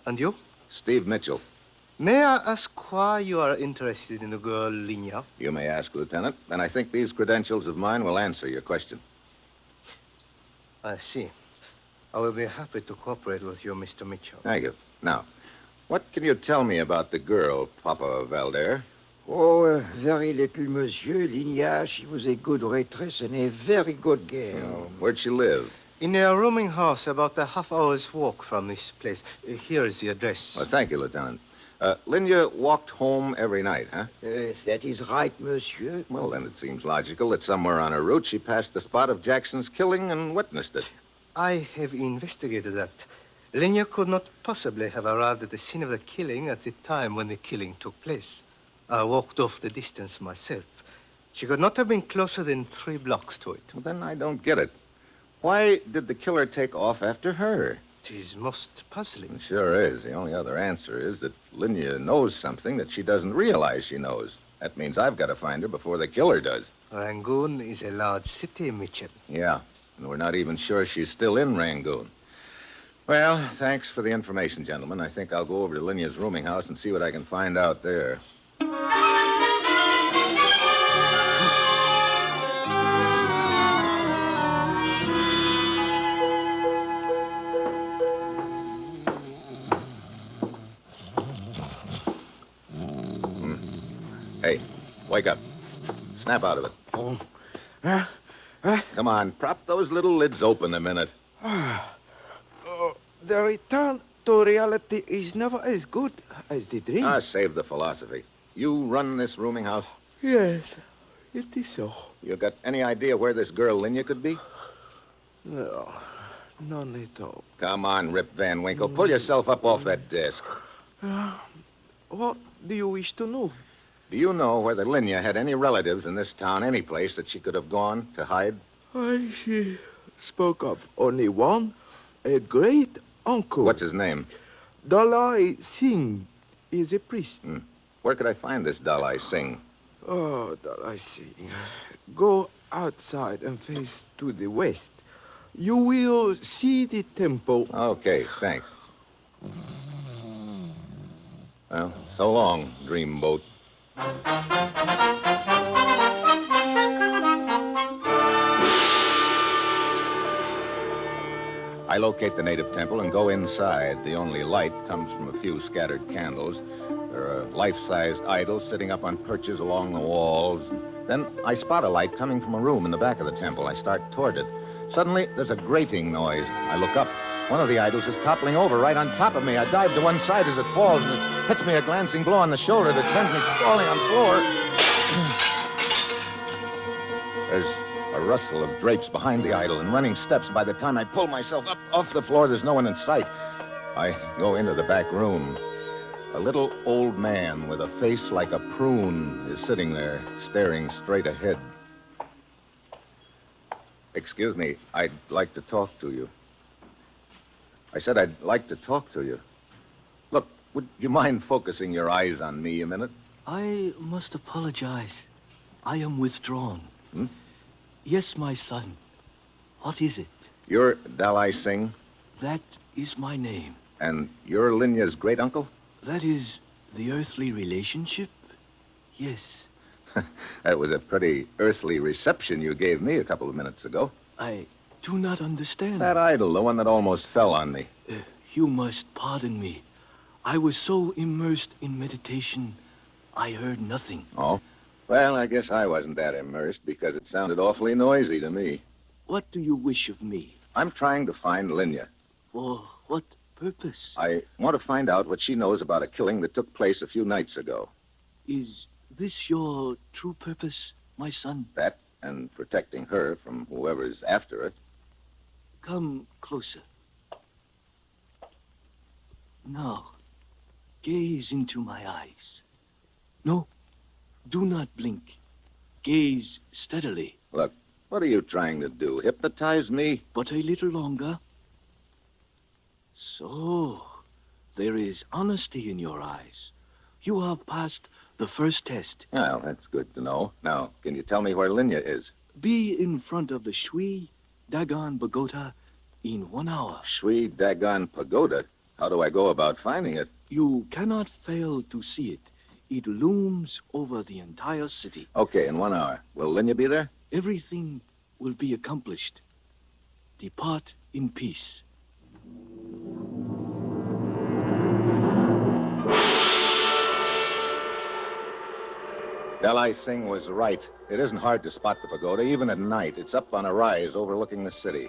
And you? Steve Mitchell. May I ask why you are interested in the girl Linya? You may ask, Lieutenant, and I think these credentials of mine will answer your question. I see. I will be happy to cooperate with you, Mr. Mitchell. Thank you. Now, what can you tell me about the girl, Papa Valder? Oh, very little, monsieur. Linya, she was a good waitress and a very good girl. Where'd she live? In a rooming house about a half-hour's walk from this place. Here is the address. Well, thank you, Lieutenant. Linya walked home every night, huh? Yes, that is right, monsieur. Well, then it seems logical that somewhere on her route she passed the spot of Jackson's killing and witnessed it. I have investigated that. Linya could not possibly have arrived at the scene of the killing at the time when the killing took place. I walked off the distance myself. She could not have been closer than 3 blocks to it. Well, then I don't get it. Why did the killer take off after her? It is most puzzling. It sure is. The only other answer is that Linya knows something that she doesn't realize she knows. That means I've got to find her before the killer does. Rangoon is a large city, Mitchell. Yeah, and we're not even sure she's still in Rangoon. Well, thanks for the information, gentlemen. I think I'll go over to Linya's rooming house and see what I can find out there. Hey, wake up. Snap out of it. Come on, prop those little lids open a minute. The return to reality is never as good as the dream. Save the philosophy. You run this rooming house? Yes, it is so. You got any idea where this girl Linya could be? No, none at all. Come on, Rip Van Winkle. Pull yourself up off that desk. What do you wish to know? Do you know whether Linya had any relatives in this town, any place that she could have gone to hide? She spoke of only one, a great uncle. What's his name? Dalai Singh is a priest. Where could I find this Dalai Singh? Oh, Dalai Singh. Go outside and face to the west. You will see the temple. Okay, thanks. Well, so long, dreamboat. I locate the native temple and go inside. The only light comes from a few scattered candles. There are life-sized idols sitting up on perches along the walls. Then I spot a light coming from a room in the back of the temple. I start toward it. Suddenly, there's a grating noise. I look up. One of the idols is toppling over right on top of me. I dive to one side as it falls, and it hits me a glancing blow on the shoulder that sends me sprawling on the floor. There's a rustle of drapes behind the idol and running steps. By the time I pull myself up off the floor, there's no one in sight. I go into the back room. A little old man with a face like a prune is sitting there, staring straight ahead. Excuse me, I'd like to talk to you. I said I'd like to talk to you. Look, would you mind focusing your eyes on me a minute? I must apologize. I am withdrawn. Yes, my son. What is it? You're Dalai Singh? That is my name. And you're Linya's great-uncle? That is the earthly relationship? Yes. That was a pretty earthly reception you gave me a couple of minutes ago. I do not understand. That idol, the one that almost fell on me. You must pardon me. I was so immersed in meditation, I heard nothing. Oh? Well, I guess I wasn't that immersed because it sounded awfully noisy to me. What do you wish of me? I'm trying to find Linya. For what purpose? I want to find out what she knows about a killing that took place a few nights ago. Is this your true purpose, my son? That and protecting her from whoever's after it. Come closer. Now, gaze into my eyes. No, do not blink. Gaze steadily. Look, what are you trying to do? Hypnotize me? But a little longer. So, there is honesty in your eyes. You have passed the first test. Well, that's good to know. Now, can you tell me where Linya is? Be in front of the Shui Dagon Pagoda in 1 hour. Shui Dagon Pagoda? How do I go about finding it? You cannot fail to see it. It looms over the entire city. Okay, in 1 hour. Will Linya be there? Everything will be accomplished. Depart in peace. Dalai Singh was right. It isn't hard to spot the pagoda, even at night. It's up on a rise overlooking the city.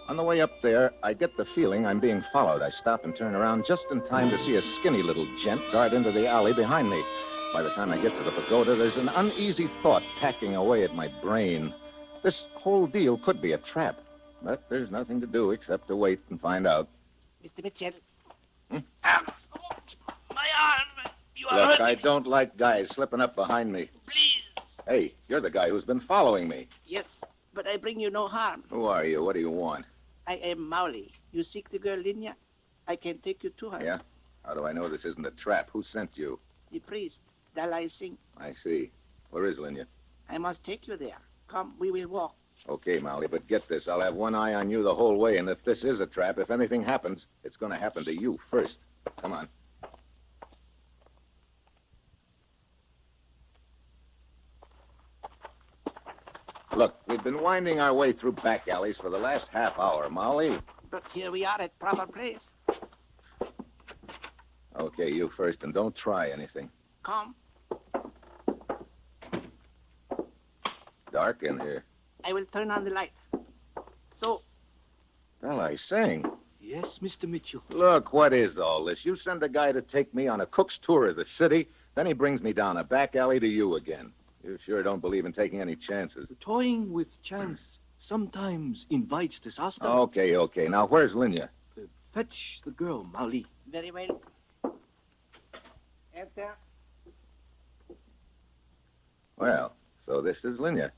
On the way up there, I get the feeling I'm being followed. I stop and turn around just in time to see a skinny little gent dart into the alley behind me. By the time I get to the pagoda, there's an uneasy thought packing away at my brain. This whole deal could be a trap, but there's nothing to do except to wait and find out. Mr. Mitchell. My arm! You are Look, hurting I me. don't like guys slipping up behind me. Please. Hey, you're the guy who's been following me. Yes, but I bring you no harm. Who are you? What do you want? I am Mauli. You seek the girl Linya? I can take you to her. Yeah? How do I know this isn't a trap? Who sent you? The priest, Dalai Singh. I see. Where is Linya? I must take you there. Come, we will walk. Okay, Molly, but get this. I'll have one eye on you the whole way, and if this is a trap, if anything happens, it's going to happen to you first. Come on. Look, we've been winding our way through back alleys for the last half hour, Molly. But here we are at proper place. Okay, you first, and don't try anything. Come. Dark in here. I will turn on the light. So, Dalai Singh. Yes, Mr. Mitchell. Look, what is all this? You send a guy to take me on a cook's tour of the city, then he brings me down a back alley to you again. You sure don't believe in taking any chances. Toying with chance sometimes invites disaster. Okay. Now, where's Linya? Fetch the girl, Mauli. very well. Enter. Well, so this is Linya.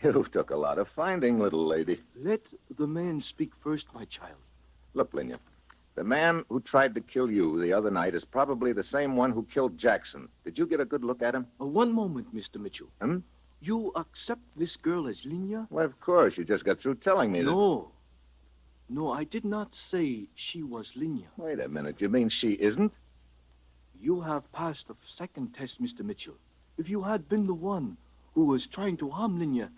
You took a lot of finding, little lady. Let the man speak first, my child. Look, Linya, the man who tried to kill you the other night is probably the same one who killed Jackson. Did you get a good look at him? One moment, Mr. Mitchell. Hmm? You accept this girl as Linya? Well, of course. You just got through telling me that. No, I did not say she was Linya. Wait a minute. You mean she isn't? You have passed the second test, Mr. Mitchell. If you had been the one who was trying to harm Linya,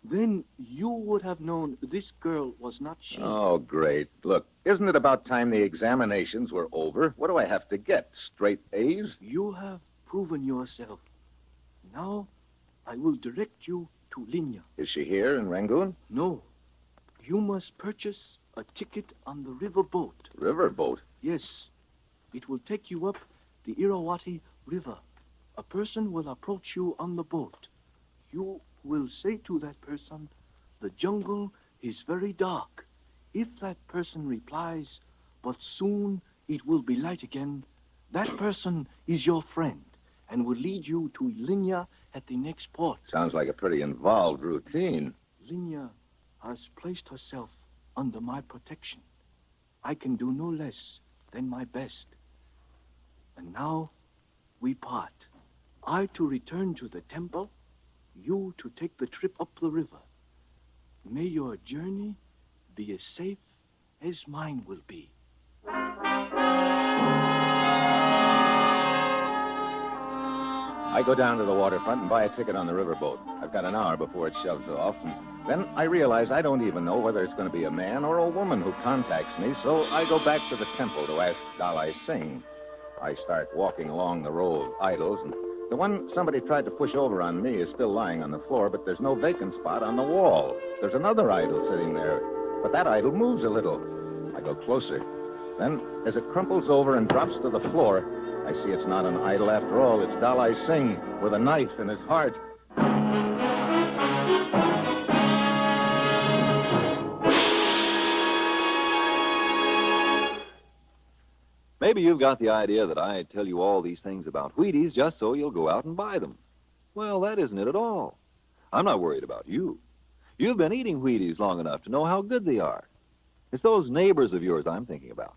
then you would have known this girl was not she. Oh, great. Look, isn't it about time the examinations were over? What do I have to get? Straight A's? You have proven yourself. Now, I will direct you to Linya. Is she here in Rangoon? No. You must purchase a ticket on the river boat. River boat? Yes. It will take you up the Irrawaddy River. A person will approach you on the boat. You will say to that person, the jungle is very dark. If that person replies, but soon it will be light again, that person is your friend and will lead you to Linya at the next port. Sounds like a pretty involved routine. Linya has placed herself under my protection. I can do no less than my best. And now we part. I to return to the temple, you to take the trip up the river. May your journey be as safe as mine will be. I go down to the waterfront and buy a ticket on the riverboat. I've got an hour before it shoves off, and then I realize I don't even know whether it's going to be a man or a woman who contacts me, so I go back to the temple to ask Dalai Singh. I start walking along the row of idols, and The one somebody tried to push over on me is still lying on the floor, but there's no vacant spot on the wall. There's another idol sitting there, but that idol moves a little. I go closer. Then, as it crumples over and drops to the floor, I see it's not an idol after all. It's Dalai Singh with a knife in his heart. Maybe you've got the idea that I tell you all these things about Wheaties just so you'll go out and buy them. Well, that isn't it at all. I'm not worried about you. You've been eating Wheaties long enough to know how good they are. It's those neighbors of yours I'm thinking about.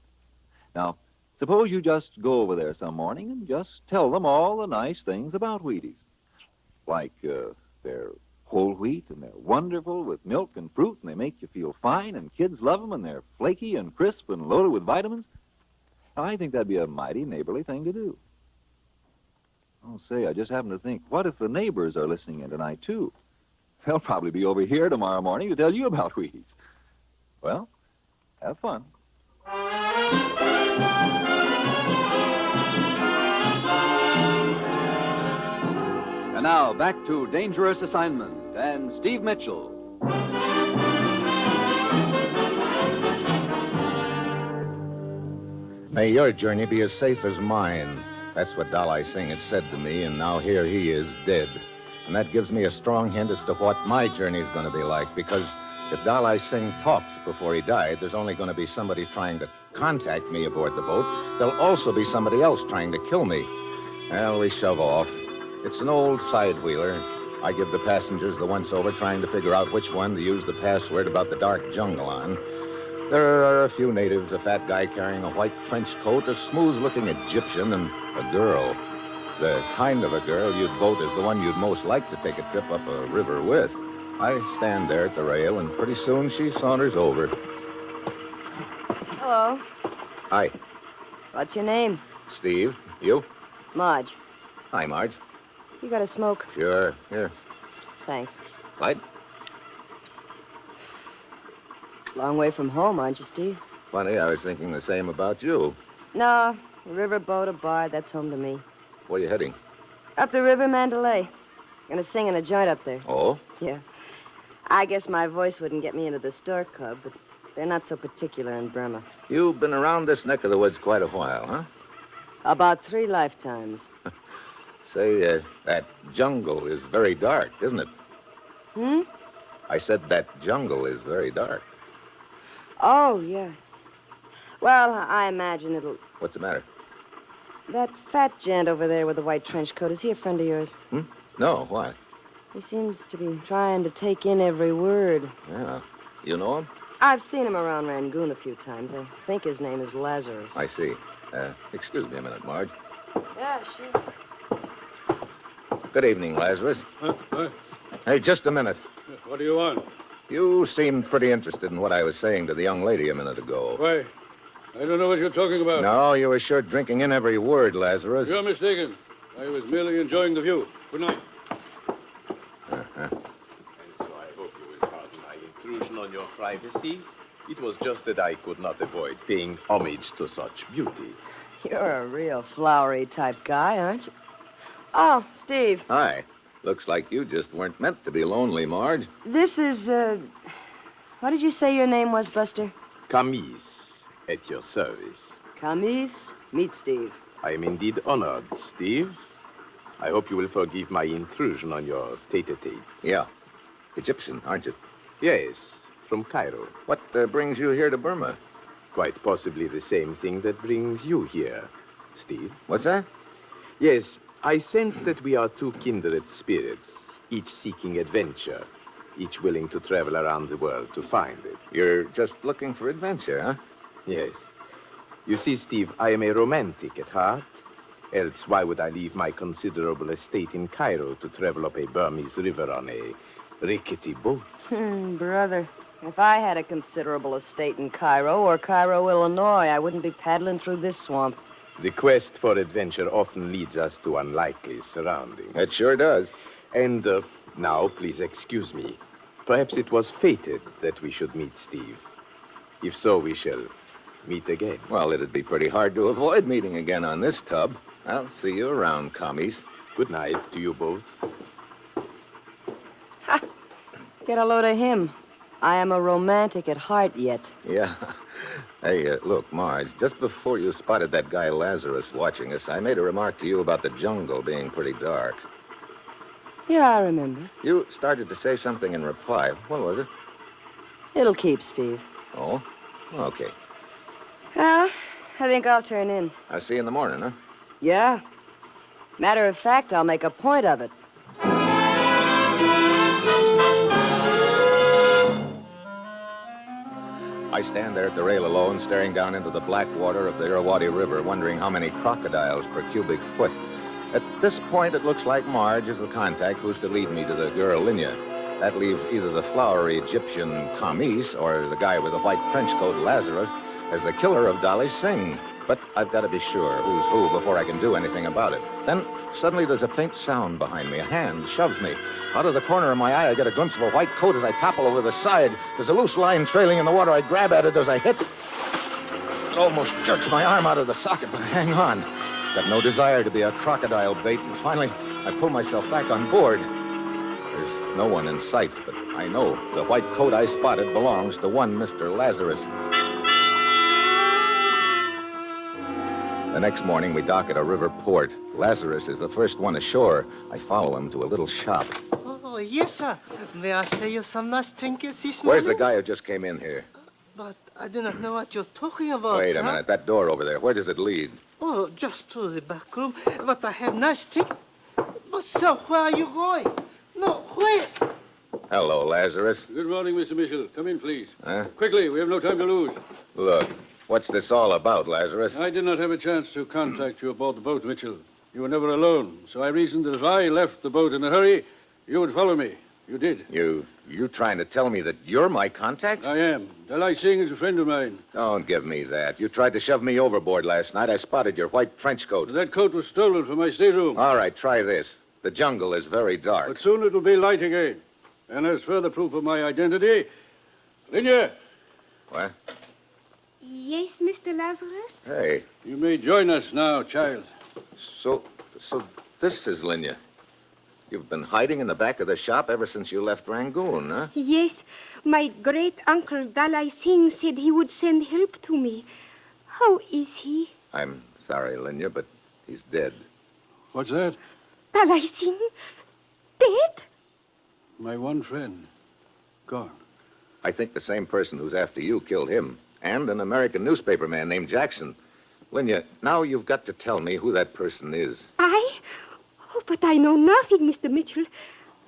Now, suppose you just go over there some morning and just tell them all the nice things about Wheaties. Like they're whole wheat and they're wonderful with milk and fruit and they make you feel fine and kids love them and they're flaky and crisp and loaded with vitamins. I think that'd be a mighty neighborly thing to do. Oh, say, I just happened to think, what if the neighbors are listening in tonight, too? They'll probably be over here tomorrow morning to tell you about Wheaties. Well, have fun. And now, back to Dangerous Assignment and Steve Mitchell. May your journey be as safe as mine. That's what Dalai Singh had said to me, and now here he is, dead. And that gives me a strong hint as to what my journey is going to be like, because if Dalai Singh talked before he died, there's only going to be somebody trying to contact me aboard the boat. There'll also be somebody else trying to kill me. Well, we shove off. It's an old side-wheeler. I give the passengers the once-over trying to figure out which one to use the password about the dark jungle on. There are a few natives, a fat guy carrying a white trench coat, a smooth-looking Egyptian, and a girl. The kind of a girl you'd vote is the one you'd most like to take a trip up a river with. I stand there at the rail, and pretty soon she saunters over. Hello. Hi, What's your name? Steve. You? Marge. Hi, Marge. You got a smoke? Sure. Here. Thanks. Light? Long way from home, aren't you, Steve? Funny, I was thinking the same about you. No, a riverboat, a bar, that's home to me. Where are you heading? Up the river, Mandalay. Gonna sing in a joint up there. Oh? Yeah. I guess my voice wouldn't get me into the store club, but they're not so particular in Burma. You've been around this neck of the woods quite a while, huh? About 3 lifetimes. Say, that jungle is very dark, isn't it? Hmm? I said that jungle is very dark. Oh, yeah. Well, I imagine it'll... What's the matter? That fat gent over there with the white trench coat, is he a friend of yours? No, why? He seems to be trying to take in every word. Yeah. You know him? I've seen him around Rangoon a few times. I think his name is Lazarus. I see. Excuse me a minute, Marge. Yeah, sure. Good evening, Lazarus. Huh? Hey, just a minute. What do you want? You seemed pretty interested in what I was saying to the young lady a minute ago. Why? I don't know what you're talking about. No, you were sure drinking in every word, Lazarus. You're mistaken. I was merely enjoying the view. Good night. Uh-huh. And so I hope you will pardon my intrusion on your privacy. It was just that I could not avoid paying homage to such beauty. You're a real flowery type guy, aren't you? Oh, Steve. Hi. Looks like you just weren't meant to be lonely, Marge. This is, what did you say your name was, Buster? Camise, at your service. Camise. Meet Steve. I am indeed honored, Steve. I hope you will forgive my intrusion on your tete-a-tete. Yeah. Egyptian, aren't you? Yes, from Cairo. What brings you here to Burma? Quite possibly the same thing that brings you here, Steve. What's that? Yes, I sense that we are two kindred spirits, each seeking adventure, each willing to travel around the world to find it. You're just looking for adventure, huh? Yes. You see, Steve, I am a romantic at heart. Else, why would I leave my considerable estate in Cairo to travel up a Burmese river on a rickety boat? Brother, if I had a considerable estate in Cairo or Cairo, Illinois, I wouldn't be paddling through this swamp. The quest for adventure often leads us to unlikely surroundings. It sure does. And now, please excuse me. Perhaps it was fated that we should meet, Steve. If so, we shall meet again. Well, it'd be pretty hard to avoid meeting again on this tub. I'll see you around, commies. Good night to you both. Ha! Get a load of him. I am a romantic at heart yet. Yeah. Hey, look, Marge, just before you spotted that guy Lazarus watching us, I made a remark to you about the jungle being pretty dark. Yeah, I remember. You started to say something in reply. What was it? It'll keep, Steve. Oh? Okay. Well, I think I'll turn in. I'll see you in the morning, huh? Yeah. Matter of fact, I'll make a point of it. I stand there at the rail alone, staring down into the black water of the Irrawaddy River, wondering how many crocodiles per cubic foot. At this point, it looks like Marge is the contact who's to lead me to the girl Linya. That leaves either the flowery Egyptian Kamis or the guy with the white trench coat, Lazarus, as the killer of Dolly Singh. But I've got to be sure who's who before I can do anything about it. Then, suddenly, there's a faint sound behind me. A hand shoves me. Out of the corner of my eye, I get a glimpse of a white coat as I topple over the side. There's a loose line trailing in the water. I grab at it as I hit. It almost jerks my arm out of the socket, but I hang on. Got no desire to be a crocodile bait, and finally, I pull myself back on board. There's no one in sight, but I know the white coat I spotted belongs to one Mr. Lazarus. The next morning, we dock at a river port. Lazarus is the first one ashore. I follow him to a little shop. Oh, yes, sir. May I say you some nice trinkets this morning? Where's the guy who just came in here? But I do not know what you're talking about, Wait a sir. minute. That door over there, where does it lead? Oh, just to the back room. But I have nice trinkets. But, sir, where are you going? No, where? Hello, Lazarus. Good morning, Mr. Mitchell. Come in, please. Huh? Quickly, we have no time to lose. Look, what's this all about, Lazarus? I did not have a chance to contact you aboard the boat, Mitchell. You were never alone, so I reasoned that if I left the boat in a hurry, you would follow me. You did. You trying to tell me that you're my contact? I am. Dalai Singh is a friend of mine. Don't give me that. You tried to shove me overboard last night. I spotted your white trench coat. That coat was stolen from my stateroom. All right, try this. The jungle is very dark. But soon it'll be light again. And as further proof of my identity, Linya. What? Yes, Mr. Lazarus? Hey. You may join us now, child. So this is Linya. You've been hiding in the back of the shop ever since you left Rangoon, huh? Yes. My great-uncle Dalai Singh said he would send help to me. How is he? I'm sorry, Linya, but he's dead. What's that? Dalai Singh? Dead? My one friend. Gone. I think the same person who's after you killed him. And an American newspaper man named Jackson. Linya, now you've got to tell me who that person is. I? Oh, but I know nothing, Mr. Mitchell.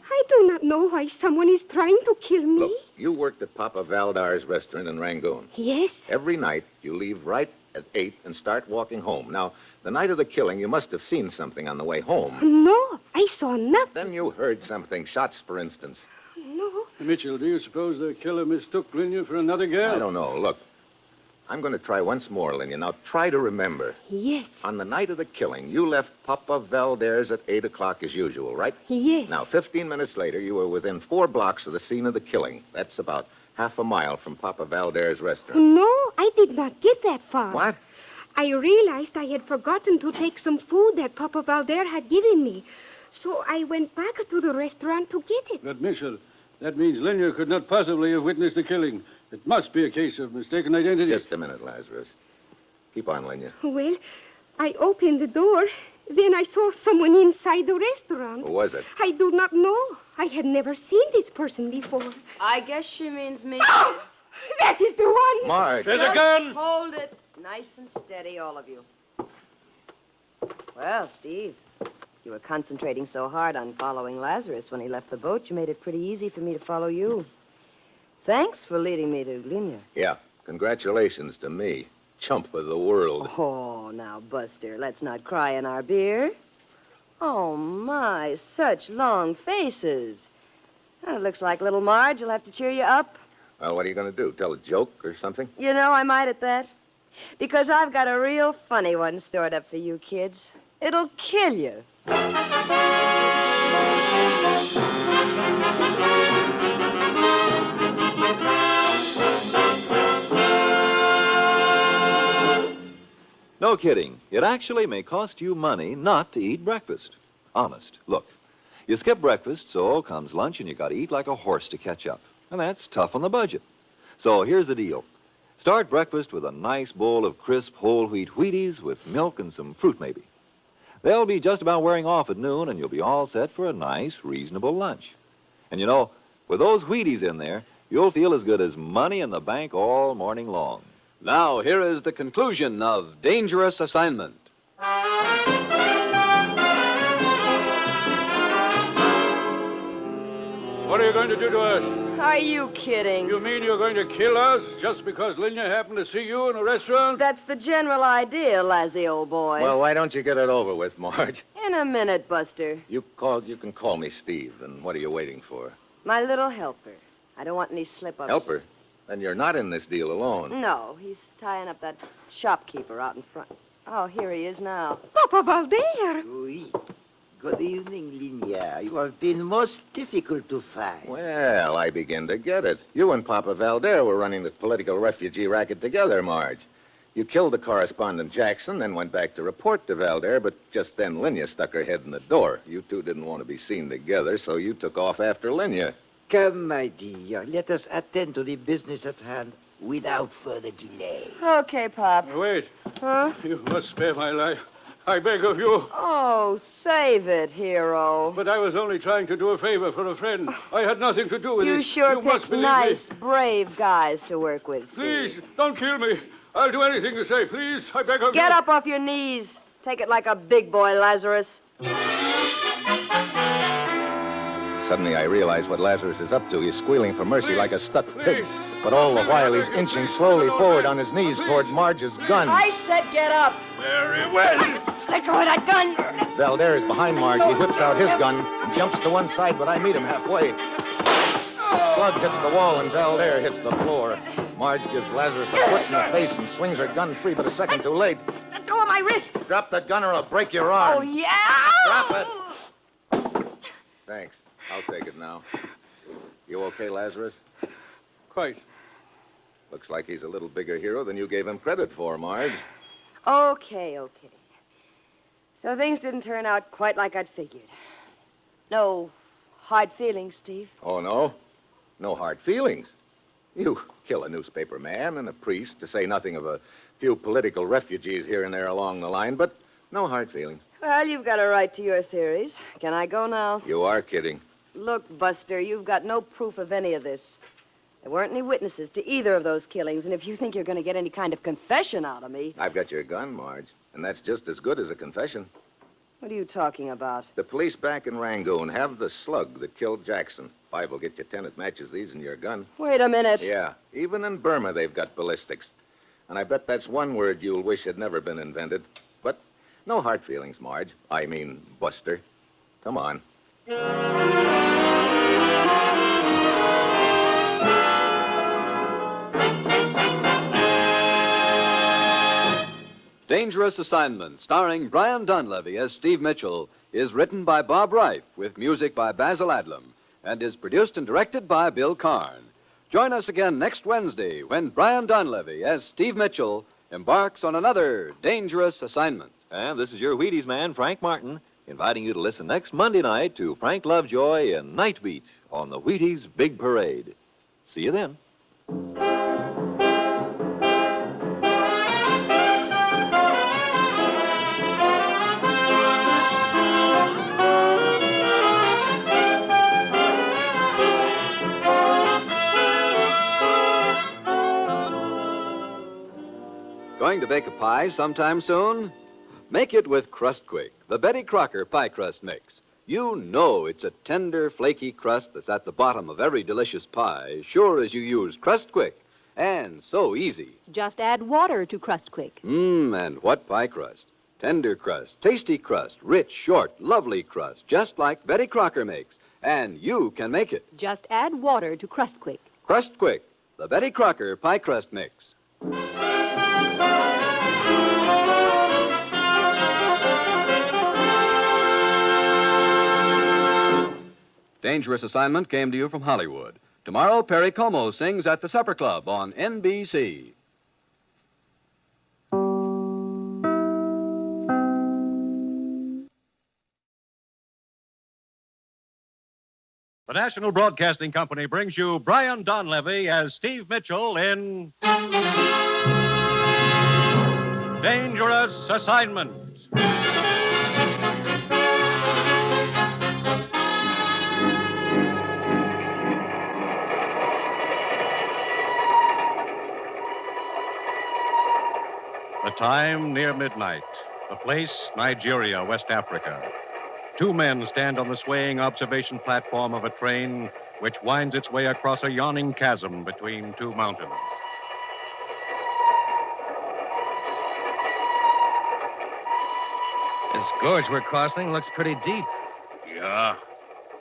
I do not know why someone is trying to kill me. Look, you worked at Papa Valdar's restaurant in Rangoon. Yes. Every night, you leave right at 8 and start walking home. Now, the night of the killing, you must have seen something on the way home. No, I saw nothing. Then you heard something, shots, for instance. No. Mitchell, do you suppose the killer mistook Linya for another girl? I don't know. Look, I'm going to try once more, Linya. Now, try to remember. Yes. On the night of the killing, you left Papa Valdar's at 8 o'clock as usual, right? Yes. Now, 15 minutes later, you were within 4 blocks of the scene of the killing. That's about half a mile from Papa Valdar's restaurant. No, I did not get that far. What? I realized I had forgotten to take some food that Papa Valder had given me. So I went back to the restaurant to get it. But, Mitchell, that means Linya could not possibly have witnessed the killing. It must be a case of mistaken identity. Just a minute, Lazarus. Keep on, Linya. Well, I opened the door. Then I saw someone inside the restaurant. Who was it? I do not know. I had never seen this person before. I guess she means me. Oh, that is the one. Marge. There's a gun. Hold it. Nice and steady, all of you. Well, Steve, you were concentrating so hard on following Lazarus when he left the boat, you made it pretty easy for me to follow you. Thanks for leading me to Linya. Yeah. Congratulations to me. Chump of the world. Oh, now, Buster, let's not cry in our beer. Oh, my, such long faces. Well, it looks like little Marge will have to cheer you up. Well, what are you going to do? Tell a joke or something? You know, I might at that. Because I've got a real funny one stored up for you kids. It'll kill you. No kidding. It actually may cost you money not to eat breakfast. Honest. Look, you skip breakfast, so comes lunch, and you got to eat like a horse to catch up. And that's tough on the budget. So here's the deal. Start breakfast with a nice bowl of crisp whole wheat Wheaties with milk and some fruit, maybe. They'll be just about wearing off at noon, and you'll be all set for a nice, reasonable lunch. And you know, with those Wheaties in there, you'll feel as good as money in the bank all morning long. Now, here is the conclusion of Dangerous Assignment. What are you going to do to us? Are you kidding? You mean you're going to kill us just because Linya happened to see you in a restaurant? That's the general idea, Lassie, old boy. Well, why don't you get it over with, Marge? In a minute, Buster. You can call me Steve, and what are you waiting for? My little helper. I don't want any slip-ups. Helper? Then you're not in this deal alone. No, he's tying up that shopkeeper out in front. Oh, here he is now. Papa Valder. Oui. Good evening, Linya. You have been most difficult to find. Well, I begin to get it. You and Papa Valder were running the political refugee racket together, Marge. You killed the correspondent Jackson, then went back to report to Valder, but just then Linya stuck her head in the door. You two didn't want to be seen together, so you took off after Linya. Come, my dear. Let us attend to the business at hand without further delay. Okay, Pop. Wait. Huh? You must spare my life. I beg of you. Oh, save it, hero. But I was only trying to do a favor for a friend. I had nothing to do with You it. sure must picked believe nice, me. brave guys to work with, Steve. Please, don't kill me. I'll do anything you say. Please, I beg of you. Get up off your knees. Take it like a big boy, Lazarus. Suddenly I realize what Lazarus is up to. He's squealing for mercy like a stuck pig. Please. But all the while he's inching slowly forward on his knees toward Marge's gun. I said get up. Very well. Let go of that gun. Valder is behind Marge. He whips out his gun and jumps to one side, but I meet him halfway. The slug hits the wall and Valder hits the floor. Marge gives Lazarus a foot in the face and swings her gun free, but a second too late. Let go of my wrist. Drop that gun or I'll break your arm. Oh, yeah? Drop it. Thanks. I'll take it now. You okay, Lazarus? Quite. Looks like he's a little bigger hero than you gave him credit for, Marge. Okay. So things didn't turn out quite like I'd figured. No hard feelings, Steve. Oh, no? No hard feelings. You kill a newspaper man and a priest, to say nothing of a few political refugees here and there along the line, but no hard feelings. Well, you've got a right to your theories. Can I go now? You are kidding. Look, Buster, you've got no proof of any of this. There weren't any witnesses to either of those killings, and if you think you're going to get any kind of confession out of me... I've got your gun, Marge, and that's just as good as a confession. What are you talking about? The police back in Rangoon have the slug that killed Jackson. Five will get you 10 that matches these in your gun. Wait a minute. Yeah, even in Burma they've got ballistics. And I bet that's one word you'll wish had never been invented. But no hard feelings, Marge. I mean, Buster. Come on. Dangerous Assignment, starring Brian Donlevy as Steve Mitchell, is written by Bob Reif with music by Basil Adlam and is produced and directed by Bill Karn. Join us again next Wednesday when Brian Donlevy as Steve Mitchell embarks on another dangerous assignment. And this is your Wheaties man, Frank Martin, inviting you to listen next Monday night to Frank Lovejoy in Night Beat on the Wheaties Big Parade. See you then. Going to bake a pie sometime soon? Make it with Crust Quick, the Betty Crocker pie crust mix. You know it's a tender, flaky crust that's at the bottom of every delicious pie, sure as you use Crust Quick. And so easy. Just add water to Crust Quick. And what pie crust? Tender crust, tasty crust, rich, short, lovely crust, just like Betty Crocker makes. And you can make it. Just add water to Crust Quick. Crust Quick, the Betty Crocker pie crust mix. Dangerous Assignment came to you from Hollywood. Tomorrow, Perry Como sings at the Supper Club on NBC. The National Broadcasting Company brings you Brian Donlevy as Steve Mitchell in Dangerous Assignment. The time near midnight. The place, Nigeria, West Africa. Two men stand on the swaying observation platform of a train which winds its way across a yawning chasm between two mountains. This gorge we're crossing looks pretty deep. Yeah,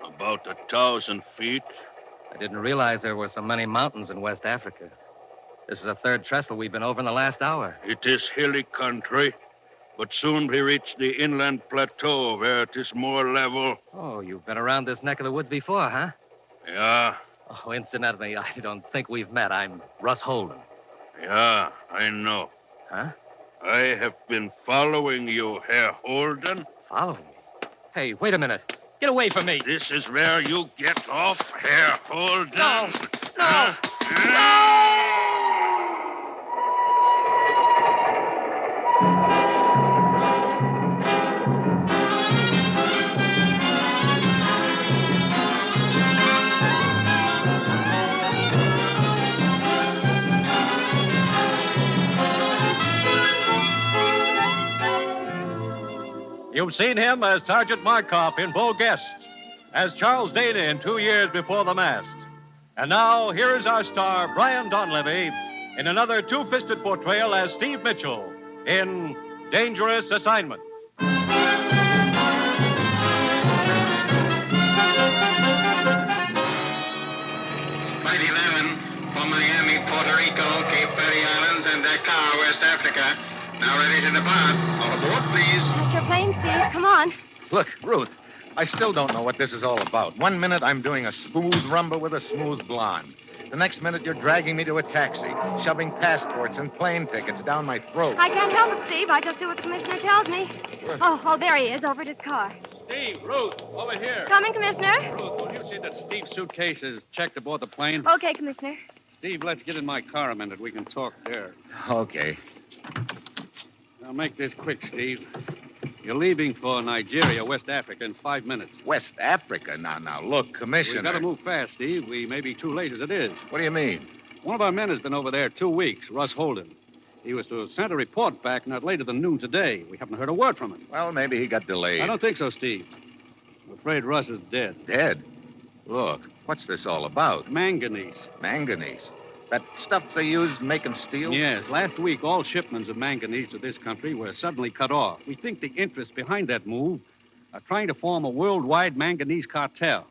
about 1,000 feet. I didn't realize there were so many mountains in West Africa. This is the third trestle we've been over in the last hour. It is hilly country, but soon we reach the inland plateau where it is more level. Oh, you've been around this neck of the woods before, huh? Yeah, Oh, incidentally, I don't think we've met. I'm Russ Holden. yeah, I know. Huh? I have been following you, Herr Holden. Following me? Hey, wait a minute. Get away from me. This is where you get off, Herr Holden. No! No! You've seen him as Sergeant Markoff in Bull Guest, as Charles Dana in 2 Years Before the Mast. And now, here is our star, Brian Donlevy, in another two-fisted portrayal as Steve Mitchell in Dangerous Assignment. Flight 11 from Miami, Puerto Rico, Cape Verde Islands, and Dakar, West Africa. Now ready to depart. All aboard, please. That's your plane, Steve. Come on. Look, Ruth, I still don't know what this is all about. 1 minute I'm doing a smooth rumba with a smooth blonde. The next minute you're dragging me to a taxi, shoving passports and plane tickets down my throat. I can't help it, Steve. I just do what the commissioner tells me. Oh, there he is, over at his car. Steve, Ruth, over here. Coming, Commissioner? Ruth, will you see that Steve's suitcase is checked aboard the plane? Okay, Commissioner. Steve, let's get in my car a minute. We can talk there. Okay. Now, make this quick, Steve. You're leaving for Nigeria, West Africa, in 5 minutes. West Africa? Now, look, Commissioner. We've got to move fast, Steve. We may be too late as it is. What do you mean? One of our men has been over there 2 weeks, Russ Holden. He was to have sent a report back not later than noon today. We haven't heard a word from him. Well, maybe he got delayed. I don't think so, Steve. I'm afraid Russ is dead. Dead? Look, what's this all about? Manganese. Manganese? That stuff they use making steel? Yes. Last week, all shipments of manganese to this country were suddenly cut off. We think the interests behind that move are trying to form a worldwide manganese cartel.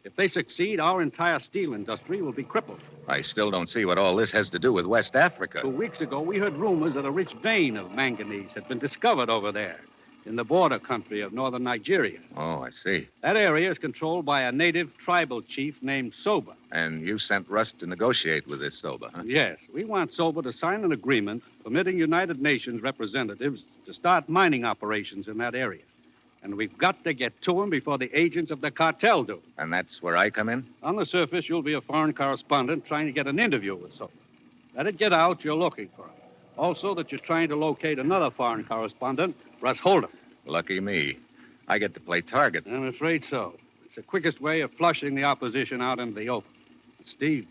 If they succeed, our entire steel industry will be crippled. I still don't see what all this has to do with West Africa. 2 weeks ago, we heard rumors that a rich vein of manganese had been discovered over there in the border country of northern Nigeria. Oh, I see. That area is controlled by a native tribal chief named Soba. And you sent Russ to negotiate with this Soba, huh? Yes, we want Soba to sign an agreement permitting United Nations representatives to start mining operations in that area. And we've got to get to him before the agents of the cartel do. And that's where I come in? On the surface, you'll be a foreign correspondent trying to get an interview with Soba. Let it get out you're looking for him. Also, that you're trying to locate another foreign correspondent, Russ Holden. Lucky me. I get to play target. I'm afraid so. It's the quickest way of flushing the opposition out into the open. Steve,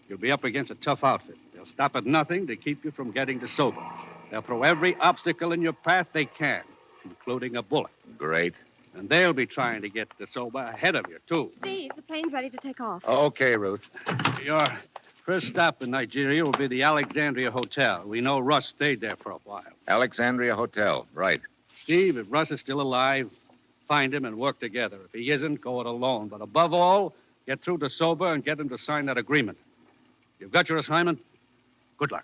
you'll be up against a tough outfit. They'll stop at nothing to keep you from getting to Soba. They'll throw every obstacle in your path they can, including a bullet. Great. And they'll be trying to get to Soba ahead of you, too. Steve, the plane's ready to take off. Okay, Ruth. Your first stop in Nigeria will be the Alexandria Hotel. We know Russ stayed there for a while. Alexandria Hotel, right. Steve, if Russ is still alive, find him and work together. If he isn't, go it alone. But above all, get through to Soba and get him to sign that agreement. You've got your assignment. Good luck.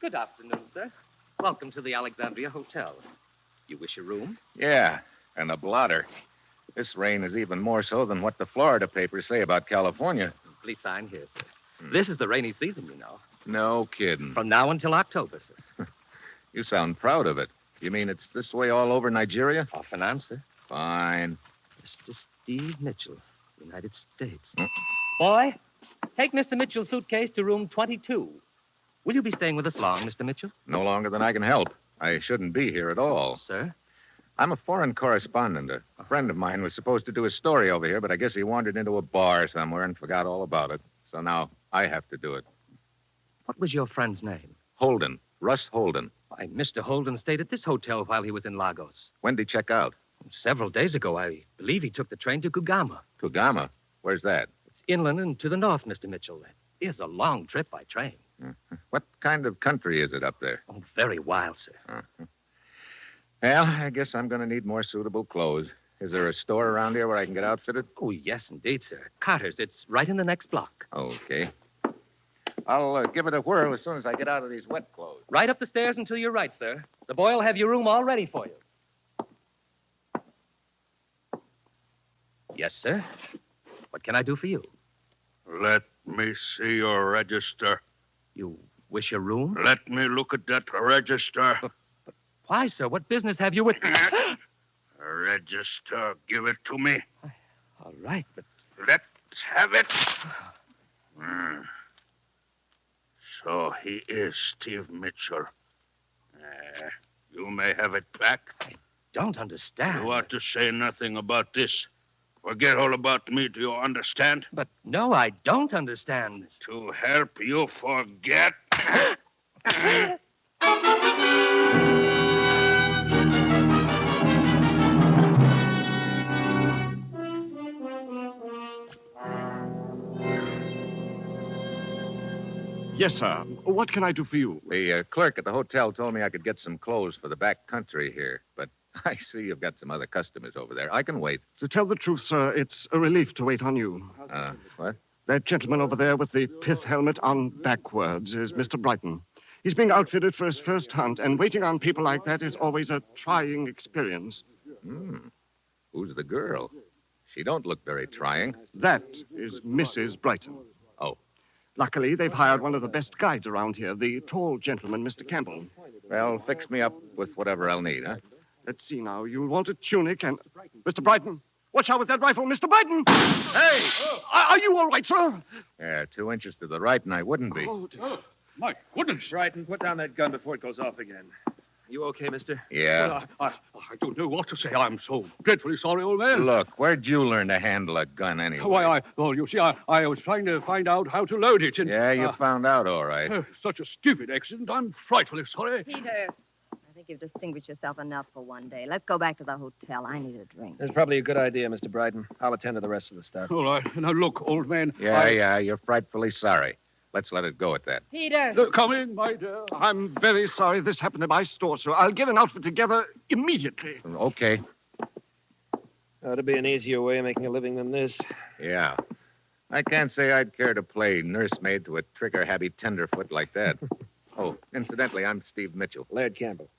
Good afternoon, sir. Welcome to the Alexandria Hotel. You wish a room? Yeah, and a blotter. This rain is even more so than what the Florida papers say about California. Please sign here, sir. This is the rainy season, you know. No kidding. From now until October, sir. You sound proud of it. You mean it's this way all over Nigeria? Off and on, sir. Fine. Mr. Steve Mitchell, United States. Boy, take Mr. Mitchell's suitcase to room 22. Will you be staying with us long, Mr. Mitchell? No longer than I can help. I shouldn't be here at all. Sir? I'm a foreign correspondent. A friend of mine was supposed to do a story over here, but I guess he wandered into a bar somewhere and forgot all about it. So now I have to do it. What was your friend's name? Holden. Russ Holden. Why, Mr. Holden stayed at this hotel while he was in Lagos. When did he check out? Several days ago. I believe he took the train to Kugama. Kugama? Where's that? It's inland and to the north, Mr. Mitchell. It is a long trip by train. What kind of country is it up there? Oh, very wild, sir. Well, I guess I'm going to need more suitable clothes. Is there a store around here where I can get outfitted? Oh, yes, indeed, sir. Carter's. It's right in the next block. Okay. I'll give it a whirl as soon as I get out of these wet clothes. Right up the stairs and to your right, sir. The boy will have your room all ready for you. Yes, sir. What can I do for you? Let me see your register. You wish a room? Let me look at that register. But why, sir? What business have you with... Register. Give it to me. All right, but... Let's have it. So he is Steve Mitchell. You may have it back. I don't understand. You ought to say nothing about this. Forget all about me, do you understand? But no, I don't understand. To help you forget. Yes, sir. What can I do for you? The clerk at the hotel told me I could get some clothes for the back country here, but I see you've got some other customers over there. I can wait. To tell the truth, sir, it's a relief to wait on you. What? That gentleman over there with the pith helmet on backwards is Mr. Brighton. He's being outfitted for his first hunt, and waiting on people like that is always a trying experience. Who's the girl? She don't look very trying. That is Mrs. Brighton. Oh. Luckily, they've hired one of the best guides around here, the tall gentleman, Mr. Campbell. Well, fix me up with whatever I'll need, huh? Let's see now. You'll want a tunic and... Mr. Brighton, watch out with that rifle, Mr. Brighton! Hey! Are you all right, sir? Yeah, 2 inches to the right, and I wouldn't be. My goodness. Brighton, put down that gun before it goes off again. You okay, mister? Yeah. Well, I don't know what to say. I'm so dreadfully sorry, old man. Look, where'd you learn to handle a gun anyway? Why, you see, I was trying to find out how to load it. And, yeah, you found out all right. Such a stupid accident. I'm frightfully sorry. Peter, I think you've distinguished yourself enough for one day. Let's go back to the hotel. I need a drink. That's probably a good idea, Mr. Brighton. I'll attend to the rest of the stuff. All right. Now, look, old man. Yeah, you're frightfully sorry. Let's let it go at that. Peter! Come in, my dear. I'm very sorry this happened in my store, sir. I'll get an outfit together immediately. Okay. Ought to be an easier way of making a living than this. Yeah. I can't say I'd care to play nursemaid to a trigger-happy tenderfoot like that. Oh, incidentally, I'm Steve Mitchell. Laird Campbell.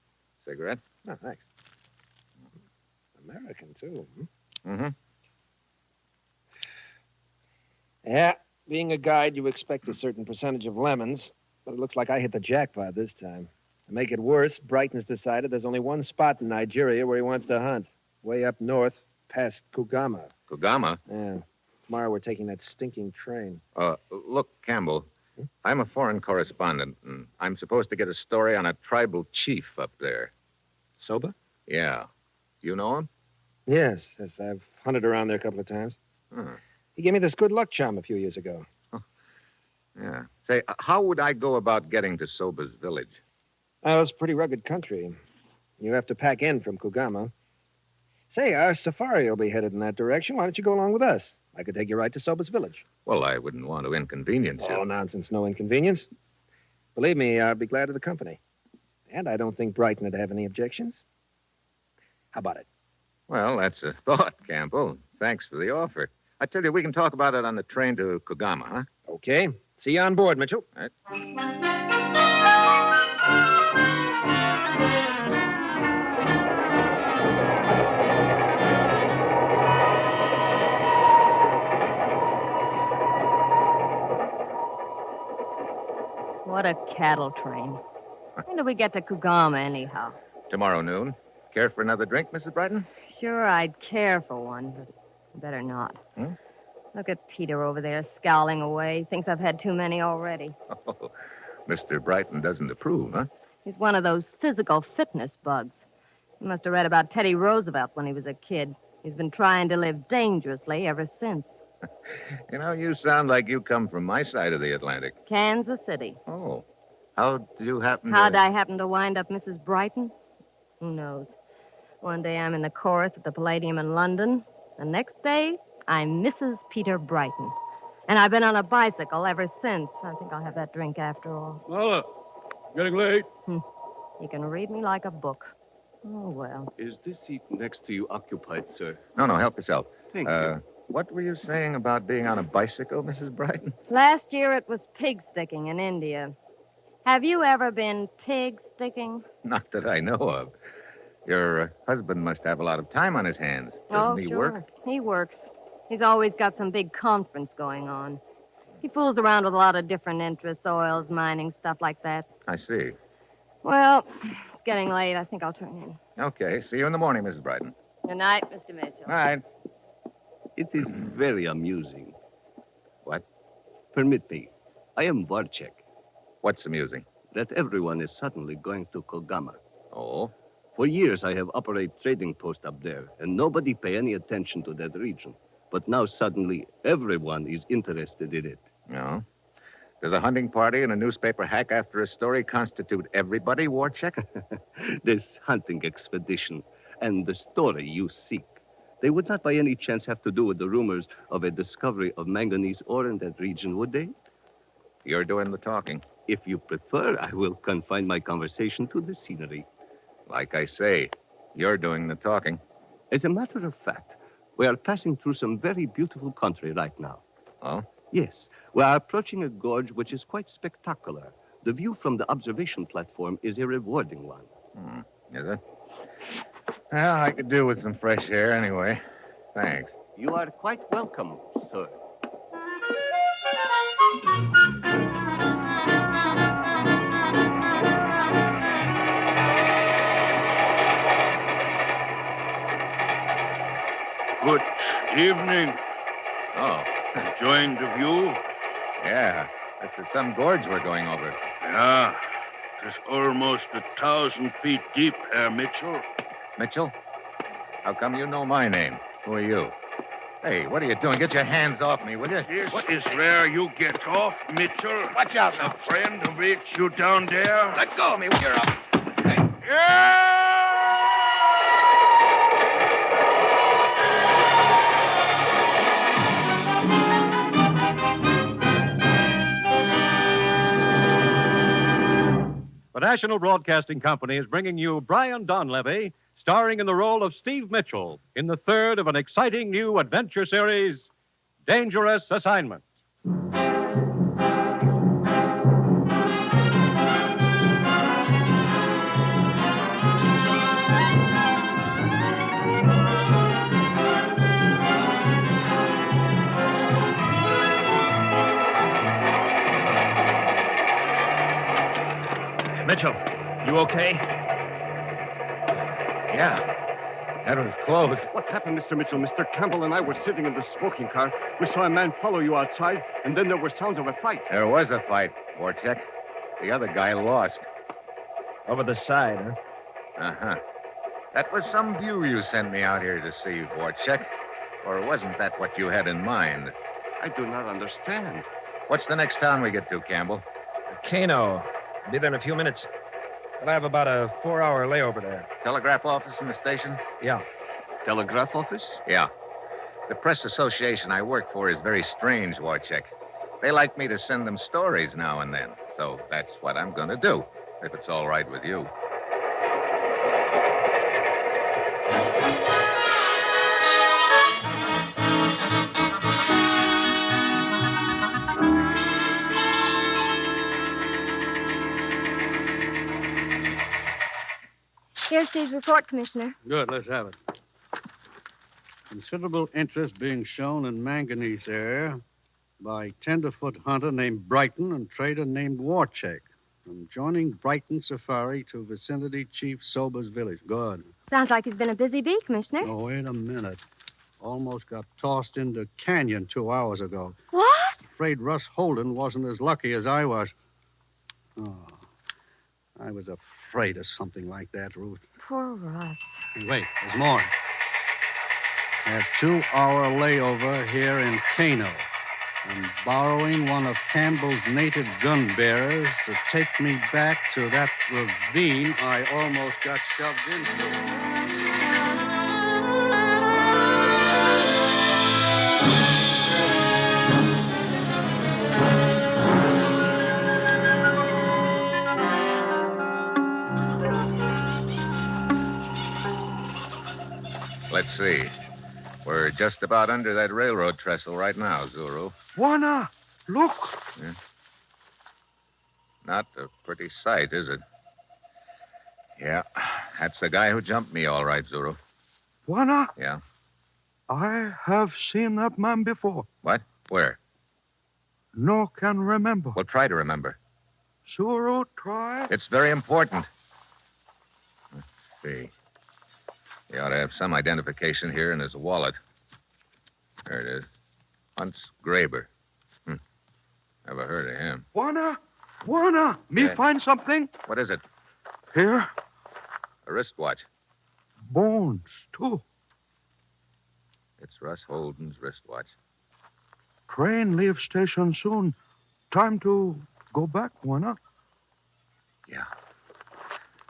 Cigarette? Oh, thanks. American, too. Mm-hmm. Yeah, being a guide, you expect a certain percentage of lemons, but it looks like I hit the jackpot this time. To make it worse, Brighton's decided there's only one spot in Nigeria where he wants to hunt. Way up north, past Kugama. Kugama? Yeah. Tomorrow we're taking that stinking train. Look, Campbell, I'm a foreign correspondent, and I'm supposed to get a story on a tribal chief up there. Soba? Yeah. You know him? Yes, I've hunted around there a couple of times. Huh. He gave me this good luck charm a few years ago. Yeah. Say, how would I go about getting to Soba's village? Oh, it's pretty rugged country. You have to pack in from Kugama. Say, our safari will be headed in that direction. Why don't you go along with us? I could take you right to Soba's village. Well, I wouldn't want to inconvenience you. Oh, nonsense. No inconvenience. Believe me, I'd be glad of the company. And I don't think Brighton would have any objections. How about it? Well, that's a thought, Campbell. Thanks for the offer. I tell you, we can talk about it on the train to Kugama, huh? Okay. See you on board, Mitchell. All right. What a cattle train. When do we get to Kugama, anyhow? Tomorrow noon. Care for another drink, Mrs. Brighton? Sure, I'd care for one, but better not. Hmm? Look at Peter over there scowling away. Thinks I've had too many already. Oh, Mr. Brighton doesn't approve, huh? He's one of those physical fitness bugs. He must have read about Teddy Roosevelt when he was a kid. He's been trying to live dangerously ever since. You know, you sound like you come from my side of the Atlantic. Kansas City. Oh. How'd you happen to... How'd I happen to wind up Mrs. Brighton? Who knows? One day I'm in the chorus at the Palladium in London. The next day, I'm Mrs. Peter Brighton. And I've been on a bicycle ever since. I think I'll have that drink after all. Lola, getting late. You can read me like a book. Oh, well. Is this seat next to you occupied, sir? No, help yourself. Thank you. What were you saying about being on a bicycle, Mrs. Brighton? Last year it was pig sticking in India. Have you ever been pig sticking? Not that I know of. Your husband must have a lot of time on his hands. Doesn't he sure. work? He works. He's always got some big conference going on. He fools around with a lot of different interests, oils, mining, stuff like that. I see. Well, it's getting late. I think I'll turn in. Okay. See you in the morning, Mrs. Brighton. Good night, Mr. Mitchell. All right. It is very amusing. What? Permit me. I am Warchek. What's amusing? That everyone is suddenly going to Kogama. Oh? For years, I have operated trading post up there, and nobody pay any attention to that region. But now, suddenly, everyone is interested in it. No? Does a hunting party and a newspaper hack after a story constitute everybody, Warchek? This hunting expedition and the story you seek, they would not by any chance have to do with the rumors of a discovery of manganese ore in that region, would they? You're doing the talking. If you prefer, I will confine my conversation to the scenery. Like I say, you're doing the talking. As a matter of fact, we are passing through some very beautiful country right now. Oh? Yes. We are approaching a gorge which is quite spectacular. The view from the observation platform is a rewarding one. Is it? Well, I could do with some fresh air anyway. Thanks. You are quite welcome, sir. Good evening. Oh. Enjoying the view? Yeah. This is some gorge we're going over. Yeah. It's almost 1,000 feet deep, Herr Mitchell. Mitchell? How come you know my name? Who are you? Hey, what are you doing? Get your hands off me, will you? This is where you get off, Mitchell. Watch out. A friend who reached you down there. Let go of me when you're up. The National Broadcasting Company is bringing you Brian Donlevy, starring in the role of Steve Mitchell in the third of an exciting new adventure series, Dangerous Assignment. Mitchell, you okay? Yeah. That was close. What happened, Mr. Mitchell? Mr. Campbell and I were sitting in the smoking car. We saw a man follow you outside, and then there were sounds of a fight. There was a fight, Warchek. The other guy lost. Over the side, huh? Uh-huh. That was some view you sent me out here to see, Warchek. Or wasn't that what you had in mind? I do not understand. What's the next town we get to, Campbell? Kano. Be there in a few minutes. But I have about a 4-hour layover there. Telegraph office in the station? Yeah. Telegraph office? Yeah. The press association I work for is very strange, Warchek. They like me to send them stories now and then. So that's what I'm going to do, if it's all right with you. Here's Steve's report, Commissioner. Good, let's have it. Considerable interest being shown in manganese ore by tenderfoot hunter named Brighton and trader named Warcheck. From joining Brighton Safari to vicinity Chief Sober's village. Good. Sounds like he's been a busy bee, Commissioner. Oh, wait a minute. Almost got tossed into canyon 2 hours ago. What? Afraid Russ Holden wasn't as lucky as I was. Oh, I was afraid of something like that, Ruth. Poor Russ. Hey, wait, there's more. A 2-hour layover here in Kano. I'm borrowing one of Campbell's native gun bearers to take me back to that ravine I almost got shoved into. Let's see. We're just about under that railroad trestle right now, Zuru. Juana, look. Yeah. Not a pretty sight, is it? Yeah, that's the guy who jumped me, all right, Zuru. Juana, Yeah. I have seen that man before. What? Where? No can remember. Well, try to remember. Zuru, try. It's very important. Let's see. He ought to have some identification here in his wallet. There it is. Hunts Graber. Never heard of him. Juana, me Yeah. find something? What is it? Here, A wristwatch. bones, too. It's Russ Holden's wristwatch. Train leaves station soon. Time to go back, Juana. Yeah.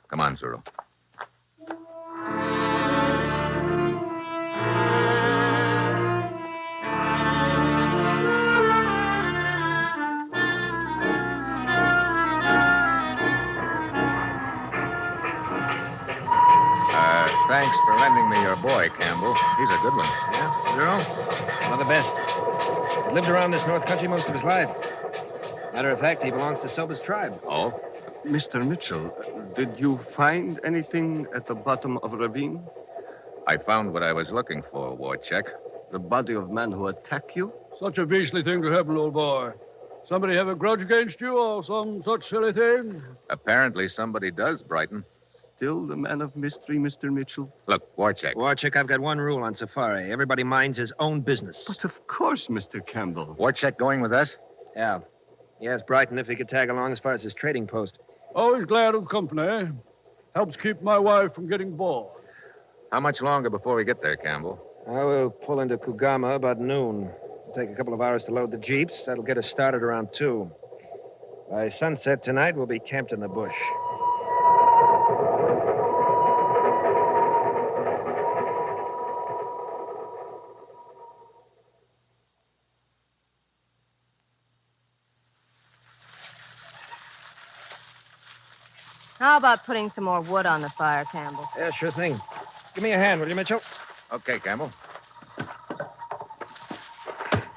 Come on, Zuru. Thanks for lending me your boy, Campbell. He's a good one. Yeah, Zero? One of the best. He lived around this north country most of his life. Matter of fact, he belongs to Soba's tribe. Oh? Mr. Mitchell, did you find anything at the bottom of a ravine? I found what I was looking for, Warcheck. The body of man who attacked you? Such a beastly thing to happen, old boy. Somebody have a grudge against you or some such silly thing? Apparently somebody does, Brighton. Still the man of mystery, Mr. Mitchell? Look, Warcheck. Warcheck, I've got one rule on safari. Everybody minds his own business. But of course, Mr. Campbell. Warcheck going with us? Yeah. He asked Brighton if he could tag along as far as his trading post. Always glad of company. Helps keep my wife from getting bored. How much longer before we get there, Campbell? I will pull into Kugama about noon. It'll take a couple of hours to load the jeeps. That'll get us started around 2. By sunset tonight, we'll be camped in the bush. How about putting some more wood on the fire, Campbell? Yeah, sure thing. Give me a hand, will you, Mitchell? Okay, Campbell.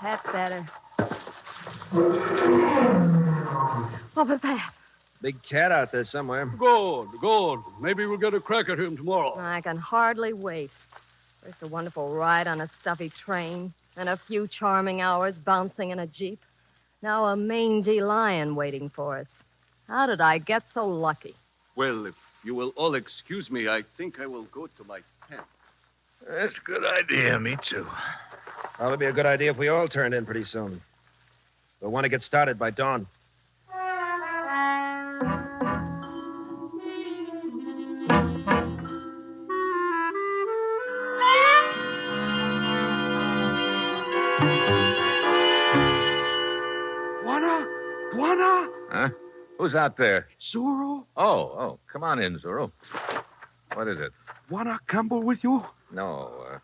That's better. What was that? Big cat out there somewhere. Good. Maybe we'll get a crack at him tomorrow. I can hardly wait. First a wonderful ride on a stuffy train, then a few charming hours bouncing in a jeep. Now a mangy lion waiting for us. How did I get so lucky? Well, if you will all excuse me, I think I will go to my tent. That's a good idea, me too. Probably be a good idea if we all turned in pretty soon. We'll want to get started by dawn. Juana! Huh? Who's out there? Zuru? Oh, come on in, Zuru. What is it? Juana Campbell with you? No,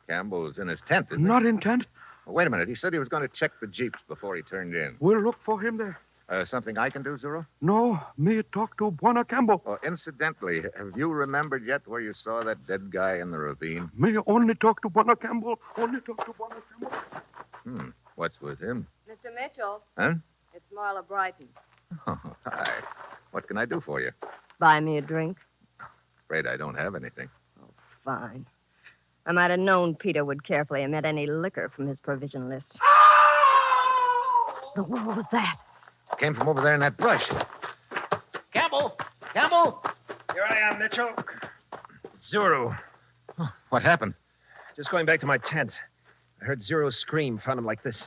Campbell's in his tent, isn't Not in tent. he? Wait a minute. He said he was going to check the jeeps before he turned in. We'll look for him there. Something I can do, Zuru? No, me talk to Juana Campbell. Oh, incidentally, have you remembered yet where you saw that dead guy in the ravine? Me only talk to Juana Campbell. Only talk to Juana Campbell. What's with him? Mr. Mitchell, Huh? it's Marla Brighton. Oh, hi. What can I do for you? Buy me a drink. Afraid I don't have anything. Fine. I might have known Peter would carefully omit any liquor from his provision list. What was that? Came from over there in that brush. Campbell! Campbell! Here I am, Mitchell. Zuru. What happened? Just going back to my tent. I heard Zuru scream, found him like this.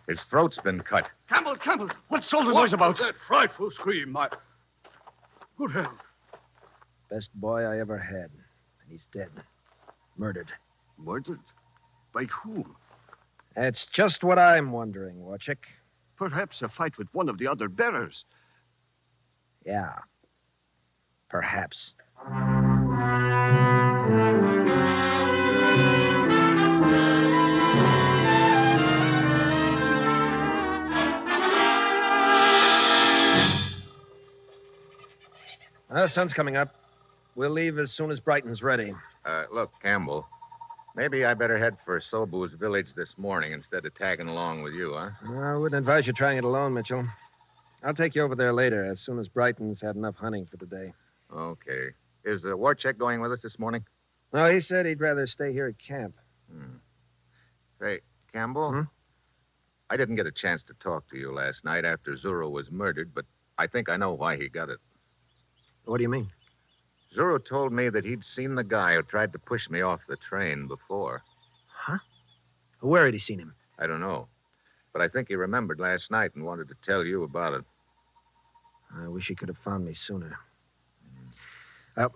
His throat's been cut. Campbell, what's all the noise about? That frightful scream. Good hell. Best boy I ever had. And he's dead. Murdered. Murdered? By whom? That's just what I'm wondering, Warchick. Perhaps a fight with one of the other bearers. Yeah. Perhaps. The sun's coming up. We'll leave as soon as Brighton's ready. Look, Campbell, maybe I better head for Sobu's village this morning instead of tagging along with you, huh? I wouldn't advise you trying it alone, Mitchell. I'll take you over there later, as soon as Brighton's had enough hunting for today. Okay. Is Warcheck going with us this morning? No, he said he'd rather stay here at camp. Say, Campbell, I didn't get a chance to talk to you last night after Zuru was murdered, but I think I know why he got it. What do you mean? Zuru told me that he'd seen the guy who tried to push me off the train before. Huh? Where had he seen him? I don't know. But I think he remembered last night and wanted to tell you about it. I wish he could have found me sooner.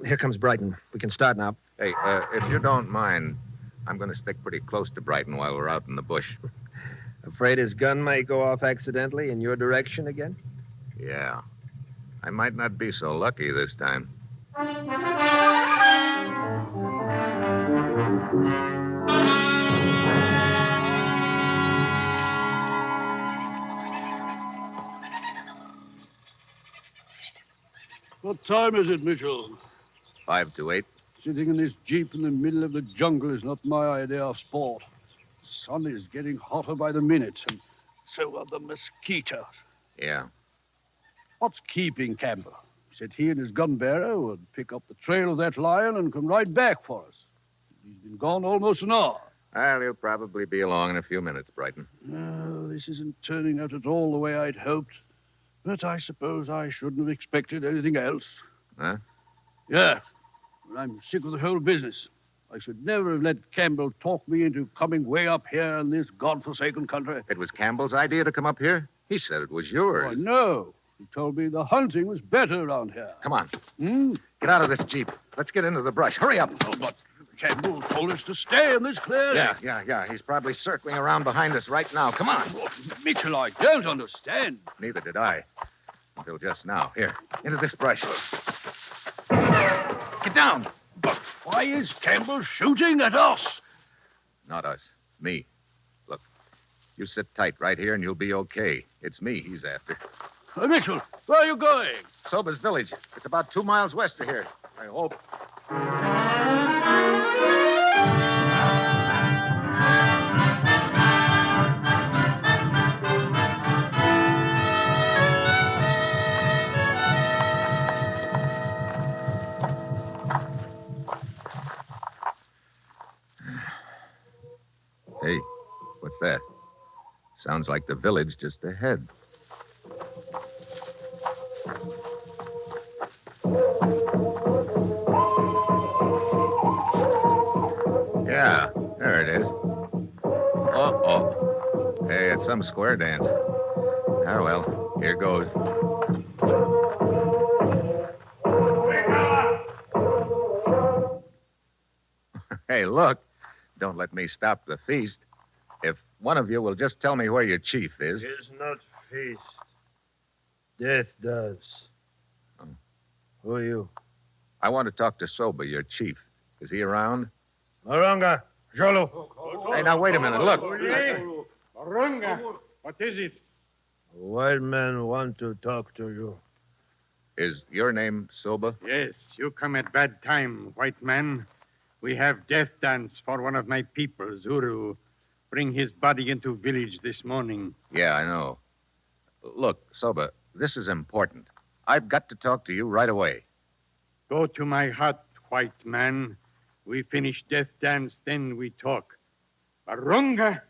Here comes Brighton. We can start now. Hey, if you don't mind, I'm going to stick pretty close to Brighton while we're out in the bush. Afraid his gun might go off accidentally in your direction again? Yeah. I might not be so lucky this time. What time is it, Mitchell? 5 to 8. Sitting in this jeep in the middle of the jungle is not my idea of sport. The sun is getting hotter by the minute, and so are the mosquitoes. Yeah. What's keeping Campbell? He said he and his gun bearer would pick up the trail of that lion and come right back for us. He's been gone almost an hour. Well, he'll probably be along in a few minutes, Brighton. No, this isn't turning out at all the way I'd hoped. But I suppose I shouldn't have expected anything else. Huh? Yeah. I'm sick of the whole business. I should never have let Campbell talk me into coming way up here in this godforsaken country. It was Campbell's idea to come up here? He said it was yours. Oh, no. He told me the hunting was better around here. Come on. Get out of this jeep. Let's get into the brush. Hurry up. Oh, but Campbell told us to stay in this clearing. Yeah. He's probably circling around behind us right now. Come on. Oh, Mitchell, I don't understand. Neither did I. Until just now. Here, into this brush. Get down. But why is Campbell shooting at us? Not us. Me. Look, you sit tight right here and you'll be okay. It's me he's after. Mitchell, where are you going? Soba's village. It's about 2 miles west of here. I hope. Hey, what's that? Sounds like the village just ahead. Yeah, there it is. Uh-oh. Hey, it's some square dance. Ah, well, here goes. Hey, look. Don't let me stop the feast. If one of you will just tell me where your chief is. Is not feast. Death does. Who are you? I want to talk to Soba, your chief. Is he around? Maranga, Jolo. Hey, now, wait a minute. Look. Maranga, what is it? A white man want to talk to you. Is your name Soba? Yes, you come at bad time, white man. We have death dance for one of my people, Zuru. Bring his body into village this morning. Yeah, I know. Look, Soba, this is important. I've got to talk to you right away. Go to my hut, white man. We finish death dance, then we talk. Barunga!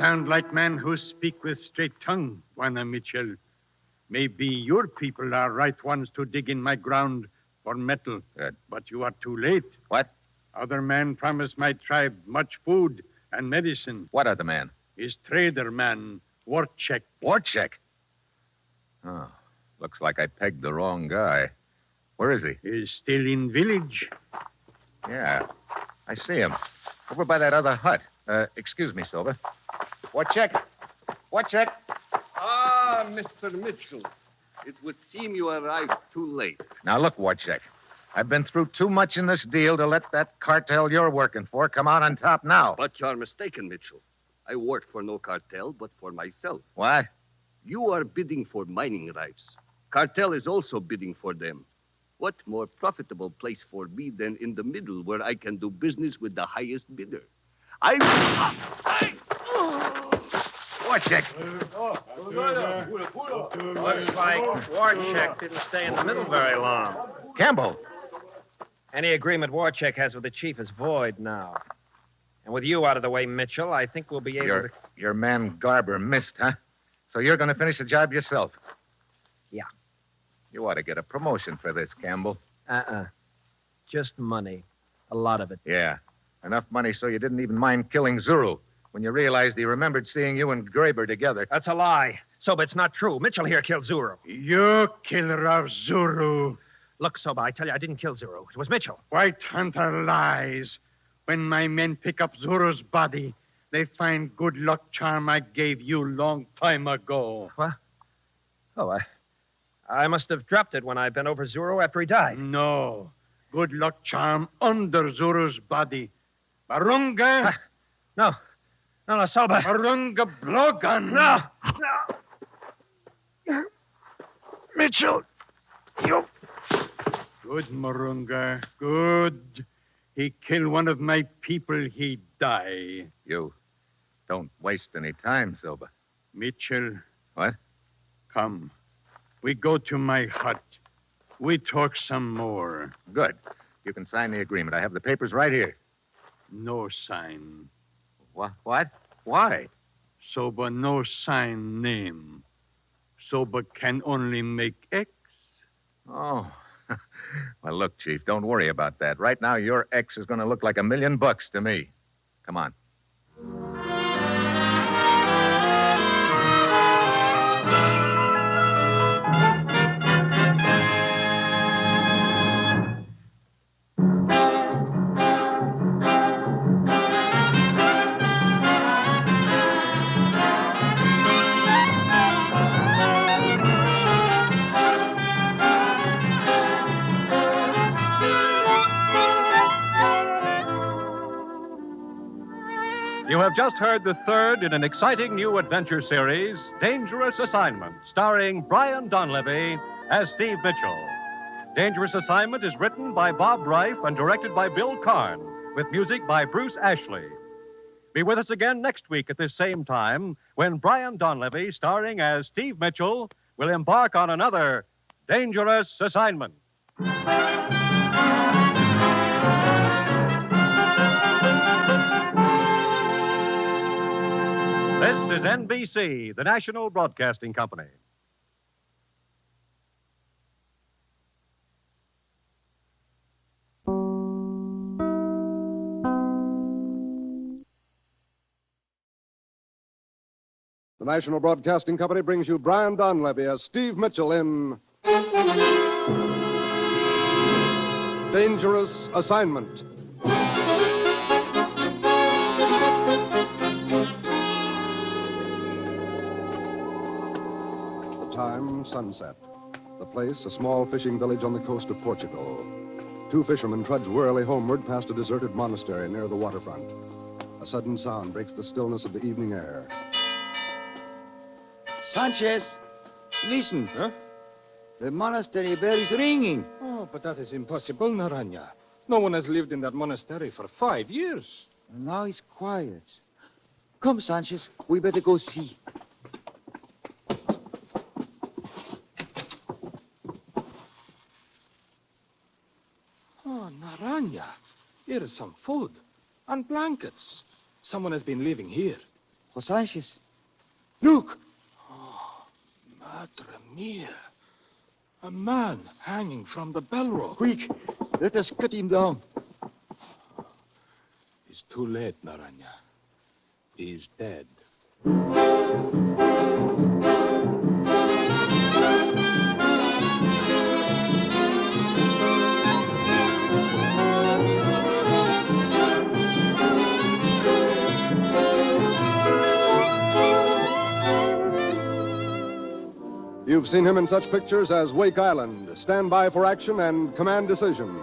sound like men who speak with straight tongue, Juana Mitchell. Maybe your people are right ones to dig in my ground for metal. Good. But you are too late. What? Other man promised my tribe much food and medicine. What other man? His trader man, Warchek. Warchek? Oh, looks like I pegged the wrong guy. Where is he? He's still in village. Yeah, I see him. Over by that other hut. Excuse me, Silver. Warchek. Warchek. Ah, Mr. Mitchell. It would seem you arrived too late. Now, look, Warchek. I've been through too much in this deal to let that cartel you're working for come out on top now. But you're mistaken, Mitchell. I work for no cartel, but for myself. What? You are bidding for mining rights. Cartel is also bidding for them. What more profitable place for me than in the middle where I can do business with the highest bidder? Warchek. Looks like Warchek didn't stay in the middle very long. Campbell. Any agreement Warchek has with the chief is void now. And with you out of the way, Mitchell, I think we'll be able to... Your man Garber missed, huh? So you're going to finish the job yourself? Yeah. You ought to get a promotion for this, Campbell. Just money. A lot of it. Yeah. Enough money so you didn't even mind killing Zuru when you realized he remembered seeing you and Graber together. That's a lie. Soba, it's not true. Mitchell here killed Zuru. You killer of Zuru. Look, Soba, I tell you, I didn't kill Zuru. It was Mitchell. White Hunter lies. When my men pick up Zuru's body, they find good luck charm I gave you long time ago. What? Oh, I must have dropped it when I bent over Zuru after he died. No. Good luck charm under Zuru's body. Barunga. No, Soba. Barunga Blogan. No. Mitchell, you... Good, Marunga. Good. He killed one of my people, he die. You don't waste any time, Silva. Mitchell. What? Come. We go to my hut. We talk some more. Good. You can sign the agreement. I have the papers right here. No sign. What? Why? Soba no sign name. Soba can only make X. Oh. Well, look, Chief, don't worry about that. Right now, your X is going to look like $1 million to me. Come on. You have just heard the third in an exciting new adventure series, Dangerous Assignment, starring Brian Donlevy as Steve Mitchell. Dangerous Assignment is written by Bob Reif and directed by Bill Karn, with music by Bruce Ashley. Be with us again next week at this same time when Brian Donlevy, starring as Steve Mitchell, will embark on another Dangerous Assignment. This is NBC, the national broadcasting company. The National Broadcasting Company brings you Brian Donlevy as Steve Mitchell in Dangerous Assignment. The time, sunset. The place, a small fishing village on the coast of Portugal. Two fishermen trudge wearily homeward past a deserted monastery near the waterfront. A sudden sound breaks the stillness of the evening air. Sanchez, listen. Huh? The monastery bell is ringing. Oh, but that is impossible, Naranja. No one has lived in that monastery for 5 years. Now it's quiet. Come, Sanchez, we better go see. Oh, Naranja, here is some food and blankets. Someone has been living here. Hosages. Look! Oh, madre mia. A man hanging from the bell rope. Quick, let us cut him down. It's too late, Naranja. He's dead. You've seen him in such pictures as Wake Island, Stand By for Action, and Command Decision.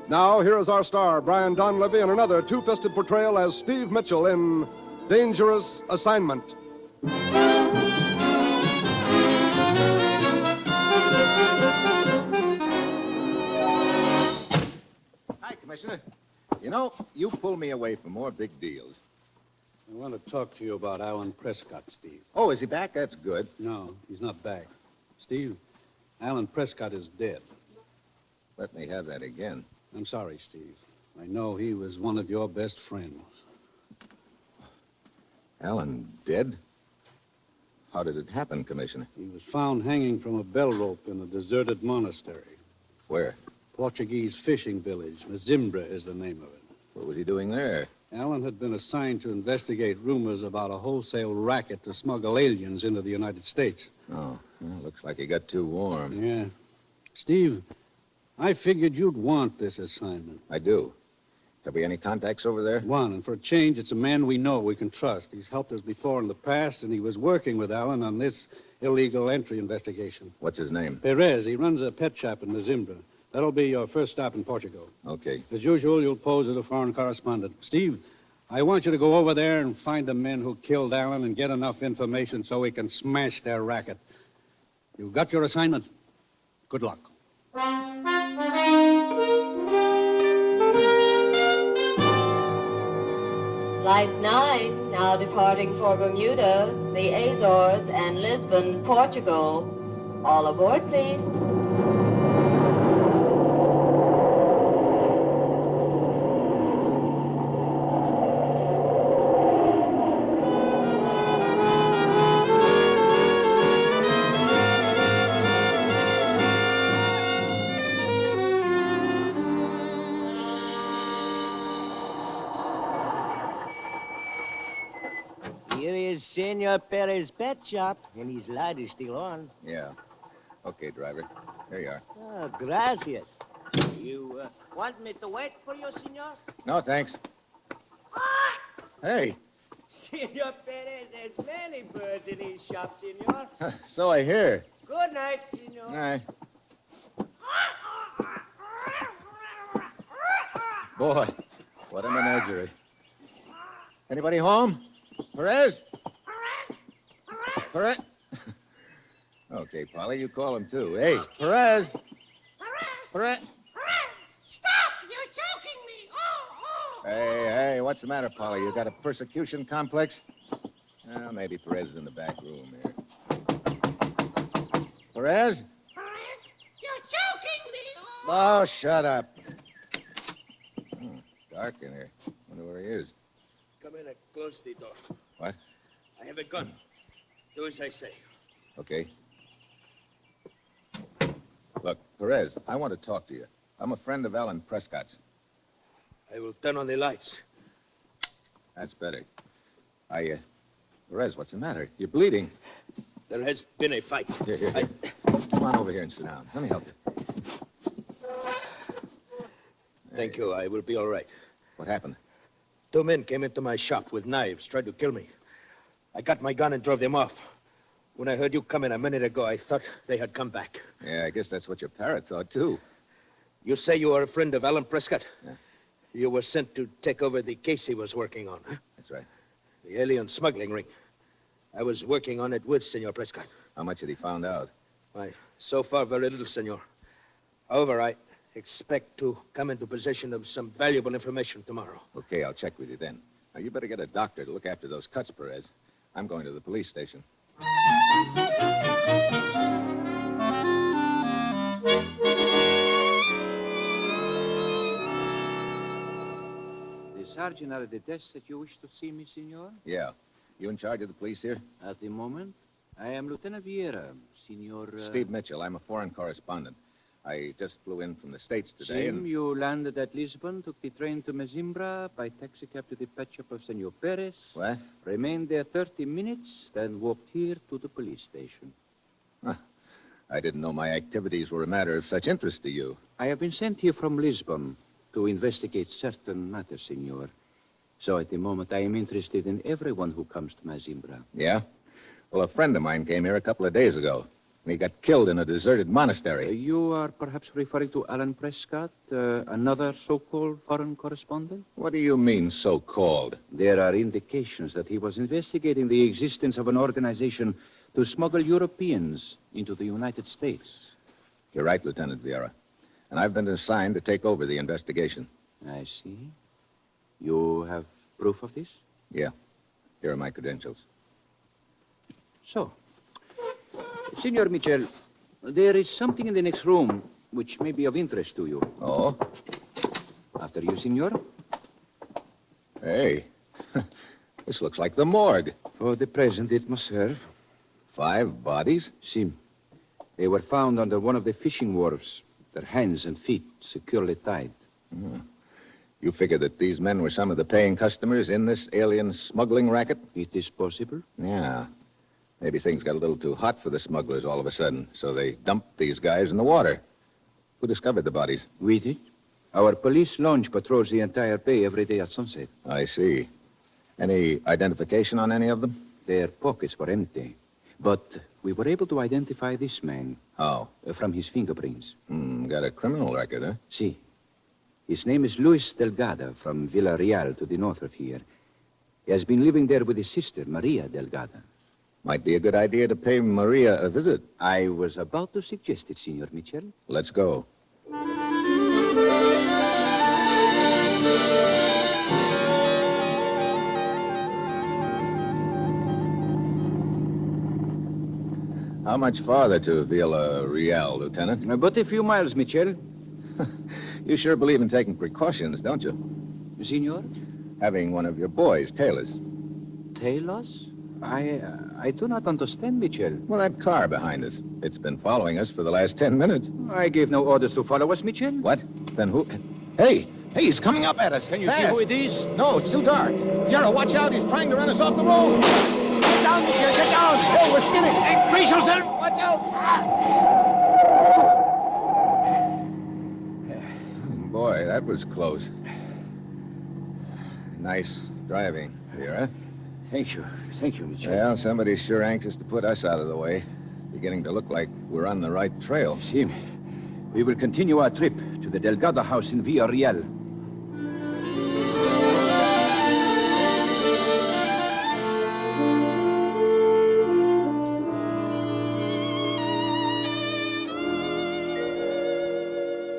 Now, here is our star, Brian Donlevy, in another two-fisted portrayal as Steve Mitchell in Dangerous Assignment. Hi, Commissioner. You know, you pull me away from more big deals. I want to talk to you about Alan Prescott, Steve. Oh, is he back? That's good. No, he's not back. Steve, Alan Prescott is dead. Let me have that again. I'm sorry, Steve. I know he was one of your best friends. Alan dead? How did it happen, Commissioner? He was found hanging from a bell rope in a deserted monastery. Where? Portuguese fishing village. Mazimbra is the name of it. What was he doing there? Alan had been assigned to investigate rumors about a wholesale racket to smuggle aliens into the United States. Oh, well, looks like he got too warm. Yeah. Steve, I figured you'd want this assignment. I do. Have we any contacts over there? One, and for a change, it's a man we know, we can trust. He's helped us before in the past, and he was working with Alan on this illegal entry investigation. What's his name? Perez. He runs a pet shop in Mazimbra. That'll be your first stop in Portugal. Okay. As usual, you'll pose as a foreign correspondent. Steve, I want you to go over there and find the men who killed Alan and get enough information so we can smash their racket. You've got your assignment. Good luck. Flight 9, now departing for Bermuda, the Azores, and Lisbon, Portugal. All aboard, please. Here is Senor Perez's pet shop, and his light is still on. Yeah. Okay, driver. Here you are. Oh, gracias. You want me to wait for you, senor? No, thanks. Hey, Senor Perez, there's many birds in his shop, senor. so I hear. Good night, senor. All right. Boy, what a menagerie. Anybody home? Perez? Perez? Okay, Polly, you call him too. Hey, Perez! Perez! Stop! You're choking me! Oh! Hey, what's the matter, Polly? You got a persecution complex? Well, maybe Perez is in the back room here. Perez? You're choking me! Oh, shut up. Dark in here. Wonder where he is. Come in and close the door. What? I have a gun. Do as I say. Okay. Look, Perez, I want to talk to you. I'm a friend of Alan Prescott's. I will turn on the lights. That's better. Perez, what's the matter? You're bleeding. There has been a fight. Here. Come on over here and sit down. Let me help you. Thank you. I will be all right. What happened? 2 men came into my shop with knives, tried to kill me. I got my gun and drove them off. When I heard you come in a minute ago, I thought they had come back. Yeah, I guess that's what your parrot thought, too. You say you are a friend of Alan Prescott? Yeah. You were sent to take over the case he was working on, huh? That's right. The alien smuggling ring. I was working on it with Senor Prescott. How much had he found out? Why, so far, very little, Senor. However, I expect to come into possession of some valuable information tomorrow. Okay, I'll check with you then. Now, you better get a doctor to look after those cuts, Perez. I'm going to the police station. The sergeant at the desk that you wish to see me, senor? Yeah. You in charge of the police here? At the moment, I am Lieutenant Vieira, Senor... Steve Mitchell. I'm a foreign correspondent. I just flew in from the States today. Sim, you landed at Lisbon, took the train to Mazimbra, by taxicab to the pet shop of Senor Perez. What? Remained there 30 minutes, then walked here to the police station. Huh. I didn't know my activities were a matter of such interest to you. I have been sent here from Lisbon to investigate certain matters, Senor. So at the moment, I am interested in everyone who comes to Mazimbra. Yeah? Well, a friend of mine came here a couple of days ago. He got killed in a deserted monastery. You are perhaps referring to Alan Prescott, another so-called foreign correspondent? What do you mean, so-called? There are indications that he was investigating the existence of an organization to smuggle Europeans into the United States. You're right, Lieutenant Vieira. And I've been assigned to take over the investigation. I see. You have proof of this? Yeah. Here are my credentials. So, Senor Mitchell, there is something in the next room which may be of interest to you. Oh? After you, Senor. Hey, this looks like the morgue. For the present, it must serve. 5 bodies? Sim. They were found under one of the fishing wharves, their hands and feet securely tied. You figure that these men were some of the paying customers in this alien smuggling racket? It is possible. Yeah. Maybe things got a little too hot for the smugglers all of a sudden, so they dumped these guys in the water. Who discovered the bodies? We did. Our police launch patrols the entire bay every day at sunset. I see. Any identification on any of them? Their pockets were empty. But we were able to identify this man. How? From his fingerprints. Got a criminal record, huh? Si. His name is Luis Delgado, from Villarreal to the north of here. He has been living there with his sister, Maria Delgado. Might be a good idea to pay Maria a visit. I was about to suggest it, Senor Mitchell. Let's go. How much farther to Villarreal, Lieutenant? But a few miles, Mitchell. You sure believe in taking precautions, don't you? Senor? Having one of your boys tail us. Tail us? I do not understand, Mitchell. Well, that car behind us. It's been following us for the last 10 minutes. I gave no orders to follow us, Mitchell. What? Then who? Hey, he's coming up at us. Can you see who it is? No, it's too dark. Yara, watch out. He's trying to run us off the road. Get down, Mitchell. Get down. Oh, we're skidding. Hey, brace yourself. Watch out. Boy, that was close. Nice driving, Vera. Thank you. Thank you, Mitchell. Well, somebody's sure anxious to put us out of the way. Beginning to look like we're on the right trail. See, we will continue our trip to the Delgado house in Villarreal.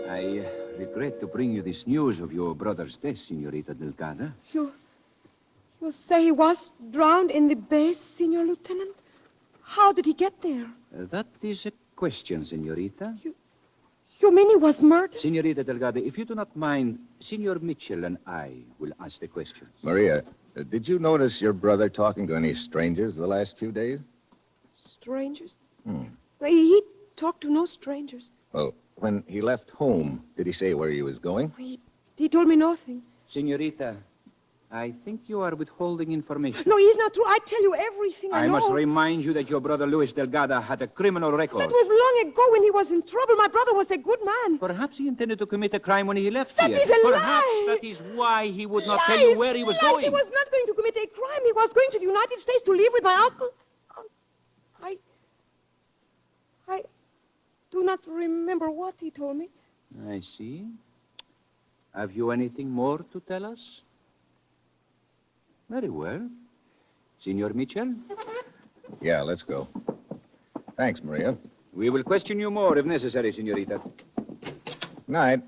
I regret to bring you this news of your brother's death, Senorita Delgado. You say he was drowned in the bay, Senor Lieutenant? How did he get there? That is a question, Senorita. You mean he was murdered? Senorita Delgado, if you do not mind, Senor Mitchell and I will ask the questions. Maria, did you notice your brother talking to any strangers the last few days? Strangers? He talked to no strangers. Well, when he left home, did he say where he was going? He told me nothing. Senorita, I think you are withholding information. No, it's not true. I tell you everything I know. I must remind you that your brother Luis Delgado had a criminal record. That was long ago when he was in trouble. My brother was a good man. Perhaps he intended to commit a crime when he left here. That is a Perhaps lie. that is why he would not tell you where he was going. He was not going to commit a crime. He was going to the United States to live with my uncle. I do not remember what he told me. I see. Have you anything more to tell us? Very well. Senor Mitchell? Yeah, let's go. Thanks, Maria. We will question you more if necessary, Senorita. Night.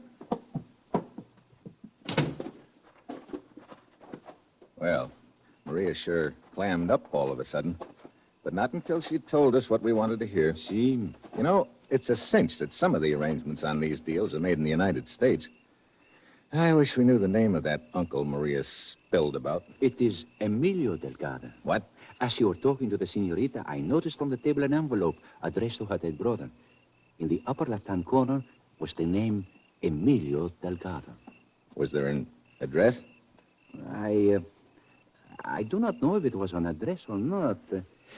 Well, Maria sure clammed up all of a sudden. But not until she told us what we wanted to hear. See? You know, it's a cinch that some of the arrangements on these deals are made in the United States. I wish we knew the name of that uncle Maria spilled about. It is Emilio Delgado. What? As you were talking to the senorita, I noticed on the table an envelope addressed to her dead brother. In the upper left-hand corner was the name Emilio Delgado. Was there an address? I do not know if it was an address or not.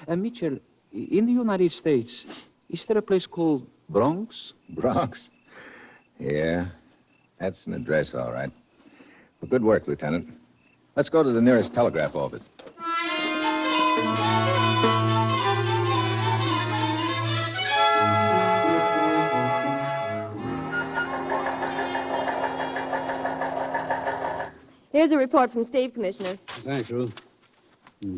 Mitchell, in the United States, is there a place called Bronx? Bronx? Yeah, that's an address, all right. Well, good work, Lieutenant. Let's go to the nearest telegraph office. Here's a report from Steve, Commissioner. Thanks, Ruth.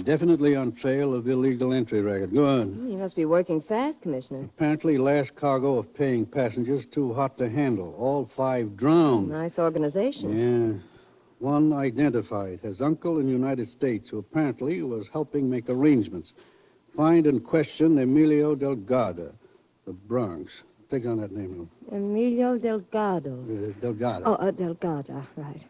Definitely on trail of illegal entry record. Go on. You must be working fast, Commissioner. Apparently, last cargo of paying passengers too hot to handle. All 5 drowned. Nice organization. Yeah. One identified as uncle in the United States who apparently was helping make arrangements. Find and question Emilio Delgado, the Bronx. Take on that name, Ruth. Emilio Delgado. Delgado. Oh, Delgado, right.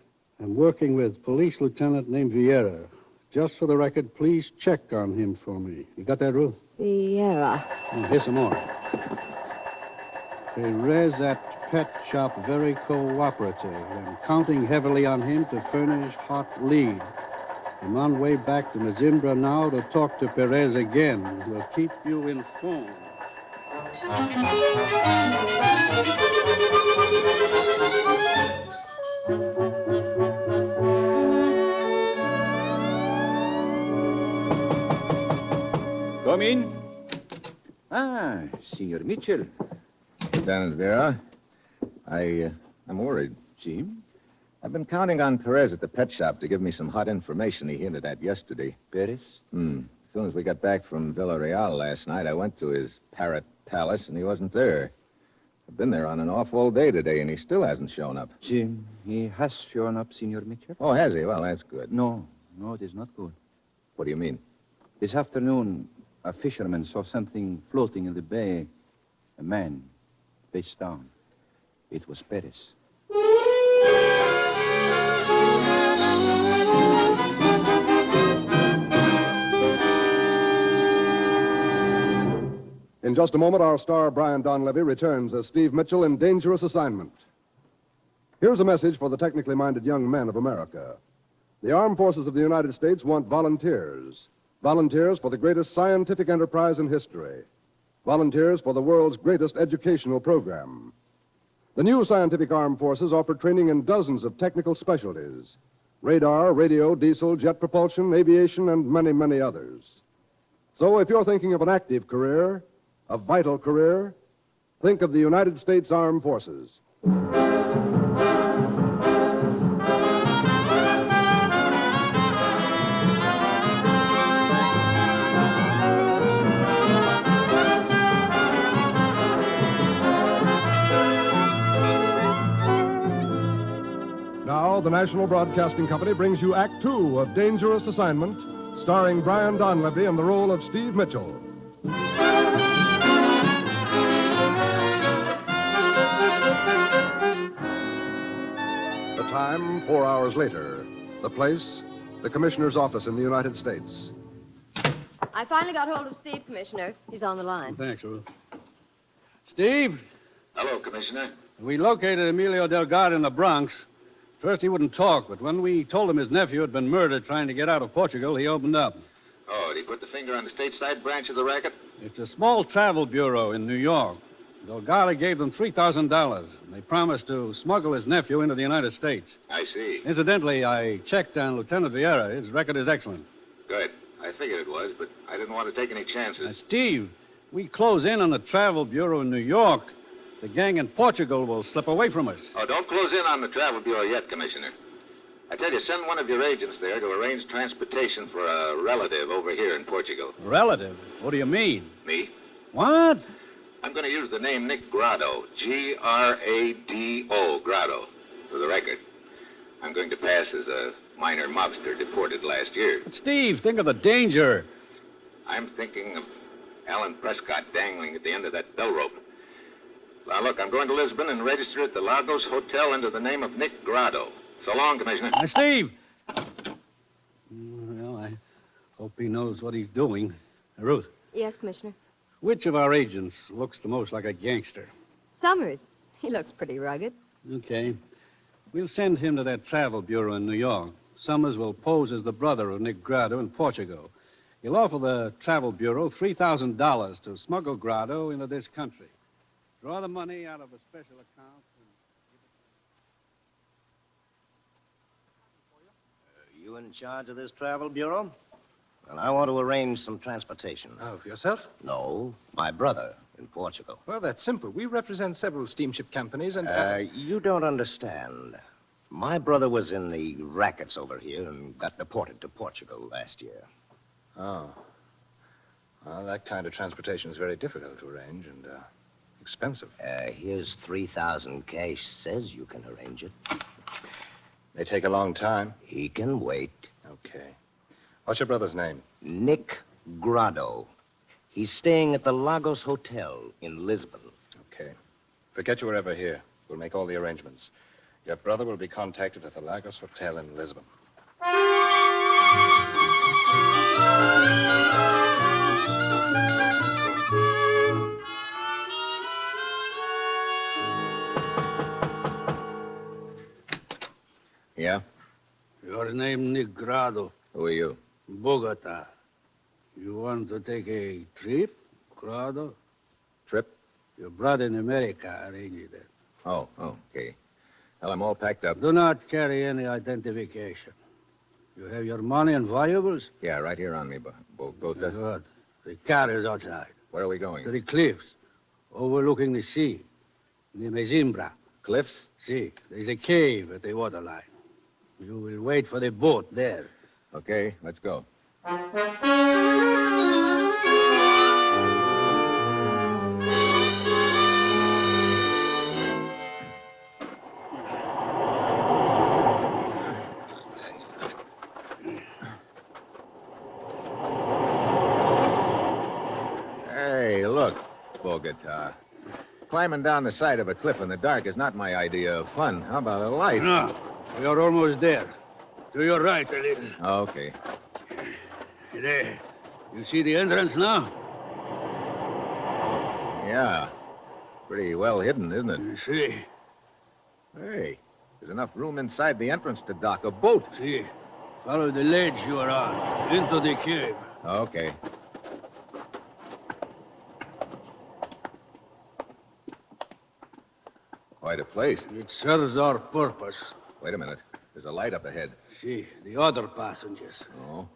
I'm working with police lieutenant named Vieira. Just for the record, please check on him for me. You got that, Ruth? Vieira. Here's some more. Perez at pet shop very cooperative and counting heavily on him to furnish hot lead. I'm on way back to Mazimbra now to talk to Perez again. We'll keep you informed. Come in. Ah, Senor Mitchell. Lieutenant Vera, I'm worried. Jim? I've been counting on Perez at the pet shop to give me some hot information he hinted at yesterday. Perez? As soon as we got back from Villarreal last night, I went to his parrot palace, and he wasn't there. I've been there on and off all day today, and he still hasn't shown up. Jim, he has shown up, Senor Mitchell. Oh, has he? Well, that's good. No, it is not good. What do you mean? This afternoon, a fisherman saw something floating in the bay. A man, face down. It was Perez. In just a moment, our star, Brian Donlevy, returns as Steve Mitchell in Dangerous Assignment. Here's a message for the technically minded young men of America. The armed forces of the United States want volunteers. Volunteers for the greatest scientific enterprise in history. Volunteers for the world's greatest educational program. The new scientific armed forces offer training in dozens of technical specialties. Radar, radio, diesel, jet propulsion, aviation, and many, many others. So if you're thinking of an active career, a vital career, think of the United States Armed Forces. Now, the National Broadcasting Company brings you Act Two of Dangerous Assignment, starring Brian Donlevy in the role of Steve Mitchell. The time, 4 hours later. The place, the Commissioner's office in the United States. I finally got hold of Steve, Commissioner. He's on the line. Thanks, Ruth. Steve? Hello, Commissioner. We located Emilio Delgado in the Bronx. First, he wouldn't talk, but when we told him his nephew had been murdered trying to get out of Portugal, he opened up. Oh, did he put the finger on the stateside branch of the racket? It's a small travel bureau in New York. Delgado gave them $3,000, and they promised to smuggle his nephew into the United States. I see. Incidentally, I checked on Lieutenant Vieira. His record is excellent. Good. I figured it was, but I didn't want to take any chances. Steve, we close in on the travel bureau in New York. The gang in Portugal will slip away from us. Oh, don't close in on the travel bureau yet, Commissioner. I tell you, send one of your agents there to arrange transportation for a relative over here in Portugal. Relative? What do you mean? Me? What? I'm going to use the name Nick Grado, Grado, Grado, for the record. I'm going to pass as a minor mobster deported last year. But Steve, think of the danger. I'm thinking of Alan Prescott dangling at the end of that bell rope. Now, look, I'm going to Lisbon and register at the Lagos Hotel under the name of Nick Grado. So long, Commissioner. Steve! Well, I Hope he knows what he's doing. Ruth, Yes, Commissioner. which of our agents looks the most like a gangster? Summers. He looks pretty rugged. Okay. We'll send him to that travel bureau in New York. Summers will pose as the brother of Nick Grado in Portugal. He'll offer the travel bureau $3,000 to smuggle Grado into this country. Draw the money out of a special account. You in charge of this travel bureau? Well, I want to arrange some transportation. Of yourself? No, my brother in Portugal. Well, that's simple. We represent several steamship companies and... You don't understand. My brother was in the rackets over here and got deported to Portugal last year. Oh. Well, that kind of transportation is very difficult to arrange and expensive. Here's 3,000 cash. Says you can arrange it. May take a long time. He can wait. Okay. What's your brother's name? Nick Grado. He's staying at the Lagos Hotel in Lisbon. Okay. Forget you were ever here. We'll make all the arrangements. Your brother will be contacted at the Lagos Hotel in Lisbon. Yeah? Your name, Nick Grado. Who are you? Bogota. You want to take a trip, Grado? Trip? Your brother in America arranged it. Oh, okay. Well, I'm all packed up. Do not carry any identification. You have your money and valuables? Yeah, right here on me, Bogota. Good. The car is outside. Where are we going? To the cliffs, overlooking the sea, near Mezimbra. Cliffs? See, there's a cave at the waterline. You will wait for the boat there. Okay, let's go. Hey, look, Bogota. Climbing down the side of a cliff in the dark is not my idea of fun. How about a light? No, we are almost there. To your right a little. Okay. There. You see the entrance now? Yeah. Pretty well hidden, isn't it? You see. Hey, there's enough room inside the entrance to dock a boat. See. Follow the ledge you are on. Into the cave. Okay. Quite a place. It serves our purpose. Wait a minute. There's a light up ahead. See, the other passengers. Oh.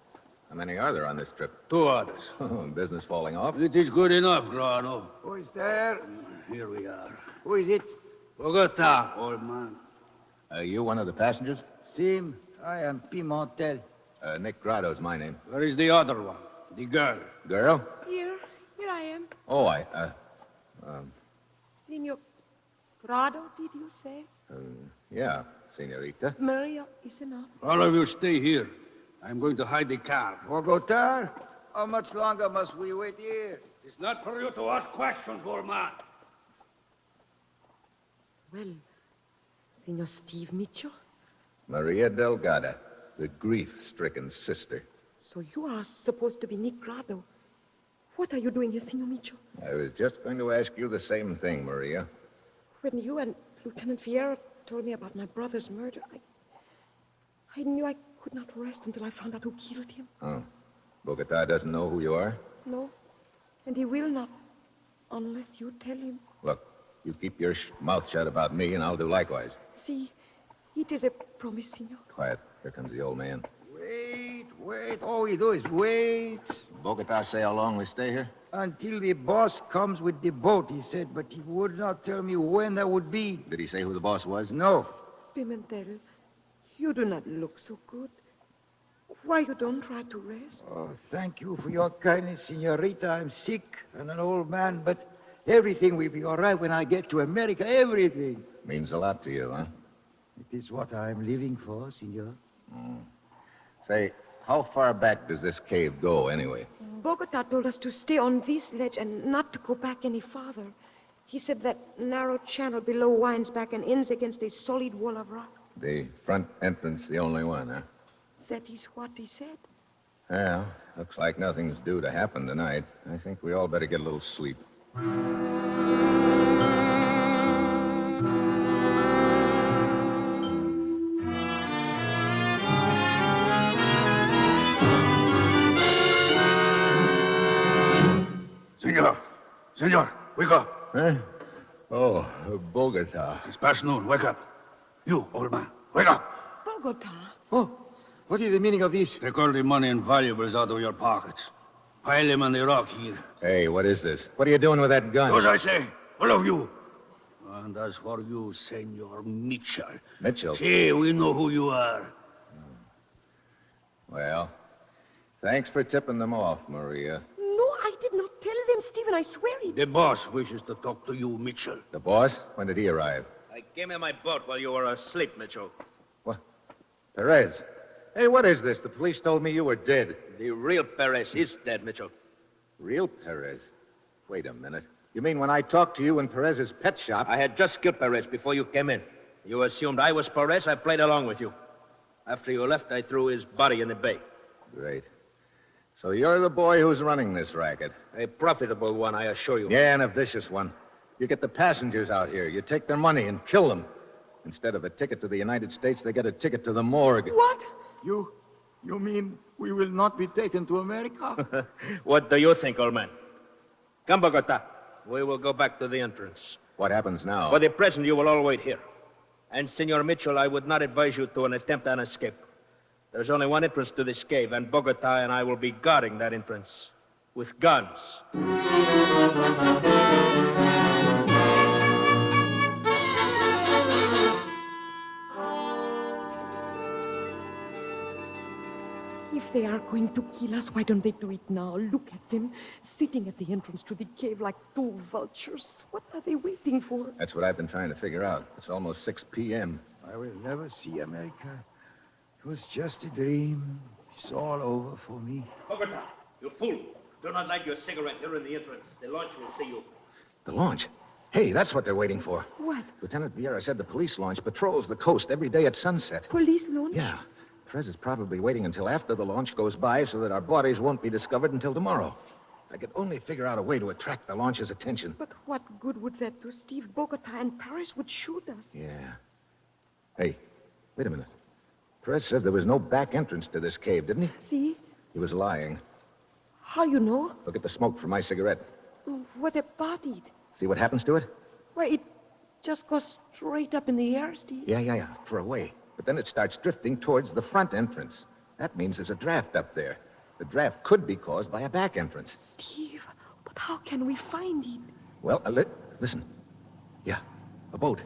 How many are there on this trip? 2 others. Business falling off? It is good enough, Grano. Who is there? Here we are. Who is it? Bogota, old man. You one of the passengers? Sim, I am Pimentel. Nick Grado's my name. Where is the other one? The girl. Girl? Here I am. Oh, Senor Grado, did you say? yeah, senorita. Maria is enough. All of you stay here. I'm going to hide the car. Bogota? How much longer must we wait here? It's not for you to ask questions, old man. Well, Senor Steve Mitchell, Maria Delgado, the grief-stricken sister. so you are supposed to be Nick Grado. What are you doing here, Senor Mitchell? I was just going to ask you the same thing, Maria. When you and Lieutenant Vieira told me about my brother's murder, I knew I could not rest until I found out who killed him. Oh. Bogota doesn't know who you are? No, and he will not, unless you tell him. Look, you keep your mouth shut about me, and I'll do likewise. See, it is a promise, Senor. Quiet. Here comes the old man. Wait. All we do is wait. Bogota say how long we stay here? Until the boss comes with the boat, he said, but he would not tell me when that would be. Did he say who the boss was? No. Pimentel, you do not look so good. Why you don't try to rest? Oh, thank you for your kindness, Senorita. I'm sick and an old man, but everything will be all right when I get to America. Everything. Means a lot to you, huh? It is what I'm living for, Senor. Say, how far back does this cave go, anyway? Bogota told us to stay on this ledge and not to go back any farther. He said that narrow channel below winds back and ends against a solid wall of rock. The front entrance, the only one, huh? That is what he said. Well, looks like nothing's due to happen tonight. I think we all better get a little sleep. Senor, wake up. Huh? Oh, Bogota. It's past noon. Wake up. You, old man, wake up. Bogota. Oh, what is the meaning of this? Take all the money and valuables out of your pockets. Pile them on the rock here. Hey, what is this? What are you doing with that gun? Do as I say, all of you. And as for you, Senor Mitchell. Mitchell? See, we know who you are. Well, thanks for tipping them off, Maria. No, I did not tell them, Stephen. I swear it. The boss wishes to talk to you, Mitchell. The boss? When did he arrive? I came in my boat while you were asleep, Mitchell. What? Perez. Hey, what is this? The police told me you were dead. The real Perez is dead, Mitchell. Real Perez? Wait a minute. You mean when I talked to you in Perez's pet shop? I had just killed Perez before you came in. You assumed I was Perez. I played along with you. After you left, I threw his body in the bay. Great. So you're the boy who's running this racket. A profitable one, I assure you. Yeah, and a vicious one. You get the passengers out here. You take their money and kill them. Instead of a ticket to the United States, they get a ticket to the morgue. What? You mean we will not be taken to America? What do you think, old man? Come, Bogota. We will go back to the entrance. What happens now? For the present, you will all wait here. And, Senor Mitchell, I would not advise you to an attempt an escape. There's only one entrance to this cave, and Bogota and I will be guarding that entrance with guns. If they are going to kill us, why don't they do it now? Look at them, sitting at the entrance to the cave like two vultures. What are they waiting for? That's what I've been trying to figure out. It's almost 6 p.m. I will never see America. It was just a dream. It's all over for me. Bogota, you fool. Do not light your cigarette here in the entrance. The launch will see you. The launch? Hey, that's what they're waiting for. What? Lieutenant Vieira said the police launch patrols the coast every day at sunset. Police launch? Yeah. Perez is probably waiting until after the launch goes by so that our bodies won't be discovered until tomorrow. I could only figure out a way to attract the launch's attention. But what good would that do, Steve? Bogota and Paris would shoot us. Yeah. Hey, wait a minute. Perez said there was no back entrance to this cave, didn't he? See? He was lying. How you know? Look at the smoke from my cigarette. What about it? See what happens to it? Why, it just goes straight up in the air, Steve. Yeah, for a way. But then it starts drifting towards the front entrance. That means there's a draft up there. The draft could be caused by a back entrance. Steve, but how can we find it? Well, listen. Yeah, a boat.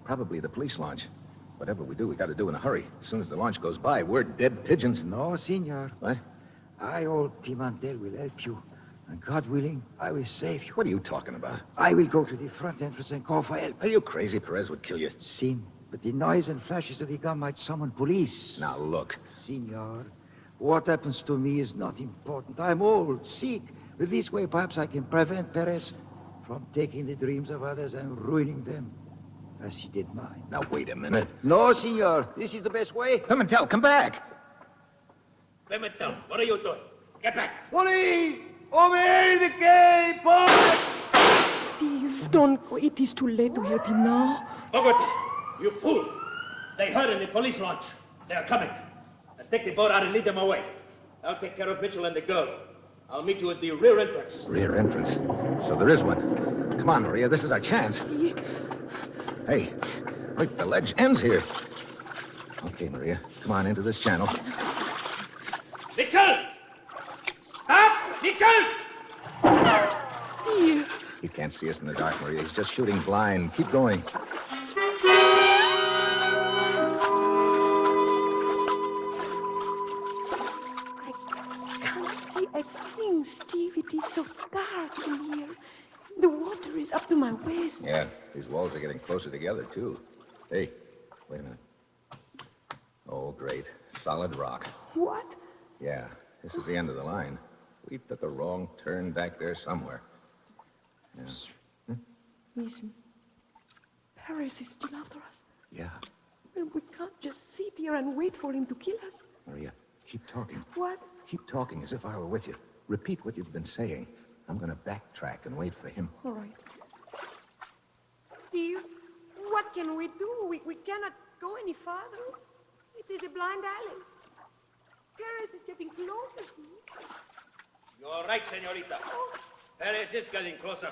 Probably the police launch. Whatever we do, we got to do in a hurry. As soon as the launch goes by, we're dead pigeons. No, senor. What? I, old Pimentel, will help you. And God willing, I will save you. What are you talking about? I will go to the front entrance and call for help. Are you crazy? Perez would kill you. Sim, but the noise and flashes of the gun might summon police. Now, look. Senor, what happens to me is not important. I'm old, sick. But this way, perhaps I can prevent Perez from taking the dreams of others and ruining them, as he did mine. Now, wait a minute. No, senor. This is the best way. Pimentel, come back. Pimentel, what are you doing? Get back. Police! Over here in the cave, boy! Steve, don't go. It is too late to help him now. Bogota, you fool. They heard in the police launch. They are coming. Now take the boat out and lead them away. I'll take care of Mitchell and the girl. I'll meet you at the rear entrance. Rear entrance? So there is one. Come on, Maria. This is our chance. Steve. Hey, wait, the ledge ends here. Okay, Maria. Come on into this channel. Mitchell! Stop! Mitchell! Steve. He can't see us in the dark, Maria. He's just shooting blind. Keep going. I think, Steve, it is so dark in here. The water is up to my waist. Yeah, these walls are getting closer together, too. Hey, wait a minute. Oh, great. Solid rock. What? Yeah, this is the end of the line. We took a wrong turn back there somewhere. Yeah. Listen. Paris is still after us. Yeah. Well, we can't just sit here and wait for him to kill us. Maria, Keep talking. What? Keep talking as if I were with you. Repeat what you've been saying. I'm going to backtrack and wait for him. All right. Steve, what can we do? We cannot go any farther. It is a blind alley. Paris is getting closer, Steve. You're right, senorita. Paris is getting closer.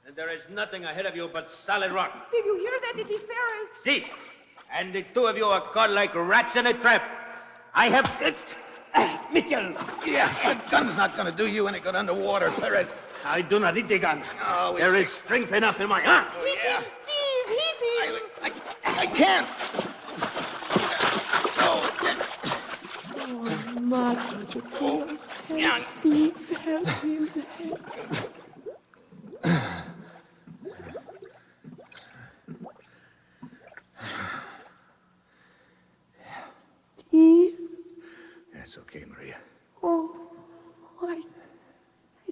And there is nothing ahead of you but solid rock. Did you hear that? It is Paris. See? And the two of you are caught like rats in a trap. I have... Mitchell! Yeah, that gun's not going to do you any good underwater, Perez. I do not need the gun. Oh, there is strength enough in my arm. Oh, yeah. Steve, hit him! I can't. Oh, Madre de Dios. Help Steve. Help him. Steve? That's okay, Maria. Oh, I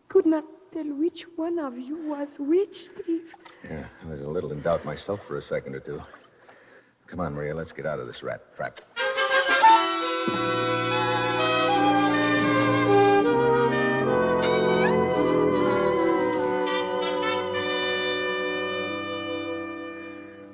could not tell which one of you was which, Steve. Yeah, I was a little in doubt myself for a second or two. Come on, Maria, let's get out of this rat trap.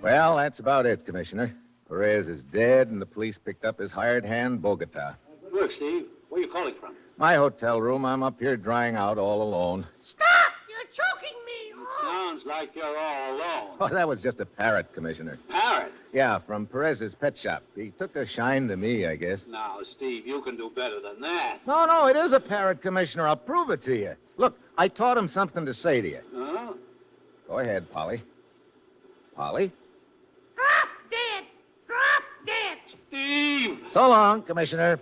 Well, that's about it, Commissioner. Perez is dead, and the police picked up his hired hand, Bogota. Good work, Steve. Where are you calling from? My hotel room. I'm up here drying out all alone. Stop! You're choking me. It sounds like you're all alone. Oh, that was just a parrot, Commissioner. Parrot? Yeah, from Perez's pet shop. He took a shine to me, I guess. Now, Steve, you can do better than that. No, it is a parrot, Commissioner. I'll prove it to you. Look, I taught him something to say to you. Huh? Go ahead, Polly. Polly? Drop dead. Drop dead. Steve! So long, Commissioner.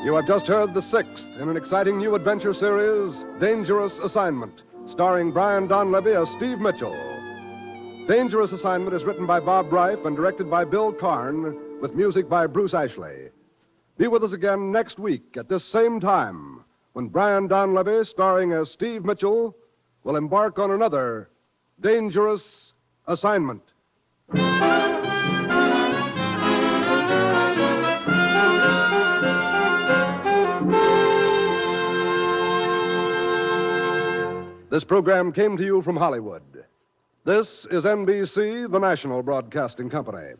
You have just heard the sixth in an exciting new adventure series, Dangerous Assignment, starring Brian Donlevy as Steve Mitchell. Dangerous Assignment is written by Bob Reif and directed by Bill Karn, with music by Bruce Ashley. Be with us again next week at this same time, when Brian Donlevy, starring as Steve Mitchell, will embark on another Dangerous Assignment. This program came to you from Hollywood. This is NBC, the national broadcasting company.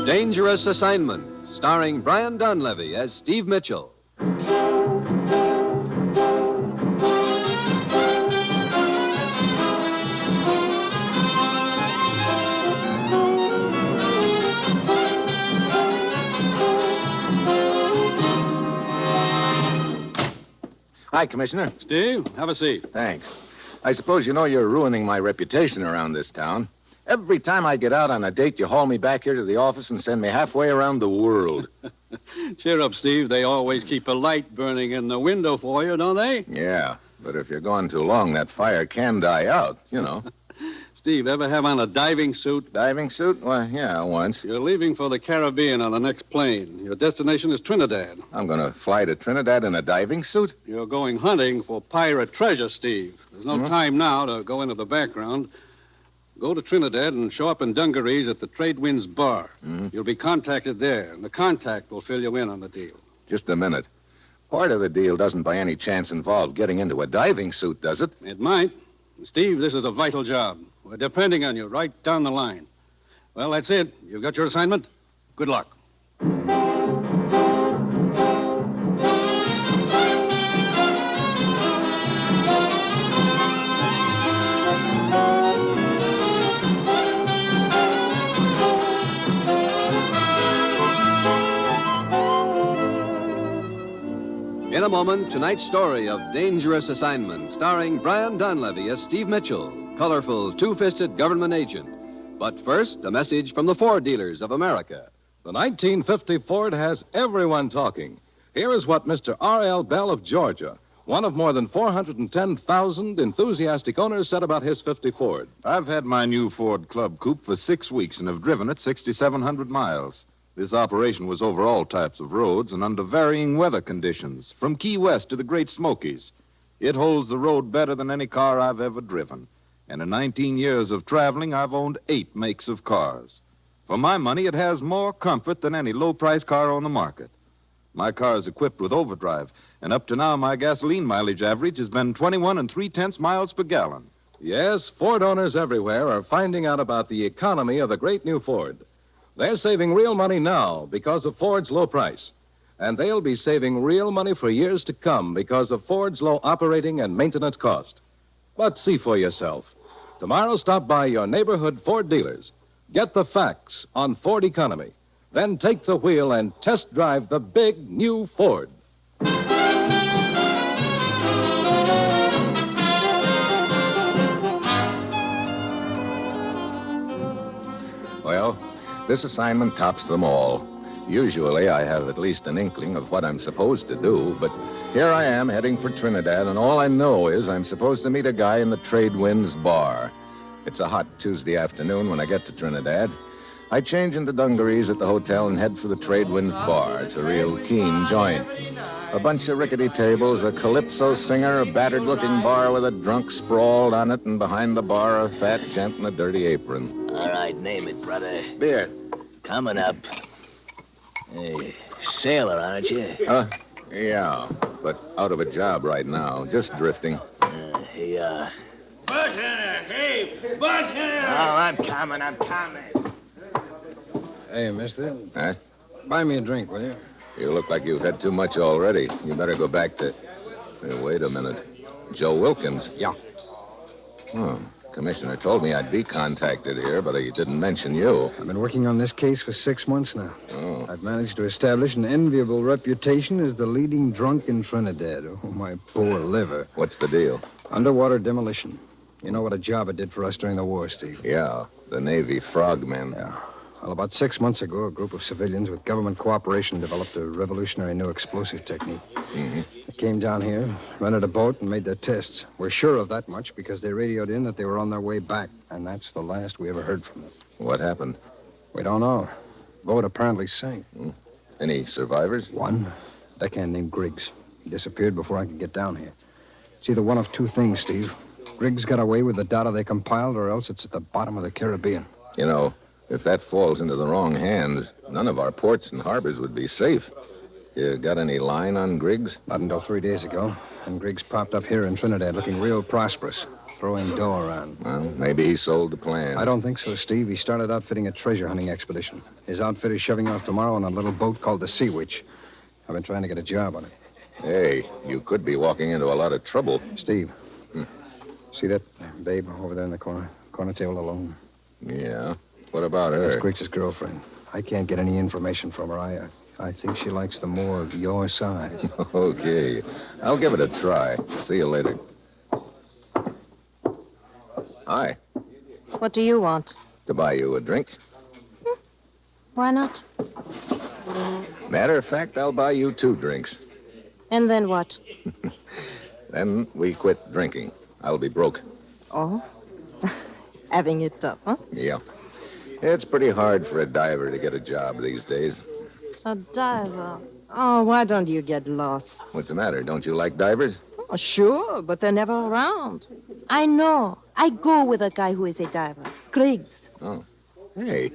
Dangerous Assignment, starring Brian Donlevy as Steve Mitchell. Hi, Commissioner. Steve, have a seat. Thanks. I suppose you know you're ruining my reputation around this town. Every time I get out on a date, you haul me back here to the office and send me halfway around the world. Cheer up, Steve. They always keep a light burning in the window for you, don't they? Yeah, but if you're going too long, that fire can die out, you know. Steve, ever have on a diving suit? Diving suit? Well, yeah, once. You're leaving for the Caribbean on the next plane. Your destination is Trinidad. I'm going to fly to Trinidad in a diving suit? You're going hunting for pirate treasure, Steve. There's no time now to go into the background. Go to Trinidad and show up in dungarees at the Trade Winds Bar. You'll be contacted there, and the contact will fill you in on the deal. Just a minute. Part of the deal doesn't by any chance involve getting into a diving suit, does it? It might. Steve, this is a vital job. We're depending on you right down the line. Well, that's it. You've got your assignment. Good luck. moment, tonight's story of Dangerous Assignment, starring Brian Donlevy as Steve Mitchell, colorful, two-fisted government agent. But first, a message from the Ford dealers of America. The 1950 Ford has everyone talking. Here is what Mr. R.L. Bell of Georgia, one of more than 410,000 enthusiastic owners, said about his 50 Ford. I've had my new Ford Club Coupe for 6 weeks and have driven it 6,700 miles. This operation was over all types of roads and under varying weather conditions, from Key West to the Great Smokies. It holds the road better than any car I've ever driven. And in 19 years of traveling, I've owned 8 makes of cars. For my money, it has more comfort than any low-price car on the market. My car is equipped with overdrive, and up to now, my gasoline mileage average has been 21 3/10 miles per gallon. Yes, Ford owners everywhere are finding out about the economy of the great new Ford. They're saving real money now because of Ford's low price. And they'll be saving real money for years to come because of Ford's low operating and maintenance cost. But see for yourself. Tomorrow, stop by your neighborhood Ford dealers. Get the facts on Ford economy. Then take the wheel and test drive the big new Ford. Well, this assignment tops them all. Usually I have at least an inkling of what I'm supposed to do, but here I am heading for Trinidad, and all I know is I'm supposed to meet a guy in the Trade Winds bar. It's a hot Tuesday afternoon when I get to Trinidad. I change into dungarees at the hotel and head for the Trade Winds bar. It's a real keen joint. A bunch of rickety tables, a calypso singer, a battered-looking bar with a drunk sprawled on it, and behind the bar, a fat gent in a dirty apron. All right, name it, brother. Beer. Coming up. Hey, sailor, aren't you? Yeah, but out of a job right now. Just drifting. Yeah. Bartender! Hey, bartender! Oh, I'm coming. Hey, mister. Huh? Buy me a drink, will you? You look like you've had too much already. You better go back to... Hey, wait a minute. Joe Wilkins? Yeah. Oh, Commissioner told me I'd be contacted here, but he didn't mention you. I've been working on this case for 6 months now. Oh. I've managed to establish an enviable reputation as the leading drunk in Trinidad. Oh, my poor liver. What's the deal? Underwater demolition. You know what a job it did for us during the war, Steve. Yeah, the Navy frogmen. Yeah. Well, about 6 months ago, a group of civilians with government cooperation developed a revolutionary new explosive technique. Mm-hmm. They came down here, rented a boat, and made their tests. We're sure of that much because they radioed in that they were on their way back, and that's the last we ever heard from them. What happened? We don't know. Boat apparently sank. Any survivors? One. Deckhand named Griggs. He disappeared before I could get down here. It's either one of two things, Steve. Griggs got away with the data they compiled, or else it's at the bottom of the Caribbean. You know, if that falls into the wrong hands, none of our ports and harbors would be safe. You got any line on Griggs? Not until 3 days ago. And Griggs popped up here in Trinidad looking real prosperous, throwing dough around. Well, maybe he sold the plan. I don't think so, Steve. He started outfitting a treasure hunting expedition. His outfit is shoving off tomorrow on a little boat called the Sea Witch. I've been trying to get a job on it. Hey, you could be walking into a lot of trouble. Steve, see that babe over there in the corner table alone? Yeah. What about her? That's Griggs' girlfriend. I can't get any information from her. I think she likes the more of your size. Okay. I'll give it a try. See you later. Hi. What do you want? To buy you a drink. Why not? Matter of fact, I'll buy you 2 drinks. And then what? Then we quit drinking. I'll be broke. Oh? Having it tough, huh? Yeah. It's pretty hard for a diver to get a job these days. A diver? Oh, why don't you get lost? What's the matter? Don't you like divers? Oh, sure, but they're never around. I know. I go with a guy who is a diver. Griggs. Oh. Hey,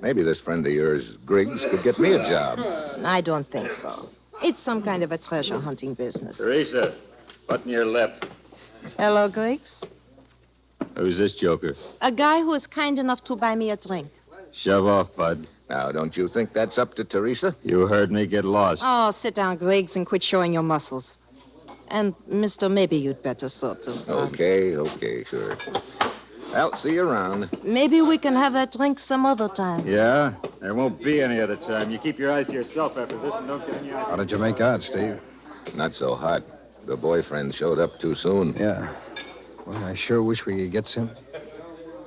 maybe this friend of yours, Griggs, could get me a job. I don't think so. It's some kind of a treasure hunting business. Teresa, button your lip. Hello, Griggs. Who's this joker? A guy who is kind enough to buy me a drink. Shove off, bud. Now, don't you think that's up to Teresa? You heard me. Get lost. Oh, sit down, Griggs, and quit showing your muscles. And, mister, maybe you'd better sort of. Okay, sure. Well, see you around. Maybe we can have that drink some other time. Yeah? There won't be any other time. You keep your eyes to yourself after this and don't get any How did you make out, Steve? Not so hot. The boyfriend showed up too soon. Yeah. Well, I sure wish we could get some.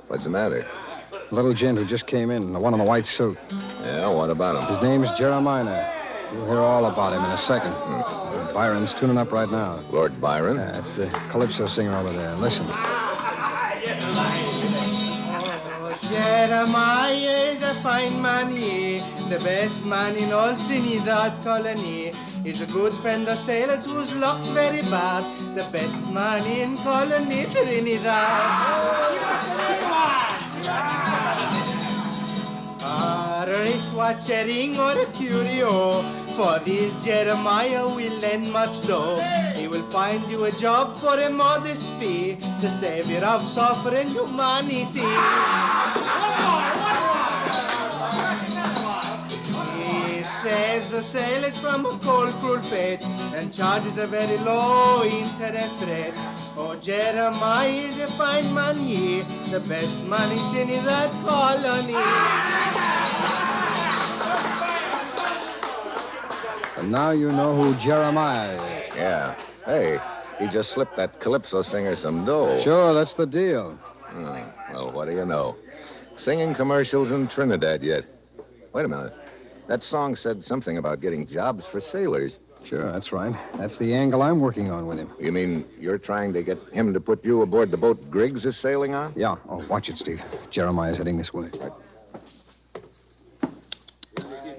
What's the matter? A little gent who just came in, the one in the white suit. Yeah, what about him? His name's Jeremiah. You'll hear all about him in a second. Byron's tuning up right now. Lord Byron? That's the calypso singer over there. Listen. Jeremiah is a fine man, he, the best man in all Trinidad colony. He's a good friend of sailors whose luck's very bad. The best man in colony Trinidad. A wristwatch, a ring, or a curio. For this Jeremiah will lend much dough. He will find you a job for a modest fee, the savior of suffering humanity. He saves the sailors from a cold, cruel fate and charges a very low interest rate. Oh, Jeremiah is a fine man, he, the best man in Trinidad colony. And now you know who Jeremiah is. Yeah. Hey, he just slipped that calypso singer some dough. Sure, that's the deal. Well, what do you know? Singing commercials in Trinidad yet. Wait a minute. That song said something about getting jobs for sailors. Sure, that's right. That's the angle I'm working on with him. You mean you're trying to get him to put you aboard the boat Griggs is sailing on? Yeah. Oh, watch it, Steve. Jeremiah's heading this way.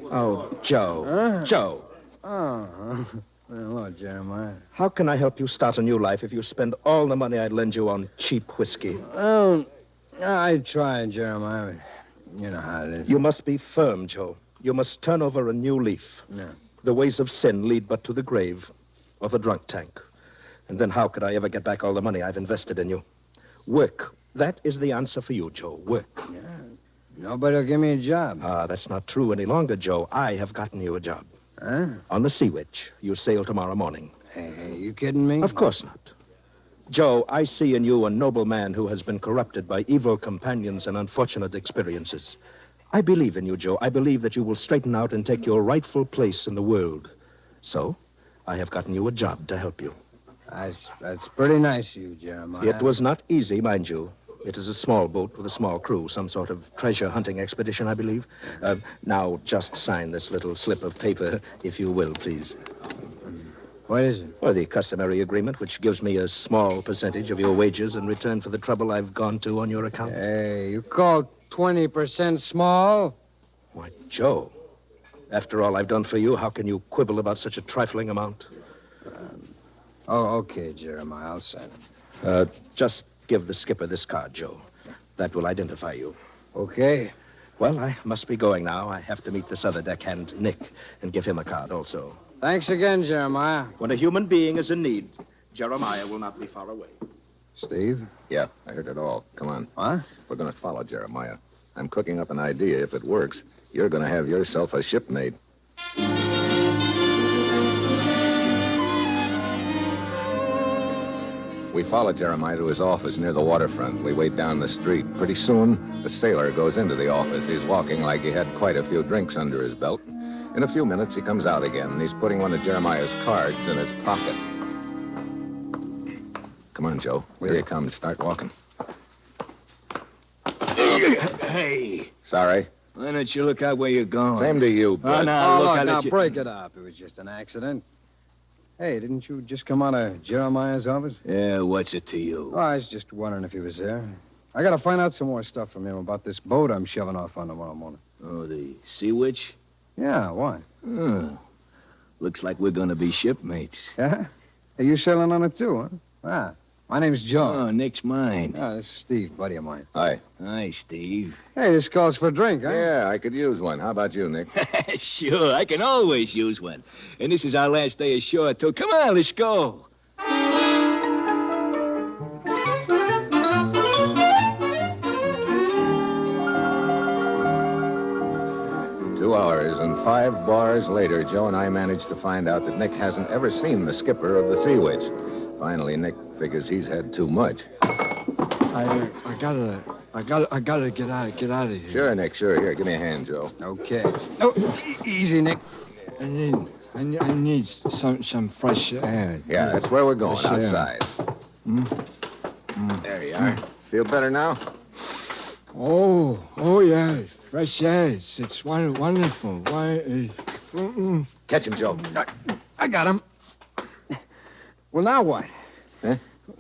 Oh, Joe. Joe. Oh, hello, Jeremiah. How can I help you start a new life if you spend all the money I'd lend you on cheap whiskey? Well, I tried, Jeremiah. You know how it is. You must be firm, Joe. You must turn over a new leaf. Yeah. The ways of sin lead but to the grave or the drunk tank. And then how could I ever get back all the money I've invested in you? Work. That is the answer for you, Joe. Work. Yeah. Nobody will give me a job. That's not true any longer, Joe. I have gotten you a job. Huh? On the Sea Witch. You sail tomorrow morning. Hey, you kidding me? Of course not. Joe, I see in you a noble man who has been corrupted by evil companions and unfortunate experiences. I believe in you, Joe. I believe that you will straighten out and take your rightful place in the world. So, I have gotten you a job to help you. That's pretty nice of you, Jeremiah. It was not easy, mind you. It is a small boat with a small crew, some sort of treasure hunting expedition, I believe. Now, just sign this little slip of paper, if you will, please. What is it? Well, the customary agreement, which gives me a small percentage of your wages in return for the trouble I've gone to on your account. Hey, you call 20% small? Why, Joe, after all I've done for you, how can you quibble about such a trifling amount? Okay, Jeremiah, I'll sign it. Just give the skipper this card, Joe. That will identify you. Okay. Well, I must be going now. I have to meet this other deckhand, Nick, and give him a card also. Thanks again, Jeremiah. When a human being is in need, Jeremiah will not be far away. Steve? Yeah, I heard it all. Come on. What? We're going to follow Jeremiah. I'm cooking up an idea. If it works, you're going to have yourself a shipmate. We follow Jeremiah to his office near the waterfront. We wait down the street. Pretty soon, the sailor goes into the office. He's walking like he had quite a few drinks under his belt. In a few minutes, he comes out again, and he's putting one of Jeremiah's cards in his pocket. Come on, Joe. Here he comes. Start walking. Hey. Sorry. Why don't you look out where you're going? Same to you, bud. Now, break it up. It was just an accident. Hey, didn't you just come out of Jeremiah's office? Yeah, what's it to you? Oh, I was just wondering if he was there. I got to find out some more stuff from him about this boat I'm shoving off on tomorrow morning. Oh, the Sea Witch? Yeah, why? Looks like we're going to be shipmates. Yeah? Hey, you sailing on it too, huh? Ah, my name's Joe. Oh, Nick's mine. Oh, this is Steve, buddy of mine. Hi. Hi, Steve. Hey, this calls for a drink, huh? Yeah, I could use one. How about you, Nick? Sure, I can always use one. And this is our last day ashore, too. Come on, let's go. 2 hours and 5 bars later, Joe and I managed to find out that Nick hasn't ever seen the skipper of the Sea Witch. Finally, Nick figures he's had too much. I gotta get out of here. Sure, Nick, sure. Here, give me a hand, Joe. Okay. Oh, easy, Nick. And then I need some fresh air. Yeah, that's where we're going, Fresh air. outside. There you are. Feel better now? Oh, yes. Fresh air. It's wonderful. Why? Catch him, Joe. I got him. Well, now what? Huh?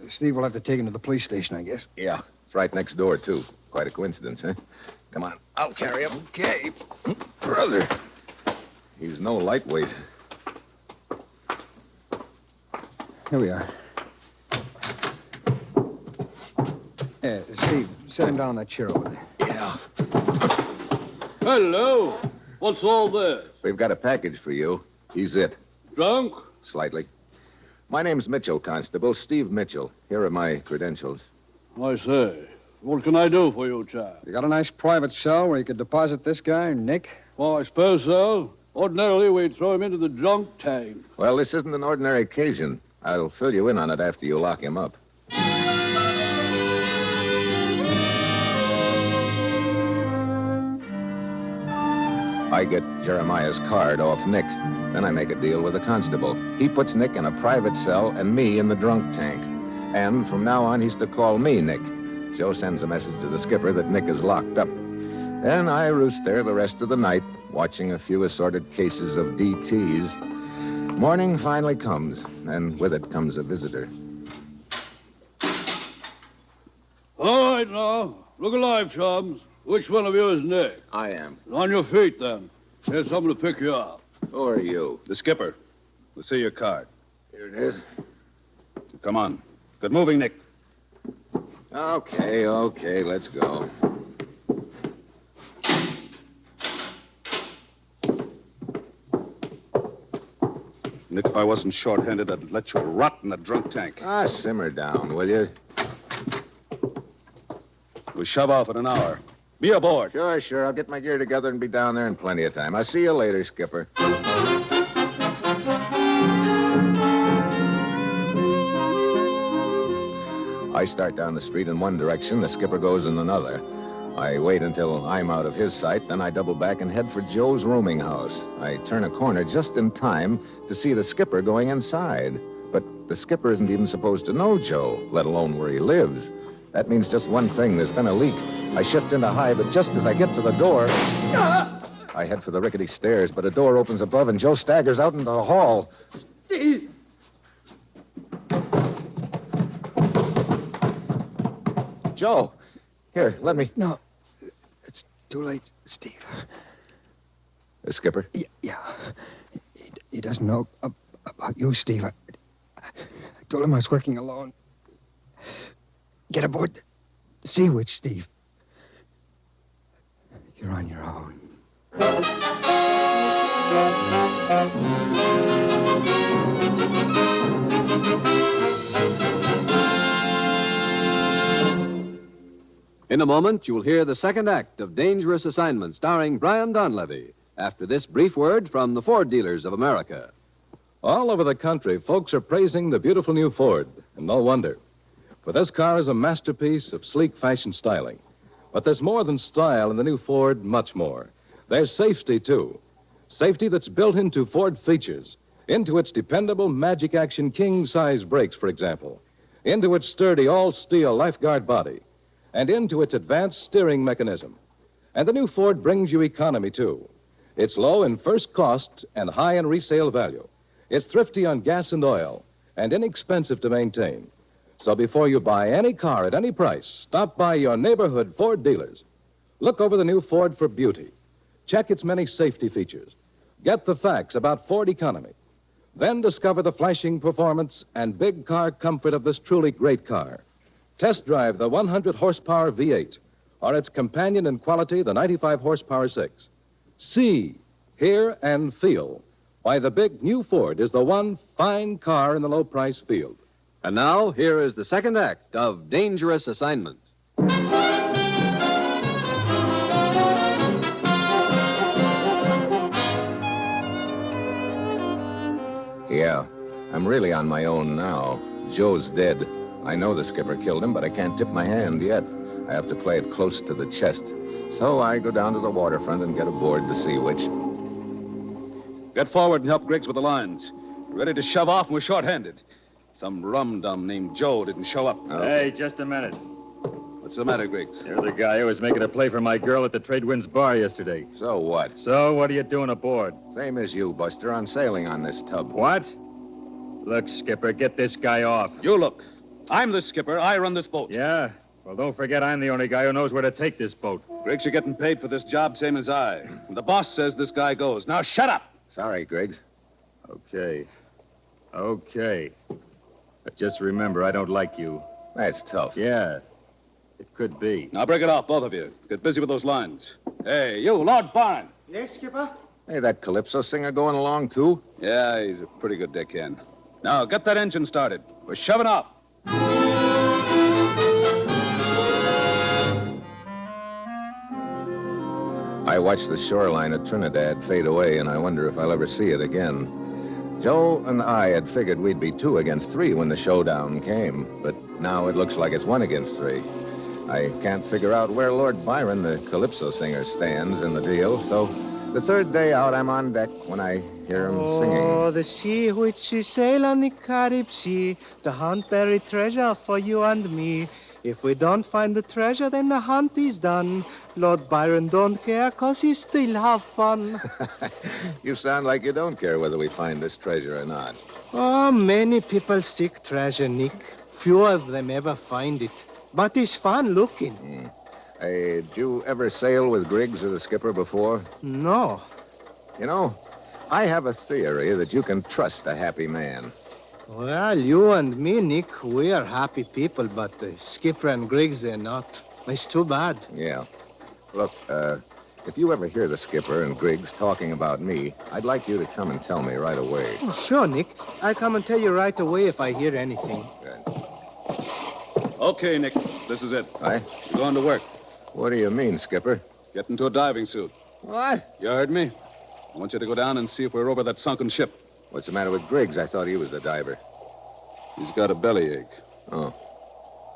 Steve will have to take him to the police station, I guess. Yeah, it's right next door, too. Quite a coincidence, huh? Come on, I'll carry him. Okay. Brother. He's no lightweight. Here we are. Steve, set him down on that chair over there. Yeah. Hello. What's all this? We've got a package for you. He's it. Drunk? Slightly. My name's Mitchell, Constable. Steve Mitchell. Here are my credentials. I say. What can I do for you, chap? You got a nice private cell where you could deposit this guy, Nick? Well, I suppose so. Ordinarily, we'd throw him into the drunk tank. Well, this isn't an ordinary occasion. I'll fill you in on it after you lock him up. I get Jeremiah's card off Nick. Then I make a deal with the constable. He puts Nick in a private cell and me in the drunk tank. And from now on, he's to call me Nick. Joe sends a message to the skipper that Nick is locked up. Then I roost there the rest of the night, watching a few assorted cases of DTs. Morning finally comes, and with it comes a visitor. All right, now. Look alive, chums. Which one of you is Nick? I am. On your feet, then. Here's someone to pick you up. Who are you? The skipper. Let's see your card. Here it is. Come on. Good moving, Nick. Okay, let's go. Nick, if I wasn't short-handed, I'd let you rot in a drunk tank. Ah, simmer down, will you? We shove off in an hour. Be aboard. Sure. I'll get my gear together and be down there in plenty of time. I'll see you later, Skipper. I start down the street in one direction, the skipper goes in another. I wait until I'm out of his sight, then I double back and head for Joe's rooming house. I turn a corner just in time to see the skipper going inside. But the skipper isn't even supposed to know Joe, let alone where he lives. That means just one thing, there's been a leak. I shift into high, but just as I get to the door, I head for the rickety stairs, but a door opens above and Joe staggers out into the hall. Steve! Joe, here, let me... No, it's too late, Steve. The skipper? Yeah. He doesn't know about you, Steve. I told him I was working alone. Get aboard the Sea Witch, Steve. You're on your own. In a moment, you'll hear the second act of Dangerous Assignment, starring Brian Donlevy, after this brief word from the Ford dealers of America. All over the country, folks are praising the beautiful new Ford, and no wonder. For this car is a masterpiece of sleek fashion styling. But there's more than style in the new Ford, much more. There's safety, too. Safety that's built into Ford features, into its dependable Magic Action king-size brakes, for example, into its sturdy all-steel lifeguard body, and into its advanced steering mechanism. And the new Ford brings you economy, too. It's low in first cost and high in resale value. It's thrifty on gas and oil, and inexpensive to maintain. So before you buy any car at any price, stop by your neighborhood Ford dealers. Look over the new Ford for beauty. Check its many safety features. Get the facts about Ford economy. Then discover the flashing performance and big car comfort of this truly great car. Test drive the 100-horsepower V8 or its companion in quality, the 95-horsepower 6. See, hear, and feel why the big new Ford is the one fine car in the low-price field. And now, here is the second act of Dangerous Assignment. Yeah, I'm really on my own now. Joe's dead. I know the skipper killed him, but I can't tip my hand yet. I have to play it close to the chest. So I go down to the waterfront and get aboard the Sea Witch. Get forward and help Griggs with the lines. We're ready to shove off and we're short-handed. Some rum-dum named Joe didn't show up. Hey, just a minute. What's the matter, Griggs? You're the guy who was making a play for my girl at the Trade Winds bar yesterday. So what? So, what are you doing aboard? Same as you, Buster. I'm sailing on this tub. What? Look, Skipper, get this guy off. You look. I'm the skipper. I run this boat. Yeah? Well, don't forget I'm the only guy who knows where to take this boat. Griggs, you're getting paid for this job, same as I. And the boss says this guy goes. Now, shut up! Sorry, Griggs. Okay. But just remember, I don't like you. That's tough. Yeah, it could be. Now, break it off, both of you. Get busy with those lines. Hey, you, Lord Byron. Yes, Skipper? Hey, that Calypso singer going along, too? Yeah, he's a pretty good deckhand. Now, get that engine started. We're shoving off. I watch the shoreline at Trinidad fade away, and I wonder if I'll ever see it again. Joe and I had figured we'd be 2 against 3 when the showdown came, but now it looks like it's 1 against 3. I can't figure out where Lord Byron, the Calypso singer, stands in the deal, so the 3rd day out, I'm on deck when I hear him singing. Oh, the sea which we sail on the Carib Sea, the hunt buried treasure for you and me. If we don't find the treasure, then the hunt is done. Lord Byron don't care, 'cause he still have fun. You sound like you don't care whether we find this treasure or not. Oh, many people seek treasure, Nick. Few of them ever find it. But it's fun looking. Hey, did you ever sail with Griggs or the skipper before? No. You know, I have a theory that you can trust a happy man. Well, you and me, Nick, we are happy people, but the skipper and Griggs, they're not. It's too bad. Yeah. Look, if you ever hear the skipper and Griggs talking about me, I'd like you to come and tell me right away. Oh, sure, Nick. I'll come and tell you right away if I hear anything. Okay, Nick. This is it. Aye? You're going to work. What do you mean, Skipper? Get into a diving suit. What? You heard me? I want you to go down and see if we're over that sunken ship. What's the matter with Griggs? I thought he was the diver. He's got a bellyache. Oh.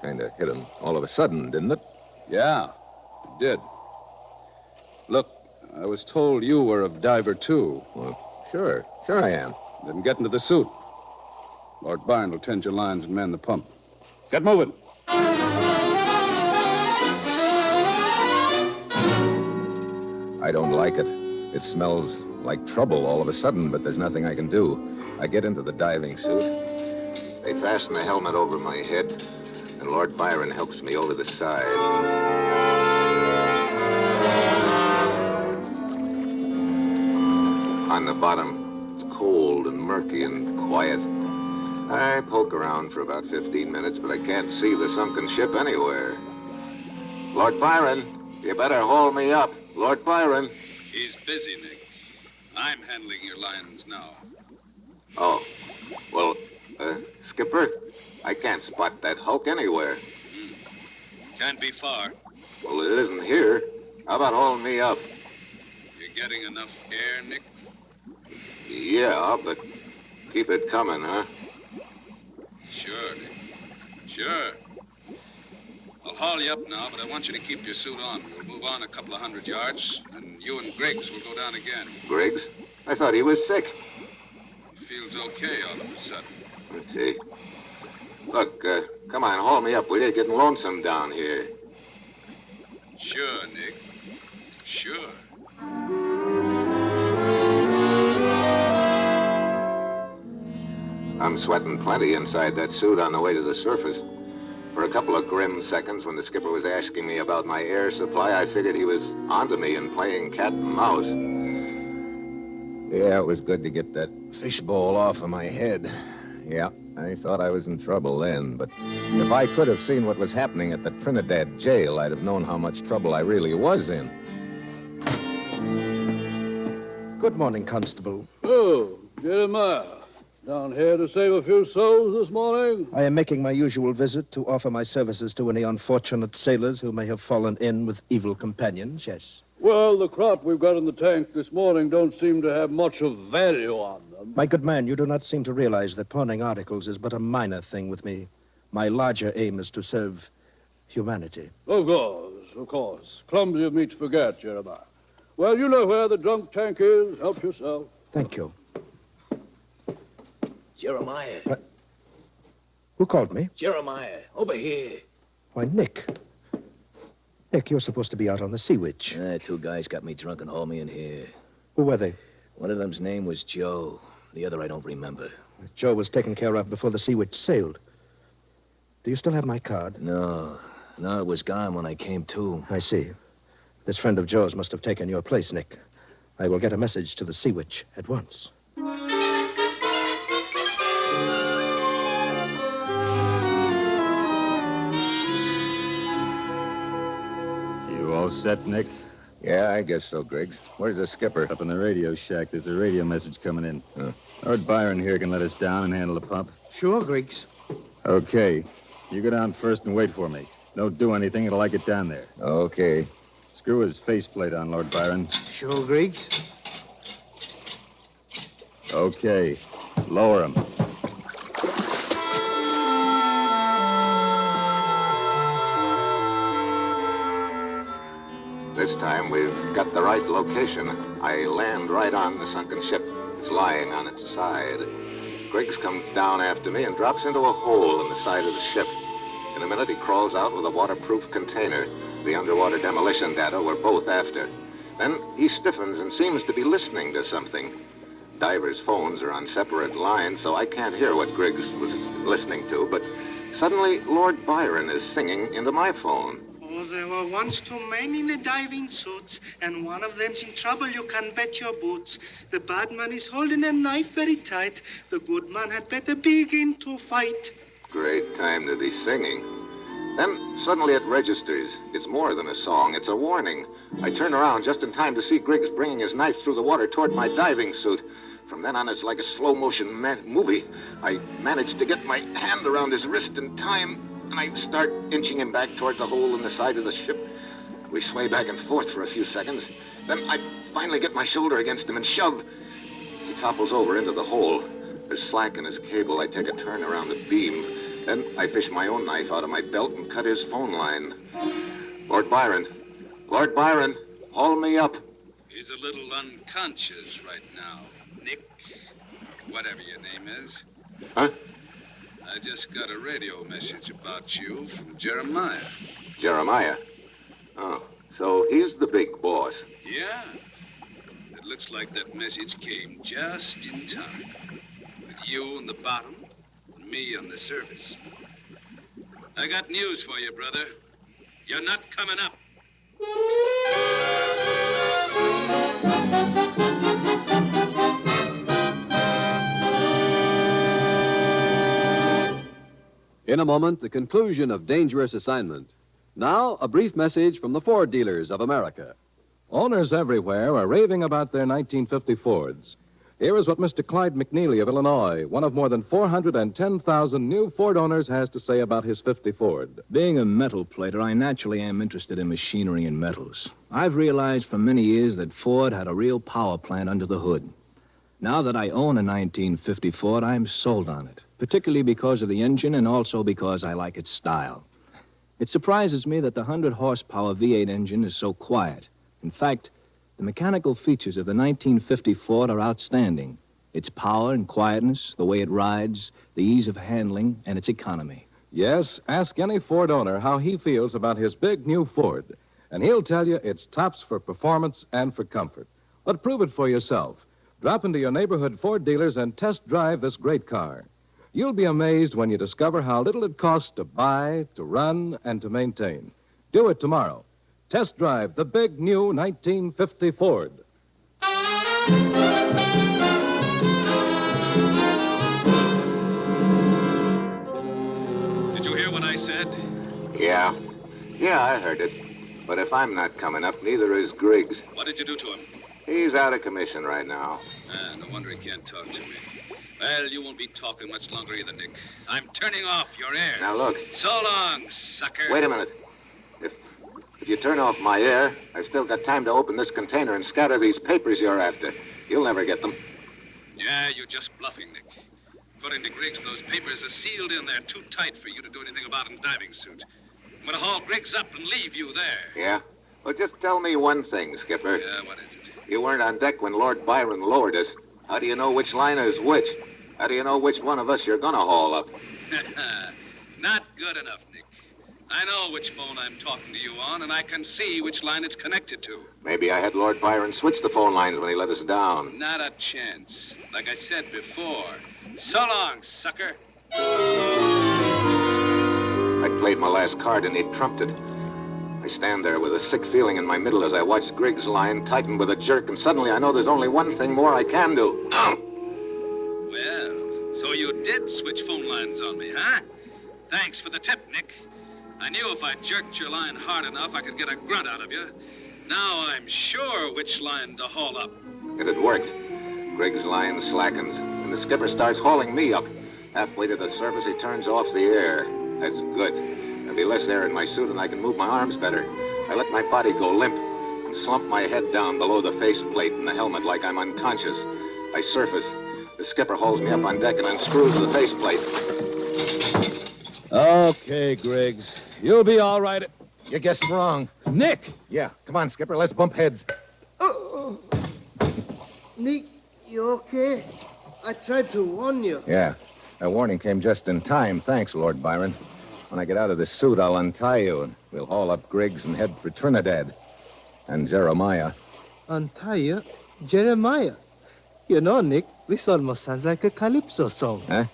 Kind of hit him all of a sudden, didn't it? Yeah, it did. Look, I was told you were a diver, too. Well, sure I am. Then get into the suit. Lord Byron will tend your lines and man the pump. Get moving. I don't like it. It smells like trouble all of a sudden, but there's nothing I can do. I get into the diving suit. They fasten the helmet over my head, and Lord Byron helps me over the side. On the bottom, it's cold and murky and quiet. I poke around for about 15 minutes, but I can't see the sunken ship anywhere. Lord Byron, you better haul me up. Lord Byron. He's busy, Nick. I'm handling your lines now. Oh, well, Skipper, I can't spot that hulk anywhere. Can't be far. Well, it isn't here. How about hauling me up? You're getting enough air, Nick? Yeah, but keep it coming, huh? Sure, Nick. Sure. I'll haul you up now, but I want you to keep your suit on. We'll move on a couple of 100 yards, and you and Griggs will go down again. Griggs? I thought he was sick. He feels okay all of a sudden. Let's see. Look, come on, haul me up, will you? Getting lonesome down here. Sure, Nick. Sure. I'm sweating plenty inside that suit on the way to the surface. For a couple of grim seconds, when the skipper was asking me about my air supply, I figured he was onto me and playing cat and mouse. Yeah, it was good to get that fishbowl off of my head. Yeah, I thought I was in trouble then, but if I could have seen what was happening at the Trinidad jail, I'd have known how much trouble I really was in. Good morning, Constable. Oh, Jeremiah. Down here to save a few souls this morning? I am making my usual visit to offer my services to any unfortunate sailors who may have fallen in with evil companions, yes. Well, the crop we've got in the tank this morning don't seem to have much of value on them. My good man, you do not seem to realize that pawning articles is but a minor thing with me. My larger aim is to serve humanity. Of course. Clumsy of me to forget, Jeremiah. Well, you know where the drunk tank is. Help yourself. Thank you. Jeremiah. Who called me? Jeremiah, over here. Why, Nick. Nick, you're supposed to be out on the Sea Witch. Two guys got me drunk and hauled me in here. Who were they? One of them's name was Joe. The other I don't remember. Joe was taken care of before the Sea Witch sailed. Do you still have my card? No, it was gone when I came to. I see. This friend of Joe's must have taken your place, Nick. I will get a message to the Sea Witch at once. You all set, Nick? Yeah, I guess so, Griggs. Where's the skipper? Up in the radio shack. There's a radio message coming in. Lord Byron here can let us down and handle the pump. Sure, Griggs. Okay. You go down first and wait for me. Don't do anything until I get down there. Okay. Screw his faceplate on, Lord Byron. Sure, Griggs. Okay. Lower him. This time we've got the right location. I land right on the sunken ship. It's lying on its side. Griggs comes down after me and drops into a hole in the side of the ship. In a minute, he crawls out with a waterproof container. The underwater demolition data we're both after. Then he stiffens and seems to be listening to something. Divers' phones are on separate lines, so I can't hear what Griggs was listening to, but suddenly Lord Byron is singing into my phone. Oh, there were once two men in the diving suits, and one of them's in trouble, you can bet your boots. The bad man is holding a knife very tight. The good man had better begin to fight. Great time to be singing. Then suddenly it registers. It's more than a song, it's a warning. I turn around just in time to see Griggs bringing his knife through the water toward my diving suit. From then on, it's like a slow-motion movie. I manage to get my hand around his wrist in time, and I start inching him back toward the hole in the side of the ship. We sway back and forth for a few seconds. Then I finally get my shoulder against him and shove. He topples over into the hole. There's slack in his cable. I take a turn around the beam. Then I fish my own knife out of my belt and cut his phone line. Lord Byron, haul me up. He's a little unconscious right now, Nick. Whatever your name is. Huh? I just got a radio message about you from Jeremiah. Jeremiah? Oh, so he's the big boss. Yeah. It looks like that message came just in time. With you on the bottom, and me on the surface. I got news for you, brother. You're not coming up. In a moment, the conclusion of Dangerous Assignment. Now, a brief message from the Ford dealers of America. Owners everywhere are raving about their 1950 Fords. Here is what Mr. Clyde McNeely of Illinois, one of more than 410,000 new Ford owners, has to say about his 50 Ford. Being a metal plater, I naturally am interested in machinery and metals. I've realized for many years that Ford had a real power plant under the hood. Now that I own a 1950 Ford, I'm sold on it, particularly because of the engine and also because I like its style. It surprises me that the 100-horsepower V8 engine is so quiet. In fact, the mechanical features of the 1950 Ford are outstanding. Its power and quietness, the way it rides, the ease of handling, and its economy. Yes, ask any Ford owner how he feels about his big new Ford, and he'll tell you it's tops for performance and for comfort. But prove it for yourself. Drop into your neighborhood Ford dealers and test drive this great car. You'll be amazed when you discover how little it costs to buy, to run, and to maintain. Do it tomorrow. Test drive the big new 1950 Ford. Did you hear what I said? Yeah, I heard it. But if I'm not coming up, neither is Griggs. What did you do to him? He's out of commission right now. No wonder he can't talk to me. Well, you won't be talking much longer either, Nick. I'm turning off your air. Now, look. So long, sucker. Wait a minute. If you turn off my air, I've still got time to open this container and scatter these papers you're after. You'll never get them. Yeah, you're just bluffing, Nick. According to Griggs, those papers are sealed in there too tight for you to do anything about in diving suit. I'm going to haul Griggs up and leave you there. Yeah? Well, just tell me one thing, Skipper. Yeah, what is it? You weren't on deck when Lord Byron lowered us. How do you know which line is which? How do you know which one of us you're gonna haul up? Not good enough, Nick. I know which phone I'm talking to you on, and I can see which line it's connected to. Maybe I had Lord Byron switch the phone lines when he let us down. Not a chance. Like I said before. So long, sucker. I played my last card and he'd trumped it. I stand there with a sick feeling in my middle as I watch Griggs' line tighten with a jerk, and suddenly I know there's only one thing more I can do. Well, so you did switch phone lines on me, huh? Thanks for the tip, Nick. I knew if I jerked your line hard enough, I could get a grunt out of you. Now I'm sure which line to haul up. It had worked. Griggs' line slackens, and the skipper starts hauling me up. Halfway to the surface, he turns off the air. That's good. There'll be less air in my suit, and I can move my arms better. I let my body go limp and slump my head down below the faceplate in the helmet like I'm unconscious. I surface. The skipper holds me up on deck and unscrews the faceplate. Okay, Griggs. You'll be all right. You guessed wrong. Nick! Yeah, come on, Skipper. Let's bump heads. Oh. Nick, you okay? I tried to warn you. Yeah. That warning came just in time. Thanks, Lord Byron. When I get out of this suit, I'll untie you, and we'll haul up Griggs and head for Trinidad. And Jeremiah. Untie you? Jeremiah? You know, Nick, this almost sounds like a calypso song. Huh?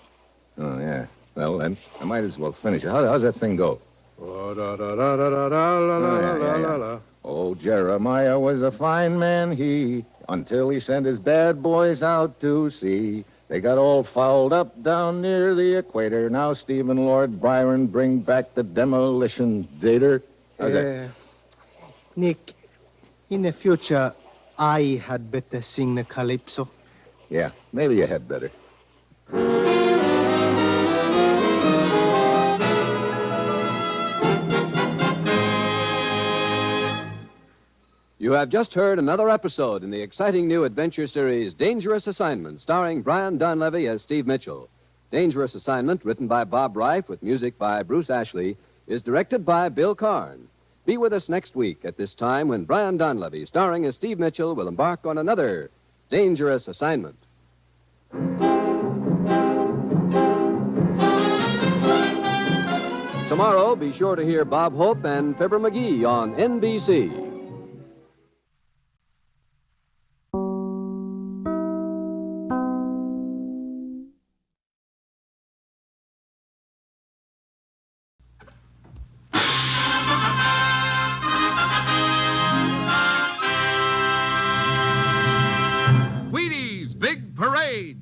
Oh, yeah. Well, then, I might as well finish it. How's that thing go? Oh, Jeremiah was a fine man, he, until he sent his bad boys out to sea. They got all fouled up down near the equator. Now Stephen Lord Byron bring back the demolition dater. How's that? Nick, in the future, I had better sing the calypso. Yeah, maybe you had better. You have just heard another episode in the exciting new adventure series Dangerous Assignment, starring Brian Donlevy as Steve Mitchell. Dangerous Assignment, written by Bob Reif with music by Bruce Ashley, is directed by Bill Karn. Be with us next week at this time when Brian Donlevy, starring as Steve Mitchell, will embark on another Dangerous Assignment. Tomorrow, be sure to hear Bob Hope and Fibber McGee on NBC. Wheaties Big Parade.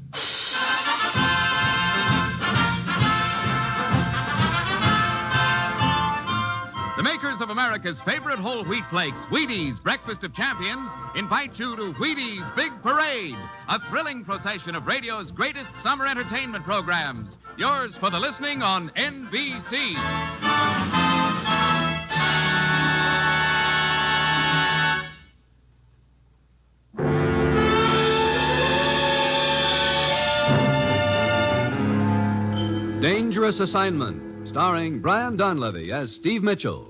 The makers of America's favorite whole wheat flakes, Wheaties Breakfast of Champions, invite you to Wheaties Big Parade, a thrilling procession of radio's greatest summer entertainment programs. Yours for the listening on NBC. Dangerous Assignment, starring Brian Donlevy as Steve Mitchell.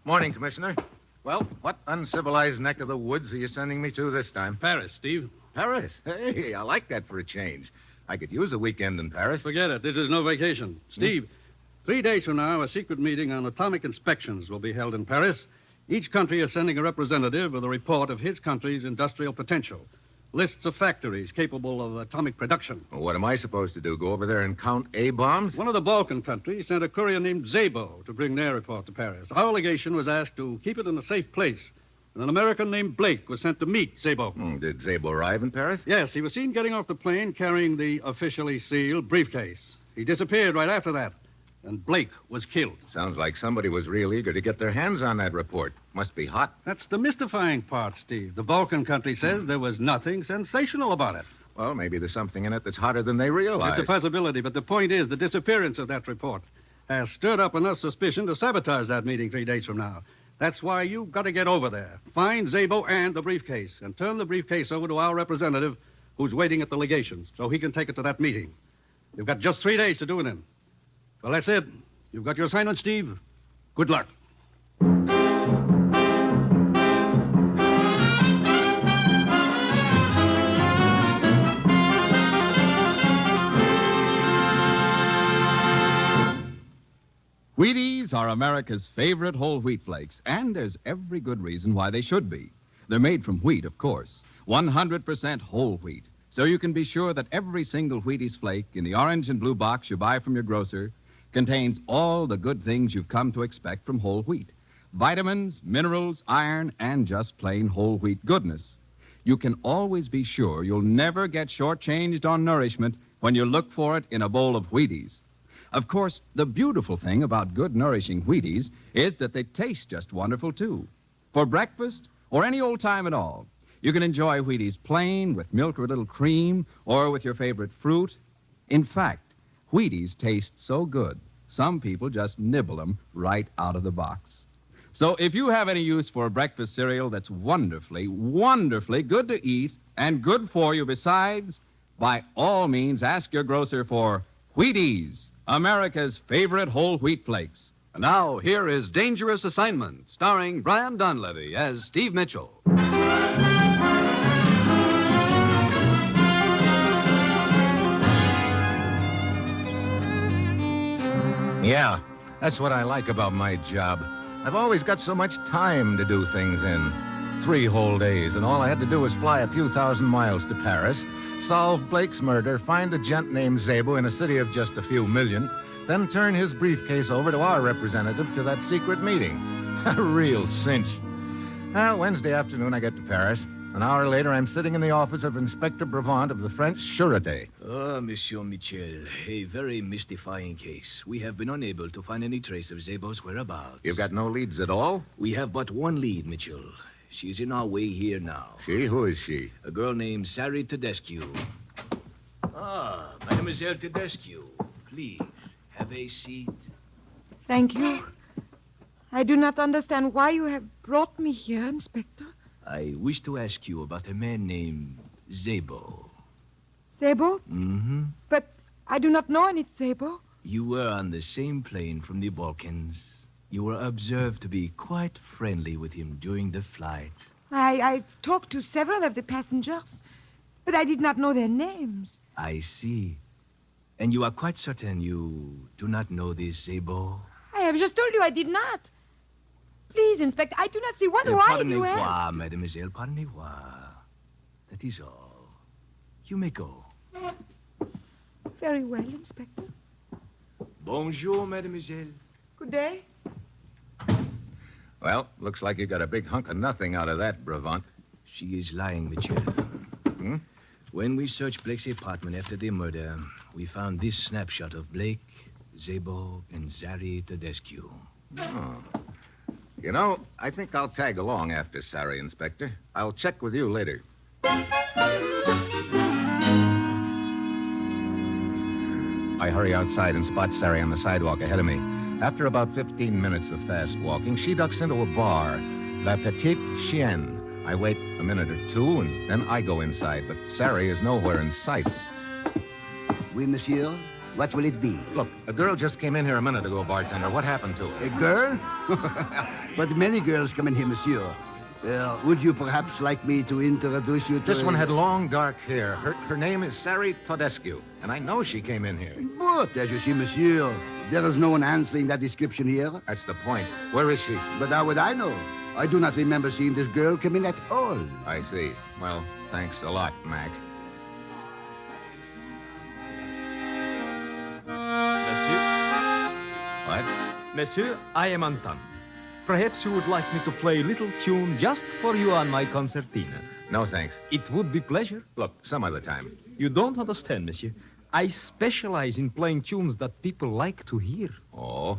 Morning, Commissioner. Well, what uncivilized neck of the woods are you sending me to this time? Paris, Steve. Paris? Hey, I like that for a change. I could use a weekend in Paris. Forget it. This is no vacation. Steve, 3 days from now, a secret meeting on atomic inspections will be held in Paris. Each country is sending a representative with a report of his country's industrial potential. Lists of factories capable of atomic production. Well, what am I supposed to do, go over there and count A-bombs? One of the Balkan countries sent a courier named Szabo to bring their report to Paris. Our legation was asked to keep it in a safe place. And an American named Blake was sent to meet Szabo. Did Szabo arrive in Paris? Yes, he was seen getting off the plane carrying the officially sealed briefcase. He disappeared right after that, and Blake was killed. Sounds like somebody was real eager to get their hands on that report. Must be hot. That's the mystifying part, Steve. The Balkan country says there was nothing sensational about it. Well, maybe there's something in it that's hotter than they realize. It's a possibility, but the point is the disappearance of that report has stirred up enough suspicion to sabotage that meeting 3 days from now. That's why you've got to get over there. Find Zabo and the briefcase, and turn the briefcase over to our representative who's waiting at the legation so he can take it to that meeting. You've got just 3 days to do it in. Well, that's it. You've got your assignment, Steve. Good luck. Wheaties are America's favorite whole wheat flakes, and there's every good reason why they should be. They're made from wheat, of course, 100% whole wheat, so you can be sure that every single Wheaties flake in the orange and blue box you buy from your grocer contains all the good things you've come to expect from whole wheat. Vitamins, minerals, iron, and just plain whole wheat goodness. You can always be sure you'll never get shortchanged on nourishment when you look for it in a bowl of Wheaties. Of course, the beautiful thing about good, nourishing Wheaties is that they taste just wonderful, too. For breakfast or any old time at all, you can enjoy Wheaties plain with milk or a little cream or with your favorite fruit. In fact, Wheaties taste so good, some people just nibble them right out of the box. So if you have any use for a breakfast cereal that's wonderfully, wonderfully good to eat and good for you besides, by all means ask your grocer for Wheaties, America's favorite whole wheat flakes. And now, here is Dangerous Assignment, starring Brian Donlevy as Steve Mitchell. Yeah, that's what I like about my job. I've always got so much time to do things in. 3 whole days, and all I had to do was fly a few thousand miles to Paris, solve Blake's murder, find a gent named Zabo in a city of just a few million, then turn his briefcase over to our representative to that secret meeting. A real cinch. Well, Wednesday afternoon I get to Paris. An hour later, I'm sitting in the office of Inspector Brevant of the French Sûreté. Ah, Monsieur Michel, a very mystifying case. We have been unable to find any trace of Zabo's whereabouts. You've got no leads at all? We have but one lead, Mitchell. She's in our way here now. She? Who is she? A girl named Sari Tedescu. Ah, Mademoiselle Tedescu, please, have a seat. Thank you. I do not understand why you have brought me here, Inspector. I wish to ask you about a man named Zabo. Zabo? Mm-hmm. But I do not know any Zabo. You were on the same plane from the Balkans. You were observed to be quite friendly with him during the flight. I've talked to several of the passengers, but I did not know their names. I see. And you are quite certain you do not know this Zabo? I have just told you I did not. Please, Inspector, I do not see what right you have. Pardonnez-moi, mademoiselle, pardonnez-moi. That is all. You may go. Very well, Inspector. Bonjour, mademoiselle. Good day. Well, looks like you got a big hunk of nothing out of that, Brevant. She is lying, Mitchell. Hmm? When we searched Blake's apartment after the murder, we found this snapshot of Blake, Zabo, and Sari Tedescu. Oh. You know, I think I'll tag along after Sari, Inspector. I'll check with you later. I hurry outside and spot Sari on the sidewalk ahead of me. After about 15 minutes of fast walking, she ducks into a bar, La Petite Chienne. I wait a minute or two, and then I go inside, but Sari is nowhere in sight. Oui, monsieur. What will it be? Look, a girl just came in here a minute ago, bartender. What happened to her? A girl? But many girls come in here, monsieur. Would you perhaps like me to introduce you to... This one had long, dark hair. Her name is Sari Tedescu, and I know she came in here. But, as you see, monsieur, there is no one answering that description here. That's the point. Where is she? But how would I know? I do not remember seeing this girl come in at all. I see. Well, thanks a lot, Mac. What? Monsieur, I am Anton. Perhaps you would like me to play a little tune just for you on my concertina. No, thanks. It would be pleasure. Look, some other time. You don't understand, monsieur. I specialize in playing tunes that people like to hear. Oh?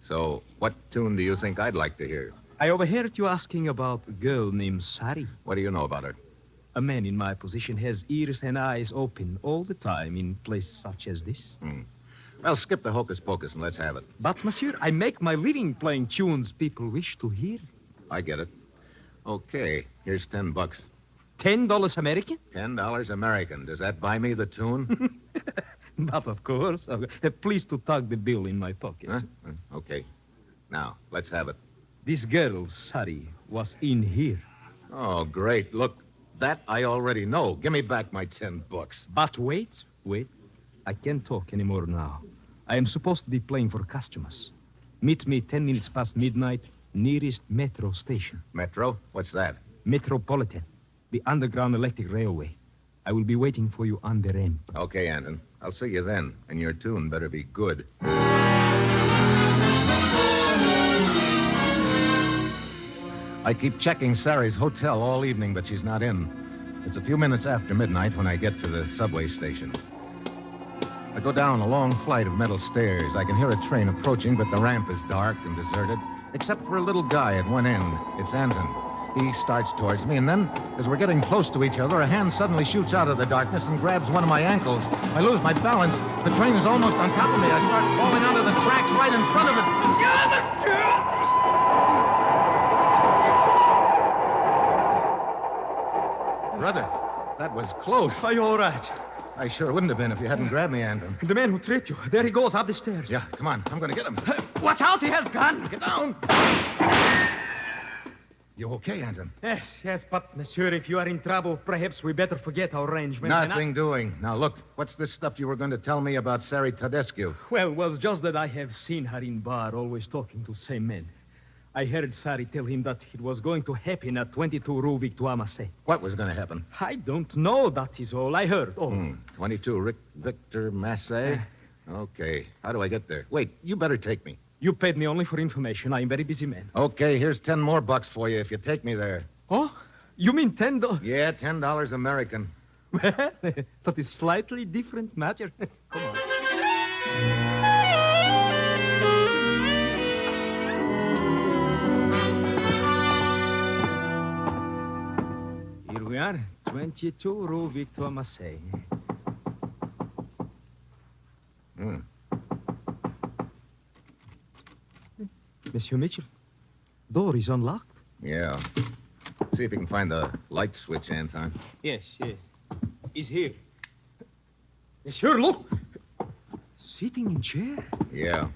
So, what tune do you think I'd like to hear? I overheard you asking about a girl named Sari. What do you know about her? A man in my position has ears and eyes open all the time in places such as this. Well, skip the hocus-pocus and let's have it. But, monsieur, I make my living playing tunes people wish to hear. I get it. Okay, here's $10. $10 American? $10 American. Does that buy me the tune? But of course. Please to tuck the bill in my pocket. Huh? Okay. Now, let's have it. This girl, Sari, was in here. Oh, great. Look, that I already know. Give me back my $10. But wait. I can't talk anymore now. I am supposed to be playing for customers. Meet me 10 minutes past midnight, nearest metro station. Metro? What's that? Metropolitan, the underground electric railway. I will be waiting for you on the ramp. Okay, Anton. I'll see you then, and your tune better be good. I keep checking Sari's hotel all evening, but she's not in. It's a few minutes after midnight when I get to the subway station. I go down a long flight of metal stairs. I can hear a train approaching, but the ramp is dark and deserted, except for a little guy at one end. It's Anton. He starts towards me, and then, as we're getting close to each other, a hand suddenly shoots out of the darkness and grabs one of my ankles. I lose my balance. The train is almost on top of me. I start falling onto the tracks right in front of it. Brother, that was close. Are you all right? I sure wouldn't have been if you hadn't grabbed me, Anton. The man who tripped you. There he goes up the stairs. Yeah, come on. I'm going to get him. Watch out, he has gun. Get down. You okay, Anton? Yes, but, monsieur, if you are in trouble, perhaps we better forget our arrangement. Nothing doing. Now, look, what's this stuff you were going to tell me about Sari Tedescu? Well, it was just that I have seen her in bar, always talking to same men. I heard Sari tell him that it was going to happen at 22 Rue Victoire Massé. What was going to happen? I don't know, that is all I heard. 22 Victor Massé? Okay. How do I get there? Wait, you better take me. You paid me only for information. I am a very busy man. Okay, here's 10 more bucks for you if you take me there. Oh? You mean $10? Yeah, $10 American. That is slightly different matter. Come on. Here we are, 22 Rue Victoire Massé. Monsieur Mitchell, door is unlocked. Yeah. See if you can find the light switch, Anton. Yes. He's here. Monsieur, look. Sitting in chair? Yeah.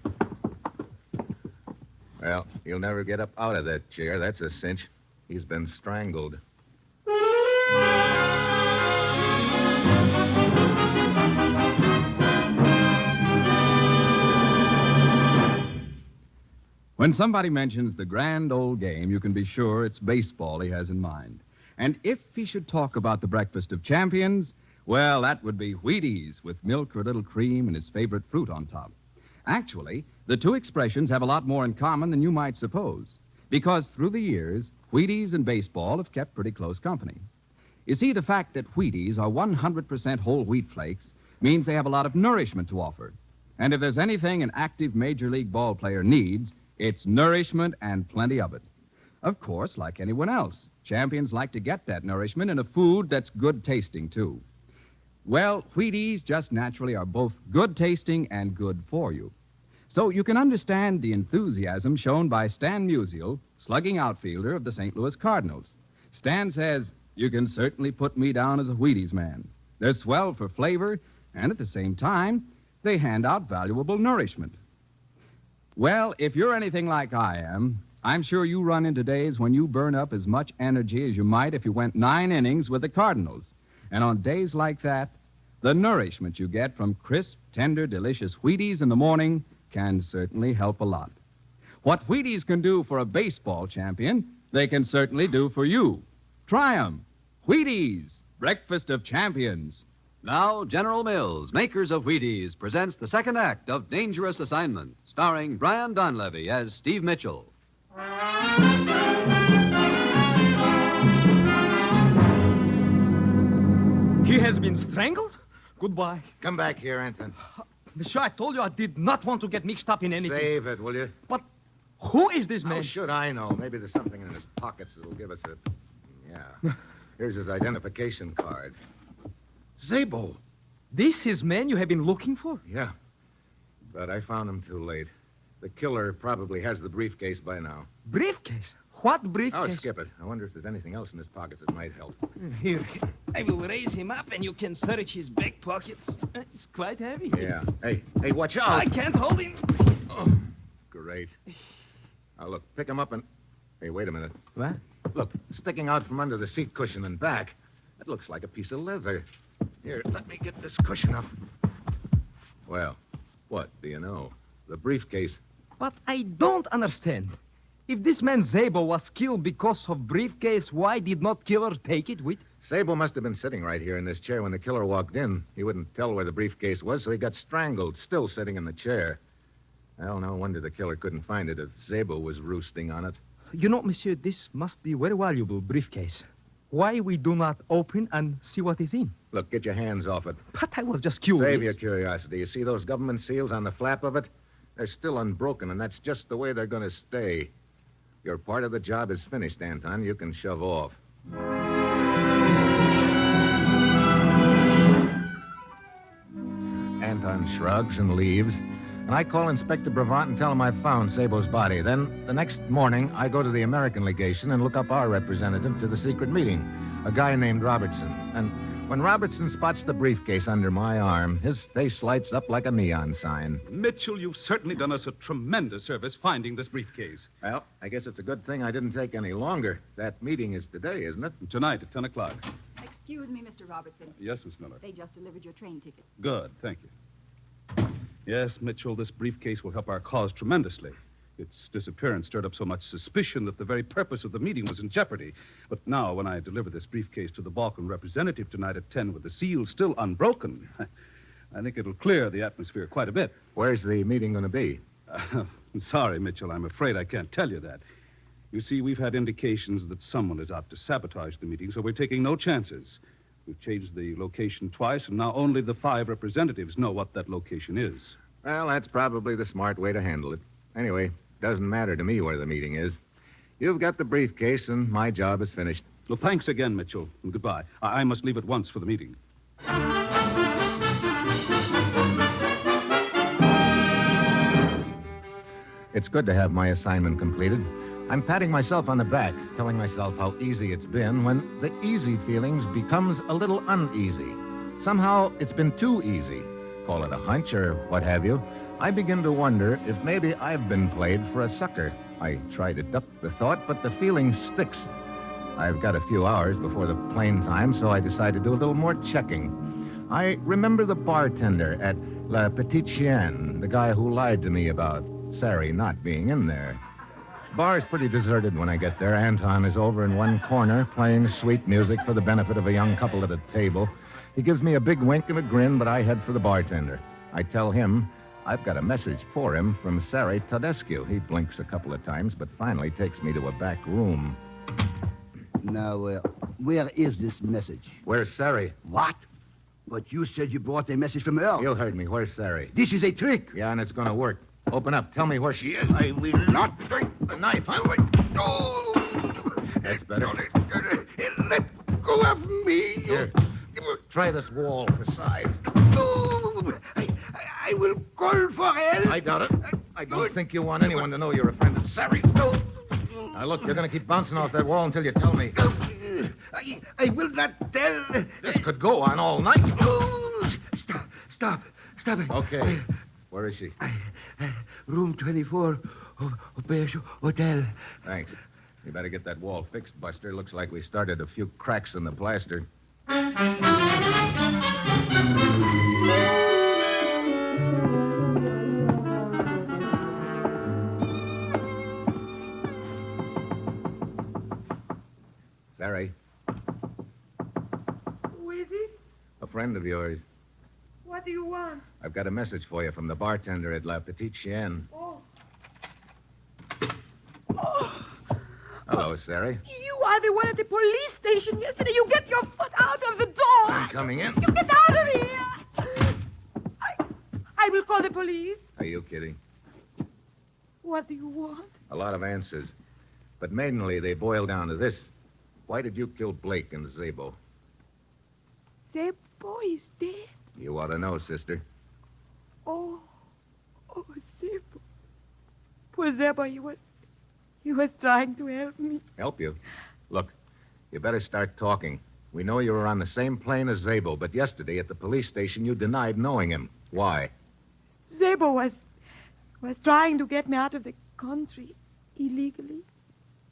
Well, he'll never get up out of that chair. That's a cinch. He's been strangled. When somebody mentions the grand old game, you can be sure it's baseball he has in mind. And if he should talk about the breakfast of champions, well, that would be Wheaties with milk or a little cream and his favorite fruit on top. Actually, the two expressions have a lot more in common than you might suppose, because through the years, Wheaties and baseball have kept pretty close company. You see, the fact that Wheaties are 100% whole wheat flakes means they have a lot of nourishment to offer. And if there's anything an active major league ball player needs, it's nourishment and plenty of it. Of course, like anyone else, champions like to get that nourishment in a food that's good tasting, too. Well, Wheaties just naturally are both good tasting and good for you. So you can understand the enthusiasm shown by Stan Musial, slugging outfielder of the St. Louis Cardinals. Stan says, "You can certainly put me down as a Wheaties man. They're swell for flavor, and at the same time, they hand out valuable nourishment." Well, if you're anything like I am, I'm sure you run into days when you burn up as much energy as you might if you went 9 innings with the Cardinals. And on days like that, the nourishment you get from crisp, tender, delicious Wheaties in the morning can certainly help a lot. What Wheaties can do for a baseball champion, they can certainly do for you. Try 'em. Wheaties, breakfast of champions. Now, General Mills, makers of Wheaties, presents the second act of Dangerous Assignment, starring Brian Donlevy as Steve Mitchell. He has been strangled? Goodbye. Come back here, Anton. Monsieur, I told you I did not want to get mixed up in anything. Save it, will you? But who is this man? How should I know? Maybe there's something in his pockets that'll give us a... Yeah. Here's his identification card. Zabo. This is man you have been looking for? Yeah. But I found him too late. The killer probably has the briefcase by now. Briefcase? What briefcase? Oh, skip it. I wonder if there's anything else in his pockets that might help. Here, I will raise him up and you can search his back pockets. It's quite heavy. Yeah. Hey, watch out. I can't hold him. Oh, great. Now, look, pick him up and... Hey, wait a minute. What? Look, sticking out from under the seat cushion and back. That looks like a piece of leather. Here, let me get this cushion up. Well, what do you know? The briefcase. But I don't understand. If this man Zabel was killed because of briefcase, why did not killer take it with? Sable must have been sitting right here in this chair when the killer walked in. He wouldn't tell where the briefcase was, so he got strangled, still sitting in the chair. Well, no wonder the killer couldn't find it if Sable was roosting on it. You know, monsieur, this must be a very valuable briefcase. Why we do not open and see what is in? Look, get your hands off it. But I was just curious. Save your curiosity. You see those government seals on the flap of it? They're still unbroken, and that's just the way they're going to stay. Your part of the job is finished, Anton. You can shove off. Anton shrugs and leaves, and I call Inspector Bravant and tell him I've found Sabo's body. Then, the next morning, I go to the American legation and look up our representative to the secret meeting, a guy named Robertson. And when Robertson spots the briefcase under my arm, his face lights up like a neon sign. Mitchell, you've certainly done us a tremendous service finding this briefcase. Well, I guess it's a good thing I didn't take any longer. That meeting is today, isn't it? Tonight at 10 o'clock. Excuse me, Mr. Robertson. Yes, Miss Miller. They just delivered your train ticket. Good, thank you. Yes, Mitchell, this briefcase will help our cause tremendously. Its disappearance stirred up so much suspicion that the very purpose of the meeting was in jeopardy. But now, when I deliver this briefcase to the Balkan representative tonight at 10 with the seal still unbroken, I think it'll clear the atmosphere quite a bit. Where's the meeting going to be? I'm sorry, Mitchell. I'm afraid I can't tell you that. You see, we've had indications that someone is out to sabotage the meeting, so we're taking no chances. We've changed the location twice, and now only the 5 representatives know what that location is. Well, that's probably the smart way to handle it. Anyway, doesn't matter to me where the meeting is. You've got the briefcase, and my job is finished. Well, thanks again, Mitchell, and goodbye. I must leave at once for the meeting. It's good to have my assignment completed. I'm patting myself on the back, telling myself how easy it's been when the easy feelings becomes a little uneasy. Somehow, it's been too easy. Call it a hunch or what have you. I begin to wonder if maybe I've been played for a sucker. I try to duck the thought, but the feeling sticks. I've got a few hours before the plane time, so I decide to do a little more checking. I remember the bartender at La Petite Chienne, the guy who lied to me about Sari not being in there. Bar's pretty deserted when I get there. Anton is over in one corner playing sweet music for the benefit of a young couple at a table. He gives me a big wink and a grin, but I head for the bartender. I tell him I've got a message for him from Sari Todescu. He blinks a couple of times, but finally takes me to a back room. Now, where is this message? Where's Sari? What? But you said you brought a message from her. You heard me. Where's Sari? This is a trick. Yeah, and it's going to work. Open up. Tell me where she is. I will not drink the knife. That's better. Let go of me. Here. Try this wall for size. I will call for help. I doubt it. I don't think you want anyone to know you're a friend of Sari. Now, look, you're going to keep bouncing off that wall until you tell me. I will not tell. This could go on all night. Stop it. Okay. Where is she? Room 24, Auberge Hotel. Thanks. You better get that wall fixed, Buster. Looks like we started a few cracks in the plaster. Sari. Who is it? A friend of yours. What do you want? I've got a message for you from the bartender at La Petite Chienne. Oh. Hello, Sari. You are the one at the police station yesterday. You get your foot out of the door. I'm coming in. You get out of here. I will call the police. Are you kidding? What do you want? A lot of answers. But mainly they boil down to this. Why did you kill Blake and Zabo? Zabo is dead. You ought to know, sister. Oh, Zabo. Poor Zabo, He was trying to help me. Help you? Look, you better start talking. We know you were on the same plane as Zabel, but yesterday at the police station you denied knowing him. Why? Zabel was trying to get me out of the country illegally.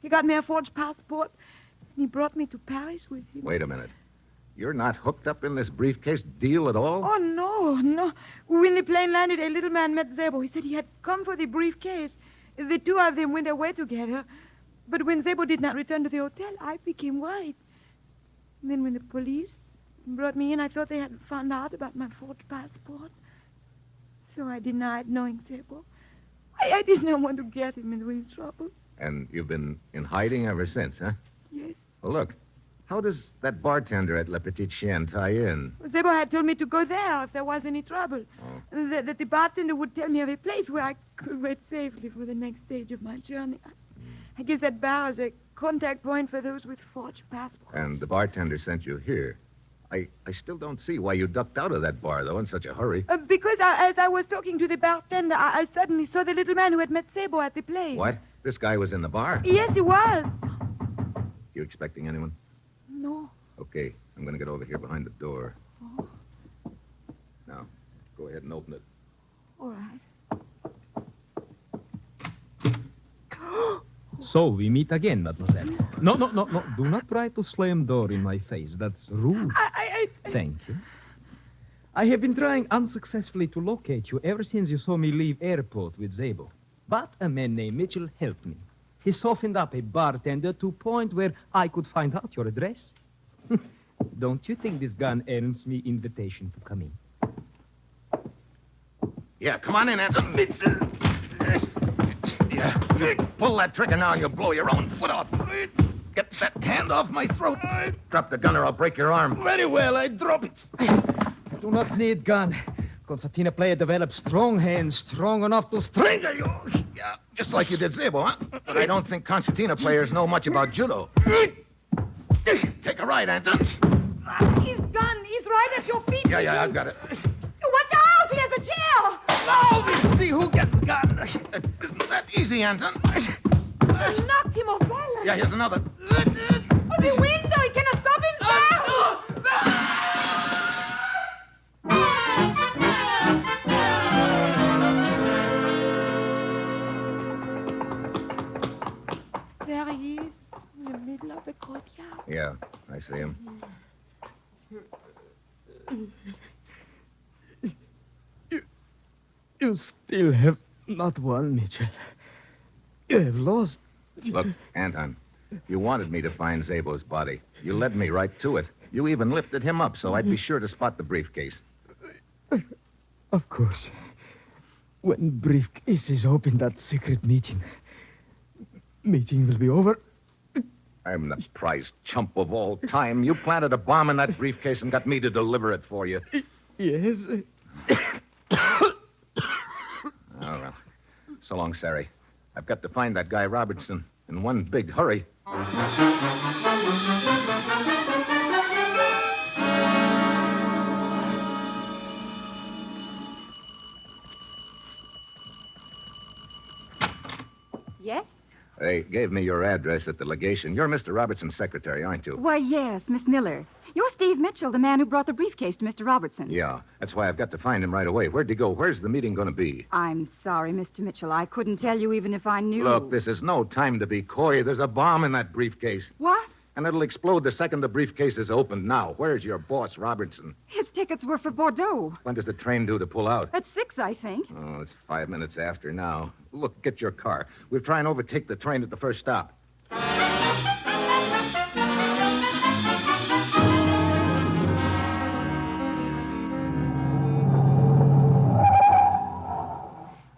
He got me a forged passport, and he brought me to Paris with him. Wait a minute. You're not hooked up in this briefcase deal at all? Oh, no. When the plane landed, a little man met Zabel. He said he had come for the briefcase. The two of them went away together. But when Zabel did not return to the hotel, I became worried. And then when the police brought me in, I thought they had found out about my forged passport. So I denied knowing Zabel. I did not want to get him into any trouble. And you've been in hiding ever since, huh? Yes. Well, look, how does that bartender at Le Petit Chien tie in? Zabel had told me to go there if there was any trouble. That the bartender would tell me of a place where I could wait safely for the next stage of my journey. I guess that bar is a contact point for those with forged passports. And the bartender sent you here. I still don't see why you ducked out of that bar, though, in such a hurry. Because as I was talking to the bartender, I suddenly saw the little man who had met Zabel at the place. What? This guy was in the bar? Yes, he was. You expecting anyone? No. Okay, I'm going to get over here behind the door. Oh. Now, go ahead and open it. All right. So we meet again, mademoiselle. No. Do not try to slam door in my face. That's rude. Thank you. I have been trying unsuccessfully to locate you ever since you saw me leave airport with Zabel. But a man named Mitchell helped me. He softened up a bartender to a point where I could find out your address. Don't you think this gun earns me invitation to come in? Yeah, come on in, Anton. Mitchell. Yeah. You pull that trigger now and you'll blow your own foot off. Get that hand off my throat. Drop the gun or I'll break your arm. Very well, I drop it. I do not need gun. Concertina player develops strong hands, strong enough to strangle you. Yeah, just like you did Zabel, huh? But I don't think concertina players know much about judo. Take a ride, Anton. His gun is right at your feet. Yeah, I've got it. Watch out! He has a chair! Now we see who gets gun. Isn't that easy, Anton? You knocked him off balance. Yeah, here's another. Oh, the window! He cannot stop himself! There he is, in the middle of the courtyard. Yeah, I see him. You still have not won, Mitchell. You have lost. Look, Anton, you wanted me to find Zabel's body. You led me right to it. You even lifted him up so I'd be sure to spot the briefcase. Of course. When briefcase is opened at secret meeting will be over. I'm the prize chump of all time. You planted a bomb in that briefcase and got me to deliver it for you. Yes. Oh, well. So long, Sari. I've got to find that guy Robertson in one big hurry. Yes? They gave me your address at the legation. You're Mr. Robertson's secretary, aren't you? Why, yes, Miss Miller. You're Steve Mitchell, the man who brought the briefcase to Mr. Robertson. Yeah, that's why I've got to find him right away. Where'd he go? Where's the meeting going to be? I'm sorry, Mr. Mitchell. I couldn't tell you even if I knew. Look, this is no time to be coy. There's a bomb in that briefcase. What? And it'll explode the second the briefcase is opened. Now, where's your boss, Robertson? His tickets were for Bordeaux. When does the train due to pull out? At 6, I think. Oh, it's 5 minutes after now. Look, get your car. We'll try and overtake the train at the first stop.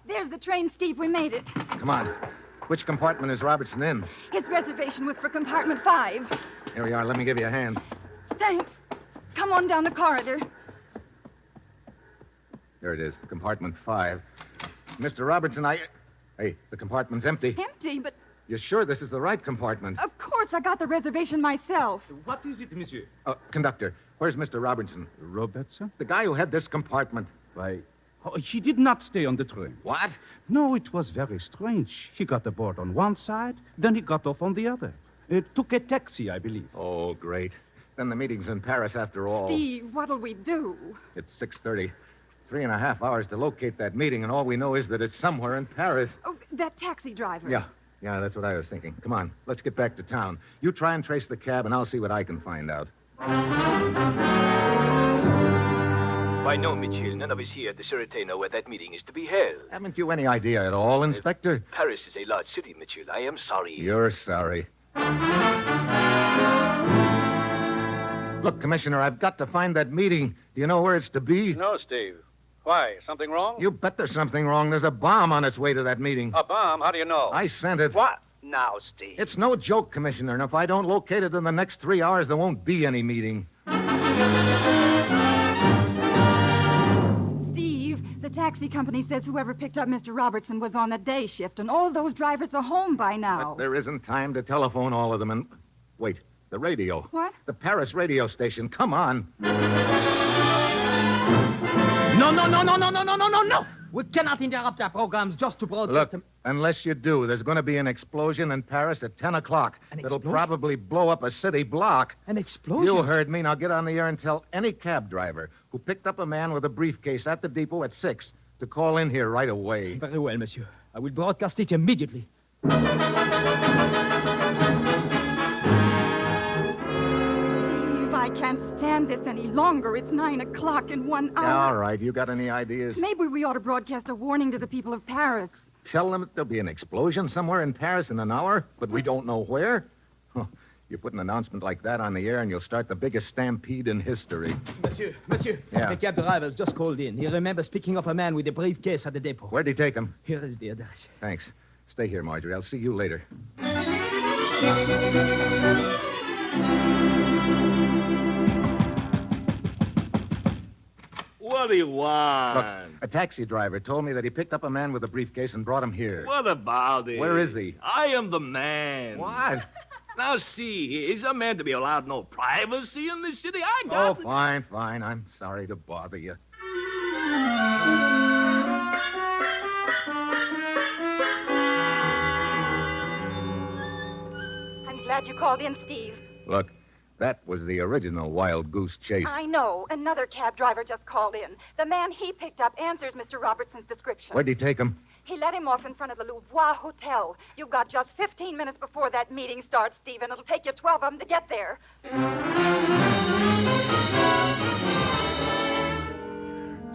There's the train, Steve. We made it. Come on. Which compartment is Robertson in? His reservation was for compartment 5. Here we are. Let me give you a hand. Thanks. Come on down the corridor. There it is, compartment 5. Mr. Robertson, Hey, the compartment's empty. Empty, but You're sure this is the right compartment? of course I got the reservation myself. What is it, monsieur? Conductor, where's Mr. Robertson? Robertson? The guy who had this compartment. Why, Oh, she did not stay on the train. What? No, it was very strange. He got aboard on one side, then he got off on the other. It took a taxi, I believe. Oh, great. Then the meeting's in Paris after all. Steve, what'll we do? It's 6:30. 3.5 hours to locate that meeting, and all we know is that it's somewhere in Paris. Oh, that taxi driver. Yeah, that's what I was thinking. Come on, let's get back to town. You try and trace the cab, and I'll see what I can find out. Why, no, Mitchell. None of us here at the Sûreté know where that meeting is to be held. Haven't you any idea at all, Inspector? Paris is a large city, Mitchell. I am sorry. You're sorry. Look, Commissioner, I've got to find that meeting. Do you know where it's to be? No, Steve. Why? Something wrong? You bet there's something wrong. There's a bomb on its way to that meeting. A bomb? How do you know? I sent it. What? Now, Steve. It's no joke, Commissioner, and if I don't locate it in the next 3 hours, there won't be any meeting. Steve, the taxi company says whoever picked up Mr. Robertson was on a day shift, and all those drivers are home by now. But there isn't time to telephone all of them, and... Wait, the radio. What? The Paris radio station. Come on. No. We cannot interrupt our programs just to broadcast Look, them. unless you do, there's going to be an explosion in Paris at 10 o'clock. It'll probably blow up a city block. An explosion? You heard me. Now get on the air and tell any cab driver who picked up a man with a briefcase at the depot at 6 to call in here right away. Very well, monsieur. I will broadcast it immediately. I can't stand this any longer. It's 9 o'clock in 1 hour. All right. You got any ideas? Maybe we ought to broadcast a warning to the people of Paris. Tell them that there'll be an explosion somewhere in Paris in an hour, but we don't know where? Huh. You put an announcement like that on the air, and you'll start the biggest stampede in history. Monsieur, Yeah. the cab driver's just called in. He remembers picking up a man with a briefcase at the depot. Where'd he take him? Here is the address. Thanks. Stay here, Marjorie. I'll see you later. What do you want? Look, a taxi driver told me that he picked up a man with a briefcase and brought him here. What about it? Where is he? I am the man. What? Now, see, is a man to be allowed no privacy in this city? I got... Oh, fine. I'm sorry to bother you. I'm glad you called in, Steve. Look, that was the original wild goose chase. I know. Another cab driver just called in. The man he picked up answers Mr. Robertson's description. Where'd he take him? He let him off in front of the Louvois Hotel. You've got just 15 minutes before that meeting starts, Steve, and it'll take you 12 of them to get there.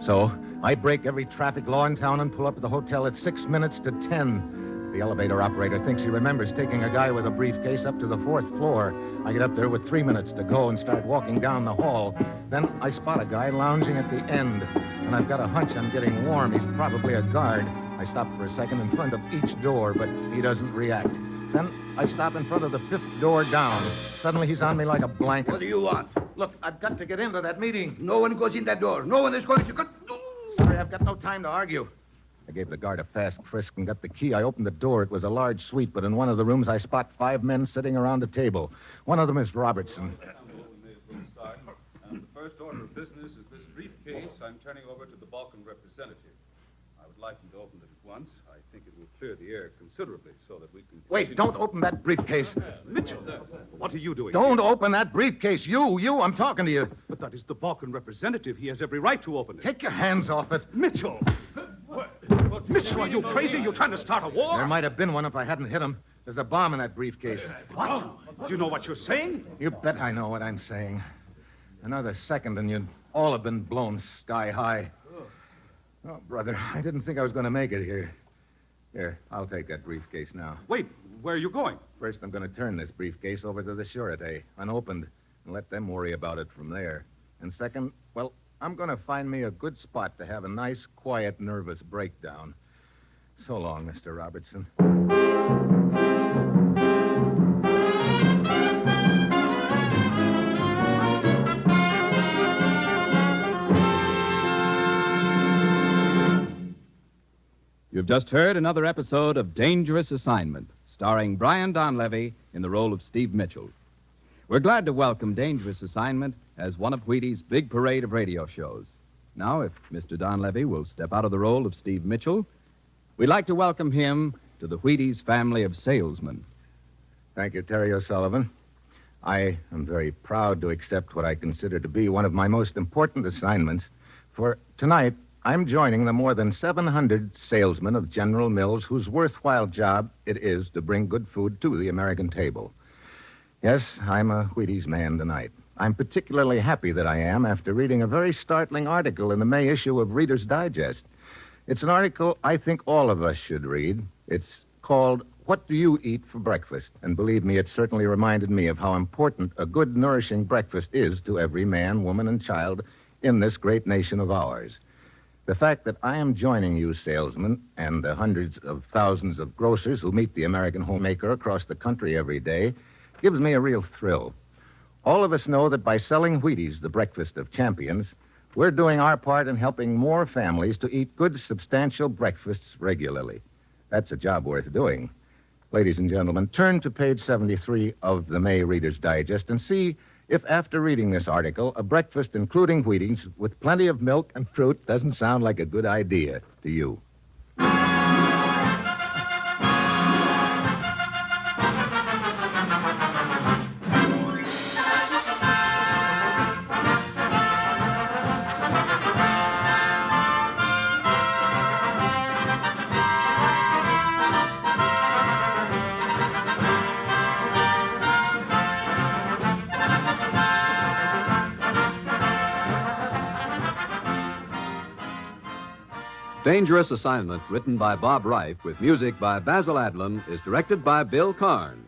So, I break every traffic law in town and pull up at the hotel at 6 minutes to 10. The elevator operator thinks he remembers taking a guy with a briefcase up to the 4th floor. I get up there with 3 minutes to go and start walking down the hall. Then I spot a guy lounging at the end, and I've got a hunch I'm getting warm. He's probably a guard. I stop for a second in front of each door, but he doesn't react. Then I stop in front of the 5th door down. Suddenly he's on me like a blanket. What do you want? Look, I've got to get into that meeting. No one goes in that door. No one is going to... Sorry, I've got no time to argue. I gave the guard a fast frisk and got the key. I opened the door. It was a large suite, but in one of the rooms I spot 5 men sitting around a table. One of them is Robertson. And the first order of business is this briefcase I'm turning over to the Balkan representative. I would like him to open it at once. I think it will clear the air considerably so that we can... Wait, don't open that briefcase. Mitchell, what are you doing? Don't open that briefcase. You, I'm talking to you. But that is the Balkan representative. He has every right to open it. Take your hands off it. Mitchell! Mitchell, are you crazy? You're trying to start a war? There might have been one if I hadn't hit him. There's a bomb in that briefcase. What? Do you know what you're saying? You bet I know what I'm saying. Another second and you'd all have been blown sky high. Oh, brother, I didn't think I was going to make it here. Here, I'll take that briefcase now. Wait, where are you going? First, I'm going to turn this briefcase over to the Sûreté, unopened, and let them worry about it from there. And second, well, I'm going to find me a good spot to have a nice, quiet, nervous breakdown. So long, Mr. Robertson. You've just heard another episode of Dangerous Assignment, starring Brian Donlevy in the role of Steve Mitchell. We're glad to welcome Dangerous Assignment as one of Wheaties' big parade of radio shows. Now, if Mr. Donlevy will step out of the role of Steve Mitchell, we'd like to welcome him to the Wheaties family of salesmen. Thank you, Terry O'Sullivan. I am very proud to accept what I consider to be one of my most important assignments. For tonight, I'm joining the more than 700 salesmen of General Mills whose worthwhile job it is to bring good food to the American table. Yes, I'm a Wheaties man tonight. I'm particularly happy that I am after reading a very startling article in the May issue of Reader's Digest. It's an article I think all of us should read. It's called What Do You Eat for Breakfast? And believe me, it certainly reminded me of how important a good, nourishing breakfast is to every man, woman, and child in this great nation of ours. The fact that I am joining you salesmen and the hundreds of thousands of grocers who meet the American homemaker across the country every day gives me a real thrill. All of us know that by selling Wheaties, the breakfast of champions, we're doing our part in helping more families to eat good, substantial breakfasts regularly. That's a job worth doing. Ladies and gentlemen, turn to page 73 of the May Reader's Digest and see if after reading this article, a breakfast including Wheaties with plenty of milk and fruit doesn't sound like a good idea to you. Dangerous Assignment, written by Bob Reif, with music by Basil Adlon, is directed by Bill Karn.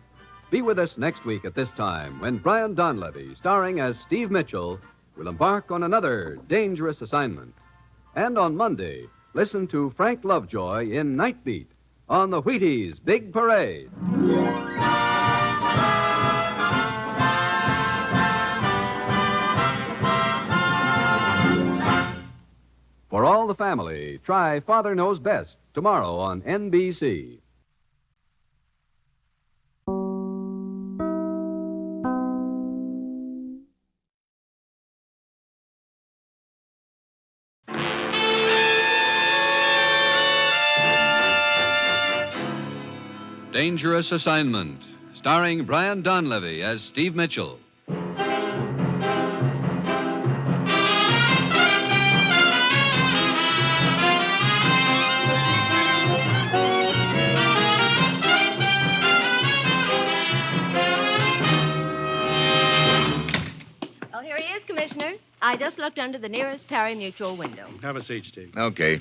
Be with us next week at this time when Brian Donlevy, starring as Steve Mitchell, will embark on another dangerous assignment. And on Monday, listen to Frank Lovejoy in Night Beat on the Wheaties Big Parade. For all the family, try Father Knows Best tomorrow on NBC. Dangerous Assignment, starring Brian Donlevy as Steve Mitchell. Commissioner, I just looked under the nearest Perry Mutual window. Have a seat, Steve. Okay.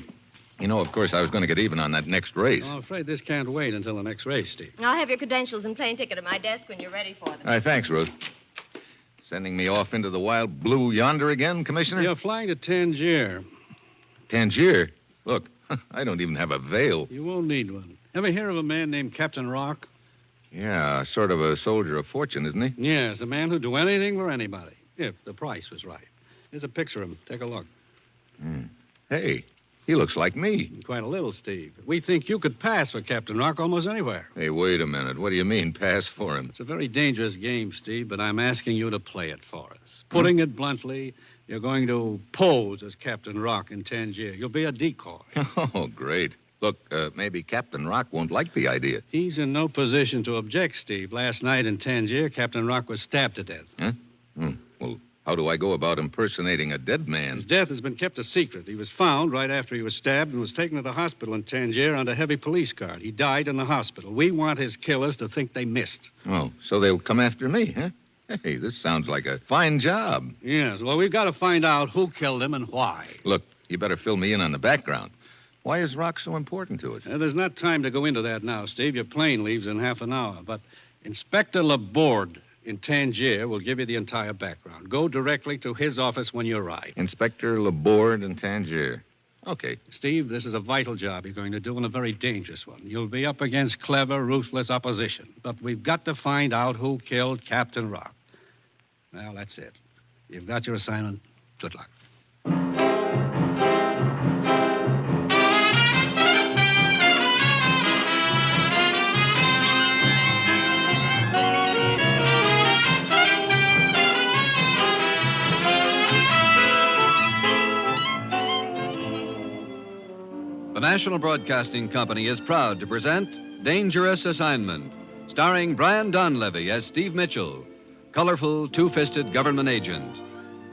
You know, of course, I was going to get even on that next race. I'm afraid this can't wait until the next race, Steve. I'll have your credentials and plane ticket at my desk when you're ready for them. All right, thanks, Ruth. Sending me off into the wild blue yonder again, Commissioner? You're flying to Tangier. Tangier? Look, I don't even have a veil. You won't need one. Ever hear of a man named Captain Rock? Yeah, sort of a soldier of fortune, isn't he? Yes, a man who'd do anything for anybody, if the price was right. Here's a picture of him. Take a look. Hey, he looks like me. Quite a little, Steve. We think you could pass for Captain Rock almost anywhere. Hey, wait a minute. What do you mean, pass for him? It's a very dangerous game, Steve, but I'm asking you to play it for us. Putting it bluntly, you're going to pose as Captain Rock in Tangier. You'll be a decoy. Oh, great. Look, maybe Captain Rock won't like the idea. He's in no position to object, Steve. Last night in Tangier, Captain Rock was stabbed to death. Huh? Well, how do I go about impersonating a dead man? His death has been kept a secret. He was found right after he was stabbed and was taken to the hospital in Tangier under heavy police guard. He died in the hospital. We want his killers to think they missed. Oh, so they'll come after me, huh? Hey, this sounds like a fine job. Yes, well, we've got to find out who killed him and why. Look, you better fill me in on the background. Why is Rock so important to us? There's not time to go into that now, Steve. Your plane leaves in half an hour. But Inspector Laborde in Tangier will give you the entire background. Go directly to his office when you arrive. Inspector Laborde in Tangier. Okay. Steve, this is a vital job you're going to do and a very dangerous one. You'll be up against clever, ruthless opposition. But we've got to find out who killed Captain Rock. Well, that's it. You've got your assignment. Good luck. National Broadcasting Company is proud to present Dangerous Assignment, starring Brian Donlevy as Steve Mitchell, colorful, two-fisted government agent.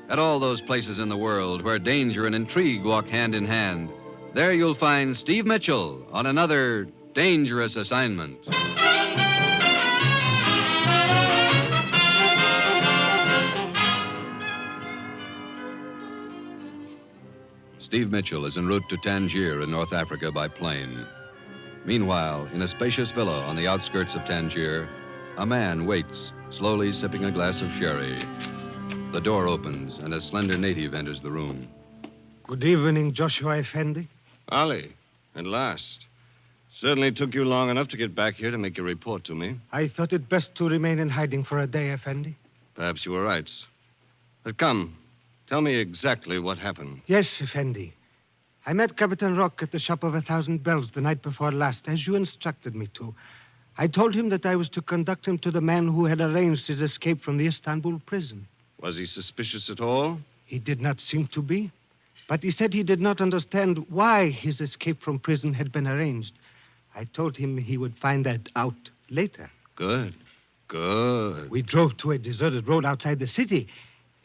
At all those places in the world where danger and intrigue walk hand in hand, there you'll find Steve Mitchell on another dangerous assignment. Steve Mitchell is en route to Tangier in North Africa by plane. Meanwhile, in a spacious villa on the outskirts of Tangier, a man waits, slowly sipping a glass of sherry. The door opens, and a slender native enters the room. Good evening, Joshua Effendi. Ali, at last. Certainly took you long enough to get back here to make your report to me. I thought it best to remain in hiding for a day, Effendi. Perhaps you were right. But come, tell me exactly what happened. Yes, Effendi. I met Captain Rock at the Shop of 1,000 Bells the night before last, as you instructed me to. I told him that I was to conduct him to the man who had arranged his escape from the Istanbul prison. Was he suspicious at all? He did not seem to be. But he said he did not understand why his escape from prison had been arranged. I told him he would find that out later. Good. Good. We drove to a deserted road outside the city,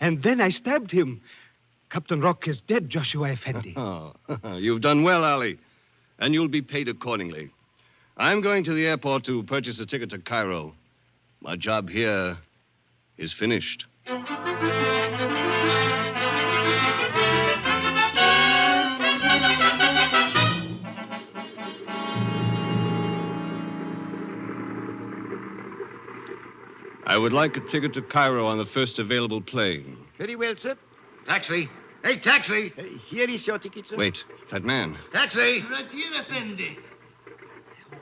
and then I stabbed him. Captain Rock is dead, Joshua Effendi. Oh, you've done well, Ali. And you'll be paid accordingly. I'm going to the airport to purchase a ticket to Cairo. My job here is finished. I would like a ticket to Cairo on the first available plane. Very well, sir. Taxi. Hey, taxi! Here is your ticket, sir. Wait, that man. Taxi! Right here, Effendi.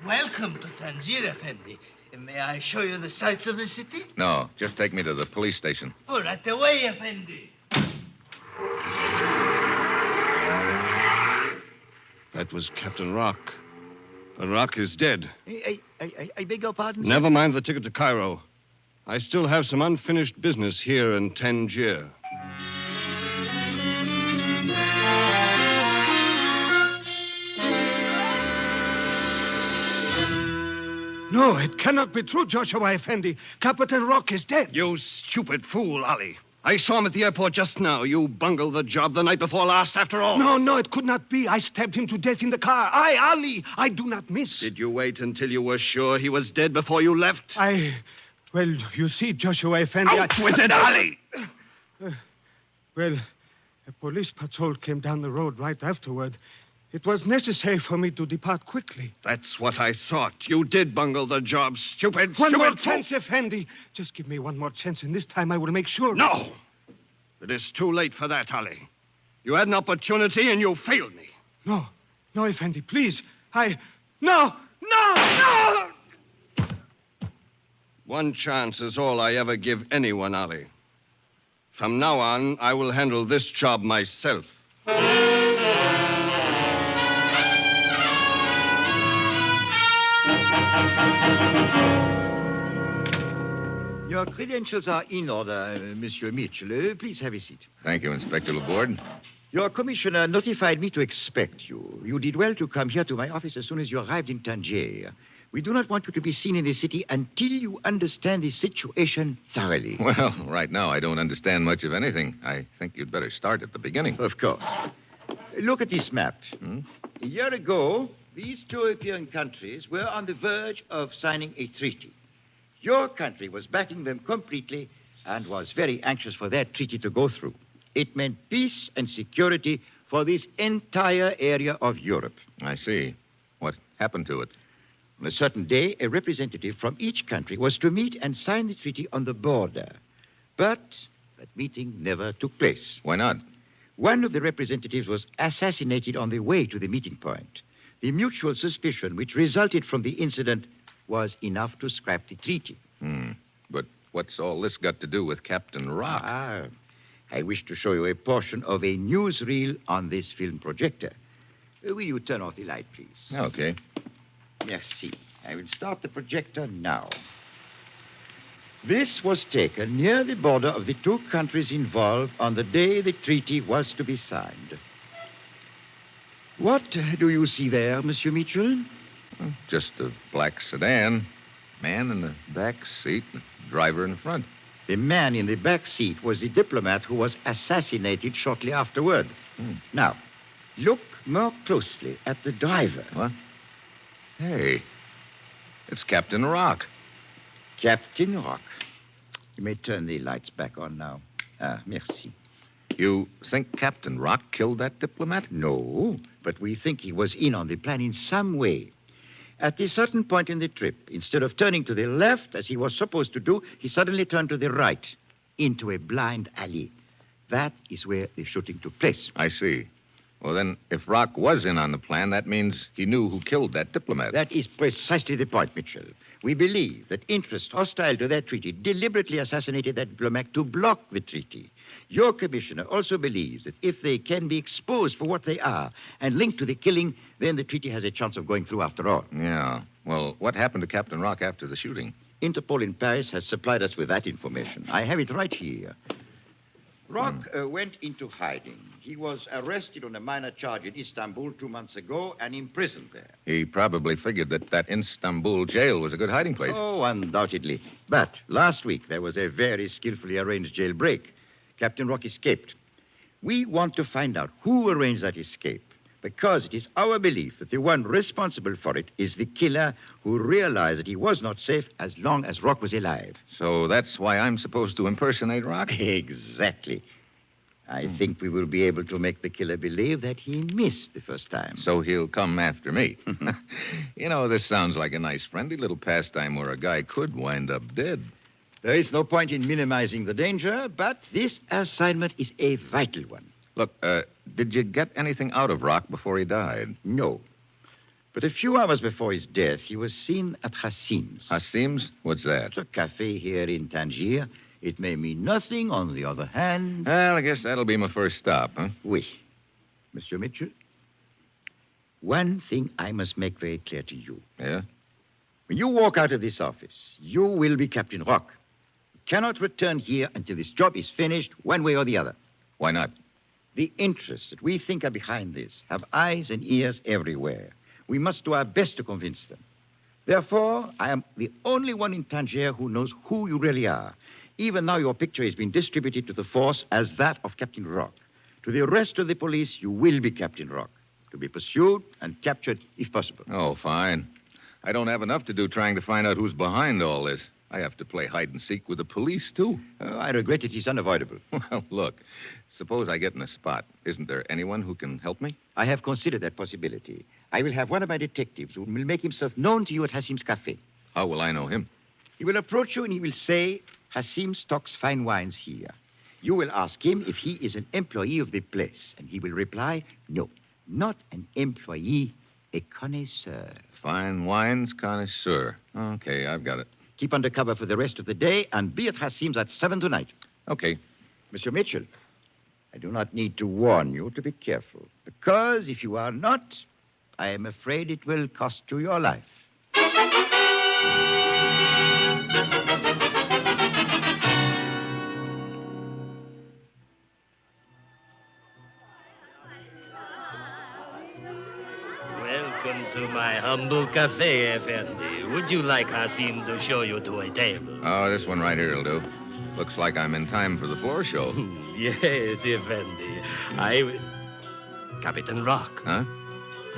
Welcome to Tangier, Effendi. May I show you the sights of the city? No, just take me to the police station. Oh, right away, Effendi. That was Captain Rock. But Rock is dead. I beg your pardon, sir? Never mind the ticket to Cairo. I still have some unfinished business here in Tangier. No, it cannot be true, Joshua Effendi. Captain Rock is dead. You stupid fool, Ali. I saw him at the airport just now. You bungled the job the night before last, after all. No, it could not be. I stabbed him to death in the car. Ali, I do not miss. Did you wait until you were sure he was dead before you left? Well, you see, Joshua Effendi... Out with it, Ali! Well, a police patrol came down the road right afterward. It was necessary for me to depart quickly. That's what I thought. You did bungle the job, stupid. One more fool. chance, Effendi. Just give me one more chance, and this time I will make sure. No! It is too late for that, Ali. You had an opportunity, and you failed me. No, Effendi, please. No! One chance is all I ever give anyone, Ali. From now on, I will handle this job myself. Your credentials are in order, Monsieur Mitchell. Please have a seat. Thank you, Inspector Laborde. Your commissioner notified me to expect you. You did well to come here to my office as soon as you arrived in Tangier. We do not want you to be seen in the city until you understand the situation thoroughly. Well, right now I don't understand much of anything. I think you'd better start at the beginning. Of course. Look at this map. A year ago, these two European countries were on the verge of signing a treaty. Your country was backing them completely and was very anxious for that treaty to go through. It meant peace and security for this entire area of Europe. I see. What happened to it? On a certain day, a representative from each country was to meet and sign the treaty on the border. But that meeting never took place. Why not? One of the representatives was assassinated on the way to the meeting point. The mutual suspicion which resulted from the incident was enough to scrap the treaty. But what's all this got to do with Captain Rock? I wish to show you a portion of a newsreel on this film projector. Will you turn off the light, please? Okay. Merci. I will start the projector now. This was taken near the border of the two countries involved on the day the treaty was to be signed. What do you see there, Monsieur Mitchell? Just a black sedan. Man in the back seat, driver in the front. The man in the back seat was the diplomat who was assassinated shortly afterward. Now, look more closely at the driver. What? Hey, it's Captain Rock. Captain Rock. You may turn the lights back on now. Merci. You think Captain Rock killed that diplomat? No, but we think he was in on the plan in some way. At a certain point in the trip, instead of turning to the left, as he was supposed to do, he suddenly turned to the right, into a blind alley. That is where the shooting took place. I see. Well, then, if Rock was in on the plan, that means he knew who killed that diplomat. That is precisely the point, Mitchell. We believe that interests hostile to that treaty deliberately assassinated that diplomat to block the treaty. Your commissioner also believes that if they can be exposed for what they are and linked to the killing, then the treaty has a chance of going through after all. Yeah. Well, what happened to Captain Rock after the shooting? Interpol in Paris has supplied us with that information. I have it right here. Rock went into hiding. He was arrested on a minor charge in Istanbul 2 months ago and imprisoned there. He probably figured that Istanbul jail was a good hiding place. Oh, undoubtedly. But last week there was a very skillfully arranged jailbreak. Captain Rock escaped. We want to find out who arranged that escape, because it is our belief that the one responsible for it is the killer who realized that he was not safe as long as Rock was alive. So that's why I'm supposed to impersonate Rock? Exactly. I think we will be able to make the killer believe that he missed the first time. So he'll come after me. You know, this sounds like a nice, friendly little pastime where a guy could wind up dead. There is no point in minimizing the danger, but this assignment is a vital one. Look, did you get anything out of Rock before he died? No. But a few hours before his death, he was seen at Hassim's. Hassim's? What's that? It's a cafe here in Tangier. It may mean nothing. On the other hand... Well, I guess that'll be my first stop, huh? Oui. Monsieur Mitchell, one thing I must make very clear to you. Yeah? When you walk out of this office, you will be Captain Rock. You cannot return here until this job is finished, one way or the other. Why not? The interests that we think are behind this have eyes and ears everywhere. We must do our best to convince them. Therefore, I am the only one in Tangier who knows who you really are. Even now, your picture has been distributed to the force as that of Captain Rock. To the rest of the police, you will be Captain Rock, to be pursued and captured if possible. Oh, fine. I don't have enough to do trying to find out who's behind all this. I have to play hide-and-seek with the police, too. I regret it is unavoidable. Well, look, suppose I get in a spot. Isn't there anyone who can help me? I have considered that possibility. I will have one of my detectives who will make himself known to you at Hassim's Cafe. How will I know him? He will approach you and he will say, Hassim stocks fine wines here. You will ask him if he is an employee of the place, and he will reply, no, not an employee, a connoisseur. Fine wines connoisseur. Okay, I've got it. Keep under cover for the rest of the day and be at Hassim's at 7 tonight. Okay. Monsieur Mitchell, I do not need to warn you to be careful, because if you are not, I am afraid it will cost you your life. Welcome to my humble cafe, Effendi. Would you like Hassim to show you to a table? Oh, this one right here will do. Looks like I'm in time for the floor show. Yes, Effendi. Captain Rock. Huh?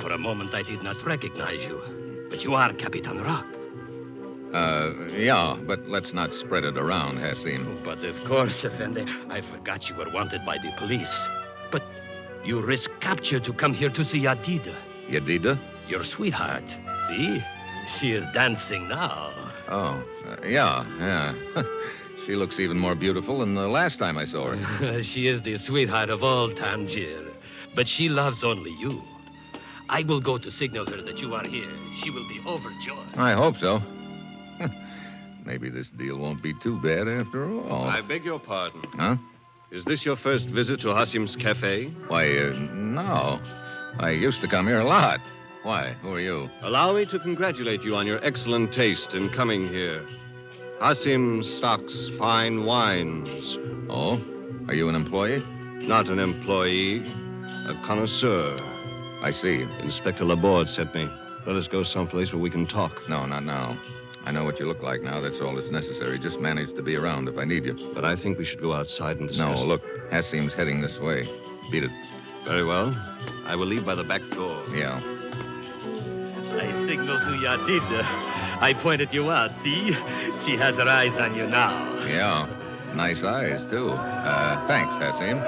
For a moment, I did not recognize you. But you are Captain Rock. Yeah, but let's not spread it around, Hassim. But of course, Effendi, I forgot you were wanted by the police. But you risk capture to come here to see Yadida. Yadida? Your sweetheart. See? She is dancing now. Oh, yeah. She looks even more beautiful than the last time I saw her. She is the sweetheart of all Tangier. But she loves only you. I will go to signal her that you are here. She will be overjoyed. I hope so. Maybe this deal won't be too bad after all. I beg your pardon. Huh? Is this your first visit to Hassim's Cafe? Why, no. I used to come here a lot. Why? Who are you? Allow me to congratulate you on your excellent taste in coming here. Hassim stocks fine wines. Oh? Are you an employee? Not an employee, a connoisseur. I see. Inspector Laborde sent me. Let us go someplace where we can talk. No, not now. I know what you look like now. That's all that's necessary. Just manage to be around if I need you. But I think we should go outside and discuss. No, look. Hasim's heading this way. Beat it. Very well. I will leave by the back door. Yeah. I signaled to Yadida. I pointed you out, see? She has her eyes on you now. Yeah. Nice eyes, too. Thanks, Hasim.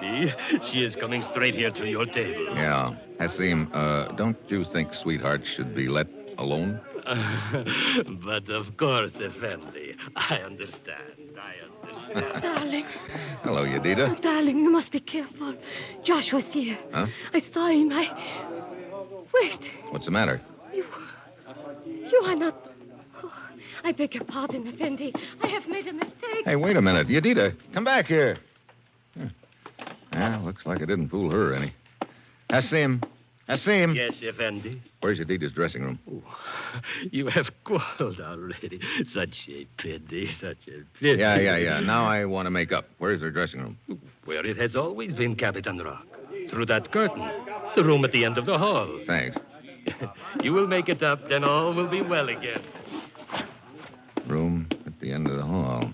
See? She is coming straight here to your table. Yeah. Hasim, don't you think sweethearts should be let alone? But of course, Effendi. I understand. Darling. Hello, Yadida. Oh, darling, you must be careful. Joshua's here. Huh? I saw him. Wait. What's the matter? You are not... Oh, I beg your pardon, Effendi. I have made a mistake. Hey, wait a minute. Yadida, come back here. Yeah, looks like I didn't fool her any. Hasim. Hasim. Yes, Effendi. Where's Yadida's dressing room? Oh, you have quarreled already. Such a pity, such a pity. Yeah. Now I want to make up. Where's her dressing room? Where it has always been, Capitan Rock. Through that curtain. The room at the end of the hall. Thanks. You will make it up, then all will be well again. Room at the end of the hall.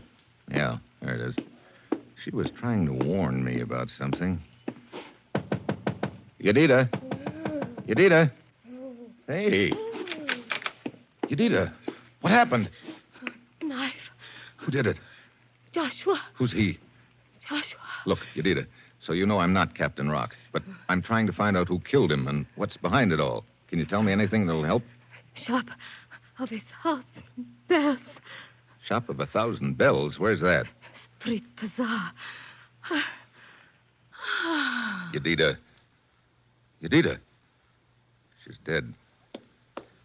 Yeah, there it is. She was trying to warn me about something. Yadida. Yadida. Hey. Yadida. What happened? Knife. Who did it? Joshua. Who's he? Joshua. Look, Yadida, so you know I'm not Captain Rock, but I'm trying to find out who killed him and what's behind it all. Can you tell me anything that'll help? Shop of 1,000 bells. Shop of 1,000 bells? Where's that? Street bazaar. Yadida. Yadida. She's dead.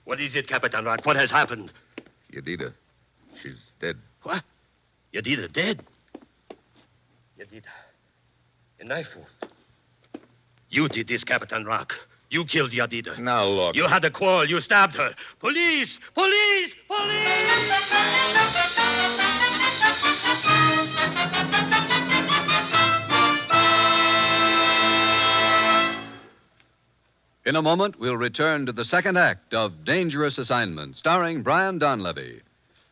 What is it, Capitan Rock? What has happened? Yadida. She's dead. What? Yadida dead? Yadida. A knife wound. You did this, Capitan Rock. You killed Yadida. Now, look. You had a quarrel. You stabbed her. Police! Police! In a moment, we'll return to the second act of Dangerous Assignment, starring Brian Donlevy.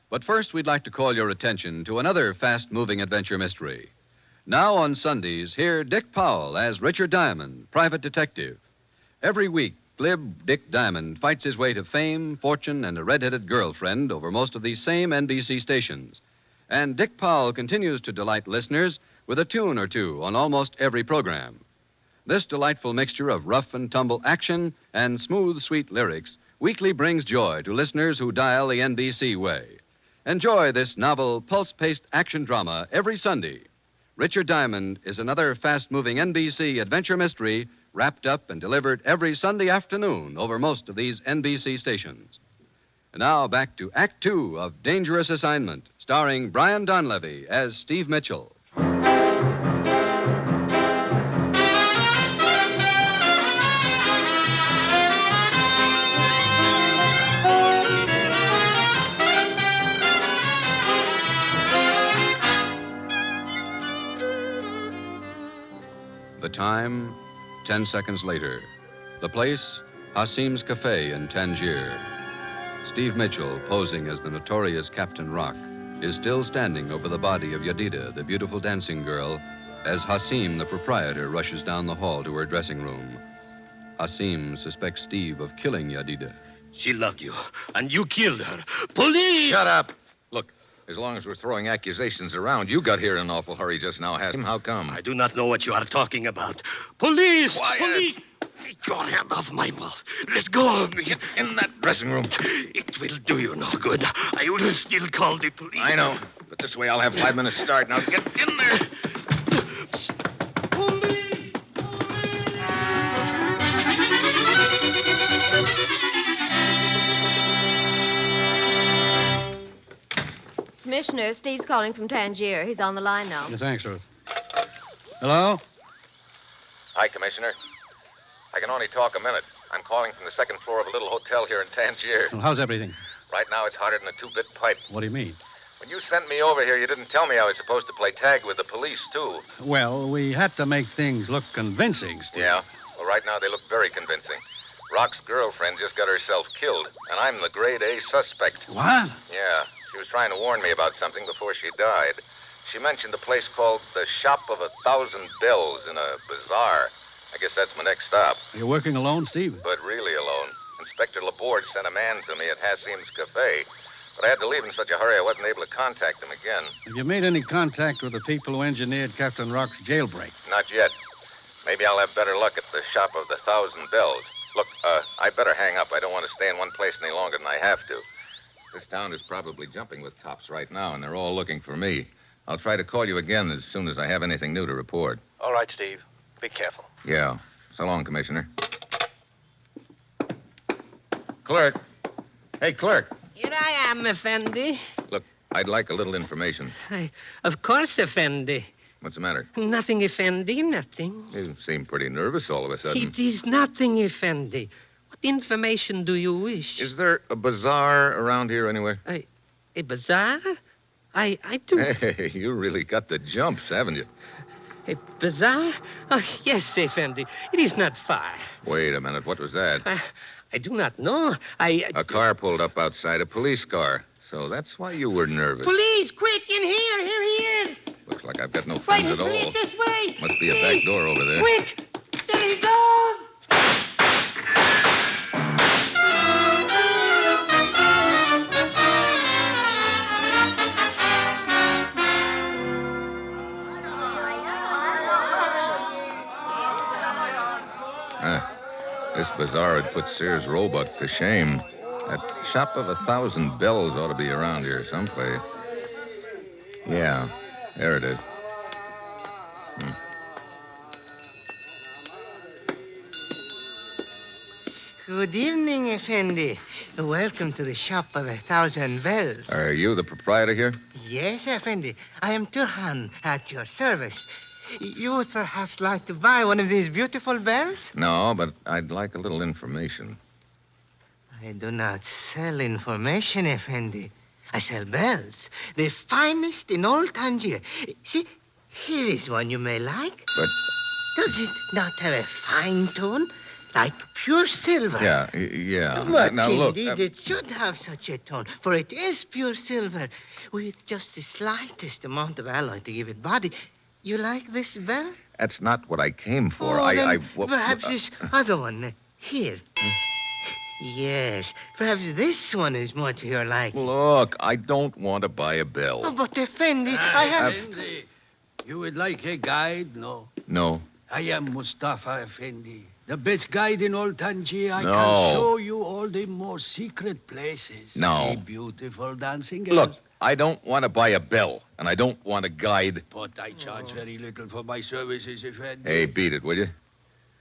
But first, we'd like to call your attention to another fast-moving adventure mystery. Now on Sundays, hear Dick Powell as Richard Diamond, private detective. Every week, glib Dick Diamond fights his way to fame, fortune, and a red-headed girlfriend over most of these same NBC stations. And Dick Powell continues to delight listeners with a tune or two on almost every program. This delightful mixture of rough and tumble action and smooth, sweet lyrics weekly brings joy to listeners who dial the NBC way. Enjoy this novel, pulse-paced action drama every Sunday. Richard Diamond is another fast-moving NBC adventure mystery wrapped up and delivered every Sunday afternoon over most of these NBC stations. And now back to Act Two of Dangerous Assignment, starring Brian Donlevy as Steve Mitchell. The time, 10 seconds later. The place, Hasim's Cafe in Tangier. Steve Mitchell, posing as the notorious Captain Rock, is still standing over the body of Yadida, the beautiful dancing girl, as Hasim, the proprietor, rushes down the hall to her dressing room. Hasim suspects Steve of killing Yadida. She loved you, and you killed her. Police! Shut up. Look, as long as we're throwing accusations around, you got here in an awful hurry just now, Hasim. How come? I do not know what you are talking about. Police! Quiet. Police! Take your hand off my mouth. Let go of me. Get in that dressing room. It will do you no good. I will still call the police. I know, but this way I'll have 5 minutes start. Now get in there. Police! Commissioner, Steve's calling from Tangier. He's on the line now. Thanks, Ruth. Hello? Hi, Commissioner. I can only talk a minute. I'm calling from the second floor of a little hotel here in Tangier. Well, how's everything? Right now, it's hotter than a two-bit pipe. What do you mean? When you sent me over here, you didn't tell me I was supposed to play tag with the police, too. Well, we had to make things look convincing, Steve. Yeah? Well, right now they look very convincing. Rock's girlfriend just got herself killed, and I'm the grade A suspect. What? Yeah. She was trying to warn me about something before she died. She mentioned a place called the Shop of 1,000 Bells in a bazaar. I guess that's my next stop. You're working alone, Steve? But really alone. Inspector Laborde sent a man to me at Hassim's Cafe. But I had to leave in such a hurry I wasn't able to contact him again. Have you made any contact with the people who engineered Captain Rock's jailbreak? Not yet. Maybe I'll have better luck at the Shop of the 1,000 Bells. Look, I better hang up. I don't want to stay in one place any longer than I have to. This town is probably jumping with cops right now, and they're all looking for me. I'll try to call you again as soon as I have anything new to report. All right, Steve. Be careful. Yeah. So long, Commissioner. Clerk. Hey, clerk. Here I am, Effendi. Look, I'd like a little information. Of course, Effendi. What's the matter? Nothing, Effendi, nothing. You seem pretty nervous all of a sudden. It is nothing, Effendi. What information do you wish? Is there a bazaar around here anywhere? A bazaar? I do. Hey, you really got the jumps, haven't you? A bazaar? Oh, yes, Effendi. It is not far. Wait a minute. What was that? I do not know. A car pulled up outside, a police car. So that's why you were nervous. Police, quick, in here. Here he is. Looks like I've got no friends at all. Police, this way. Must be a back door over there. Quick. There he goes. This bazaar had put Sears Roebuck to shame. That Shop of 1,000 Bells ought to be around here someplace. Yeah, there it is. Good evening, Effendi. Welcome to the Shop of 1,000 Bells. Are you the proprietor here? Yes, Effendi. I am Turhan, at your service. You would perhaps like to buy one of these beautiful bells? No, but I'd like a little information. I do not sell information, Effendi. I sell bells, the finest in all Tangier. See, here is one you may like. But... Does it not have a fine tone? Like pure silver. Yeah. But Now, look... indeed, it should have such a tone, for it is pure silver, with just the slightest amount of alloy to give it body. You like this bell? That's not what I came for. Perhaps this other one. Here. Yes. Perhaps this one is more to your liking. Look, I don't want to buy a bell. Oh, but Effendi, I have... Effendi, you would like a guide, no? No. I am Mustafa Effendi, the best guide in all Tangier. I No. can show you all the more secret places. No. The beautiful dancing girls. Look, I don't want to buy a bell, and I don't want a guide. But I charge very little for my services, Effendi. Hey, beat it, will you?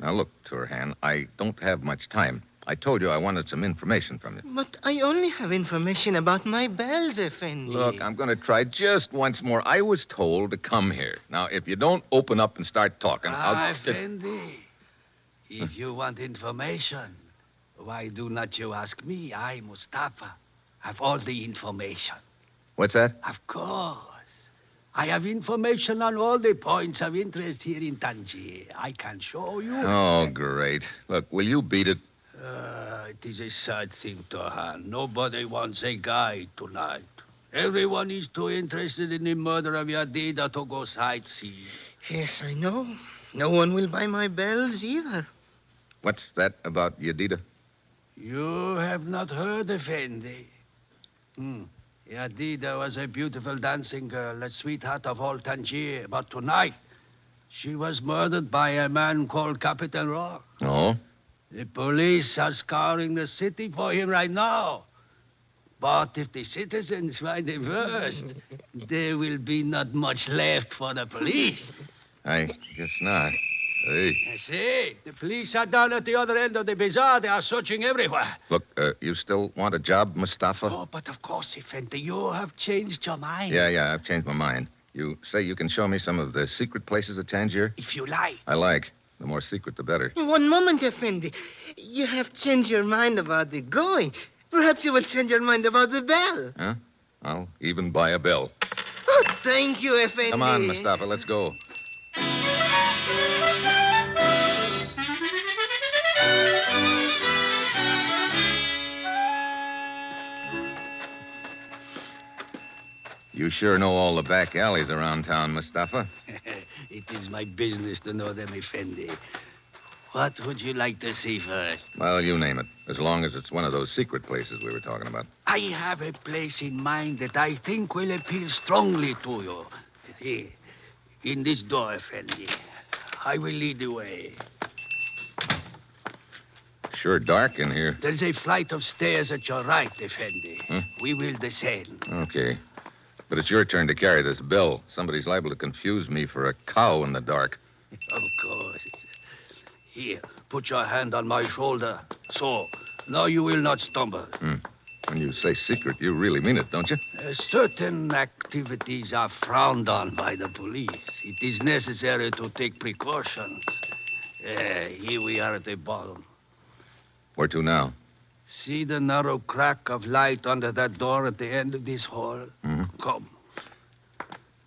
Now, look, Turhan, I don't have much time. I told you I wanted some information from you. But I only have information about my bells, Effendi. Look, I'm going to try just once more. I was told to come here. Now, if you don't open up and start talking, I'll... Effendi, if you want information, why do not you ask me? I, Mustafa, have all the information. What's that? Of course. I have information on all the points of interest here in Tangier. I can show you. Oh, great. Look, will you beat it? It is a sad thing, Turhan. Nobody wants a guide tonight. Everyone is too interested in the murder of Yadida to go sightseeing. Yes, I know. No one will buy my bells either. What's that about Yadida? You have not heard, Effendi. Yadida was a beautiful dancing girl, a sweetheart of all Tangier. But tonight, she was murdered by a man called Captain Rock. Oh? The police are scouring the city for him right now. But if the citizens find him first, there will be not much left for the police. I guess not. Hey. I see. The police are down at the other end of the bazaar. They are searching everywhere. Look, you still want a job, Mustafa? Oh, but of course, Effendi, you have changed your mind. Yeah, I've changed my mind. You say you can show me some of the secret places of Tangier? If you like. I like. The more secret, the better. One moment, Effendi. You have changed your mind about the going. Perhaps you will change your mind about the bell. Huh? I'll even buy a bell. Oh, thank you, Effendi. Come on, Mustafa, let's go. You sure know all the back alleys around town, Mustafa. It is my business to know them, Effendi. What would you like to see first? Well, you name it, as long as it's one of those secret places we were talking about. I have a place in mind that I think will appeal strongly to you. Here, in this door, Effendi. I will lead the way. Sure dark in here. There's a flight of stairs at your right, Effendi. Huh? We will descend. Okay. But it's your turn to carry this bell. Somebody's liable to confuse me for a cow in the dark. Of course. Here, put your hand on my shoulder. So, now you will not stumble. When you say secret, you really mean it, don't you? Certain activities are frowned on by the police. It is necessary to take precautions. Here we are at the bottom. Where to now? See the narrow crack of light under that door at the end of this hall? Come.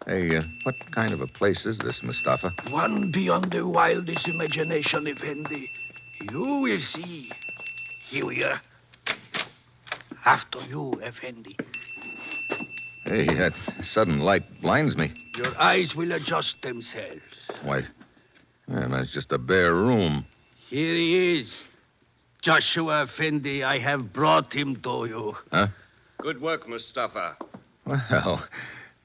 Hey, what kind of a place is this, Mustafa? One beyond the wildest imagination, Effendi. You will see. Here we are. After you, Effendi. Hey, that sudden light blinds me. Your eyes will adjust themselves. Why, that's just a bare room. Here he is. Joshua Effendi, I have brought him to you. Huh? Good work, Mustafa. Well,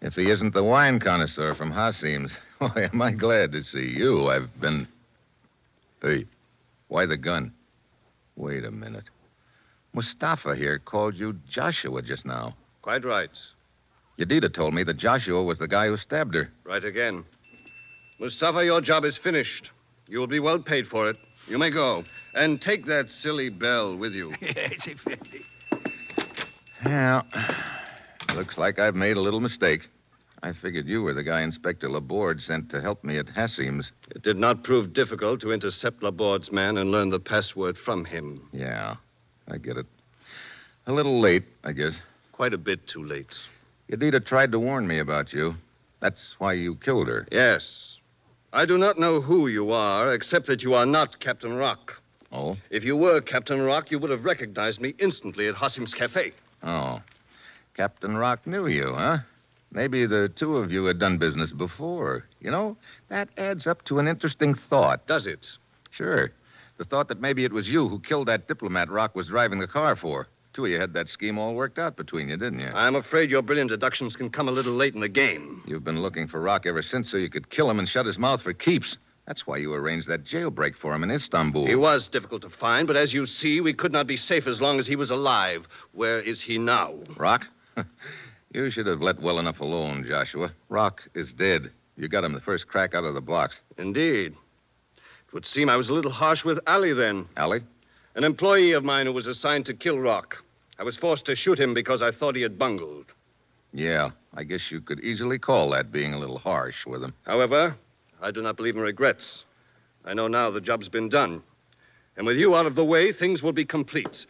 if he isn't the wine connoisseur from Hasim's, why, am I glad to see you. I've been... Hey, why the gun? Wait a minute. Mustafa here called you Joshua just now. Quite right. Yedida told me that Joshua was the guy who stabbed her. Right again. Mustafa, your job is finished. You will be well paid for it. You may go. And take that silly bell with you. Yes, Effendi. Yeah, looks like I've made a little mistake. I figured you were the guy Inspector Laborde sent to help me at Hasim's. It did not prove difficult to intercept Laborde's man and learn the password from him. Yeah, I get it. A little late, I guess. Quite a bit too late. Yedida tried to warn me about you. That's why you killed her. Yes. I do not know who you are, except that you are not Captain Rock. Oh? If you were Captain Rock, you would have recognized me instantly at Hasim's Cafe. Oh. Captain Rock knew you, huh? Maybe the two of you had done business before. You know, that adds up to an interesting thought. Does it? Sure. The thought that maybe it was you who killed that diplomat Rock was driving the car for. Two of you had that scheme all worked out between you, didn't you? I'm afraid your brilliant deductions can come a little late in the game. You've been looking for Rock ever since so you could kill him and shut his mouth for keeps. That's why you arranged that jailbreak for him in Istanbul. He was difficult to find, but as you see, we could not be safe as long as he was alive. Where is he now? Rock? You should have let well enough alone, Joshua. Rock is dead. You got him the first crack out of the blocks. Indeed. It would seem I was a little harsh with Ali then. Ali? An employee of mine who was assigned to kill Rock. I was forced to shoot him because I thought he had bungled. Yeah, I guess you could easily call that being a little harsh with him. However, I do not believe in regrets. I know now the job's been done. And with you out of the way, things will be complete.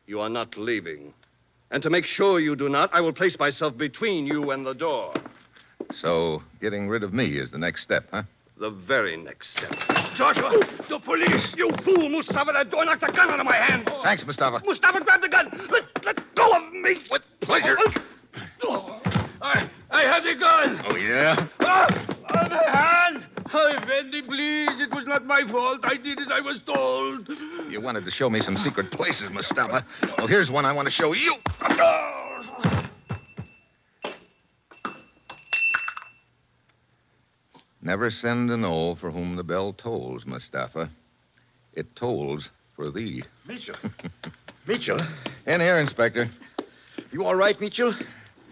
You are not leaving. And to make sure you do not, I will place myself between you and the door. So, getting rid of me is the next step, huh? The very next step. Joshua, the police! You fool, Mustafa! That door knocked the gun out of my hand! Thanks, Mustafa. Mustafa, grab the gun! Let go of me! With pleasure. I have the gun! Oh, yeah? The hand! Oh, Effendi, please. It was not my fault. I did as I was told. You wanted to show me some secret places, Mustafa. Well, here's one I want to show you. Never send an O for whom the bell tolls, Mustafa. It tolls for thee. Mitchell. Mitchell? In here, Inspector. You all right, Mitchell?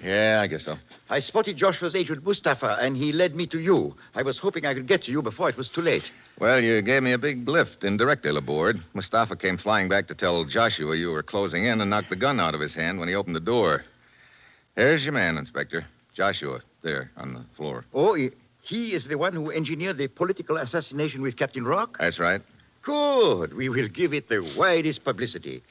Yeah, I guess so. I spotted Joshua's agent, Mustafa, and he led me to you. I was hoping I could get to you before it was too late. Well, you gave me a big lift indirectly, Laborde. Mustafa came flying back to tell Joshua you were closing in and knocked the gun out of his hand when he opened the door. There's your man, Inspector. Joshua, there, on the floor. Oh, he is the one who engineered the political assassination with Captain Rock? That's right. Good. We will give it the widest publicity.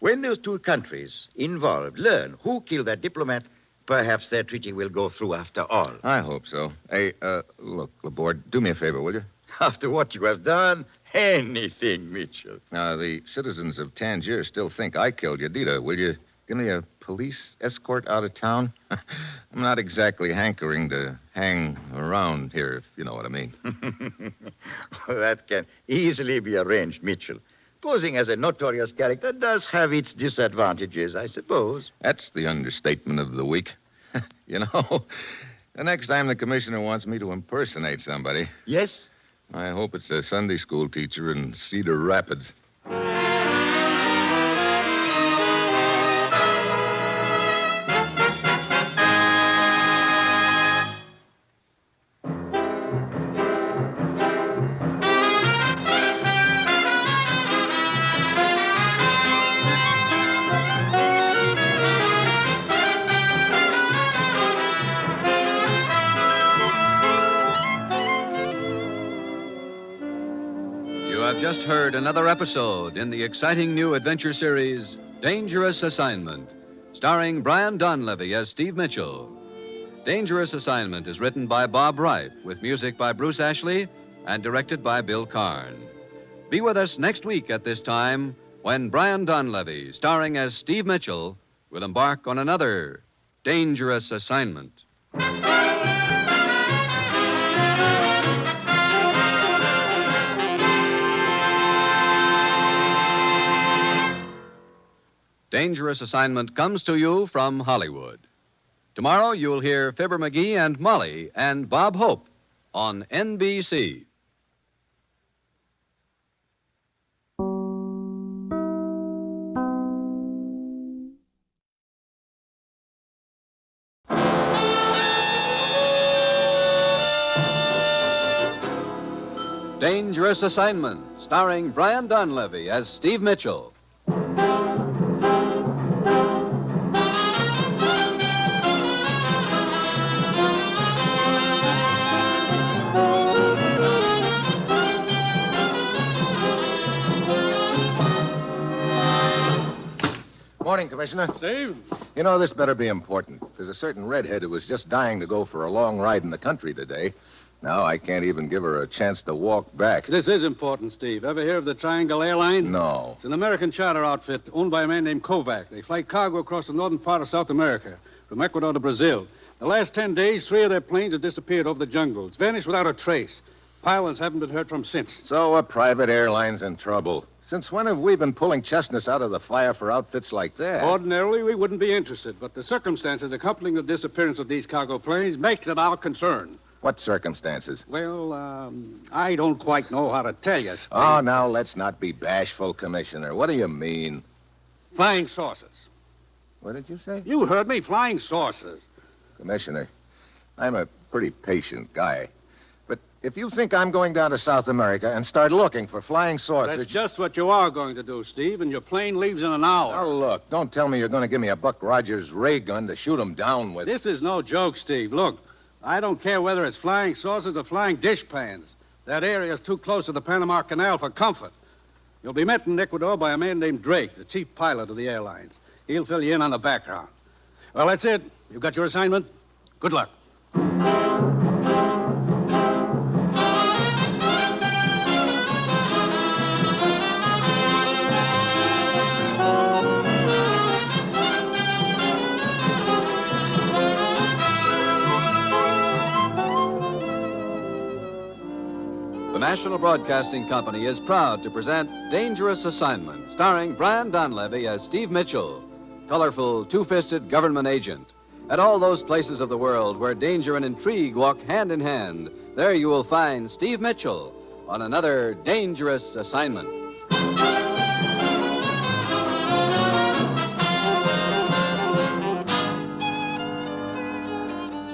When those two countries involved learn who killed that diplomat, perhaps their treaty will go through after all. I hope so. Hey, look, Laborde, do me a favor, will you? After what you have done, anything, Mitchell. Now, the citizens of Tangier still think I killed Yadida. Will you give me a police escort out of town? I'm not exactly hankering to hang around here, if you know what I mean. Well, that can easily be arranged, Mitchell. Posing as a notorious character does have its disadvantages, I suppose. That's the understatement of the week. You know, the next time the commissioner wants me to impersonate somebody... Yes? I hope it's a Sunday school teacher in Cedar Rapids. Just heard another episode in the exciting new adventure series, Dangerous Assignment, starring Brian Donlevy as Steve Mitchell. Dangerous Assignment is written by Bob Reif, with music by Bruce Ashley and directed by Bill Karn. Be with us next week at this time when Brian Donlevy, starring as Steve Mitchell, will embark on another Dangerous Assignment. Dangerous Assignment comes to you from Hollywood. Tomorrow you'll hear Fibber McGee and Molly and Bob Hope on NBC. Dangerous Assignment, starring Brian Donlevy as Steve Mitchell. Morning, Commissioner. Steve? You know, this better be important. There's a certain redhead who was just dying to go for a long ride in the country today. Now I can't even give her a chance to walk back. This is important, Steve. Ever hear of the Triangle Airline? No. It's an American charter outfit owned by a man named Kovac. They fly cargo across the northern part of South America, from Ecuador to Brazil. The last 10 days, 3 of their planes have disappeared over the jungles, vanished without a trace. Pilots haven't been heard from since. So a private airline's in trouble. Since when have we been pulling chestnuts out of the fire for outfits like that? Ordinarily, we wouldn't be interested, but the circumstances accompanying the disappearance of these cargo planes makes it our concern. What circumstances? Well, I don't quite know how to tell you, Steve. Oh, now let's not be bashful, Commissioner. What do you mean? Flying saucers. What did you say? You heard me, flying saucers. Commissioner, I'm a pretty patient guy. But if you think I'm going down to South America and start looking for flying saucers... That's just what you are going to do, Steve, and your plane leaves in an hour. Now, look, don't tell me you're going to give me a Buck Rogers ray gun to shoot 'em down with. This is no joke, Steve. Look, I don't care whether it's flying saucers or flying dishpans. That area is too close to the Panama Canal for comfort. You'll be met in Ecuador by a man named Drake, the chief pilot of the airlines. He'll fill you in on the background. Well, that's it. You've got your assignment. Good luck. The National Broadcasting Company is proud to present Dangerous Assignment, starring Brian Donlevy as Steve Mitchell, colorful, two-fisted government agent. At all those places of the world where danger and intrigue walk hand in hand, there you will find Steve Mitchell on another Dangerous Assignment.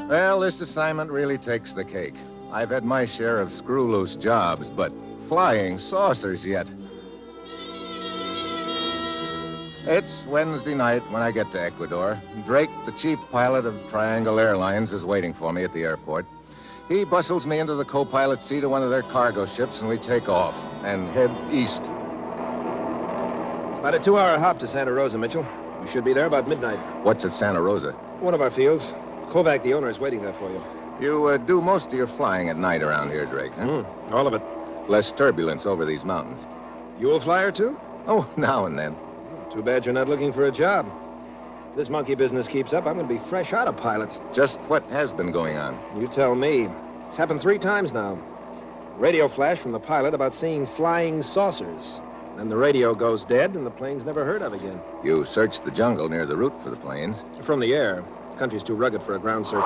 Well, this assignment really takes the cake. I've had my share of screw-loose jobs, but flying saucers yet. It's Wednesday night when I get to Ecuador. Drake, the chief pilot of Triangle Airlines, is waiting for me at the airport. He bustles me into the co-pilot seat of one of their cargo ships, and we take off and head east. About a 2-hour hop to Santa Rosa, Mitchell. We should be there about midnight. What's at Santa Rosa? One of our fields. Kovac, the owner, is waiting there for you. You do most of your flying at night around here, Drake, huh? All of it. Less turbulence over these mountains. You a flyer, too? Oh, now and then. Too bad you're not looking for a job. If this monkey business keeps up, I'm going to be fresh out of pilots. Just what has been going on? You tell me. It's happened 3 times now. Radio flash from the pilot about seeing flying saucers. Then the radio goes dead, and the plane's never heard of again. You searched the jungle near the route for the planes. From the air. The country's too rugged for a ground search.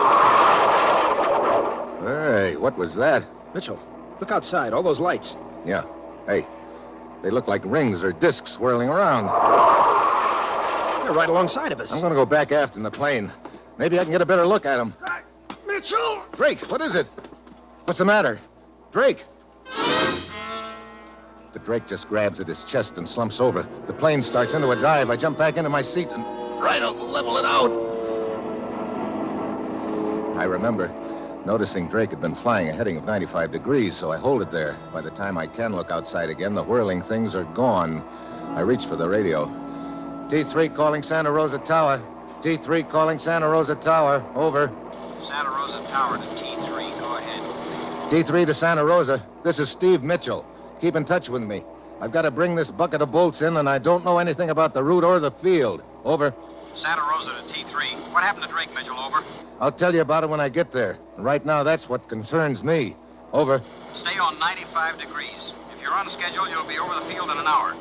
Hey, what was that? Mitchell, look outside. All those lights. Yeah. Hey, they look like rings or discs swirling around. They're right alongside of us. I'm going to go back aft in the plane. Maybe I can get a better look at them. Mitchell! Drake, what is it? What's the matter? Drake! The Drake just grabs at his chest and slumps over. The plane starts into a dive. I jump back into my seat and try to level it out. I remember noticing Drake had been flying a heading of 95 degrees, so I hold it there. By the time I can look outside again, the whirling things are gone. I reach for the radio. D3 calling Santa Rosa Tower. D3 calling Santa Rosa Tower. Over. Santa Rosa Tower to T3. Go ahead. D3 to Santa Rosa. This is Steve Mitchell. Keep in touch with me. I've got to bring this bucket of bolts in, and I don't know anything about the route or the field. Over. Santa Rosa to T3. What happened to Drake, Mitchell? Over. I'll tell you about it when I get there. And right now, that's what concerns me. Over. Stay on 95 degrees. If you're on schedule, you'll be over the field in an hour.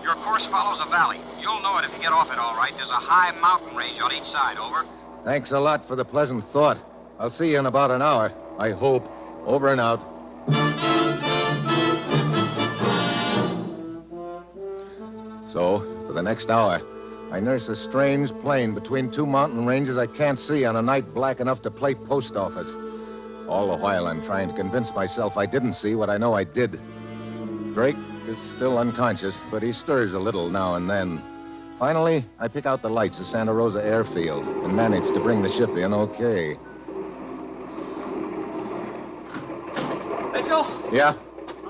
Your course follows a valley. You'll know it if you get off it all right. There's a high mountain range on each side. Over. Thanks a lot for the pleasant thought. I'll see you in about an hour. I hope. Over and out. So, for the next hour, I nurse a strange plane between 2 mountain ranges I can't see on a night black enough to play post office. All the while, I'm trying to convince myself I didn't see what I know I did. Drake is still unconscious, but he stirs a little now and then. Finally, I pick out the lights of Santa Rosa Airfield and manage to bring the ship in okay. Mitchell? Yeah?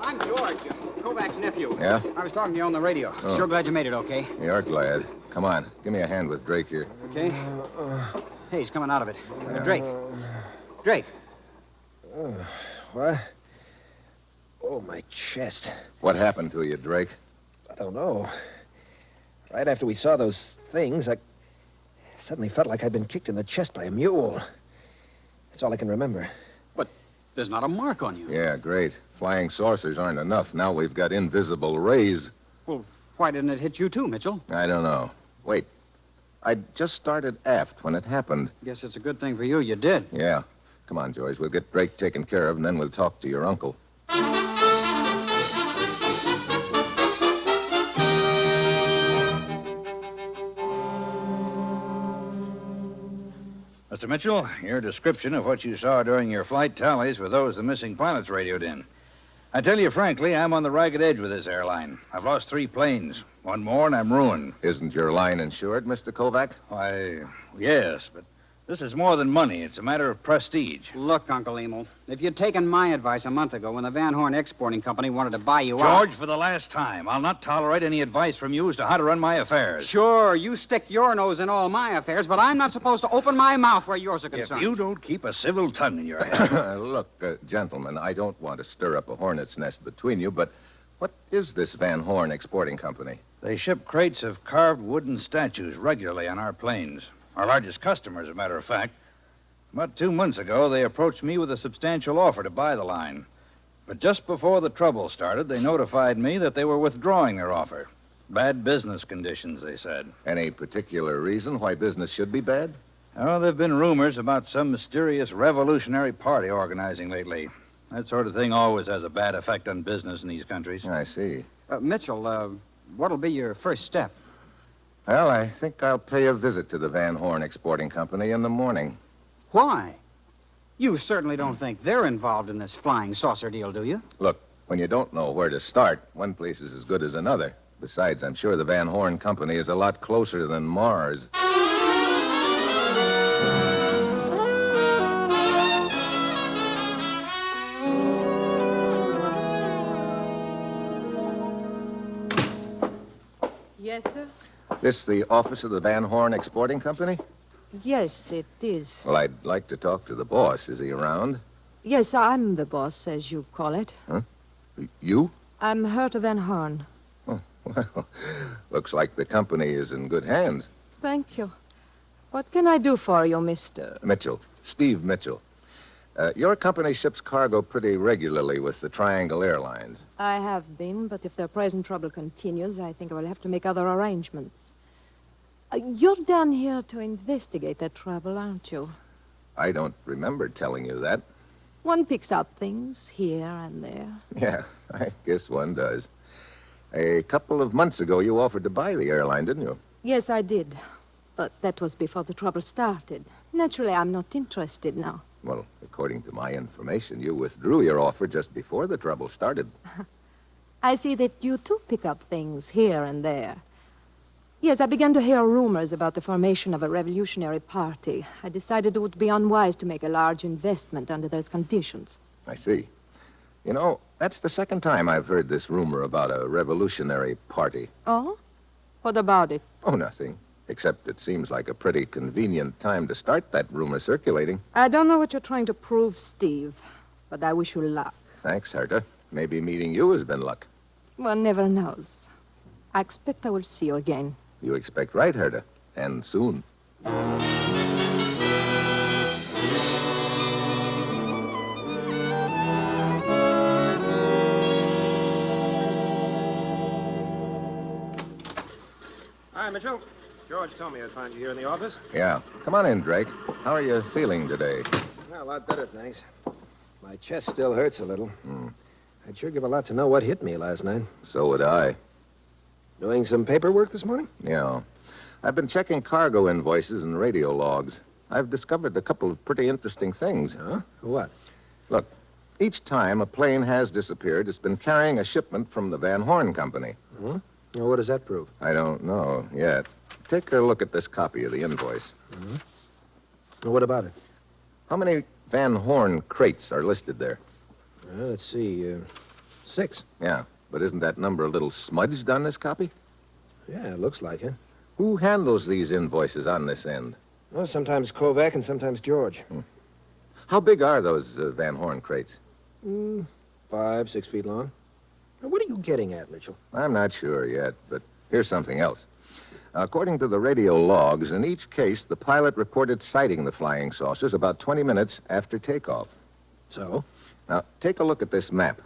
I'm George, Kovac's nephew. Yeah? I was talking to you on the radio. Oh. Sure glad you made it okay. You're glad. Come on, give me a hand with Drake here. Okay? Hey, he's coming out of it. Drake. Drake. What? Oh, my chest. What happened to you, Drake? I don't know. Right after we saw those things, I suddenly felt like I'd been kicked in the chest by a mule. That's all I can remember. But there's not a mark on you. Yeah, great. Flying saucers aren't enough. Now we've got invisible rays. Well, why didn't it hit you too, Mitchell? I don't know. Wait. I just started aft when it happened. Guess it's a good thing for you did. Yeah. Come on, George. We'll get Drake taken care of, and then we'll talk to your uncle. Mr. Mitchell, your description of what you saw during your flight tallies with those the missing pilots radioed in. I tell you frankly, I'm on the ragged edge with this airline. I've lost 3 planes. One more and I'm ruined. Isn't your line insured, Mr. Kovac? Why, yes, but this is more than money. It's a matter of prestige. Look, Uncle Emil, if you'd taken my advice a month ago when the Van Horn Exporting Company wanted to buy you out... George, for the last time, I'll not tolerate any advice from you as to how to run my affairs. Sure, you stick your nose in all my affairs, but I'm not supposed to open my mouth where yours are concerned. If you don't keep a civil tongue in your head... Look, gentlemen, I don't want to stir up a hornet's nest between you, but what is this Van Horn Exporting Company? They ship crates of carved wooden statues regularly on our planes. Our largest customer, as a matter of fact. About 2 months ago, they approached me with a substantial offer to buy the line. But just before the trouble started, they notified me that they were withdrawing their offer. Bad business conditions, they said. Any particular reason why business should be bad? Oh, there have been rumors about some mysterious revolutionary party organizing lately. That sort of thing always has a bad effect on business in these countries. I see. Mitchell, what'll be your first step? Well, I think I'll pay a visit to the Van Horn Exporting Company in the morning. Why? You certainly don't think they're involved in this flying saucer deal, do you? Look, when you don't know where to start, one place is as good as another. Besides, I'm sure the Van Horn Company is a lot closer than Mars. Yes, Yes, sir. This the office of the Van Horn Exporting Company? Yes, it is. Well, I'd like to talk to the boss. Is he around? Yes, I'm the boss, as you call it. Huh? You? I'm Herta Van Horn. Oh, well, looks like the company is in good hands. Thank you. What can I do for you, Mr.? Mitchell. Steve Mitchell. Your company ships cargo pretty regularly with the Triangle Airlines. I have been, but if their present trouble continues, I think I will have to make other arrangements. You're down here to investigate that trouble, aren't you? I don't remember telling you that. One picks up things here and there. Yeah, I guess one does. A couple of months ago, you offered to buy the airline, didn't you? Yes, I did. But that was before the trouble started. Naturally, I'm not interested now. Well, according to my information, you withdrew your offer just before the trouble started. I see that you, too, pick up things here and there. Yes, I began to hear rumors about the formation of a revolutionary party. I decided it would be unwise to make a large investment under those conditions. I see. You know, that's the second time I've heard this rumor about a revolutionary party. Oh? What about it? Oh, nothing. Except it seems like a pretty convenient time to start that rumor circulating. I don't know what you're trying to prove, Steve, but I wish you luck. Thanks, Herta. Maybe meeting you has been luck. One never knows. I expect I will see you again. You expect right, Herta. And soon. Hi, Mitchell. George told me I'd find you here in the office. Yeah. Come on in, Drake. How are you feeling today? Well, a lot better, thanks. My chest still hurts a little. I'd sure give a lot to know what hit me last night. So would I. Doing some paperwork this morning? Yeah. I've been checking cargo invoices and radio logs. I've discovered a couple of pretty interesting things. Huh? What? Look, each time a plane has disappeared, it's been carrying a shipment from the Van Horn Company. Well, what does that prove? I don't know yet. Take a look at this copy of the invoice. Well, what about it? How many Van Horn crates are listed there? Let's see. 6. Yeah, but isn't that number a little smudged on this copy? Yeah, it looks like it. Who handles these invoices on this end? Well, sometimes Kovac and sometimes George. How big are those Van Horn crates? 5, 6 feet long. Now, what are you getting at, Mitchell? I'm not sure yet, but here's something else. According to the radio logs, in each case, the pilot reported sighting the flying saucers about 20 minutes after takeoff. So? Now, take a look at this map.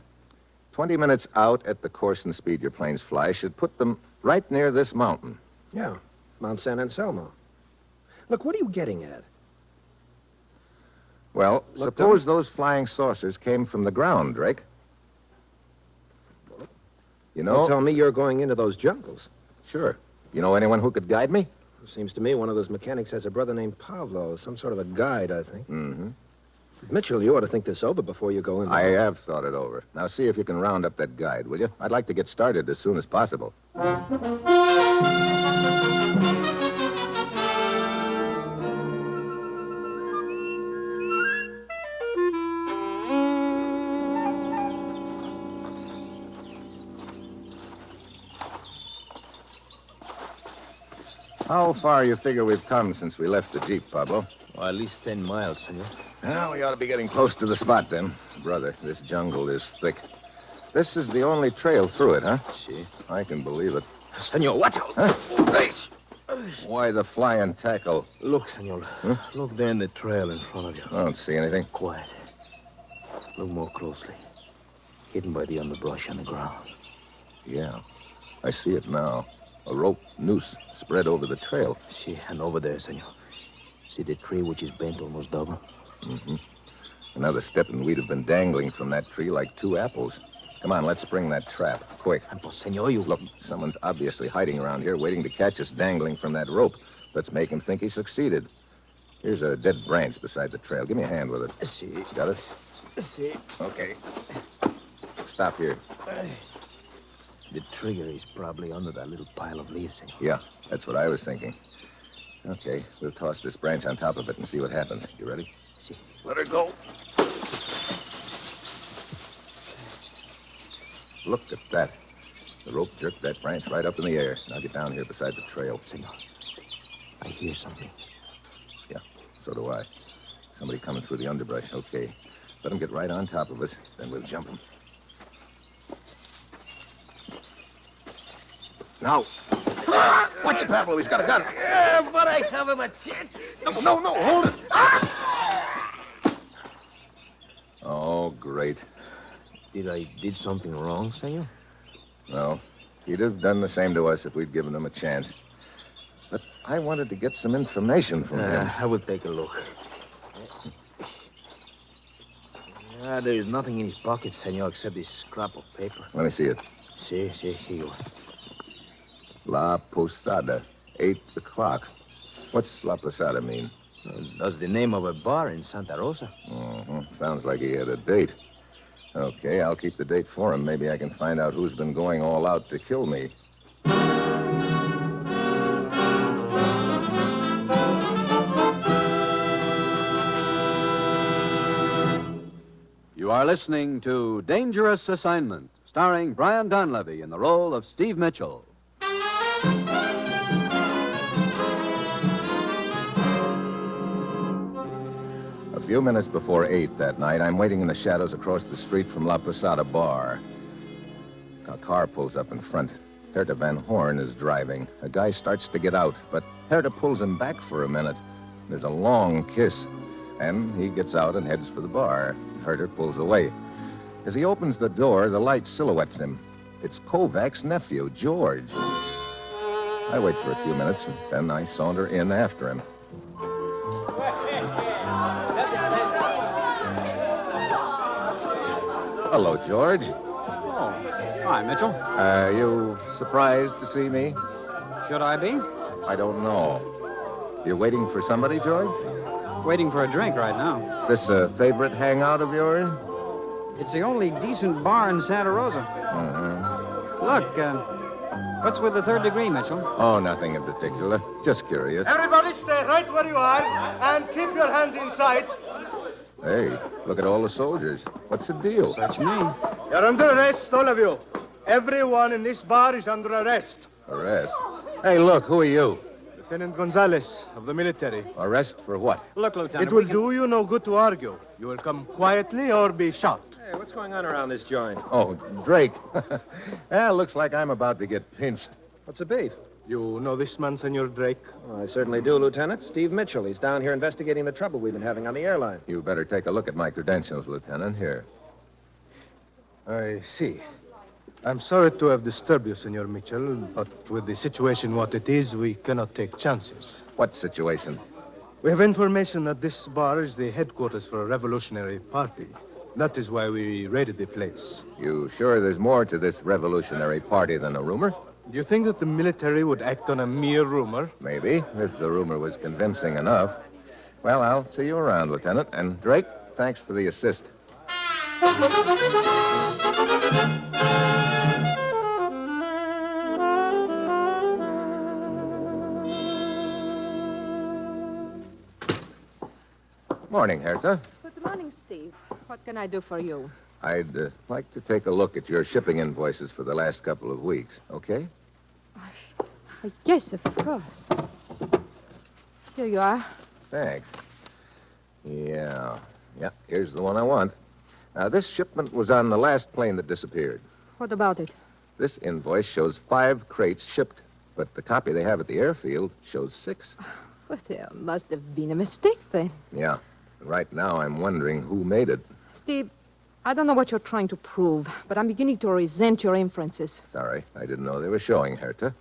20 minutes out at the course and speed your planes fly should put them right near this mountain. Yeah, Mount San Anselmo. Look, what are you getting at? Well, Look, suppose those flying saucers came from the ground, Drake. You know... You tell me you're going into those jungles. Sure. You know anyone who could guide me? Seems to me one of those mechanics has a brother named Pavlo, some sort of a guide, I think. Mm-hmm. Mitchell, you ought to think this over before you go in. I have thought it over. Now see if you can round up that guide, will you? I'd like to get started as soon as possible. How far you figure we've come since we left the Jeep, Pablo? Well, at least 10 miles, senor. Well, we ought to be getting close to the spot, then. Brother, this jungle is thick. This is the only trail through it, huh? Si. I can believe it. Senor, watch out! Huh? Hey! Why the flying tackle? Look, senor. Huh? Look there in the trail in front of you. I don't see anything. Quiet. Look more closely. Hidden by the underbrush on the ground. Yeah, I see it now. A rope noose spread over the trail. See, and over there, senor. See the tree which is bent almost double? Mm-hmm. Another step and we'd have been dangling from that tree like 2 apples. Come on, let's spring that trap. Quick. Senor, you... Look, someone's obviously hiding around here, waiting to catch us dangling from that rope. Let's make him think he succeeded. Here's a dead branch beside the trail. Give me a hand with it. See. Got it? See. Okay. Stop here. The trigger is probably under that little pile of leaves, senor. Yeah, that's what I was thinking. Okay, we'll toss this branch on top of it and see what happens. You ready? See. Let her go. Look at that. The rope jerked that branch right up in the air. Now get down here beside the trail. Senor, I hear something. Yeah, so do I. Somebody coming through the underbrush. Okay. Let him get right on top of us, then we'll jump him. Now. Watch it, Pablo. He's got a gun. Yeah, but I have a machete. No, hold it. Oh, great. Did I did something wrong, senor? No. He'd have done the same to us if we'd given him a chance. But I wanted to get some information from him. I will take a look. There is nothing in his pocket, senor, except this scrap of paper. Let me see it. See, here you are. La Posada, 8 o'clock. What's La Posada mean? That's the name of a bar in Santa Rosa. Sounds like he had a date. Okay, I'll keep the date for him. Maybe I can find out who's been going all out to kill me. You are listening to Dangerous Assignment, starring Brian Donlevy in the role of Steve Mitchell. A few minutes before 8 that night, I'm waiting in the shadows across the street from La Posada Bar. A car pulls up in front. Herta Van Horn is driving. A guy starts to get out, but Herta pulls him back for a minute. There's a long kiss, and he gets out and heads for the bar. Herta pulls away. As he opens the door, the light silhouettes him. It's Kovac's nephew, George. I wait for a few minutes, and then I saunter in after him. Hello, George. Oh, hi, Mitchell. You surprised to see me? Should I be? I don't know. You're waiting for somebody, George? Waiting for a drink right now. This a favorite hangout of yours? It's the only decent bar in Santa Rosa. Look, what's with the third degree, Mitchell? Oh, nothing in particular. Just curious. Everybody stay right where you are and keep your hands in sight. Hey, look at all the soldiers. What's the deal? Search me. You're under arrest, all of you. Everyone in this bar is under arrest. Arrest? Hey, look, who are you? Lieutenant Gonzalez of the military. Arrest for what? Look, Lieutenant. It will do you no good to argue. You will come quietly or be shot. Hey, what's going on around this joint? Oh, Drake. Looks like I'm about to get pinched. What's the beat? You know this man, Senor Drake? Oh, I certainly do, Lieutenant. Steve Mitchell. He's down here investigating the trouble we've been having on the airline. You better take a look at my credentials, Lieutenant. Here. I see. I'm sorry to have disturbed you, Senor Mitchell, but with the situation what it is, we cannot take chances. What situation? We have information that this bar is the headquarters for a revolutionary party. That is why we raided the place. You sure there's more to this revolutionary party than a rumor? Do you think that the military would act on a mere rumor? Maybe, if the rumor was convincing enough. Well, I'll see you around, Lieutenant. And Drake, thanks for the assist. Morning, Herta. Good morning, Steve. What can I do for you? I'd like to take a look at your shipping invoices for the last couple of weeks, okay? Yes, of course. Here you are. Thanks. Yeah, here's the one I want. Now, this shipment was on the last plane that disappeared. What about it? This invoice shows 5 crates shipped, but the copy they have at the airfield shows 6. Well, there must have been a mistake then. Yeah. Right now, I'm wondering who made it. Steve, I don't know what you're trying to prove, but I'm beginning to resent your inferences. Sorry, I didn't know they were showing, Herta.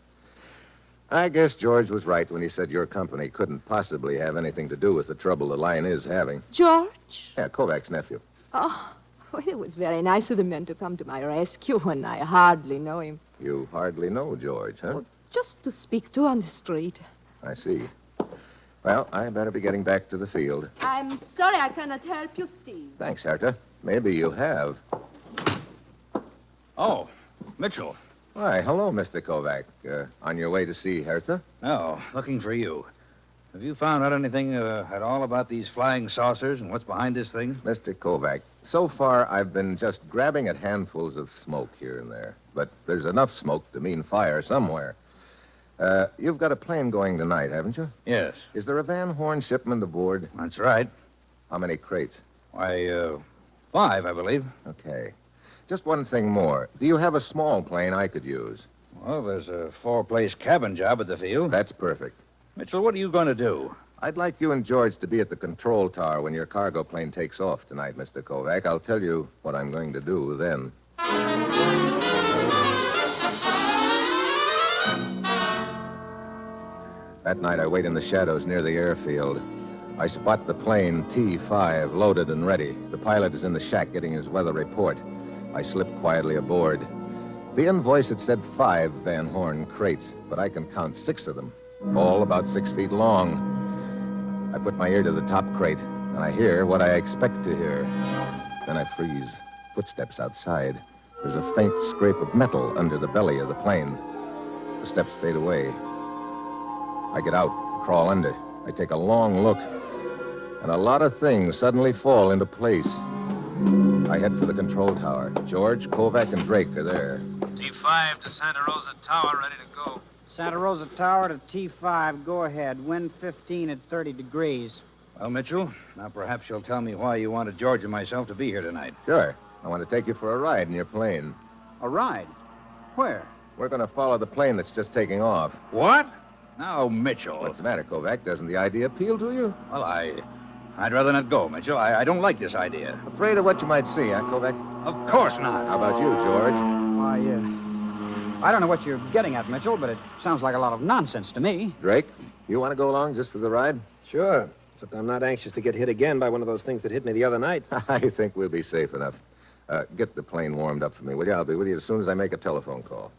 I guess George was right when he said your company couldn't possibly have anything to do with the trouble the line is having. George? Yeah, Kovac's nephew. Oh, well, it was very nice of the men to come to my rescue when I hardly know him. You hardly know George, huh? Well, just to speak to on the street. I see. Well, I better be getting back to the field. I'm sorry I cannot help you, Steve. Thanks, Herta. Maybe you have. Oh, Mitchell. Why, hello, Mr. Kovac. On your way to see Herta? Oh, looking for you. Have you found out anything at all about these flying saucers and what's behind this thing? Mr. Kovac, so far I've been just grabbing at handfuls of smoke here and there. But there's enough smoke to mean fire somewhere. You've got a plane going tonight, haven't you? Yes. Is there a Van Horn shipment aboard? That's right. How many crates? Why, 5, I believe. Okay. Just one thing more. Do you have a small plane I could use? Well, there's a 4-place cabin job at the field. That's perfect. Mitchell, what are you going to do? I'd like you and George to be at the control tower when your cargo plane takes off tonight, Mr. Kovac. I'll tell you what I'm going to do then. That night, I wait in the shadows near the airfield. I spot the plane T-5 loaded and ready. The pilot is in the shack getting his weather report. I slip quietly aboard. The invoice had said 5 Van Horn crates, but I can count 6 of them, all about 6 feet long. I put my ear to the top crate, and I hear what I expect to hear. Then I freeze. Footsteps outside. There's a faint scrape of metal under the belly of the plane. The steps fade away. I get out, crawl under. I take a long look, and a lot of things suddenly fall into place. I head for the control tower. George, Kovac, and Drake are there. T5 to Santa Rosa Tower, ready to go. Santa Rosa Tower to T5. Go ahead. Wind 15 at 30 degrees. Well, Mitchell, now perhaps you'll tell me why you wanted George and myself to be here tonight. Sure. I want to take you for a ride in your plane. A ride? Where? We're going to follow the plane that's just taking off. What? Now, Mitchell. What's the matter, Kovac? Doesn't the idea appeal to you? Well, I'd rather not go, Mitchell. I don't like this idea. Afraid of what you might see, huh, Kovac? Of course not. How about you, George? I don't know what you're getting at, Mitchell, but it sounds like a lot of nonsense to me. Drake, you want to go along just for the ride? Sure. Except I'm not anxious to get hit again by one of those things that hit me the other night. I think we'll be safe enough. Get the plane warmed up for me, will you? I'll be with you as soon as I make a telephone call.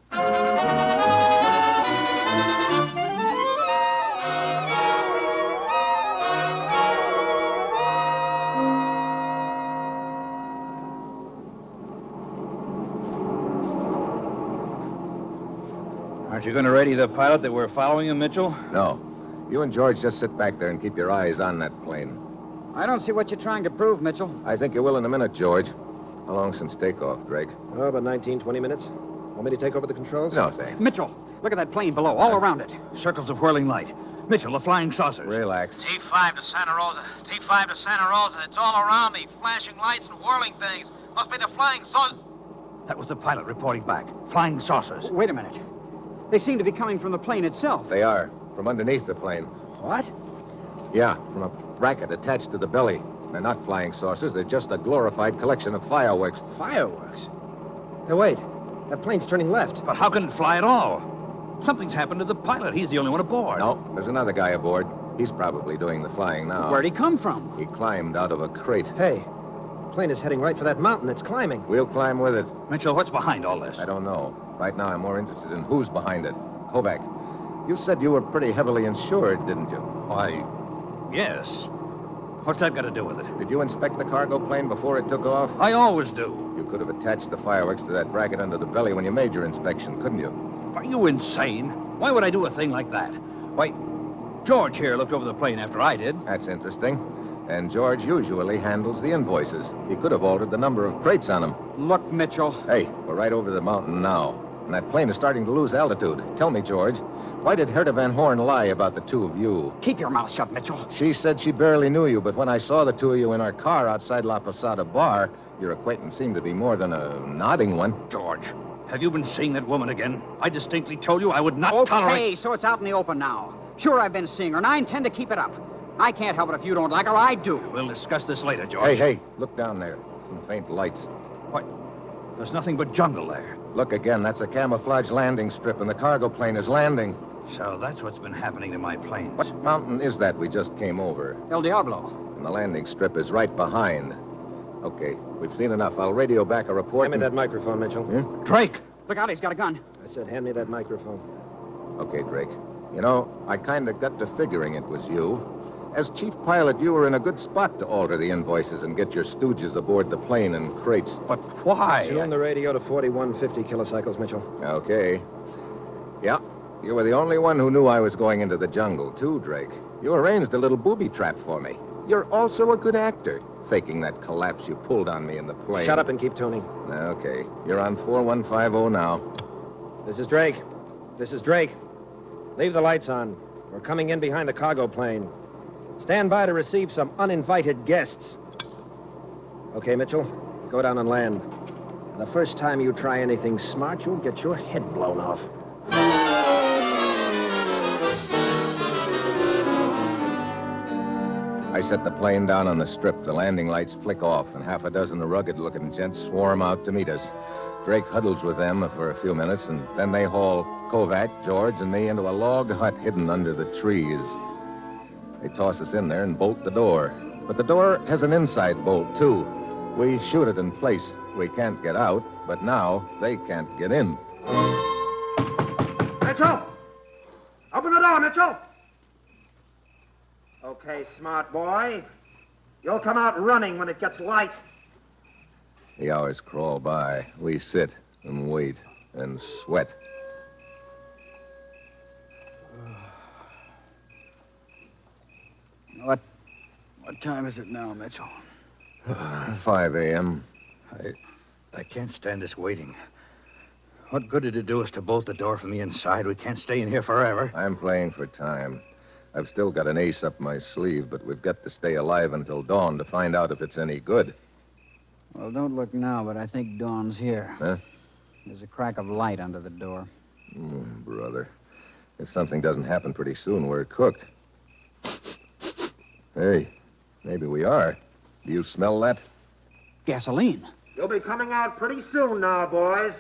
Aren't you going to radio the pilot that we're following him, Mitchell? No. You and George just sit back there and keep your eyes on that plane. I don't see what you're trying to prove, Mitchell. I think you will in a minute, George. How long since takeoff, Drake? Oh, about 19, 20 minutes. Want me to take over the controls? No, thanks. Mitchell, look at that plane below, all around it. Circles of whirling light. Mitchell, the flying saucers. Relax. T5 to Santa Rosa. T5 to Santa Rosa. It's all around me. Flashing lights and whirling things. Must be the flying saucers. That was the pilot reporting back. Flying saucers. Wait a minute. They seem to be coming from the plane itself. They are. From underneath the plane. What? Yeah, from a bracket attached to the belly. They're not flying saucers. They're just a glorified collection of fireworks. Fireworks? Hey, wait. That plane's turning left. But how can it fly at all? Something's happened to the pilot. He's the only one aboard. No, there's another guy aboard. He's probably doing the flying now. Where'd he come from? He climbed out of a crate. Hey, the plane is heading right for that mountain. It's climbing. We'll climb with it. Mitchell, what's behind all this? I don't know. Right now, I'm more interested in who's behind it. Kovac, you said you were pretty heavily insured, didn't you? Why, yes. What's that got to do with it? Did you inspect the cargo plane before it took off? I always do. You could have attached the fireworks to that bracket under the belly when you made your inspection, couldn't you? Are you insane? Why would I do a thing like that? Why, George here looked over the plane after I did. That's interesting. And George usually handles the invoices. He could have altered the number of crates on them. Look, Mitchell. Hey, we're right over the mountain now. And that plane is starting to lose altitude. Tell me, George, why did Herta Van Horn lie about the two of you? Keep your mouth shut, Mitchell. She said she barely knew you, but when I saw the two of you in our car outside La Posada Bar, your acquaintance seemed to be more than a nodding one. George, have you been seeing that woman again? I distinctly told you I would not tolerate... Okay, so it's out in the open now. Sure, I've been seeing her, and I intend to keep it up. I can't help it if you don't like her. I do. We'll discuss this later, George. Hey, look down there. Some faint lights. What? There's nothing but jungle there. Look again. That's a camouflage landing strip, and the cargo plane is landing. So that's what's been happening to my planes. What mountain is that we just came over? El Diablo. And the landing strip is right behind. Okay, we've seen enough. I'll radio back a report. Hand me that microphone, Mitchell. Drake! Look out, he's got a gun. I said hand me that microphone. Okay, Drake. You know, I kind of got to figuring it was you. As chief pilot, you were in a good spot to alter the invoices and get your stooges aboard the plane in crates. But why? Tune the radio to 4150 kilocycles, Mitchell. Okay. Yeah, you were the only one who knew I was going into the jungle, too, Drake. You arranged a little booby trap for me. You're also a good actor, faking that collapse you pulled on me in the plane. Shut up and keep tuning. Okay. You're on 4150 now. This is Drake. This is Drake. Leave the lights on. We're coming in behind the cargo plane. Stand by to receive some uninvited guests. Okay, Mitchell, go down and land. The first time you try anything smart, you'll get your head blown off. I set the plane down on the strip. The landing lights flick off, and half a dozen rugged-looking gents swarm out to meet us. Drake huddles with them for a few minutes, and then they haul Kovac, George, and me into a log hut hidden under the trees. They toss us in there and bolt the door. But the door has an inside bolt, too. We shoot it in place. We can't get out, but now they can't get in. Mitchell! Open the door, Mitchell! Okay, smart boy. You'll come out running when it gets light. The hours crawl by. We sit and wait and sweat. What time is it now, Mitchell? 5 a.m. I can't stand this waiting. What good did it do us to bolt the door from the inside? We can't stay in here forever. I'm playing for time. I've still got an ace up my sleeve, but we've got to stay alive until dawn to find out if it's any good. Well, don't look now, but I think Dawn's here. Huh? There's a crack of light under the door. Brother. If something doesn't happen pretty soon, we're cooked. Hey, maybe we are. Do you smell that? Gasoline. You'll be coming out pretty soon now, boys.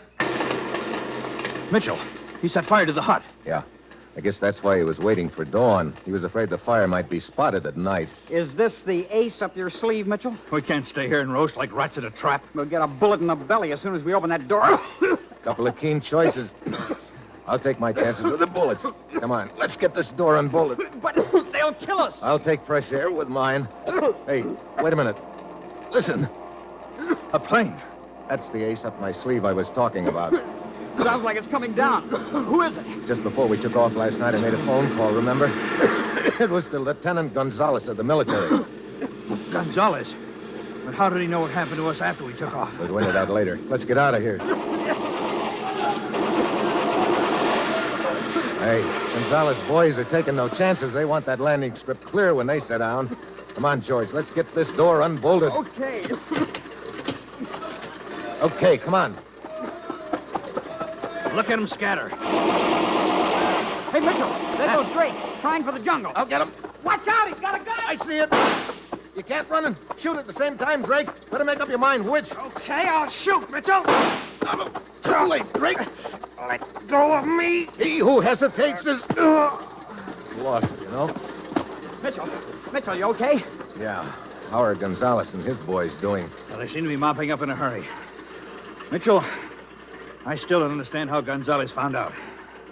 Mitchell, he set fire to the hut. Yeah. I guess that's why he was waiting for dawn. He was afraid the fire might be spotted at night. Is this the ace up your sleeve, Mitchell? We can't stay here and roast like rats in a trap. We'll get a bullet in the belly as soon as we open that door. Couple of keen choices. I'll take my chances with the bullets. Come on, let's get this door unbolted. But they'll kill us. I'll take fresh air with mine. Hey, wait a minute. Listen. A plane. That's the ace up my sleeve I was talking about. Sounds like it's coming down. Who is it? Just before we took off last night, I made a phone call, remember? It was to Lieutenant Gonzalez of the military. Gonzalez? But how did he know what happened to us after we took off? We'll win it out later. Let's get out of here. Hey, Gonzalez boys are taking no chances. They want that landing strip clear when they sit down. Come on, George. Let's get this door unbolted. Okay. Okay, come on. Look at him scatter. Hey, Mitchell, there goes Drake, trying for the jungle. I'll get him. Watch out, he's got a gun. I see it. You can't run and shoot at the same time, Drake. Better make up your mind which. Okay, I'll shoot, Mitchell. Too late, Drake. Let go of me. He who hesitates is lost, you know. Mitchell, you okay? Yeah. How are Gonzalez and his boys doing? Well, they seem to be mopping up in a hurry. Mitchell, I still don't understand how Gonzalez found out.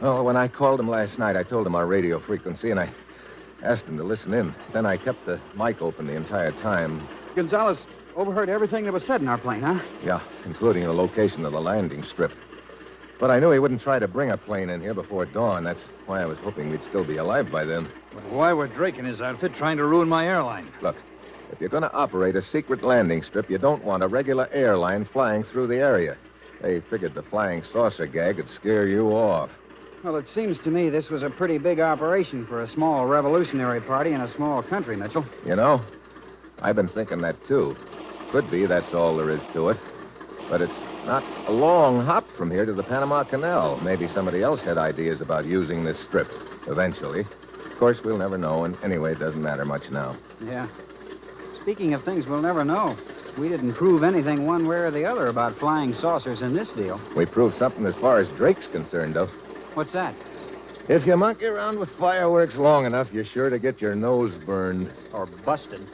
Oh, when I called him last night, I told him our radio frequency, and I asked him to listen in. Then I kept the mic open the entire time. Gonzalez overheard everything that was said in our plane, huh? Yeah, including the location of the landing strip. But I knew he wouldn't try to bring a plane in here before dawn. That's why I was hoping we'd still be alive by then. But why were Drake and his outfit trying to ruin my airline? Look, if you're going to operate a secret landing strip, you don't want a regular airline flying through the area. They figured the flying saucer gag would scare you off. Well, it seems to me this was a pretty big operation for a small revolutionary party in a small country, Mitchell. You know, I've been thinking that, too. Could be that's all there is to it. But it's not a long hop from here to the Panama Canal. Maybe somebody else had ideas about using this strip eventually. Of course, we'll never know, and anyway, it doesn't matter much now. Yeah. Speaking of things we'll never know, we didn't prove anything one way or the other about flying saucers in this deal. We proved something as far as Drake's concerned, though. What's that? If you monkey around with fireworks long enough, you're sure to get your nose burned. Or busted.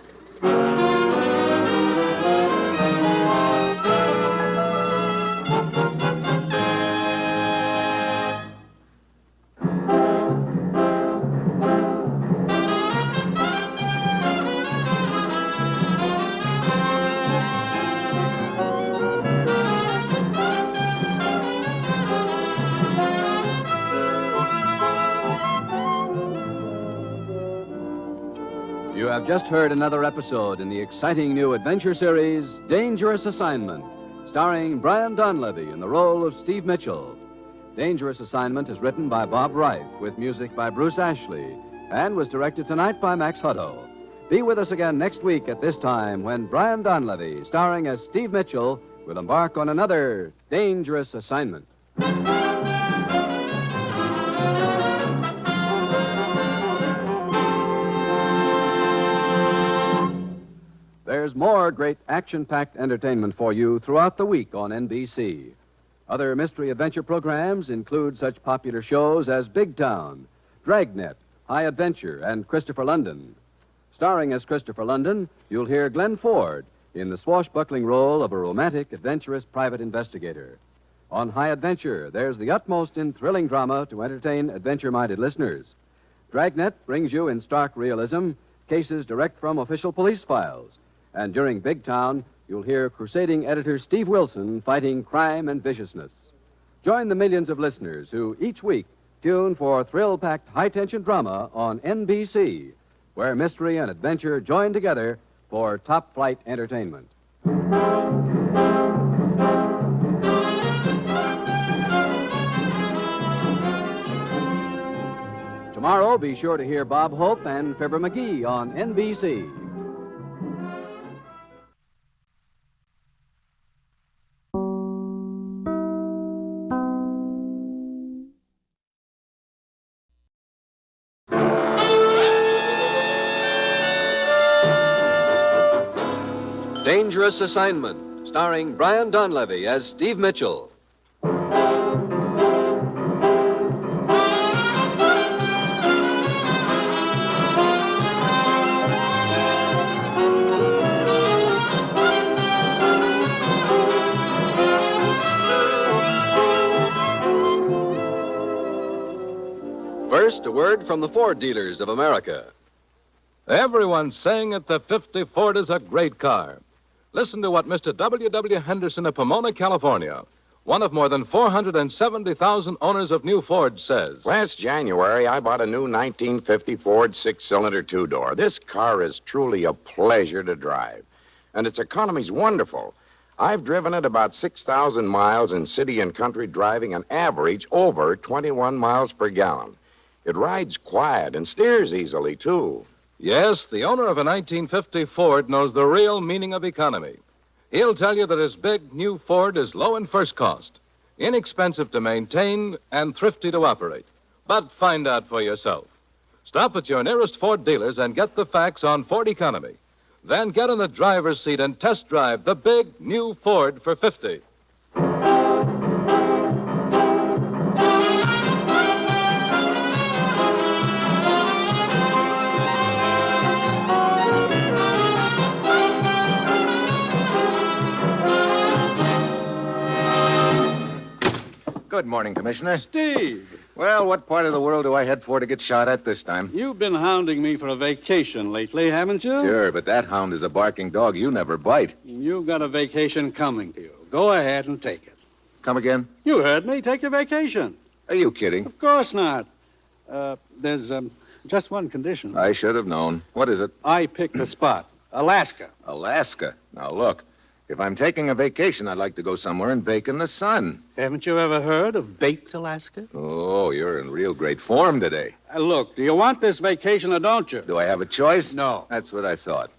have just heard another episode in the exciting new adventure series, Dangerous Assignment, starring Brian Donlevy in the role of Steve Mitchell. Dangerous Assignment is written by Bob Reif, with music by Bruce Ashley, and was directed tonight by Max Hutto. Be with us again next week at this time when Brian Donlevy, starring as Steve Mitchell, will embark on another Dangerous Assignment. There's more great action-packed entertainment for you throughout the week on NBC. Other mystery adventure programs include such popular shows as Big Town, Dragnet, High Adventure, and Christopher London. Starring as Christopher London, you'll hear Glenn Ford in the swashbuckling role of a romantic, adventurous private investigator. On High Adventure, there's the utmost in thrilling drama to entertain adventure-minded listeners. Dragnet brings you in stark realism cases direct from official police files. And during Big Town, you'll hear crusading editor Steve Wilson fighting crime and viciousness. Join the millions of listeners who each week tune for thrill-packed high-tension drama on NBC, where mystery and adventure join together for top-flight entertainment. Tomorrow, be sure to hear Bob Hope and Fibber McGee on NBC. Dangerous Assignment, starring Brian Donlevy as Steve Mitchell. First, a word from the Ford dealers of America. Everyone's saying that the 50 Ford is a great car. Listen to what Mr. W. Henderson of Pomona, California, one of more than 470,000 owners of new Fords, says. Last January, I bought a new 1950 Ford six-cylinder two-door. This car is truly a pleasure to drive, and its economy's wonderful. I've driven it about 6,000 miles in city and country, driving an average over 21 miles per gallon. It rides quiet and steers easily, too. Yes, the owner of a 1950 Ford knows the real meaning of economy. He'll tell you that his big new Ford is low in first cost, inexpensive to maintain, and thrifty to operate. But find out for yourself. Stop at your nearest Ford dealers and get the facts on Ford economy. Then get in the driver's seat and test drive the big new Ford for 50. Good morning, Commissioner. Steve! Well, what part of the world do I head for to get shot at this time? You've been hounding me for a vacation lately, haven't you? Sure, but that hound is a barking dog. You never bite. You've got a vacation coming to you. Go ahead and take it. Come again? You heard me. Take your vacation. Are you kidding? Of course not. There's just one condition. I should have known. What is it? I picked the spot. Alaska. Alaska? Now, look. If I'm taking a vacation, I'd like to go somewhere and bake in the sun. Haven't you ever heard of baked Alaska? Oh, you're in real great form today. Look, do you want this vacation or don't you? Do I have a choice? No. That's what I thought.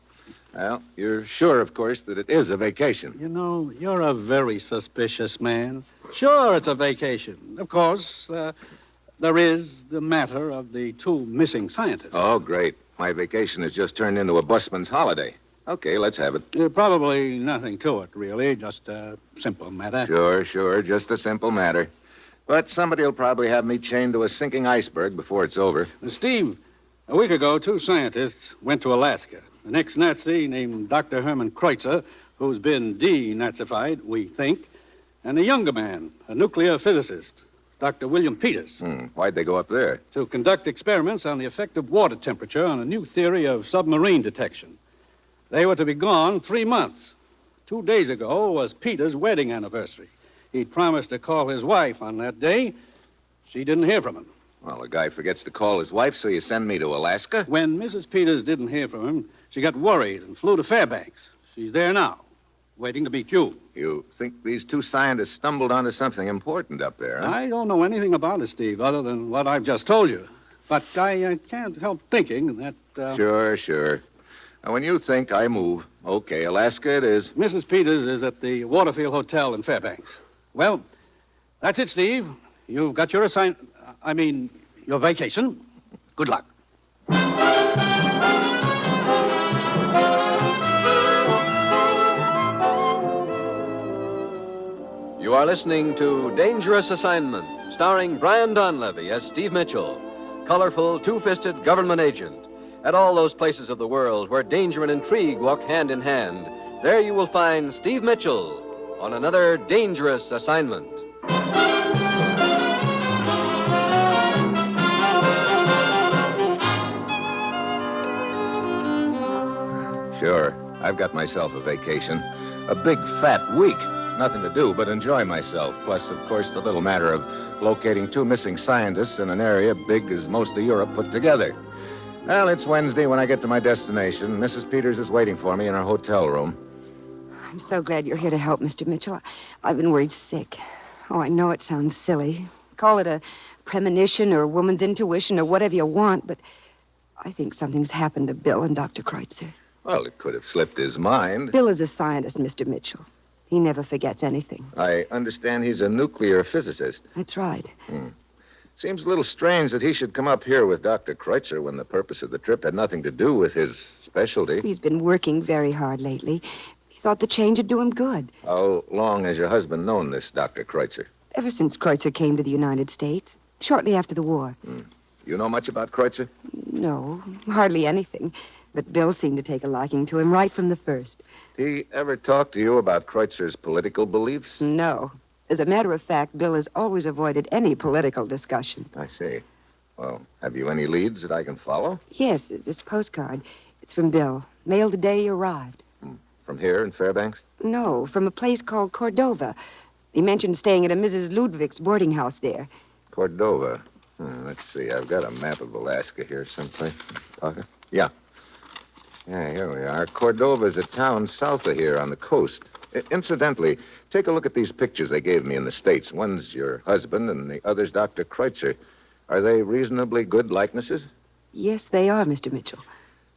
Well, you're sure, of course, that it is a vacation. You know, you're a very suspicious man. Sure, it's a vacation. Of course, there is the matter of the two missing scientists. Oh, great. My vacation has just turned into a busman's holiday. Okay, let's have it. Probably nothing to it, really. Just a simple matter. Sure. Just a simple matter. But somebody will probably have me chained to a sinking iceberg before it's over. Steve, a week ago, two scientists went to Alaska. An ex-Nazi named Dr. Herman Kreutzer, who's been denazified, we think, and a younger man, a nuclear physicist, Dr. William Peters. Why'd they go up there? To conduct experiments on the effect of water temperature on a new theory of submarine detection. They were to be gone 3 months. 2 days ago was Peter's wedding anniversary. He'd promised to call his wife on that day. She didn't hear from him. Well, a guy forgets to call his wife, so you send me to Alaska? When Mrs. Peters didn't hear from him, she got worried and flew to Fairbanks. She's there now, waiting to meet you. You think these two scientists stumbled onto something important up there, huh? I don't know anything about it, Steve, other than what I've just told you. But I can't help thinking that... Sure. Now, when you think, I move. Okay, Alaska it is. Mrs. Peters is at the Waterfield Hotel in Fairbanks. Well, that's it, Steve. You've got your your vacation. Good luck. You are listening to Dangerous Assignment, starring Brian Donlevy as Steve Mitchell, colorful, two-fisted government agent. At all those places of the world where danger and intrigue walk hand in hand, there you will find Steve Mitchell on another dangerous assignment. Sure. I've got myself a vacation. A big, fat week. Nothing to do but enjoy myself. Plus, of course, the little matter of locating two missing scientists in an area big as most of Europe put together. Well, it's Wednesday when I get to my destination. Mrs. Peters is waiting for me in her hotel room. I'm so glad you're here to help, Mr. Mitchell. I've been worried sick. Oh, I know it sounds silly. Call it a premonition or a woman's intuition or whatever you want, but I think something's happened to Bill and Dr. Kreutzer. Well, it could have slipped his mind. Bill is a scientist, Mr. Mitchell. He never forgets anything. I understand he's a nuclear physicist. That's right. Seems a little strange that he should come up here with Dr. Kreutzer when the purpose of the trip had nothing to do with his specialty. He's been working very hard lately. He thought the change would do him good. How long has your husband known this Dr. Kreutzer? Ever since Kreutzer came to the United States, shortly after the war. You know much about Kreutzer? No, hardly anything. But Bill seemed to take a liking to him right from the first. Did he ever talk to you about Kreutzer's political beliefs? No. As a matter of fact, Bill has always avoided any political discussion. I see. Well, have you any leads that I can follow? Yes, this postcard. It's from Bill. Mailed the day he arrived. From here in Fairbanks? No, from a place called Cordova. He mentioned staying at a Mrs. Ludwig's boarding house there. Cordova. Let's see. I've got a map of Alaska here someplace. Yeah. Yeah, here we are. Cordova's a town south of here on the coast. Incidentally, take a look at these pictures they gave me in the States. One's your husband and the other's Dr. Kreutzer. Are they reasonably good likenesses? Yes, they are, Mr. Mitchell.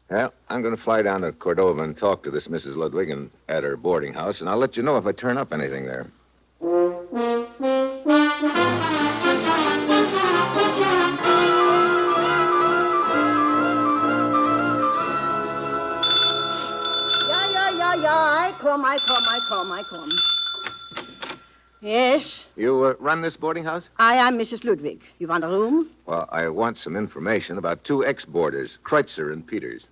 Well, I'm going to fly down to Cordova and talk to this Mrs. Ludwig at her boarding house, and I'll let you know if I turn up anything there. I come. Yes? You run this boarding house? I am Mrs. Ludwig. You want a room? Well, I want some information about two ex-boarders, Kreutzer and Peters.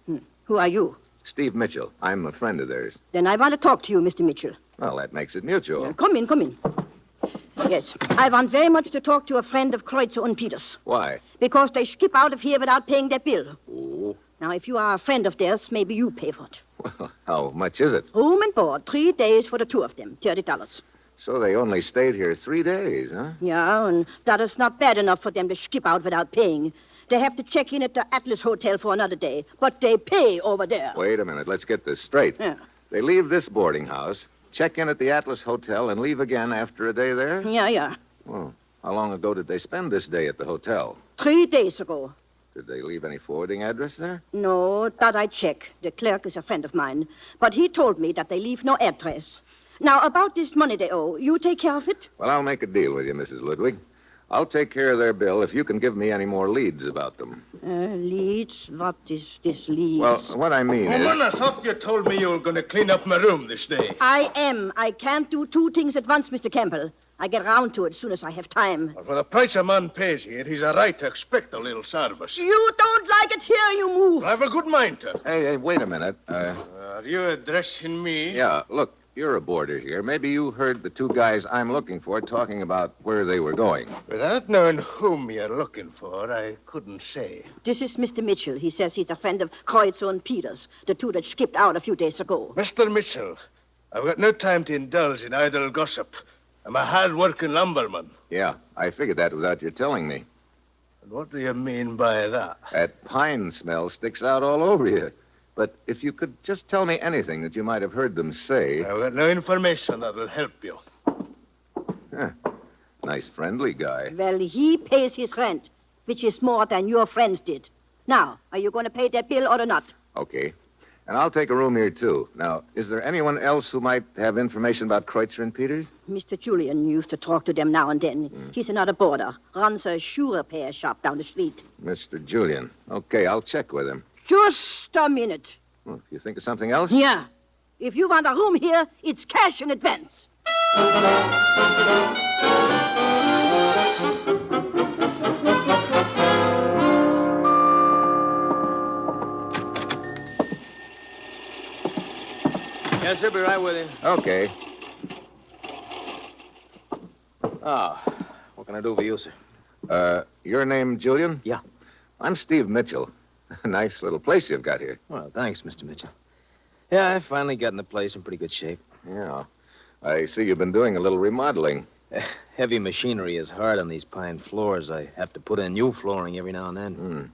Who are you? Steve Mitchell. I'm a friend of theirs. Then I want to talk to you, Mr. Mitchell. Well, that makes it mutual. Come in. Yes, I want very much to talk to a friend of Kreutzer and Peters. Why? Because they skip out of here without paying their bill. Oh. Now, if you are a friend of theirs, maybe you pay for it. Well, how much is it? Room and board, 3 days for the two of them, $30. So they only stayed here 3 days, huh? Yeah, and that is not bad enough for them to skip out without paying. They have to check in at the Atlas Hotel for another day, but they pay over there. Wait a minute. Let's get this straight. Yeah. They leave this boarding house, check in at the Atlas Hotel, and leave again after a day there? Yeah. Well, how long ago did they spend this day at the hotel? 3 days ago. Did they leave any forwarding address there? No, that I check. The clerk is a friend of mine. But he told me that they leave no address. Now, about this money they owe, you take care of it? Well, I'll make a deal with you, Mrs. Ludwig. I'll take care of their bill if you can give me any more leads about them. Leads? What is this leads? Well, what I mean is... Woman, I thought you told me you were going to clean up my room this day. I am. I can't do 2 things at once, Mr. Campbell. I get round to it as soon as I have time. Well, for the price a man pays here, he's a right to expect a little service. You don't like it here, you move. I have a good mind to. Hey, wait a minute. Are you addressing me? Yeah, look, you're a boarder here. Maybe you heard the 2 guys I'm looking for talking about where they were going. Without knowing whom you're looking for, I couldn't say. This is Mr. Mitchell. He says he's a friend of Kreutzer and Peters, the 2 that skipped out a few days ago. Mr. Mitchell, I've got no time to indulge in idle gossip. I'm a hard-working lumberman. Yeah, I figured that without your telling me. What do you mean by that? That pine smell sticks out all over you. But if you could just tell me anything that you might have heard them say. I've got no information that will help you. Huh. Nice, friendly guy. Well, he pays his rent, which is more than your friends did. Now, are you going to pay that bill or not? Okay. And I'll take a room here, too. Now, is there anyone else who might have information about Kreutzer and Peters? Mr. Julian used to talk to them now and then. He's another boarder. Runs a shoe repair shop down the street. Mr. Julian. Okay, I'll check with him. Just a minute. Well, you think of something else? Yeah. If you want a room here, it's cash in advance. Yes, sir. Be right with you. Okay. Oh, what can I do for you, sir? Your name Julian? Yeah. I'm Steve Mitchell. Nice little place you've got here. Well, thanks, Mr. Mitchell. Yeah, I finally got in the place in pretty good shape. Yeah. I see you've been doing a little remodeling. Heavy machinery is hard on these pine floors. I have to put in new flooring every now and then.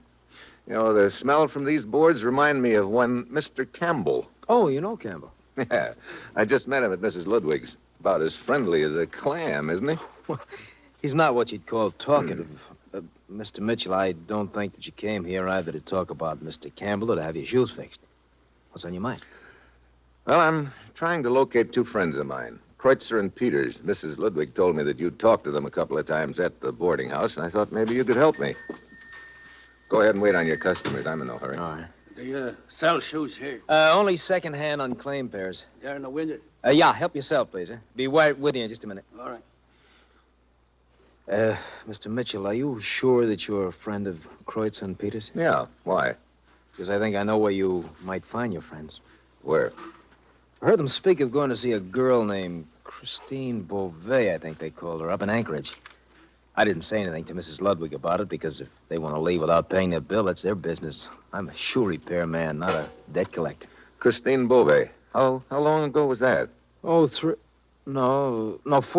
You know, the smell from these boards remind me of one Mr. Campbell. Oh, you know Campbell? Yeah. I just met him at Mrs. Ludwig's. About as friendly as a clam, isn't he? Well, he's not what you'd call talkative. Mr. Mitchell, I don't think that you came here either to talk about Mr. Campbell or to have your shoes fixed. What's on your mind? Well, I'm trying to locate two friends of mine, Kreutzer and Peters. Mrs. Ludwig told me that you'd talked to them a couple of times at the boarding house, and I thought maybe you could help me. Go ahead and wait on your customers. I'm in no hurry. All right. Do you sell shoes here? Only second-hand unclaimed pairs. They're in the window. Yeah, help yourself, please. Be right with you in just a minute. All right. Mr. Mitchell, are you sure that you're a friend of Kreutzer and Peters? Yeah. Why? Because I think I know where you might find your friends. Where? I heard them speak of going to see a girl named Christine Beauvais, I think they called her, up in Anchorage. I didn't say anything to Mrs. Ludwig about it because if they want to leave without paying their bill, that's their business. I'm a shoe repair man, not a debt collector. Christine Beauvais. How long ago was that? Oh, 4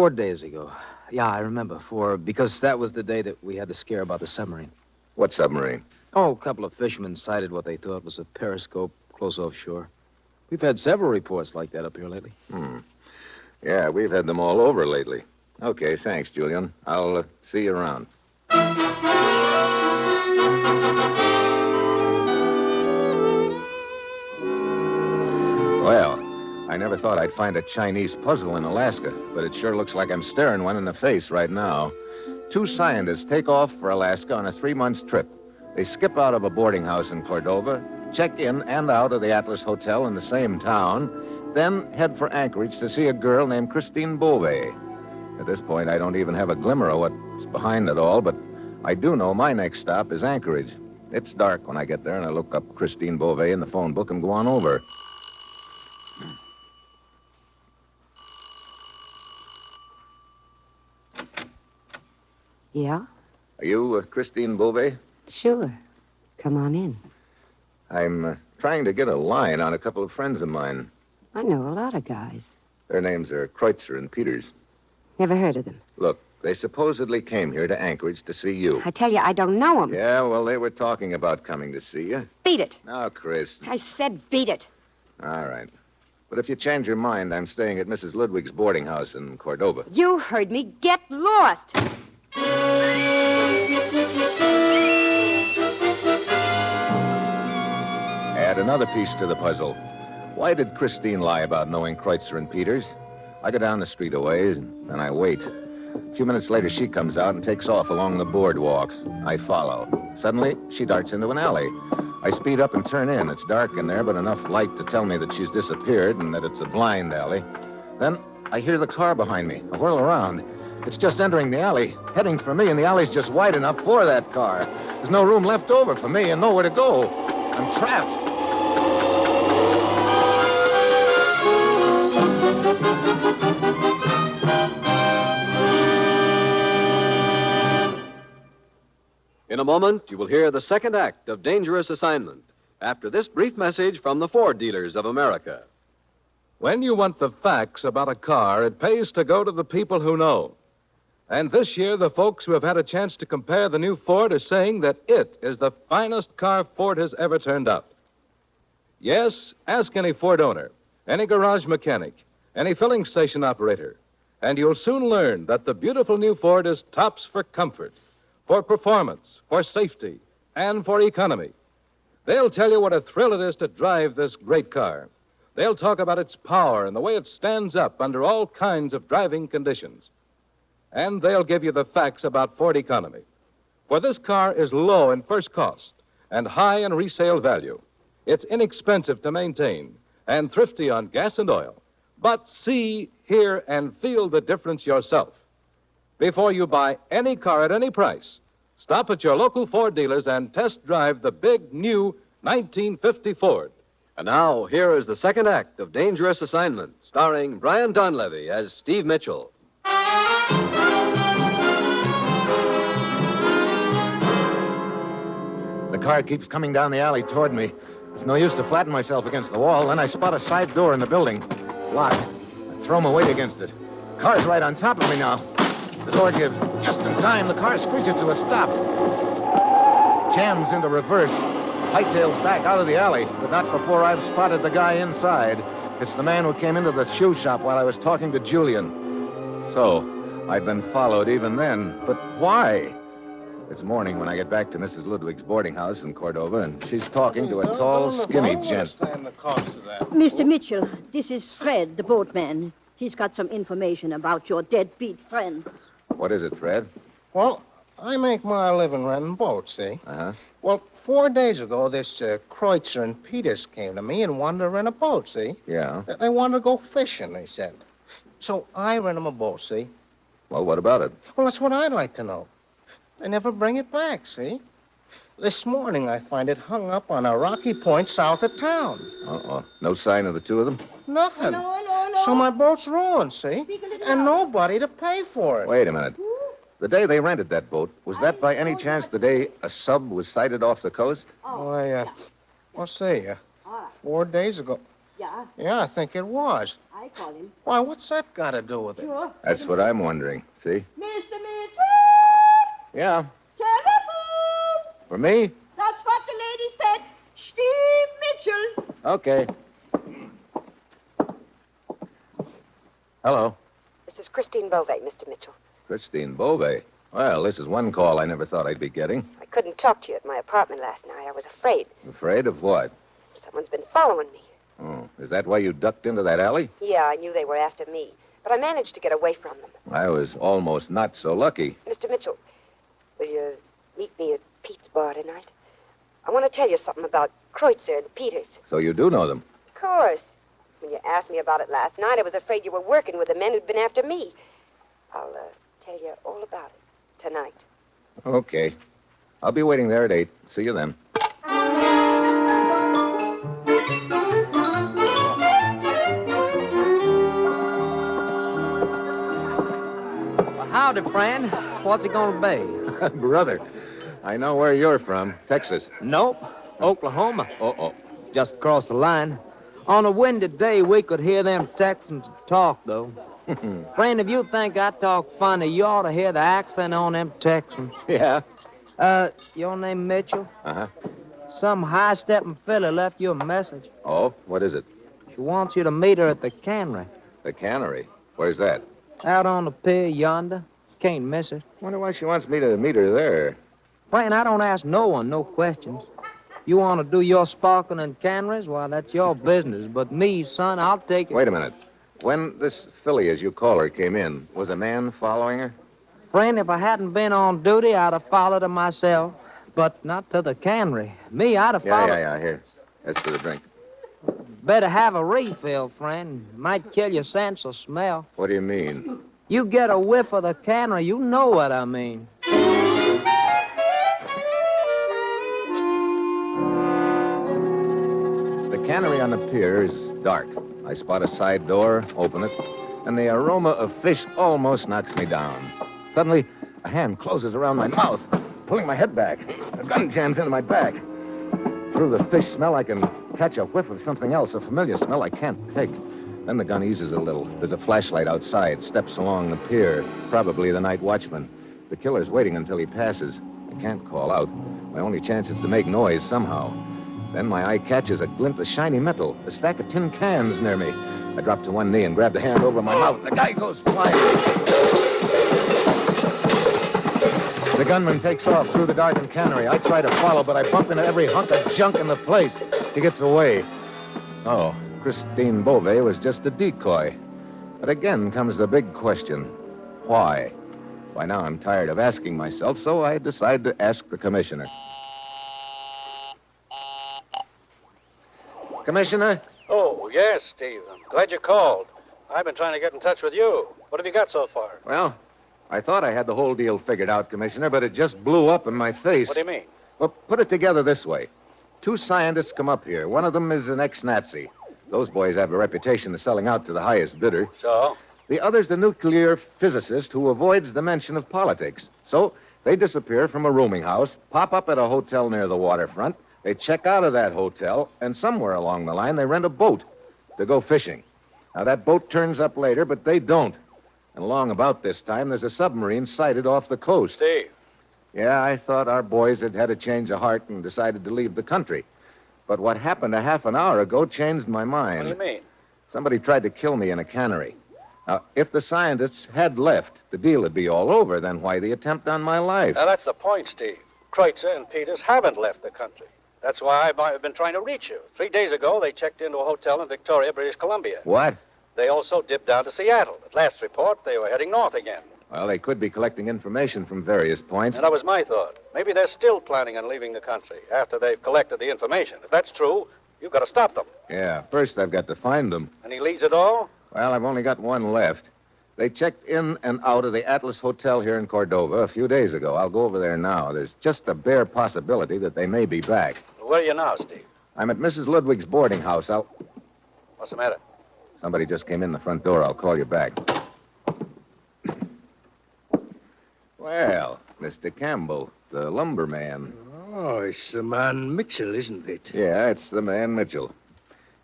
days ago. Yeah, I remember. Because that was the day that we had the scare about the submarine. What submarine? Oh, a couple of fishermen sighted what they thought was a periscope close offshore. We've had several reports like that up here lately. Yeah, we've had them all over lately. Okay, thanks, Julian. I'll see you around. Well, I never thought I'd find a Chinese puzzle in Alaska, but it sure looks like I'm staring one in the face right now. Two scientists take off for Alaska on a 3-month trip. They skip out of a boarding house in Cordova, check in and out of the Atlas Hotel in the same town, then head for Anchorage to see a girl named Christine Beauvais. At this point, I don't even have a glimmer of what's behind it all, but I do know my next stop is Anchorage. It's dark when I get there, and I look up Christine Beauvais in the phone book and go on over. Yeah? Are you Christine Beauvais? Sure. Come on in. I'm trying to get a line on a couple of friends of mine. I know a lot of guys. Their names are Kreutzer and Peters. Never heard of them. Look, they supposedly came here to Anchorage to see you. I tell you, I don't know them. Yeah, well, they were talking about coming to see you. Beat it. Now, Chris. I said beat it. All right. But if you change your mind, I'm staying at Mrs. Ludwig's boarding house in Cordova. You heard me. Get lost. Add another piece to the puzzle. Why did Christine lie about knowing Kreutzer and Peters? I go down the street a ways, and then I wait. A few minutes later, she comes out and takes off along the boardwalk. I follow. Suddenly, she darts into an alley. I speed up and turn in. It's dark in there, but enough light to tell me that she's disappeared and that it's a blind alley. Then I hear the car behind me. I whirl around. It's just entering the alley, heading for me, and the alley's just wide enough for that car. There's no room left over for me and nowhere to go. I'm trapped. In a moment, you will hear the second act of Dangerous Assignment after this brief message from the Ford dealers of America. When you want the facts about a car, it pays to go to the people who know. And this year, the folks who have had a chance to compare the new Ford are saying that it is the finest car Ford has ever turned out. Yes, ask any Ford owner, any garage mechanic, any filling station operator, and you'll soon learn that the beautiful new Ford is tops for comfort, for performance, for safety, and for economy. They'll tell you what a thrill it is to drive this great car. They'll talk about its power and the way it stands up under all kinds of driving conditions. And they'll give you the facts about Ford economy. For this car is low in first cost and high in resale value. It's inexpensive to maintain and thrifty on gas and oil. But see, hear, and feel the difference yourself. Before you buy any car at any price, stop at your local Ford dealers and test drive the big new 1950 Ford. And now, here is the second act of Dangerous Assignment, starring Brian Donlevy as Steve Mitchell. The car keeps coming down the alley toward me. It's no use to flatten myself against the wall. Then I spot a side door in the building. Locked. I throw my weight against it. Car's right on top of me now. The door gives. Just in time, the car screeches to a stop. Jams into reverse. Hightails back out of the alley, but not before I've spotted the guy inside. It's the man who came into the shoe shop while I was talking to Julian. So, I'd been followed even then. But why? It's morning when I get back to Mrs. Ludwig's boarding house in Cordova, and she's talking to a tall, skinny gent. Mr. Mitchell, this is Fred, the boatman. He's got some information about your deadbeat friends. What is it, Fred? Well, I make my living renting boats, see? Uh-huh. Well, 4 days ago, this Kreutzer and Peters came to me and wanted to rent a boat, see? Yeah. They wanted to go fishing, they said. So I rent them a boat, see? Well, what about it? Well, that's what I'd like to know. They never bring it back, see? This morning I find it hung up on a rocky point south of town. Uh-oh. No sign of the two of them? Nothing. So my boat's ruined, see? And nobody to pay for it. Wait a minute. The day they rented that boat, was that by any chance the day a sub was sighted off the coast? Why, let's see. 4 days ago. Yeah, I think it was. I call him. Why, what's that got to do with it? Sure. That's what I'm wondering. See? Mr. Mitchell! Yeah. Telephone! For me? That's what the lady said. Steve Mitchell. Okay. Hello. This is Christine Beauvais, Mr. Mitchell. Christine Beauvais. Well, this is one call I never thought I'd be getting. I couldn't talk to you at my apartment last night. I was afraid. Afraid of what? Someone's been following me. Oh, is that why you ducked into that alley? Yeah, I knew they were after me, but I managed to get away from them. I was almost not so lucky. Mr. Mitchell, will you meet me at Pete's bar tonight? I want to tell you something about Kreutzer and Peters. So you do know them? Of course. When you asked me about it last night, I was afraid you were working with the men who'd been after me. I'll tell you all about it tonight. Okay. I'll be waiting there at 8. See you then. Howdy, friend. What's it gonna be? Brother, I know where you're from. Texas. Nope. Oklahoma. Uh-oh. Just across the line. On a windy day, we could hear them Texans talk, though. Friend, if you think I talk funny, you ought to hear the accent on them Texans. Yeah? Your name Mitchell? Uh-huh. Some high-stepping fella left you a message. Oh, what is it? She wants you to meet her at the cannery. The cannery? Where's that? Out on the pier yonder. Can't miss her. Wonder why she wants me to meet her there. Friend, I don't ask no one no questions. You want to do your sparkling and canneries? Well, that's your business. But me, son, I'll take it. Wait a minute. When this filly, as you call her, came in, was a man following her? Friend, if I hadn't been on duty, I'd have followed her myself. But not to the cannery. Me, I'd have followed... Yeah. Here. That's for the drink. Better have a refill, friend. Might kill your sense of smell. What do you mean? You get a whiff of the cannery, you know what I mean. The cannery on the pier is dark. I spot a side door, open it, and the aroma of fish almost knocks me down. Suddenly, a hand closes around my mouth, pulling my head back. A gun jams into my back. Through the fish smell, I can catch a whiff of something else, a familiar smell I can't peg. Then the gun eases a little. There's a flashlight outside, steps along the pier, probably the night watchman. The killer's waiting until he passes. I can't call out. My only chance is to make noise somehow. Then my eye catches a glint of shiny metal, a stack of tin cans near me. I drop to one knee and grab the hand over my mouth. The guy goes flying. The gunman takes off through the garden cannery. I try to follow, but I bump into every hunk of junk in the place. He gets away. Oh, Christine Beauvais was just a decoy. But again comes the big question. Why? By now I'm tired of asking myself, so I decide to ask the commissioner. Commissioner? Oh, yes, Steve. I'm glad you called. I've been trying to get in touch with you. What have you got so far? Well, I thought I had the whole deal figured out, Commissioner, but it just blew up in my face. What do you mean? Well, put it together this way. 2 scientists come up here. One of them is an ex-Nazi. Those boys have a reputation of selling out to the highest bidder. So? The other's the nuclear physicist who avoids the mention of politics. So they disappear from a rooming house, pop up at a hotel near the waterfront. They check out of that hotel, and somewhere along the line, they rent a boat to go fishing. Now, that boat turns up later, but they don't. And along about this time, there's a submarine sighted off the coast. Steve. Yeah, I thought our boys had had a change of heart and decided to leave the country. But what happened a half an hour ago changed my mind. What do you mean? Somebody tried to kill me in a cannery. Now, if the scientists had left, the deal would be all over. Then why the attempt on my life? Now, that's the point, Steve. Kreutzer and Peters haven't left the country. That's why I've been trying to reach you. 3 days ago, they checked into a hotel in Victoria, British Columbia. What? They also dipped down to Seattle. At last report, they were heading north again. Well, they could be collecting information from various points. And that was my thought. Maybe they're still planning on leaving the country after they've collected the information. If that's true, you've got to stop them. Yeah, first I've got to find them. Any leads at all? Well, I've only got one left. They checked in and out of the Atlas Hotel here in Cordova a few days ago. I'll go over there now. There's just a bare possibility that they may be back. Where are you now, Steve? I'm at Mrs. Ludwig's boarding house. What's the matter? Somebody just came in the front door. I'll call you back. Well, Mr. Campbell, the lumberman. Oh, it's the man Mitchell, isn't it? Yeah, it's the man Mitchell.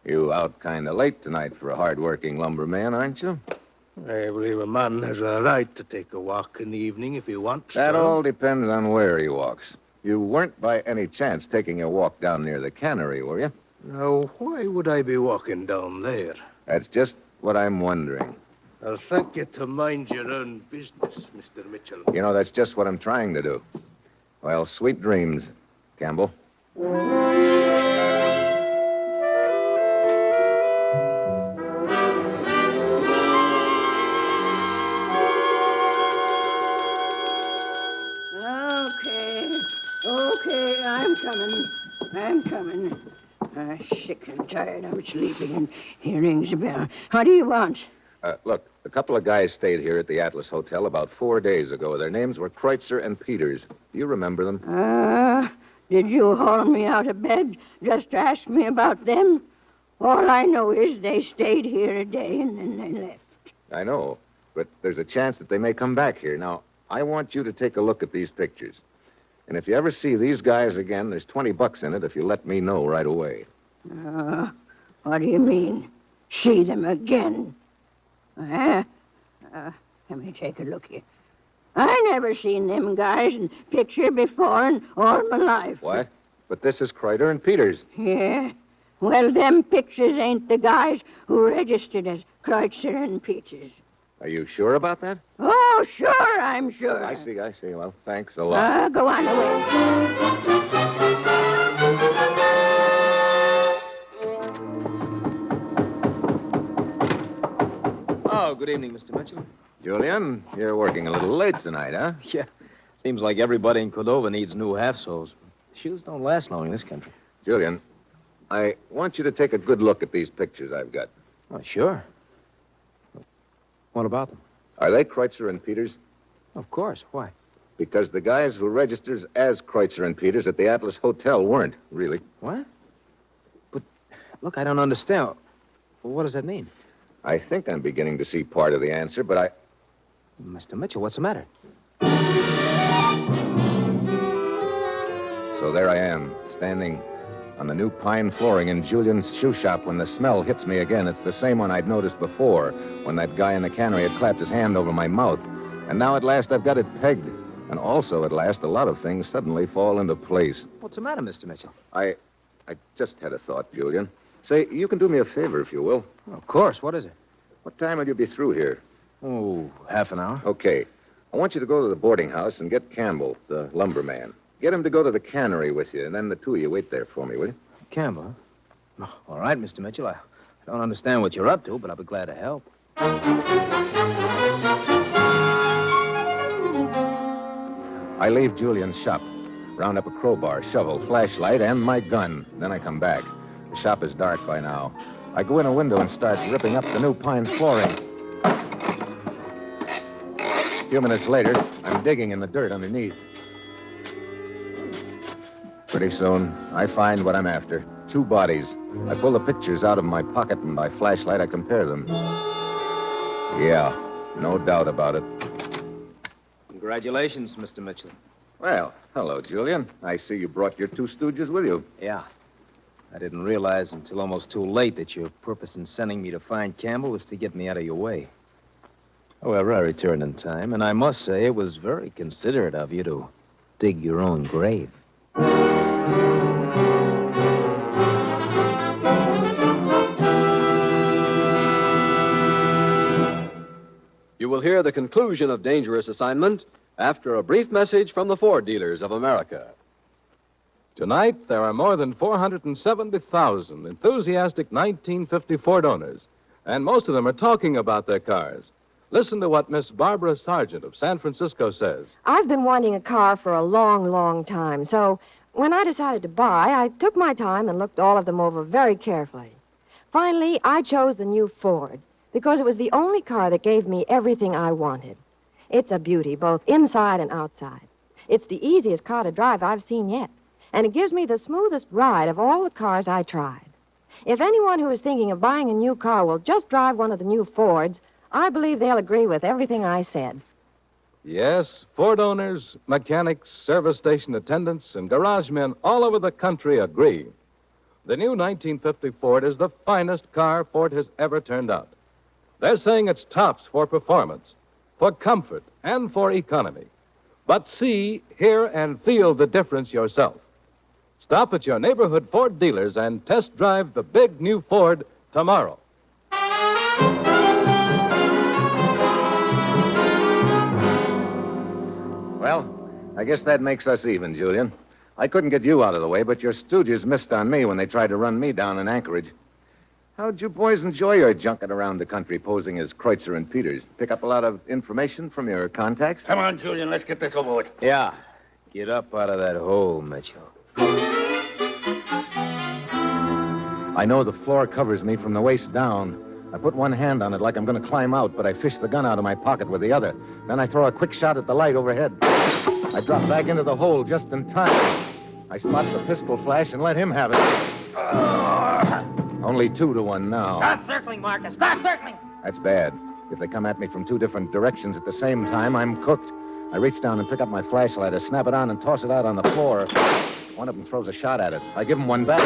You out kind of late tonight for a hard-working lumberman, aren't you? I believe a man has a right to take a walk in the evening if he wants. That to. all depends on where he walks. You weren't by any chance taking a walk down near the cannery, were you? Now, why would I be walking down there? That's just what I'm wondering. I'll thank you to mind your own business, Mr. Mitchell. You know, that's just what I'm trying to do. Well, sweet dreams, Campbell. Okay, I'm coming. Sick and tired. I'm sleeping, and here rings the bell. What do you want? Look, a couple of guys stayed here at the Atlas Hotel about 4 days ago. Their names were Kreutzer and Peters. Do you remember them? Did you haul me out of bed just to ask me about them? All I know is they stayed here a day and then they left. I know, but there's a chance that they may come back here. Now, I want you to take a look at these pictures. And if you ever see these guys again, there's $20 in it if you let me know right away. What do you mean? See them again? Let me take a look here. I never seen them guys in picture before in all my life. What? But this is Kreutzer and Peters. Yeah? Well, them pictures ain't the guys who registered as Kreutzer and Peters. Are you sure about that? Oh, sure, I'm sure. I see. Well, thanks a lot. Go on away. Oh, good evening, Mr. Mitchell. Julian, you're working a little late tonight, huh? Yeah. Seems like everybody in Cordova needs new half-soles. Shoes don't last long in this country. Julian, I want you to take a good look at these pictures I've got. Oh, sure. What about them? Are they Kreutzer and Peters? Of course. Why? Because the guys who registers as Kreutzer and Peters at the Atlas Hotel weren't, really. What? But, look, I don't understand. What does that mean? I think I'm beginning to see part of the answer, but Mr. Mitchell, what's the matter? So there I am, standing on the new pine flooring in Julian's shoe shop. When the smell hits me again, it's the same one I'd noticed before, when that guy in the cannery had clapped his hand over my mouth. And now at last I've got it pegged. And also at last a lot of things suddenly fall into place. What's the matter, Mr. Mitchell? I just had a thought, Julian. Say, you can do me a favor, if you will. Of course. What is it? What time will you be through here? Oh, half an hour. Okay. I want you to go to the boarding house and get Campbell, the lumberman. Get him to go to the cannery with you, and then the two of you wait there for me, will you? Campbell? Huh? Oh, all right, Mr. Mitchell. I don't understand what you're up to, but I'll be glad to help. I leave Julian's shop, round up a crowbar, shovel, flashlight, and my gun. Then I come back. The shop is dark by now. I go in a window and start ripping up the new pine flooring. A few minutes later, I'm digging in the dirt underneath. Pretty soon, I find what I'm after. 2 bodies. I pull the pictures out of my pocket, and by flashlight, I compare them. Yeah, no doubt about it. Congratulations, Mr. Mitchell. Well, hello, Julian. I see you brought your 2 stooges with you. Yeah. I didn't realize until almost too late that your purpose in sending me to find Campbell was to get me out of your way. However, I returned in time, and I must say it was very considerate of you to dig your own grave. You will hear the conclusion of Dangerous Assignment after a brief message from the Ford dealers of America. Tonight, there are more than 470,000 enthusiastic 1950 Ford owners, and most of them are talking about their cars. Listen to what Miss Barbara Sargent of San Francisco says. I've been wanting a car for a long, long time, so when I decided to buy, I took my time and looked all of them over very carefully. Finally, I chose the new Ford because it was the only car that gave me everything I wanted. It's a beauty, both inside and outside. It's the easiest car to drive I've seen yet. And it gives me the smoothest ride of all the cars I tried. If anyone who is thinking of buying a new car will just drive one of the new Fords, I believe they'll agree with everything I said. Yes, Ford owners, mechanics, service station attendants, and garage men all over the country agree. The new 1950 Ford is the finest car Ford has ever turned out. They're saying it's tops for performance, for comfort, and for economy. But see, hear, and feel the difference yourself. Stop at your neighborhood Ford dealers and test drive the big new Ford tomorrow. Well, I guess that makes us even, Julian. I couldn't get you out of the way, but your stooges missed on me when they tried to run me down in Anchorage. How'd you boys enjoy your junket around the country posing as Kreutzer and Peters? Pick up a lot of information from your contacts? Come on, Julian, let's get this over with. Yeah. Get up out of that hole, Mitchell. I know the floor covers me from the waist down. I put one hand on it like I'm going to climb out, but I fish the gun out of my pocket with the other. Then I throw a quick shot at the light overhead. I drop back into the hole just in time. I spot the pistol flash and let him have it. Only 2-1 now. Stop circling, Marcus. Stop circling. That's bad. If they come at me from 2 different directions at the same time, I'm cooked. I reach down and pick up my flashlight. I snap it on and toss it out on the floor. One of them throws a shot at it. I give him one back.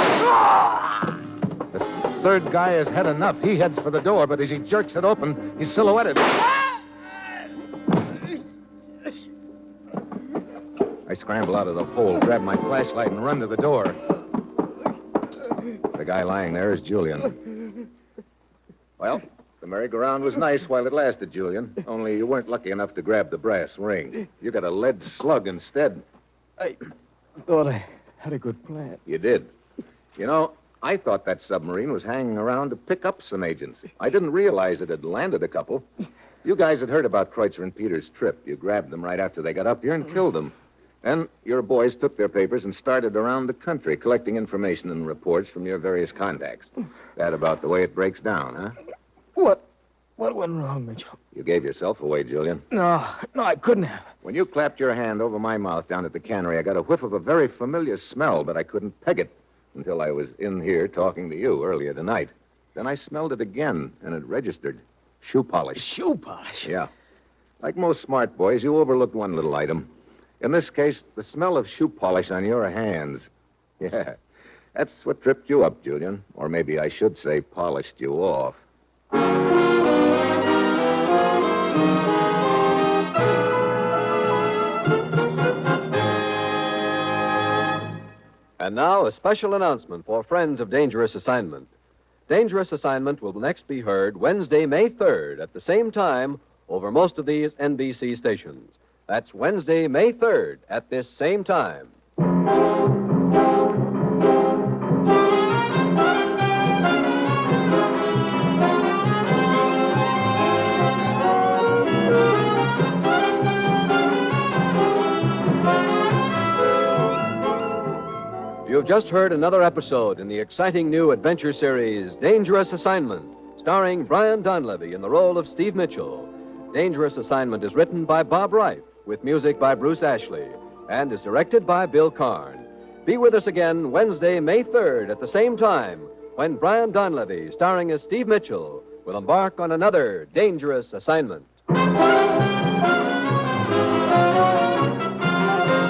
The third guy has had enough. He heads for the door, but as he jerks it open, he's silhouetted. I scramble out of the hole, grab my flashlight, and run to the door. The guy lying there is Julian. Well, the merry-go-round was nice while it lasted, Julian. Only you weren't lucky enough to grab the brass ring. You got a lead slug instead. I thought I had a good plan. You did. You know, I thought that submarine was hanging around to pick up some agents. I didn't realize it had landed a couple. You guys had heard about Kreutzer and Peters' trip. You grabbed them right after they got up here and killed them. Then your boys took their papers and started around the country collecting information and reports from your various contacts. That about the way it breaks down, huh? What went wrong, Mitchell? You gave yourself away, Julian. No, I couldn't have. When you clapped your hand over my mouth down at the cannery, I got a whiff of a very familiar smell, but I couldn't peg it until I was in here talking to you earlier tonight. Then I smelled it again, and it registered. Shoe polish. Shoe polish? Yeah. Like most smart boys, you overlooked one little item. In this case, the smell of shoe polish on your hands. Yeah. That's what tripped you up, Julian. Or maybe I should say polished you off. And now, a special announcement for friends of Dangerous Assignment. Dangerous Assignment will next be heard Wednesday, May 3rd at the same time over most of these NBC stations. That's Wednesday, May 3rd at this same time. You've just heard another episode in the exciting new adventure series, Dangerous Assignment, starring Brian Donlevy in the role of Steve Mitchell. Dangerous Assignment is written by Bob Reif, with music by Bruce Ashley, and is directed by Bill Karn. Be with us again Wednesday, May 3rd at the same time, when Brian Donlevy, starring as Steve Mitchell, will embark on another Dangerous Assignment.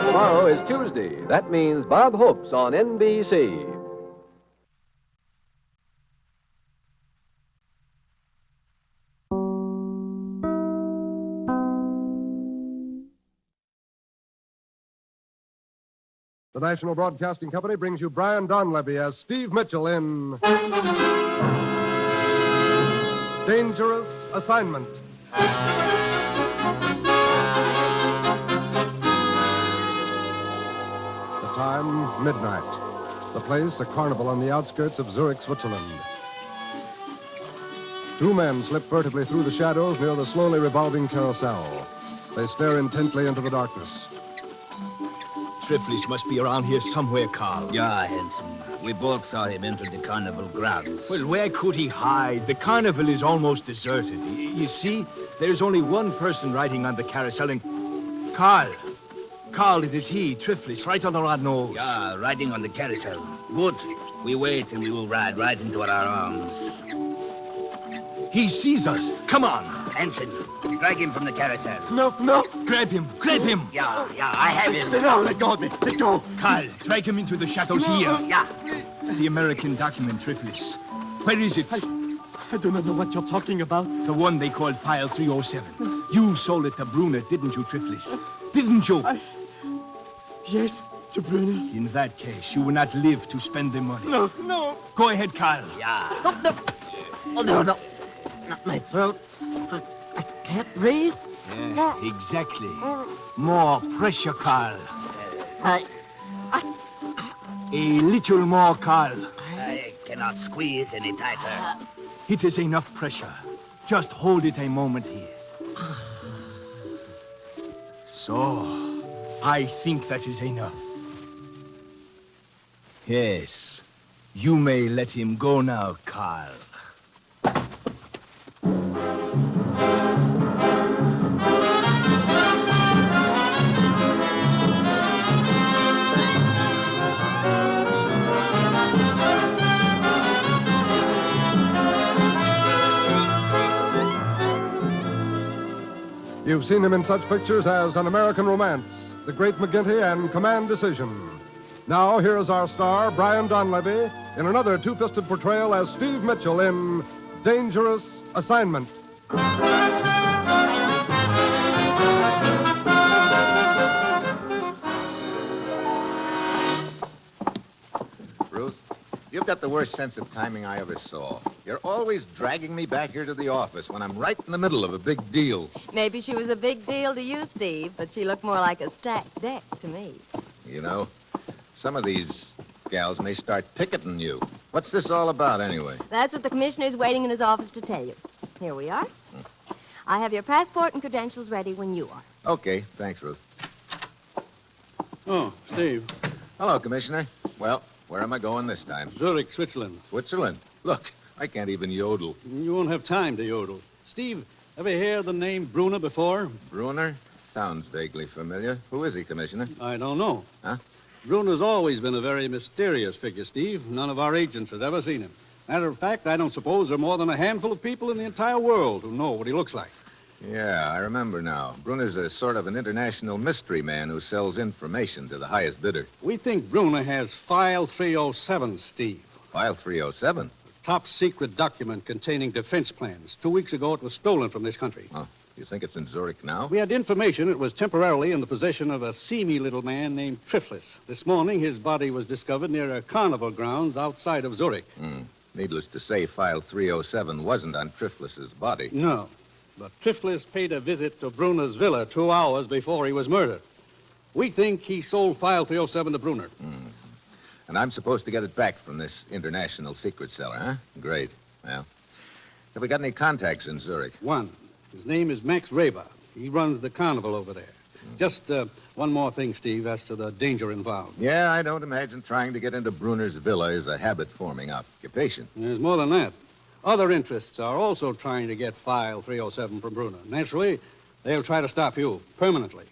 Tomorrow is Tuesday. That means Bob Hope's on NBC. The National Broadcasting Company brings you Brian Donlevy as Steve Mitchell in Dangerous Assignment. The time, midnight. The place, a carnival on the outskirts of Zurich, Switzerland. Two men slip furtively through the shadows near the slowly revolving carousel. They stare intently into the darkness. Triflis must be around here somewhere, Carl. Yeah, handsome. We both saw him enter the carnival grounds. Well, where could he hide? The carnival is almost deserted. You see, there's only one person riding on the carousel, and... Carl, it is he, Triflis, right under our nose. Yeah, riding on the carousel. Good. We wait and we will ride right into our arms. He sees us. Come on. Hanson, drag him from the carousel. No. Grab him. Yeah, I have him. No, let go of me. Let go. Carl, drag him into the shadows here. Yeah. The American document, Triflis. Where is it? I do not know what you're talking about. The one they called File 307. You sold it to Brunner, didn't you, Triflis? Didn't you? Yes, to Brunner. In that case, you will not live to spend the money. No. Go ahead, Carl. Yeah. Oh, no. Not my throat. I can't breathe. Yeah, exactly. More pressure, Carl. A little more, Carl. I cannot squeeze any tighter. It is enough pressure. Just hold it a moment here. So, I think that is enough. Yes, you may let him go now, Carl. You've seen him in such pictures as An American Romance, The Great McGinty, and Command Decision. Now, here is our star, Brian Donlevy, in another two-fisted portrayal as Steve Mitchell in Dangerous Assignment. Ruth, you've got the worst sense of timing I ever saw. You're always dragging me back here to the office when I'm right in the middle of a big deal. Maybe she was a big deal to you, Steve, but she looked more like a stacked deck to me. You know, some of these gals may start picketing you. What's this all about, anyway? That's what the commissioner's waiting in his office to tell you. Here we are. I have your passport and credentials ready when you are. Okay, thanks, Ruth. Oh, Steve. Hello, Commissioner. Well, where am I going this time? Zurich, Switzerland. Switzerland? Look, I can't even yodel. You won't have time to yodel. Steve, ever hear the name Brunner before? Brunner? Sounds vaguely familiar. Who is he, Commissioner? I don't know. Huh? Brunner's always been a very mysterious figure, Steve. None of our agents has ever seen him. Matter of fact, I don't suppose there are more than a handful of people in the entire world who know what he looks like. Yeah, I remember now. Bruner's a sort of an international mystery man who sells information to the highest bidder. We think Bruner has File 307, Steve. File 307? Top secret document containing defense plans. 2 weeks ago, it was stolen from this country. Oh, you think it's in Zurich now? We had information it was temporarily in the possession of a seamy little man named Triflis. This morning, his body was discovered near a carnival grounds outside of Zurich. Needless to say, File 307 wasn't on Triflis's body. No, but Triflis paid a visit to Bruner's villa 2 hours before he was murdered. We think he sold File 307 to Bruner. And I'm supposed to get it back from this international secret seller, huh? Great. Well, have we got any contacts in Zurich? One. His name is Max Raber. He runs the carnival over there. Just one more thing, Steve, as to the danger involved. Yeah, I don't imagine trying to get into Bruner's villa is a habit-forming occupation. There's more than that. Other interests are also trying to get File 307 from Bruner. Naturally, they'll try to stop you permanently.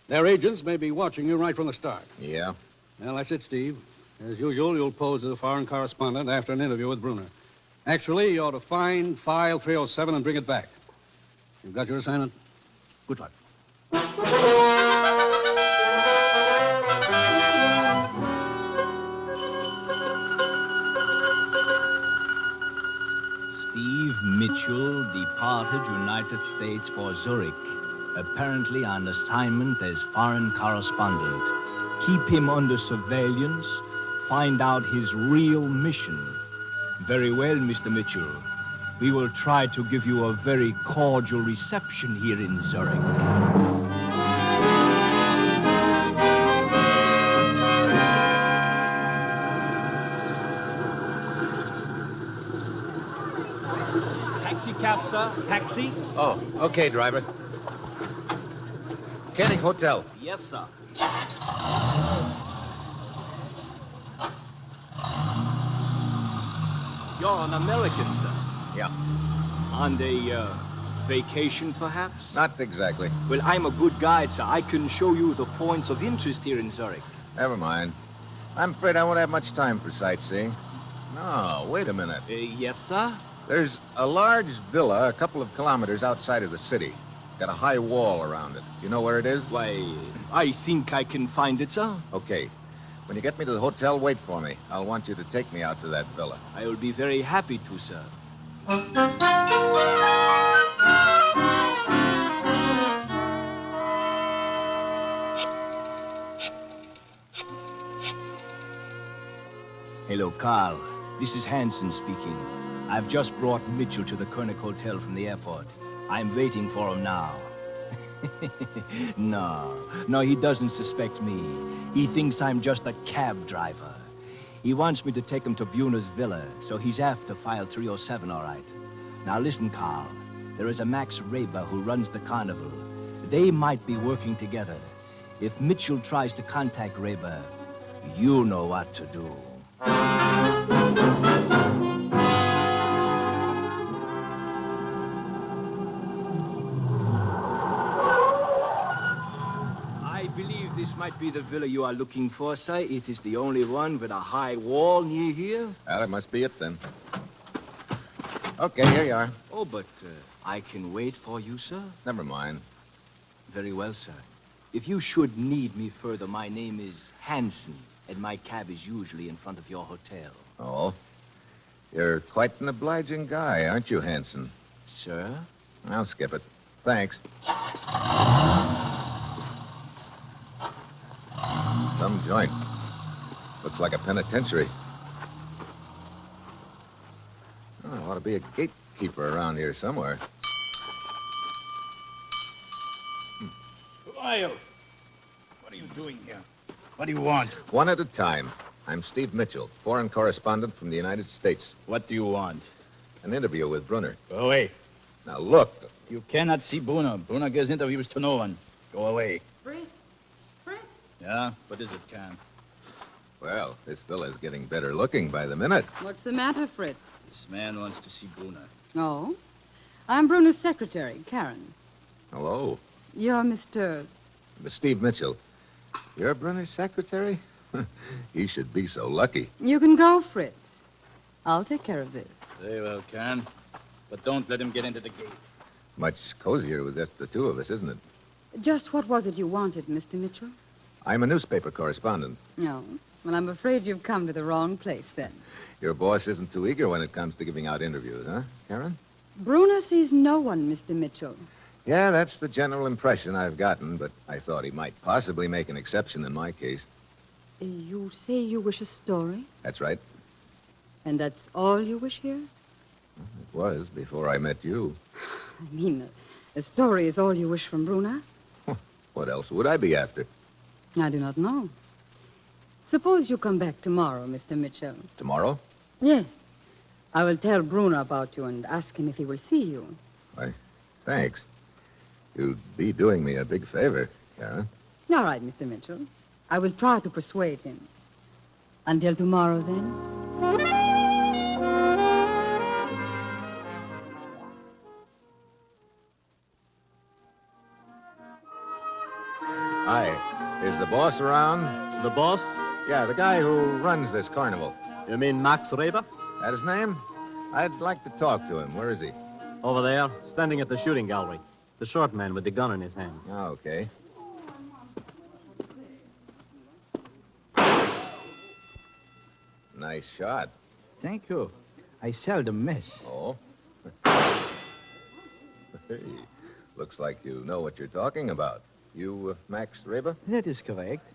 Their agents may be watching you right from the start. Yeah? Well, that's it, Steve. As usual, you'll pose as a foreign correspondent after an interview with Bruner. Actually, you ought to find File 307 and bring it back. You've got your assignment. Good luck. Steve Mitchell departed United States for Zurich, apparently on assignment as foreign correspondent. Keep him under surveillance. Find out his real mission. Very well, Mr. Mitchell. We will try to give you a very cordial reception here in Zurich. Taxi cab, sir. Taxi? Oh, okay, driver. Mechanic Hotel. Yes, sir. You're an American, sir. Yeah. On a vacation, perhaps? Not exactly. Well, I'm a good guide, sir. I can show you the points of interest here in Zurich. Never mind. I'm afraid I won't have much time for sightseeing. No, wait a minute. Yes, sir? There's a large villa a couple of kilometers outside of the city. Got a high wall around it. You know where it is? Why, I think I can find it, sir. Okay. When you get me to the hotel, wait for me. I'll want you to take me out to that villa. I will be very happy to, sir. Hello, Carl. This is Hansen speaking. I've just brought Mitchell to the Koenig Hotel from the airport. I'm waiting for him now. No, he doesn't suspect me. He thinks I'm just a cab driver. He wants me to take him to Buner's villa, so he's after File 307, all right. Now listen, Carl. There is a Max Raber who runs the carnival. They might be working together. If Mitchell tries to contact Raber, you know what to do. I believe this might be the villa you are looking for, sir. It is the only one with a high wall near here. Well, that must be it then. Okay, here you are. Oh, but I can wait for you, sir? Never mind. Very well, sir. If you should need me further, my name is Hansen, and my cab is usually in front of your hotel. Oh? You're quite an obliging guy, aren't you, Hansen? Sir? I'll skip it. Thanks. Some joint. Looks like a penitentiary. Oh, there ought to be a gatekeeper around here somewhere. Who are you? What are you doing here? What do you want? One at a time. I'm Steve Mitchell, foreign correspondent from the United States. What do you want? An interview with Brunner. Go away. Now, look. You cannot see Brunner. Brunner gives interviews to no one. Go away. Fritz? Fritz? Yeah? What is it, Cam? Well, this villa's getting better looking by the minute. What's the matter, Fritz? This man wants to see Brunner. Oh? I'm Bruner's secretary, Karen. Hello. You're Mr. Steve Mitchell. You're Brunner's secretary? He should be so lucky. You can go, Fritz. I'll take care of this. Very well, Karen. But don't let him get into the gate. Much cozier with just the two of us, isn't it? Just what was it you wanted, Mr. Mitchell? I'm a newspaper correspondent. No. Well, I'm afraid you've come to the wrong place, then. Your boss isn't too eager when it comes to giving out interviews, huh, Karen? Bruner sees no one, Mr. Mitchell. Yeah, that's the general impression I've gotten, but I thought he might possibly make an exception in my case. You say you wish a story? That's right. And that's all you wish here? It was before I met you. I mean, a story is all you wish from Bruner? What else would I be after? I do not know. Suppose you come back tomorrow, Mr. Mitchell. Tomorrow? Yes. I will tell Bruner about you and ask him if he will see you. Why, thanks. You'd be doing me a big favor, Karen. All right, Mr. Mitchell. I will try to persuade him. Until tomorrow, then. Hi. Is the boss around? The boss? Yeah, the guy who runs this carnival. You mean Max Reber? That his name? I'd like to talk to him. Where is he? Over there, standing at the shooting gallery. The short man with the gun in his hand. Oh, okay. Nice shot. Thank you. I seldom miss. Oh? Hey, looks like you know what you're talking about. You, Max Reber? That is correct.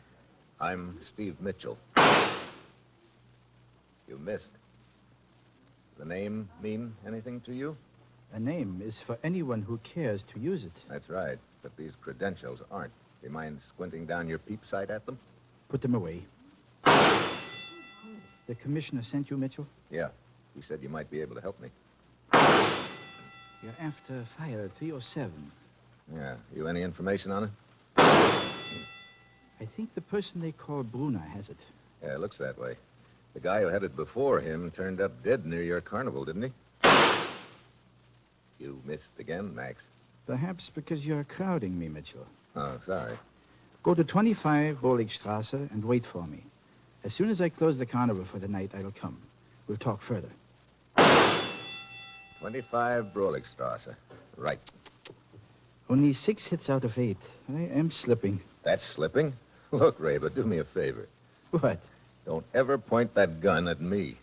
I'm Steve Mitchell. You missed. The name mean anything to you? A name is for anyone who cares to use it. That's right, but these credentials aren't. Do you mind squinting down your peep sight at them? Put them away. The commissioner sent you, Mitchell? Yeah. He said you might be able to help me. You're after file 307. Yeah. You any information on it? I think the person they call Bruner has it. Yeah, it looks that way. The guy who had it before him turned up dead near your carnival, didn't he? You missed again, Max. Perhaps because you're crowding me, Mitchell. Oh, sorry. Go to 25 Roligstrasse and wait for me. As soon as I close the carnival for the night, I will come. We'll talk further. 25 Roligstrasse. Right. Only 6 hits out of 8. I am slipping. That's slipping? Look, Reber, do me a favor. What? Don't ever point that gun at me.